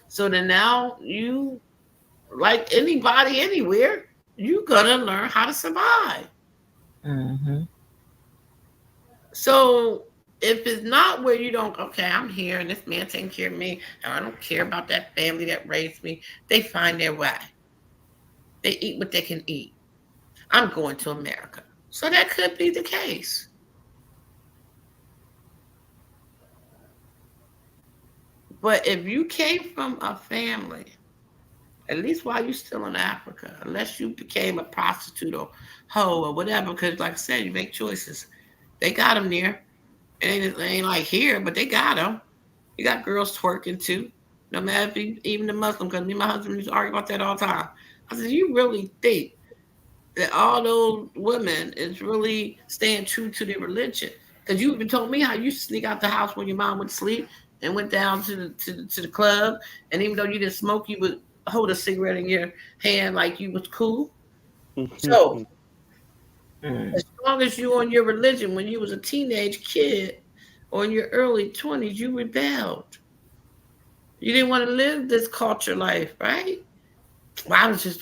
B: So then now you, like anybody anywhere, you gonna learn how to survive.
C: Mm-hmm.
B: So if it's not where you don't, okay, I'm here and this man taking care of me, and I don't care about that family that raised me, they find their way. They eat what they can eat. I'm going to America. So that could be the case. But if you came from a family, at least while you're still in Africa, unless you became a prostitute or hoe or whatever, because like I said, you make choices. They got them there. It ain't like here, but they got them. You got girls twerking too. No matter if even the Muslim, because me and my husband used to argue about that all the time. I said, you really think that all those women is really staying true to their religion? Because you even told me how you sneak out the house when your mom would sleep and went down to the club, and even though you didn't smoke, you would hold a cigarette in your hand like you was cool. So
C: Mm.
B: as long as you on your religion, when you was a teenage kid or in your early 20s, you rebelled. You didn't want to live this culture life, right? Well,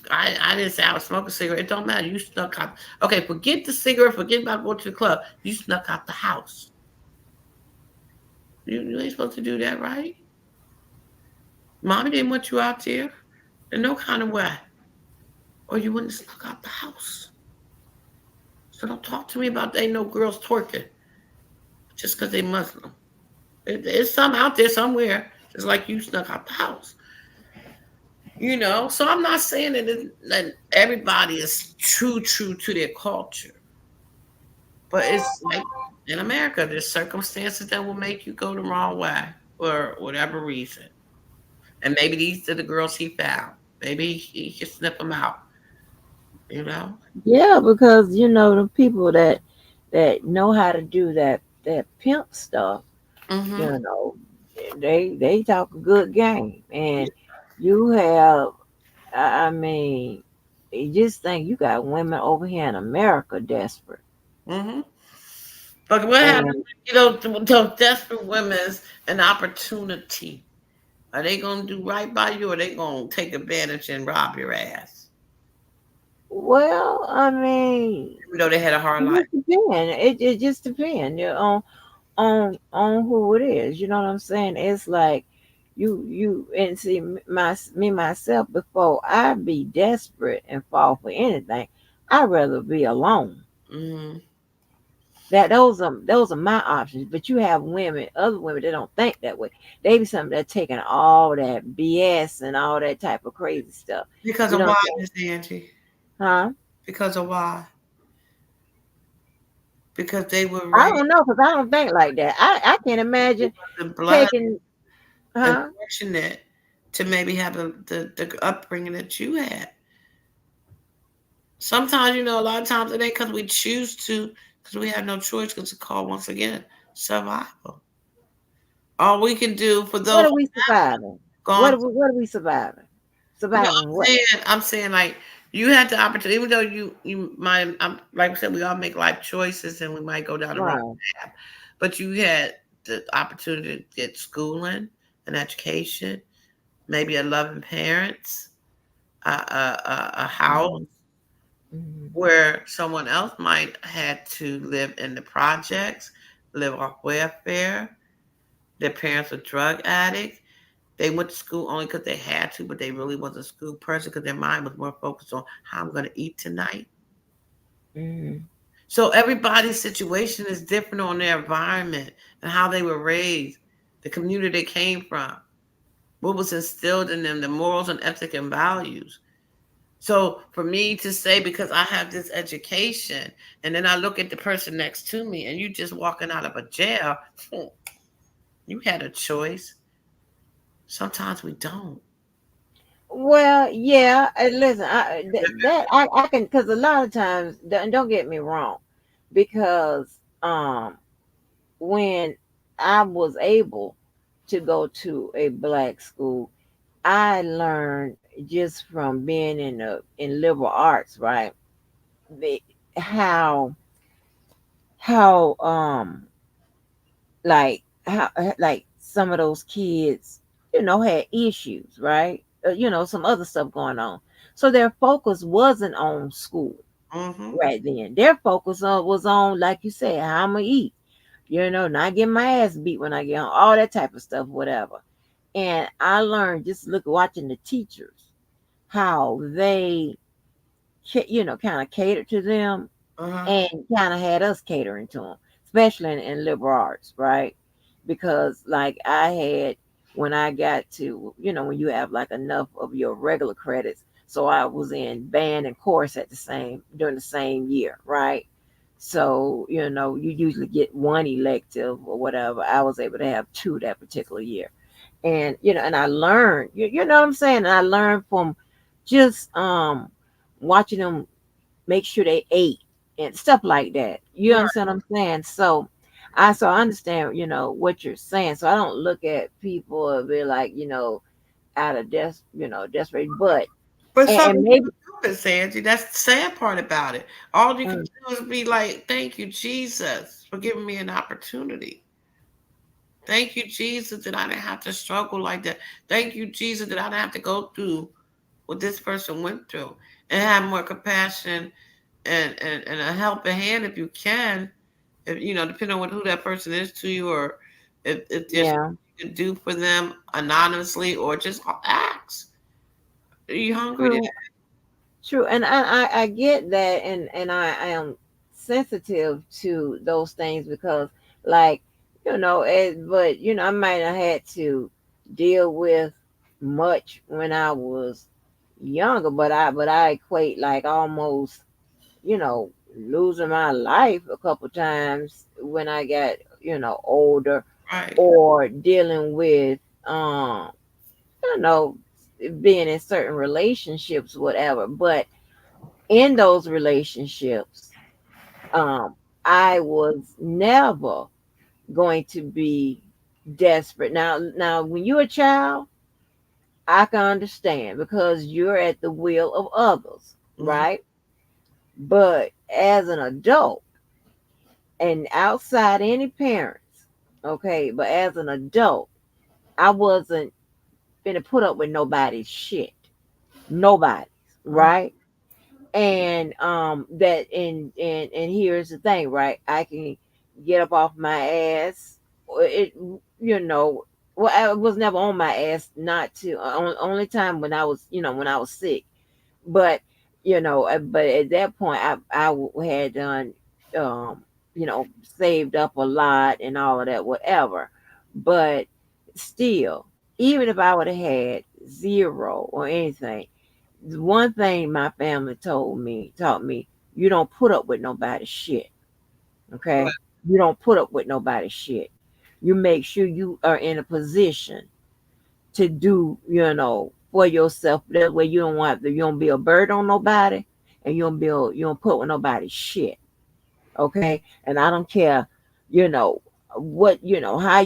B: I didn't say I was smoking a cigarette. It don't matter. You snuck out. Okay, forget the cigarette. Forget about going to the club. You snuck out the house. You ain't supposed to do that, right? Mommy didn't want you out there in no kind of way. Or you wouldn't have snuck out the house. So don't talk to me about they no girls twerking just because they Muslim. There's some out there somewhere. Just like you snuck out the house. So I'm not saying that everybody is true to their culture, but it's like in America, there's circumstances that will make you go the wrong way for whatever reason. And maybe these are the girls he found. Maybe he can snip them out, you know?
C: Yeah, because the people that know how to do that pimp stuff,
B: Mm-hmm.
C: you know, they talk a good game, and you have, I mean, you just think you got women over here in America desperate,
B: Mm-hmm. But what happens,
C: and
B: to those desperate women's an opportunity? Are they going to do right by you, or are they going to take advantage and rob your ass?
C: well, I mean,
B: Even though they had a hard life.
C: it just depends. It just depends, on who it is. You know what I'm saying? It's like you and see me myself, before I be desperate and fall for anything, I'd rather be alone.
B: Mm-hmm.
C: That those are my options. But you have other women that don't think that way. They be something that taking all that BS and all that type of crazy stuff.
B: Because
C: You
B: of
C: know what
B: why,
C: I'm
B: Miss Angie?
C: saying? Huh?
B: Because of why? Because they were
C: I
B: raised
C: don't know, because I don't think like that. I can't imagine
B: the blood
C: taking,
B: and
C: huh?
B: fortunate to maybe have the upbringing that you had. Sometimes, a lot of times it ain't because we choose to, because we have no choice, because it's called, once again, survival. All we can do for
C: What
B: those
C: are we surviving?
B: gone.
C: What are we surviving?
B: No,
C: Surviving what?
B: I'm saying like you had the opportunity, even though you might, like I said, we all make life choices and we might go down the wrong
C: Right.
B: path. but you had the opportunity to get schooling, an education, maybe a loving parents, a house
C: Mhm. Mhm.
B: where someone else might had to live in the projects, live off welfare. Their parents were drug addicts. They went to school only because they had to, but they really wasn't a school person because their mind was more focused on how I'm going to eat tonight.
C: Mhm.
B: So everybody's situation is different on their environment and how they were raised, the community they came from, what was instilled in them, the morals and ethic and values. So for me to say because I have this education and then I look at the person next to me and you just walking out of a jail, you had a choice. Sometimes we don't.
C: Well, yeah. Listen, I can, because a lot of times, don't get me wrong, because when I was able to go to a black school, I learned just from being in liberal arts, right? The, how how like some of those kids, had issues, right? Some other stuff going on. So their focus wasn't on school
B: Mm-hmm.
C: right then. Their focus was on, like you said, how I'm gonna eat. Not getting my ass beat when I get home, all that type of stuff, whatever. And I learned just watching the teachers how they, kind of catered to them,
B: Uh-huh.
C: and kind of had us catering to them, especially in liberal arts, right? Because like I had, when I got to, when you have like enough of your regular credits, so I was in band and chorus at the same during the same year, right? So you usually get one elective or whatever. I was able to have two that particular year, and and I learned, you know what I'm saying. And I learned from just watching them make sure they ate and stuff like that. You
B: Right.
C: understand what I'm saying? So I understand, what you're saying. So I don't look at people and be like, out of desperate, but
B: But
C: and
B: some
C: maybe
B: people do it, Sandy. That's the sad part about it. All you can
C: mm,
B: do is be like, thank you, Jesus, for giving me an opportunity. Thank you, Jesus, that I didn't have to struggle like that. Thank you, Jesus, that I didn't have to go through what this person went through and have more compassion and a helping hand if you can. If depending on who that person is to you, or if there's something
C: yeah,
B: you can do for them anonymously or just ask. Are you hungry today?
C: true, true. And I get that, and I am sensitive to those things because, like, but I might have had to deal with much when I was younger, but I equate like almost, losing my life a couple times when I got, older,
B: Right.
C: or dealing with, you know, being in certain relationships, whatever. But in those relationships, um, I was never going to be desperate. Now, when you're a child, I can understand because you're at the will of others,
B: Hmm.
C: right? But as an adult, and outside any parents, okay, but as an adult, I wasn't gonna put up with nobody's shit. Nobody's, right? And that and here's the thing, right? I can get up off my ass. You know, well, I was never on my ass, not to only time when I was sick. But but at that point, I had done, um saved up a lot and all of that, whatever. But still, even if I would have had zero or anything, one thing my family taught me, you don't put up with nobody's shit.
B: Right.
C: Okay, you don't put up with nobody's shit. You make sure you are in a position to do, for yourself. That way you don't be a burden on nobody, and you don't put with nobody's shit. Okay. And I don't care, you know, what, how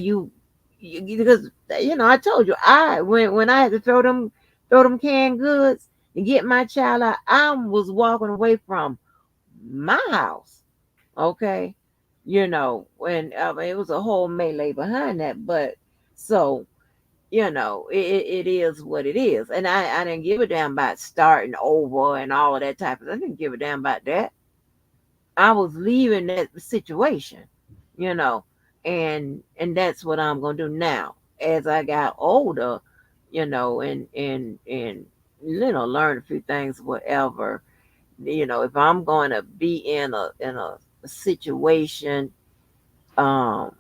C: because, I told you, when I had to throw them canned goods and get my child out, I was walking away from my house. Okay. when it was a whole melee behind that. But so, it is what it is. And I didn't give a damn about starting over and all of that type of. I didn't give a damn about that. I was leaving that situation, you know, and that's what I'm gonna do now. As I got older, and learn a few things, whatever. If I'm going to be in a situation, um,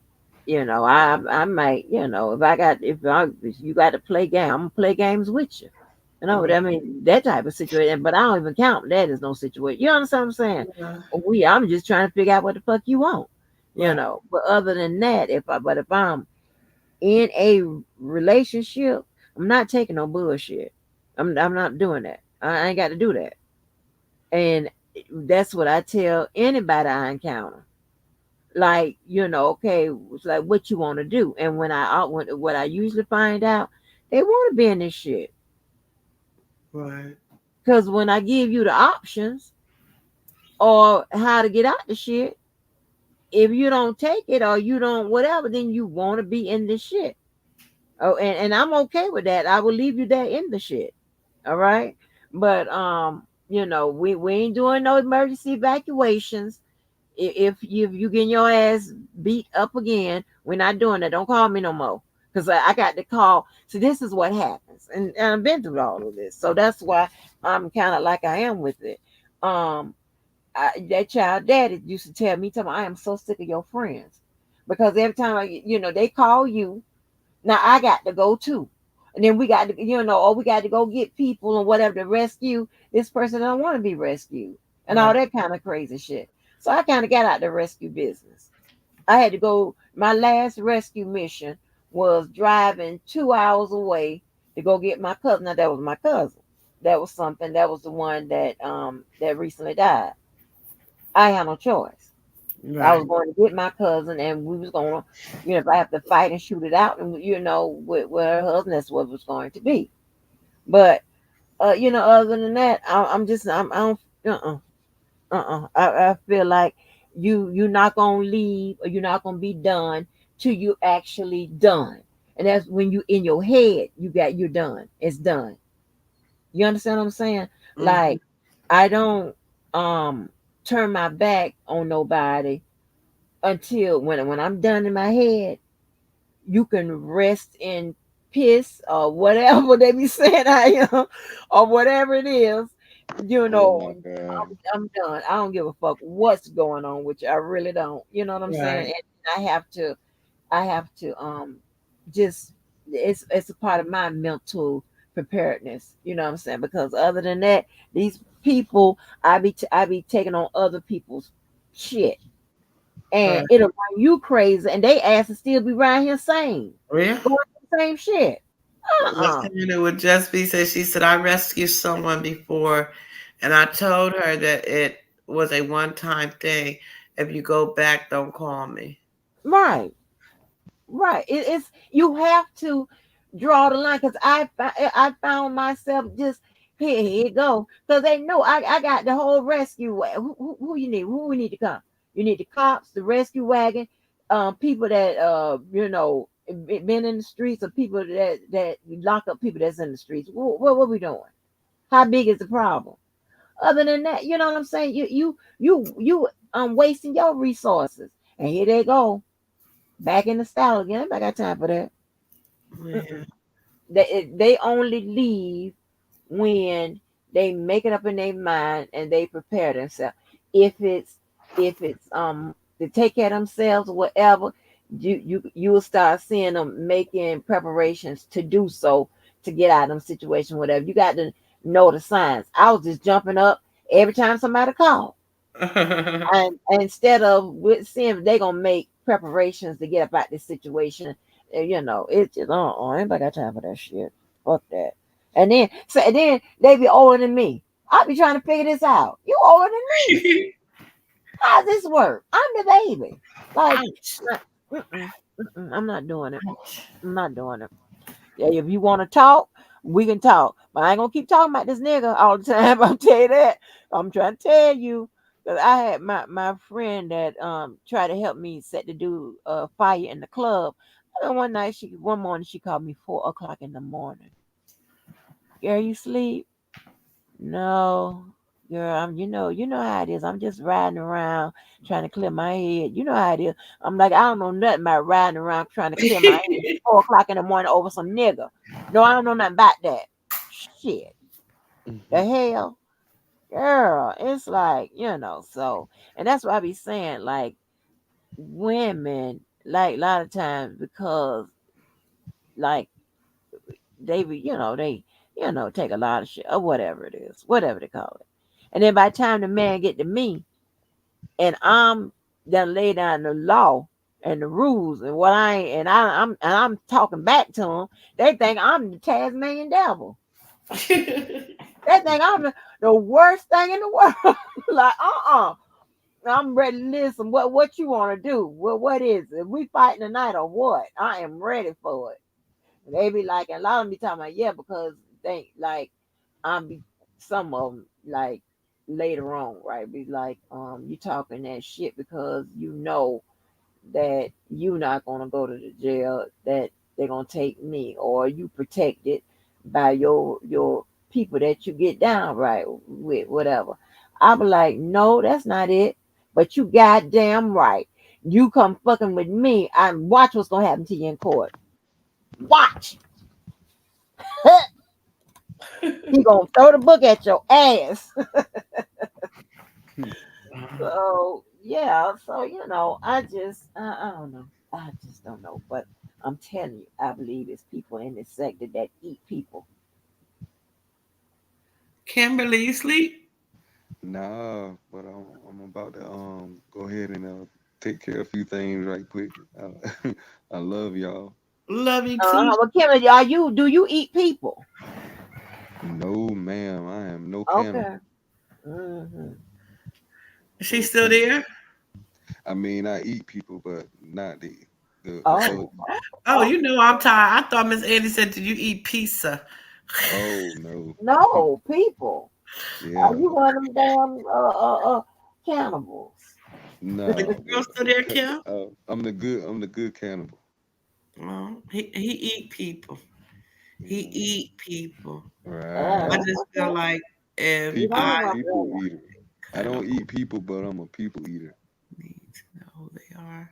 C: I might, if you got to play game, I'm gonna play games with you. I mean, that type of situation. But I don't even count that as no situation. You understand what I'm saying?
B: Yeah.
C: I'm just trying to figure out what the fuck you want.
B: Right.
C: But other than that, if I'm in a relationship, I'm not taking no bullshit. I'm not doing that. I ain't got to do that. And that's what I tell anybody I encounter. Like, okay, it's like what you want to do. And what I usually find out, they want to be in this shit.
B: Right.
C: Because when I give you the options or how to get out the shit, if you don't take it or you don't whatever, then you want to be in this shit. Oh, and I'm okay with that. I will leave you there in the shit. All right. But we ain't doing no emergency evacuations. If you getting your ass beat up again, we're not doing that. Don't call me no more. Because I got the call. So this is what happens. And I've been through all of this. So that's why I'm kind of like I am with it. Um that child daddy used to tell me, I am so sick of your friends. Because every time they call you, now I got to go too. And then we got to, or we got to go get people or whatever to rescue this person that don't want to be rescued and all
B: Right.
C: that kind of crazy shit. So I kind of got out the rescue business. I had to go, my last rescue mission was driving 2 hours away to go get my cousin. Now that was my cousin. That was the one that recently died. I had no choice. I was
B: Right.
C: going to get my cousin, and we was going to, if I have to fight and shoot it out, and with her husband, that's what it was going to be. But other than that, I'm just I don't I feel like you're not gonna leave or you're not gonna be done till you actually done, and that's when you in your head you're done. It's done. You understand what I'm saying?
B: Mhm.
C: Like I don't turn my back on nobody until when I'm done in my head, you can rest in piss or whatever they be saying I am, or whatever it is.
E: Oh my God.
C: I'm done. I don't give a fuck what's going on with you. I really don't. You know what I'm saying?
B: Right.
C: And I have to just it's a part of my mental preparedness. You know what I'm saying? Because other than that, these people I be taking on other people's shit, and
B: Right.
C: it'll run you crazy, and they ass will still be right here saying
B: Yeah.
C: going through the same shit.
B: My
C: Uh-uh.
B: it would just be said. She said I rescued someone before, and I told her that it was a one-time thing. If you go back, don't call me.
C: Right. Right. It's you have to draw the line because I found myself just here you go because they know I got the whole rescue. Who you need? Who we need to come? You need the cops, the rescue wagon, people that been in the streets, or people that lock up people that's in the streets. What we doing? How big is the problem? Other than that, you know what I'm saying? You wasting your resources, and here they go back in the style again. I got time for that.
B: Yeah.
C: Mm-mm. They only leave when they make it up in their mind and they prepare themselves. If it's to take care of themselves or whatever, you will start seeing them making preparations to do so to get out of them situation, whatever. You got to know the signs. I was just jumping up every time somebody called. And instead of seeing if they gonna make preparations to get up out this situation, it's just anybody got time for that shit. Fuck that. And then they be older than me. I be trying to figure this out. You older than me. How's this work? I'm the baby. Like,
B: Ouch.
C: mm-mm, I'm not doing it.
B: Ouch.
C: I'm not doing it. Yeah, if you want to talk, we can talk. But I ain't gonna keep talking about this nigga all the time. I'll tell you that. I'm trying to tell you. 'Cause I had my friend that tried to help me set the dude fire in the club. And one morning she called me 4 o'clock in the morning. Girl, you sleep? No, girl, you know how it is. I'm just riding around trying to clear my head. You know how it is. I'm like, I don't know nothing about riding around trying to clear my head 4 o'clock in the morning over some nigga. No, I don't know nothing about that. Shit. The hell? Girl, it's like, so and that's what I be saying, like women, like a lot of times because like they take a lot of shit or whatever it is, whatever they call it. And then by the time the man get to me and I'm done lay down the law and the rules and what I ain't and I'm talking back to them, they think I'm the Tasmanian devil. They think I'm the worst thing in the world. Like, I'm ready to listen. What you want to do? What is it? We fighting tonight or what? I am ready for it. They be like, and a lot of them be talking about, yeah, because they like I'm be some of them like later on, right? Be like, you talking that shit because you know that you not gonna go to the jail, that they're gonna take me, or you protected by your people that you get down right with, whatever. I be like, no, that's not it. But you goddamn right. You come fucking with me, I watch what's gonna happen to you in court. Watch. He gonna throw the book at your ass. So yeah, so I don't know. I just don't know. But I'm telling you, I believe it's people in this sector that eat people.
B: Kimberly, you sleep?
E: Nah, but I'm about to go ahead and take care of a few things right quick. I love y'all.
B: Love you too.
C: Well, Kim, do you eat people?
E: No, ma'am, I am no
C: Okay.
E: cannibal.
C: Hmm.
B: Is she
E: No
B: still
E: cannibal.
B: there?
E: I mean, I eat people, but not the other
C: Oh,
E: people.
B: Oh, you know I'm tired. I thought Miss Andy said, "Did you eat pizza?"
E: Oh no.
C: no, people. Are
E: Yeah.
C: you one of them damn cannibals?
B: Is the
E: Nah,
B: girl still there, Kim?
E: I'm the good cannibal.
B: Well, he eat people. He
E: Mm,
B: eat people. I
E: right.
B: just feel
C: Okay.
B: like if
C: You
E: People
C: know
B: I
C: my
E: people
C: brother.
E: eater. I
B: could
E: don't eat people, but I'm a people eater.
B: need to know who they are.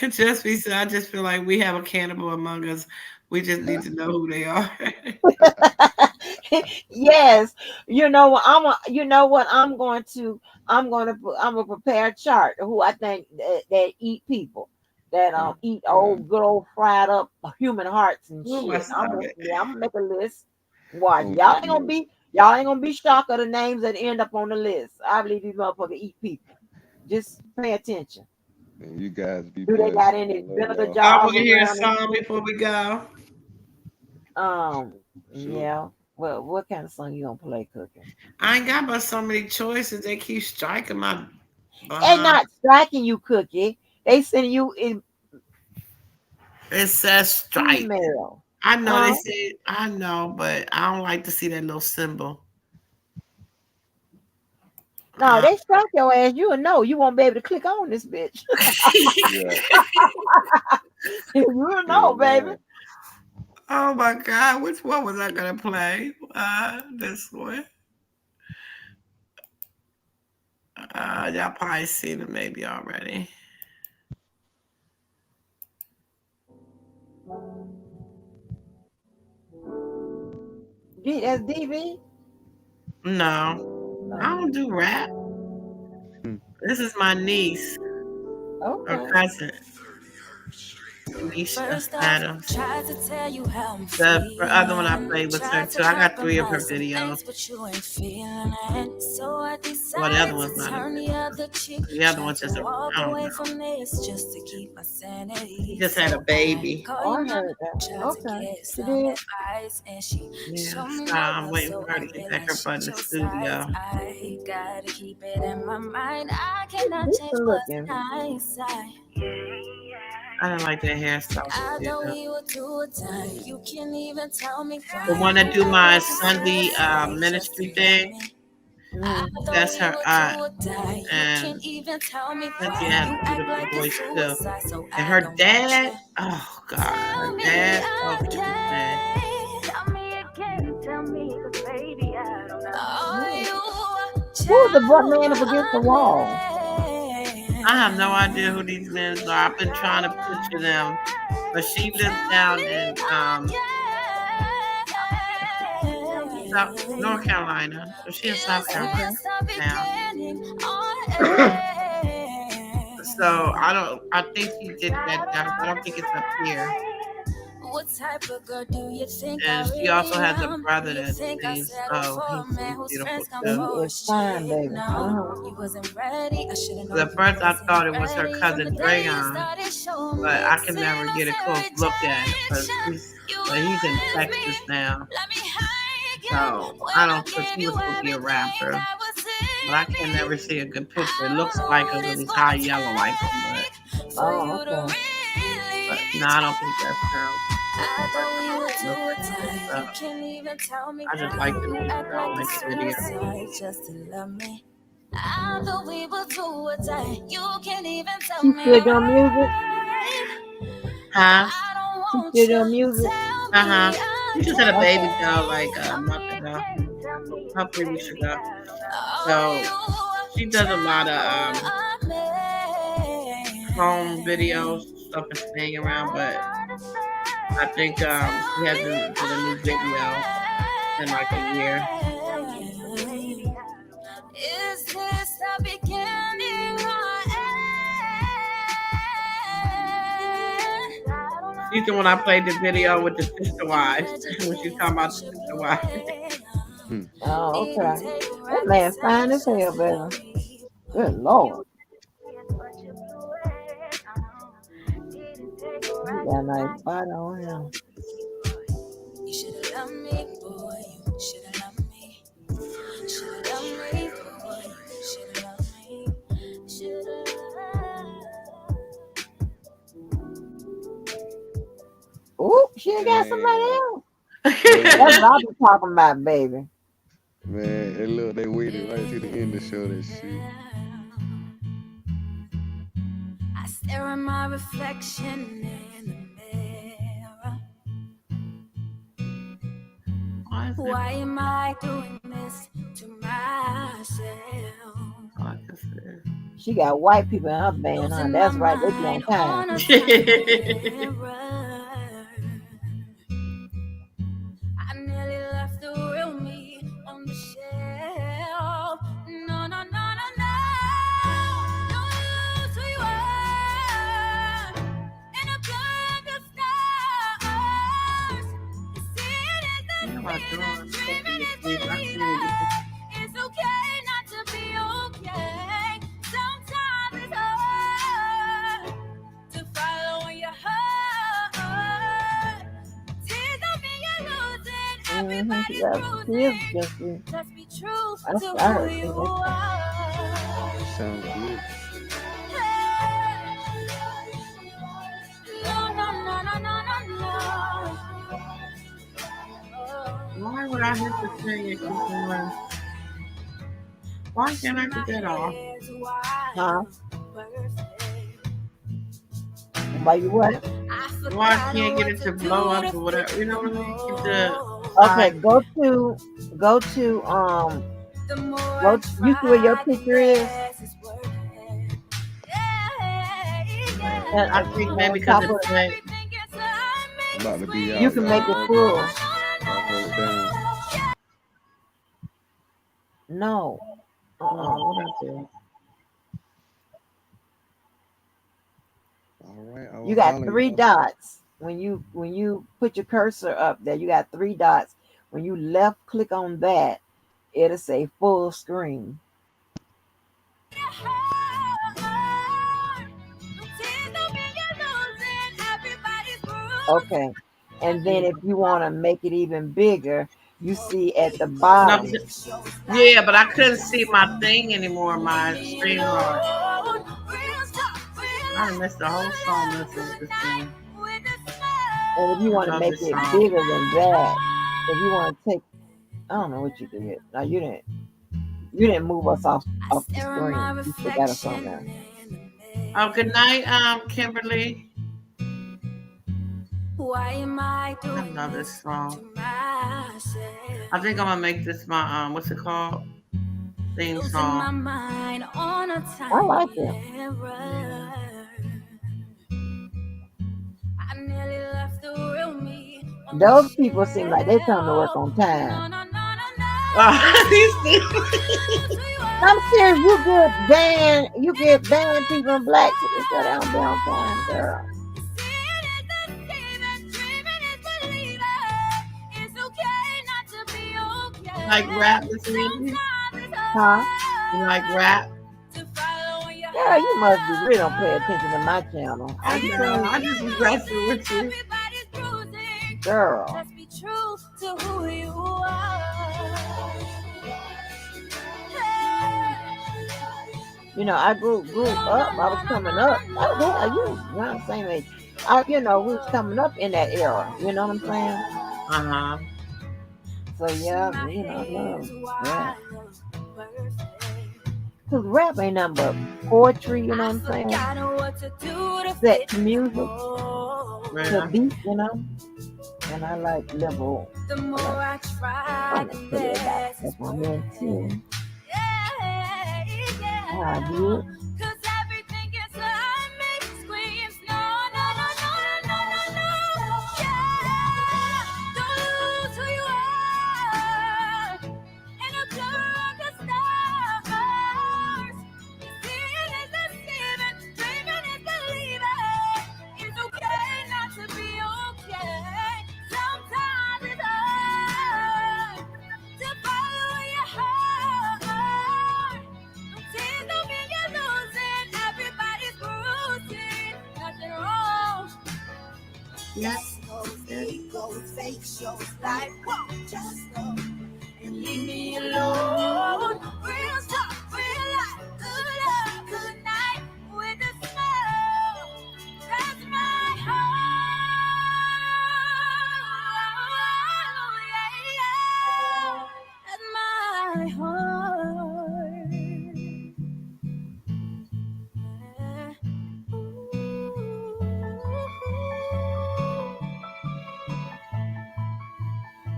B: Just be so I just feel like we have a cannibal among us. We just need to know who they are.
C: Yes, you know what I'm gonna prepare a chart of who I think that eat people, that
E: Oh
C: eat
E: God.
C: old good old fried up human hearts and
B: Oh, my
C: shit.
B: stomach.
C: I'm gonna make a list. Watch,
E: Oh no.
C: y'all ain't gonna be shocked of the names that end up on the list. I believe these motherfuckers eat people. Just pay attention.
E: And you guys be
C: Do they
E: blessed,
C: got
E: man. I
C: any
E: love
C: vinegar
E: y'all.
B: I want
C: jars
B: to hear a
C: around and
B: song
C: shit?
B: before we go.
E: Sure.
C: Yeah. Well, what kind of song you gonna play, Cooking?
B: I ain't got but so many choices. They keep striking my
C: And
B: behind.
C: not striking you, Cookie. They sending you in
B: It says striking.
C: email.
B: I know they
C: Huh?
B: said I know, but I don't like to see that little symbol.
C: No,
B: Uh,
C: they strike your ass. You'll know. You won't be able to click on this bitch.
E: Yeah.
C: You'll know, baby.
E: Amen.
B: oh my God, which one was I gonna play? This one. Y'all probably seen it maybe already.
C: That's DV.
B: No, I
C: Oh,
B: don't do rap.
E: Hmm.
B: This is my niece or
C: okay.
B: cousin, Nisha
A: First off,
B: Adams.
A: tried to tell you how I'm
B: The other one I
A: feeling.
B: played was her
A: Tried to
B: too. I got 3 of her
A: compromise some
B: videos.
A: things, but you ain't feeling it. So I
B: Well, the other
A: decided
B: one's
A: to
B: not a
A: turn the
B: video.
A: other cheek.
B: The other
A: Tried
B: one's
A: to
B: just a,
A: walk
B: I don't
A: away
B: know.
A: from this just to keep my
B: He
A: sanity.
B: just had a
A: So I
B: baby.
A: call
C: Oh,
A: your
C: I
A: mama,
C: heard that.
A: tried to
C: Okay.
A: get
C: She
A: some
C: did.
A: advice, and she
B: Yeah,
A: showed me
B: so
A: no
B: I'm
A: love.
B: waiting
A: So
B: for her
A: I
B: to get back
A: realized
B: up in
A: shut
B: the
A: your sides.
B: studio.
A: I gotta keep it in my mind. I
C: She's
A: cannot change
C: decent
A: what's in
C: looking.
A: hindsight.
B: I didn't like that hairstyle she
A: I
B: did.
A: thought
B: Though.
A: we were too tight. You can't even tell me
B: The
A: why.
B: one that do
A: I
B: my
A: let you
B: Sunday
A: slide just to
B: ministry
A: let
B: thing,
A: me.
B: That's her aunt. And Cynthia has a beautiful voice too. And her dad, oh God, her dad, so cute, man.
C: Who's the butt man up against the wall?
B: I have no idea who these men are. I've been trying to picture them, but she lives down in North Carolina. So she in South Carolina now. So I think she did that down. I don't think it's up here.
A: What type of girl do you think
B: And she also has a brother that sings. Oh, he's beautiful too.
C: He is fine, baby.
B: At first, I thought it was her cousin Drayon, but I can never get a close look at it but he's in Texas now. So I don't think he was supposed to be a rapper, but I can never see a good picture. It looks like him because he's high yellow like him,
C: Oh, okay.
B: but no, I don't think that's true. I just like the music. I don't like the video.
C: She still doing music?
B: Huh?
C: She still doing music?
B: She just had a baby girl like a month ago, a couple of weeks ago. So she does a lot of home videos, stuff and staying around, but I think she hasn't done a new video in like a year.
A: Is this the beginning or end?
B: She's the one I played the video with the sister wives when she talking about the sister wives.
C: Oh, okay. That man fine as hell, baby. Good Lord. He got a nice body on him.
A: You should have loved me, boy. You should have loved me. Should have loved me, boy. You should have loved me. Should have.
C: Ooh, she ain't got somebody else. That's what I be talking about, baby.
E: Man, and look, they waited right to the end to show that shit.
A: I stare at my reflection in the mirror. Why am I doing this to myself?
C: She got white people in her band, huh? That's right, they be on time.
A: I nearly left the real me on the shelf. No, no, no, no, no. Don't lose who you are in a bag of stars. You see it in the dreaming is believing. It's okay not to be okay. Sometimes it's hard to follow your heart. Tears don't mean you're losing. Everybody's bruising. Just be true to who you are.
E: Sounds good.
A: No, no, no, no, no, no,
B: Why would I hit the thing and keep going? Why can't I get that off?
C: Huh? Why you what?
B: Why I can't get it to blow up or whatever? You know what I mean? Get the
C: Okay, go to you see where your picture is?
B: I think maybe because it's like,
E: I'm about to be out.
C: You can make it full.
E: I'll hold it down.
C: No.
B: what I do?
E: All right. I
C: You
E: was
C: got
E: following
C: 3
E: you.
C: dots. When you put your cursor up there, you got 3 dots. When you left click on that, it'll say full screen. Okay. And then if you want to make it even bigger, you see at the bottom.
B: Yeah, but I couldn't see my thing anymore. My screen roll. I missed the whole song listening to this thing.
C: And if you want to make it bigger than that, if you want to take, I don't know what you did. No, you didn't. You didn't move us off the screen. You still got us on there.
B: Oh, good night, Kimberly.
A: Why am I doing
B: I love this song.
A: to myself?
B: I think I'm gonna make this my what's it called? Theme
A: Losing my
B: song.
A: mind on a
C: I like
A: tiny
C: it.
A: error. I nearly left the real me on the
C: Those people seem like they come to work
A: shelf.
C: on
A: No,
C: time.
A: no, no, no,
C: I'm serious. You get band people in black people so they don't be on time, girl.
B: Like rap, Miss Angie?
C: Huh?
B: You like rap?
C: Girl, you must be really don't pay attention to my channel.
B: I
C: I'm
B: know.
C: saying,
B: I just was messing with you.
C: girl.
A: Let's be true to who you are.
C: You know, I grew up. I was coming up. Oh, yeah, you around the same age. We was coming up in that era. You know what I'm saying?
B: Uh-huh.
C: So yeah, I love rap. Cause rap ain't nothing but poetry. You know what I'm saying? Sex music to
B: Yeah.
C: beat. And I like liberal.
A: The more I try, the less
C: That's
A: it's
C: my man too.
A: Yeah.
C: I do it.
A: Cause everything inside me screams no, no, no, no, no, no, no. Yeah. Don't lose who you are in a blur of the stars. Seeing is deceiving, dreaming is believing. It's okay not to be okay. Sometimes it's hard to follow your heart. Tears don't mean you're losing. Everybody's bruising. Nothing wrong.
B: Yes.
A: Goes fake shows like whoa, just go and leave me alone. Real talk, real life, good love, good night with a smile. That's my heart. Yeah, yeah. That's my heart.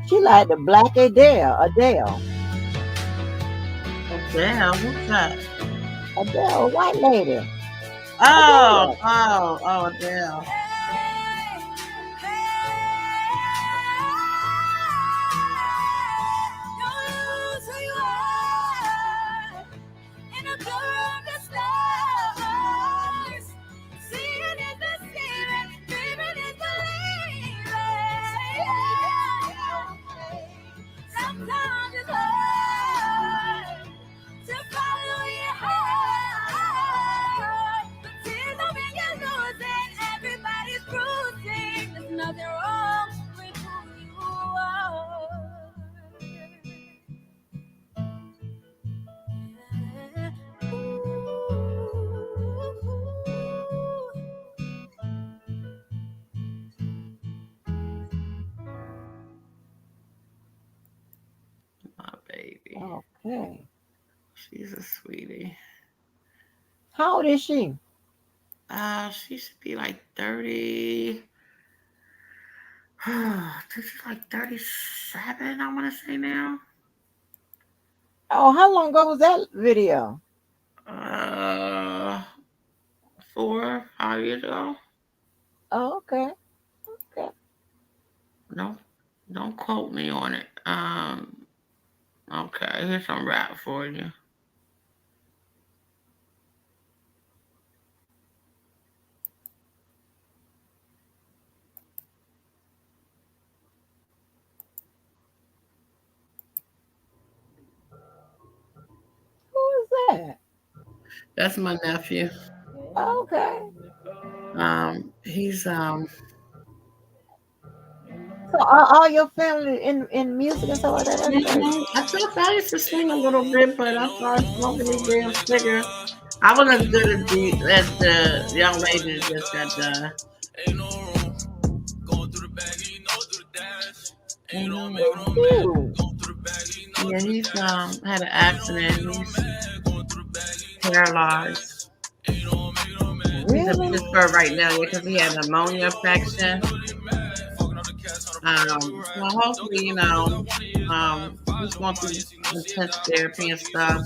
C: She like the black Adele.
B: Adele, what's that?
C: Adele, a white lady.
B: Oh, Adele.
A: Sometimes it's hard to follow your heart. The tears don't mean you're losing. Everybody's bruising. There's nothing wrong with who you are.
B: My baby.
C: Okay.
B: She's a sweetie.
C: How old is she?
B: She should be like 30. She's like 37, I want to say now.
C: Oh, how long ago was that video?
B: 4, 5 years ago.
C: Oh, okay.
B: No, don't quote me on it. Okay, here's some rap for you.
C: Who is that?
B: That's my nephew.
C: Oh, okay.
B: He's
C: So are all your family in music and stuff like that?
B: I thought I used to sing a little bit, but I started smoking these damn cigarettes. I wasn't as good as the young lady that just got done.
C: Ooh.
B: Yeah, he's had an accident. He's paralyzed. He's in
C: Really?
B: Pittsburgh right now because he had an pneumonia infection. Well, hopefully, he's going through intense therapy and stuff.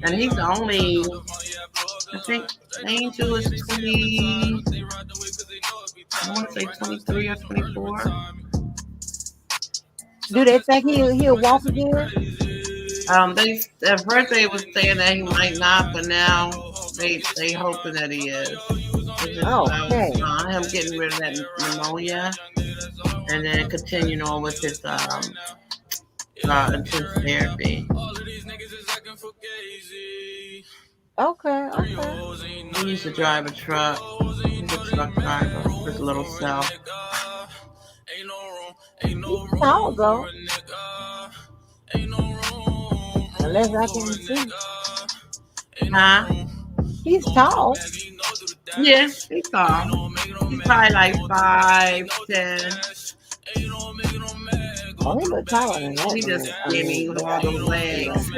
B: And he's only, I think, Angel is 20, I want to say 23 or 24.
C: Do they think he'll walk again?
B: At first they was saying that he might not, but now they hoping that he is. It's just
C: Okay.
B: him getting rid of that pneumonia and then continuing on with his intense therapy.
C: Okay.
B: He used to drive a truck. He's a truck driver for his little self.
C: He's tall though. Unless I can see.
B: Huh?
C: He's tall.
B: Yeah, he's tall. He's probably like 5'10".
C: Oh, he look taller than that.
B: He just skinny with all those legs.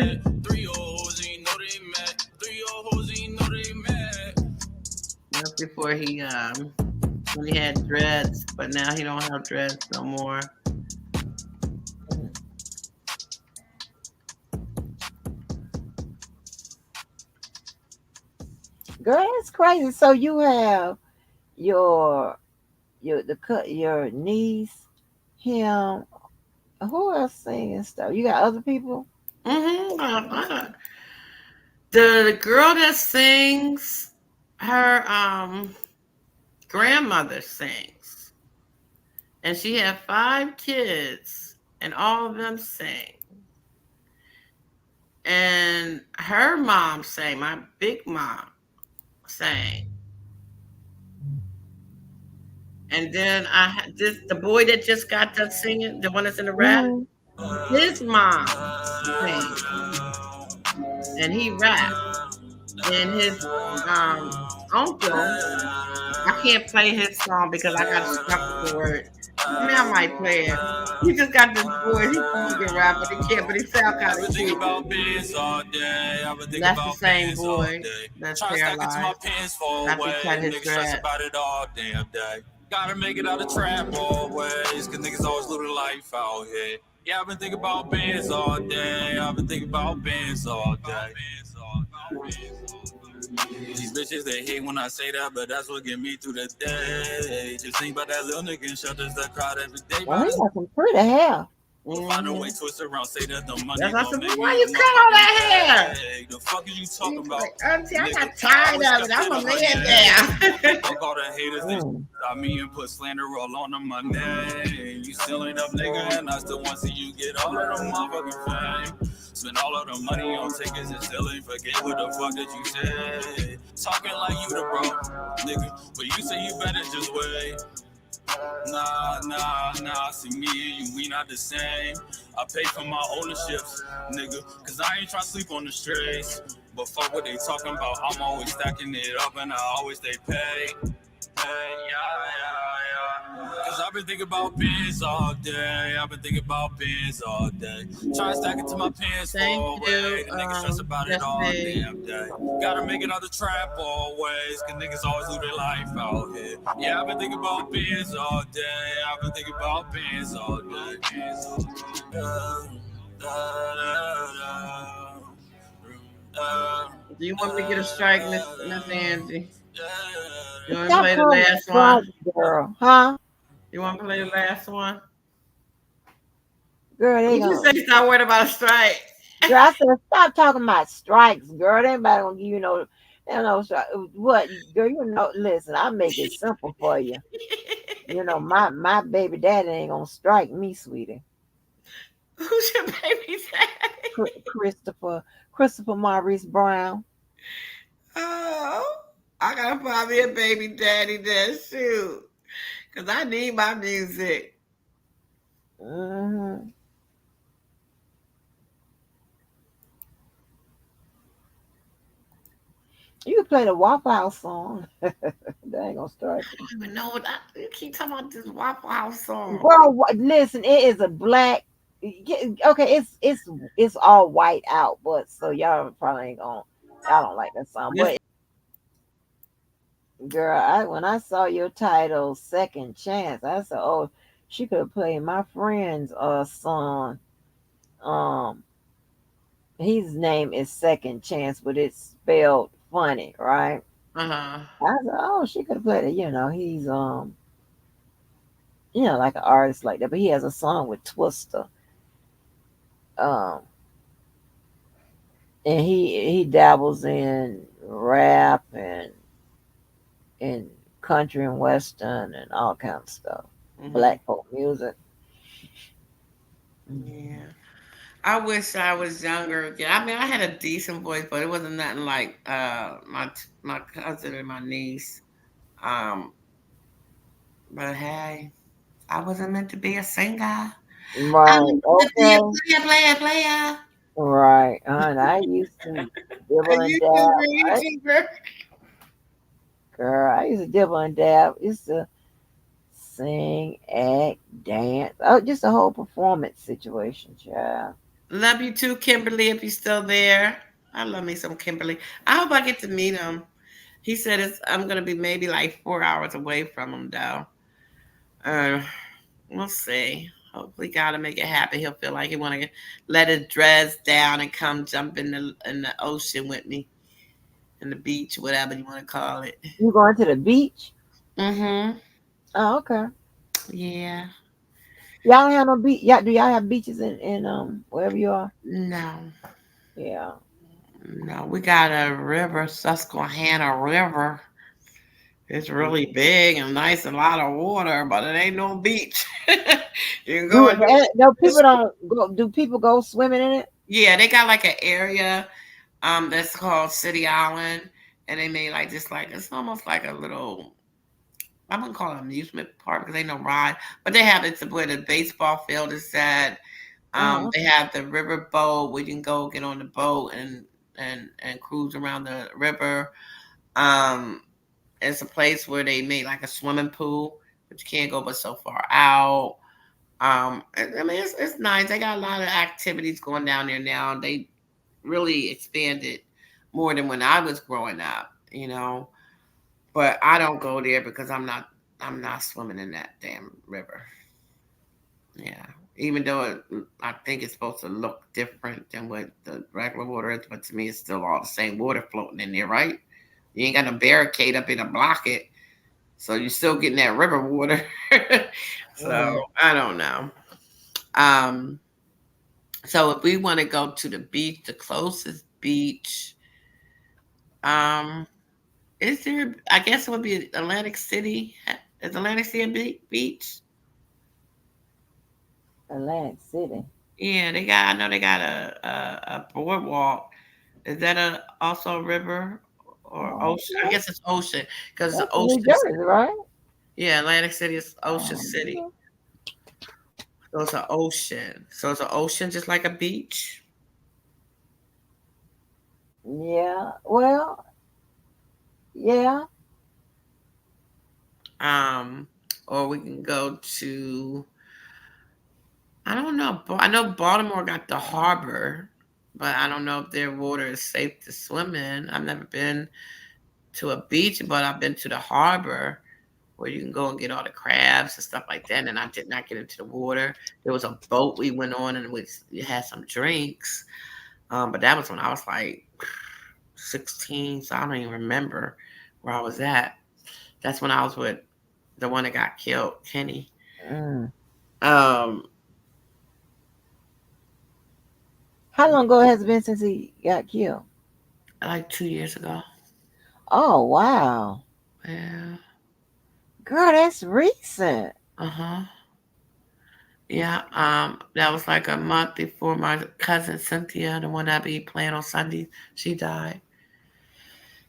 B: That's before he when he had dreads, but now he don't have dreads no more.
C: Girl, that's crazy. So you have your niece, him. Who else singing stuff? You got other people?
B: Mm-hmm. The girl that sings, her grandmother sings, and she had 5 kids, and all of them sing. And her mom sang. My big mom sang. And then the boy that just got done singing, the one that's in the rap, his mom sings, and he raps. And his uncle, I can't play his song because I got to stop the word. I mean, I might play it. He just got this boy. He can rap, but he can't. But he sound kind of cute. That's the same boy that's paralyzed. After he cut his dread.
A: Gotta make it out of trap always, cause niggas always living life out here. Yeah, I've been thinking about bands all day. I've been thinking about bands all day. These bitches, they hate when I say that, but that's what get me through the day. Just think about that little nigga in shelters that cried every day.
C: Well, he got some pretty hair.
A: Find a way, twist around, say that the money.
B: That's why you cut all that hair?
A: The fuck is you talking about?
B: Auntie, I got tired of it. I'm a man now.
A: Fuck all the haters, they got me and put slander all on my name. You still ain't up, nigga, and I still want to see you get all of the motherfucking fame. Spend all of the money on tickets and still ain't forget what the fuck that you said. Talking like you the bro, nigga, but you say you better just wait. Nah, see me and you, we not the same. I pay for my ownerships, nigga, cause I ain't tryna sleep on the streets. But fuck what they talking about, I'm always stacking it up and I always stay paid. Cause I've been thinking about Benz all day. I've been thinking about Benz all day. Trying to stack it to my pants for a way. The niggas stress about it all damn day. Gotta make it out the trap always. Cause niggas always lose their life out here. Yeah, I've been thinking about Benz all day. I've been thinking about Benz all day.
B: Do you want me to get a strike, Miss Angie? You want to
C: Stop
B: play the
C: calling
B: last
C: me
B: one?
C: girl, huh?
B: You want to play the last one?
C: Girl, they
B: You
C: gonna.
B: just say stop worried about a strike.
C: Girl, I said stop talking about strikes, girl. Anybody gonna give you no, they don't know what, girl. You know, listen, I make it simple for you. You know, my baby daddy ain't gonna strike me, sweetie.
B: Who's your baby daddy?
C: Christopher Maurice Brown.
B: Oh, I gotta find me a baby daddy then, shoot. Cause I need my music.
C: Mm-hmm. You can play the Waffle House song. That ain't gonna strike you.
B: I don't even know what you keep talking about this Waffle House song.
C: Girl, listen, it is a black Okay, it's all white out, but so y'all probably ain't gonna y'all don't like that song.
B: This
C: But girl, when I saw your title Second Chance, I said, oh, she could have played my friend's song. Um his name is Second Chance, but it's spelled funny, right?
B: uh-huh.
C: I said, oh, she could have played it. He's like an artist like that. But he has a song with Twister. Um, and he dabbles in rap and country and western and all kinds of stuff.
B: Mhm.
C: Black folk music.
B: Yeah. I wish I was younger. Yeah, I mean, I had a decent voice, but it wasn't nothing like my cousin and my niece. Um, but hey, I wasn't meant to be a singer. I
C: Right.
B: was meant to be a
C: Okay.
B: player.
C: Right. And I used to
B: Are
C: dibble and
B: you
C: dab.
B: still YouTuber?
C: Girl, I used to dibble and dab. Used to sing, act, dance. Oh, just a whole performance situation, child.
B: Love you too, Kimberly, if you're still there. I love me some Kimberly. I hope I get to meet him. He said I'm gonna be maybe like 4 hours away from him though. Uh, we'll see. Hopefully God will make it happen. He'll feel like he wanna let his dress down and come jump in the ocean with me. In the beach, whatever you want to call it.
C: You going to the beach?
B: Mm-hmm.
C: Oh, okay.
B: Yeah.
C: Y'all don't have no beach. Yeah, do y'all have beaches in wherever you are?
B: No.
C: Yeah.
B: No. We got a river, Susquehanna River. It's really big and nice, a lot of water, but it ain't no beach. You can go
C: Do
B: and do
C: no people
B: this.
C: don't go? Do people go swimming in it?
B: Yeah, they got like an area that's called City Island, and they made like just like it's almost like a little I'm gonna call it amusement park because ain't no ride, but they have it's where the baseball field is at.
C: Oh,
B: They have the river boat where you can go get on the boat and cruise around the river. Um, it's a place where they made like a swimming pool, but you can't go but so far out. I mean it's nice. They got a lot of activities going down there now. They really expanded more than when I was growing up, you know. But I don't go there because I'm not swimming in that damn river. Yeah. Even though I think it's supposed to look different than what the regular water is, but to me, it's still all the same water floating in there, right? You ain't got no barricade up in to block it. So you're still getting that river water. So
C: mm.
B: I don't know. Um, so if we want to go to the beach, the closest beach, um, is there, I guess it would be Atlantic City. Is Atlantic City a beach?
C: Atlantic City.
B: Yeah, I know they got a boardwalk. Is that also a river or
C: Oh,
B: ocean? I guess it's ocean because it's
C: that's in New
B: ocean.
C: Jersey, right?
B: Yeah, Atlantic City is Ocean City.
C: Oh,
B: So it's an ocean. So it's an ocean just like a beach.
C: yeah. Well, yeah.
B: Um, or we can go to I don't know. I know Baltimore got the harbor, but I don't know if their water is safe to swim in. I've never been to a beach, but I've been to the harbor where you can go and get all the crabs and stuff like that. And I did not get into the water. There was a boat we went on and we had some drinks. But that was when I was like 16, so I don't even remember where I was at. That's when I was with the one that got killed, Kenny.
C: Mm.
B: Um,
C: How long ago has it been since he got killed?
B: like 2 years ago.
C: Oh, wow.
B: Yeah.
C: Girl, that's recent.
B: Uh huh. Yeah. That was like a month before my cousin Cynthia, the one I be playing on Sundays, she died.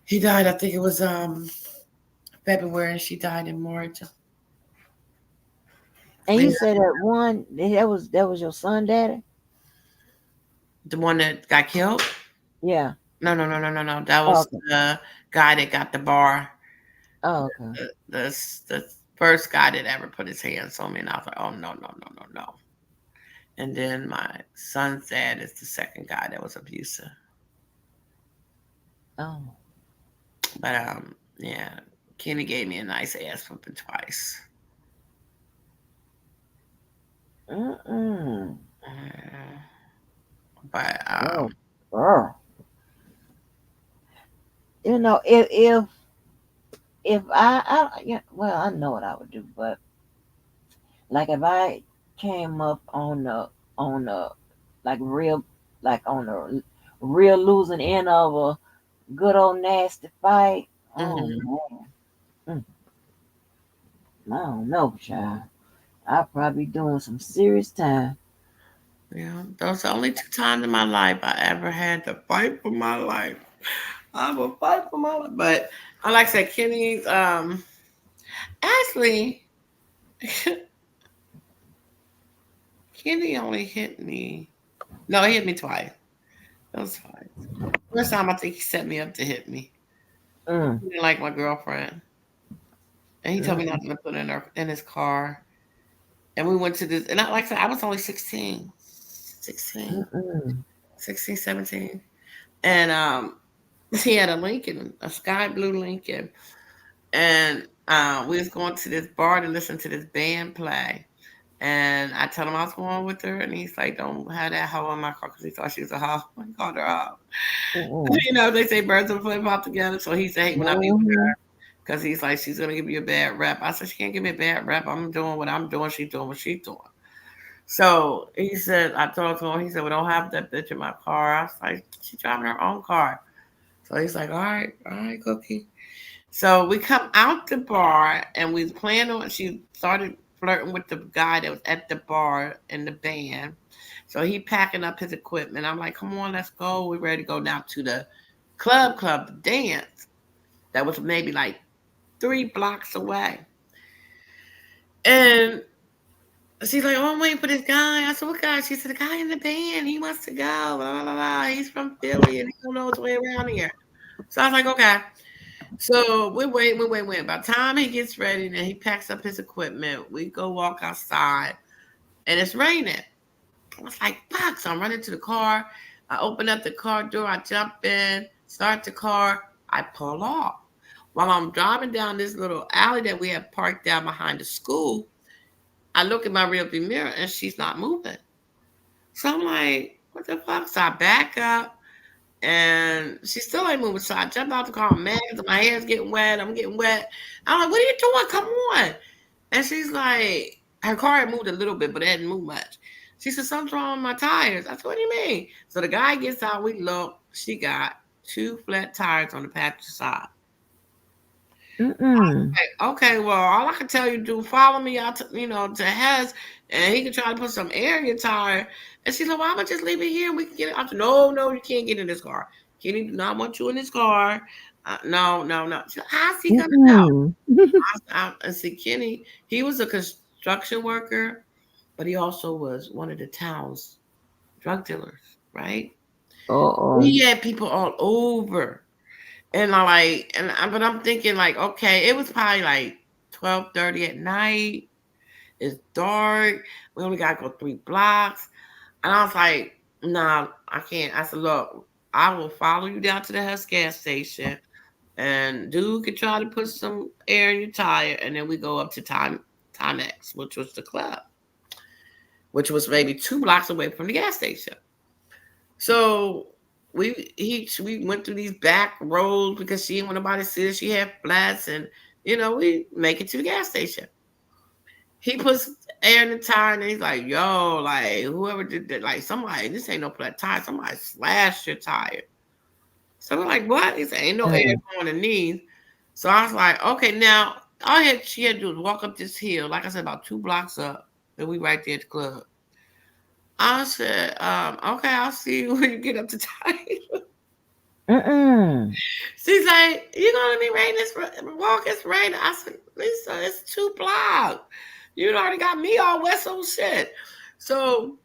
B: He died. I think it was February, and she died in March.
C: And
B: Yeah.
C: you said that one that was your son, daddy?
B: The one that got killed?
C: Yeah.
B: No, no, no, no, no, no. That
C: Oh,
B: was
C: okay.
B: the guy that got the bar.
C: Oh, okay.
B: The first guy that ever put his hands on me, and I was like, oh no, no, no, no, no. And then my son's dad is the second guy that was abusive.
C: Oh.
B: But yeah, Kenny gave me a nice ass whooping twice.
C: Mm-mm.
B: But
C: Oh, girl. You know, if I yeah, well, I know what I would do, but like if I came up on the like real like on the real losing end of a good old nasty fight, oh
B: mhm.
C: man, I don't know, child. I'll probably be doing some serious time.
B: Yeah, those are the only two times in my life I ever had to fight for my life. I will fight for my life. But I like I said, Kenny's actually Kenny only hit me. No, he hit me twice. That was twice. First time I think he set me up to hit me.
C: Mm,
B: He didn't like my girlfriend. And he told me not
C: mm,
B: to put in his car. And we went to this and like I said, I was only 16. 16.
C: mm,
B: 16, 17. And he had a Lincoln, a sky blue Lincoln. And we was going to this bar to listen to this band play. And I told him I was going with her, and he's like, "Don't have that hoe in my car," because he thought she was a hoe. He called her a hoe.
C: mm,
B: You know, they say birds of a flip hop together. So he said, "Hey, when I be with
C: mm,
B: her," because he's like, "She's gonna give you a bad rep." I said, "She can't give me a bad rep. I'm doing what I'm doing. She's doing what she's doing." So he said, I told him, he said, "We don't have that bitch in my car." I was like, "She's driving her own car." So he's like, all right, Cookie." So we come out the bar and we planned on. She started flirting with the guy that was at the bar in the band. So he packing up his equipment. I'm like, "Come on, let's go. We're ready to go down to the club to dance." That was maybe like 3 blocks away. And she's like, "Oh, I'm waiting for this guy." I said, "What guy?" She said, "The guy in the band. He wants to go. Blah, blah, blah, blah. He's from Philly and he don't know his way around here." So I was like, "Okay." So we wait. By the time he gets ready and he packs up his equipment, we go walk outside and it's raining. I was like, "Fuck." So I'm running to the car. I open up the car door. I jump in, start the car. I pull off. While I'm driving down this little alley that we have parked down behind the school, I look at my rearview mirror and she's not moving. So I'm like, "What the fuck?" So I back up and she still ain't moving. So I jumped out the car, I'm mad, 'cause my hair's getting wet. I'm getting wet. I'm like, "What are you doing? Come on." And she's like, her car had moved a little bit, but it hadn't moved much. She said, "Something's wrong with my tires." I said, "What do you mean?" So the guy gets out, we look, she got 2 flat tires on the passenger side.
C: mm,
B: Like, okay, well, all I can tell you do follow me out to, to Hess, and he can try to put some air in your tire. And she's like, "Well, I'm gonna just leave it here and we can get it." I said, "No, no, you can't get in this car. Kenny do not want you in this car. No, no, no." She's like, "How's he gonna know?"
C: mm.
B: I see Kenny, he was a construction worker, but he also was one of the town's drug dealers, right?
C: Uh-oh.
B: He had people all over. And but I'm thinking like, okay, it was probably like 12:30 at night. It's dark. We only gotta go 3 blocks. And I was like, "Nah, I can't." I said, "Look, I will follow you down to the Hess gas station, and dude can try to put some air in your tire, and then we go up to Timex, which was the club, which was maybe 2 blocks away from the gas station." So we went through these back roads because she didn't want nobody to see that she had flats, and we make it to the gas station. He puts air in the tire and he's like, "Yo, like whoever did that, like somebody, this ain't no flat tire, somebody slashed your tire." So we're like, "What?" He said, "Ain't no air
C: Mm,
B: going underneath." So I was like, "Okay, now she had to do was walk up this hill, like I said, about 2 blocks up, and we right there at the club." I said, "Okay, I'll see you when you get up to time."
C: mm,
B: She's like, "You gonna be rain this walk? It's raining." I said, "Lisa, it's 2 blocks. You already got me all wet, so shit." So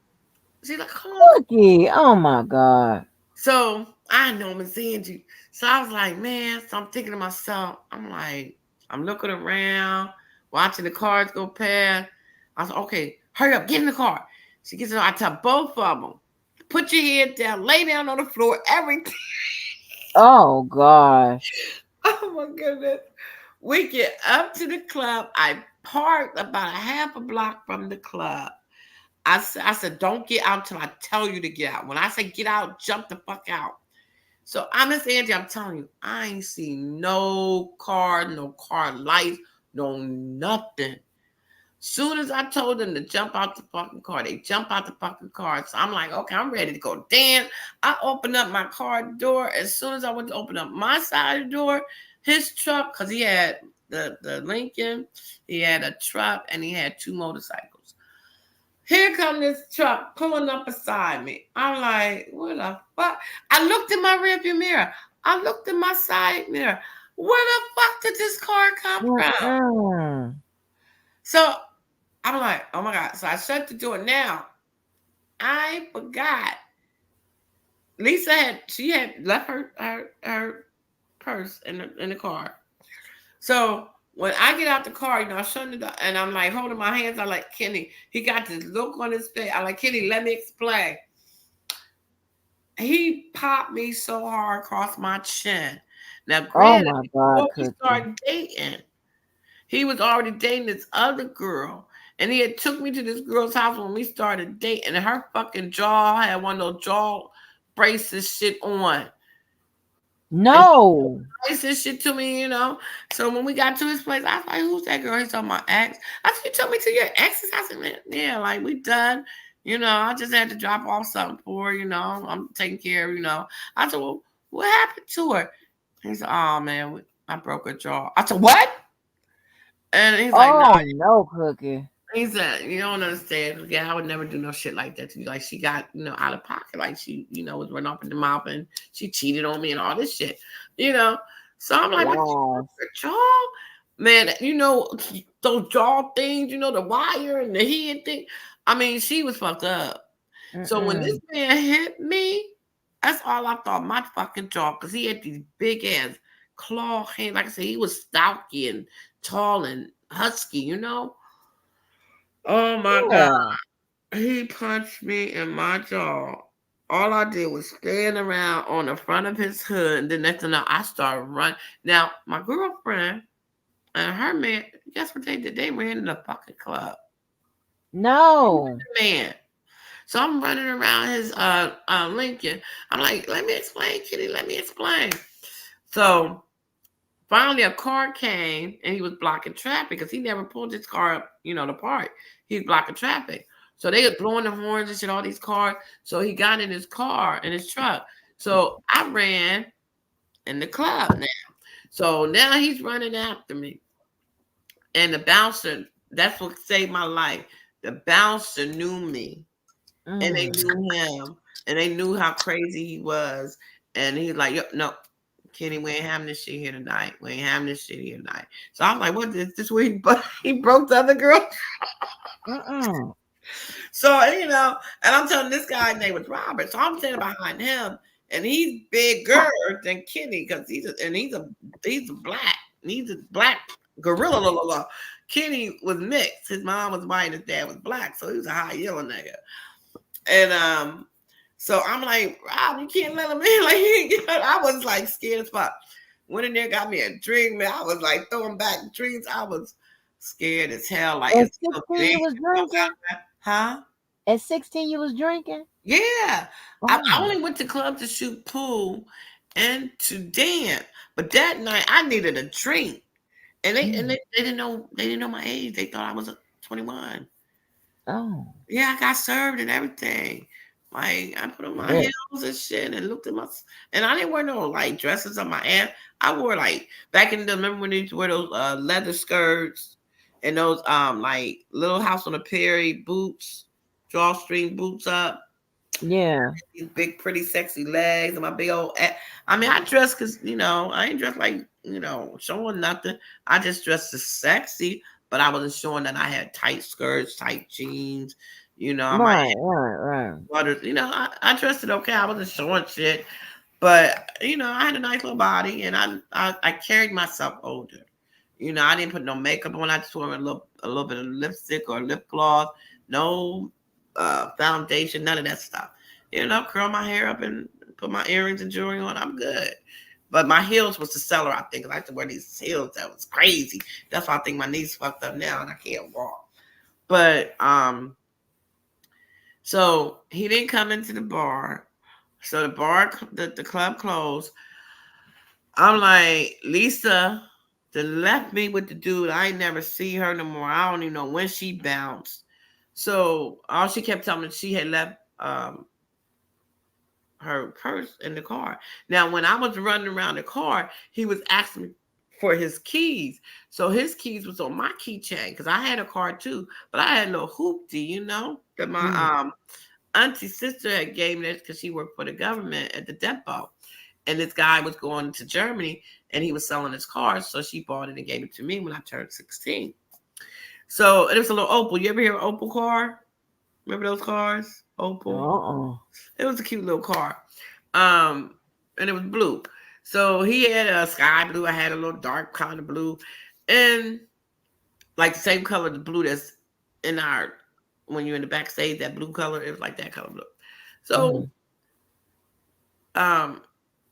B: she's like, "Come on."
C: Cookie. Oh my God.
B: So I know I'm seeing you. So I was like, man. So I'm thinking to myself, I'm like, I'm looking around, watching the cars go past. I said, "Okay, hurry up, get in the car." She gets on. I tell both of them, put your head down, lay down on the floor, everything.
C: Oh gosh.
B: Oh my goodness. We get up to the club. I parked about a half a block from the club. I said, don't get out till I tell you to get out. When I say get out, jump the fuck out. So I'm Miss Angie, I'm telling you, I ain't seen no car lights, no nothing. Soon as I told them to jump out the fucking car, they jump out the fucking car. So I'm like, okay, I'm ready to go dance. I opened up my car door. As soon as I went to open up my side of the door, his truck, because he had the Lincoln, he had a truck, and he had 2 motorcycles. Here come this truck pulling up beside me. I'm like, what the fuck? I looked in my rearview mirror. I looked in my side mirror. Where the fuck did this car come from?
C: Mm-mm.
B: So I'm like, oh my God. So I shut the door. Now, I forgot. Lisa had left her purse in the car. So when I get out the car, I'm shutting the door and I'm like holding my hands. I'm like, Kenny, he got this look on his face. I'm like, Kenny, let me explain. He popped me so hard across my chin. Now, granted,
C: Oh my God,
B: before we
C: Cookie.
B: started dating, he was already dating this other girl. And he had took me to this girl's house when we started dating. And her fucking jaw had one of those jaw braces shit on.
C: No.
B: Braces shit to me, So when we got to his place, I was like, who's that girl? He told my ex. I said, you took me to your ex's house? I said, yeah, like we done. I just had to drop off something for her, I'm taking care of, I said, well, what happened to her? He said, oh man, I broke her jaw. I said, what? And he's like, no.
C: Oh no, Cookie.
B: He said, you don't understand. Yeah, I would never do no shit like that to you. Like she got, out of pocket. Like she, was running off in the mouth and she cheated on me and all this shit. So I'm like,
C: Wow.
B: what jaw? Man, those jaw things, the wire and the head thing. I mean, she was fucked up. So when this man hit me, that's all I thought, my fucking jaw, because he had these big ass claw hands. Like I said, he was stocky and tall and husky, Oh my God. He punched me in my jaw. All I did was stand around on the front of his hood. And the next thing I started running. Now, my girlfriend and her man, guess what they did? They ran in the fucking club.
C: No.
B: Man. So I'm running around his Lincoln. I'm like, let me explain, Kitty. Let me explain. So finally, a car came and he was blocking traffic because he never pulled his car up, to park. He was blocking traffic. So they were blowing the horns and shit, all these cars. So he got in his car, in his truck. So I ran in the club now. So now he's running after me. And the bouncer, that's what saved my life. The bouncer knew me. And they knew him. And they knew how crazy he was. And he's like, yo, no. Kenny, we ain't having this shit here tonight. We ain't having this shit here tonight. So I was like, what is this where he broke the other girl? So, and I'm telling this guy's name was Robert. So I'm standing behind him and he's bigger than Kenny because he's a black gorilla. Kenny was mixed. His mom was white and his dad was black. So he was a high yellow nigga. And so I'm like, Rob, you can't let him in. Like, I was like scared as fuck. Went in there, got me a drink, man. I was like throwing back drinks. I was scared as hell. Like,
C: at 16 you was drinking?
B: Huh?
C: At 16 you was drinking?
B: Yeah.
C: Oh.
B: I only went to club to shoot pool and to dance. But that night I needed a drink. And they didn't know my age. They thought I was 21.
C: Oh.
B: Yeah, I got served and everything. Like I put on my heels and shit and looked at and I didn't wear no like dresses on my ass. I wore like back in the remember when they used to wear those leather skirts and those like Little House on the Prairie boots, drawstring boots up.
C: Yeah.
B: These big pretty sexy legs and my big old I mean I dress because I ain't dressed like showing nothing. I just dressed as sexy, but I wasn't showing that I had tight skirts, tight jeans.
C: Right.
B: Butters, I dressed it okay. I wasn't showing shit, but I had a nice little body, and I carried myself older. I didn't put no makeup on. I just wore a little bit of lipstick or lip gloss. No foundation, none of that stuff. You know, curl my hair up and put my earrings and jewelry on. I'm good. But my heels was the seller, I think. I like to wear these heels. That was crazy. That's why I think my knees fucked up now and I can't walk. But so he didn't come into the bar. So the club closed. I'm like, Lisa, then left me with the dude. I ain't never see her no more. I don't even know when she bounced. So all she kept telling me, she had left her purse in the car. Now, when I was running around the car, he was asking me for his keys. So his keys was on my keychain because I had a car too, but I had a little hoopty, you know, that my auntie sister had gave me this because she worked for the government at the depot. And this guy was going to Germany and he was selling his cars. So she bought it and gave it to me when I turned 16. So it was a little Opal. You ever hear of Opal car? Remember those cars? Opal. It was a cute little car. And it was blue. So he had a sky blue. I had a little dark kind of blue. And like the same color, the blue that's in our, when you're in the backstage, that blue color, it was like that color blue. So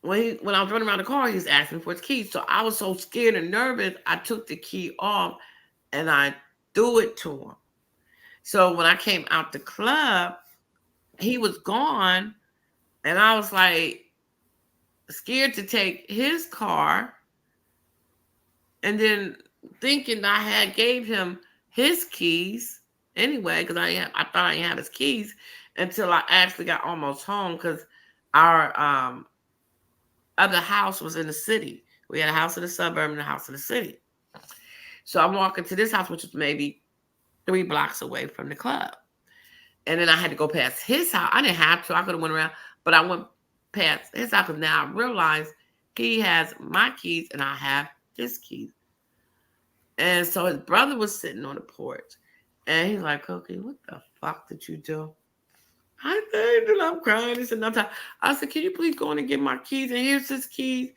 B: when I was running around the car, he was asking me for his keys. So I was so scared and nervous, I took the key off and I threw it to him. So when I came out the club, he was gone. And I was like scared to take his car. And then thinking I had gave him his keys anyway, because I thought I didn't have his keys until I actually got almost home because our other house was in the city. We had a house in the suburb and a house in the city. So I'm walking to this house, which was maybe 3 blocks away from the club. And then I had to go past his house. I didn't have to. I could have went around, but I went past his house because now I realized he has my keys and I have his keys. And so his brother was sitting on the porch. And he's like, Cookie, what the fuck did you do? I said, I'm crying. He said, no time. I said, can you please go in and get my keys? And here's his keys.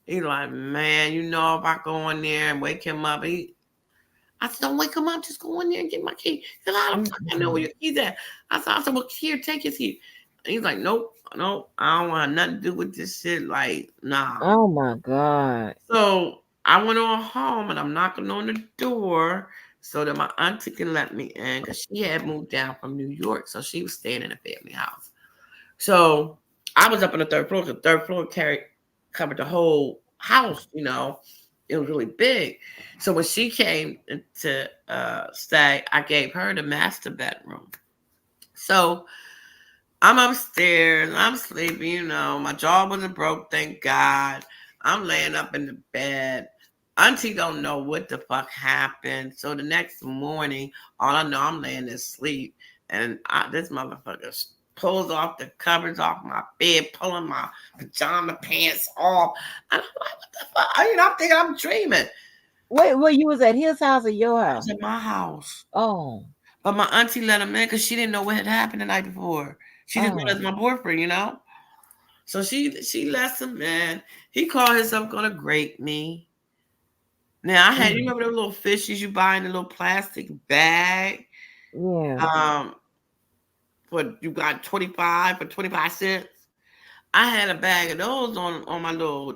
B: He's like, man, you know, if I go in there and wake him up, I said, don't wake him up. Just go in there and get my key. He said, I don't fucking know where your keys at. I said, well, here, take his key. And he's like, nope, I don't want nothing to do with this shit. Like, nah.
C: Oh my God.
B: So I went on home and I'm knocking on the door so that my auntie can let me in because she had moved down from New York. So she was staying in a family house. So I was up on the 3rd floor. The 3rd floor covered the whole house, you know. It was really big. So when she came to stay, I gave her the master bedroom. So I'm upstairs. I'm sleeping, you know. My jaw wasn't broke, thank God. I'm laying up in the bed. Auntie don't know what the fuck happened. So the next morning, all I know, I'm laying there asleep. And this motherfucker pulls off the covers off my bed, pulling my pajama pants off. And I'm like, what the fuck? You know, I'm thinking I'm dreaming.
C: Wait, well, you was at his house or your
B: I
C: house?
B: was at my house.
C: Oh.
B: But my auntie let him in because she didn't know what had happened the night before. She didn't know that's my boyfriend, you know? So she lets him in. He called himself gonna grape me. Now I had, you remember those little fishes you buy in a little plastic bag?
C: Yeah.
B: For you got 25 for 25 cents. I had a bag of those on my little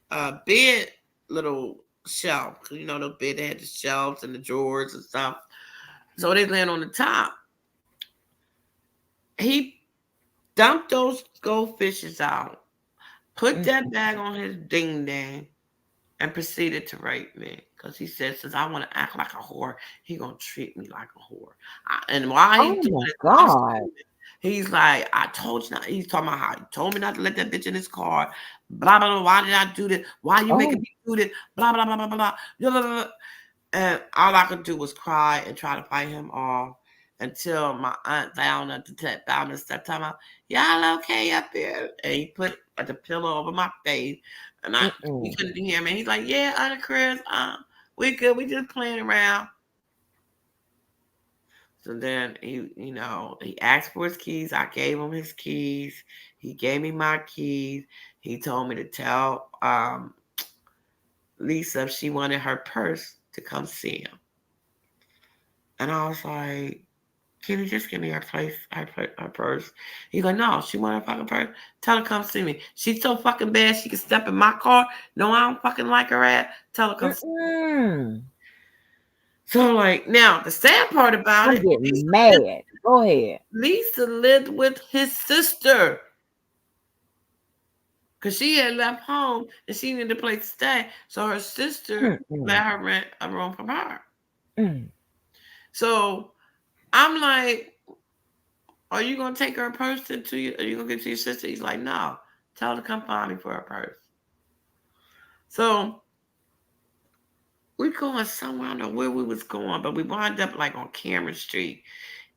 B: bed little shelf. You know, the bed they had the shelves and the drawers and stuff. So they land on the top. He dumped those goldfishes out, put that bag on his ding dang, and proceeded to rape me. Because he said, since I want to act like a whore, he gonna treat me like a whore. And while he doing it,
C: God.
B: he's like, I told you not. He's talking about how he told me not to let that bitch in his car. Blah blah blah. Why did I do this? Why you making me do this? Blah blah blah blah blah blah. And all I could do was cry and try to fight him off until my aunt found at the step time out. Y'all okay up here? And he put the pillow over my face, and he couldn't hear me. He's like, "Yeah, Aunt Chris, we good. We just playing around." So then he asked for his keys. I gave him his keys. He gave me my keys. He told me to tell Lisa if she wanted her purse to come see him. And I was like, Kenny, just give me her place, her purse. He go, no, she want her fucking purse. Tell her come see me. She's so fucking bad she can step in my car. No, I don't fucking like her ass. Tell her come see me.
C: Mm-mm.
B: So like now the sad part about
C: I'm
B: it,
C: getting mad. Go ahead.
B: Lisa lived with his sister. Cause she had left home and she needed a place to stay. So her sister
C: Mm-mm.
B: let her rent a room from her.
C: Mm.
B: So I'm like, are you gonna take her purse to you? Are you gonna give it to your sister? He's like, no. Tell her to come find me for her purse. So we going somewhere. I don't know where we was going, but we wound up like on Cameron Street.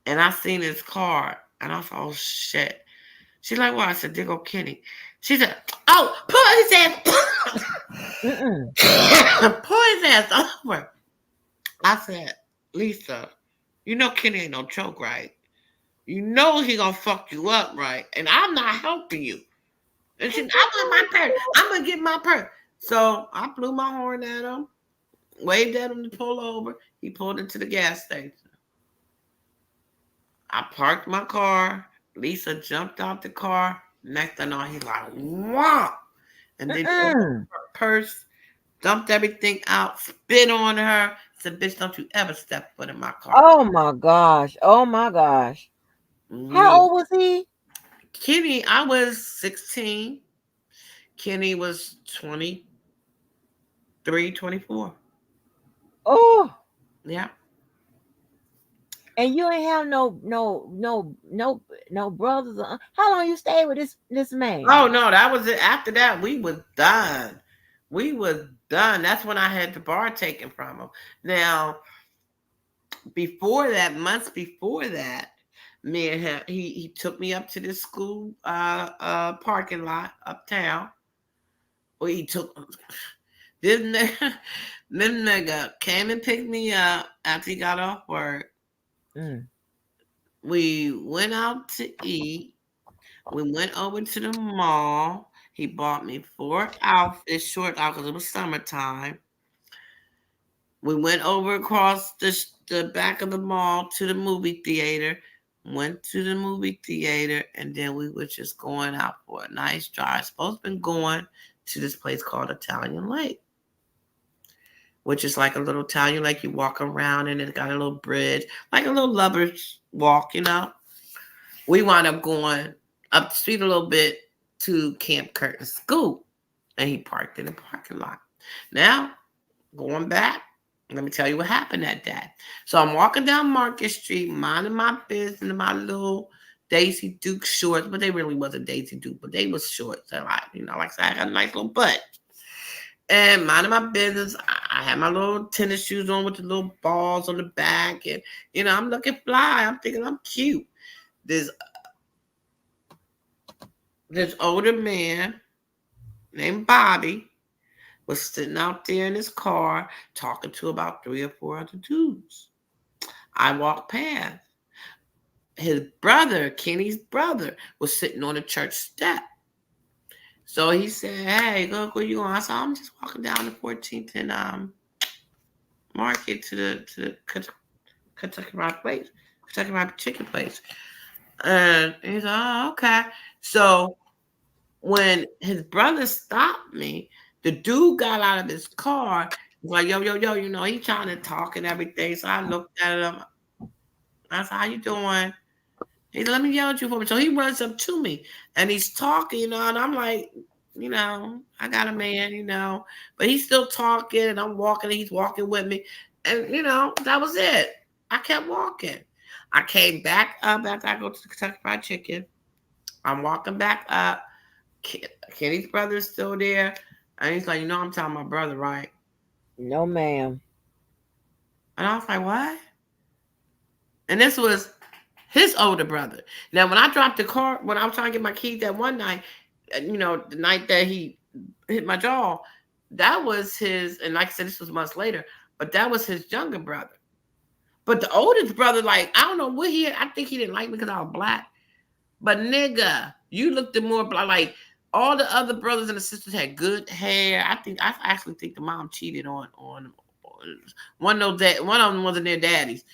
B: And I seen his car. And I thought, oh shit. She's like, well, I said, there go Kenny. She said, oh, pull his ass.
C: Mm-mm.
B: Pull his ass over. I said, Lisa, you know Kenny ain't no joke, right? You know he gonna fuck you up, right? And I'm not helping you. And she, I want my purse. I'm gonna get my purse. So I blew my horn at him, waved at him to pull over. He pulled into the gas station. I parked my car. Lisa jumped out the car. Next thing I know, he's like, wow. And then he opened
C: Mm-mm.
B: her purse, dumped everything out, spit on her. Said, bitch, don't you ever step foot in my car.
C: Oh my gosh. Oh my gosh. How old was he?
B: Kenny, I was 16. Kenny was 23, 24.
C: Oh,
B: Yeah.
C: and you ain't have no brothers. How long you stayed with this man?
B: Oh, no, that was it. After that, we was done. We was done. That's when I had the bar taken from him. Now, before that, months before that, me and him, he took me up to this school parking lot uptown. Well, he took this nigga came and picked me up after he got off work.
C: Mm.
B: We went out to eat. We went over to the mall. He bought me 4 outfits, short outfits, because it was summertime. We went over across the back of the mall to the movie theater. Went to the movie theater, and then we were just going out for a nice drive. Supposed to been going to this place called Italian Lake, which is like a little Italian lake. You walk around, and it's got a little bridge, like a little lover's walk, you know. We wound up going up the street a little bit to Camp Curtin School, and he parked in the parking lot. Now, going back, let me tell you what happened that day. So I'm walking down Market Street, minding my business in my little Daisy Duke shorts, but they really wasn't Daisy Duke, but they was shorts. So like I said, I got a nice little butt. And minding my business, I had my little tennis shoes on with the little balls on the back, and I'm looking fly. I'm thinking I'm cute. This older man named Bobby was sitting out there in his car talking to about 3 or 4 other dudes. I walked past. His brother, Kenny's brother, was sitting on the church step. So he said, hey, look, where you going? I said, I'm just walking down the 14th and Market to the Kentucky Fried Chicken place. And he said, oh, okay. So when his brother stopped me, the dude got out of his car. He's like, yo, he trying to talk and everything. So I looked at him. I said, how you doing? He said, let me yell at you for me. So he runs up to me and he's talking, and I'm like, I got a man, but he's still talking and I'm walking and he's walking with me. And, that was it. I kept walking. I came back up after I go to the Kentucky Fried Chicken. I'm walking back up. Kenny's brother is still there. And he's like, I'm telling my brother, right?
C: No, ma'am.
B: And I was like, what? And this was his older brother. Now, when I dropped the car, when I was trying to get my keys that one night, the night that he hit my jaw, that was his, and like I said, this was months later, but that was his younger brother. But the oldest brother, like, I don't know what I think he didn't like me because I was black. But nigga, you looked at more black, like, all the other brothers and the sisters had good hair. I actually think the mom cheated on one of them wasn't their daddies.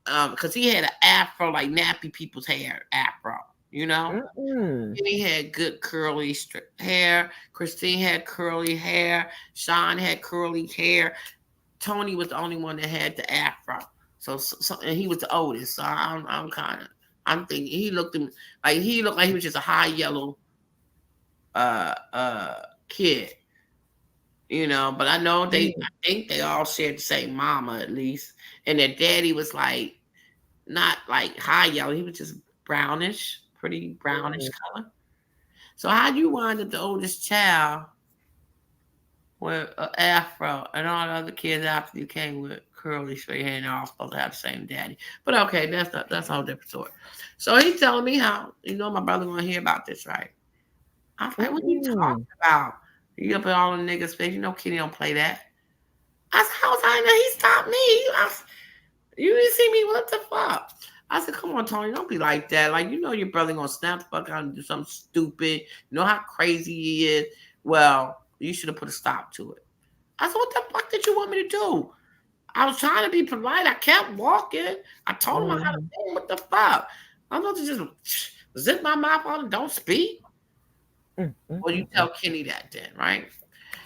B: because he had an afro, like nappy people's hair afro, you know.
C: Mm-mm.
B: Kenny had good curly hair. Christine had curly hair. Sean had curly hair. Tony was the only one that had the afro. So and he was the oldest. So I'm thinking he looked like he was just a high yellow kid, you know. But I know I think they all shared the same mama at least, and their daddy was like not like high yellow. He was just brownish, pretty brownish color. So how you wind up the oldest child with an afro and all the other kids after you came with curly straight hair and they're all supposed to have the same daddy? But okay, that's a whole different story. So he's telling me how, my brother gonna hear about this, right? I was like, what are you talking about? You up in all the niggas' face, Kenny don't play that. I said, how was I know he stopped me? You didn't see me, what the fuck? I said, come on, Tony, don't be like that. Like, your brother gonna snap the fuck out and do something stupid. You know how crazy he is? Well, you should have put a stop to it. I said, what the fuck did you want me to do? I was trying to be polite. I kept walking. I told him I had a thing. What the fuck? I'm supposed to just zip my mouth on and don't speak? Well, you tell Kenny that then, right?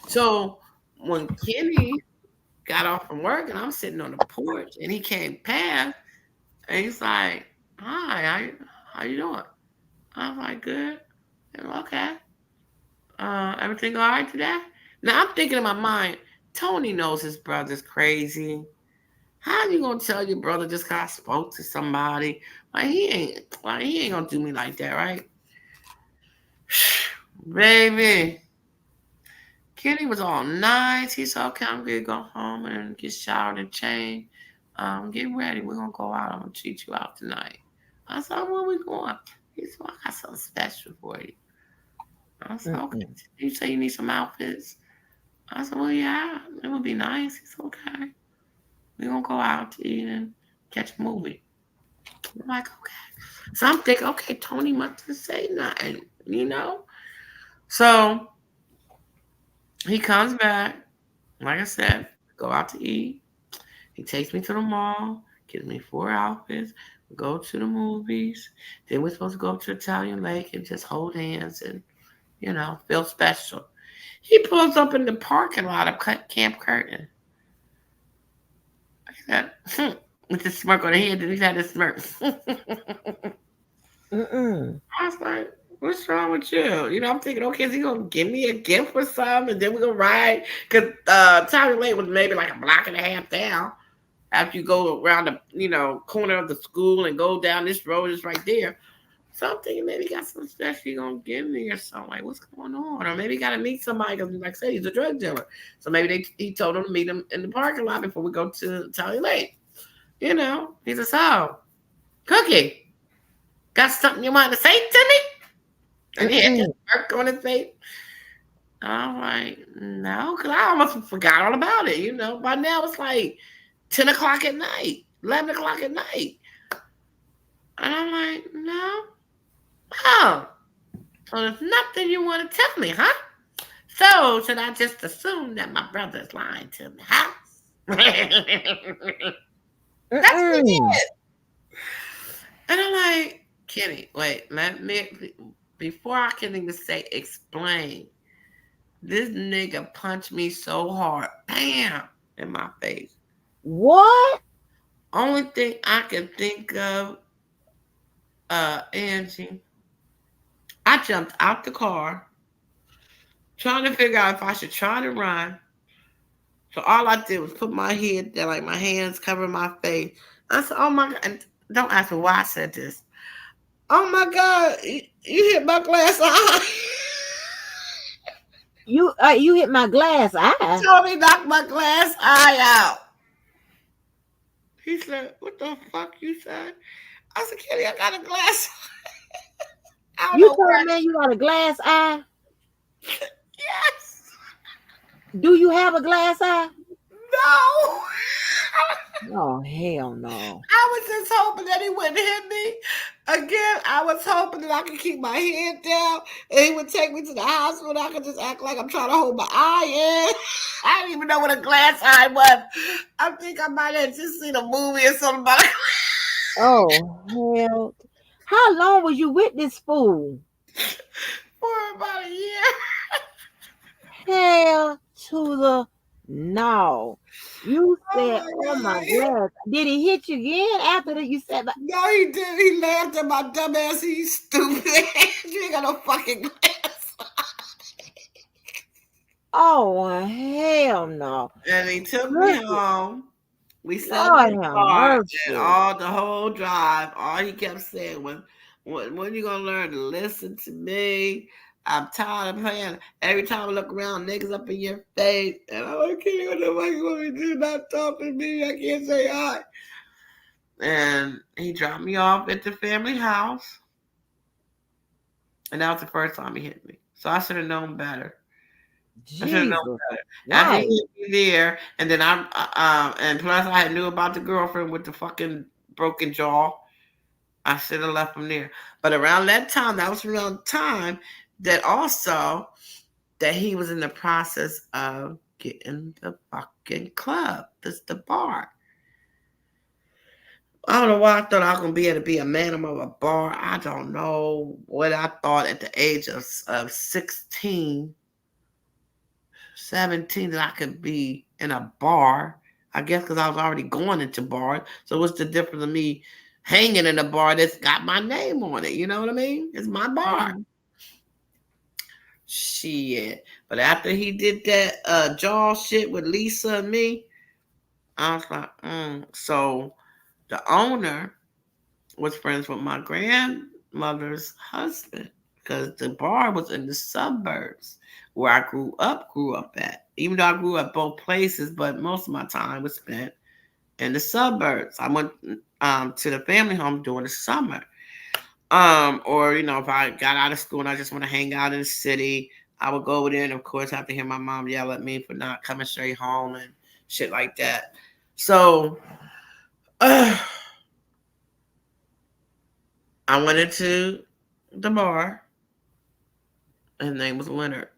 B: So when Kenny got off from work and I'm sitting on the porch and he came past and he's like, hi, how you doing? I was like, good. Okay. Everything all right today? Now I'm thinking in my mind, Tony knows his brother's crazy. How you gonna tell your brother just 'cause I spoke to somebody? Like he ain't gonna do me like that, right? Baby. Kenny was all nice. He said, okay, I'm gonna go home and get showered and changed. Get ready. We're gonna go out. I'm gonna treat you out tonight. I said, where we going? He said, I got something special for you. I said, okay. You say you need some outfits? I said, well, yeah, it would be nice. He said, okay. We're gonna go out to eat and catch a movie. I'm like, okay. So I'm thinking, okay, Tony must have said nothing, So he comes back. Like I said, go out to eat. He takes me to the mall, gives me 4 outfits, we go to the movies. Then we're supposed to go to Italian Lake and just hold hands and, feel special. He pulls up in the parking lot of Camp Curtin. I said, with the smirk on the head, and he had this smirk. I was like, what's wrong with you? I'm thinking, okay, is he going to give me a gift or something? And then we're going to ride? Because Italian Lake was maybe like a block and a half down. After you go around the, corner of the school and go down this road, is right there. So I'm thinking maybe he got something special he's going to give me or something. Like, what's going on? Or maybe he got to meet somebody because, like I said, he's a drug dealer. So maybe he told him to meet him in the parking lot before we go to Italian Lake. He said, so, Cookie, got something you want to say to me? And he had this smirk on his face. I'm like, no, because I almost forgot all about it. By now it's like 10 o'clock at night, 11 o'clock at night. And I'm like, no. Oh, so there's nothing you want to tell me, huh? So should I just assume that my brother's lying to me, huh? That's what it is. And I'm like, Kenny, wait, let me, before I can even say explain, this nigga punched me so hard, bam, in my face.
C: What?
B: Only thing I can think of, Angie, I jumped out the car trying to figure out if I should try to run. So all I did was put my head there, like my hands covering my face. I said, oh my God, and don't ask me why I said this. Oh my God, you hit my glass eye.
C: You hit my glass eye.
B: Tony knocked my glass eye out. He said, what the fuck you said? I said, Kenny, I got a glass eye.
C: You told me you got a glass eye?
B: Yes.
C: Do you have a glass eye?
B: No.
C: Oh, hell no.
B: I was just hoping that he wouldn't hit me. Again, I was hoping that I could keep my head down and he would take me to the hospital and I could just act like I'm trying to hold my eye in. I didn't even know what a glass eye was. I think I might have just seen a movie or something about it.
C: Oh hell! How long was you with this fool?
B: For about a year.
C: Hell to the no. You
B: Oh
C: said,
B: my
C: "Oh my
B: God.
C: God!" Did he hit you again after that? You said,
B: No, he did. He laughed at my dumb ass. He's stupid. You ain't got no fucking glass.
C: "Oh hell no!"
B: And he took me
C: Look,
B: home. We sat in
C: Lord
B: the
C: have
B: car, and
C: mercy.
B: all the whole drive, all he kept saying was, when you gonna learn to listen to me? I'm tired of playing. Every time I look around, niggas up in your face. And I'm like, Kenny, what the fuck you want me to do? Not talk to me. I can't say hi. And he dropped me off at the family house. And that was the first time he hit me. So I should have known better. I should have known
C: Jesus
B: better. After he
C: Christ.
B: hit me there, and then and plus I knew about the girlfriend with the fucking broken jaw. I should have left him there. But around that time, that was around the time that also that he was in the process of getting the fucking club. This the bar. I don't know why I thought I was gonna be able to be a man of a bar. I don't know what I thought at the age of 16, 17 that I could be in a bar. I guess because I was already going into bars. So what's the difference of me hanging in a bar that's got my name on it? You know what I mean? It's my bar.
C: Mhm.
B: Shit. But after he did that jaw shit with Lisa and me, I was like. So the owner was friends with my grandmother's husband because the bar was in the suburbs where I grew up at. Even though I grew up both places, but most of my time was spent in the suburbs. I went to the family home during the summer. Or if I got out of school and I just want to hang out in the city, I would go over there and of course have to hear my mom yell at me for not coming straight home and shit like that. So I went into the bar. His name was Leonard.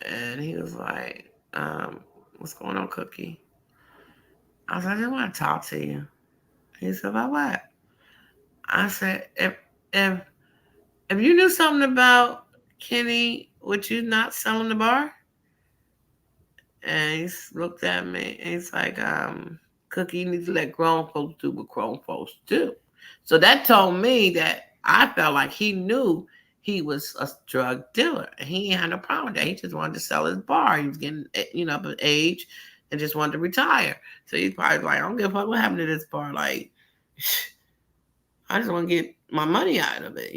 B: And he was like, what's going on, Cookie? I was like, I just want to talk to you. He said, about what? I said, if if you knew something about Kenny, would you not sell him the bar? And he looked at me and he's like, Cookie, you need to let grown folks do what grown folks do. So that told me that I felt like he knew he was a drug dealer. And he ain't had no problem with that. He just wanted to sell his bar. He was getting, up in age and just wanted to retire. So he's probably like, I don't give a fuck what happened to this bar. Like, I just want to get my money out of it,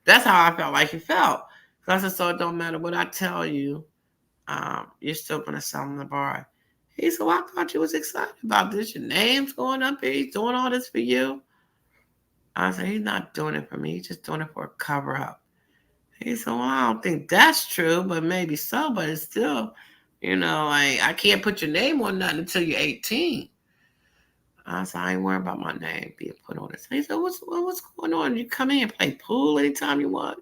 B: That's how I felt like he felt. So I said, so it don't matter what I tell you, you're still gonna sell him the bar. He said, well, I thought you was excited about this. Your name's going up here. He's doing all this for you. I said, he's not doing it for me. He's just doing it for a cover up. He said, well, I don't think that's true, but maybe so. But it's still, like I can't put your name on nothing until you're 18. I said, I ain't worried about my name being put on it. He said, what's going on? You come in and play pool anytime you want.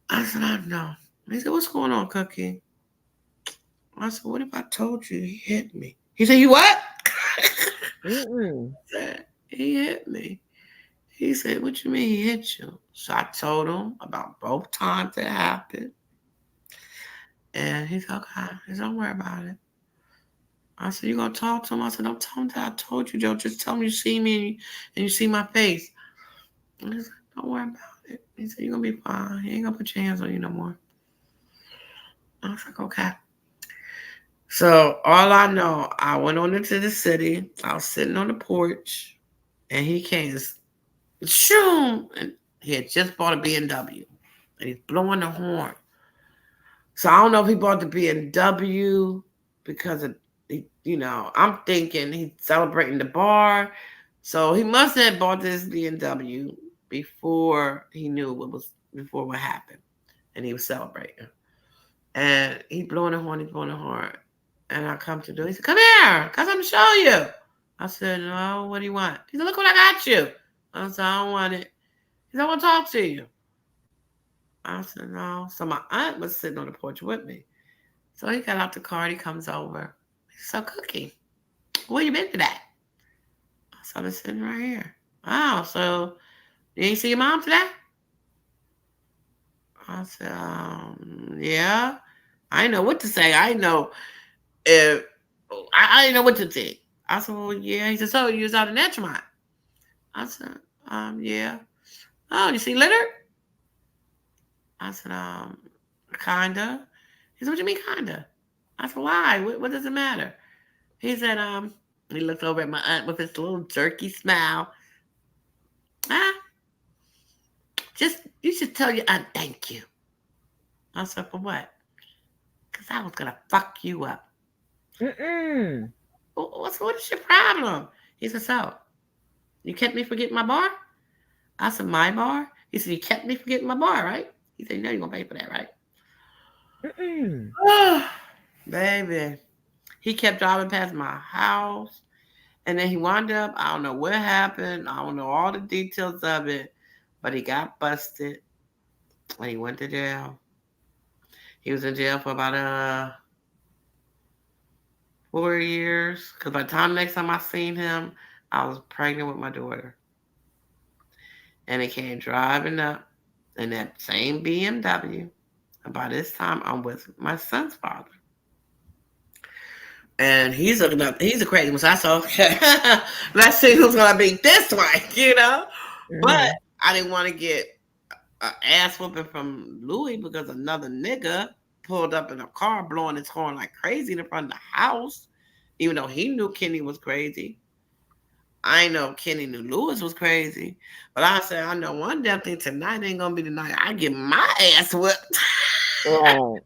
B: I said, I know. He said, what's going on, Cookie? I said, what if I told you he hit me? He said, you what?
C: Mm-mm.
B: He hit me. He said, what you mean he hit you? So I told him about both times that happened. And he's okay. He said, don't worry about it. I said, you going to talk to him? I said, don't tell him that I told you, Joe. Just tell him you see me and you see my face. And he said, don't worry about it. He said, you're going to be fine. He ain't going to put your hands on you no more. I was like, okay. So all I know, I went on into the city. I was sitting on the porch, and he came, shoom, and he had just bought a BMW, and he's blowing the horn. So I don't know if he bought the BMW because of, I'm thinking he's celebrating the bar. So he must have bought this BMW before he knew before what happened, and he was celebrating. And he's blowing the horn. And I come to the door. He said, come here. Got something to show you. I said, no, what do you want? He said, look what I got you. I said, I don't want it. He said, I want to talk to you. I said, no. So my aunt was sitting on the porch with me. So he got out the car and he comes over. He said, so Cookie, where you been today? I So I'm sitting right here. Oh, so you ain't see your mom today? I said, yeah. I didn't know what to say. I didn't know if I didn't know what to think. I said, well, yeah. He said, so you was out in Edgemont. I said, yeah. Oh, you see Leonard? I said, kinda. He said, what you mean kinda? I said, why? What does it matter? He said, he looked over at my aunt with his little jerky smile. Ah, just you should tell your aunt thank you. I said, for what? Because I was gonna fuck you up.
C: Mm-mm.
B: What is your problem? He said, so you kept me from getting my bar? I said, my bar? He said, you kept me from getting my bar, right? He said, you know you're gonna pay for that, right?
C: Mm-mm.
B: Oh, baby. He kept driving past my house. And then he wound up, I don't know what happened. I don't know all the details of it. But he got busted and he went to jail. He was in jail for about 4 years. Because by the time next time I seen him, I was pregnant with my daughter. And he came driving up in that same BMW. And by this time, I'm with my son's father. And he's looking up, he's a crazy one. So I said, okay, let's see who's going to be this way, you know? But
C: Mhm.
B: I didn't want to get an ass whooping from Louis because another nigga pulled up in a car blowing his horn like crazy in front of the house, even though he knew Kenny was crazy. I know Kenny knew Lewis was crazy, but I said, I know one damn thing, tonight ain't gonna be the night I get my ass whipped.
C: Right.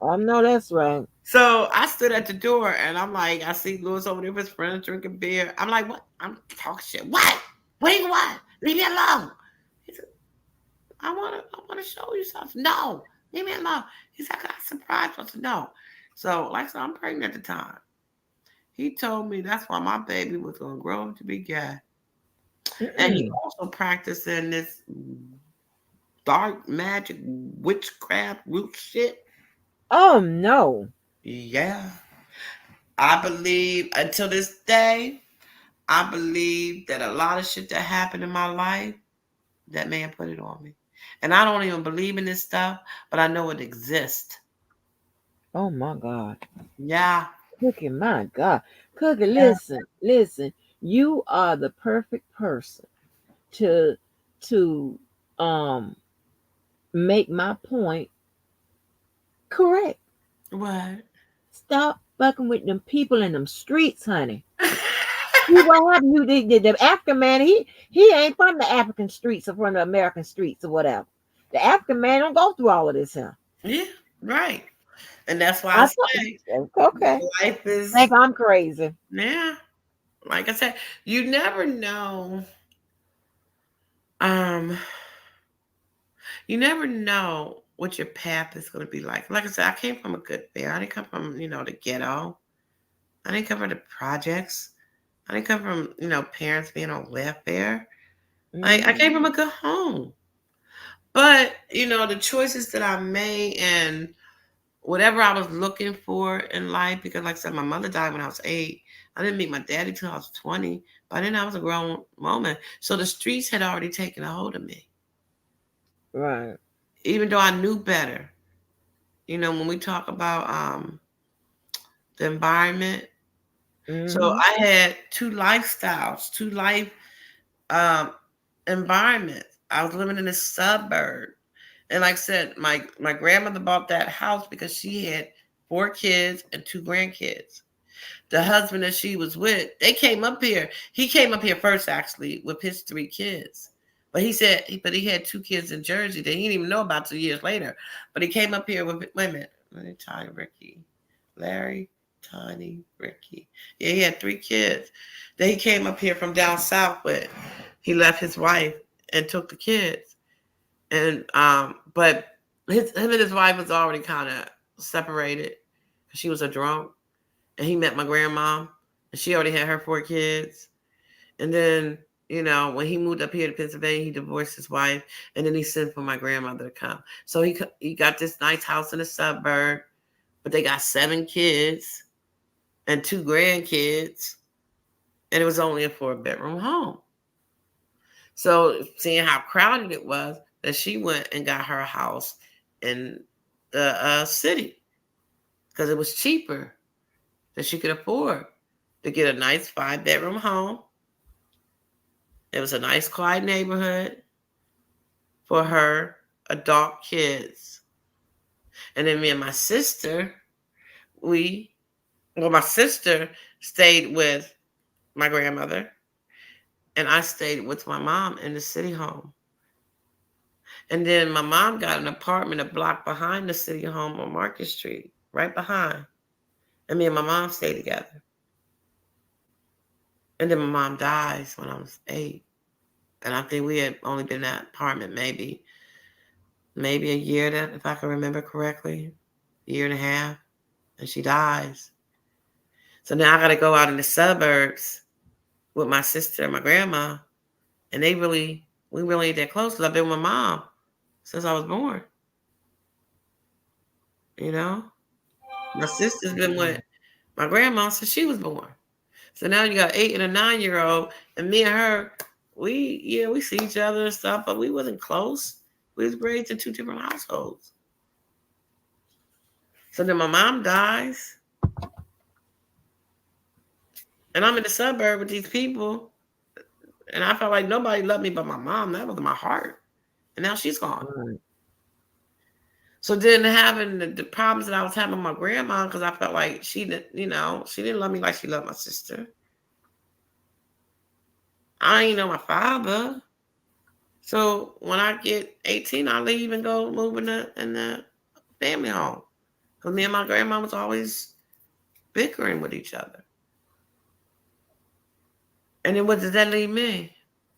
C: I know that's right.
B: So I stood at the door and I'm like, I see Lewis over there with his friends drinking beer. I'm like, what? I'm talking shit. What? What do you want? Leave me alone. He said, I wanna show you something. No, leave me alone. He's like, I got a surprise. I said, no. So, like I said, I'm pregnant at the time. He told me that's why my baby was gonna grow up to be gay. And he
C: Mm-mm.
B: also practiced in this dark magic witchcraft root shit.
C: Oh no.
B: Yeah. I believe until this day, I believe that a lot of shit that happened in my life, that man put it on me. And I don't even believe in this stuff, but I know it exists.
C: Oh my God.
B: Yeah.
C: Cookie, my God. Cookie,
B: Yeah.
C: listen. You are the perfect person to to um make my point correct.
B: What?
C: Stop fucking with them people in them streets, honey. See what happened? You the African man, he ain't from the African streets or from the American streets or whatever. The African man don't go through all of this here.
B: Yeah, right. And that's why I
C: I
B: say
C: thought okay.
B: life is,
C: Think I'm crazy.
B: yeah. Like I said, you never know. Um, you never know what your path is going to be like. Like I said, I came from a good family. I didn't come from, the ghetto. I didn't come from the projects. I didn't come from, parents being on welfare. Like I
C: Hmm.
B: came from a good home. But, the choices that I made and whatever I was looking for in life, because like I said, my mother died when I was 8. I didn't meet my daddy till I was 20. By then I was a grown woman. So the streets had already taken a hold of me.
C: Right.
B: Even though I knew better. When we talk about the environment. So
C: Hmm.
B: I had two lifestyles, two life um environments. I was living in a suburb. And like I said, my grandmother bought that house because she had 4 kids and 2 grandkids. The husband that she was with, they came up here. He came up here first, actually, with his 3 kids. But he said, but he had 2 kids in Jersey that he didn't even know about 2 years later. But he came up here with, wait a minute, let me tell you, Ricky, Larry, Tiny, Ricky. Yeah, he had 3 kids. Then he came up here from down south with. He left his wife and took the kids. And but him and his wife was already kind of separated. She was a drunk, and he met my grandma, and she already had her 4 kids. And then when he moved up here to Pennsylvania, he divorced his wife, and then he sent for my grandmother to come. So he got this nice house in the suburb, but they got 7 kids and 2 grandkids. and it was only a 4-bedroom home. So seeing how crowded it was, that she went and got her a house in the city because it was cheaper that she could afford to get a nice 5-bedroom home. It was a nice, quiet neighborhood for her adult kids. And then me and my sister, my sister stayed with my grandmother, and I stayed with my mom in the city home. And then my mom got an apartment a block behind the city home on Market Street, right behind. And me and my mom stayed together. And then my mom dies when I was 8. And I think we had only been in that apartment maybe a year, that if I can remember correctly, a year and a half, and she dies. So now I got to go out in the suburbs with my sister and my grandma, and we really ain't that close because I've been with my mom since I was born. You know, my sister's been with my grandma since she was born. So now you got 8 and a 9-year-old, and me and her, we see each other and stuff, but we wasn't close. We was raised in 2 different households. So then my mom dies, and I'm in the suburb with these people, and I felt like nobody loved me but my mom. That was my heart, and now she's gone.
C: Right.
B: So then having the problems that I was having with my grandma, because I felt like she didn't love me like she loved my sister. I ain't know my father. So when I get 18, I leave and go move in the family home. Because me and my grandma was always bickering with each other. And then what does that leave me?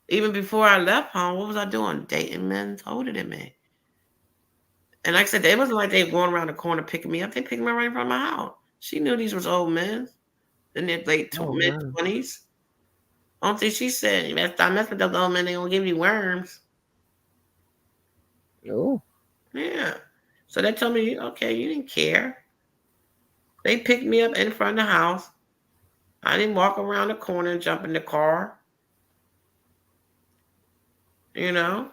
B: Even before I left home, what was I doing? Dating men older than me. And like I said, it wasn't like they were going around the corner picking me up. They picked me up right in front of my house. She knew these was old men in their
C: Oh, wow.
B: mid-20s. Only thing she said, "You stop messing with those old men, they gonna give you worms."
C: Oh,
B: Yeah. So they told me, okay, you didn't care. They picked me up in front of the house. I didn't walk around the corner and jump in the car. You know?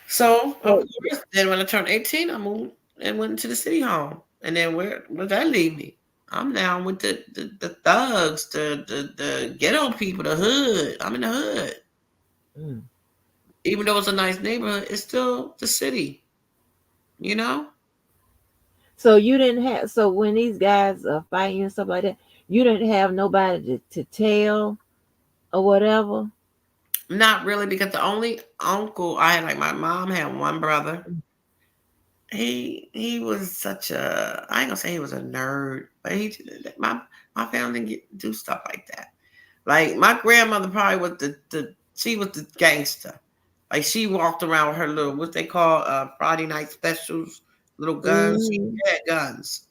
B: So, of
C: so
B: course, then when I turned 18, I moved and went into the city home. And then where did that leave me? I'm down with the thugs, the ghetto people, the hood. I'm in the hood.
C: mm.
B: Even though it's a nice neighborhood, it's still the city, you know?
C: So you didn't have, so when these guys are fighting and stuff like that, you didn't have nobody to tell or whatever.
B: Not really, because the only uncle I had, like my mom had one brother. He was such a, I ain't gonna say he was a nerd, but my family didn't do stuff like that. Like my grandmother probably was she was the gangster. Like she walked around with her little, what they call Friday night specials, little guns. She
C: Mm.
B: had guns.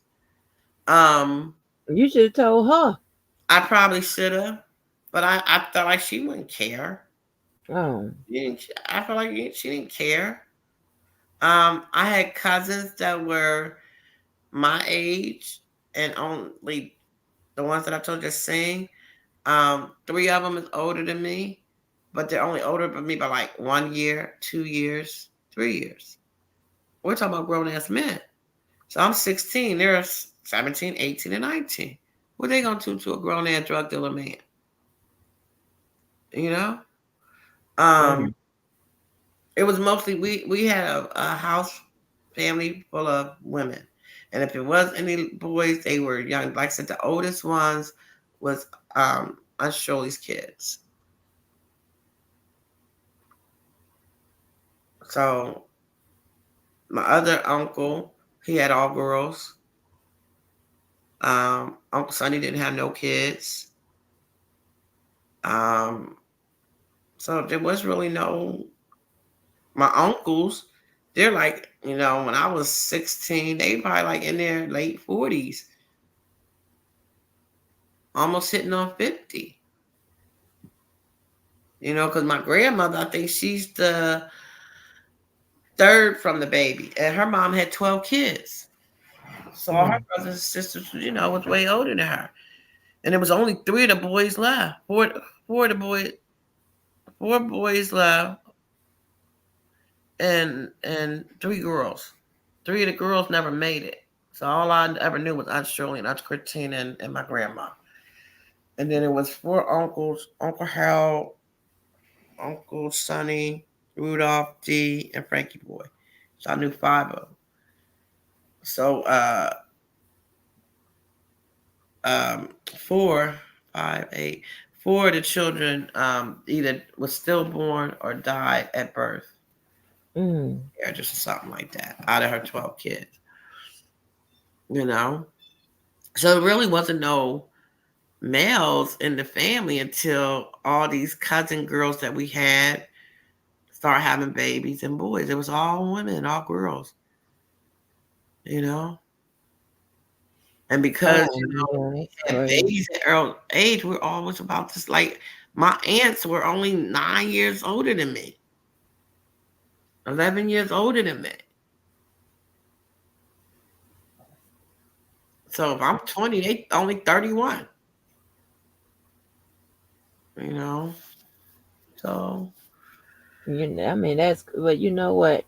B: Um,
C: You should have told her.
B: I probably should have, but I felt like she wouldn't care.
C: Oh,
B: I felt like she didn't care. I had cousins that were my age, and only the ones that I told you to sing. 3 of them is older than me, but they're only older than me by like 1 year, 2 years, 3 years. We're talking about grown ass men. So I'm 16. They're 17, 18, and 19. What are they gonna do to a grown ass drug dealer man? You know?
C: mm.
B: It was mostly we had a house family full of women. And if it was any boys, they were young. Like I said, the oldest ones was Aunt Shirley's kids. So my other uncle, he had all girls. Uncle Sonny didn't have no kids. Um, so there was really no, my uncles, they're like, when I was 16, they probably like in their late 40s, almost hitting on 50. Because my grandmother, I think she's the third from the baby, and her mom had 12 kids. So all her brothers and sisters, was way older than her. and there was only 3 of the boys left. Four boys left, and 3 girls. 3 of the girls never made it. So all I ever knew was Aunt Shirley and Aunt Christina and my grandma. And then it was 4 uncles: Uncle Harold, Uncle Sonny, Rudolph, Dee, and Frankie Boy. So I knew 5 of them. So 4, 5, 8, 4 of the children either was stillborn or died at birth.
C: Mm.
B: Or just something like that out of her 12 kids. You know? So it really wasn't no males in the family until all these cousin girls that we had started having babies and boys. It was all women, all girls. You know? And because,
C: Oh,
B: you know,
C: yeah, that's
B: at
C: crazy.
B: babies at early age, we're always about this. Like, my aunts were only 9 years older than me, 11 years older than me. So if I'm 20, they only 31. You know? So,
C: You know, I mean, that's, but you know what?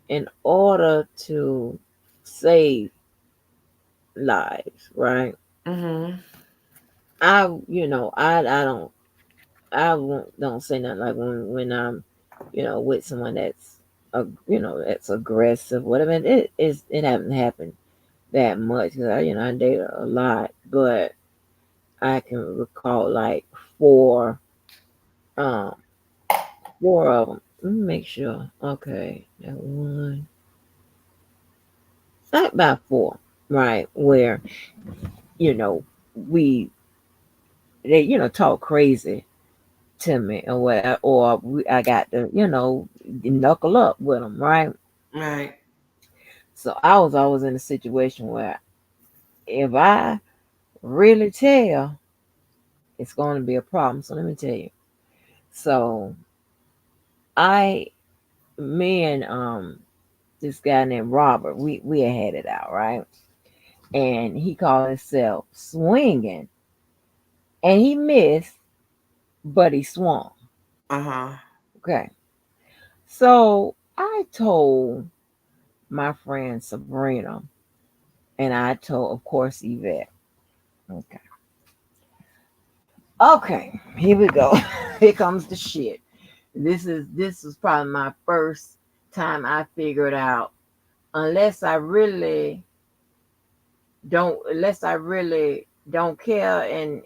C: In order to save lives, right?
B: mm-hmm.
C: I don't say nothing like when I'm, with someone that's, that's aggressive, whatever. It hasn't happened that much because I date a lot, but I can recall like um, 4 of them. Let me make sure. Okay, that one, not about 4, right? Where you know we they talk crazy to me or what, or I got to knuckle up with them, right?
B: Right.
C: So I was always in a situation where if I really tell, it's going to be a problem. So let me tell you. So I, me and this guy named Robert, we had it out, right? And he called himself swinging, and he missed, but he swung.
B: Uh-huh.
C: Okay. So I told my friend Sabrina, and I told, of course, Yvette. Okay. Okay, here we go. Here comes the shit. This was probably my first time I figured out, unless I really don't care, and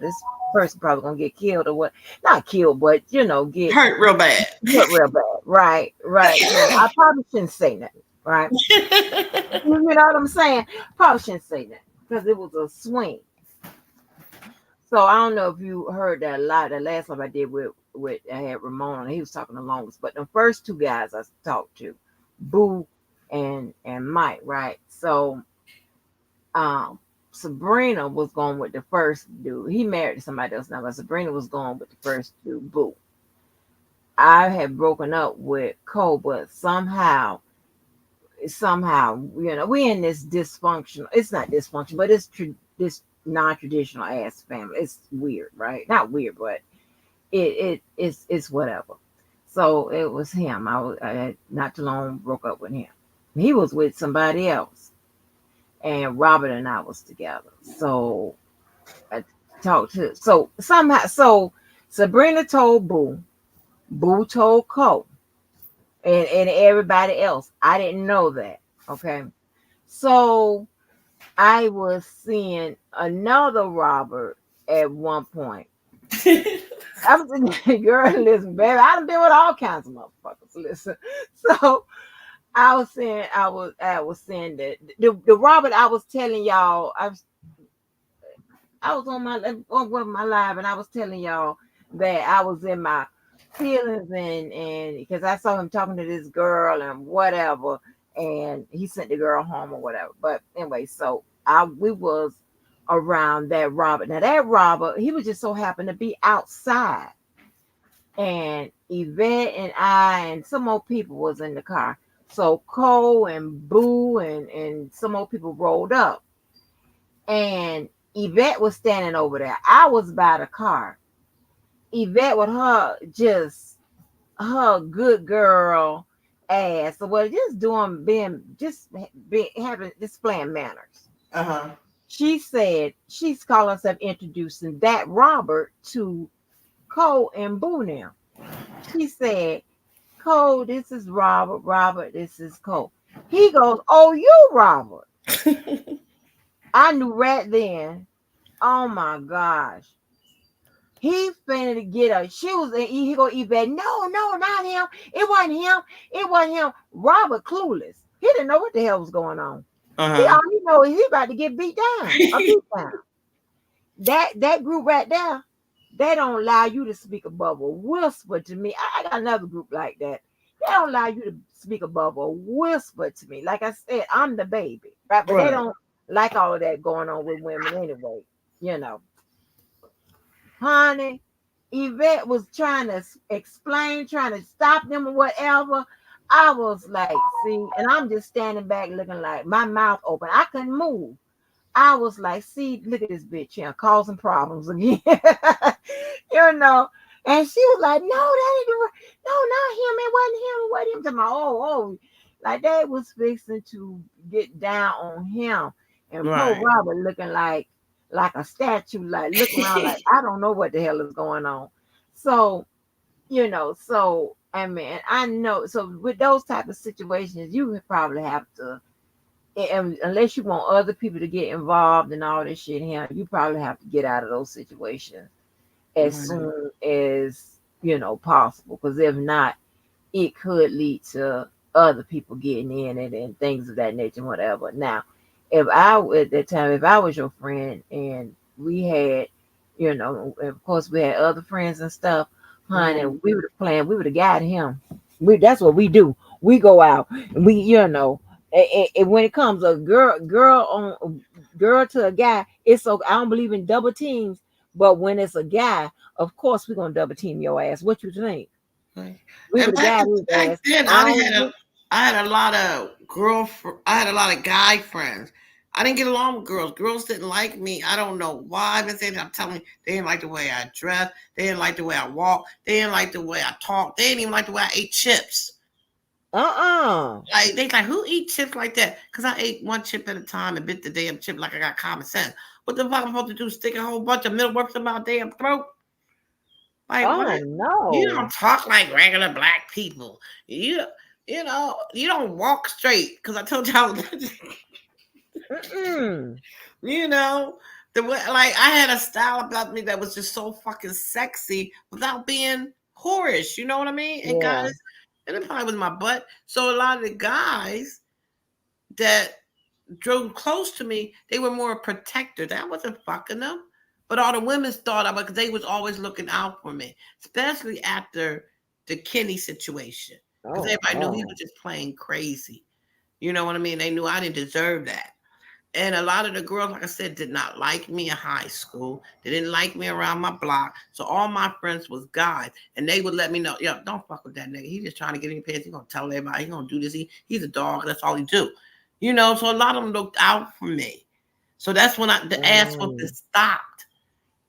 C: this person probably gonna get killed or what, not killed, but get
B: Hurt real bad.
C: hurt real bad, right. So I probably shouldn't say nothing, right? You know what I'm saying? Probably shouldn't say nothing because it was a swing. So I don't know if you heard that a lot. The last one I did with I had Ramon, and he was talking the longest. But the first 2 guys I talked to, Boo and Mike, right? So um Sabrina was going with the first dude. He married to somebody else now, but Sabrina was going with the first dude, Boo. I had broken up with Cole, but somehow, we in this dysfunctional. It's not dysfunction, but this non-traditional ass family. It's weird, right? Not weird, but it's whatever. So it was him. I had not too long broke up with him. He was with somebody else, and Robert and I was together. So I talked to. So Sabrina told Boo. Boo told Cole, and everybody else. I didn't know that. Okay, so I was seeing another Robert at one point. I was thinking, girl, listen, baby, I done been with all kinds of motherfuckers. Listen, so I was saying that the Robert I was telling y'all, I was on one of my live, and I was telling y'all that I was in my feelings, and because I saw him talking to this girl and whatever, and he sent the girl home or whatever. But anyway, so we was around that Robert. Now that Robert, he was just so happened to be outside, and Yvette and I and some more people was in the car. So Cole and Boo and some more people rolled up. and Yvette was standing over there. I was by the car. Yvette with her good girl ass, well, just having displaying manners.
B: Uh-huh.
C: She said she's calling herself introducing that Robert to Cole and Boo now. She said, Cole, this is Robert. Robert, this is Cole. He goes, oh, you Robert. I knew right then. Oh my gosh. He finna to get her. She was he go Yvette. No, not him. It wasn't him. It wasn't him. Robert clueless. He didn't know what the hell was going on. He
B: Uh-huh.
C: all he know is he about to get beat down. A beat down. That group right there, they don't allow you to speak above a whisper to me. I got another group like that. They don't allow you to speak above a whisper to me. Like I said, I'm the baby, right? But they
B: Right.
C: don't like all of that going on with women anyway, you know. Honey, Yvette was trying to explain, trying to stop them or whatever. I was like, see, and I'm just standing back looking like my mouth open. I couldn't move. I was like, see, look at this bitch here causing problems again. You know. And she was like, no, that ain't no, not him. It wasn't him. It wasn't him. To my like they was fixing to get down on him. And poor
B: Right.
C: Robert looking like a statue, like looking around like I don't know what the hell is going on. So, I mean, I know. So with those type of situations, you would probably have to, and unless you want other people to get involved and all this shit here, you probably have to get out of those situations as
B: Right.
C: soon as possible. Because if not, it could lead to other people getting in it and things of that nature, whatever. Now, if I was your friend and we had, of course we had other friends and stuff, honey, we would have guided him. That's what we do. We go out and and when it comes a girl to a guy, it's so I don't believe in double teams, but when it's a guy, of course we're gonna double team your ass. What you think?
B: Right.
C: We
B: And
C: would have guided his
B: back
C: ass.
B: then, I had a lot of I had a lot of guy friends. I didn't get along with girls. Girls didn't like me. I don't know why. But I'm telling you, they didn't like the way I dressed. They didn't like the way I walked. They didn't like the way I talked. They didn't even like the way I ate chips. Like they like, who eat chips like that? Because I ate one chip at a time and bit the damn chip like I got common sense. What the fuck am I supposed to do? Stick a whole bunch of middle works in my damn throat? Like what? You
C: no.
B: don't talk like regular black people. You don't walk straight. Because I told y'all,
C: Mm-mm.
B: the way, like I had a style about me that was just so fucking sexy without being whorish. You know what I mean? And
C: Yeah.
B: guys, and it probably was my butt. So a lot of the guys that drove close to me, they were more protectors. I wasn't fucking them. But all the women thought I was, because they was always looking out for me, especially after the Kenny situation. Because
C: Oh
B: everybody knew he
C: God.
B: was just playing crazy. You know what I mean? They knew I didn't deserve that. And a lot of the girls, like I said, did not like me in high school. They didn't like me around my block. So all my friends was guys. And they would let me know, yo, don't fuck with that nigga. He just trying to get in your pants. He gonna tell everybody. He gonna do this. He's a dog. That's all he do. So a lot of them looked out for me. So that's when the ass whooping
C: Mm.
B: stopped.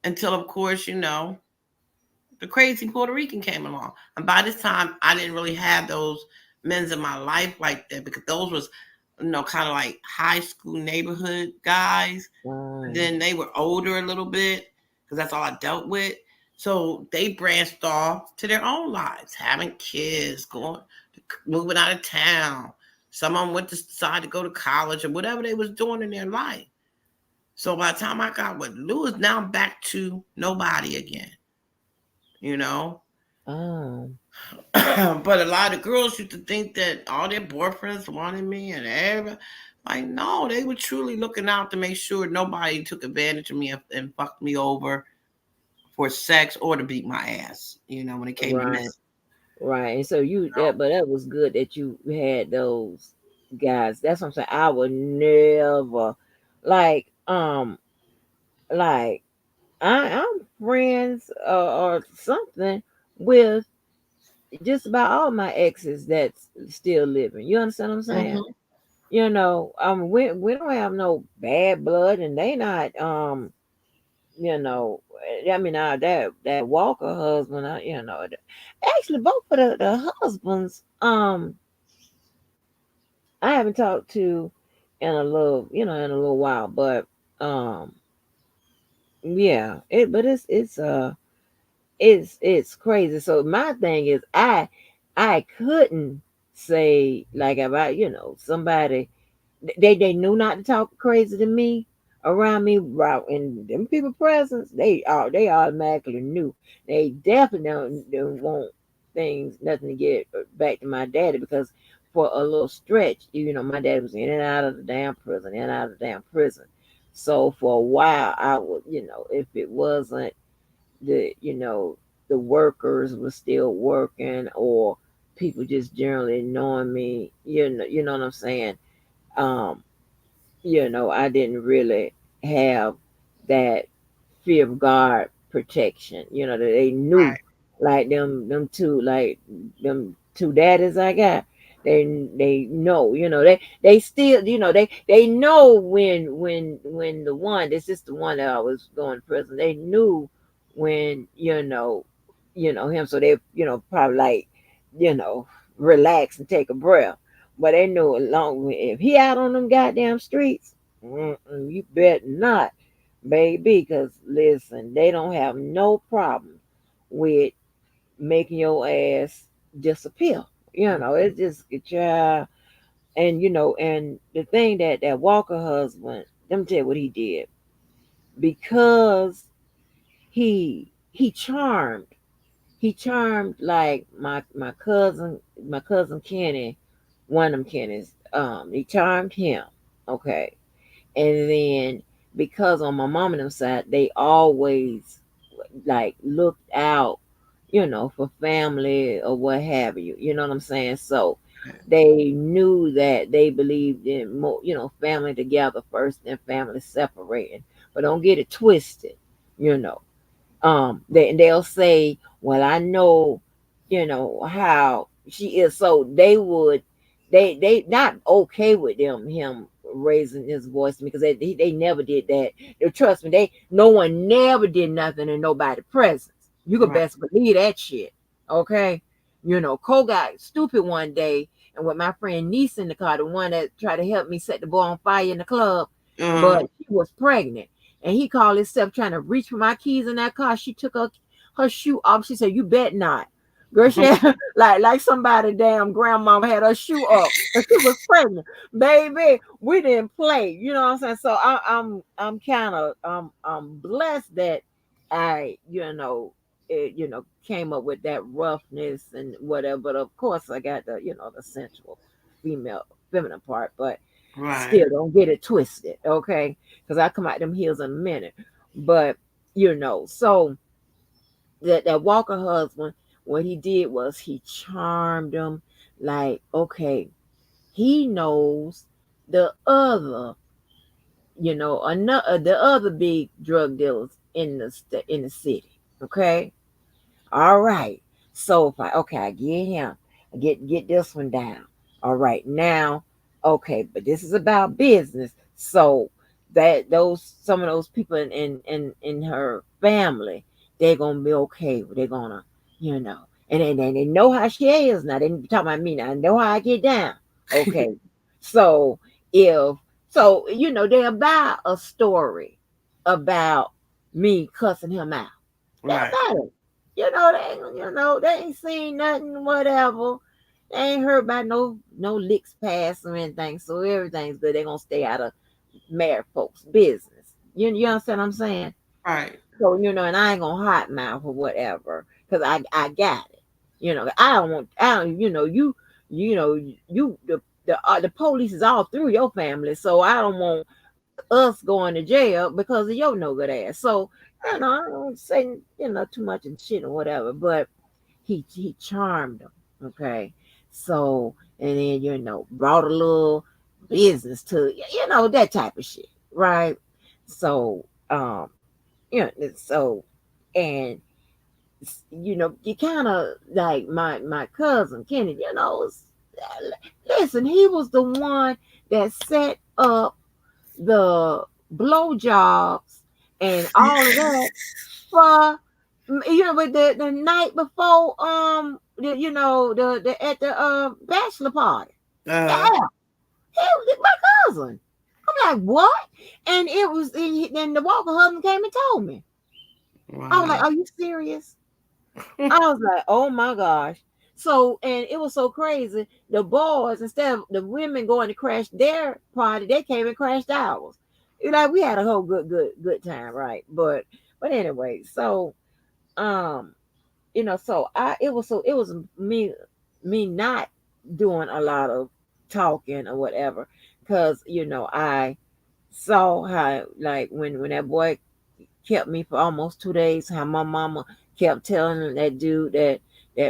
B: Until, of course, the crazy Puerto Rican came along. And by this time, I didn't really have those men's in my life like that, because those was, kind of like high school neighborhood guys.
C: Mm.
B: Then they were older a little bit, because that's all I dealt with. So they branched off to their own lives, having kids, moving out of town. Some of them went to decide to go to college or whatever they was doing in their life. So by the time I got with Lewis, now I'm back to nobody again.
C: Oh.
B: But a lot of girls used to think that all their boyfriends wanted me and everybody. Like, no, they were truly looking out to make sure nobody took advantage of me and fucked me over for sex or to beat my ass, when it came to men.
C: Right. Right. And so that was good that you had those guys. That's what I'm saying. I would never like like I'm friends or something with just about all my exes that's still living. You understand what I'm saying?
B: Mhm.
C: We don't have no bad blood, and they not you know, I mean, that Walker husband, actually both of the husbands, I haven't talked to in a little while, but um, yeah, but it's crazy. So my thing is, I couldn't say like about somebody they knew not to talk crazy to me around me right in them people presence. They automatically knew. They definitely don't want things nothing to get back to my daddy because for a little stretch, my dad was in and out of the damn prison, in and out of the damn prison. So for a while, I would, if it wasn't the workers were still working or people just generally knowing me, you know what I'm saying? Um, I didn't really have that fear of God protection. That they knew,
B: Right.
C: like them two daddies I got. They know, they still, they know when the one this is the one that I was going to prison. They knew when him, so they probably like you know relax and take a breath. But they knew along if he out on them goddamn streets, you bet not, baby. Because listen, they don't have no problem with making your ass disappear. It's just yeah. And the thing that Walker husband, let me tell you what he did because he charmed. He charmed like my cousin Kenny, one of them Kennys. He charmed him. Okay. And then because on my mom and them side, they always like looked out, for family or what have you. You know what I'm saying? So they knew that they believed in more, family together first and family separating. But don't get it twisted, you know. They'll say, well, I know, how she is. So they not okay with him raising his voice to me because they never did that. Trust me, no one never did nothing in nobody presence. You could
B: Right.
C: best believe that shit. Okay. Cole got stupid one day and with my friend niece in the car, the one that tried to help me set the boy on fire in the club,
B: Uh,
C: but she was pregnant. And he called himself trying to reach for my keys in that car. She took her shoe off. She said, "You bet not." Girl, she had, like somebody damn grandmama had her shoe up. And she was pregnant. Baby, we didn't play. You know what I'm saying? So I'm kind of I'm blessed that I, came up with that roughness and whatever. But of course I got the sensual feminine part, but
B: right.
C: still don't get it twisted, okay? Because I come out them heels in a minute. But so that Walker husband, what he did was he charmed them. Like, okay, he knows the other, another the other big drug dealers in the city. Okay, all right. So if I get him, I get this one down. All right, now, okay, but this is about business. So that those some of those people in her family, they're gonna be okay. They're gonna, you know, and they know how she is now. They talking about me now. I know how I get down. Okay, so if they're about a story about me cussing him out. They're
B: Right.
C: about it. They ain't seen nothing, whatever. They ain't heard about no licks past or anything. So everything's good. They're gonna stay out of married folks' business. You understand what I'm saying?
B: Right.
C: So, and I ain't gonna hot mouth or whatever, because I got it. The police is all through your family, so I don't want us going to jail because of your no good ass. So, I don't say, too much and shit or whatever, but he charmed them. Okay. So, and then, brought a little business to, that type of shit. Right. So, so, and, you kind of like my cousin Kenny, listen, he was the one that set up the blowjobs and all of that for with the night before the at the bachelor party. Yeah, he was my cousin. I'm like, what? And it was then the Walker husband came and told me. I was like,
B: Wow.
C: are you serious? I was like, oh my gosh. So, and it was so crazy. The boys, instead of the women going to crash their party, they came and crashed ours. Like we had a whole good time, right? But anyway, so um, so it was me not doing a lot of talking or whatever, because I saw how, like, when that boy kept me for almost 2 days, how my mama kept telling that dude that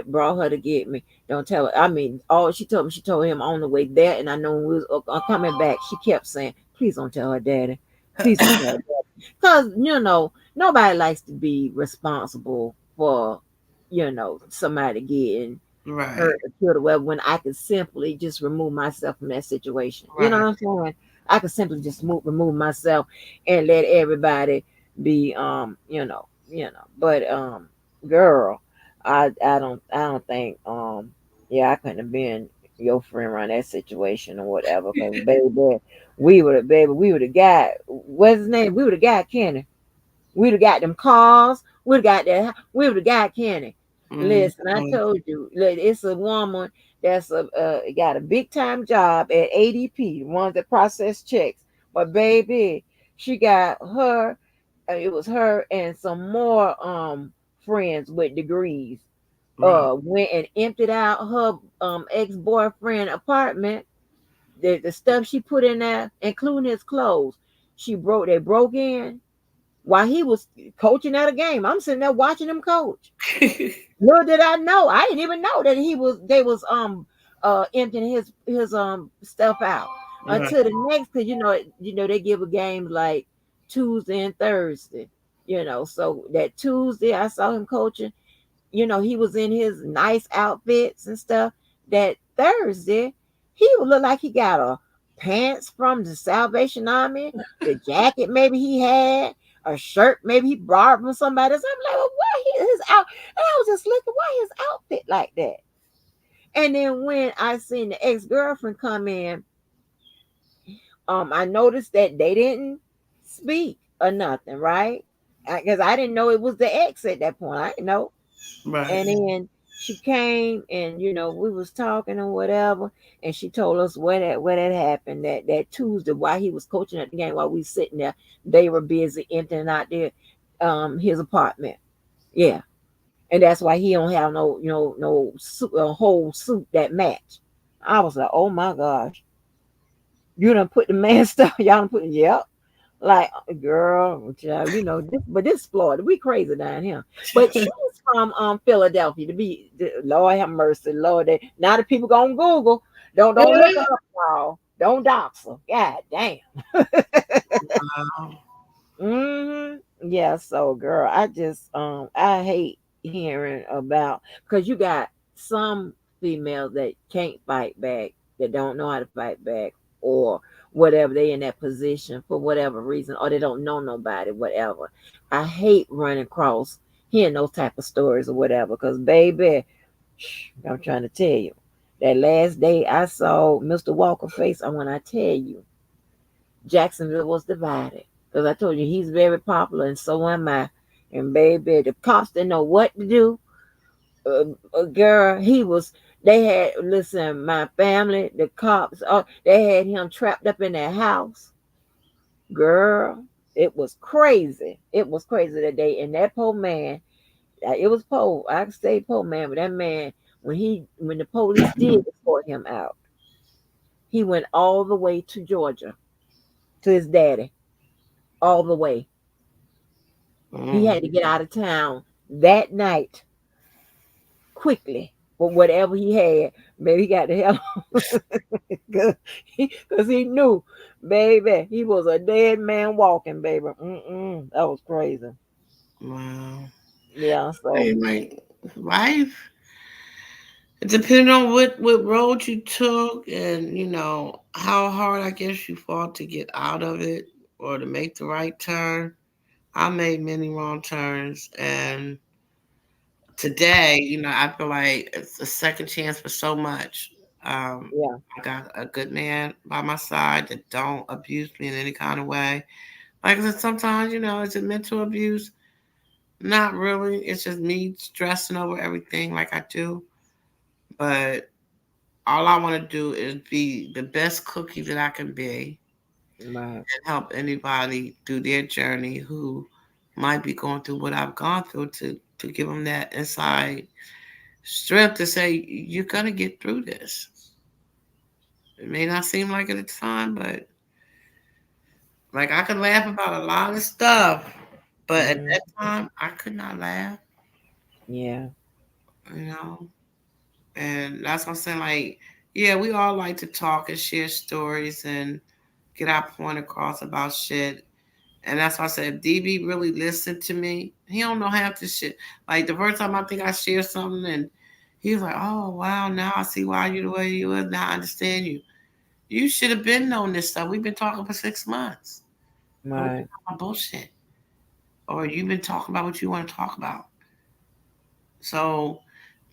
C: brought her to get me, don't tell her. I mean, all she told me, she told him on the way there, and I know when we was coming back, she kept saying, please don't tell her daddy, please don't tell her daddy, because nobody likes to be responsible for somebody getting
B: Right.
C: hurt or killed or whatever, when I could simply just remove myself from that situation. You know
B: Right.
C: what I'm saying? I could simply just remove myself and let everybody be but girl, I don't think I couldn't have been your friend around that situation or whatever, because we would have got, what's his name, we would have got Kenny. We'd have got them cars. We'd have got that. We would have got Kenny. Listen, I
B: Mhm.
C: told you, it's a woman that's got a big time job at ADP, the ones that process checks. But baby, she got her. It was her and some more friends with degrees.
B: Right.
C: Went and emptied out her ex boyfriend apartment. The stuff she put in there, including his clothes, they broke in while he was coaching at a game. I'm sitting there watching him coach. Little did I know, I didn't even know that they was emptying his stuff out
B: Right.
C: until the next, because they give a game like Tuesday and Thursday. So that Tuesday I saw him coaching. He was in his nice outfits and stuff. That Thursday, he would look like he got a pants from the Salvation Army, the jacket maybe he had, a shirt maybe he borrowed from somebody else. I'm like, well, his out? And I was just looking, why his outfit like that? And then when I seen the ex-girlfriend come in, I noticed that they didn't speak or nothing, right? Because I didn't know it was the ex at that point. I didn't know.
B: Right.
C: And then she came, and we was talking or whatever, and she told us where that happened, that Tuesday while he was coaching at the game, while we sitting there, they were busy emptying out his apartment. Yeah. And that's why he don't have no suit, a whole suit that match. I was like, oh my gosh, you done put the man stuff, y'all done put, yep. Like, girl, child, but this Florida, we crazy down here. But she's from Philadelphia. Lord have mercy, Lord. Now the people gonna Google. Don't look her up, y'all. Don't dox her. God damn.
B: Wow.
C: Yeah. So, girl, I hate hearing about, because you got some females that can't fight back, that don't know how to fight back, or whatever, they in that position for whatever reason, or they don't know nobody, whatever. I hate running across hearing those type of stories or whatever, because baby, I'm trying to tell you, that last day I saw Mr. Walker face, and when I tell you, Jacksonville was divided, because I told you he's very popular and so am I. And baby, the cops didn't know what to do. Girl, they had, listen, my family, the cops, they had him trapped up in their house. Girl, it was crazy. It was crazy that day. And that poor man, it was poor. I can say poor man, but that man, when the police did escort him out, he went all the way to Georgia to his daddy, all the way. He
B: Mm.
C: had to get out of town that night quickly with whatever he had. Maybe he got the hell because he knew, baby, he was a dead man walking, baby. That was crazy.
B: Wow.
C: Yeah, so
B: Hey, my wife, It depending on what road you took and how hard I guess you fought to get out of it or to make the right turn. I made many wrong turns, and today, I feel like it's a second chance for so much.
C: Yeah.
B: I got a good man by my side that don't abuse me in any kind of way. Like I said, sometimes, is it mental abuse? Not really. It's just me stressing over everything like I do. But all I want to do is be the best cookie that I can be
C: Right.
B: and help anybody through their journey who might be going through what I've gone through to give them that inside strength to say you're gonna get through this. It may not seem like it at the time, but like I could laugh about a lot of stuff, but at
C: Mm,
B: that time I could not laugh,
C: yeah.
B: you know. And that's what I'm saying. Like, yeah, we all like to talk and share stories and get our point across about shit. And that's why I said if DB really listened to me, he don't know half the shit. Like the first time I think I shared something and he was like, "Oh wow, now I see why you the way you are. Now I understand you. You should have been knowing this stuff. We've been talking for 6 months. And we've been
C: Right.
B: talking about bullshit. Or you've been talking about what you want to talk about." So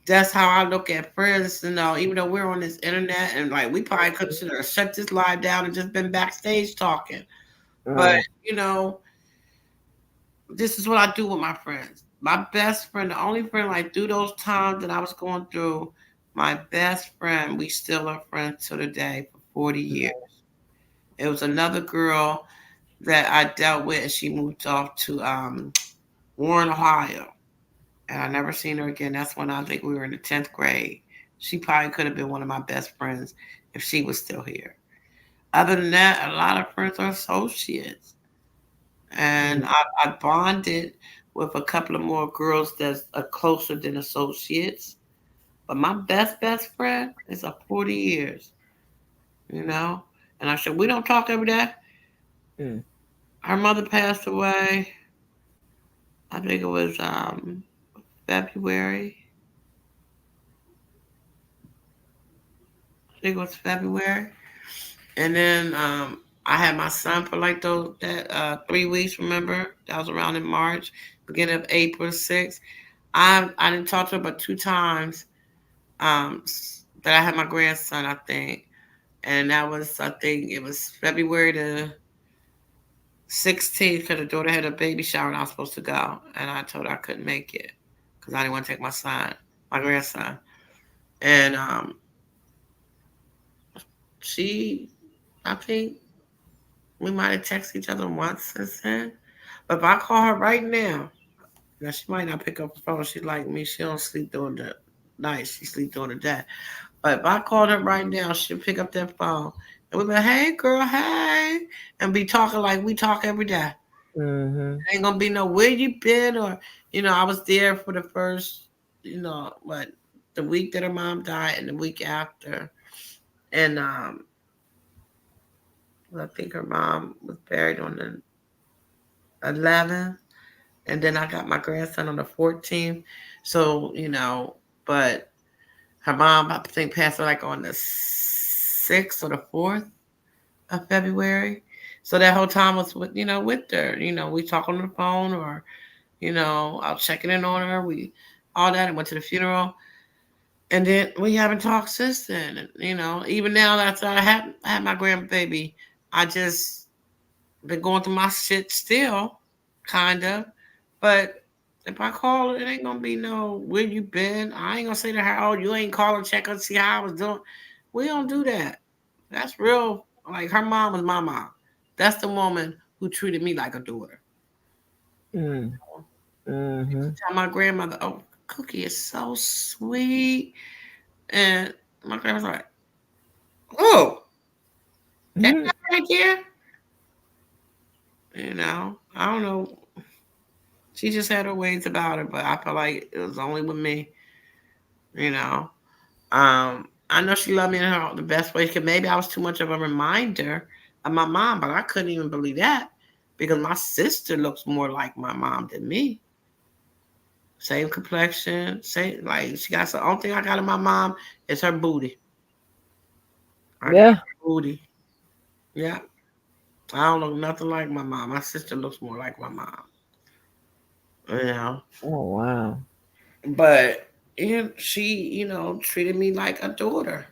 B: that's how I look at friends, even though we're on this internet and like we probably could have shut this live down and just been backstage talking. But,
C: Right.
B: you know, this is what I do with my friends. My best friend, the only friend like through those times that I was going through, my best friend, we still are friends to the day for 40 years. It was another girl that I dealt with and she moved off to Warren, Ohio. And I never seen her again. That's when I think we were in the 10th grade. She probably could have been one of my best friends if she was still here. Other than that, a lot of friends are associates. And
C: Mm,
B: I bonded with a couple of more girls that's closer than associates. But my best friend is a 40 years, you know? And I said, we don't talk every day.
C: mm,
B: Her mother passed away. I think it was February. I think it was February. And then I had my son for like those that 3 weeks. Remember, that was around in March, beginning of April 6th. I didn't talk to her but 2 times. That I had my grandson, I think, and that was I think it was February the 16th because the daughter had a baby shower and I was supposed to go, and I told her I couldn't make it because I didn't want to take my grandson, and she, I think we might have texted each other once since then. But if I call her right now she might not pick up the phone. She like me. She don't sleep during the night. She sleep during the day. But if I called her right now, she'll pick up that phone and we'll be like, "Hey, girl, hey," and be talking like we talk every day.
C: mm-hmm.
B: Ain't gonna be no where you been or I was there for the first what the week that her mom died and the week after, and I think her mom was buried on the 11th. And then I got my grandson on the 14th. So, but her mom, I think, passed away like on the 6th or the 4th of February. So that whole time was with her. We talk on the phone or, I was checking in on her. We all that and went to the funeral. And then we haven't talked since then. And, even now after I had my grandbaby, I just been going through my shit still, kind of. But if I call her, it ain't gonna be no where you been. I ain't gonna say to her, "Oh, you ain't calling, check and see how I was doing." We don't do that. That's real. Like her mom was my mom. That's the woman who treated me like a daughter.
C: Mm, mm-hmm.
B: Tell my grandmother, "Oh, Cookie is so sweet," and my grandma's like, "Oh, that
C: Mm-hmm.
B: right there." I don't know. She just had her ways about her, but I felt like it was only with me. You know. I know she loved me in her the best way. Cause maybe I was too much of a reminder of my mom, but I couldn't even believe that because my sister looks more like my mom than me. same complexion, same like she got some. Only thing I got in my mom is her booty. I got
C: Yeah.
B: her booty. Yeah, I don't look nothing like my mom. My sister looks more like my mom. You know,
C: Oh wow.
B: but she, treated me like a daughter.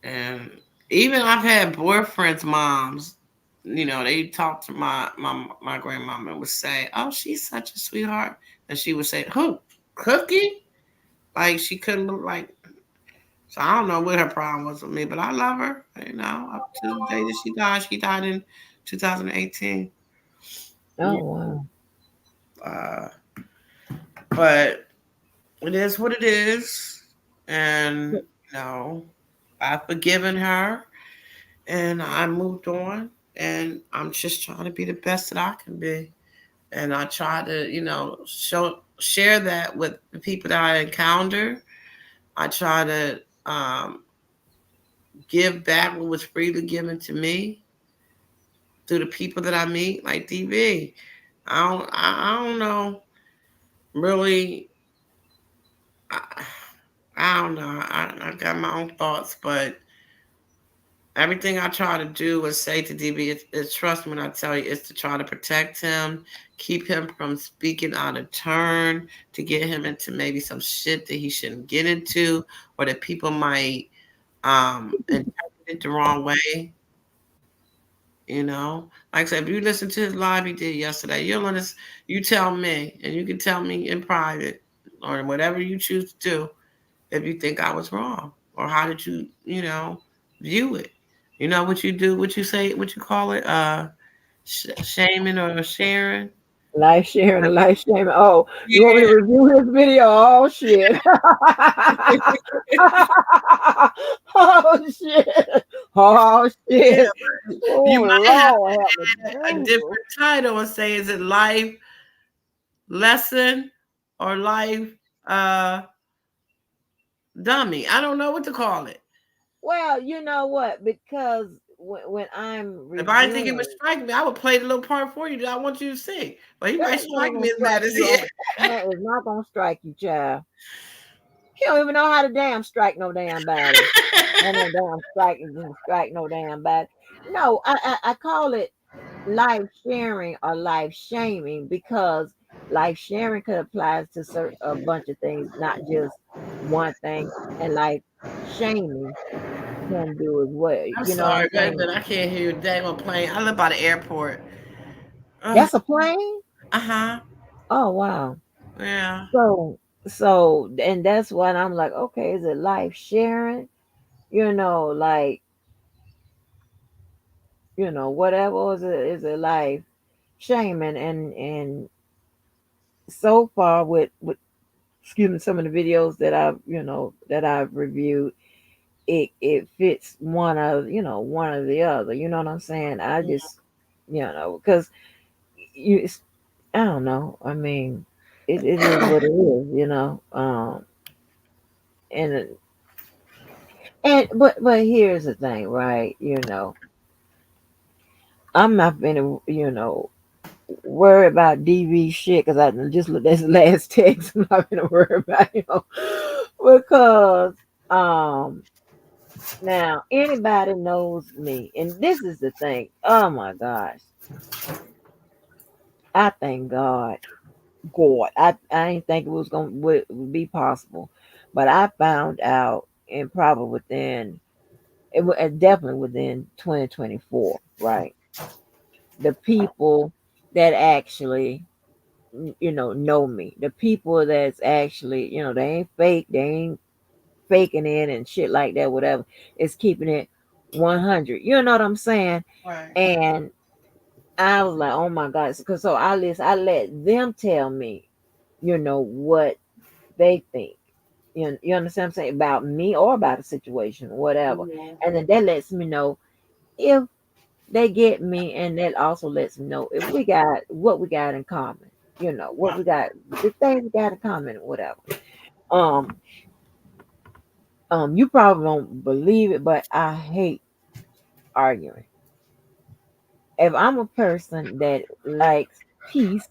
B: And even I've had boyfriends' moms, they talk to my grandmama and would say, "Oh, she's such a sweetheart," and she would say, "Who, Cookie?" Like she couldn't look like. So I don't know what her problem was with me, but I love her. Up to the day that she died. She died in 2018.
C: Oh wow.
B: Uh, but it is what it is, and I've forgiven her, and I moved on, and I'm just trying to be the best that I can be, and I try to, share that with the people that I encounter. I try to give back what was freely given to me through the people that I meet, like DB. I don't know, really. I, I don't know. I got my own thoughts, but everything I try to do is say to DB is trust me when I tell you, is to try to protect him, keep him from speaking out of turn, to get him into maybe some shit that he shouldn't get into, or that people might interpret it the wrong way. Like I said, if you listen to his live he did yesterday, you tell me, and you can tell me in private or whatever you choose to do if you think I was wrong, or how did you, view it. You know what you do, what you say, what you call it, shaming or sharing.
C: Life sharing a life sharing. Oh, you want me to
B: Yeah.
C: review his video? Oh shit. Oh shit. Oh
B: Yeah,
C: shit.
B: you
C: Oh
B: might have
C: Lord, help
B: a
C: me, Jesus.
B: different title and say, is it life lesson or life uh dummy? I don't know what to call it.
C: Well, you know what? Because when I'm
B: If I didn't think it would
C: reviewing,
B: strike me, I would play the little part for you that I want you to sing. But he
C: that
B: might
C: ain't
B: strike me
C: gonna
B: as
C: strike
B: mad as he
C: you
B: is.
C: on. That is not gonna strike you, child. He don't even know how to damn strike no damn body. And no damn strike no damn body. No, I call it life sharing or life shaming because life sharing could apply to a bunch of things, not just one thing. And life shaming can do as well.
B: I'm
C: You know what I'm
B: sorry,
C: saying?
B: but I can't hear you. Dang on plane. I live by the airport.
C: That's a plane.
B: Uh-huh.
C: Oh wow.
B: Yeah.
C: So and that's what I'm like. Okay, is it life sharing? Like whatever is it life shaming and so far with excuse me, some of the videos that I've reviewed, it fits one or the other. You know what I'm saying? I just because it's I don't know. I mean, it is what it is. And but here's the thing, right? I'm not gonna worry about DV shit because I just looked at his last text. I'm not gonna worry about because um now anybody knows me, and this is the thing. Oh my gosh, I thank God. God, I didn't think it was gonna would be possible, but I found out, and probably within definitely within 2024, right? The people that actually know me, the people that's actually they ain't fake, they ain't faking it and shit like that, whatever. It's keeping it 100. You know what I'm saying?
B: Right.
C: And I was like, oh my god, because so I let them tell me, what they think. You understand what I'm saying about me or about a situation, whatever.
B: Mhm.
C: And then that lets me know if they get me, and that also lets me know if we got what we got in common. What we got, the things we got in common, whatever. Um, you probably don't believe it, but I hate arguing. If I'm a person that likes peace,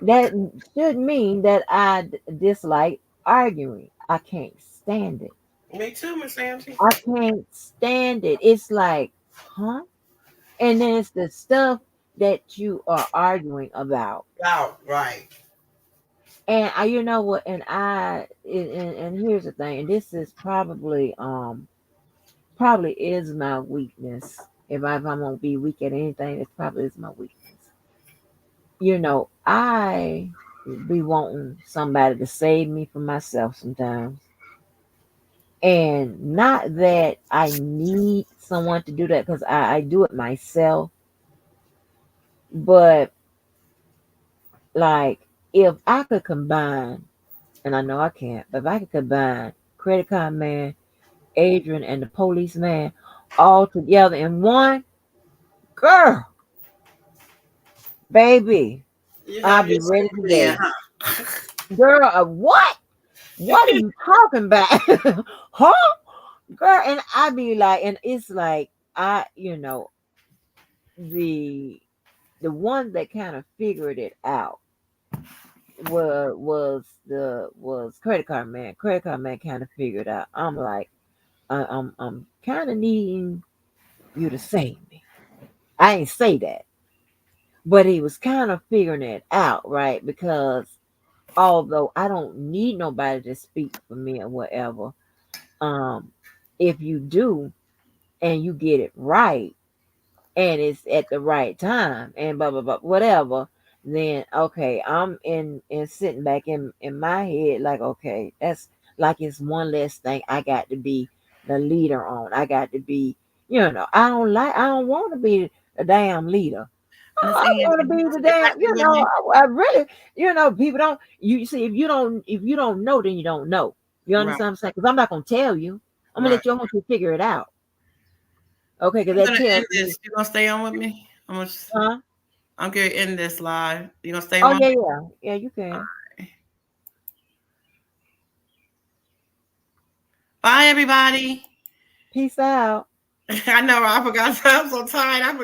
C: that should mean that I dislike arguing. I can't stand it.
B: Me too, Miss Angie.
C: I can't stand it. It's like, huh? And then it's the stuff that you are arguing about.
B: Oh, right.
C: And I, you know what? And here's the thing. And this is probably is my weakness. If I'm gonna be weak at anything, it probably is my weakness. You know, I be wanting somebody to save me from myself sometimes. And not that I need someone to do that because I do it myself. But like if I could combine, and I know I can't, but if I could combine Credit Card Man, Adrian, and the Policeman all together in one, girl, baby,
B: You
C: I'll
B: have
C: be
B: your
C: ready
B: secret there,
C: today.
B: huh?
C: Girl, what? What are you talking about? Huh? Girl, and I be like, and it's like the one that kind of figured it out was Credit Card Man. Credit Card Man kind of figured out. I'm like, I'm kind of needing you to save me. I ain't say that, but he was kind of figuring it out, right? Because although I don't need nobody to speak for me or whatever, um, if you do and you get it right and it's at the right time and blah blah blah whatever, then okay, I'm in sitting back in my head like, okay, that's like it's one less thing I got to be the leader on. I got to be, I don't want to be a damn leader.
B: Miss
C: I
B: Angie,
C: want to
B: you
C: be
B: gonna
C: the
B: stay right
C: damn,
B: there with me?
C: I really, people don't, you see, if you don't know, then you don't know. You
B: Right,
C: understand what I'm saying? Because I'm not going to tell you.
B: right.
C: I want you to figure it out. Okay, because
B: I'm
C: that
B: gonna
C: tells
B: end
C: me,
B: this. You gonna stay on with me?
C: huh?
B: I'm gonna end this live. You gonna stay
C: Oh,
B: on?
C: yeah, yeah. Yeah, you can.
B: Bye, everybody.
C: Peace out.
B: I know I forgot. I'm so tired. I